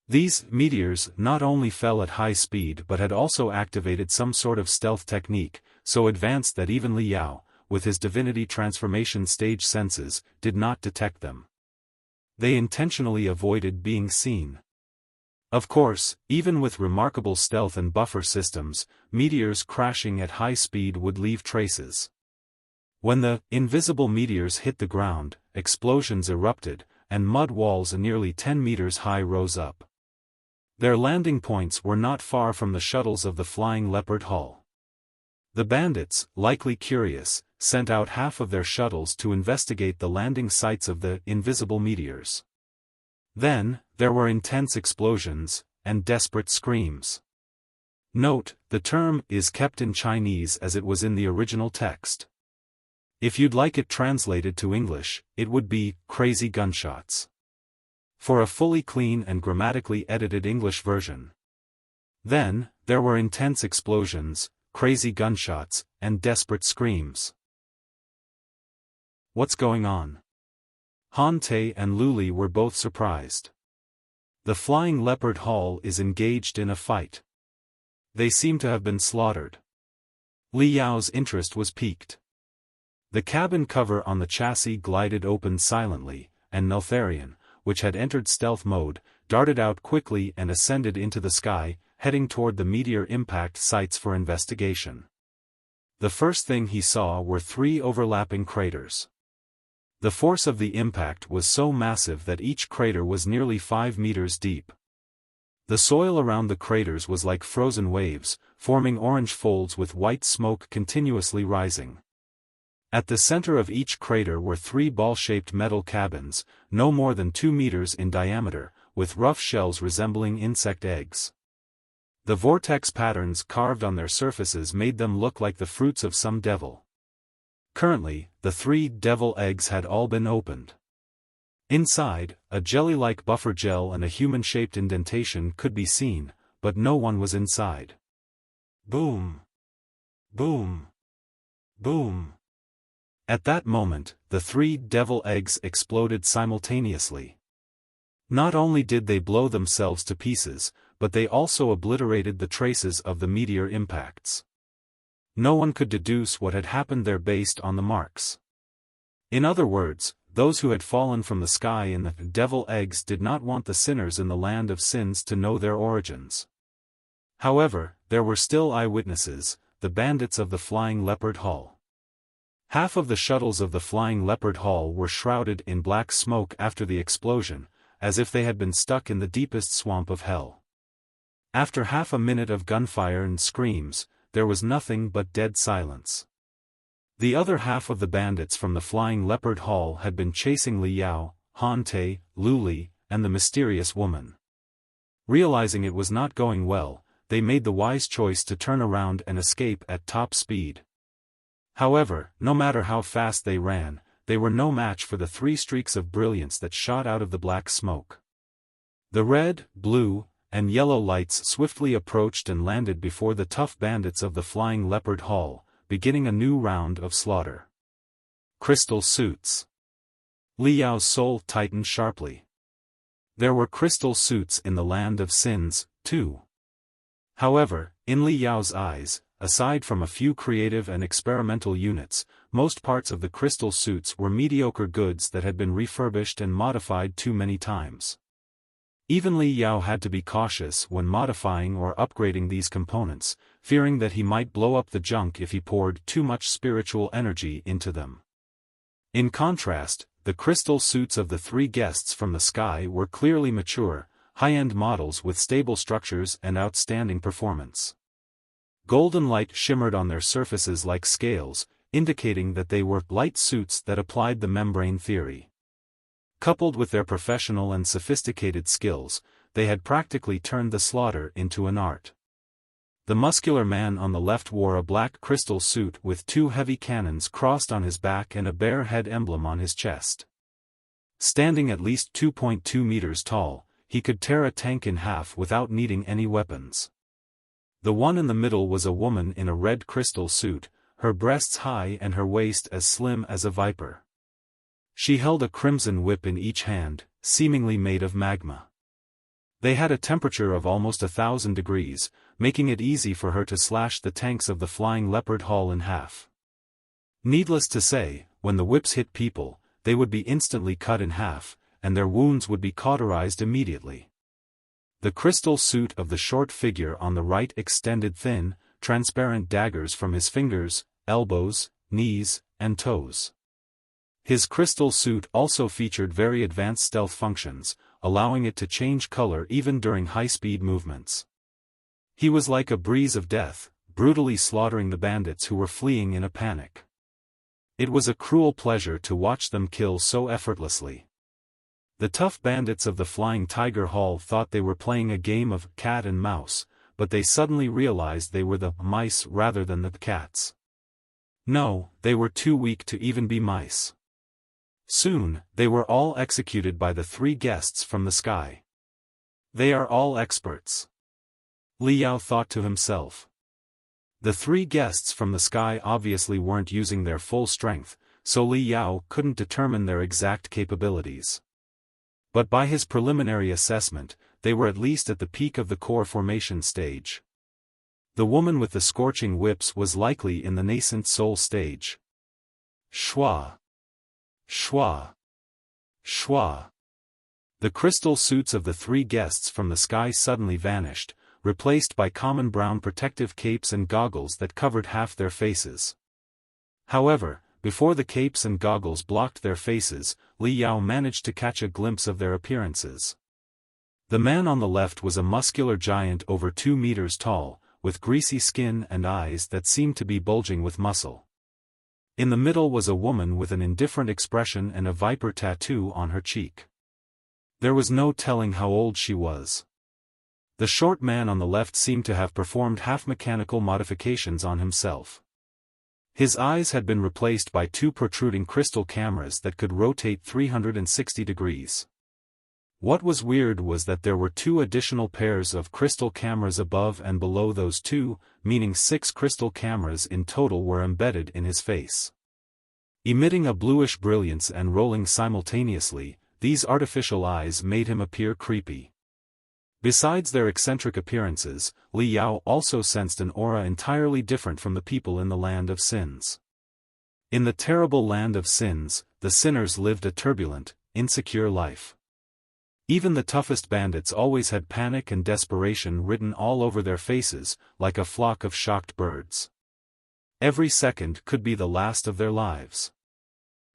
Speaker 1: These meteors not only fell at high speed but had also activated some sort of stealth technique, so advanced that even Liao, with his divinity transformation stage senses, did not detect them. They intentionally avoided being seen. Of course, even with remarkable stealth and buffer systems, meteors crashing at high speed would leave traces. When the invisible meteors hit the ground, explosions erupted, and mud walls nearly 10 meters high rose up. Their landing points were not far from the shuttles of the Flying Leopard Hall. The bandits, likely curious, sent out half of their shuttles to investigate the landing sites of the invisible meteors. Then, there were intense explosions, and desperate screams. Note, the term is kept in Chinese as it was in the original text. If you'd like it translated to English, it would be, crazy gunshots. For a fully clean and grammatically edited English version. Then, there were intense explosions, crazy gunshots, and desperate screams. What's going on? Han Te and Luli were both surprised. The Flying Leopard Hall is engaged in a fight. They seem to have been slaughtered. Liao's interest was piqued. The cabin cover on the chassis glided open silently, and Neltharion, which had entered stealth mode, darted out quickly and ascended into the sky, heading toward the meteor impact sites for investigation. The first thing he saw were 3 overlapping craters. The force of the impact was so massive that each crater was nearly 5 meters deep. The soil around the craters was like frozen waves, forming orange folds with white smoke continuously rising. At the center of each crater were 3 ball-shaped metal cabins, no more than 2 meters in diameter, with rough shells resembling insect eggs. The vortex patterns carved on their surfaces made them look like the fruits of some devil. Currently, the 3 devil eggs had all been opened. Inside, a jelly-like buffer gel and a human-shaped indentation could be seen, but no one was inside. Boom! Boom! Boom! At that moment, the 3 devil eggs exploded simultaneously. Not only did they blow themselves to pieces, but they also obliterated the traces of the meteor impacts. No one could deduce what had happened there based on the marks. In other words, those who had fallen from the sky in the devil eggs did not want the sinners in the land of sins to know their origins. However, there were still eyewitnesses, the bandits of the Flying Leopard Hall. Half of the shuttles of the Flying Leopard Hall were shrouded in black smoke after the explosion, as if they had been stuck in the deepest swamp of hell. After half a minute of gunfire and screams, there was nothing but dead silence. The other half of the bandits from the Flying Leopard Hall had been chasing Liao, Han Te, Luli, and the mysterious woman. Realizing it was not going well, they made the wise choice to turn around and escape at top speed. However, no matter how fast they ran, they were no match for the 3 streaks of brilliance that shot out of the black smoke. The red, blue, and yellow lights swiftly approached and landed before the tough bandits of the Flying Leopard Hall, beginning a new round of slaughter. Crystal suits. Li Yao's soul tightened sharply. There were crystal suits in the land of sins, too. However, in Li Yao's eyes, aside from a few creative and experimental units, most parts of the crystal suits were mediocre goods that had been refurbished and modified too many times. Even Li Yao had to be cautious when modifying or upgrading these components, fearing that he might blow up the junk if he poured too much spiritual energy into them. In contrast, the crystal suits of the 3 guests from the sky were clearly mature, high-end models with stable structures and outstanding performance. Golden light shimmered on their surfaces like scales, indicating that they were light suits that applied the membrane theory. Coupled with their professional and sophisticated skills, they had practically turned the slaughter into an art. The muscular man on the left wore a black crystal suit with 2 heavy cannons crossed on his back and a bear head emblem on his chest. Standing at least 2.2 meters tall, he could tear a tank in half without needing any weapons. The one in the middle was a woman in a red crystal suit, her breasts high and her waist as slim as a viper. She held a crimson whip in each hand, seemingly made of magma. They had a temperature of almost 1,000 degrees, making it easy for her to slash the tanks of the Flying Leopard Hall in half. Needless to say, when the whips hit people, they would be instantly cut in half, and their wounds would be cauterized immediately. The crystal suit of the short figure on the right extended thin, transparent daggers from his fingers, elbows, knees, and toes. His crystal suit also featured very advanced stealth functions, allowing it to change color even during high-speed movements. He was like a breeze of death, brutally slaughtering the bandits who were fleeing in a panic. It was a cruel pleasure to watch them kill so effortlessly. The tough bandits of the Flying Tiger Hall thought they were playing a game of cat and mouse, but they suddenly realized they were the mice rather than the cats. No, they were too weak to even be mice. Soon, they were all executed by the 3 guests from the sky. They are all experts. Li Yao thought to himself. The 3 guests from the sky obviously weren't using their full strength, so Li Yao couldn't determine their exact capabilities. But by his preliminary assessment, they were at least at the peak of the core formation stage. The woman with the scorching whips was likely in the nascent soul stage. Shwa. Shwa. Shwa. The crystal suits of the 3 guests from the sky suddenly vanished, replaced by common brown protective capes and goggles that covered half their faces. However, before the capes and goggles blocked their faces, Li Yao managed to catch a glimpse of their appearances. The man on the left was a muscular giant over 2 meters tall, with greasy skin and eyes that seemed to be bulging with muscle. In the middle was a woman with an indifferent expression and a viper tattoo on her cheek. There was no telling how old she was. The short man on the left seemed to have performed half-mechanical modifications on himself. His eyes had been replaced by 2 protruding crystal cameras that could rotate 360 degrees. What was weird was that there were 2 additional pairs of crystal cameras above and below those 2, meaning 6 crystal cameras in total were embedded in his face. Emitting a bluish brilliance and rolling simultaneously, these artificial eyes made him appear creepy. Besides their eccentric appearances, Li Yao also sensed an aura entirely different from the people in the land of sins. In the terrible land of sins, the sinners lived a turbulent, insecure life. Even the toughest bandits always had panic and desperation written all over their faces, like a flock of shocked birds. Every second could be the last of their lives.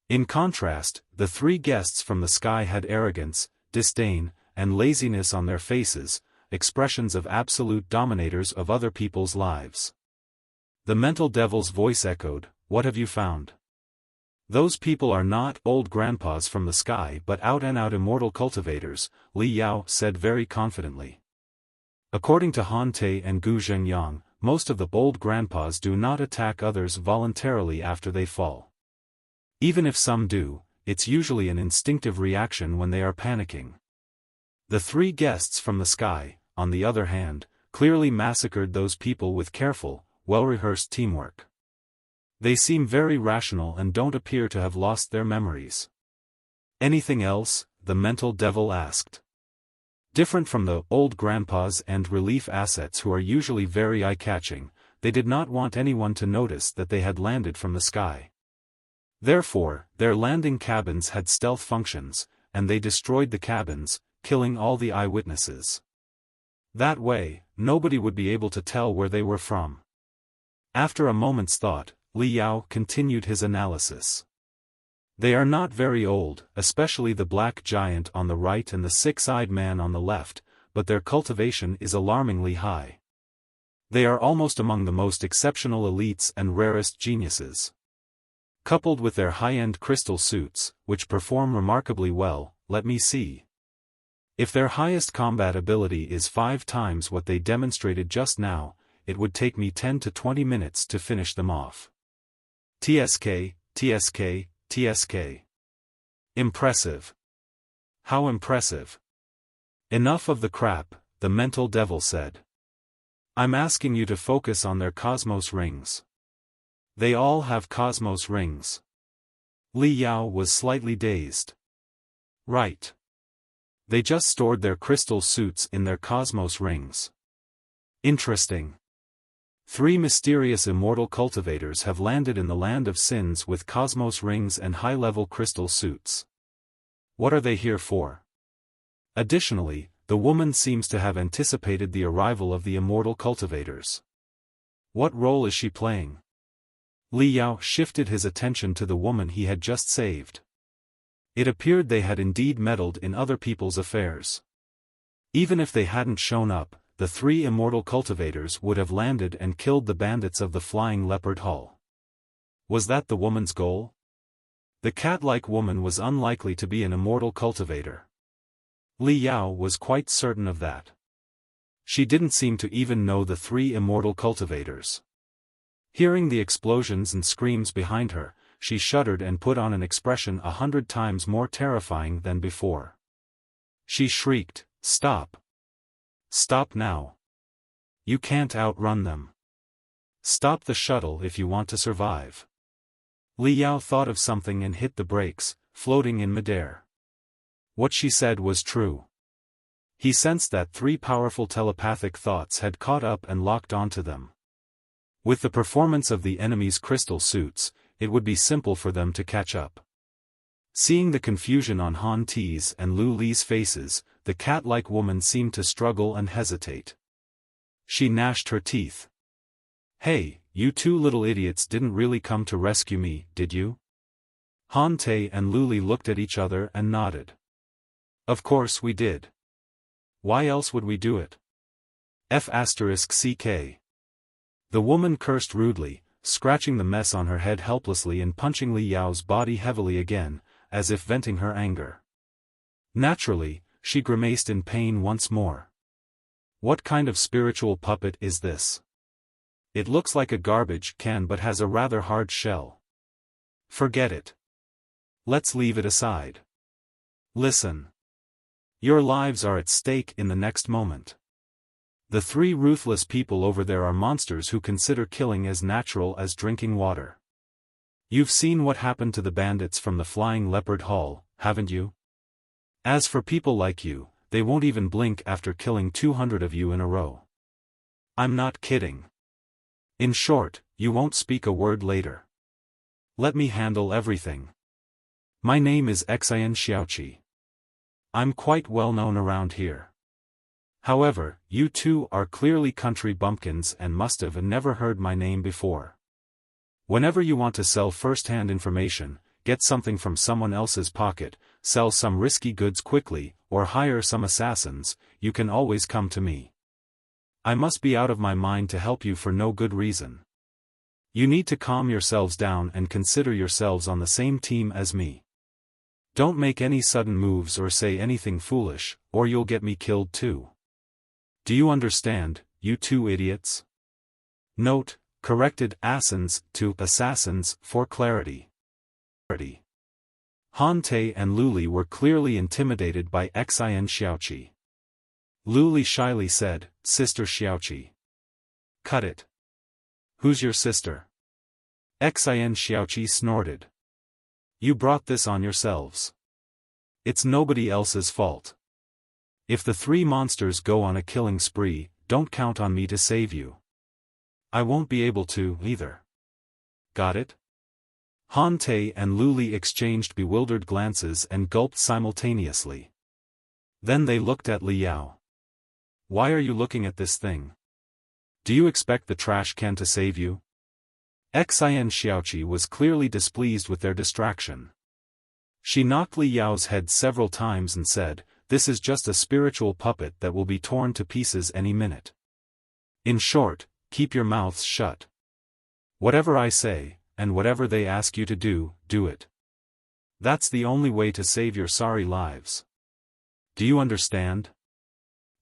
Speaker 1: In contrast, the 3 guests from the sky had arrogance, disdain, and laziness on their faces, expressions of absolute dominators of other people's lives. The mental devil's voice echoed, "What have you found?" "Those people are not old grandpas from the sky but out-and-out immortal cultivators," Li Yao said very confidently. According to Han Te and Gu Zhengyang, most of the old grandpas do not attack others voluntarily after they fall. Even if some do, it's usually an instinctive reaction when they are panicking. The 3 guests from the sky, on the other hand, clearly massacred those people with careful, well-rehearsed teamwork. They seem very rational and don't appear to have lost their memories. Anything else? The mental devil asked. Different from the old grandpas and relief assets who are usually very eye-catching, they did not want anyone to notice that they had landed from the sky. Therefore, their landing cabins had stealth functions, and they destroyed the cabins, killing all the eyewitnesses. That way, nobody would be able to tell where they were from. After a moment's thought, Li Yao continued his analysis. They are not very old, especially the black giant on the right and the 6-eyed man on the left, but their cultivation is alarmingly high. They are almost among the most exceptional elites and rarest geniuses. Coupled with their high-end crystal suits, which perform remarkably well, let me see. If their highest combat ability is 5 times what they demonstrated just now, it would take me 10 to 20 minutes to finish them off. TSK, TSK, TSK. Impressive. How impressive. Enough of the crap, the mental devil said. I'm asking you to focus on their cosmos rings. They all have cosmos rings. Li Yao was slightly dazed. Right. They just stored their crystal suits in their cosmos rings. Interesting. 3 mysterious immortal cultivators have landed in the land of sins with cosmos rings and high-level crystal suits. What are they here for? Additionally, the woman seems to have anticipated the arrival of the immortal cultivators. What role is she playing? Li Yao shifted his attention to the woman he had just saved. It appeared they had indeed meddled in other people's affairs. Even if they hadn't shown up, the 3 immortal cultivators would have landed and killed the bandits of the Flying Leopard Hall. Was that the woman's goal? The cat-like woman was unlikely to be an immortal cultivator. Li Yao was quite certain of that. She didn't seem to even know the 3 immortal cultivators. Hearing the explosions and screams behind her, she shuddered and put on an expression 100 times more terrifying than before. She shrieked, "Stop! Stop now! You can't outrun them. Stop the shuttle if you want to survive." Li Yao thought of something and hit the brakes, floating in midair. What she said was true. He sensed that 3 powerful telepathic thoughts had caught up and locked onto them. With the performance of the enemy's crystal suits, it would be simple for them to catch up. Seeing the confusion on Han Ti's and Lu Li's faces, the cat-like woman seemed to struggle and hesitate. She gnashed her teeth. "Hey, you 2 little idiots didn't really come to rescue me, did you?" Han Te and Lu Li looked at each other and nodded. "Of course we did. Why else would we do it? F***CK. The woman cursed rudely, scratching the mess on her head helplessly and punching Li Yao's body heavily again, as if venting her anger. Naturally, she grimaced in pain once more. What kind of spiritual puppet is this? It looks like a garbage can but has a rather hard shell. Forget it. Let's leave it aside. Listen. Your lives are at stake in the next moment. The 3 ruthless people over there are monsters who consider killing as natural as drinking water. You've seen what happened to the bandits from the Flying Leopard Hall, haven't you? As for people like you, they won't even blink after killing 200 of you in a row. I'm not kidding. In short, you won't speak a word later. Let me handle everything. My name is Xian Xiaoqi. I'm quite well known around here. However, you 2 are clearly country bumpkins and must have never heard my name before. Whenever you want to sell first-hand information, get something from someone else's pocket, sell some risky goods quickly, or hire some assassins, you can always come to me. I must be out of my mind to help you for no good reason. You need to calm yourselves down and consider yourselves on the same team as me. Don't make any sudden moves or say anything foolish, or you'll get me killed too. Do you understand, you 2 idiots? Note, corrected assassins to assassins for clarity. authority. Han Te and Luli were clearly intimidated by Xin Xiaoqi. Luli shyly said, "Sister Xiaoqi." "Cut it. Who's your sister?" Xin Xiaoqi snorted. "You brought this on yourselves. It's nobody else's fault. If the three monsters go on a killing spree, don't count on me to save you. I won't be able to, either. Got it?" Han Te and Luli exchanged bewildered glances and gulped simultaneously. Then they looked at Li Yao. "Why are you looking at this thing? Do you expect the trash can to save you?" Xin Xiaoqi was clearly displeased with their distraction. She knocked Li Yao's head several times and said, "This is just a spiritual puppet that will be torn to pieces any minute. In short, keep your mouths shut. Whatever I say, and whatever they ask you to do, do it. That's the only way to save your sorry lives. Do you understand?"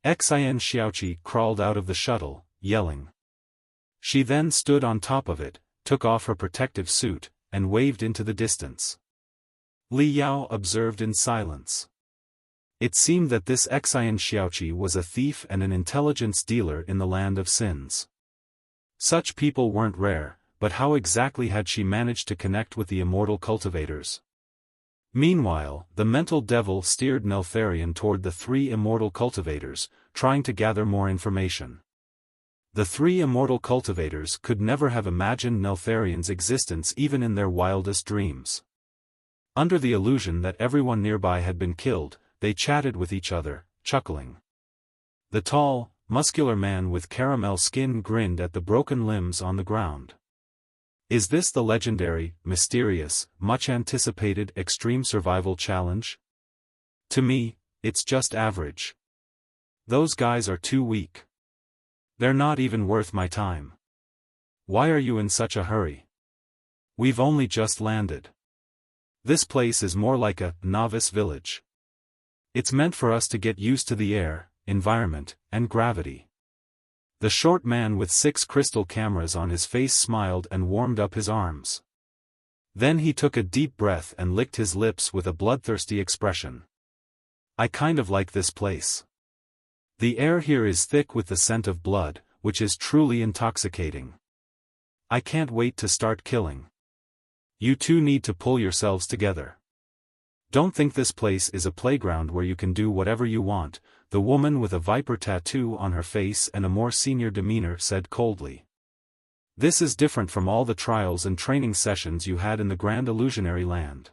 Speaker 1: Xin Xiaoqi crawled out of the shuttle, yelling. She then stood on top of it, took off her protective suit, and waved into the distance. Li Yao observed in silence. It seemed that this Xin Xiaoqi was a thief and an intelligence dealer in the land of sins. Such people weren't rare, but how exactly had she managed to connect with the immortal cultivators? Meanwhile, the mental devil steered Neltharion toward the three immortal cultivators, trying to gather more information. The three immortal cultivators could never have imagined Neltharion's existence even in their wildest dreams. Under the illusion that everyone nearby had been killed, they chatted with each other, chuckling. The tall, muscular man with caramel skin grinned at the broken limbs on the ground. "Is this the legendary, mysterious, much-anticipated extreme survival challenge? To me, it's just average. Those guys are too weak. They're not even worth my time. Why are you in such a hurry? We've only just landed. This place is more like a novice village. It's meant for us to get used to the air, environment, and gravity." The short man with 6 crystal cameras on his face smiled and warmed up his arms. Then he took a deep breath and licked his lips with a bloodthirsty expression. "I kind of like this place. The air here is thick with the scent of blood, which is truly intoxicating. I can't wait to start killing. You two need to pull yourselves together. Don't think this place is a playground where you can do whatever you want," the woman with a viper tattoo on her face and a more senior demeanor said coldly. "This is different from all the trials and training sessions you had in the Grand Illusionary Land.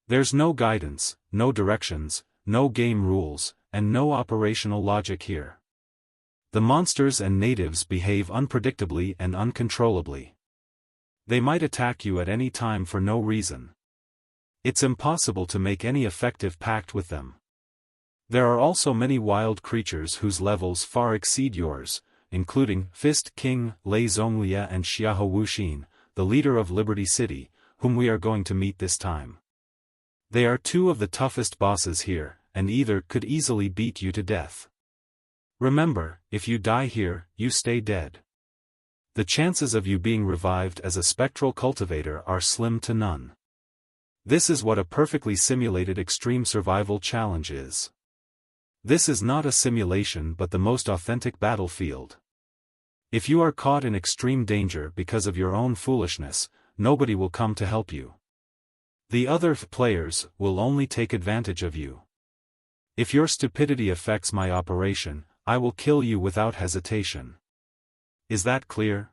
Speaker 1: There's no guidance, no directions, no game rules, and no operational logic here. The monsters and natives behave unpredictably and uncontrollably. They might attack you at any time for no reason. It's impossible to make any effective pact with them. There are also many wild creatures whose levels far exceed yours, including Fist King Lei Zhonglia and Xiahou Wuxin, the leader of Liberty City, whom we are going to meet this time. They are two of the toughest bosses here, and either could easily beat you to death. Remember, if you die here, you stay dead. The chances of you being revived as a spectral cultivator are slim to none. This is what a perfectly simulated extreme survival challenge is. This is not a simulation but the most authentic battlefield. If you are caught in extreme danger because of your own foolishness, nobody will come to help you. The other players will only take advantage of you. If your stupidity affects my operation, I will kill you without hesitation. Is that clear?"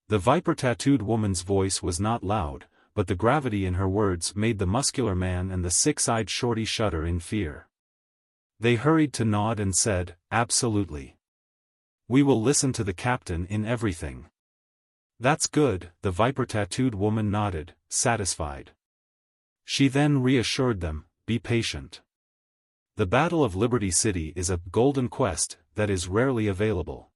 Speaker 1: The viper-tattooed woman's voice was not loud, but the gravity in her words made the muscular man and the six-eyed shorty shudder in fear. They hurried to nod and said, "Absolutely. We will listen to the captain in everything." "That's good," the viper-tattooed woman nodded, satisfied. She then reassured them, "Be patient. The Battle of Liberty City is a golden quest that is rarely available.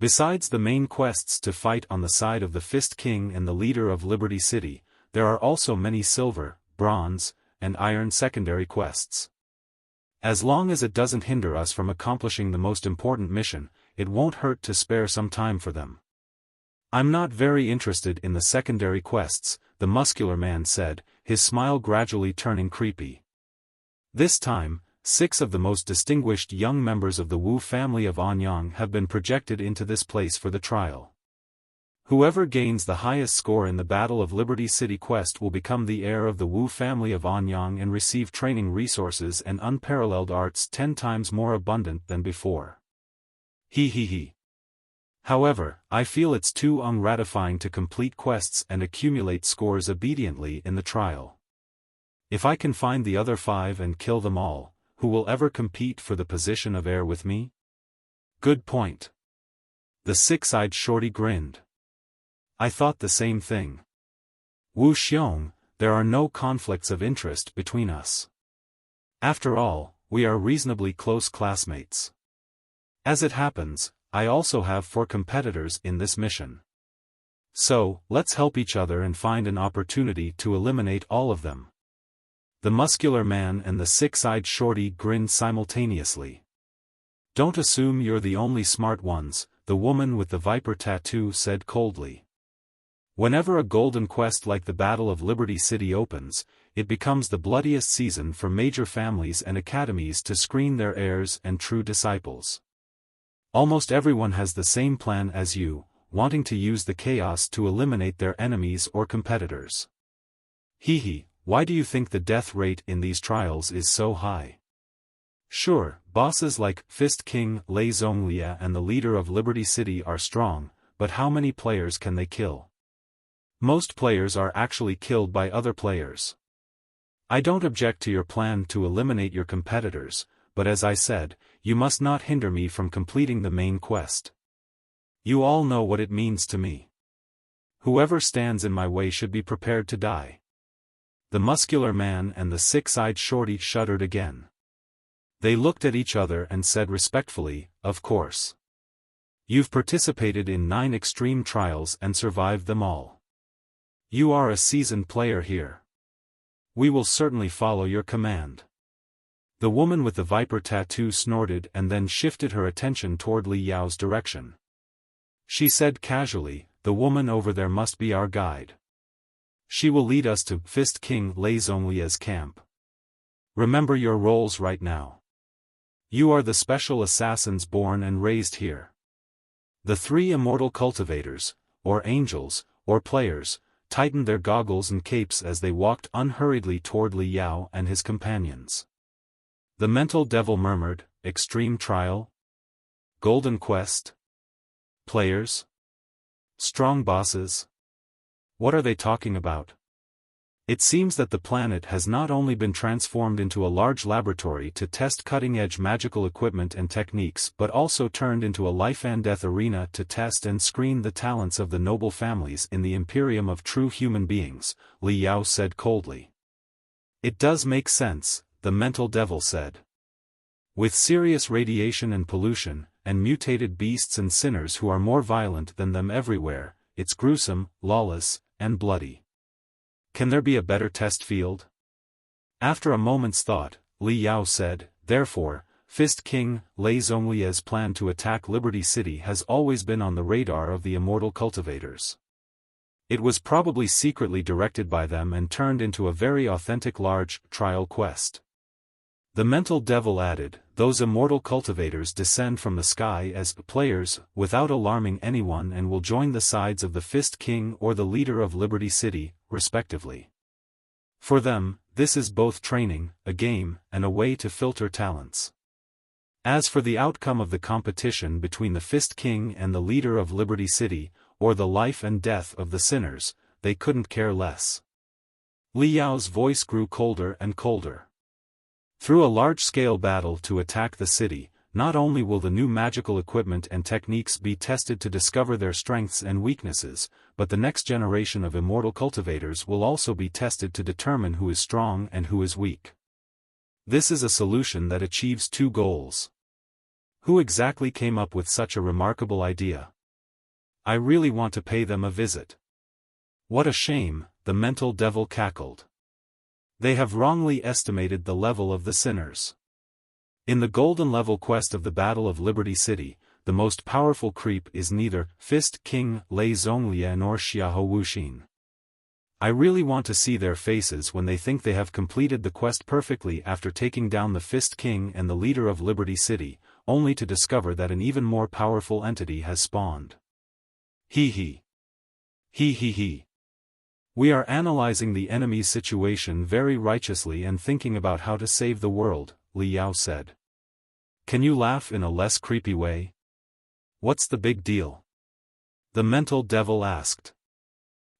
Speaker 1: Besides the main quests to fight on the side of the Fist King and the leader of Liberty City, there are also many silver, bronze, and iron secondary quests. As long as it doesn't hinder us from accomplishing the most important mission, it won't hurt to spare some time for them. I'm not very interested in the secondary quests, the muscular man said, his smile gradually turning creepy. This time, 6 of the most distinguished young members of the Wu family of Anyang have been projected into this place for the trial. Whoever gains the highest score in the Battle of Liberty City quest will become the heir of the Wu family of Anyang and receive training resources and unparalleled arts 10 times more abundant than before. He. However, I feel it's too ungratifying to complete quests and accumulate scores obediently in the trial. If I can find the other 5 and kill them all, who will ever compete for the position of heir with me? Good point. The 6-eyed shorty grinned. I thought the same thing. Wu Xiong, there are no conflicts of interest between us. After all, we are reasonably close classmates. As it happens, I also have 4 competitors in this mission. So, let's help each other and find an opportunity to eliminate all of them. The muscular man and the 6-eyed shorty grinned simultaneously. Don't assume you're the only smart ones, the woman with the viper tattoo said coldly. Whenever a golden quest like the Battle of Liberty City opens, it becomes the bloodiest season for major families and academies to screen their heirs and true disciples. Almost everyone has the same plan as you, wanting to use the chaos to eliminate their enemies or competitors. Why do you think the death rate in these trials is so high? Sure, bosses like Fist King Lei Zhonglia and the leader of Liberty City are strong, but how many players can they kill? Most players are actually killed by other players. I don't object to your plan to eliminate your competitors, but as I said, you must not hinder me from completing the main quest. You all know what it means to me. Whoever stands in my way should be prepared to die. The muscular man and the 6-eyed shorty shuddered again. They looked at each other and said respectfully, of course. You've participated in 9 extreme trials and survived them all. You are a seasoned player here. We will certainly follow your command. The woman with the viper tattoo snorted and then shifted her attention toward Li Yao's direction. She said casually, the woman over there must be our guide. She will lead us to Fist King Lei Zhonglia's camp. Remember your roles right now. You are the special assassins born and raised here. The 3 immortal cultivators, or angels, or players, tightened their goggles and capes as they walked unhurriedly toward Li Yao and his companions. The mental devil murmured, extreme trial? Golden quest? Players? Strong bosses? What are they talking about? It seems that the planet has not only been transformed into a large laboratory to test cutting-edge magical equipment and techniques but also turned into a life-and-death arena to test and screen the talents of the noble families in the Imperium of true human beings, Li Yao said coldly. It does make sense, the mental devil said. With serious radiation and pollution, and mutated beasts and sinners who are more violent than them everywhere, it's gruesome, lawless, and bloody. Can there be a better test field? After a moment's thought, Li Yao said, therefore, Fist King Lei Zhonglia's plan to attack Liberty City has always been on the radar of the immortal cultivators. It was probably secretly directed by them and turned into a very authentic large trial quest. The mental devil added, those immortal cultivators descend from the sky as players, without alarming anyone, and will join the sides of the Fist King or the leader of Liberty City, respectively. For them, this is both training, a game, and a way to filter talents. As for the outcome of the competition between the Fist King and the leader of Liberty City, or the life and death of the sinners, they couldn't care less. Li Yao's voice grew colder and colder. Through a large-scale battle to attack the city, not only will the new magical equipment and techniques be tested to discover their strengths and weaknesses, but the next generation of immortal cultivators will also be tested to determine who is strong and who is weak. This is a solution that achieves 2 goals. Who exactly came up with such a remarkable idea? I really want to pay them a visit. What a shame, the mental devil cackled. They have wrongly estimated the level of the sinners. In the golden level quest of the Battle of Liberty City, the most powerful creep is neither Fist King Lei Zhonglia nor Xiahou Wuxin. I really want to see their faces when they think they have completed the quest perfectly after taking down the Fist King and the leader of Liberty City, only to discover that an even more powerful entity has spawned. Hee hee. Hee hee hee. We are analyzing the enemy's situation very righteously and thinking about how to save the world, Li Yao said. Can you laugh in a less creepy way? What's the big deal? The mental devil asked.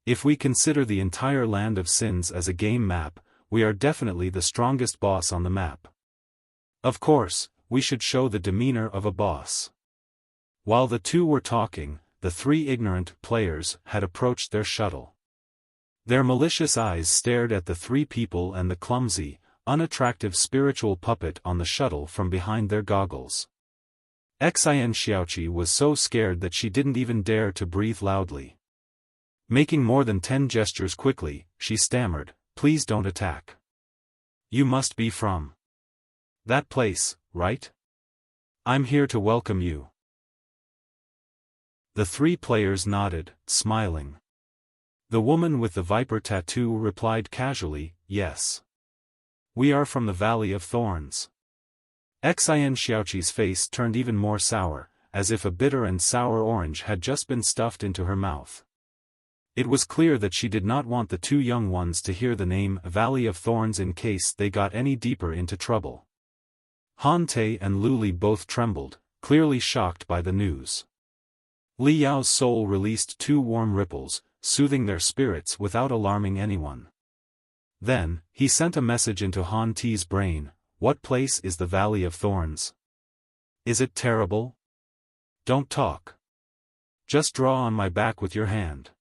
Speaker 1: If we consider the entire land of sins as a game map, we are definitely the strongest boss on the map. Of course, we should show the demeanor of a boss. While the two were talking, the three ignorant players had approached their shuttle. Their malicious eyes stared at the three people and the clumsy, unattractive spiritual puppet on the shuttle from behind their goggles. Xian Xiaoqi was so scared that she didn't even dare to breathe loudly. Making more than 10 gestures quickly, she stammered, "Please don't attack. You must be from that place, right? I'm here to welcome you." The three players nodded, smiling. The woman with the viper tattoo replied casually, "Yes. We are from the Valley of Thorns." Xian Xiaoqi's face turned even more sour, as if a bitter and sour orange had just been stuffed into her mouth. It was clear that she did not want the two young ones to hear the name Valley of Thorns in case they got any deeper into trouble. Han Te and Luli both trembled, clearly shocked by the news. Li Yao's soul released 2 warm ripples, soothing their spirits without alarming anyone. Then, he sent a message into Han Te's brain, "What place is the Valley of Thorns? Is it terrible? Don't talk. Just draw on my back with your hand."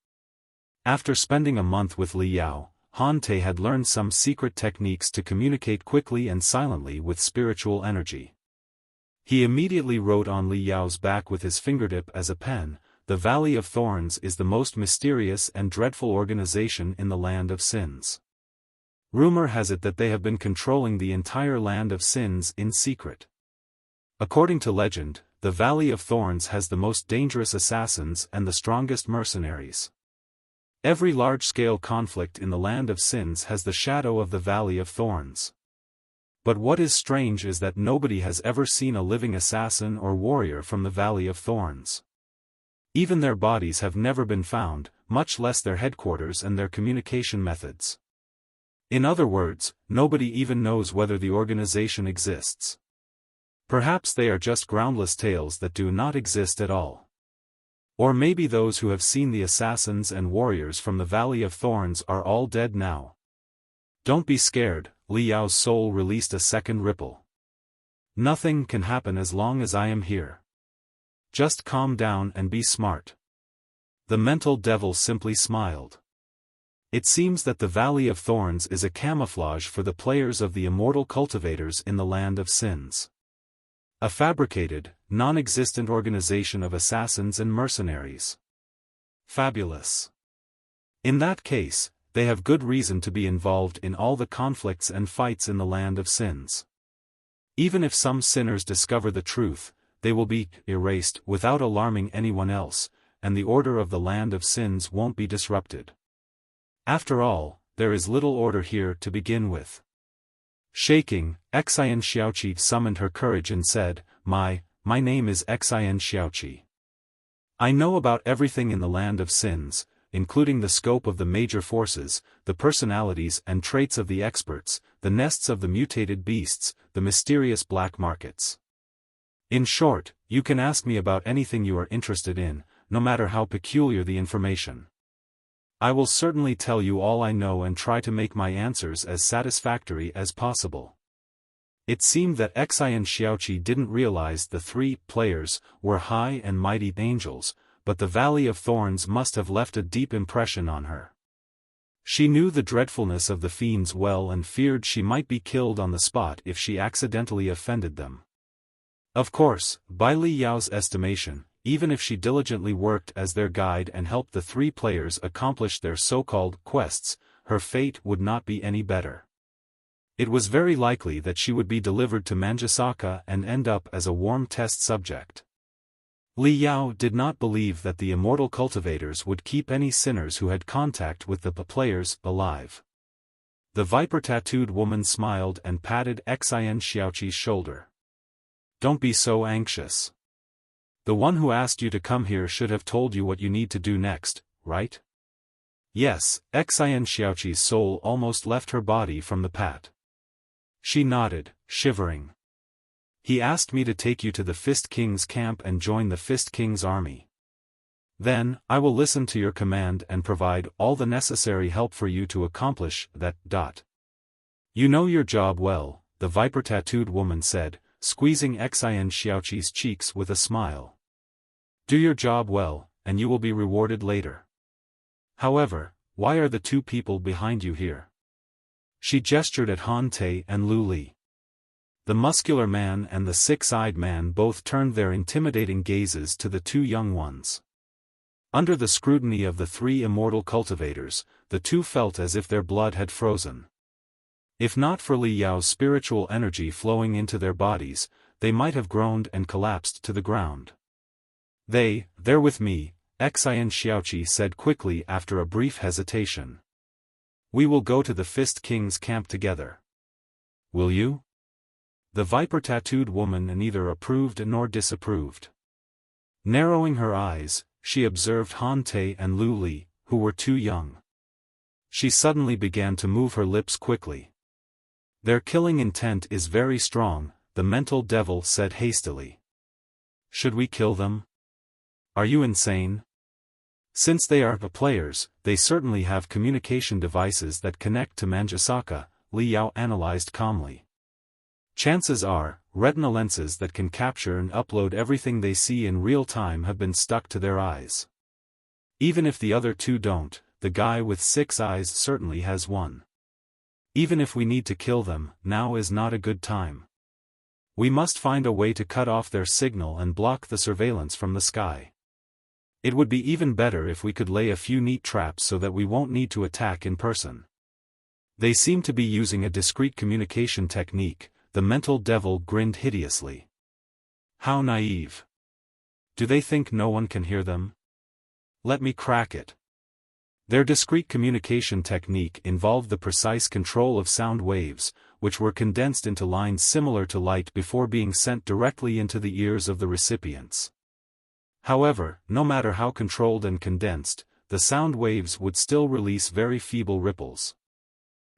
Speaker 1: After spending a month with Li Yao, Han Te had learned some secret techniques to communicate quickly and silently with spiritual energy. He immediately wrote on Li Yao's back with his fingertip as a pen, "The Valley of Thorns is the most mysterious and dreadful organization in the land of sins. Rumor has it that they have been controlling the entire land of sins in secret. According to legend, the Valley of Thorns has the most dangerous assassins and the strongest mercenaries. Every large-scale conflict in the land of sins has the shadow of the Valley of Thorns. But what is strange is that nobody has ever seen a living assassin or warrior from the Valley of Thorns. Even their bodies have never been found, much less their headquarters and their communication methods. In other words, nobody even knows whether the organization exists. Perhaps they are just groundless tales that do not exist at all. Or maybe those who have seen the assassins and warriors from the Valley of Thorns are all dead now. Don't be scared," Li Yao's soul released a second ripple. "Nothing can happen as long as I am here. Just calm down and be smart." The mental devil simply smiled. It seems that the Valley of Thorns is a camouflage for the players of the immortal cultivators in the land of sins. A fabricated, non-existent organization of assassins and mercenaries. Fabulous. In that case, they have good reason to be involved in all the conflicts and fights in the land of sins. Even if some sinners discover the truth, they will be erased without alarming anyone else, and the order of the land of sins won't be disrupted. After all, there is little order here to begin with. Shaking, Xian Xiaoqi summoned her courage and said, My name is Xian Xiaoqi. I know about everything in the land of sins, including the scope of the major forces, the personalities and traits of the experts, the nests of the mutated beasts, the mysterious black markets. In short, you can ask me about anything you are interested in, no matter how peculiar the information. I will certainly tell you all I know and try to make my answers as satisfactory as possible." It seemed that Xian Xiaoqi didn't realize the 3 players were high and mighty angels, but the Valley of Thorns must have left a deep impression on her. She knew the dreadfulness of the fiends well and feared she might be killed on the spot if she accidentally offended them. Of course, by Li Yao's estimation, even if she diligently worked as their guide and helped the 3 players accomplish their so-called quests, her fate would not be any better. It was very likely that she would be delivered to Manjusaka and end up as a warm test subject. Li Yao did not believe that the immortal cultivators would keep any sinners who had contact with the players alive. The viper-tattooed woman smiled and patted Xian Xiaoqi's shoulder. Don't be so anxious. The one who asked you to come here should have told you what you need to do next, right? Yes, Xian Xiaoqi's soul almost left her body from the pat. She nodded, shivering. He asked me to take you to the Fist King's camp and join the Fist King's army. Then, I will listen to your command and provide all the necessary help for you to accomplish that. You know your job well, the viper-tattooed woman said, squeezing Xian Xiaoqi's cheeks with a smile. Do your job well, and you will be rewarded later. However, why are the two people behind you here? She gestured at Han Te and Lu Li. The muscular man and the six-eyed man both turned their intimidating gazes to the two young ones. Under the scrutiny of the three immortal cultivators, the two felt as if their blood had frozen. If not for Li Yao's spiritual energy flowing into their bodies, they might have groaned and collapsed to the ground. They're with me, Xian Xiaoqi said quickly after a brief hesitation. We will go to the Fist King's camp together. Will you? The viper-tattooed woman neither approved nor disapproved. Narrowing her eyes, she observed Han Te and Lu Li, who were too young. She suddenly began to move her lips quickly. Their killing intent is very strong, the mental devil said hastily. Should we kill them? Are you insane? Since they are the players, they certainly have communication devices that connect to Manjusaka, Li Yao analyzed calmly. Chances are, retina lenses that can capture and upload everything they see in real time have been stuck to their eyes. Even if the other two don't, the guy with 6 eyes certainly has one. Even if we need to kill them, now is not a good time. We must find a way to cut off their signal and block the surveillance from the sky. It would be even better if we could lay a few neat traps so that we won't need to attack in person. They seem to be using a discreet communication technique. The mental devil grinned hideously. How naive. Do they think no one can hear them? Let me crack it. Their discrete communication technique involved the precise control of sound waves, which were condensed into lines similar to light before being sent directly into the ears of the recipients. However, no matter how controlled and condensed, the sound waves would still release very feeble ripples.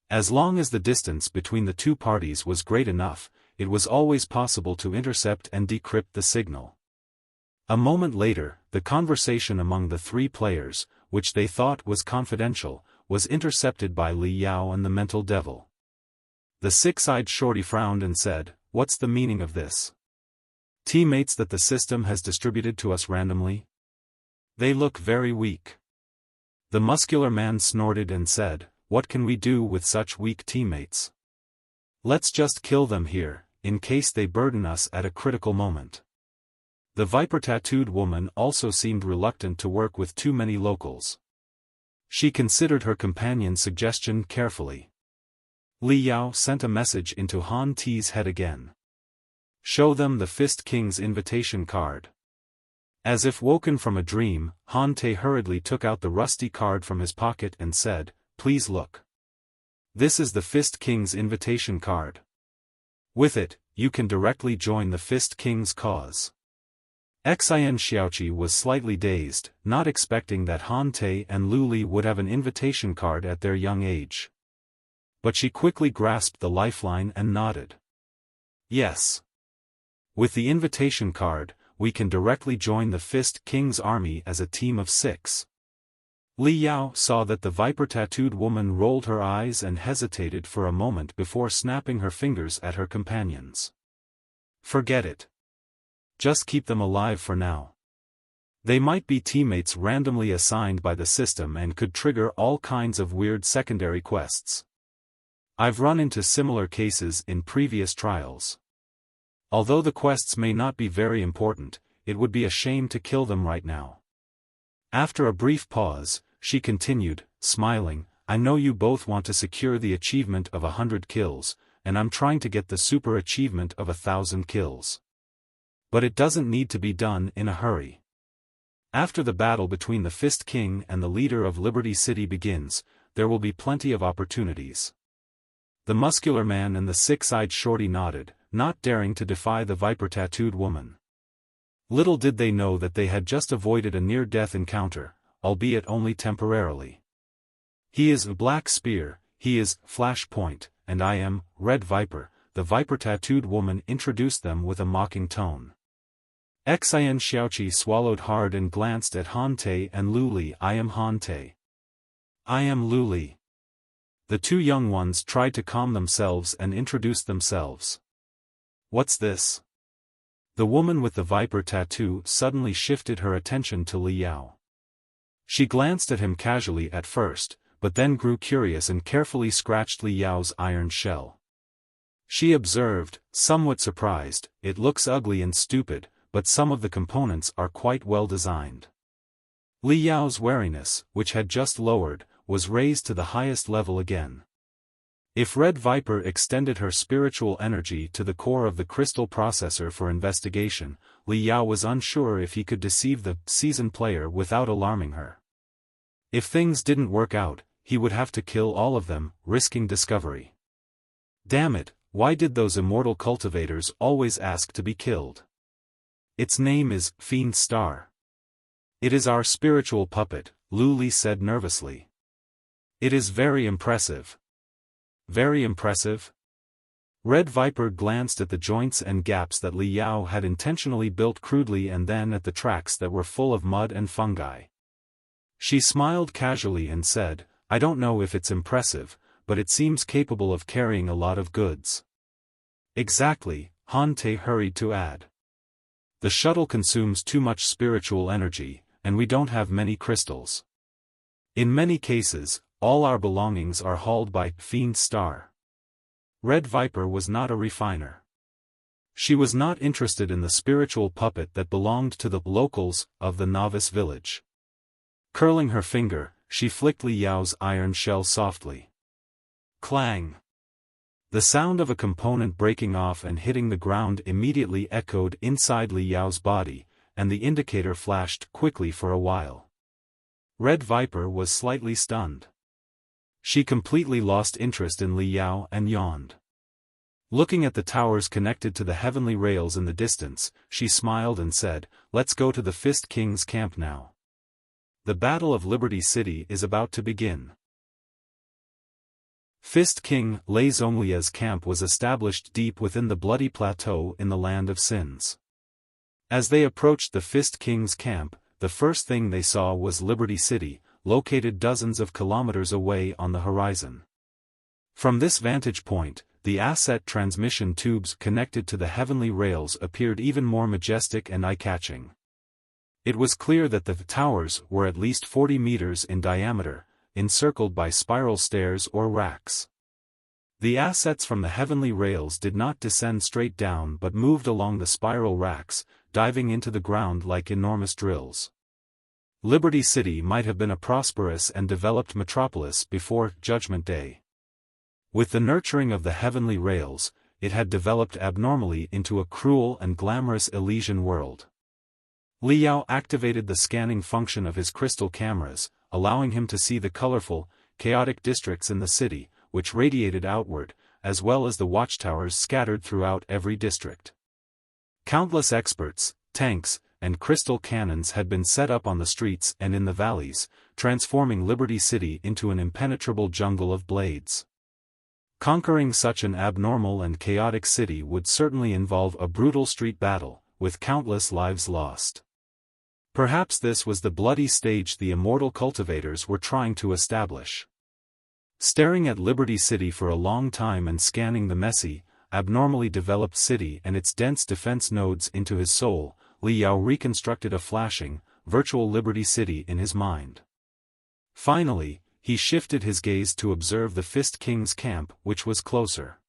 Speaker 1: As long as the distance between the two parties was great enough, it was always possible to intercept and decrypt the signal. A moment later, the conversation among the three players, which they thought was confidential, was intercepted by Li Yao and the mental devil. The six-eyed shorty frowned and said, "What's the meaning of this? Teammates that the system has distributed to us randomly? They look very weak." The muscular man snorted and said, "What can we do with such weak teammates? Let's just kill them here, in case they burden us at a critical moment." The viper-tattooed woman also seemed reluctant to work with too many locals. She considered her companion's suggestion carefully. Li Yao sent a message into Han Te's head again. Show them the Fist King's invitation card. As if woken from a dream, Han Te hurriedly took out the rusty card from his pocket and said, "Please look. This is the Fist King's invitation card. With it, you can directly join the Fist King's cause." Xian Xiaoqi was slightly dazed, not expecting that Han Te and Lu Li would have an invitation card at their young age. But she quickly grasped the lifeline and nodded. Yes. With the invitation card, we can directly join the Fist King's army as a team of 6. Li Yao saw that the viper-tattooed woman rolled her eyes and hesitated for a moment before snapping her fingers at her companions. Forget it. Just keep them alive for now. They might be teammates randomly assigned by the system and could trigger all kinds of weird secondary quests. I've run into similar cases in previous trials. Although the quests may not be very important, it would be a shame to kill them right now. After a brief pause, she continued, smiling, "I know you both want to secure the achievement of 100 kills, and I'm trying to get the super achievement of 1,000 kills. But it doesn't need to be done in a hurry. After the battle between the Fist King and the leader of Liberty City begins, there will be plenty of opportunities. The muscular man and the six-eyed shorty nodded, not daring to defy the viper-tattooed woman. Little did they know that they had just avoided a near-death encounter, albeit only temporarily. He is Black Spear, he is Flashpoint, and I am Red Viper, the viper-tattooed woman introduced them with a mocking tone. Xian Xiaoqi swallowed hard and glanced at Han Te and Lu Li. I am Han Te. I am Lu Li. The two young ones tried to calm themselves and introduced themselves. What's this? The woman with the viper tattoo suddenly shifted her attention to Li Yao. She glanced at him casually at first, but then grew curious and carefully scratched Li Yao's iron shell. She observed, somewhat surprised, it looks ugly and stupid, but some of the components are quite well designed. Li Yao's wariness, which had just lowered, was raised to the highest level again. If Red Viper extended her spiritual energy to the core of the crystal processor for investigation, Li Yao was unsure if he could deceive the seasoned player without alarming her. If things didn't work out, he would have to kill all of them, risking discovery. Damn it, why did those immortal cultivators always ask to be killed? Its name is Fiend Star. It is our spiritual puppet, Lu Li said nervously. It is very impressive. Very impressive? Red Viper glanced at the joints and gaps that Li Yao had intentionally built crudely and then at the tracks that were full of mud and fungi. She smiled casually and said, I don't know if it's impressive, but it seems capable of carrying a lot of goods. Exactly, Han Te hurried to add. The shuttle consumes too much spiritual energy, and we don't have many crystals. In many cases, all our belongings are hauled by Fiend Star. Red Viper was not a refiner. She was not interested in the spiritual puppet that belonged to the locals of the novice village. Curling her finger, she flicked Li Yao's iron shell softly. Clang! The sound of a component breaking off and hitting the ground immediately echoed inside Li Yao's body, and the indicator flashed quickly for a while. Red Viper was slightly stunned. She completely lost interest in Li Yao and yawned. Looking at the towers connected to the heavenly rails in the distance, she smiled and said, Let's go to the Fist King's camp now. The Battle of Liberty City is about to begin. Fist King Lei Zhonglia's camp was established deep within the bloody plateau in the Land of Sins. As they approached the Fist King's camp, the first thing they saw was Liberty City, located dozens of kilometers away on the horizon. From this vantage point, the asset transmission tubes connected to the heavenly rails appeared even more majestic and eye-catching. It was clear that the towers were at least 40 meters in diameter, encircled by spiral stairs or racks. The assets from the heavenly rails did not descend straight down but moved along the spiral racks, diving into the ground like enormous drills. Liberty City might have been a prosperous and developed metropolis before Judgment Day. With the nurturing of the heavenly rails, it had developed abnormally into a cruel and glamorous Elysian world. Li Yao activated the scanning function of his crystal cameras, allowing him to see the colorful, chaotic districts in the city, which radiated outward, as well as the watchtowers scattered throughout every district. Countless experts, tanks, and crystal cannons had been set up on the streets and in the valleys, transforming Liberty City into an impenetrable jungle of blades. Conquering such an abnormal and chaotic city would certainly involve a brutal street battle, with countless lives lost. Perhaps this was the bloody stage the immortal cultivators were trying to establish. Staring at Liberty City for a long time and scanning the messy, abnormally developed city and its dense defense nodes into his soul, Li Yao reconstructed a flashing, virtual Liberty City in his mind. Finally, he shifted his gaze to observe the Fist King's camp, which was closer.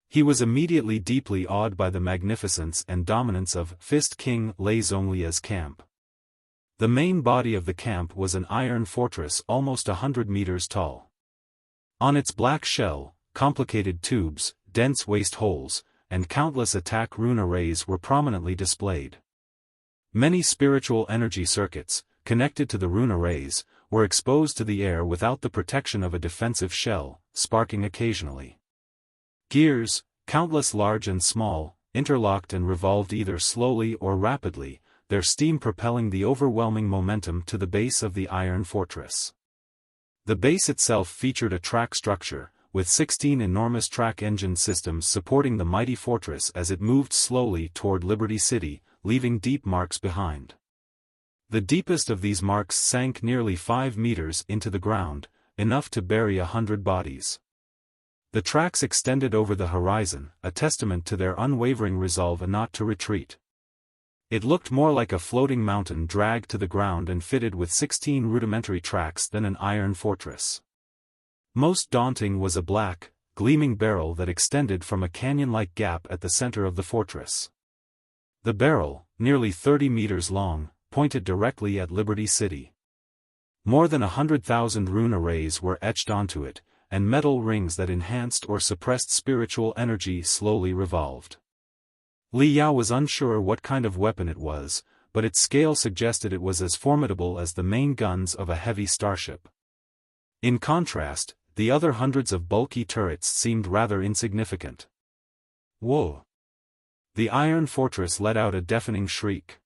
Speaker 1: He was immediately deeply awed by the magnificence and dominance of Fist King Lei Zhonglia's camp. The main body of the camp was an iron fortress almost 100 meters tall. On its black shell, complicated tubes, dense waste holes, and countless attack rune arrays were prominently displayed. Many spiritual energy circuits, connected to the rune arrays, were exposed to the air without the protection of a defensive shell, sparking occasionally. Gears, countless large and small, interlocked and revolved either slowly or rapidly, their steam propelling the overwhelming momentum to the base of the iron fortress. The base itself featured a track structure, with 16 enormous track engine systems supporting the mighty fortress as it moved slowly toward Liberty City, leaving deep marks behind. The deepest of these marks sank nearly 5 meters into the ground, enough to bury 100 bodies. The tracks extended over the horizon, a testament to their unwavering resolve not to retreat. It looked more like a floating mountain dragged to the ground and fitted with 16 rudimentary tracks than an iron fortress. Most daunting was a black, gleaming barrel that extended from a canyon-like gap at the center of the fortress. The barrel, nearly 30 meters long, pointed directly at Liberty City. More than 100,000 rune arrays were etched onto it, and metal rings that enhanced or suppressed spiritual energy slowly revolved. Li Yao was unsure what kind of weapon it was, but its scale suggested it was as formidable as the main guns of a heavy starship. In contrast, the other hundreds of bulky turrets seemed rather insignificant. Whoa! The iron fortress let out a deafening shriek.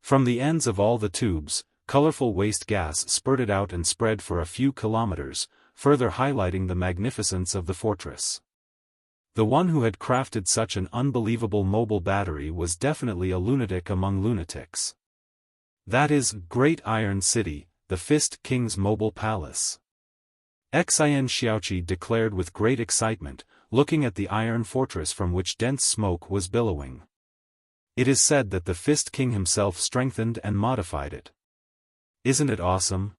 Speaker 1: From the ends of all the tubes, colorful waste gas spurted out and spread for a few kilometers, further highlighting the magnificence of the fortress. The one who had crafted such an unbelievable mobile battery was definitely a lunatic among lunatics. That is, Great Iron City, the Fist King's mobile palace. Xian Xiaoqi declared with great excitement, looking at the iron fortress from which dense smoke was billowing. It is said that the Fist King himself strengthened and modified it. Isn't it awesome?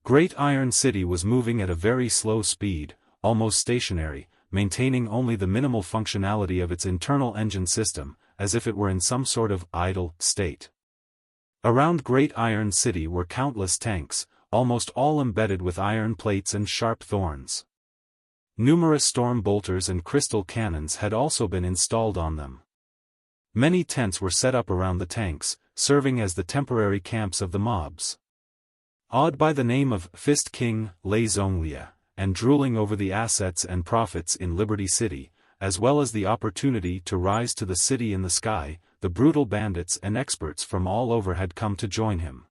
Speaker 1: Great Iron City was moving at a very slow speed, almost stationary, maintaining only the minimal functionality of its internal engine system, as if it were in some sort of idle state. Around Great Iron City were countless tanks, almost all embedded with iron plates and sharp thorns. Numerous storm bolters and crystal cannons had also been installed on them. Many tents were set up around the tanks, serving as the temporary camps of the mobs. Awed by the name of Fist King Lei Zhonglia, and drooling over the assets and profits in Liberty City, as well as the opportunity to rise to the city in the sky, the brutal bandits and experts from all over had come to join him.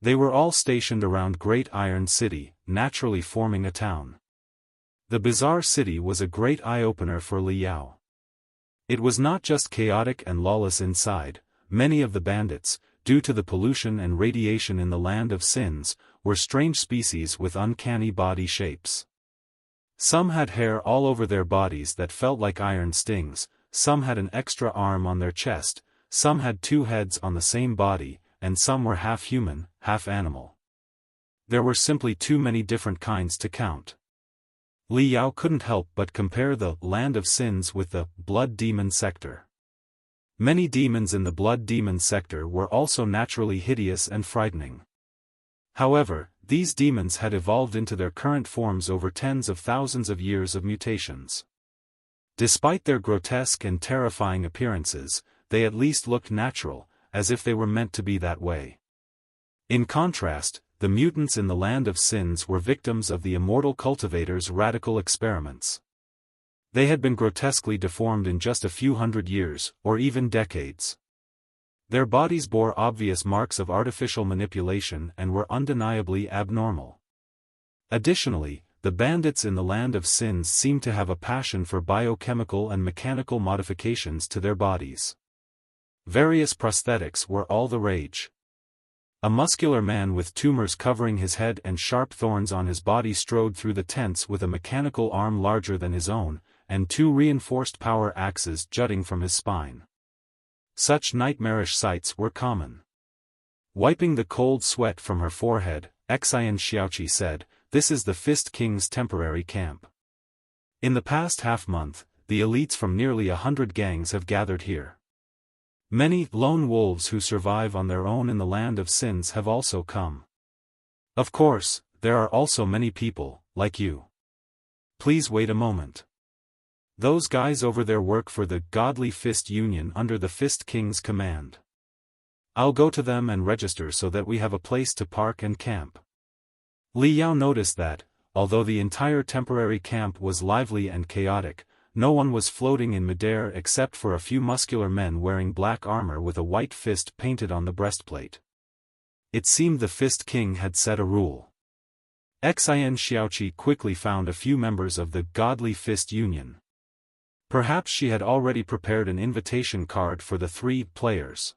Speaker 1: They were all stationed around Great Iron City, naturally forming a town. The bizarre city was a great eye-opener for Li Yao. It was not just chaotic and lawless inside. Many of the bandits, due to the pollution and radiation in the land of sins, were strange species with uncanny body shapes. Some had hair all over their bodies that felt like iron stings, some had an extra arm on their chest, some had 2 heads on the same body, and some were half human, half animal. There were simply too many different kinds to count. Li Yao couldn't help but compare the land of sins with the blood demon sector. Many demons in the blood demon sector were also naturally hideous and frightening. However, these demons had evolved into their current forms over tens of thousands of years of mutations. Despite their grotesque and terrifying appearances, they at least looked natural, as if they were meant to be that way. In contrast, the mutants in the land of sins were victims of the immortal cultivators' radical experiments. They had been grotesquely deformed in just a few hundred years, or even decades. Their bodies bore obvious marks of artificial manipulation and were undeniably abnormal. Additionally, the bandits in the land of sins seemed to have a passion for biochemical and mechanical modifications to their bodies. Various prosthetics were all the rage. A muscular man with tumors covering his head and sharp thorns on his body strode through the tents with a mechanical arm larger than his own, and 2 reinforced power axes jutting from his spine. Such nightmarish sights were common. Wiping the cold sweat from her forehead, Xian Xiaoqi said, "This is the Fist King's temporary camp. In the past half-month, the elites from nearly 100 gangs have gathered here. Many lone wolves who survive on their own in the land of sins have also come. Of course, there are also many people, like you. Please wait a moment." Those guys over there work for the Godly Fist Union under the Fist King's command. I'll go to them and register so that we have a place to park and camp. Li Yao noticed that, although the entire temporary camp was lively and chaotic, no one was floating in midair except for a few muscular men wearing black armor with a white fist painted on the breastplate. It seemed the Fist King had set a rule. Xian Xiaoqi quickly found a few members of the Godly Fist Union. Perhaps she had already prepared an invitation card for the 3 players.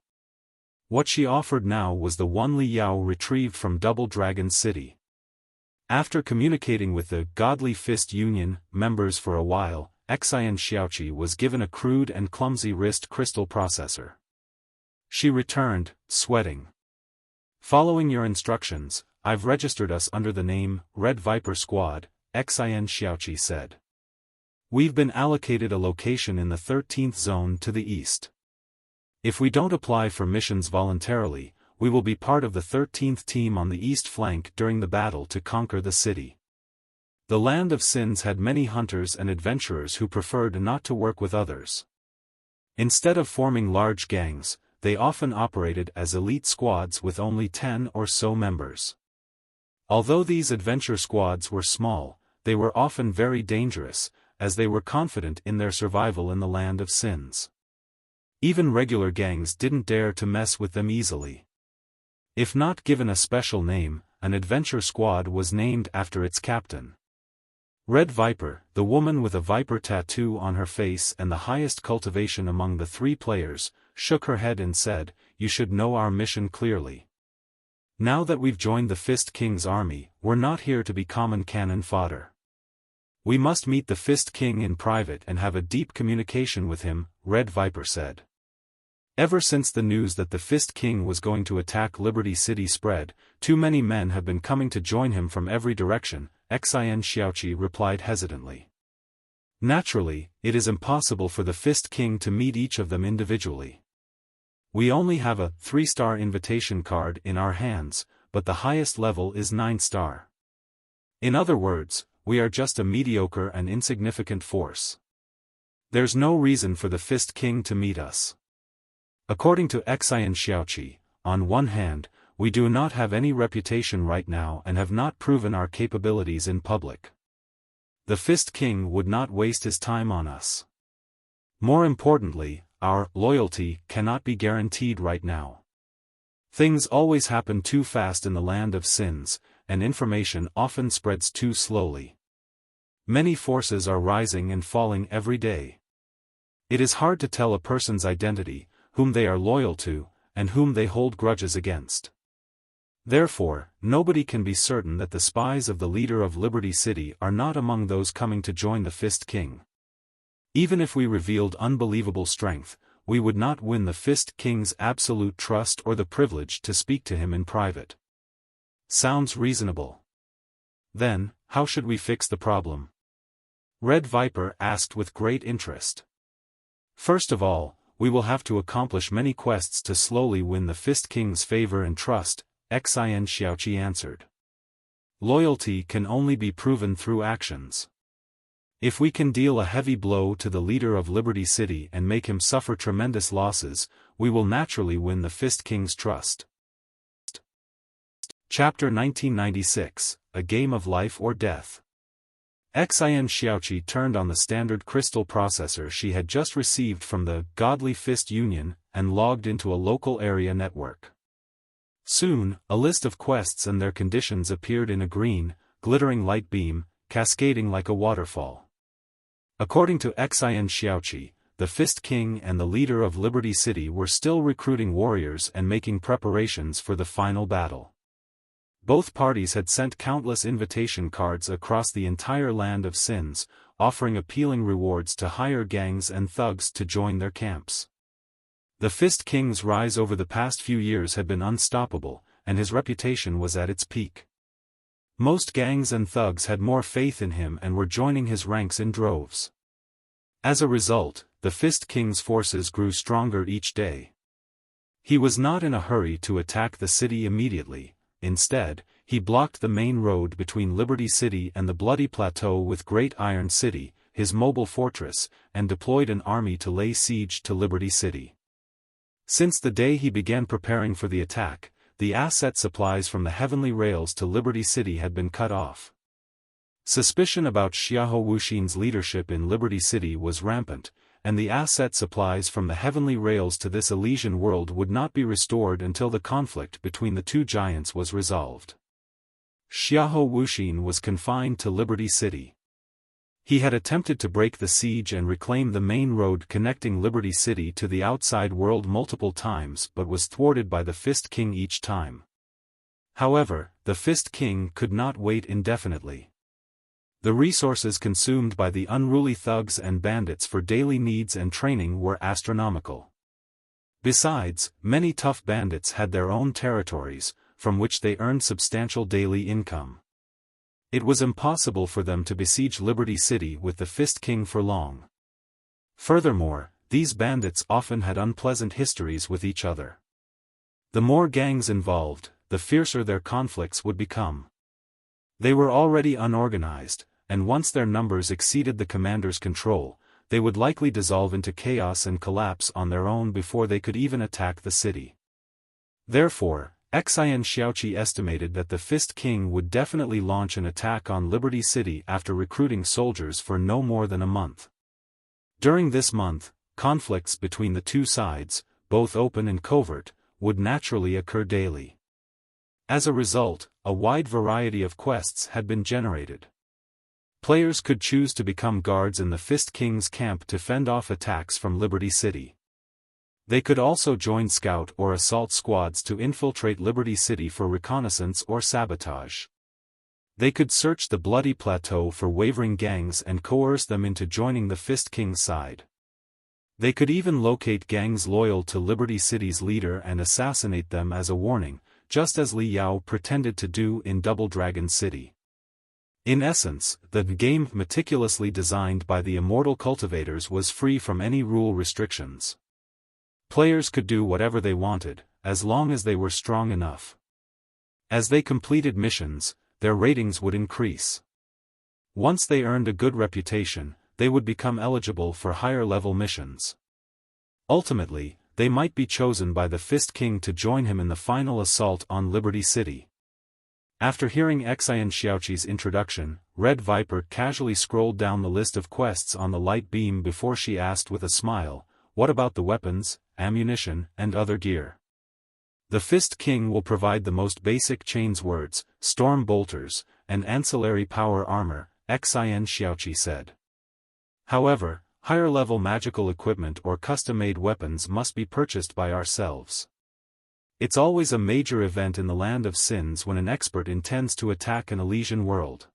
Speaker 1: What she offered now was the one Li Yao retrieved from Double Dragon City. After communicating with the Godly Fist Union members for a while, Xian Xiaoqi was given a crude and clumsy wrist crystal processor. She returned, sweating. Following your instructions, I've registered us under the name Red Viper Squad, Xian Xiaoqi said. We've been allocated a location in the 13th zone to the east. If we don't apply for missions voluntarily, we will be part of the 13th team on the east flank during the battle to conquer the city. The Land of Sins had many hunters and adventurers who preferred not to work with others. Instead of forming large gangs, they often operated as elite squads with only 10 or so members. Although these adventure squads were small, they were often very dangerous, as they were confident in their survival in the Land of Sins. Even regular gangs didn't dare to mess with them easily. If not given a special name, an adventure squad was named after its captain. Red Viper, the woman with a viper tattoo on her face and the highest cultivation among the 3 players, shook her head and said, "You should know our mission clearly. Now that we've joined the Fist King's army, we're not here to be common cannon fodder. We must meet the Fist King in private and have a deep communication with him," Red Viper said. Ever since the news that the Fist King was going to attack Liberty City spread, too many men have been coming to join him from every direction, Xian Xiaoqi replied hesitantly. Naturally, it is impossible for the Fist King to meet each of them individually. We only have a 3-star invitation card in our hands, but the highest level is 9-star. In other words, we are just a mediocre and insignificant force. There's no reason for the Fist King to meet us. According to Xian Xiaoqi, on one hand, we do not have any reputation right now and have not proven our capabilities in public. The Fist King would not waste his time on us. More importantly, our loyalty cannot be guaranteed right now. Things always happen too fast in the Land of Sins, and information often spreads too slowly. Many forces are rising and falling every day. It is hard to tell a person's identity, whom they are loyal to, and whom they hold grudges against. Therefore, nobody can be certain that the spies of the leader of Liberty City are not among those coming to join the Fist King. Even if we revealed unbelievable strength, we would not win the Fist King's absolute trust or the privilege to speak to him in private. Sounds reasonable. Then, how should we fix the problem? Red Viper asked with great interest. First of all, we will have to accomplish many quests to slowly win the Fist King's favor and trust, Xian Xiaoqi answered. Loyalty can only be proven through actions. If we can deal a heavy blow to the leader of Liberty City and make him suffer tremendous losses, we will naturally win the Fist King's trust. Chapter 1996, A Game of Life or Death. Xian Xiaoqi turned on the standard crystal processor she had just received from the Godly Fist Union, and logged into a local area network. Soon, a list of quests and their conditions appeared in a green, glittering light beam, cascading like a waterfall. According to Xian Xiaoqi, the Fist King and the leader of Liberty City were still recruiting warriors and making preparations for the final battle. Both parties had sent countless invitation cards across the entire Land of Sins, offering appealing rewards to hire gangs and thugs to join their camps. The Fist King's rise over the past few years had been unstoppable, and his reputation was at its peak. Most gangs and thugs had more faith in him and were joining his ranks in droves. As a result, the Fist King's forces grew stronger each day. He was not in a hurry to attack the city immediately. Instead, he blocked the main road between Liberty City and the Bloody Plateau with Great Iron City, his mobile fortress, and deployed an army to lay siege to Liberty City. Since the day he began preparing for the attack, the asset supplies from the heavenly rails to Liberty City had been cut off. Suspicion about Xiahou Wuxin's leadership in Liberty City was rampant, and the asset supplies from the heavenly rails to this Elysian world would not be restored until the conflict between the two giants was resolved. Xiahou Wuxin was confined to Liberty City. He had attempted to break the siege and reclaim the main road connecting Liberty City to the outside world multiple times but was thwarted by the Fist King each time. However, the Fist King could not wait indefinitely. The resources consumed by the unruly thugs and bandits for daily needs and training were astronomical. Besides, many tough bandits had their own territories, from which they earned substantial daily income. It was impossible for them to besiege Liberty City with the Fist King for long. Furthermore, these bandits often had unpleasant histories with each other. The more gangs involved, the fiercer their conflicts would become. They were already unorganized, and once their numbers exceeded the commander's control, they would likely dissolve into chaos and collapse on their own before they could even attack the city. Therefore, Xian Xiaoqi estimated that the Fist King would definitely launch an attack on Liberty City after recruiting soldiers for no more than a month. During this month, conflicts between the two sides, both open and covert, would naturally occur daily. As a result, a wide variety of quests had been generated. Players could choose to become guards in the Fist King's camp to fend off attacks from Liberty City. They could also join scout or assault squads to infiltrate Liberty City for reconnaissance or sabotage. They could search the bloody plateau for wavering gangs and coerce them into joining the Fist King's side. They could even locate gangs loyal to Liberty City's leader and assassinate them as a warning, just as Li Yao pretended to do in Double Dragon City. In essence, the game meticulously designed by the immortal cultivators was free from any rule restrictions. Players could do whatever they wanted, as long as they were strong enough. As they completed missions, their ratings would increase. Once they earned a good reputation, they would become eligible for higher-level missions. Ultimately, they might be chosen by the Fist King to join him in the final assault on Liberty City. After hearing Xian Xiaoqi's introduction, Red Viper casually scrolled down the list of quests on the light beam before she asked with a smile, "What about the weapons, ammunition, and other gear?" The Fist King will provide the most basic chains words, storm bolters, and ancillary power armor, Xian Xiaoqi said. However, higher-level magical equipment or custom-made weapons must be purchased by ourselves. It's always a major event in the Land of Sins when an expert intends to attack an Elysian world.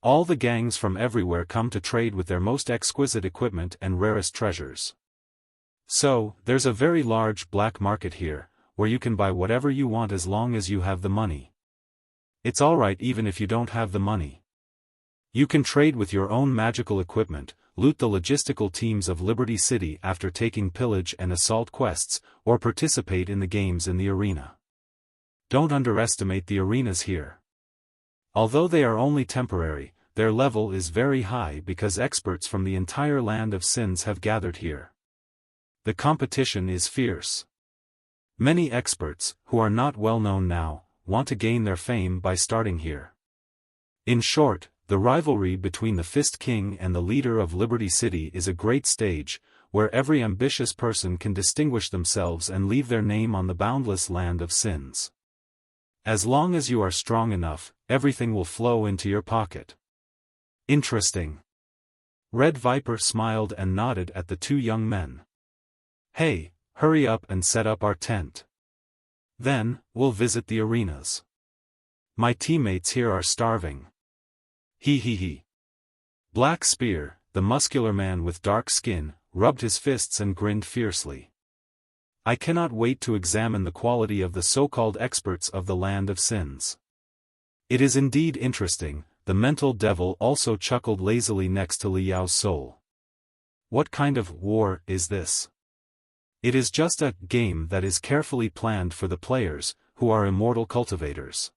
Speaker 1: All the gangs from everywhere come to trade with their most exquisite equipment and rarest treasures. So, there's a very large black market here, where you can buy whatever you want as long as you have the money. It's alright even if you don't have the money. You can trade with your own magical equipment, loot the logistical teams of Liberty City after taking pillage and assault quests, or participate in the games in the arena. Don't underestimate the arenas here. Although they are only temporary, their level is very high because experts from the entire Land of Sins have gathered here. The competition is fierce. Many experts, who are not well known now, want to gain their fame by starting here. In short, the rivalry between the Fist King and the leader of Liberty City is a great stage, where every ambitious person can distinguish themselves and leave their name on the boundless Land of Sins. As long as you are strong enough, everything will flow into your pocket. Interesting. Red Viper smiled and nodded at the two young men. Hey, hurry up and set up our tent. Then, we'll visit the arenas. My teammates here are starving. He. Black Spear, the muscular man with dark skin, rubbed his fists and grinned fiercely. I cannot wait to examine the quality of the so-called experts of the Land of Sins. It is indeed interesting. The mental devil also chuckled lazily next to Li Yao's soul. What kind of war is this? It is just a game that is carefully planned for the players, who are immortal cultivators.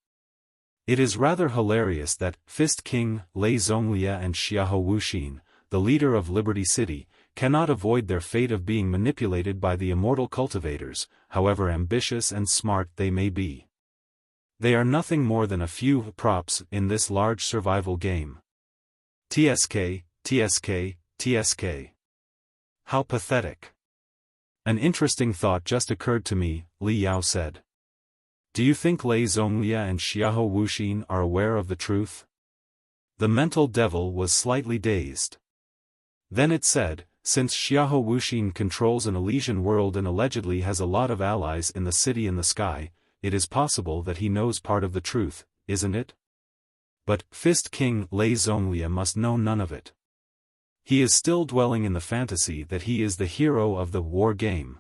Speaker 1: It is rather hilarious that Fist King, Lei Zhonglia and Xiahou Wuxin, the leader of Liberty City, cannot avoid their fate of being manipulated by the immortal cultivators, however ambitious and smart they may be. They are nothing more than a few props in this large survival game. TSK, TSK, TSK. How pathetic. An interesting thought just occurred to me, Li Yao said. Do you think Lei Zhonglia and Xiahou Wuxin are aware of the truth? The mental devil was slightly dazed. Then it said, since Xiahou Wuxin controls an Elysian world and allegedly has a lot of allies in the city in the sky, it is possible that he knows part of the truth, isn't it? But Fist King Lei Zhonglia must know none of it. He is still dwelling in the fantasy that he is the hero of the war game.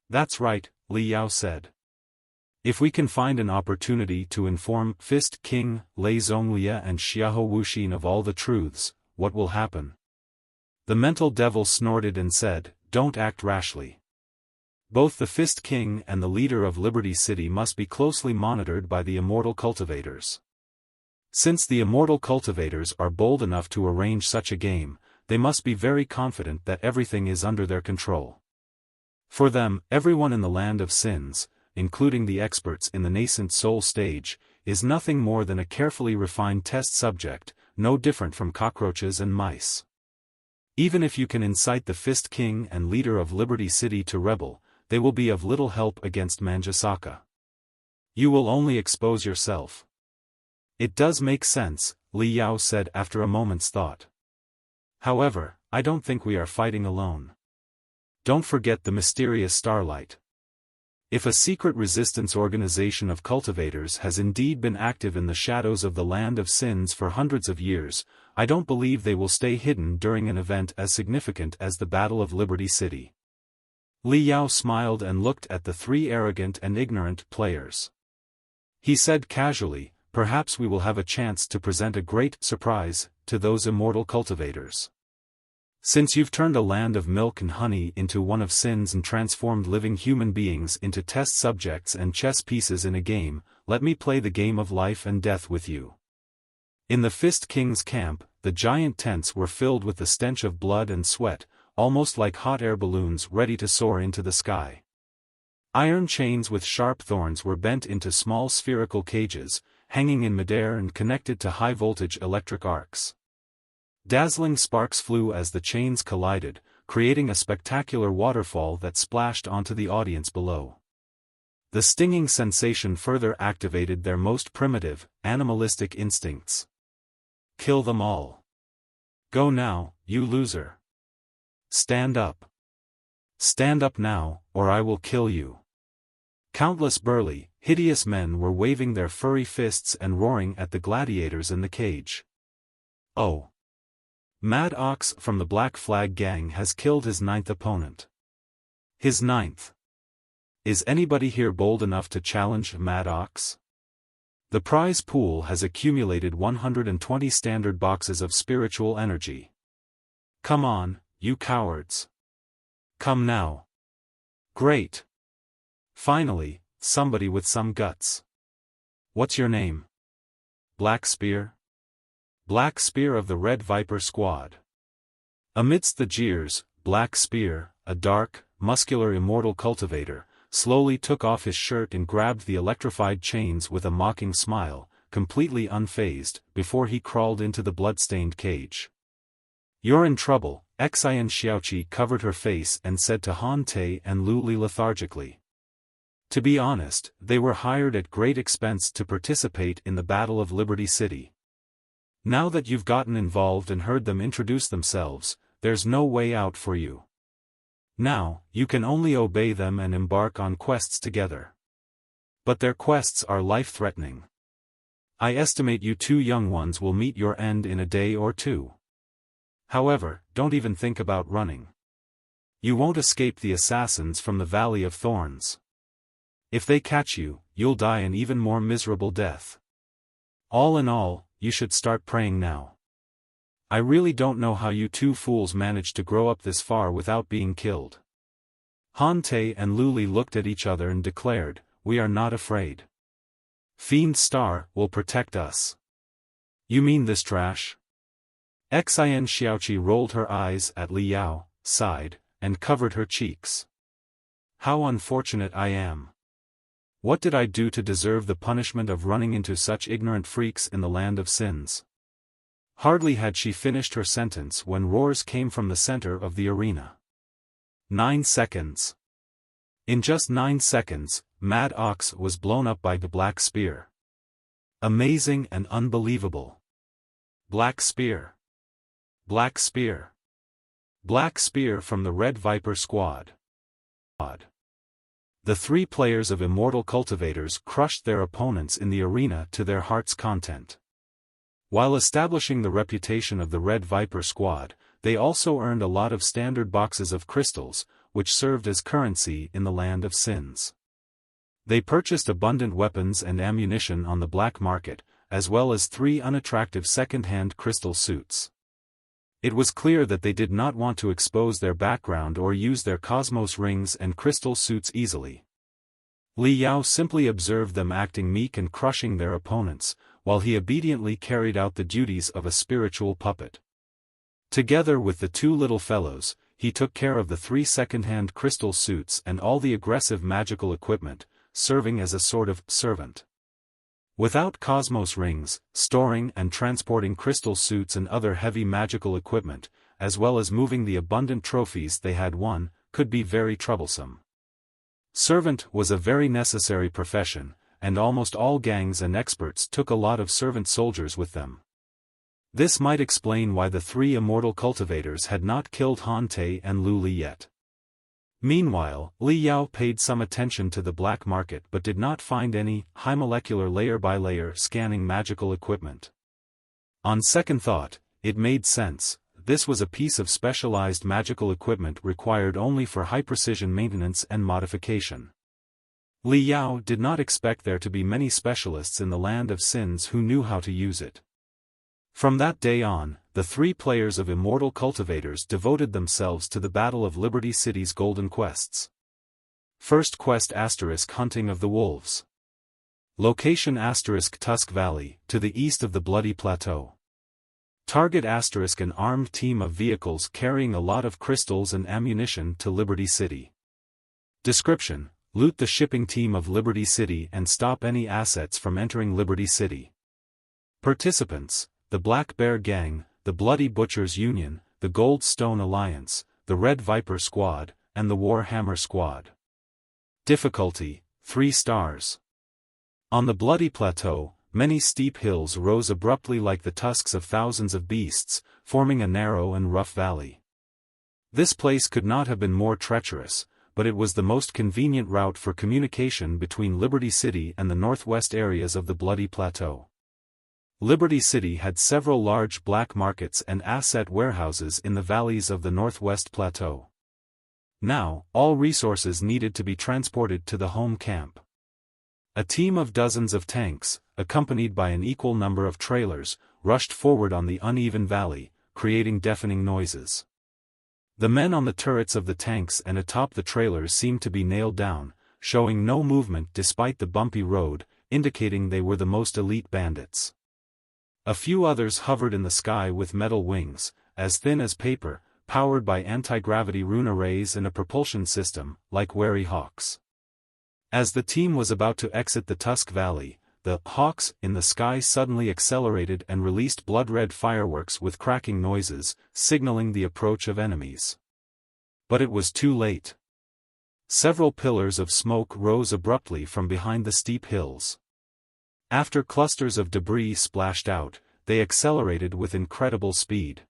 Speaker 1: That's right, Li Yao said. If we can find an opportunity to inform Fist King Lei Zhonglia and Xiahou Wuxin of all the truths, what will happen? The mental devil snorted and said, don't act rashly. Both the Fist King and the leader of Liberty City must be closely monitored by the immortal cultivators. Since the immortal cultivators are bold enough to arrange such a game, they must be very confident that everything is under their control. For them, everyone in the land of sins, including the experts in the nascent soul stage, is nothing more than a carefully refined test subject, no different from cockroaches and mice. Even if you can incite the Fist King and leader of Liberty City to rebel, they will be of little help against Manjusaka. You will only expose yourself. It does make sense, Li Yao said after a moment's thought. However, I don't think we are fighting alone. Don't forget the mysterious starlight. If a secret resistance organization of cultivators has indeed been active in the shadows of the land of sins for hundreds of years, I don't believe they will stay hidden during an event as significant as the Battle of Liberty City. Li Yao smiled and looked at the three arrogant and ignorant players. He said casually, perhaps we will have a chance to present a great surprise to those immortal cultivators. Since you've turned a land of milk and honey into one of sins and transformed living human beings into test subjects and chess pieces in a game, let me play the game of life and death with you. In the Fist King's camp, the giant tents were filled with the stench of blood and sweat, almost like hot air balloons ready to soar into the sky. Iron chains with sharp thorns were bent into small spherical cages, hanging in midair and connected to high-voltage electric arcs. Dazzling sparks flew as the chains collided, creating a spectacular waterfall that splashed onto the audience below. The stinging sensation further activated their most primitive, animalistic instincts. Kill them all. Go now, you loser. Stand up. Stand up now, or I will kill you. Countless burly, hideous men were waving their furry fists and roaring at the gladiators in the cage. Oh! Mad Ox from the Black Flag Gang has killed his 9th opponent. His 9th. Is anybody here bold enough to challenge Mad Ox? The prize pool has accumulated 120 standard boxes of spiritual energy. Come on, you cowards. Come now. Great. Finally, somebody with some guts. What's your name? Black Spear? Black Spear of the Red Viper Squad. Amidst the jeers, Black Spear, a dark, muscular immortal cultivator, slowly took off his shirt and grabbed the electrified chains with a mocking smile, completely unfazed, before he crawled into the blood-stained cage. You're in trouble, Xian Xiaoqi covered her face and said to Han Te and Lu Li lethargically. To be honest, they were hired at great expense to participate in the Battle of Liberty City. Now that you've gotten involved and heard them introduce themselves, there's no way out for you. Now, you can only obey them and embark on quests together. But their quests are life-threatening. I estimate you two young ones will meet your end in a day or two. However, don't even think about running. You won't escape the assassins from the Valley of Thorns. If they catch you, you'll die an even more miserable death. All in all, you should start praying now. I really don't know how you two fools managed to grow up this far without being killed. Han Te and Lu Li looked at each other and declared, we are not afraid. Fiend Star will protect us. You mean this trash?
Speaker 2: Xian Xiaoqi rolled her eyes at Li Yao, sighed, and covered her cheeks. How unfortunate I am. What did I do to deserve the punishment of running into such ignorant freaks in the land of sins? Hardly had she finished her sentence when roars came from the center of the arena. 9 seconds. In just 9 seconds, Mad Ox was blown up by the Black Spear. Amazing and unbelievable. Black Spear. Black Spear. Black Spear from the Red Viper squad. The 3 players of Immortal Cultivators crushed their opponents in the arena to their heart's content. While establishing the reputation of the Red Viper squad, they also earned a lot of standard boxes of crystals, which served as currency in the land of sins. They purchased abundant weapons and ammunition on the black market, as well as 3 unattractive second-hand crystal suits. It was clear that they did not want to expose their background or use their cosmos rings and crystal suits easily. Li Yao simply observed them acting meek and crushing their opponents, while he obediently carried out the duties of a spiritual puppet. Together with the 2 little fellows, he took care of the 3 second-hand crystal suits and all the aggressive magical equipment, serving as a sort of servant. Without cosmos rings, storing and transporting crystal suits and other heavy magical equipment, as well as moving the abundant trophies they had won, could be very troublesome. Servant was a very necessary profession, and almost all gangs and experts took a lot of servant soldiers with them. This might explain why the 3 immortal cultivators had not killed Han Te and Lu Li yet. Meanwhile, Li Yao paid some attention to the black market but did not find any high molecular layer-by-layer scanning magical equipment. On second thought, it made sense. This was a piece of specialized magical equipment required only for high-precision maintenance and modification. Li Yao did not expect there to be many specialists in the land of sins who knew how to use it. From that day on, the 3 players of Immortal Cultivators devoted themselves to the Battle of Liberty City's golden quests. First quest * Hunting of the Wolves. Location * Tusk Valley, to the east of the Bloody Plateau. Target * an armed team of vehicles carrying a lot of crystals and ammunition to Liberty City. Description: loot the shipping team of Liberty City and stop any assets from entering Liberty City. Participants: the Black Bear Gang, the Bloody Butchers Union, the Gold Stone Alliance, the Red Viper Squad, and the War Hammer Squad. Difficulty: 3 stars. On the Bloody Plateau, many steep hills rose abruptly like the tusks of thousands of beasts, forming a narrow and rough valley. This place could not have been more treacherous, but it was the most convenient route for communication between Liberty City and the northwest areas of the Bloody Plateau. Liberty City had several large black markets and asset warehouses in the valleys of the northwest plateau. Now, all resources needed to be transported to the home camp. A team of dozens of tanks, accompanied by an equal number of trailers, rushed forward on the uneven valley, creating deafening noises. The men on the turrets of the tanks and atop the trailers seemed to be nailed down, showing no movement despite the bumpy road, indicating they were the most elite bandits. A few others hovered in the sky with metal wings, as thin as paper, powered by anti-gravity rune arrays and a propulsion system, like wary hawks. As the team was about to exit the Tusk Valley, the hawks in the sky suddenly accelerated and released blood-red fireworks with cracking noises, signaling the approach of enemies. But it was too late. Several pillars of smoke rose abruptly from behind the steep hills. After clusters of debris splashed out, they accelerated with incredible speed.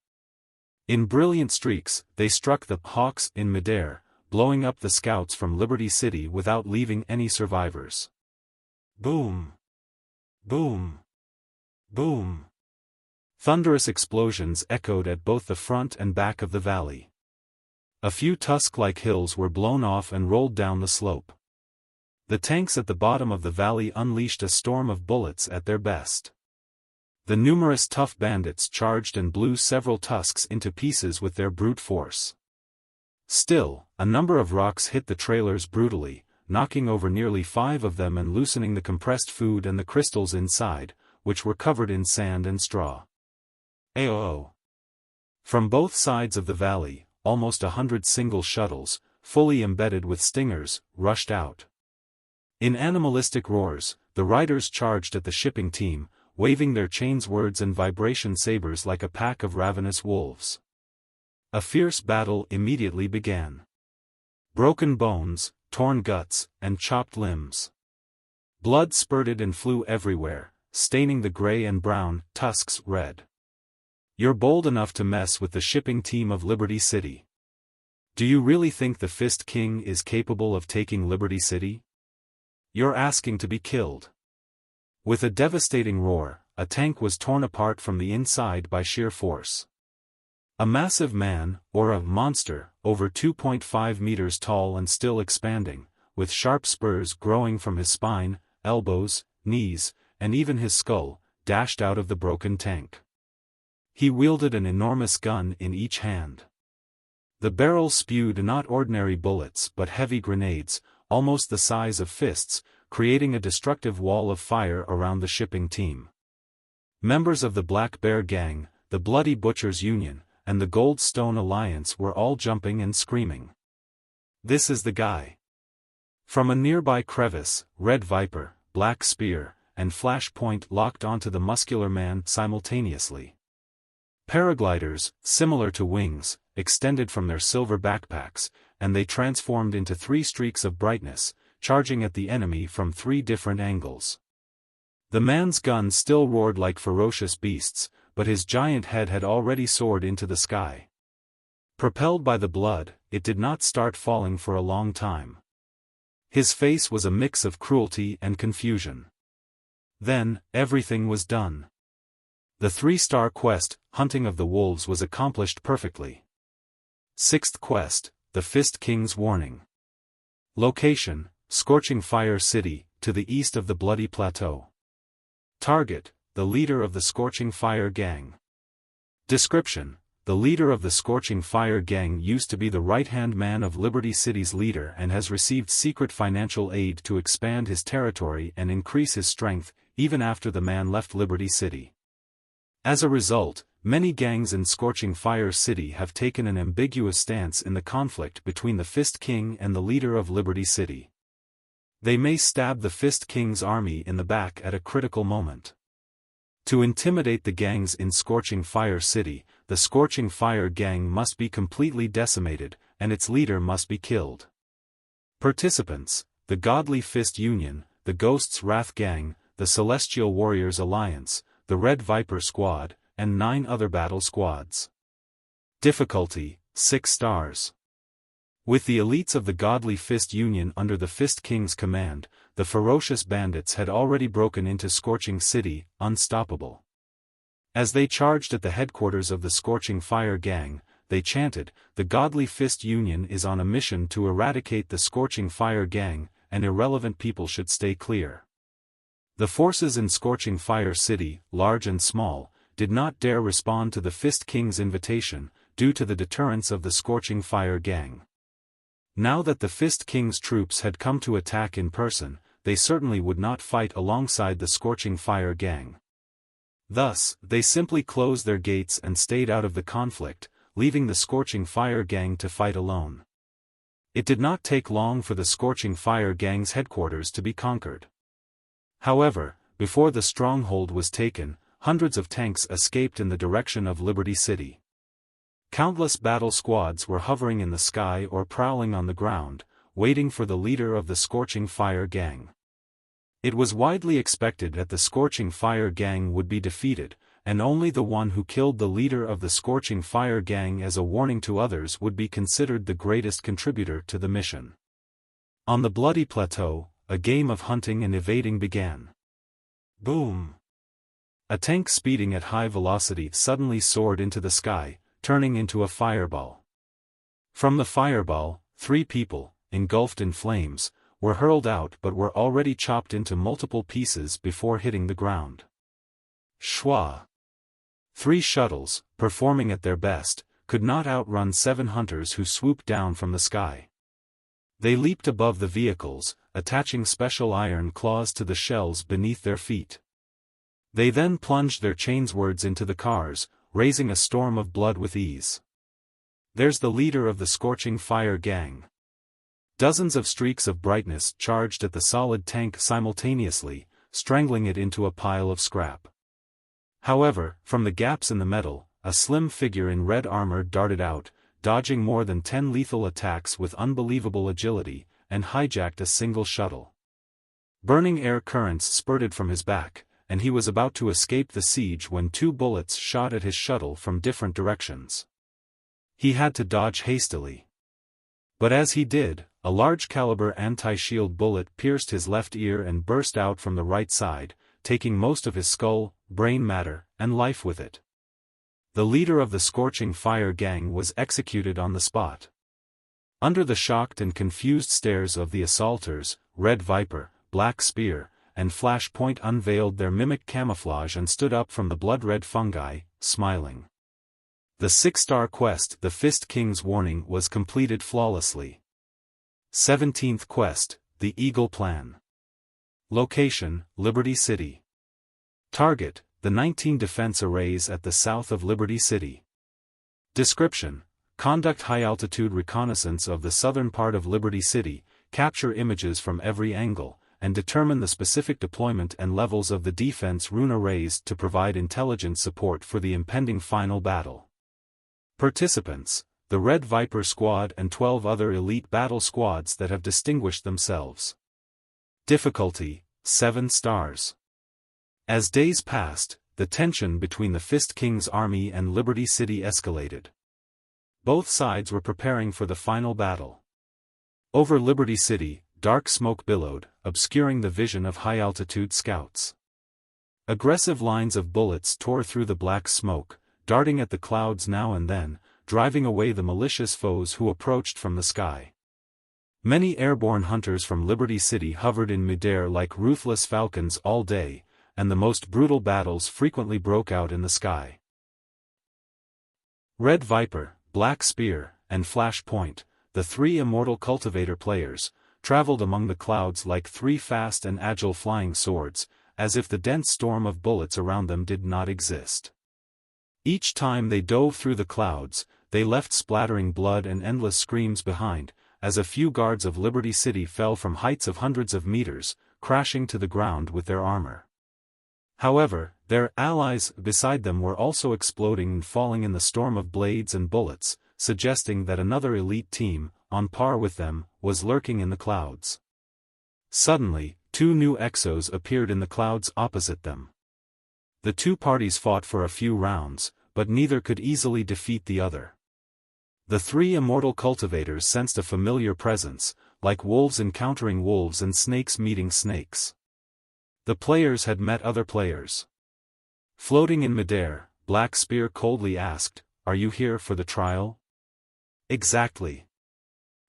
Speaker 2: In brilliant streaks, they struck the hawks in midair, blowing up the scouts from Liberty City without leaving any survivors. Boom! Boom! Boom! Thunderous explosions echoed at both the front and back of the valley. A few tusk-like hills were blown off and rolled down the slope. The tanks at the bottom of the valley unleashed a storm of bullets at their best. The numerous tough bandits charged and blew several tusks into pieces with their brute force. Still, a number of rocks hit the trailers brutally, knocking over nearly 5 of them and loosening the compressed food and the crystals inside, which were covered in sand and straw. Ayo!
Speaker 1: From both sides of the valley, almost 100 single shuttles, fully embedded with stingers, rushed out. In animalistic roars, the riders charged at the shipping team, waving their chainswords and vibration sabers like a pack of ravenous wolves. A fierce battle immediately began. Broken bones, torn guts, and chopped limbs. Blood spurted and flew everywhere, staining the gray and brown tusks red. You're bold enough to mess with the shipping team of Liberty City. Do you really think the Fist King is capable of taking Liberty City? You're asking to be killed. With a devastating roar, a tank was torn apart from the inside by sheer force. A massive man, or a monster, over 2.5 meters tall and still expanding, with sharp spurs growing from his spine, elbows, knees, and even his skull, dashed out of the broken tank. He wielded an enormous gun in each hand. The barrel spewed not ordinary bullets but heavy grenades, almost the size of fists, creating a destructive wall of fire around the shipping team. Members of the Black Bear Gang, the Bloody Butchers Union, and the Gold Stone Alliance were all jumping and screaming. This is the guy. From a nearby crevice, Red Viper, Black Spear, and Flashpoint locked onto the muscular man simultaneously. Paragliders, similar to wings, extended from their silver backpacks, and they transformed into 3 streaks of brightness, charging at the enemy from 3 different angles. The man's gun still roared like ferocious beasts, but his giant head had already soared into the sky. Propelled by the blood, it did not start falling for a long time. His face was a mix of cruelty and confusion. Then, everything was done. The 3-star quest, Hunting of the Wolves, was accomplished perfectly. 6th quest, The Fist King's Warning. Location, Scorching Fire City, to the east of the Bloody Plateau. Target, the leader of the Scorching Fire Gang. Description: the leader of the Scorching Fire Gang used to be the right-hand man of Liberty City's leader and has received secret financial aid to expand his territory and increase his strength, even after the man left Liberty City. As a result, many gangs in Scorching Fire City have taken an ambiguous stance in the conflict between the Fist King and the leader of Liberty City. They may stab the Fist King's army in the back at a critical moment. To intimidate the gangs in Scorching Fire City, the Scorching Fire Gang must be completely decimated, and its leader must be killed. Participants: the Godly Fist Union, the Ghost's Wrath Gang, the Celestial Warriors Alliance, the Red Viper Squad, and 9 other battle squads. Difficulty: 6 stars. With the elites of the Godly Fist Union under the Fist King's command, the ferocious bandits had already broken into Scorching City, unstoppable. As they charged at the headquarters of the Scorching Fire Gang, they chanted, "The Godly Fist Union is on a mission to eradicate the Scorching Fire Gang, and irrelevant people should stay clear." The forces in Scorching Fire City, large and small, did not dare respond to the Fist King's invitation, due to the deterrence of the Scorching Fire Gang. Now that the Fist King's troops had come to attack in person, they certainly would not fight alongside the Scorching Fire Gang. Thus, they simply closed their gates and stayed out of the conflict, leaving the Scorching Fire Gang to fight alone. It did not take long for the Scorching Fire Gang's headquarters to be conquered. However, before the stronghold was taken, hundreds of tanks escaped in the direction of Liberty City. Countless battle squads were hovering in the sky or prowling on the ground, waiting for the leader of the Scorching Fire Gang. It was widely expected that the Scorching Fire Gang would be defeated, and only the one who killed the leader of the Scorching Fire Gang as a warning to others would be considered the greatest contributor to the mission. On the Bloody Plateau, a game of hunting and evading began. Boom! A tank speeding at high velocity suddenly soared into the sky, turning into a fireball. From the fireball, 3 people, engulfed in flames, were hurled out but were already chopped into multiple pieces before hitting the ground. Schwa! 3 shuttles, performing at their best, could not outrun 7 hunters who swooped down from the sky. They leaped above the vehicles, attaching special iron claws to the shells beneath their feet. They then plunged their chainswords into the cars, raising a storm of blood with ease. There's the leader of the Scorching Fire gang. Dozens of streaks of brightness charged at the solid tank simultaneously, strangling it into a pile of scrap. However, from the gaps in the metal, a slim figure in red armor darted out, dodging more than 10 lethal attacks with unbelievable agility, and hijacked a single shuttle. Burning air currents spurted from his back, and he was about to escape the siege when 2 bullets shot at his shuttle from different directions. He had to dodge hastily. But as he did, a large-caliber anti-shield bullet pierced his left ear and burst out from the right side, taking most of his skull, brain matter, and life with it. The leader of the Scorching Fire gang was executed on the spot. Under the shocked and confused stares of the assaulters, Red Viper, Black Spear, and Flashpoint unveiled their mimic camouflage and stood up from the blood-red fungi, smiling. The 6-star quest, The Fist King's Warning, was completed flawlessly. 17th quest, The Eagle Plan. Location, Liberty City. Target, the 19 defense arrays at the south of Liberty City. Description: conduct high-altitude reconnaissance of the southern part of Liberty City, capture images from every angle, and determine the specific deployment and levels of the defense rune arrays to provide intelligence support for the impending final battle. Participants: the Red Viper Squad and 12 other elite battle squads that have distinguished themselves. Difficulty: 7 stars. As days passed, the tension between the Fist King's army and Liberty City escalated. Both sides were preparing for the final battle. Over Liberty City, dark smoke billowed, obscuring the vision of high-altitude scouts. Aggressive lines of bullets tore through the black smoke, darting at the clouds now and then, driving away the malicious foes who approached from the sky. Many airborne hunters from Liberty City hovered in midair like ruthless falcons all day, and the most brutal battles frequently broke out in the sky. Red Viper, Black Spear, and Flashpoint, the 3 immortal cultivator players, traveled among the clouds like 3 fast and agile flying swords, as if the dense storm of bullets around them did not exist. Each time they dove through the clouds, they left splattering blood and endless screams behind, as a few guards of Liberty City fell from heights of hundreds of meters, crashing to the ground with their armor. However, their allies beside them were also exploding and falling in the storm of blades and bullets, suggesting that another elite team, on par with them, was lurking in the clouds. Suddenly, 2 new exos appeared in the clouds opposite them. The 2 parties fought for a few rounds, but neither could easily defeat the other. The 3 immortal cultivators sensed a familiar presence, like wolves encountering wolves and snakes meeting snakes. The players had met other players. Floating in midair, Black Spear coldly asked, "Are you here for the trial?" "Exactly.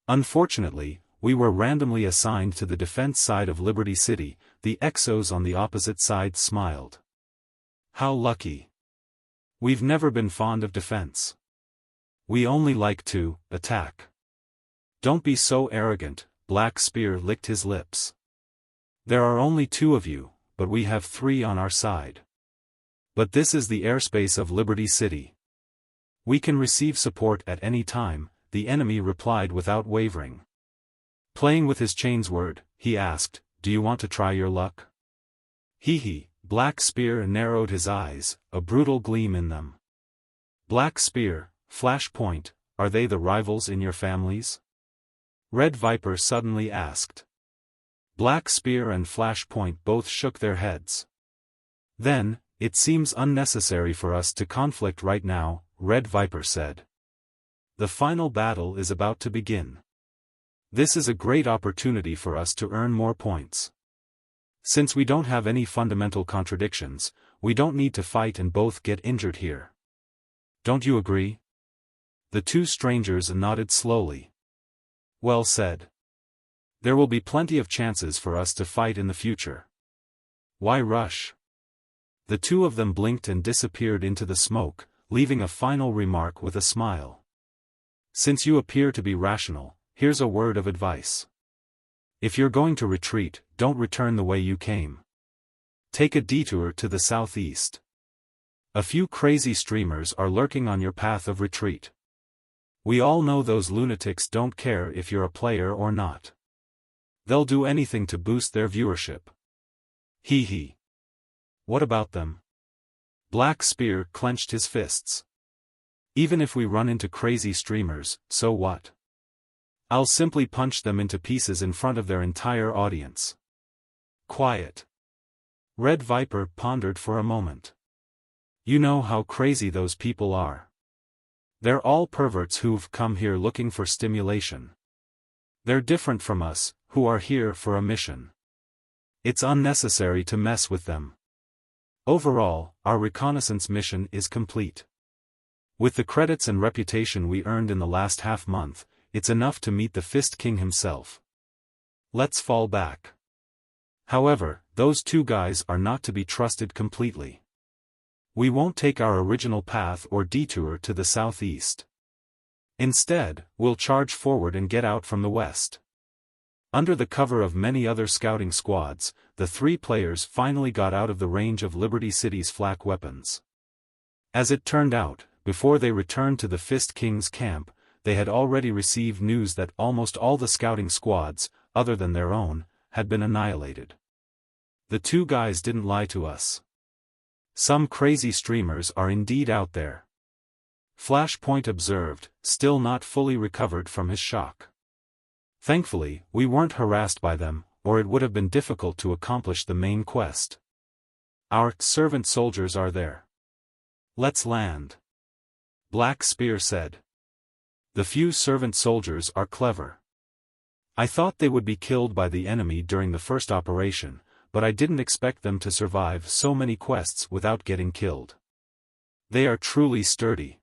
Speaker 1: Unfortunately, we were randomly assigned to the defense side of Liberty City," the exos on the opposite side smiled. "How lucky. We've never been fond of defense. We only like to attack." "Don't be so arrogant," Black Spear licked his lips. "There are only 2 of you, but we have 3 on our side. But this is the airspace of Liberty City. We can receive support at any time," the enemy replied without wavering. Playing with his chains word, he asked, "Do you want to try your luck?" "Hee." Black Spear narrowed his eyes, a brutal gleam in them. "Black Spear, Flashpoint, are they the rivals in your families?" Red Viper suddenly asked. Black Spear and Flashpoint both shook their heads. "Then, it seems unnecessary for us to conflict right now," Red Viper said. "The final battle is about to begin. This is a great opportunity for us to earn more points. Since we don't have any fundamental contradictions, we don't need to fight and both get injured here. Don't you agree?" The 2 strangers nodded slowly. "Well said. There will be plenty of chances for us to fight in the future. Why rush?" The 2 of them blinked and disappeared into the smoke, leaving a final remark with a smile. "Since you appear to be rational, here's a word of advice. If you're going to retreat, don't return the way you came. Take a detour to the southeast. A few crazy streamers are lurking on your path of retreat. We all know those lunatics don't care if you're a player or not. They'll do anything to boost their viewership. Hee hee. What about them? Black Spear clenched his fists. Even if we run into crazy streamers, so what? I'll simply punch them into pieces in front of their entire audience. Quiet. Red Viper pondered for a moment. You know how crazy those people are. They're all perverts who've come here looking for stimulation. They're different from us, who are here for a mission. It's unnecessary to mess with them. Overall, our reconnaissance mission is complete. With the credits and reputation we earned in the last half-month, it's enough to meet the Fist King himself. Let's fall back. However, those two guys are not to be trusted completely. We won't take our original path or detour to the southeast. Instead, we'll charge forward and get out from the west. Under the cover of many other scouting squads, the three players finally got out of the range of Liberty City's flak weapons. As it turned out, before they returned to the Fist King's camp, they had already received news that almost all the scouting squads, other than their own, had been annihilated. The two guys didn't lie to us. Some crazy streamers are indeed out there. Flashpoint observed, still not fully recovered from his shock. Thankfully, we weren't harassed by them, or it would have been difficult to accomplish the main quest. Our servant soldiers are there. Let's land. Black Spear said. The few servant soldiers are clever. I thought they would be killed by the enemy during the first operation, but I didn't expect them to survive so many quests without getting killed. They are truly sturdy.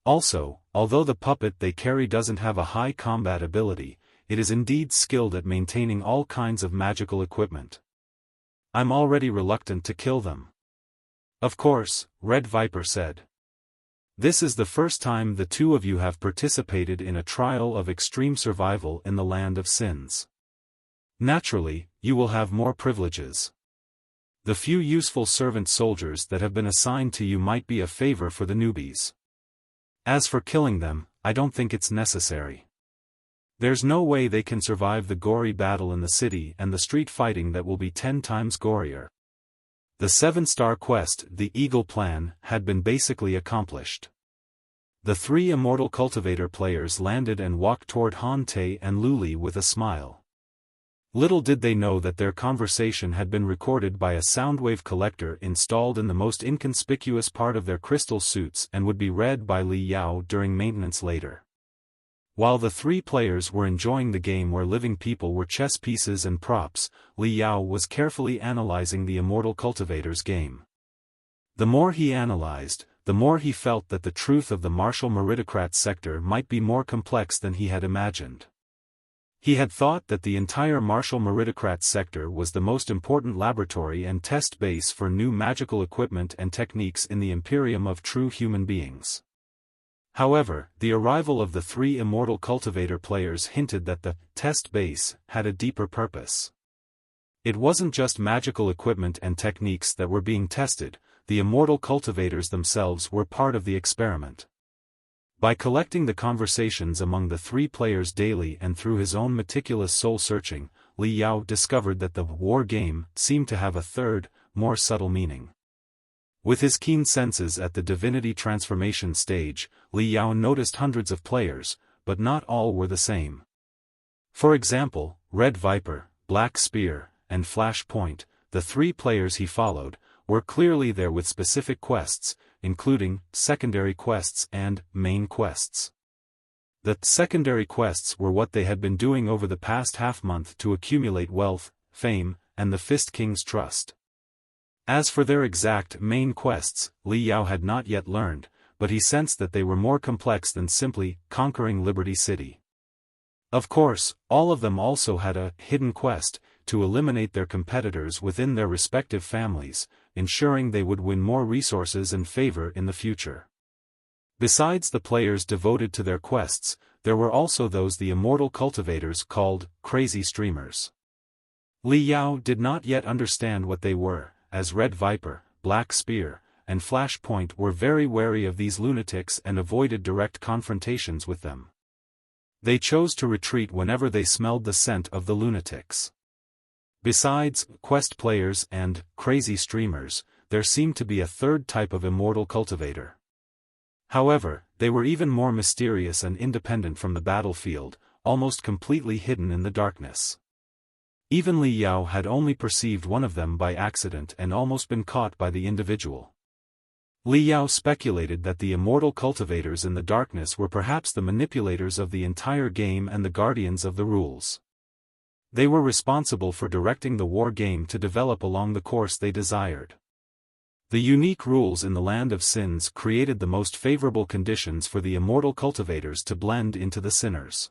Speaker 1: Also, although the puppet they carry doesn't have a high combat ability, it is indeed skilled at maintaining all kinds of magical equipment. I'm already reluctant to kill them. Of course, Red Viper said. This is the first time the two of you have participated in a trial of extreme survival in the Land of Sins. Naturally, you will have more privileges. The few useful servant soldiers that have been assigned to you might be a favor for the newbies. As for killing them, I don't think it's necessary. There's no way they can survive the gory battle in the city and the street fighting that will be 10 times gorier. The 7-star quest, the Eagle Plan, had been basically accomplished. The three Immortal Cultivator players landed and walked toward Han Te and Luli with a smile. Little did they know that their conversation had been recorded by a soundwave collector installed in the most inconspicuous part of their crystal suits and would be read by Li Yao during maintenance later. While the three players were enjoying the game where living people were chess pieces and props, Li Yao was carefully analyzing the Immortal Cultivators game. The more he analyzed, the more he felt that the truth of the Martial Meritocrat sector might be more complex than he had imagined. He had thought that the entire Martial Meritocrat sector was the most important laboratory and test base for new magical equipment and techniques in the Imperium of true human beings. However, the arrival of the three Immortal Cultivator players hinted that the test base had a deeper purpose. It wasn't just magical equipment and techniques that were being tested, the Immortal Cultivators themselves were part of the experiment. By collecting the conversations among the three players daily and through his own meticulous soul-searching, Li Yao discovered that the war game seemed to have a third, more subtle meaning. With his keen senses at the Divinity transformation stage, Li Yao noticed hundreds of players, but not all were the same. For example, Red Viper, Black Spear, and Flashpoint, the three players he followed, were clearly there with specific quests, including secondary quests and main quests. The secondary quests were what they had been doing over the past half-month to accumulate wealth, fame, and the Fist King's trust. As for their exact main quests, Li Yao had not yet learned, but he sensed that they were more complex than simply conquering Liberty City. Of course, all of them also had a hidden quest, to eliminate their competitors within their respective families, ensuring they would win more resources and favor in the future. Besides the players devoted to their quests, there were also those the Immortal Cultivators called crazy streamers. Li Yao did not yet understand what they were, as Red Viper, Black Spear, and Flashpoint were very wary of these lunatics and avoided direct confrontations with them. They chose to retreat whenever they smelled the scent of the lunatics. Besides quest players and crazy streamers, there seemed to be a third type of immortal cultivator. However, they were even more mysterious and independent from the battlefield, almost completely hidden in the darkness. Even Li Yao had only perceived one of them by accident and almost been caught by the individual. Li Yao speculated that the immortal cultivators in the darkness were perhaps the manipulators of the entire game and the guardians of the rules. They were responsible for directing the war game to develop along the course they desired. The unique rules in the Land of Sins created the most favorable conditions for the immortal cultivators to blend into the sinners.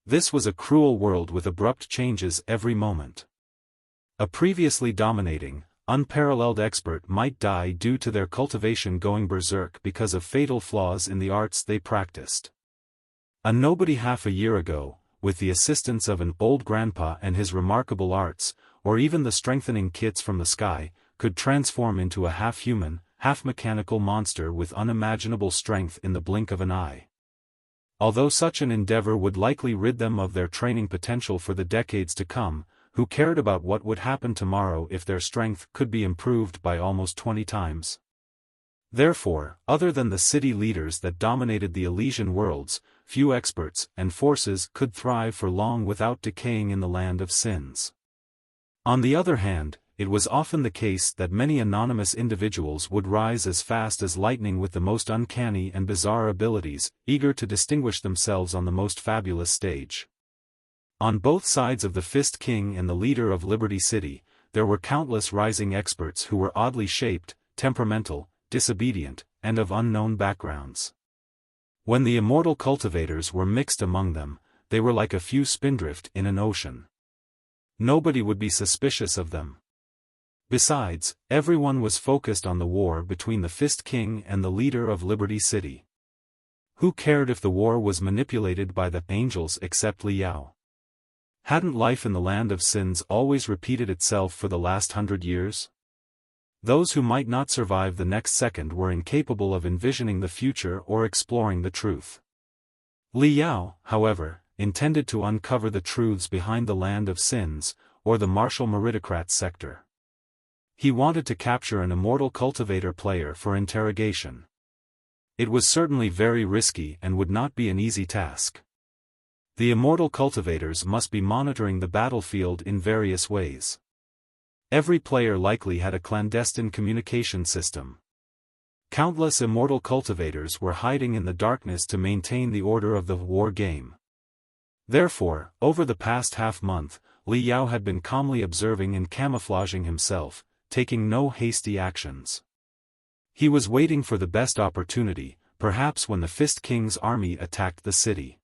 Speaker 1: This was a cruel world with abrupt changes every moment. A previously dominating, unparalleled expert might die due to their cultivation going berserk because of fatal flaws in the arts they practiced. A nobody half a year ago, with the assistance of an old grandpa and his remarkable arts, or even the strengthening kits from the sky, could transform into a half-human, half-mechanical monster with unimaginable strength in the blink of an eye. Although such an endeavor would likely rid them of their training potential for the decades to come, who cared about what would happen tomorrow if their strength could be improved by almost 20 times? Therefore, other than the city leaders that dominated the Elysian worlds, few experts and forces could thrive for long without decaying in the Land of Sins. On the other hand, it was often the case that many anonymous individuals would rise as fast as lightning with the most uncanny and bizarre abilities, eager to distinguish themselves on the most fabulous stage. On both sides of the Fist King and the leader of Liberty City, there were countless rising experts who were oddly shaped, temperamental, disobedient, and of unknown backgrounds. When the immortal cultivators were mixed among them, they were like a few spindrift in an ocean. Nobody would be suspicious of them. Besides, everyone was focused on the war between the Fist King and the leader of Liberty City. Who cared if the war was manipulated by the angels except Li Yao? Hadn't life in the Land of Sins always repeated itself for the last 100 years? Those who might not survive the next second were incapable of envisioning the future or exploring the truth. Li Yao, however, intended to uncover the truths behind the Land of Sins, or the martial meritocrat sector. He wanted to capture an immortal cultivator player for interrogation. It was certainly very risky and would not be an easy task. The immortal cultivators must be monitoring the battlefield in various ways. Every player likely had a clandestine communication system. Countless immortal cultivators were hiding in the darkness to maintain the order of the war game. Therefore, over the past half-month, Li Yao had been calmly observing and camouflaging himself, taking no hasty actions. He was waiting for the best opportunity, perhaps when the Fist King's army attacked the city.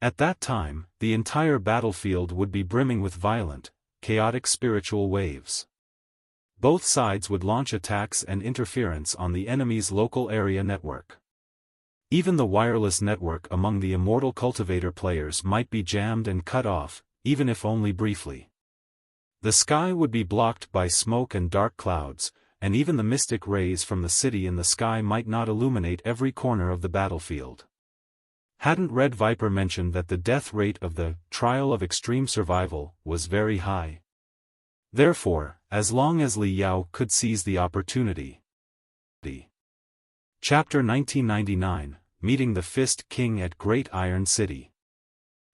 Speaker 1: At that time, the entire battlefield would be brimming with violent, chaotic spiritual waves. Both sides would launch attacks and interference on the enemy's local area network. Even the wireless network among the immortal cultivator players might be jammed and cut off, even if only briefly. The sky would be blocked by smoke and dark clouds, and even the mystic rays from the city in the sky might not illuminate every corner of the battlefield. Hadn't Red Viper mentioned that the death rate of the trial of extreme survival was very high? Therefore, as long as Li Yao could seize the opportunity. Chapter 1999, Meeting the Fist King at Great Iron City.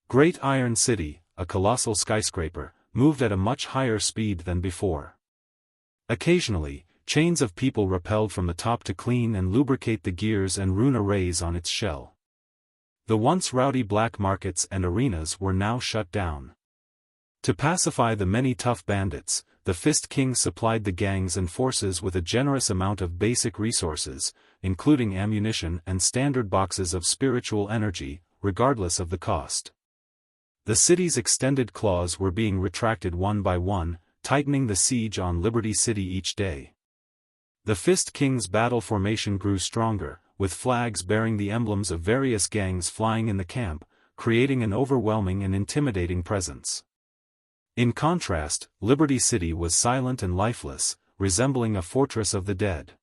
Speaker 1: Great Iron City, a colossal skyscraper, moved at a much higher speed than before. Occasionally, chains of people rappelled from the top to clean and lubricate the gears and rune arrays on its shell. The once rowdy black markets and arenas were now shut down. To pacify the many tough bandits, the Fist King supplied the gangs and forces with a generous amount of basic resources, including ammunition and standard boxes of spiritual energy, regardless of the cost. The city's extended claws were being retracted one by one, tightening the siege on Liberty City each day. The Fist King's battle formation grew stronger, with flags bearing the emblems of various gangs flying in the camp, creating an overwhelming and intimidating presence. In contrast, Liberty City was silent and lifeless, resembling a fortress of the dead.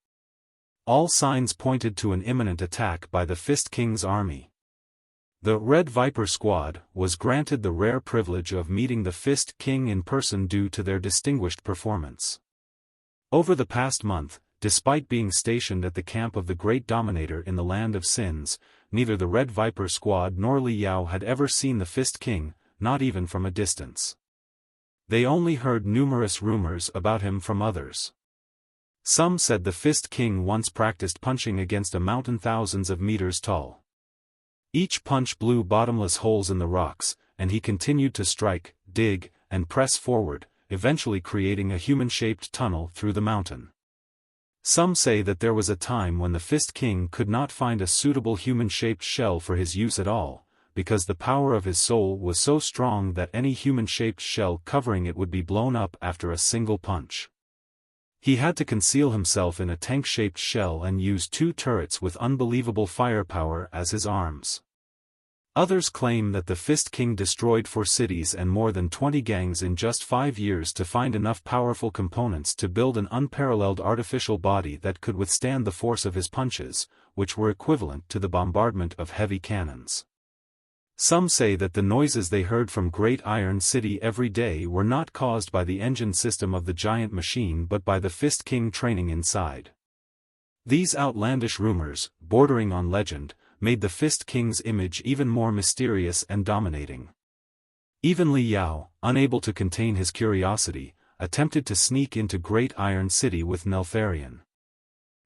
Speaker 1: All signs pointed to an imminent attack by the Fist King's army. The Red Viper Squad was granted the rare privilege of meeting the Fist King in person due to their distinguished performance. Over the past month, despite being stationed at the camp of the Great Dominator in the Land of Sins, neither the Red Viper Squad nor Li Yao had ever seen the Fist King, not even from a distance. They only heard numerous rumors about him from others. Some said the Fist King once practiced punching against a mountain thousands of meters tall. Each punch blew bottomless holes in the rocks, and he continued to strike, dig, and press forward, eventually creating a human-shaped tunnel through the mountain. Some say that there was a time when the Fist King could not find a suitable human-shaped shell for his use at all, because the power of his soul was so strong that any human-shaped shell covering it would be blown up after a single punch. He had to conceal himself in a tank-shaped shell and use 2 turrets with unbelievable firepower as his arms. Others claim that the Fist King destroyed 4 cities and more than 20 gangs in just 5 years to find enough powerful components to build an unparalleled artificial body that could withstand the force of his punches, which were equivalent to the bombardment of heavy cannons. Some say that the noises they heard from Great Iron City every day were not caused by the engine system of the giant machine but by the Fist King training inside. These outlandish rumors, bordering on legend, made the Fist King's image even more mysterious and dominating. Even Li Yao, unable to contain his curiosity, attempted to sneak into Great Iron City with Neltharion.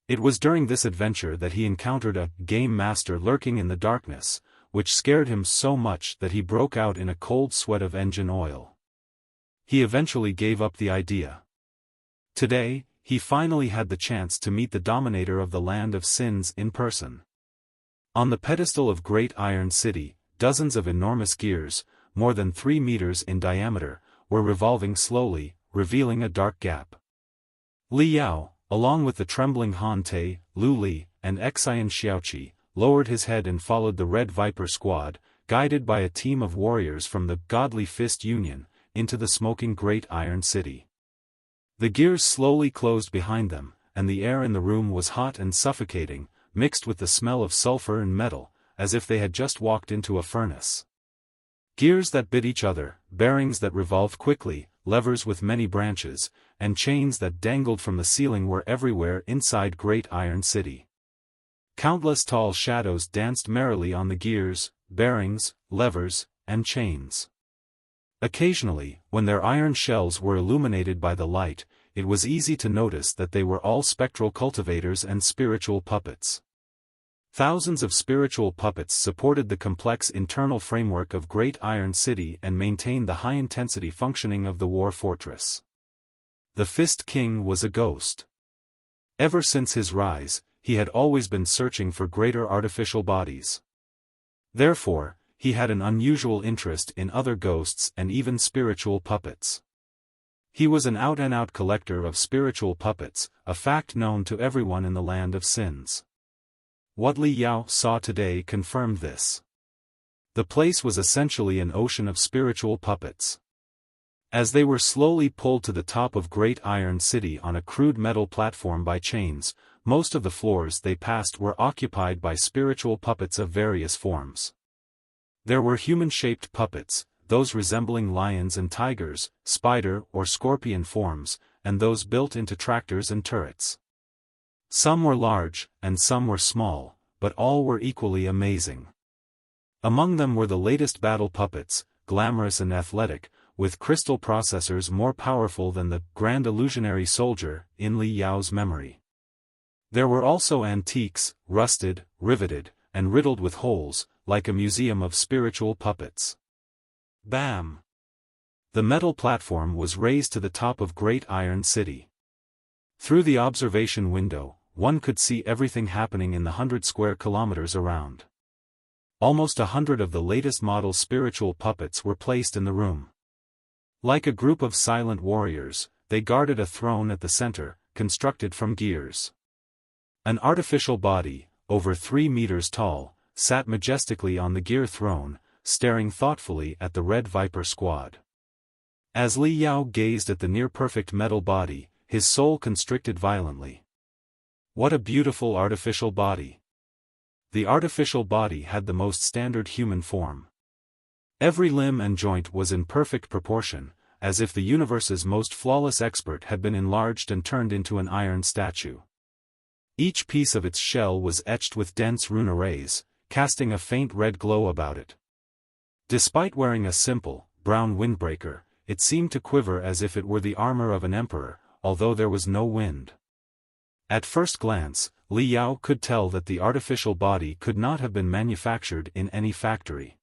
Speaker 1: It was during this adventure that he encountered a game master lurking in the darkness, which scared him so much that he broke out in a cold sweat of engine oil. He eventually gave up the idea. Today, he finally had the chance to meet the Dominator of the Land of Sins in person. On the pedestal of Great Iron City, dozens of enormous gears, more than 3 meters in diameter, were revolving slowly, revealing a dark gap. Li Yao, along with the trembling Han Te, Lu Li, and Xian Xiaoqi, lowered his head and followed the Red Viper Squad, guided by a team of warriors from the Godly Fist Union, into the smoking Great Iron City. The gears slowly closed behind them, and the air in the room was hot and suffocating, mixed with the smell of sulfur and metal, as if they had just walked into a furnace. Gears that bit each other, bearings that revolved quickly, levers with many branches, and chains that dangled from the ceiling were everywhere inside Great Iron City. Countless tall shadows danced merrily on the gears, bearings, levers, and chains. Occasionally, when their iron shells were illuminated by the light, it was easy to notice that they were all spectral cultivators and spiritual puppets. Thousands of spiritual puppets supported the complex internal framework of Great Iron City and maintained the high-intensity functioning of the war fortress. The Fist King was a ghost. Ever since his rise, he had always been searching for greater artificial bodies. Therefore, he had an unusual interest in other ghosts and even spiritual puppets. He was an out-and-out collector of spiritual puppets, a fact known to everyone in the Land of Sins. What Li Yao saw today confirmed this. The place was essentially an ocean of spiritual puppets. As they were slowly pulled to the top of Great Iron City on a crude metal platform by chains, most of the floors they passed were occupied by spiritual puppets of various forms. There were human-shaped puppets, those resembling lions and tigers, spider or scorpion forms, and those built into tractors and turrets. Some were large, and some were small, but all were equally amazing. Among them were the latest battle puppets, glamorous and athletic, with crystal processors more powerful than the Grand Illusionary Soldier in Li Yao's memory. There were also antiques, rusted, riveted, and riddled with holes, like a museum of spiritual puppets. Bam! The metal platform was raised to the top of Great Iron City. Through the observation window, one could see everything happening in the 100 square kilometers around. Almost 100 of the latest model spiritual puppets were placed in the room. Like a group of silent warriors, they guarded a throne at the center, constructed from gears. An artificial body, over 3 meters tall, sat majestically on the gear throne, staring thoughtfully at the Red Viper Squad. As Li Yao gazed at the near-perfect metal body, his soul constricted violently. What a beautiful artificial body. The artificial body had the most standard human form. Every limb and joint was in perfect proportion, as if the universe's most flawless expert had been enlarged and turned into an iron statue. Each piece of its shell was etched with dense rune arrays, casting a faint red glow about it. Despite wearing a simple, brown windbreaker, it seemed to quiver as if it were the armor of an emperor, although there was no wind. At first glance, Li Yao could tell that the artificial body could not have been manufactured in any factory.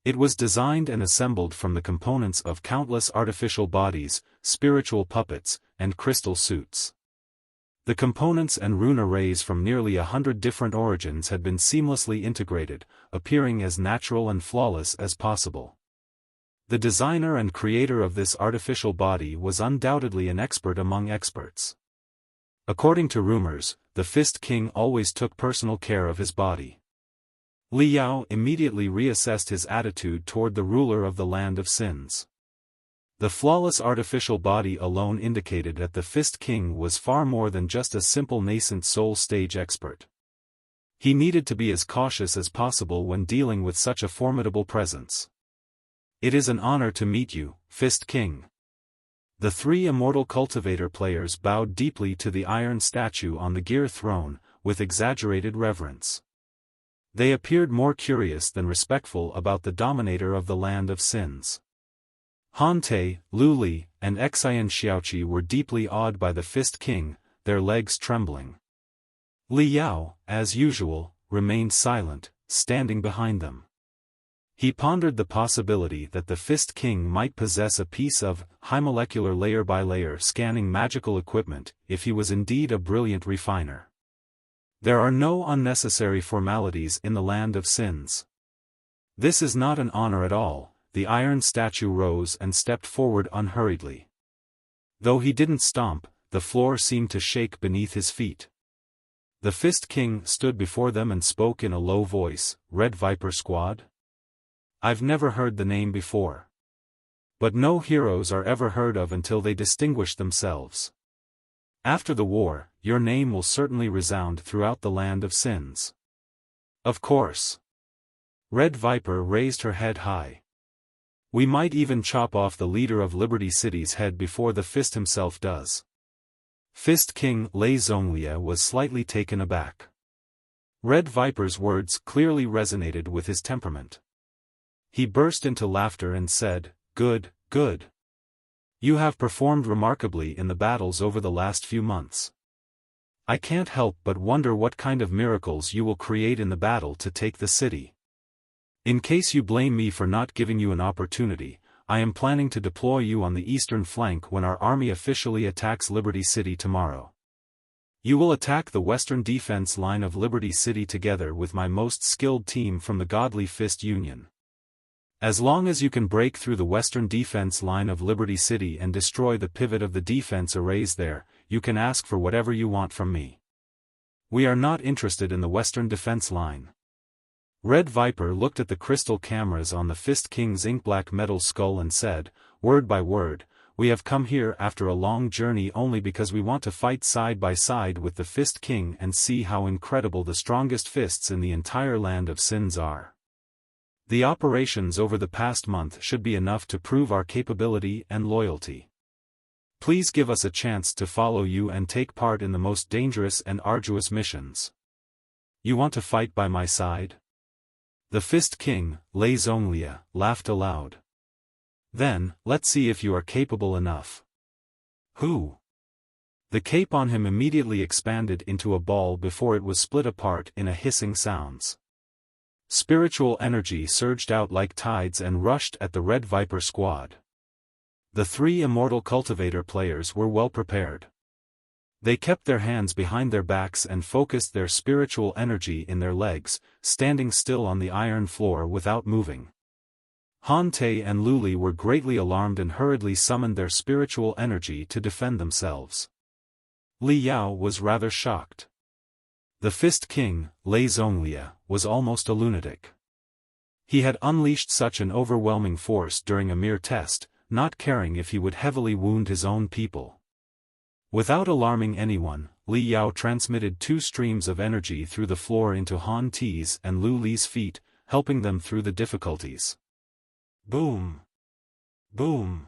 Speaker 1: It was designed and assembled from the components of countless artificial bodies, spiritual puppets, and crystal suits. The components and rune arrays from nearly 100 different origins had been seamlessly integrated, appearing as natural and flawless as possible. The designer and creator of this artificial body was undoubtedly an expert among experts. According to rumors, the Fist King always took personal care of his body. Li Yao immediately reassessed his attitude toward the ruler of the Land of Sins. The flawless artificial body alone indicated that the Fist King was far more than just a simple nascent soul stage expert. He needed to be as cautious as possible when dealing with such a formidable presence. It is an honor to meet you, Fist King. The three immortal cultivator players bowed deeply to the iron statue on the gear throne, with exaggerated reverence. They appeared more curious than respectful about the dominator of the Land of Sins. Han Te, Lu Li, and Xian Xiaoqi were deeply awed by the Fist King, their legs trembling. Li Yao, as usual, remained silent, standing behind them. He pondered the possibility that the Fist King might possess a piece of high molecular layer-by-layer scanning magical equipment, if he was indeed a brilliant refiner. There are no unnecessary formalities in the Land of Sins. This is not an honor at all. The iron statue rose and stepped forward unhurriedly. Though he didn't stomp, the floor seemed to shake beneath his feet. The Fist King stood before them and spoke in a low voice, "Red Viper Squad? I've never heard the name before. But no heroes are ever heard of until they distinguish themselves. After the war, your name will certainly resound throughout the Land of Sins." "Of course." Red Viper raised her head high. "We might even chop off the leader of Liberty City's head before the Fist himself does." Fist King Lei Zhonglia was slightly taken aback. Red Viper's words clearly resonated with his temperament. He burst into laughter and said, "Good, good. You have performed remarkably in the battles over the last few months. I can't help but wonder what kind of miracles you will create in the battle to take the city. In case you blame me for not giving you an opportunity, I am planning to deploy you on the eastern flank when our army officially attacks Liberty City tomorrow. You will attack the western defense line of Liberty City together with my most skilled team from the Godly Fist Union. As long as you can break through the western defense line of Liberty City and destroy the pivot of the defense arrays there, you can ask for whatever you want from me. We are not interested in the western defense line." Red Viper looked at the crystal cameras on the Fist King's ink-black metal skull and said, word by word, "We have come here after a long journey only because we want to fight side by side with the Fist King and see how incredible the strongest fists in the entire Land of Sins are. The operations over the past month should be enough to prove our capability and loyalty. Please give us a chance to follow you and take part in the most dangerous and arduous missions. You want to fight by my side?" The Fist King, Lei Zhonglia, laughed aloud. "Then, let's see if you are capable enough." "Who?" The cape on him immediately expanded into a ball before it was split apart in a hissing sounds. Spiritual energy surged out like tides and rushed at the Red Viper squad. The three immortal cultivator players were well prepared. They kept their hands behind their backs and focused their spiritual energy in their legs, standing still on the iron floor without moving. Han Te and Lu Li were greatly alarmed and hurriedly summoned their spiritual energy to defend themselves. Li Yao was rather shocked. The Fist King, Lei Zhonglia, was almost a lunatic. He had unleashed such an overwhelming force during a mere test, not caring if he would heavily wound his own people. Without alarming anyone, Li Yao transmitted 2 streams of energy through the floor into Han Ti's and Lu Li's feet, helping them through the difficulties. Boom! Boom!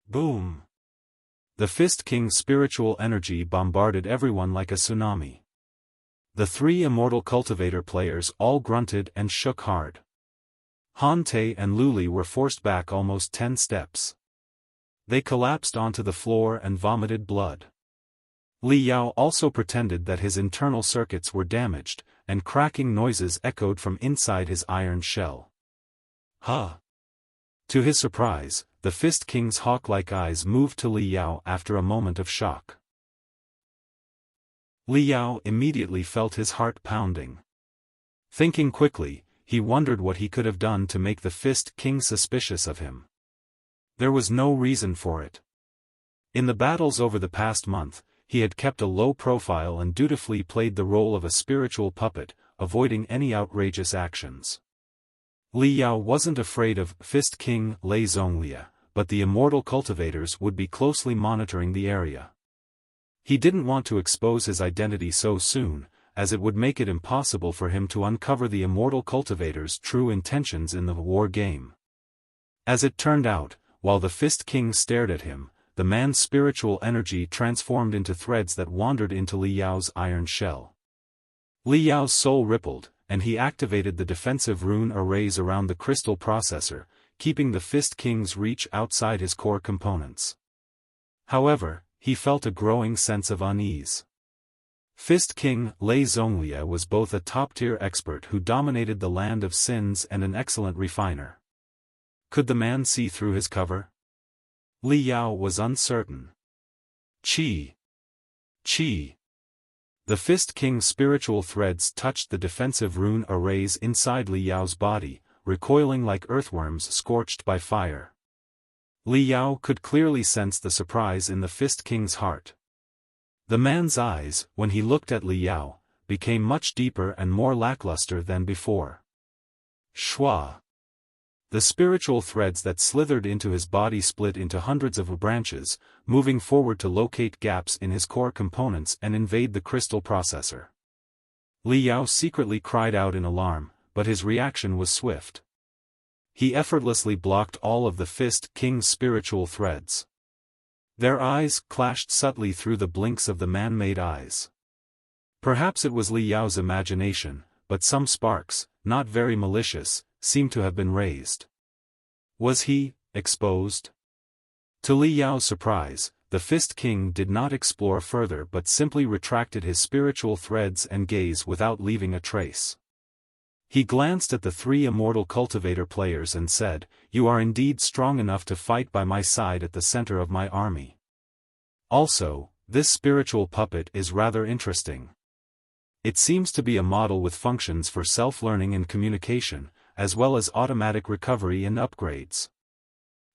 Speaker 1: Boom! The Fist King's spiritual energy bombarded everyone like a tsunami. The 3 immortal cultivator players all grunted and shook hard. Han Te and Lu Li were forced back almost 10 steps. They collapsed onto the floor and vomited blood. Li Yao also pretended that his internal circuits were damaged, and cracking noises echoed from inside his iron shell. Huh! To his surprise, the Fist King's hawk-like eyes moved to Li Yao after a moment of shock. Li Yao immediately felt his heart pounding. Thinking quickly, he wondered what he could have done to make the Fist King suspicious of him. There was no reason for it. In the battles over the past month, he had kept a low profile and dutifully played the role of a spiritual puppet, avoiding any outrageous actions. Li Yao wasn't afraid of Fist King Lei Zhonglia, but the immortal cultivators would be closely monitoring the area. He didn't want to expose his identity so soon, as it would make it impossible for him to uncover the immortal cultivators' true intentions in the war game. As it turned out, while the Fist King stared at him, the man's spiritual energy transformed into threads that wandered into Li Yao's iron shell. Li Yao's soul rippled, and he activated the defensive rune arrays around the crystal processor, keeping the Fist King's reach outside his core components. However, he felt a growing sense of unease. Fist King Lei Zhonglia was both a top-tier expert who dominated the land of sins and an excellent refiner. Could the man see through his cover? Li Yao was uncertain. Qi! Qi! The Fist King's spiritual threads touched the defensive rune arrays inside Li Yao's body, recoiling like earthworms scorched by fire. Li Yao could clearly sense the surprise in the Fist King's heart. The man's eyes, when he looked at Li Yao, became much deeper and more lackluster than before. Shua! The spiritual threads that slithered into his body split into hundreds of branches, moving forward to locate gaps in his core components and invade the crystal processor. Li Yao secretly cried out in alarm, but his reaction was swift. He effortlessly blocked all of the Fist King's spiritual threads. Their eyes clashed subtly through the blinks of the man-made eyes. Perhaps it was Li Yao's imagination, but some sparks, not very malicious, seemed to have been raised. Was he exposed? To Li Yao's surprise, the Fist King did not explore further but simply retracted his spiritual threads and gaze without leaving a trace. He glanced at the 3 immortal cultivator players and said, "You are indeed strong enough to fight by my side at the center of my army. Also, this spiritual puppet is rather interesting. It seems to be a model with functions for self-learning and communication, as well as automatic recovery and upgrades."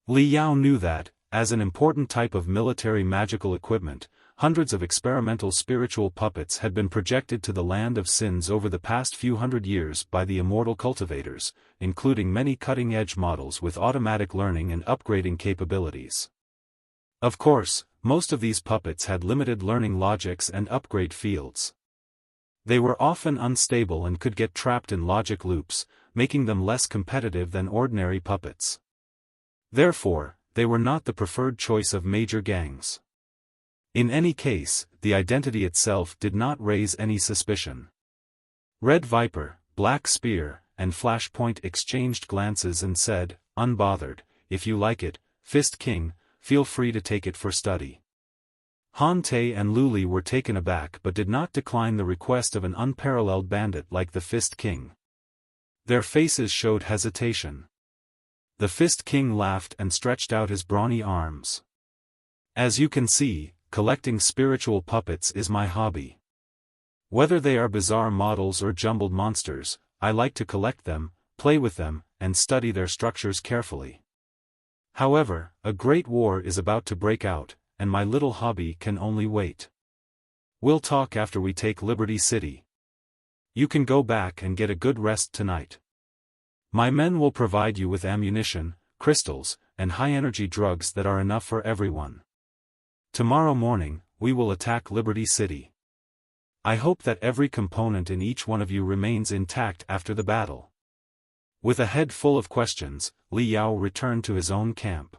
Speaker 1: Li Yao knew that, as an important type of military magical equipment, hundreds of experimental spiritual puppets had been projected to the land of sins over the past few hundred years by the immortal cultivators, including many cutting-edge models with automatic learning and upgrading capabilities. Of course, most of these puppets had limited learning logics and upgrade fields. They were often unstable and could get trapped in logic loops, making them less competitive than ordinary puppets. Therefore, they were not the preferred choice of major gangs. In any case, the identity itself did not raise any suspicion. Red Viper, Black Spear, and Flashpoint exchanged glances and said, unbothered, "If you like it, Fist King, feel free to take it for study." Han Te and Lu Li were taken aback but did not decline the request of an unparalleled bandit like the Fist King. Their faces showed hesitation. The Fist King laughed and stretched out his brawny arms. "As you can see, collecting spiritual puppets is my hobby. Whether they are bizarre models or jumbled monsters, I like to collect them, play with them, and study their structures carefully. However, a great war is about to break out, and my little hobby can only wait. We'll talk after we take Liberty City. You can go back and get a good rest tonight. My men will provide you with ammunition, crystals, and high-energy drugs that are enough for everyone. Tomorrow morning, we will attack Liberty City." I hope that every component in each one of you remains intact after the battle. With a head full of questions, Li Yao returned to his own camp.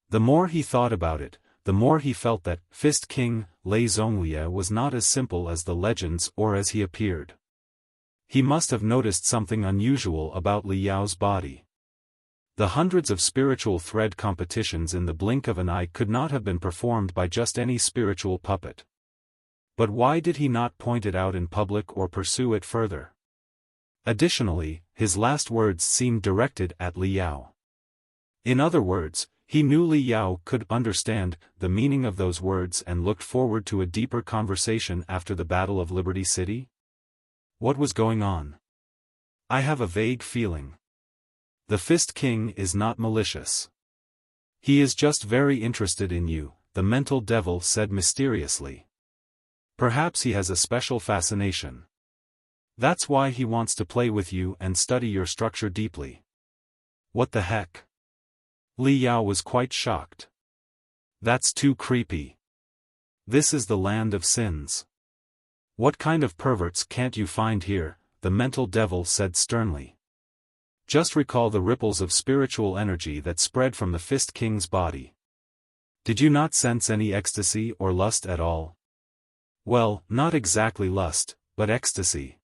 Speaker 1: The more he thought about it, the more he felt that Fist King Lei Zhonglie was not as simple as the legends or as he appeared. He must have noticed something unusual about Li Yao's body. The hundreds of spiritual thread competitions in the blink of an eye could not have been performed by just any spiritual puppet. But why did he not point it out in public or pursue it further? Additionally, his last words seemed directed at Li Yao. In other words, he knew Li Yao could understand the meaning of those words and looked forward to a deeper conversation after the Battle of Liberty City? What was going on? I have a vague feeling. The Fist King is not malicious. He is just very interested in you, the mental devil said mysteriously. Perhaps he has a special fascination. That's why he wants to play with you and study your structure deeply. What the heck? Li Yao was quite shocked. That's too creepy. This is the land of sins. What kind of perverts can't you find here? The mental devil said sternly. Just recall the ripples of spiritual energy that spread from the Fist King's body. Did you not sense any ecstasy or lust at all? Well, not exactly lust, but ecstasy.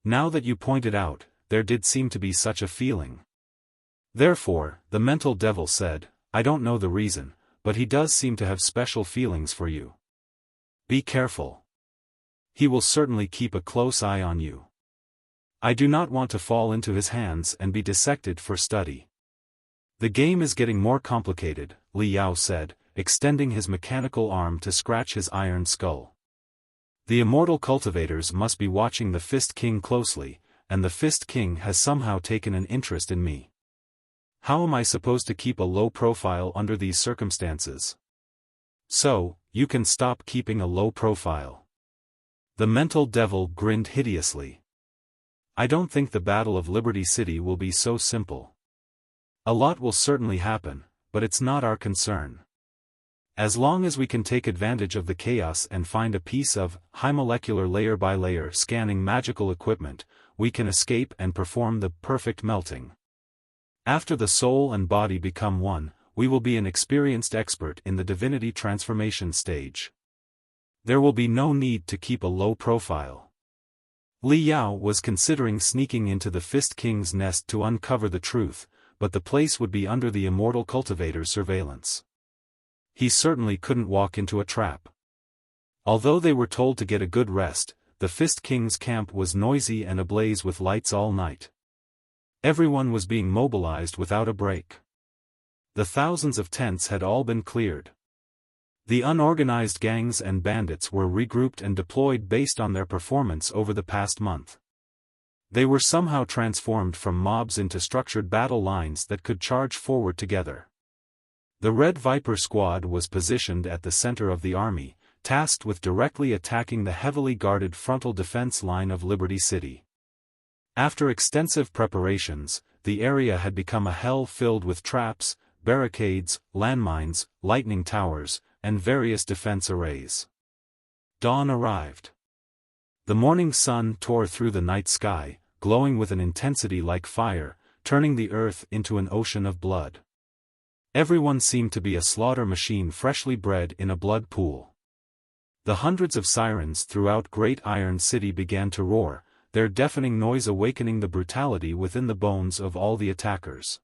Speaker 1: Now that you point it out, there did seem to be such a feeling. Therefore, the mental devil said, I don't know the reason, but he does seem to have special feelings for you. Be careful. He will certainly keep a close eye on you. I do not want to fall into his hands and be dissected for study. The game is getting more complicated, Li Yao said, extending his mechanical arm to scratch his iron skull. The immortal cultivators must be watching the Fist King closely, and the Fist King has somehow taken an interest in me. How am I supposed to keep a low profile under these circumstances? So, you can stop keeping a low profile. The mental devil grinned hideously. I don't think the Battle of Liberty City will be so simple. A lot will certainly happen, but it's not our concern. As long as we can take advantage of the chaos and find a piece of high molecular layer by layer scanning magical equipment, we can escape and perform the perfect melting. After the soul and body become one, we will be an experienced expert in the divinity transformation stage. There will be no need to keep a low profile. Li Yao was considering sneaking into the Fist King's nest to uncover the truth, but the place would be under the immortal cultivator's surveillance. He certainly couldn't walk into a trap. Although they were told to get a good rest, the Fist King's camp was noisy and ablaze with lights all night. Everyone was being mobilized without a break. The thousands of tents had all been cleared. The unorganized gangs and bandits were regrouped and deployed based on their performance over the past month. They were somehow transformed from mobs into structured battle lines that could charge forward together. The Red Viper squad was positioned at the center of the army, tasked with directly attacking the heavily guarded frontal defense line of Liberty City. After extensive preparations, the area had become a hell filled with traps, barricades, landmines, lightning towers, and various defense arrays. Dawn arrived. The morning sun tore through the night sky, glowing with an intensity like fire, turning the earth into an ocean of blood. Everyone seemed to be a slaughter machine freshly bred in a blood pool. The hundreds of sirens throughout Great Iron City began to roar, their deafening noise awakening the brutality within the bones of all the attackers.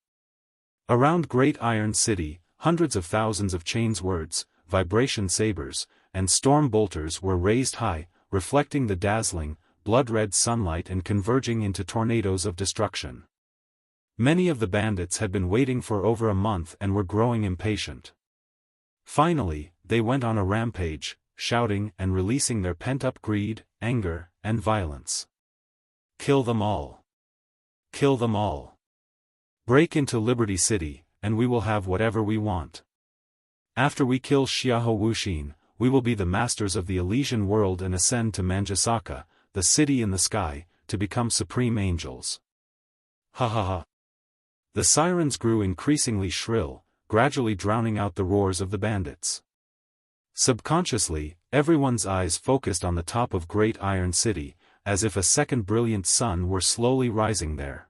Speaker 1: Around Great Iron City, hundreds of thousands of chains words, vibration sabers, and storm bolters were raised high, reflecting the dazzling, blood-red sunlight and converging into tornadoes of destruction. Many of the bandits had been waiting for over a month and were growing impatient. Finally, they went on a rampage, shouting and releasing their pent-up greed, anger, and violence. Kill them all. Kill them all. Break into Liberty City, and we will have whatever we want. After we kill Xiahou Wuxin, we will be the masters of the Elysian world and ascend to Manjusaka, the city in the sky, to become supreme angels. Ha ha ha. The sirens grew increasingly shrill, gradually drowning out the roars of the bandits. Subconsciously, everyone's eyes focused on the top of Great Iron City, as if a second brilliant sun were slowly rising there.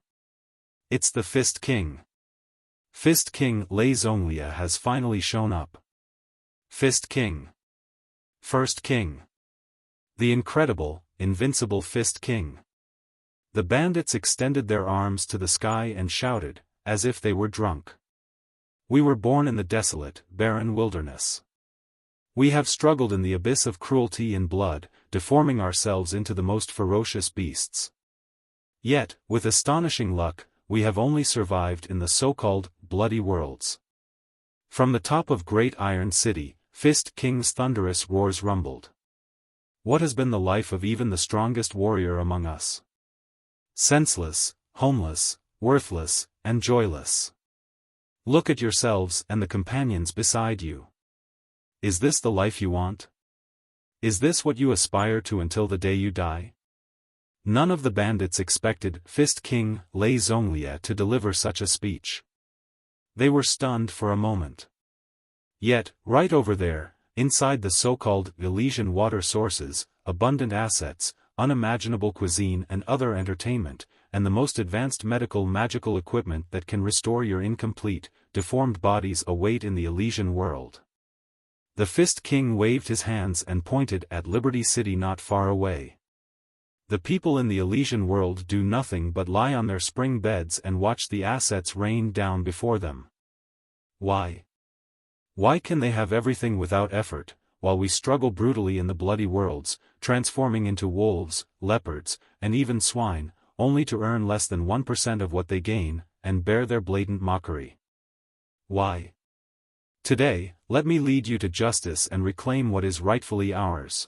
Speaker 1: It's the Fist King. Fist King Lei Zhonglia has finally shown up. Fist King. First King. The incredible, invincible Fist King. The bandits extended their arms to the sky and shouted, as if they were drunk. We were born in the desolate, barren wilderness. We have struggled in the abyss of cruelty and blood, deforming ourselves into the most ferocious beasts. Yet, with astonishing luck, we have only survived in the so-called bloody worlds. From the top of Great Iron City, Fist King's thunderous roars rumbled. What has been the life of even the strongest warrior among us? Senseless, homeless, worthless, and joyless. Look at yourselves and the companions beside you. Is this the life you want? Is this what you aspire to until the day you die? None of the bandits expected Fist King Lei Zhonglia to deliver such a speech. They were stunned for a moment. Yet, right over there, inside the so-called Elysian water sources, abundant assets, unimaginable cuisine and other entertainment, and the most advanced magical equipment that can restore your incomplete, deformed bodies await in the Elysian world. The Fist King waved his hands and pointed at Liberty City not far away. The people in the Elysian world do nothing but lie on their spring beds and watch the assets rain down before them. Why? Why can they have everything without effort, while we struggle brutally in the bloody worlds, transforming into wolves, leopards, and even swine, only to earn less than 1% of what they gain, and bear their blatant mockery? Why? Today, let me lead you to justice and reclaim what is rightfully ours.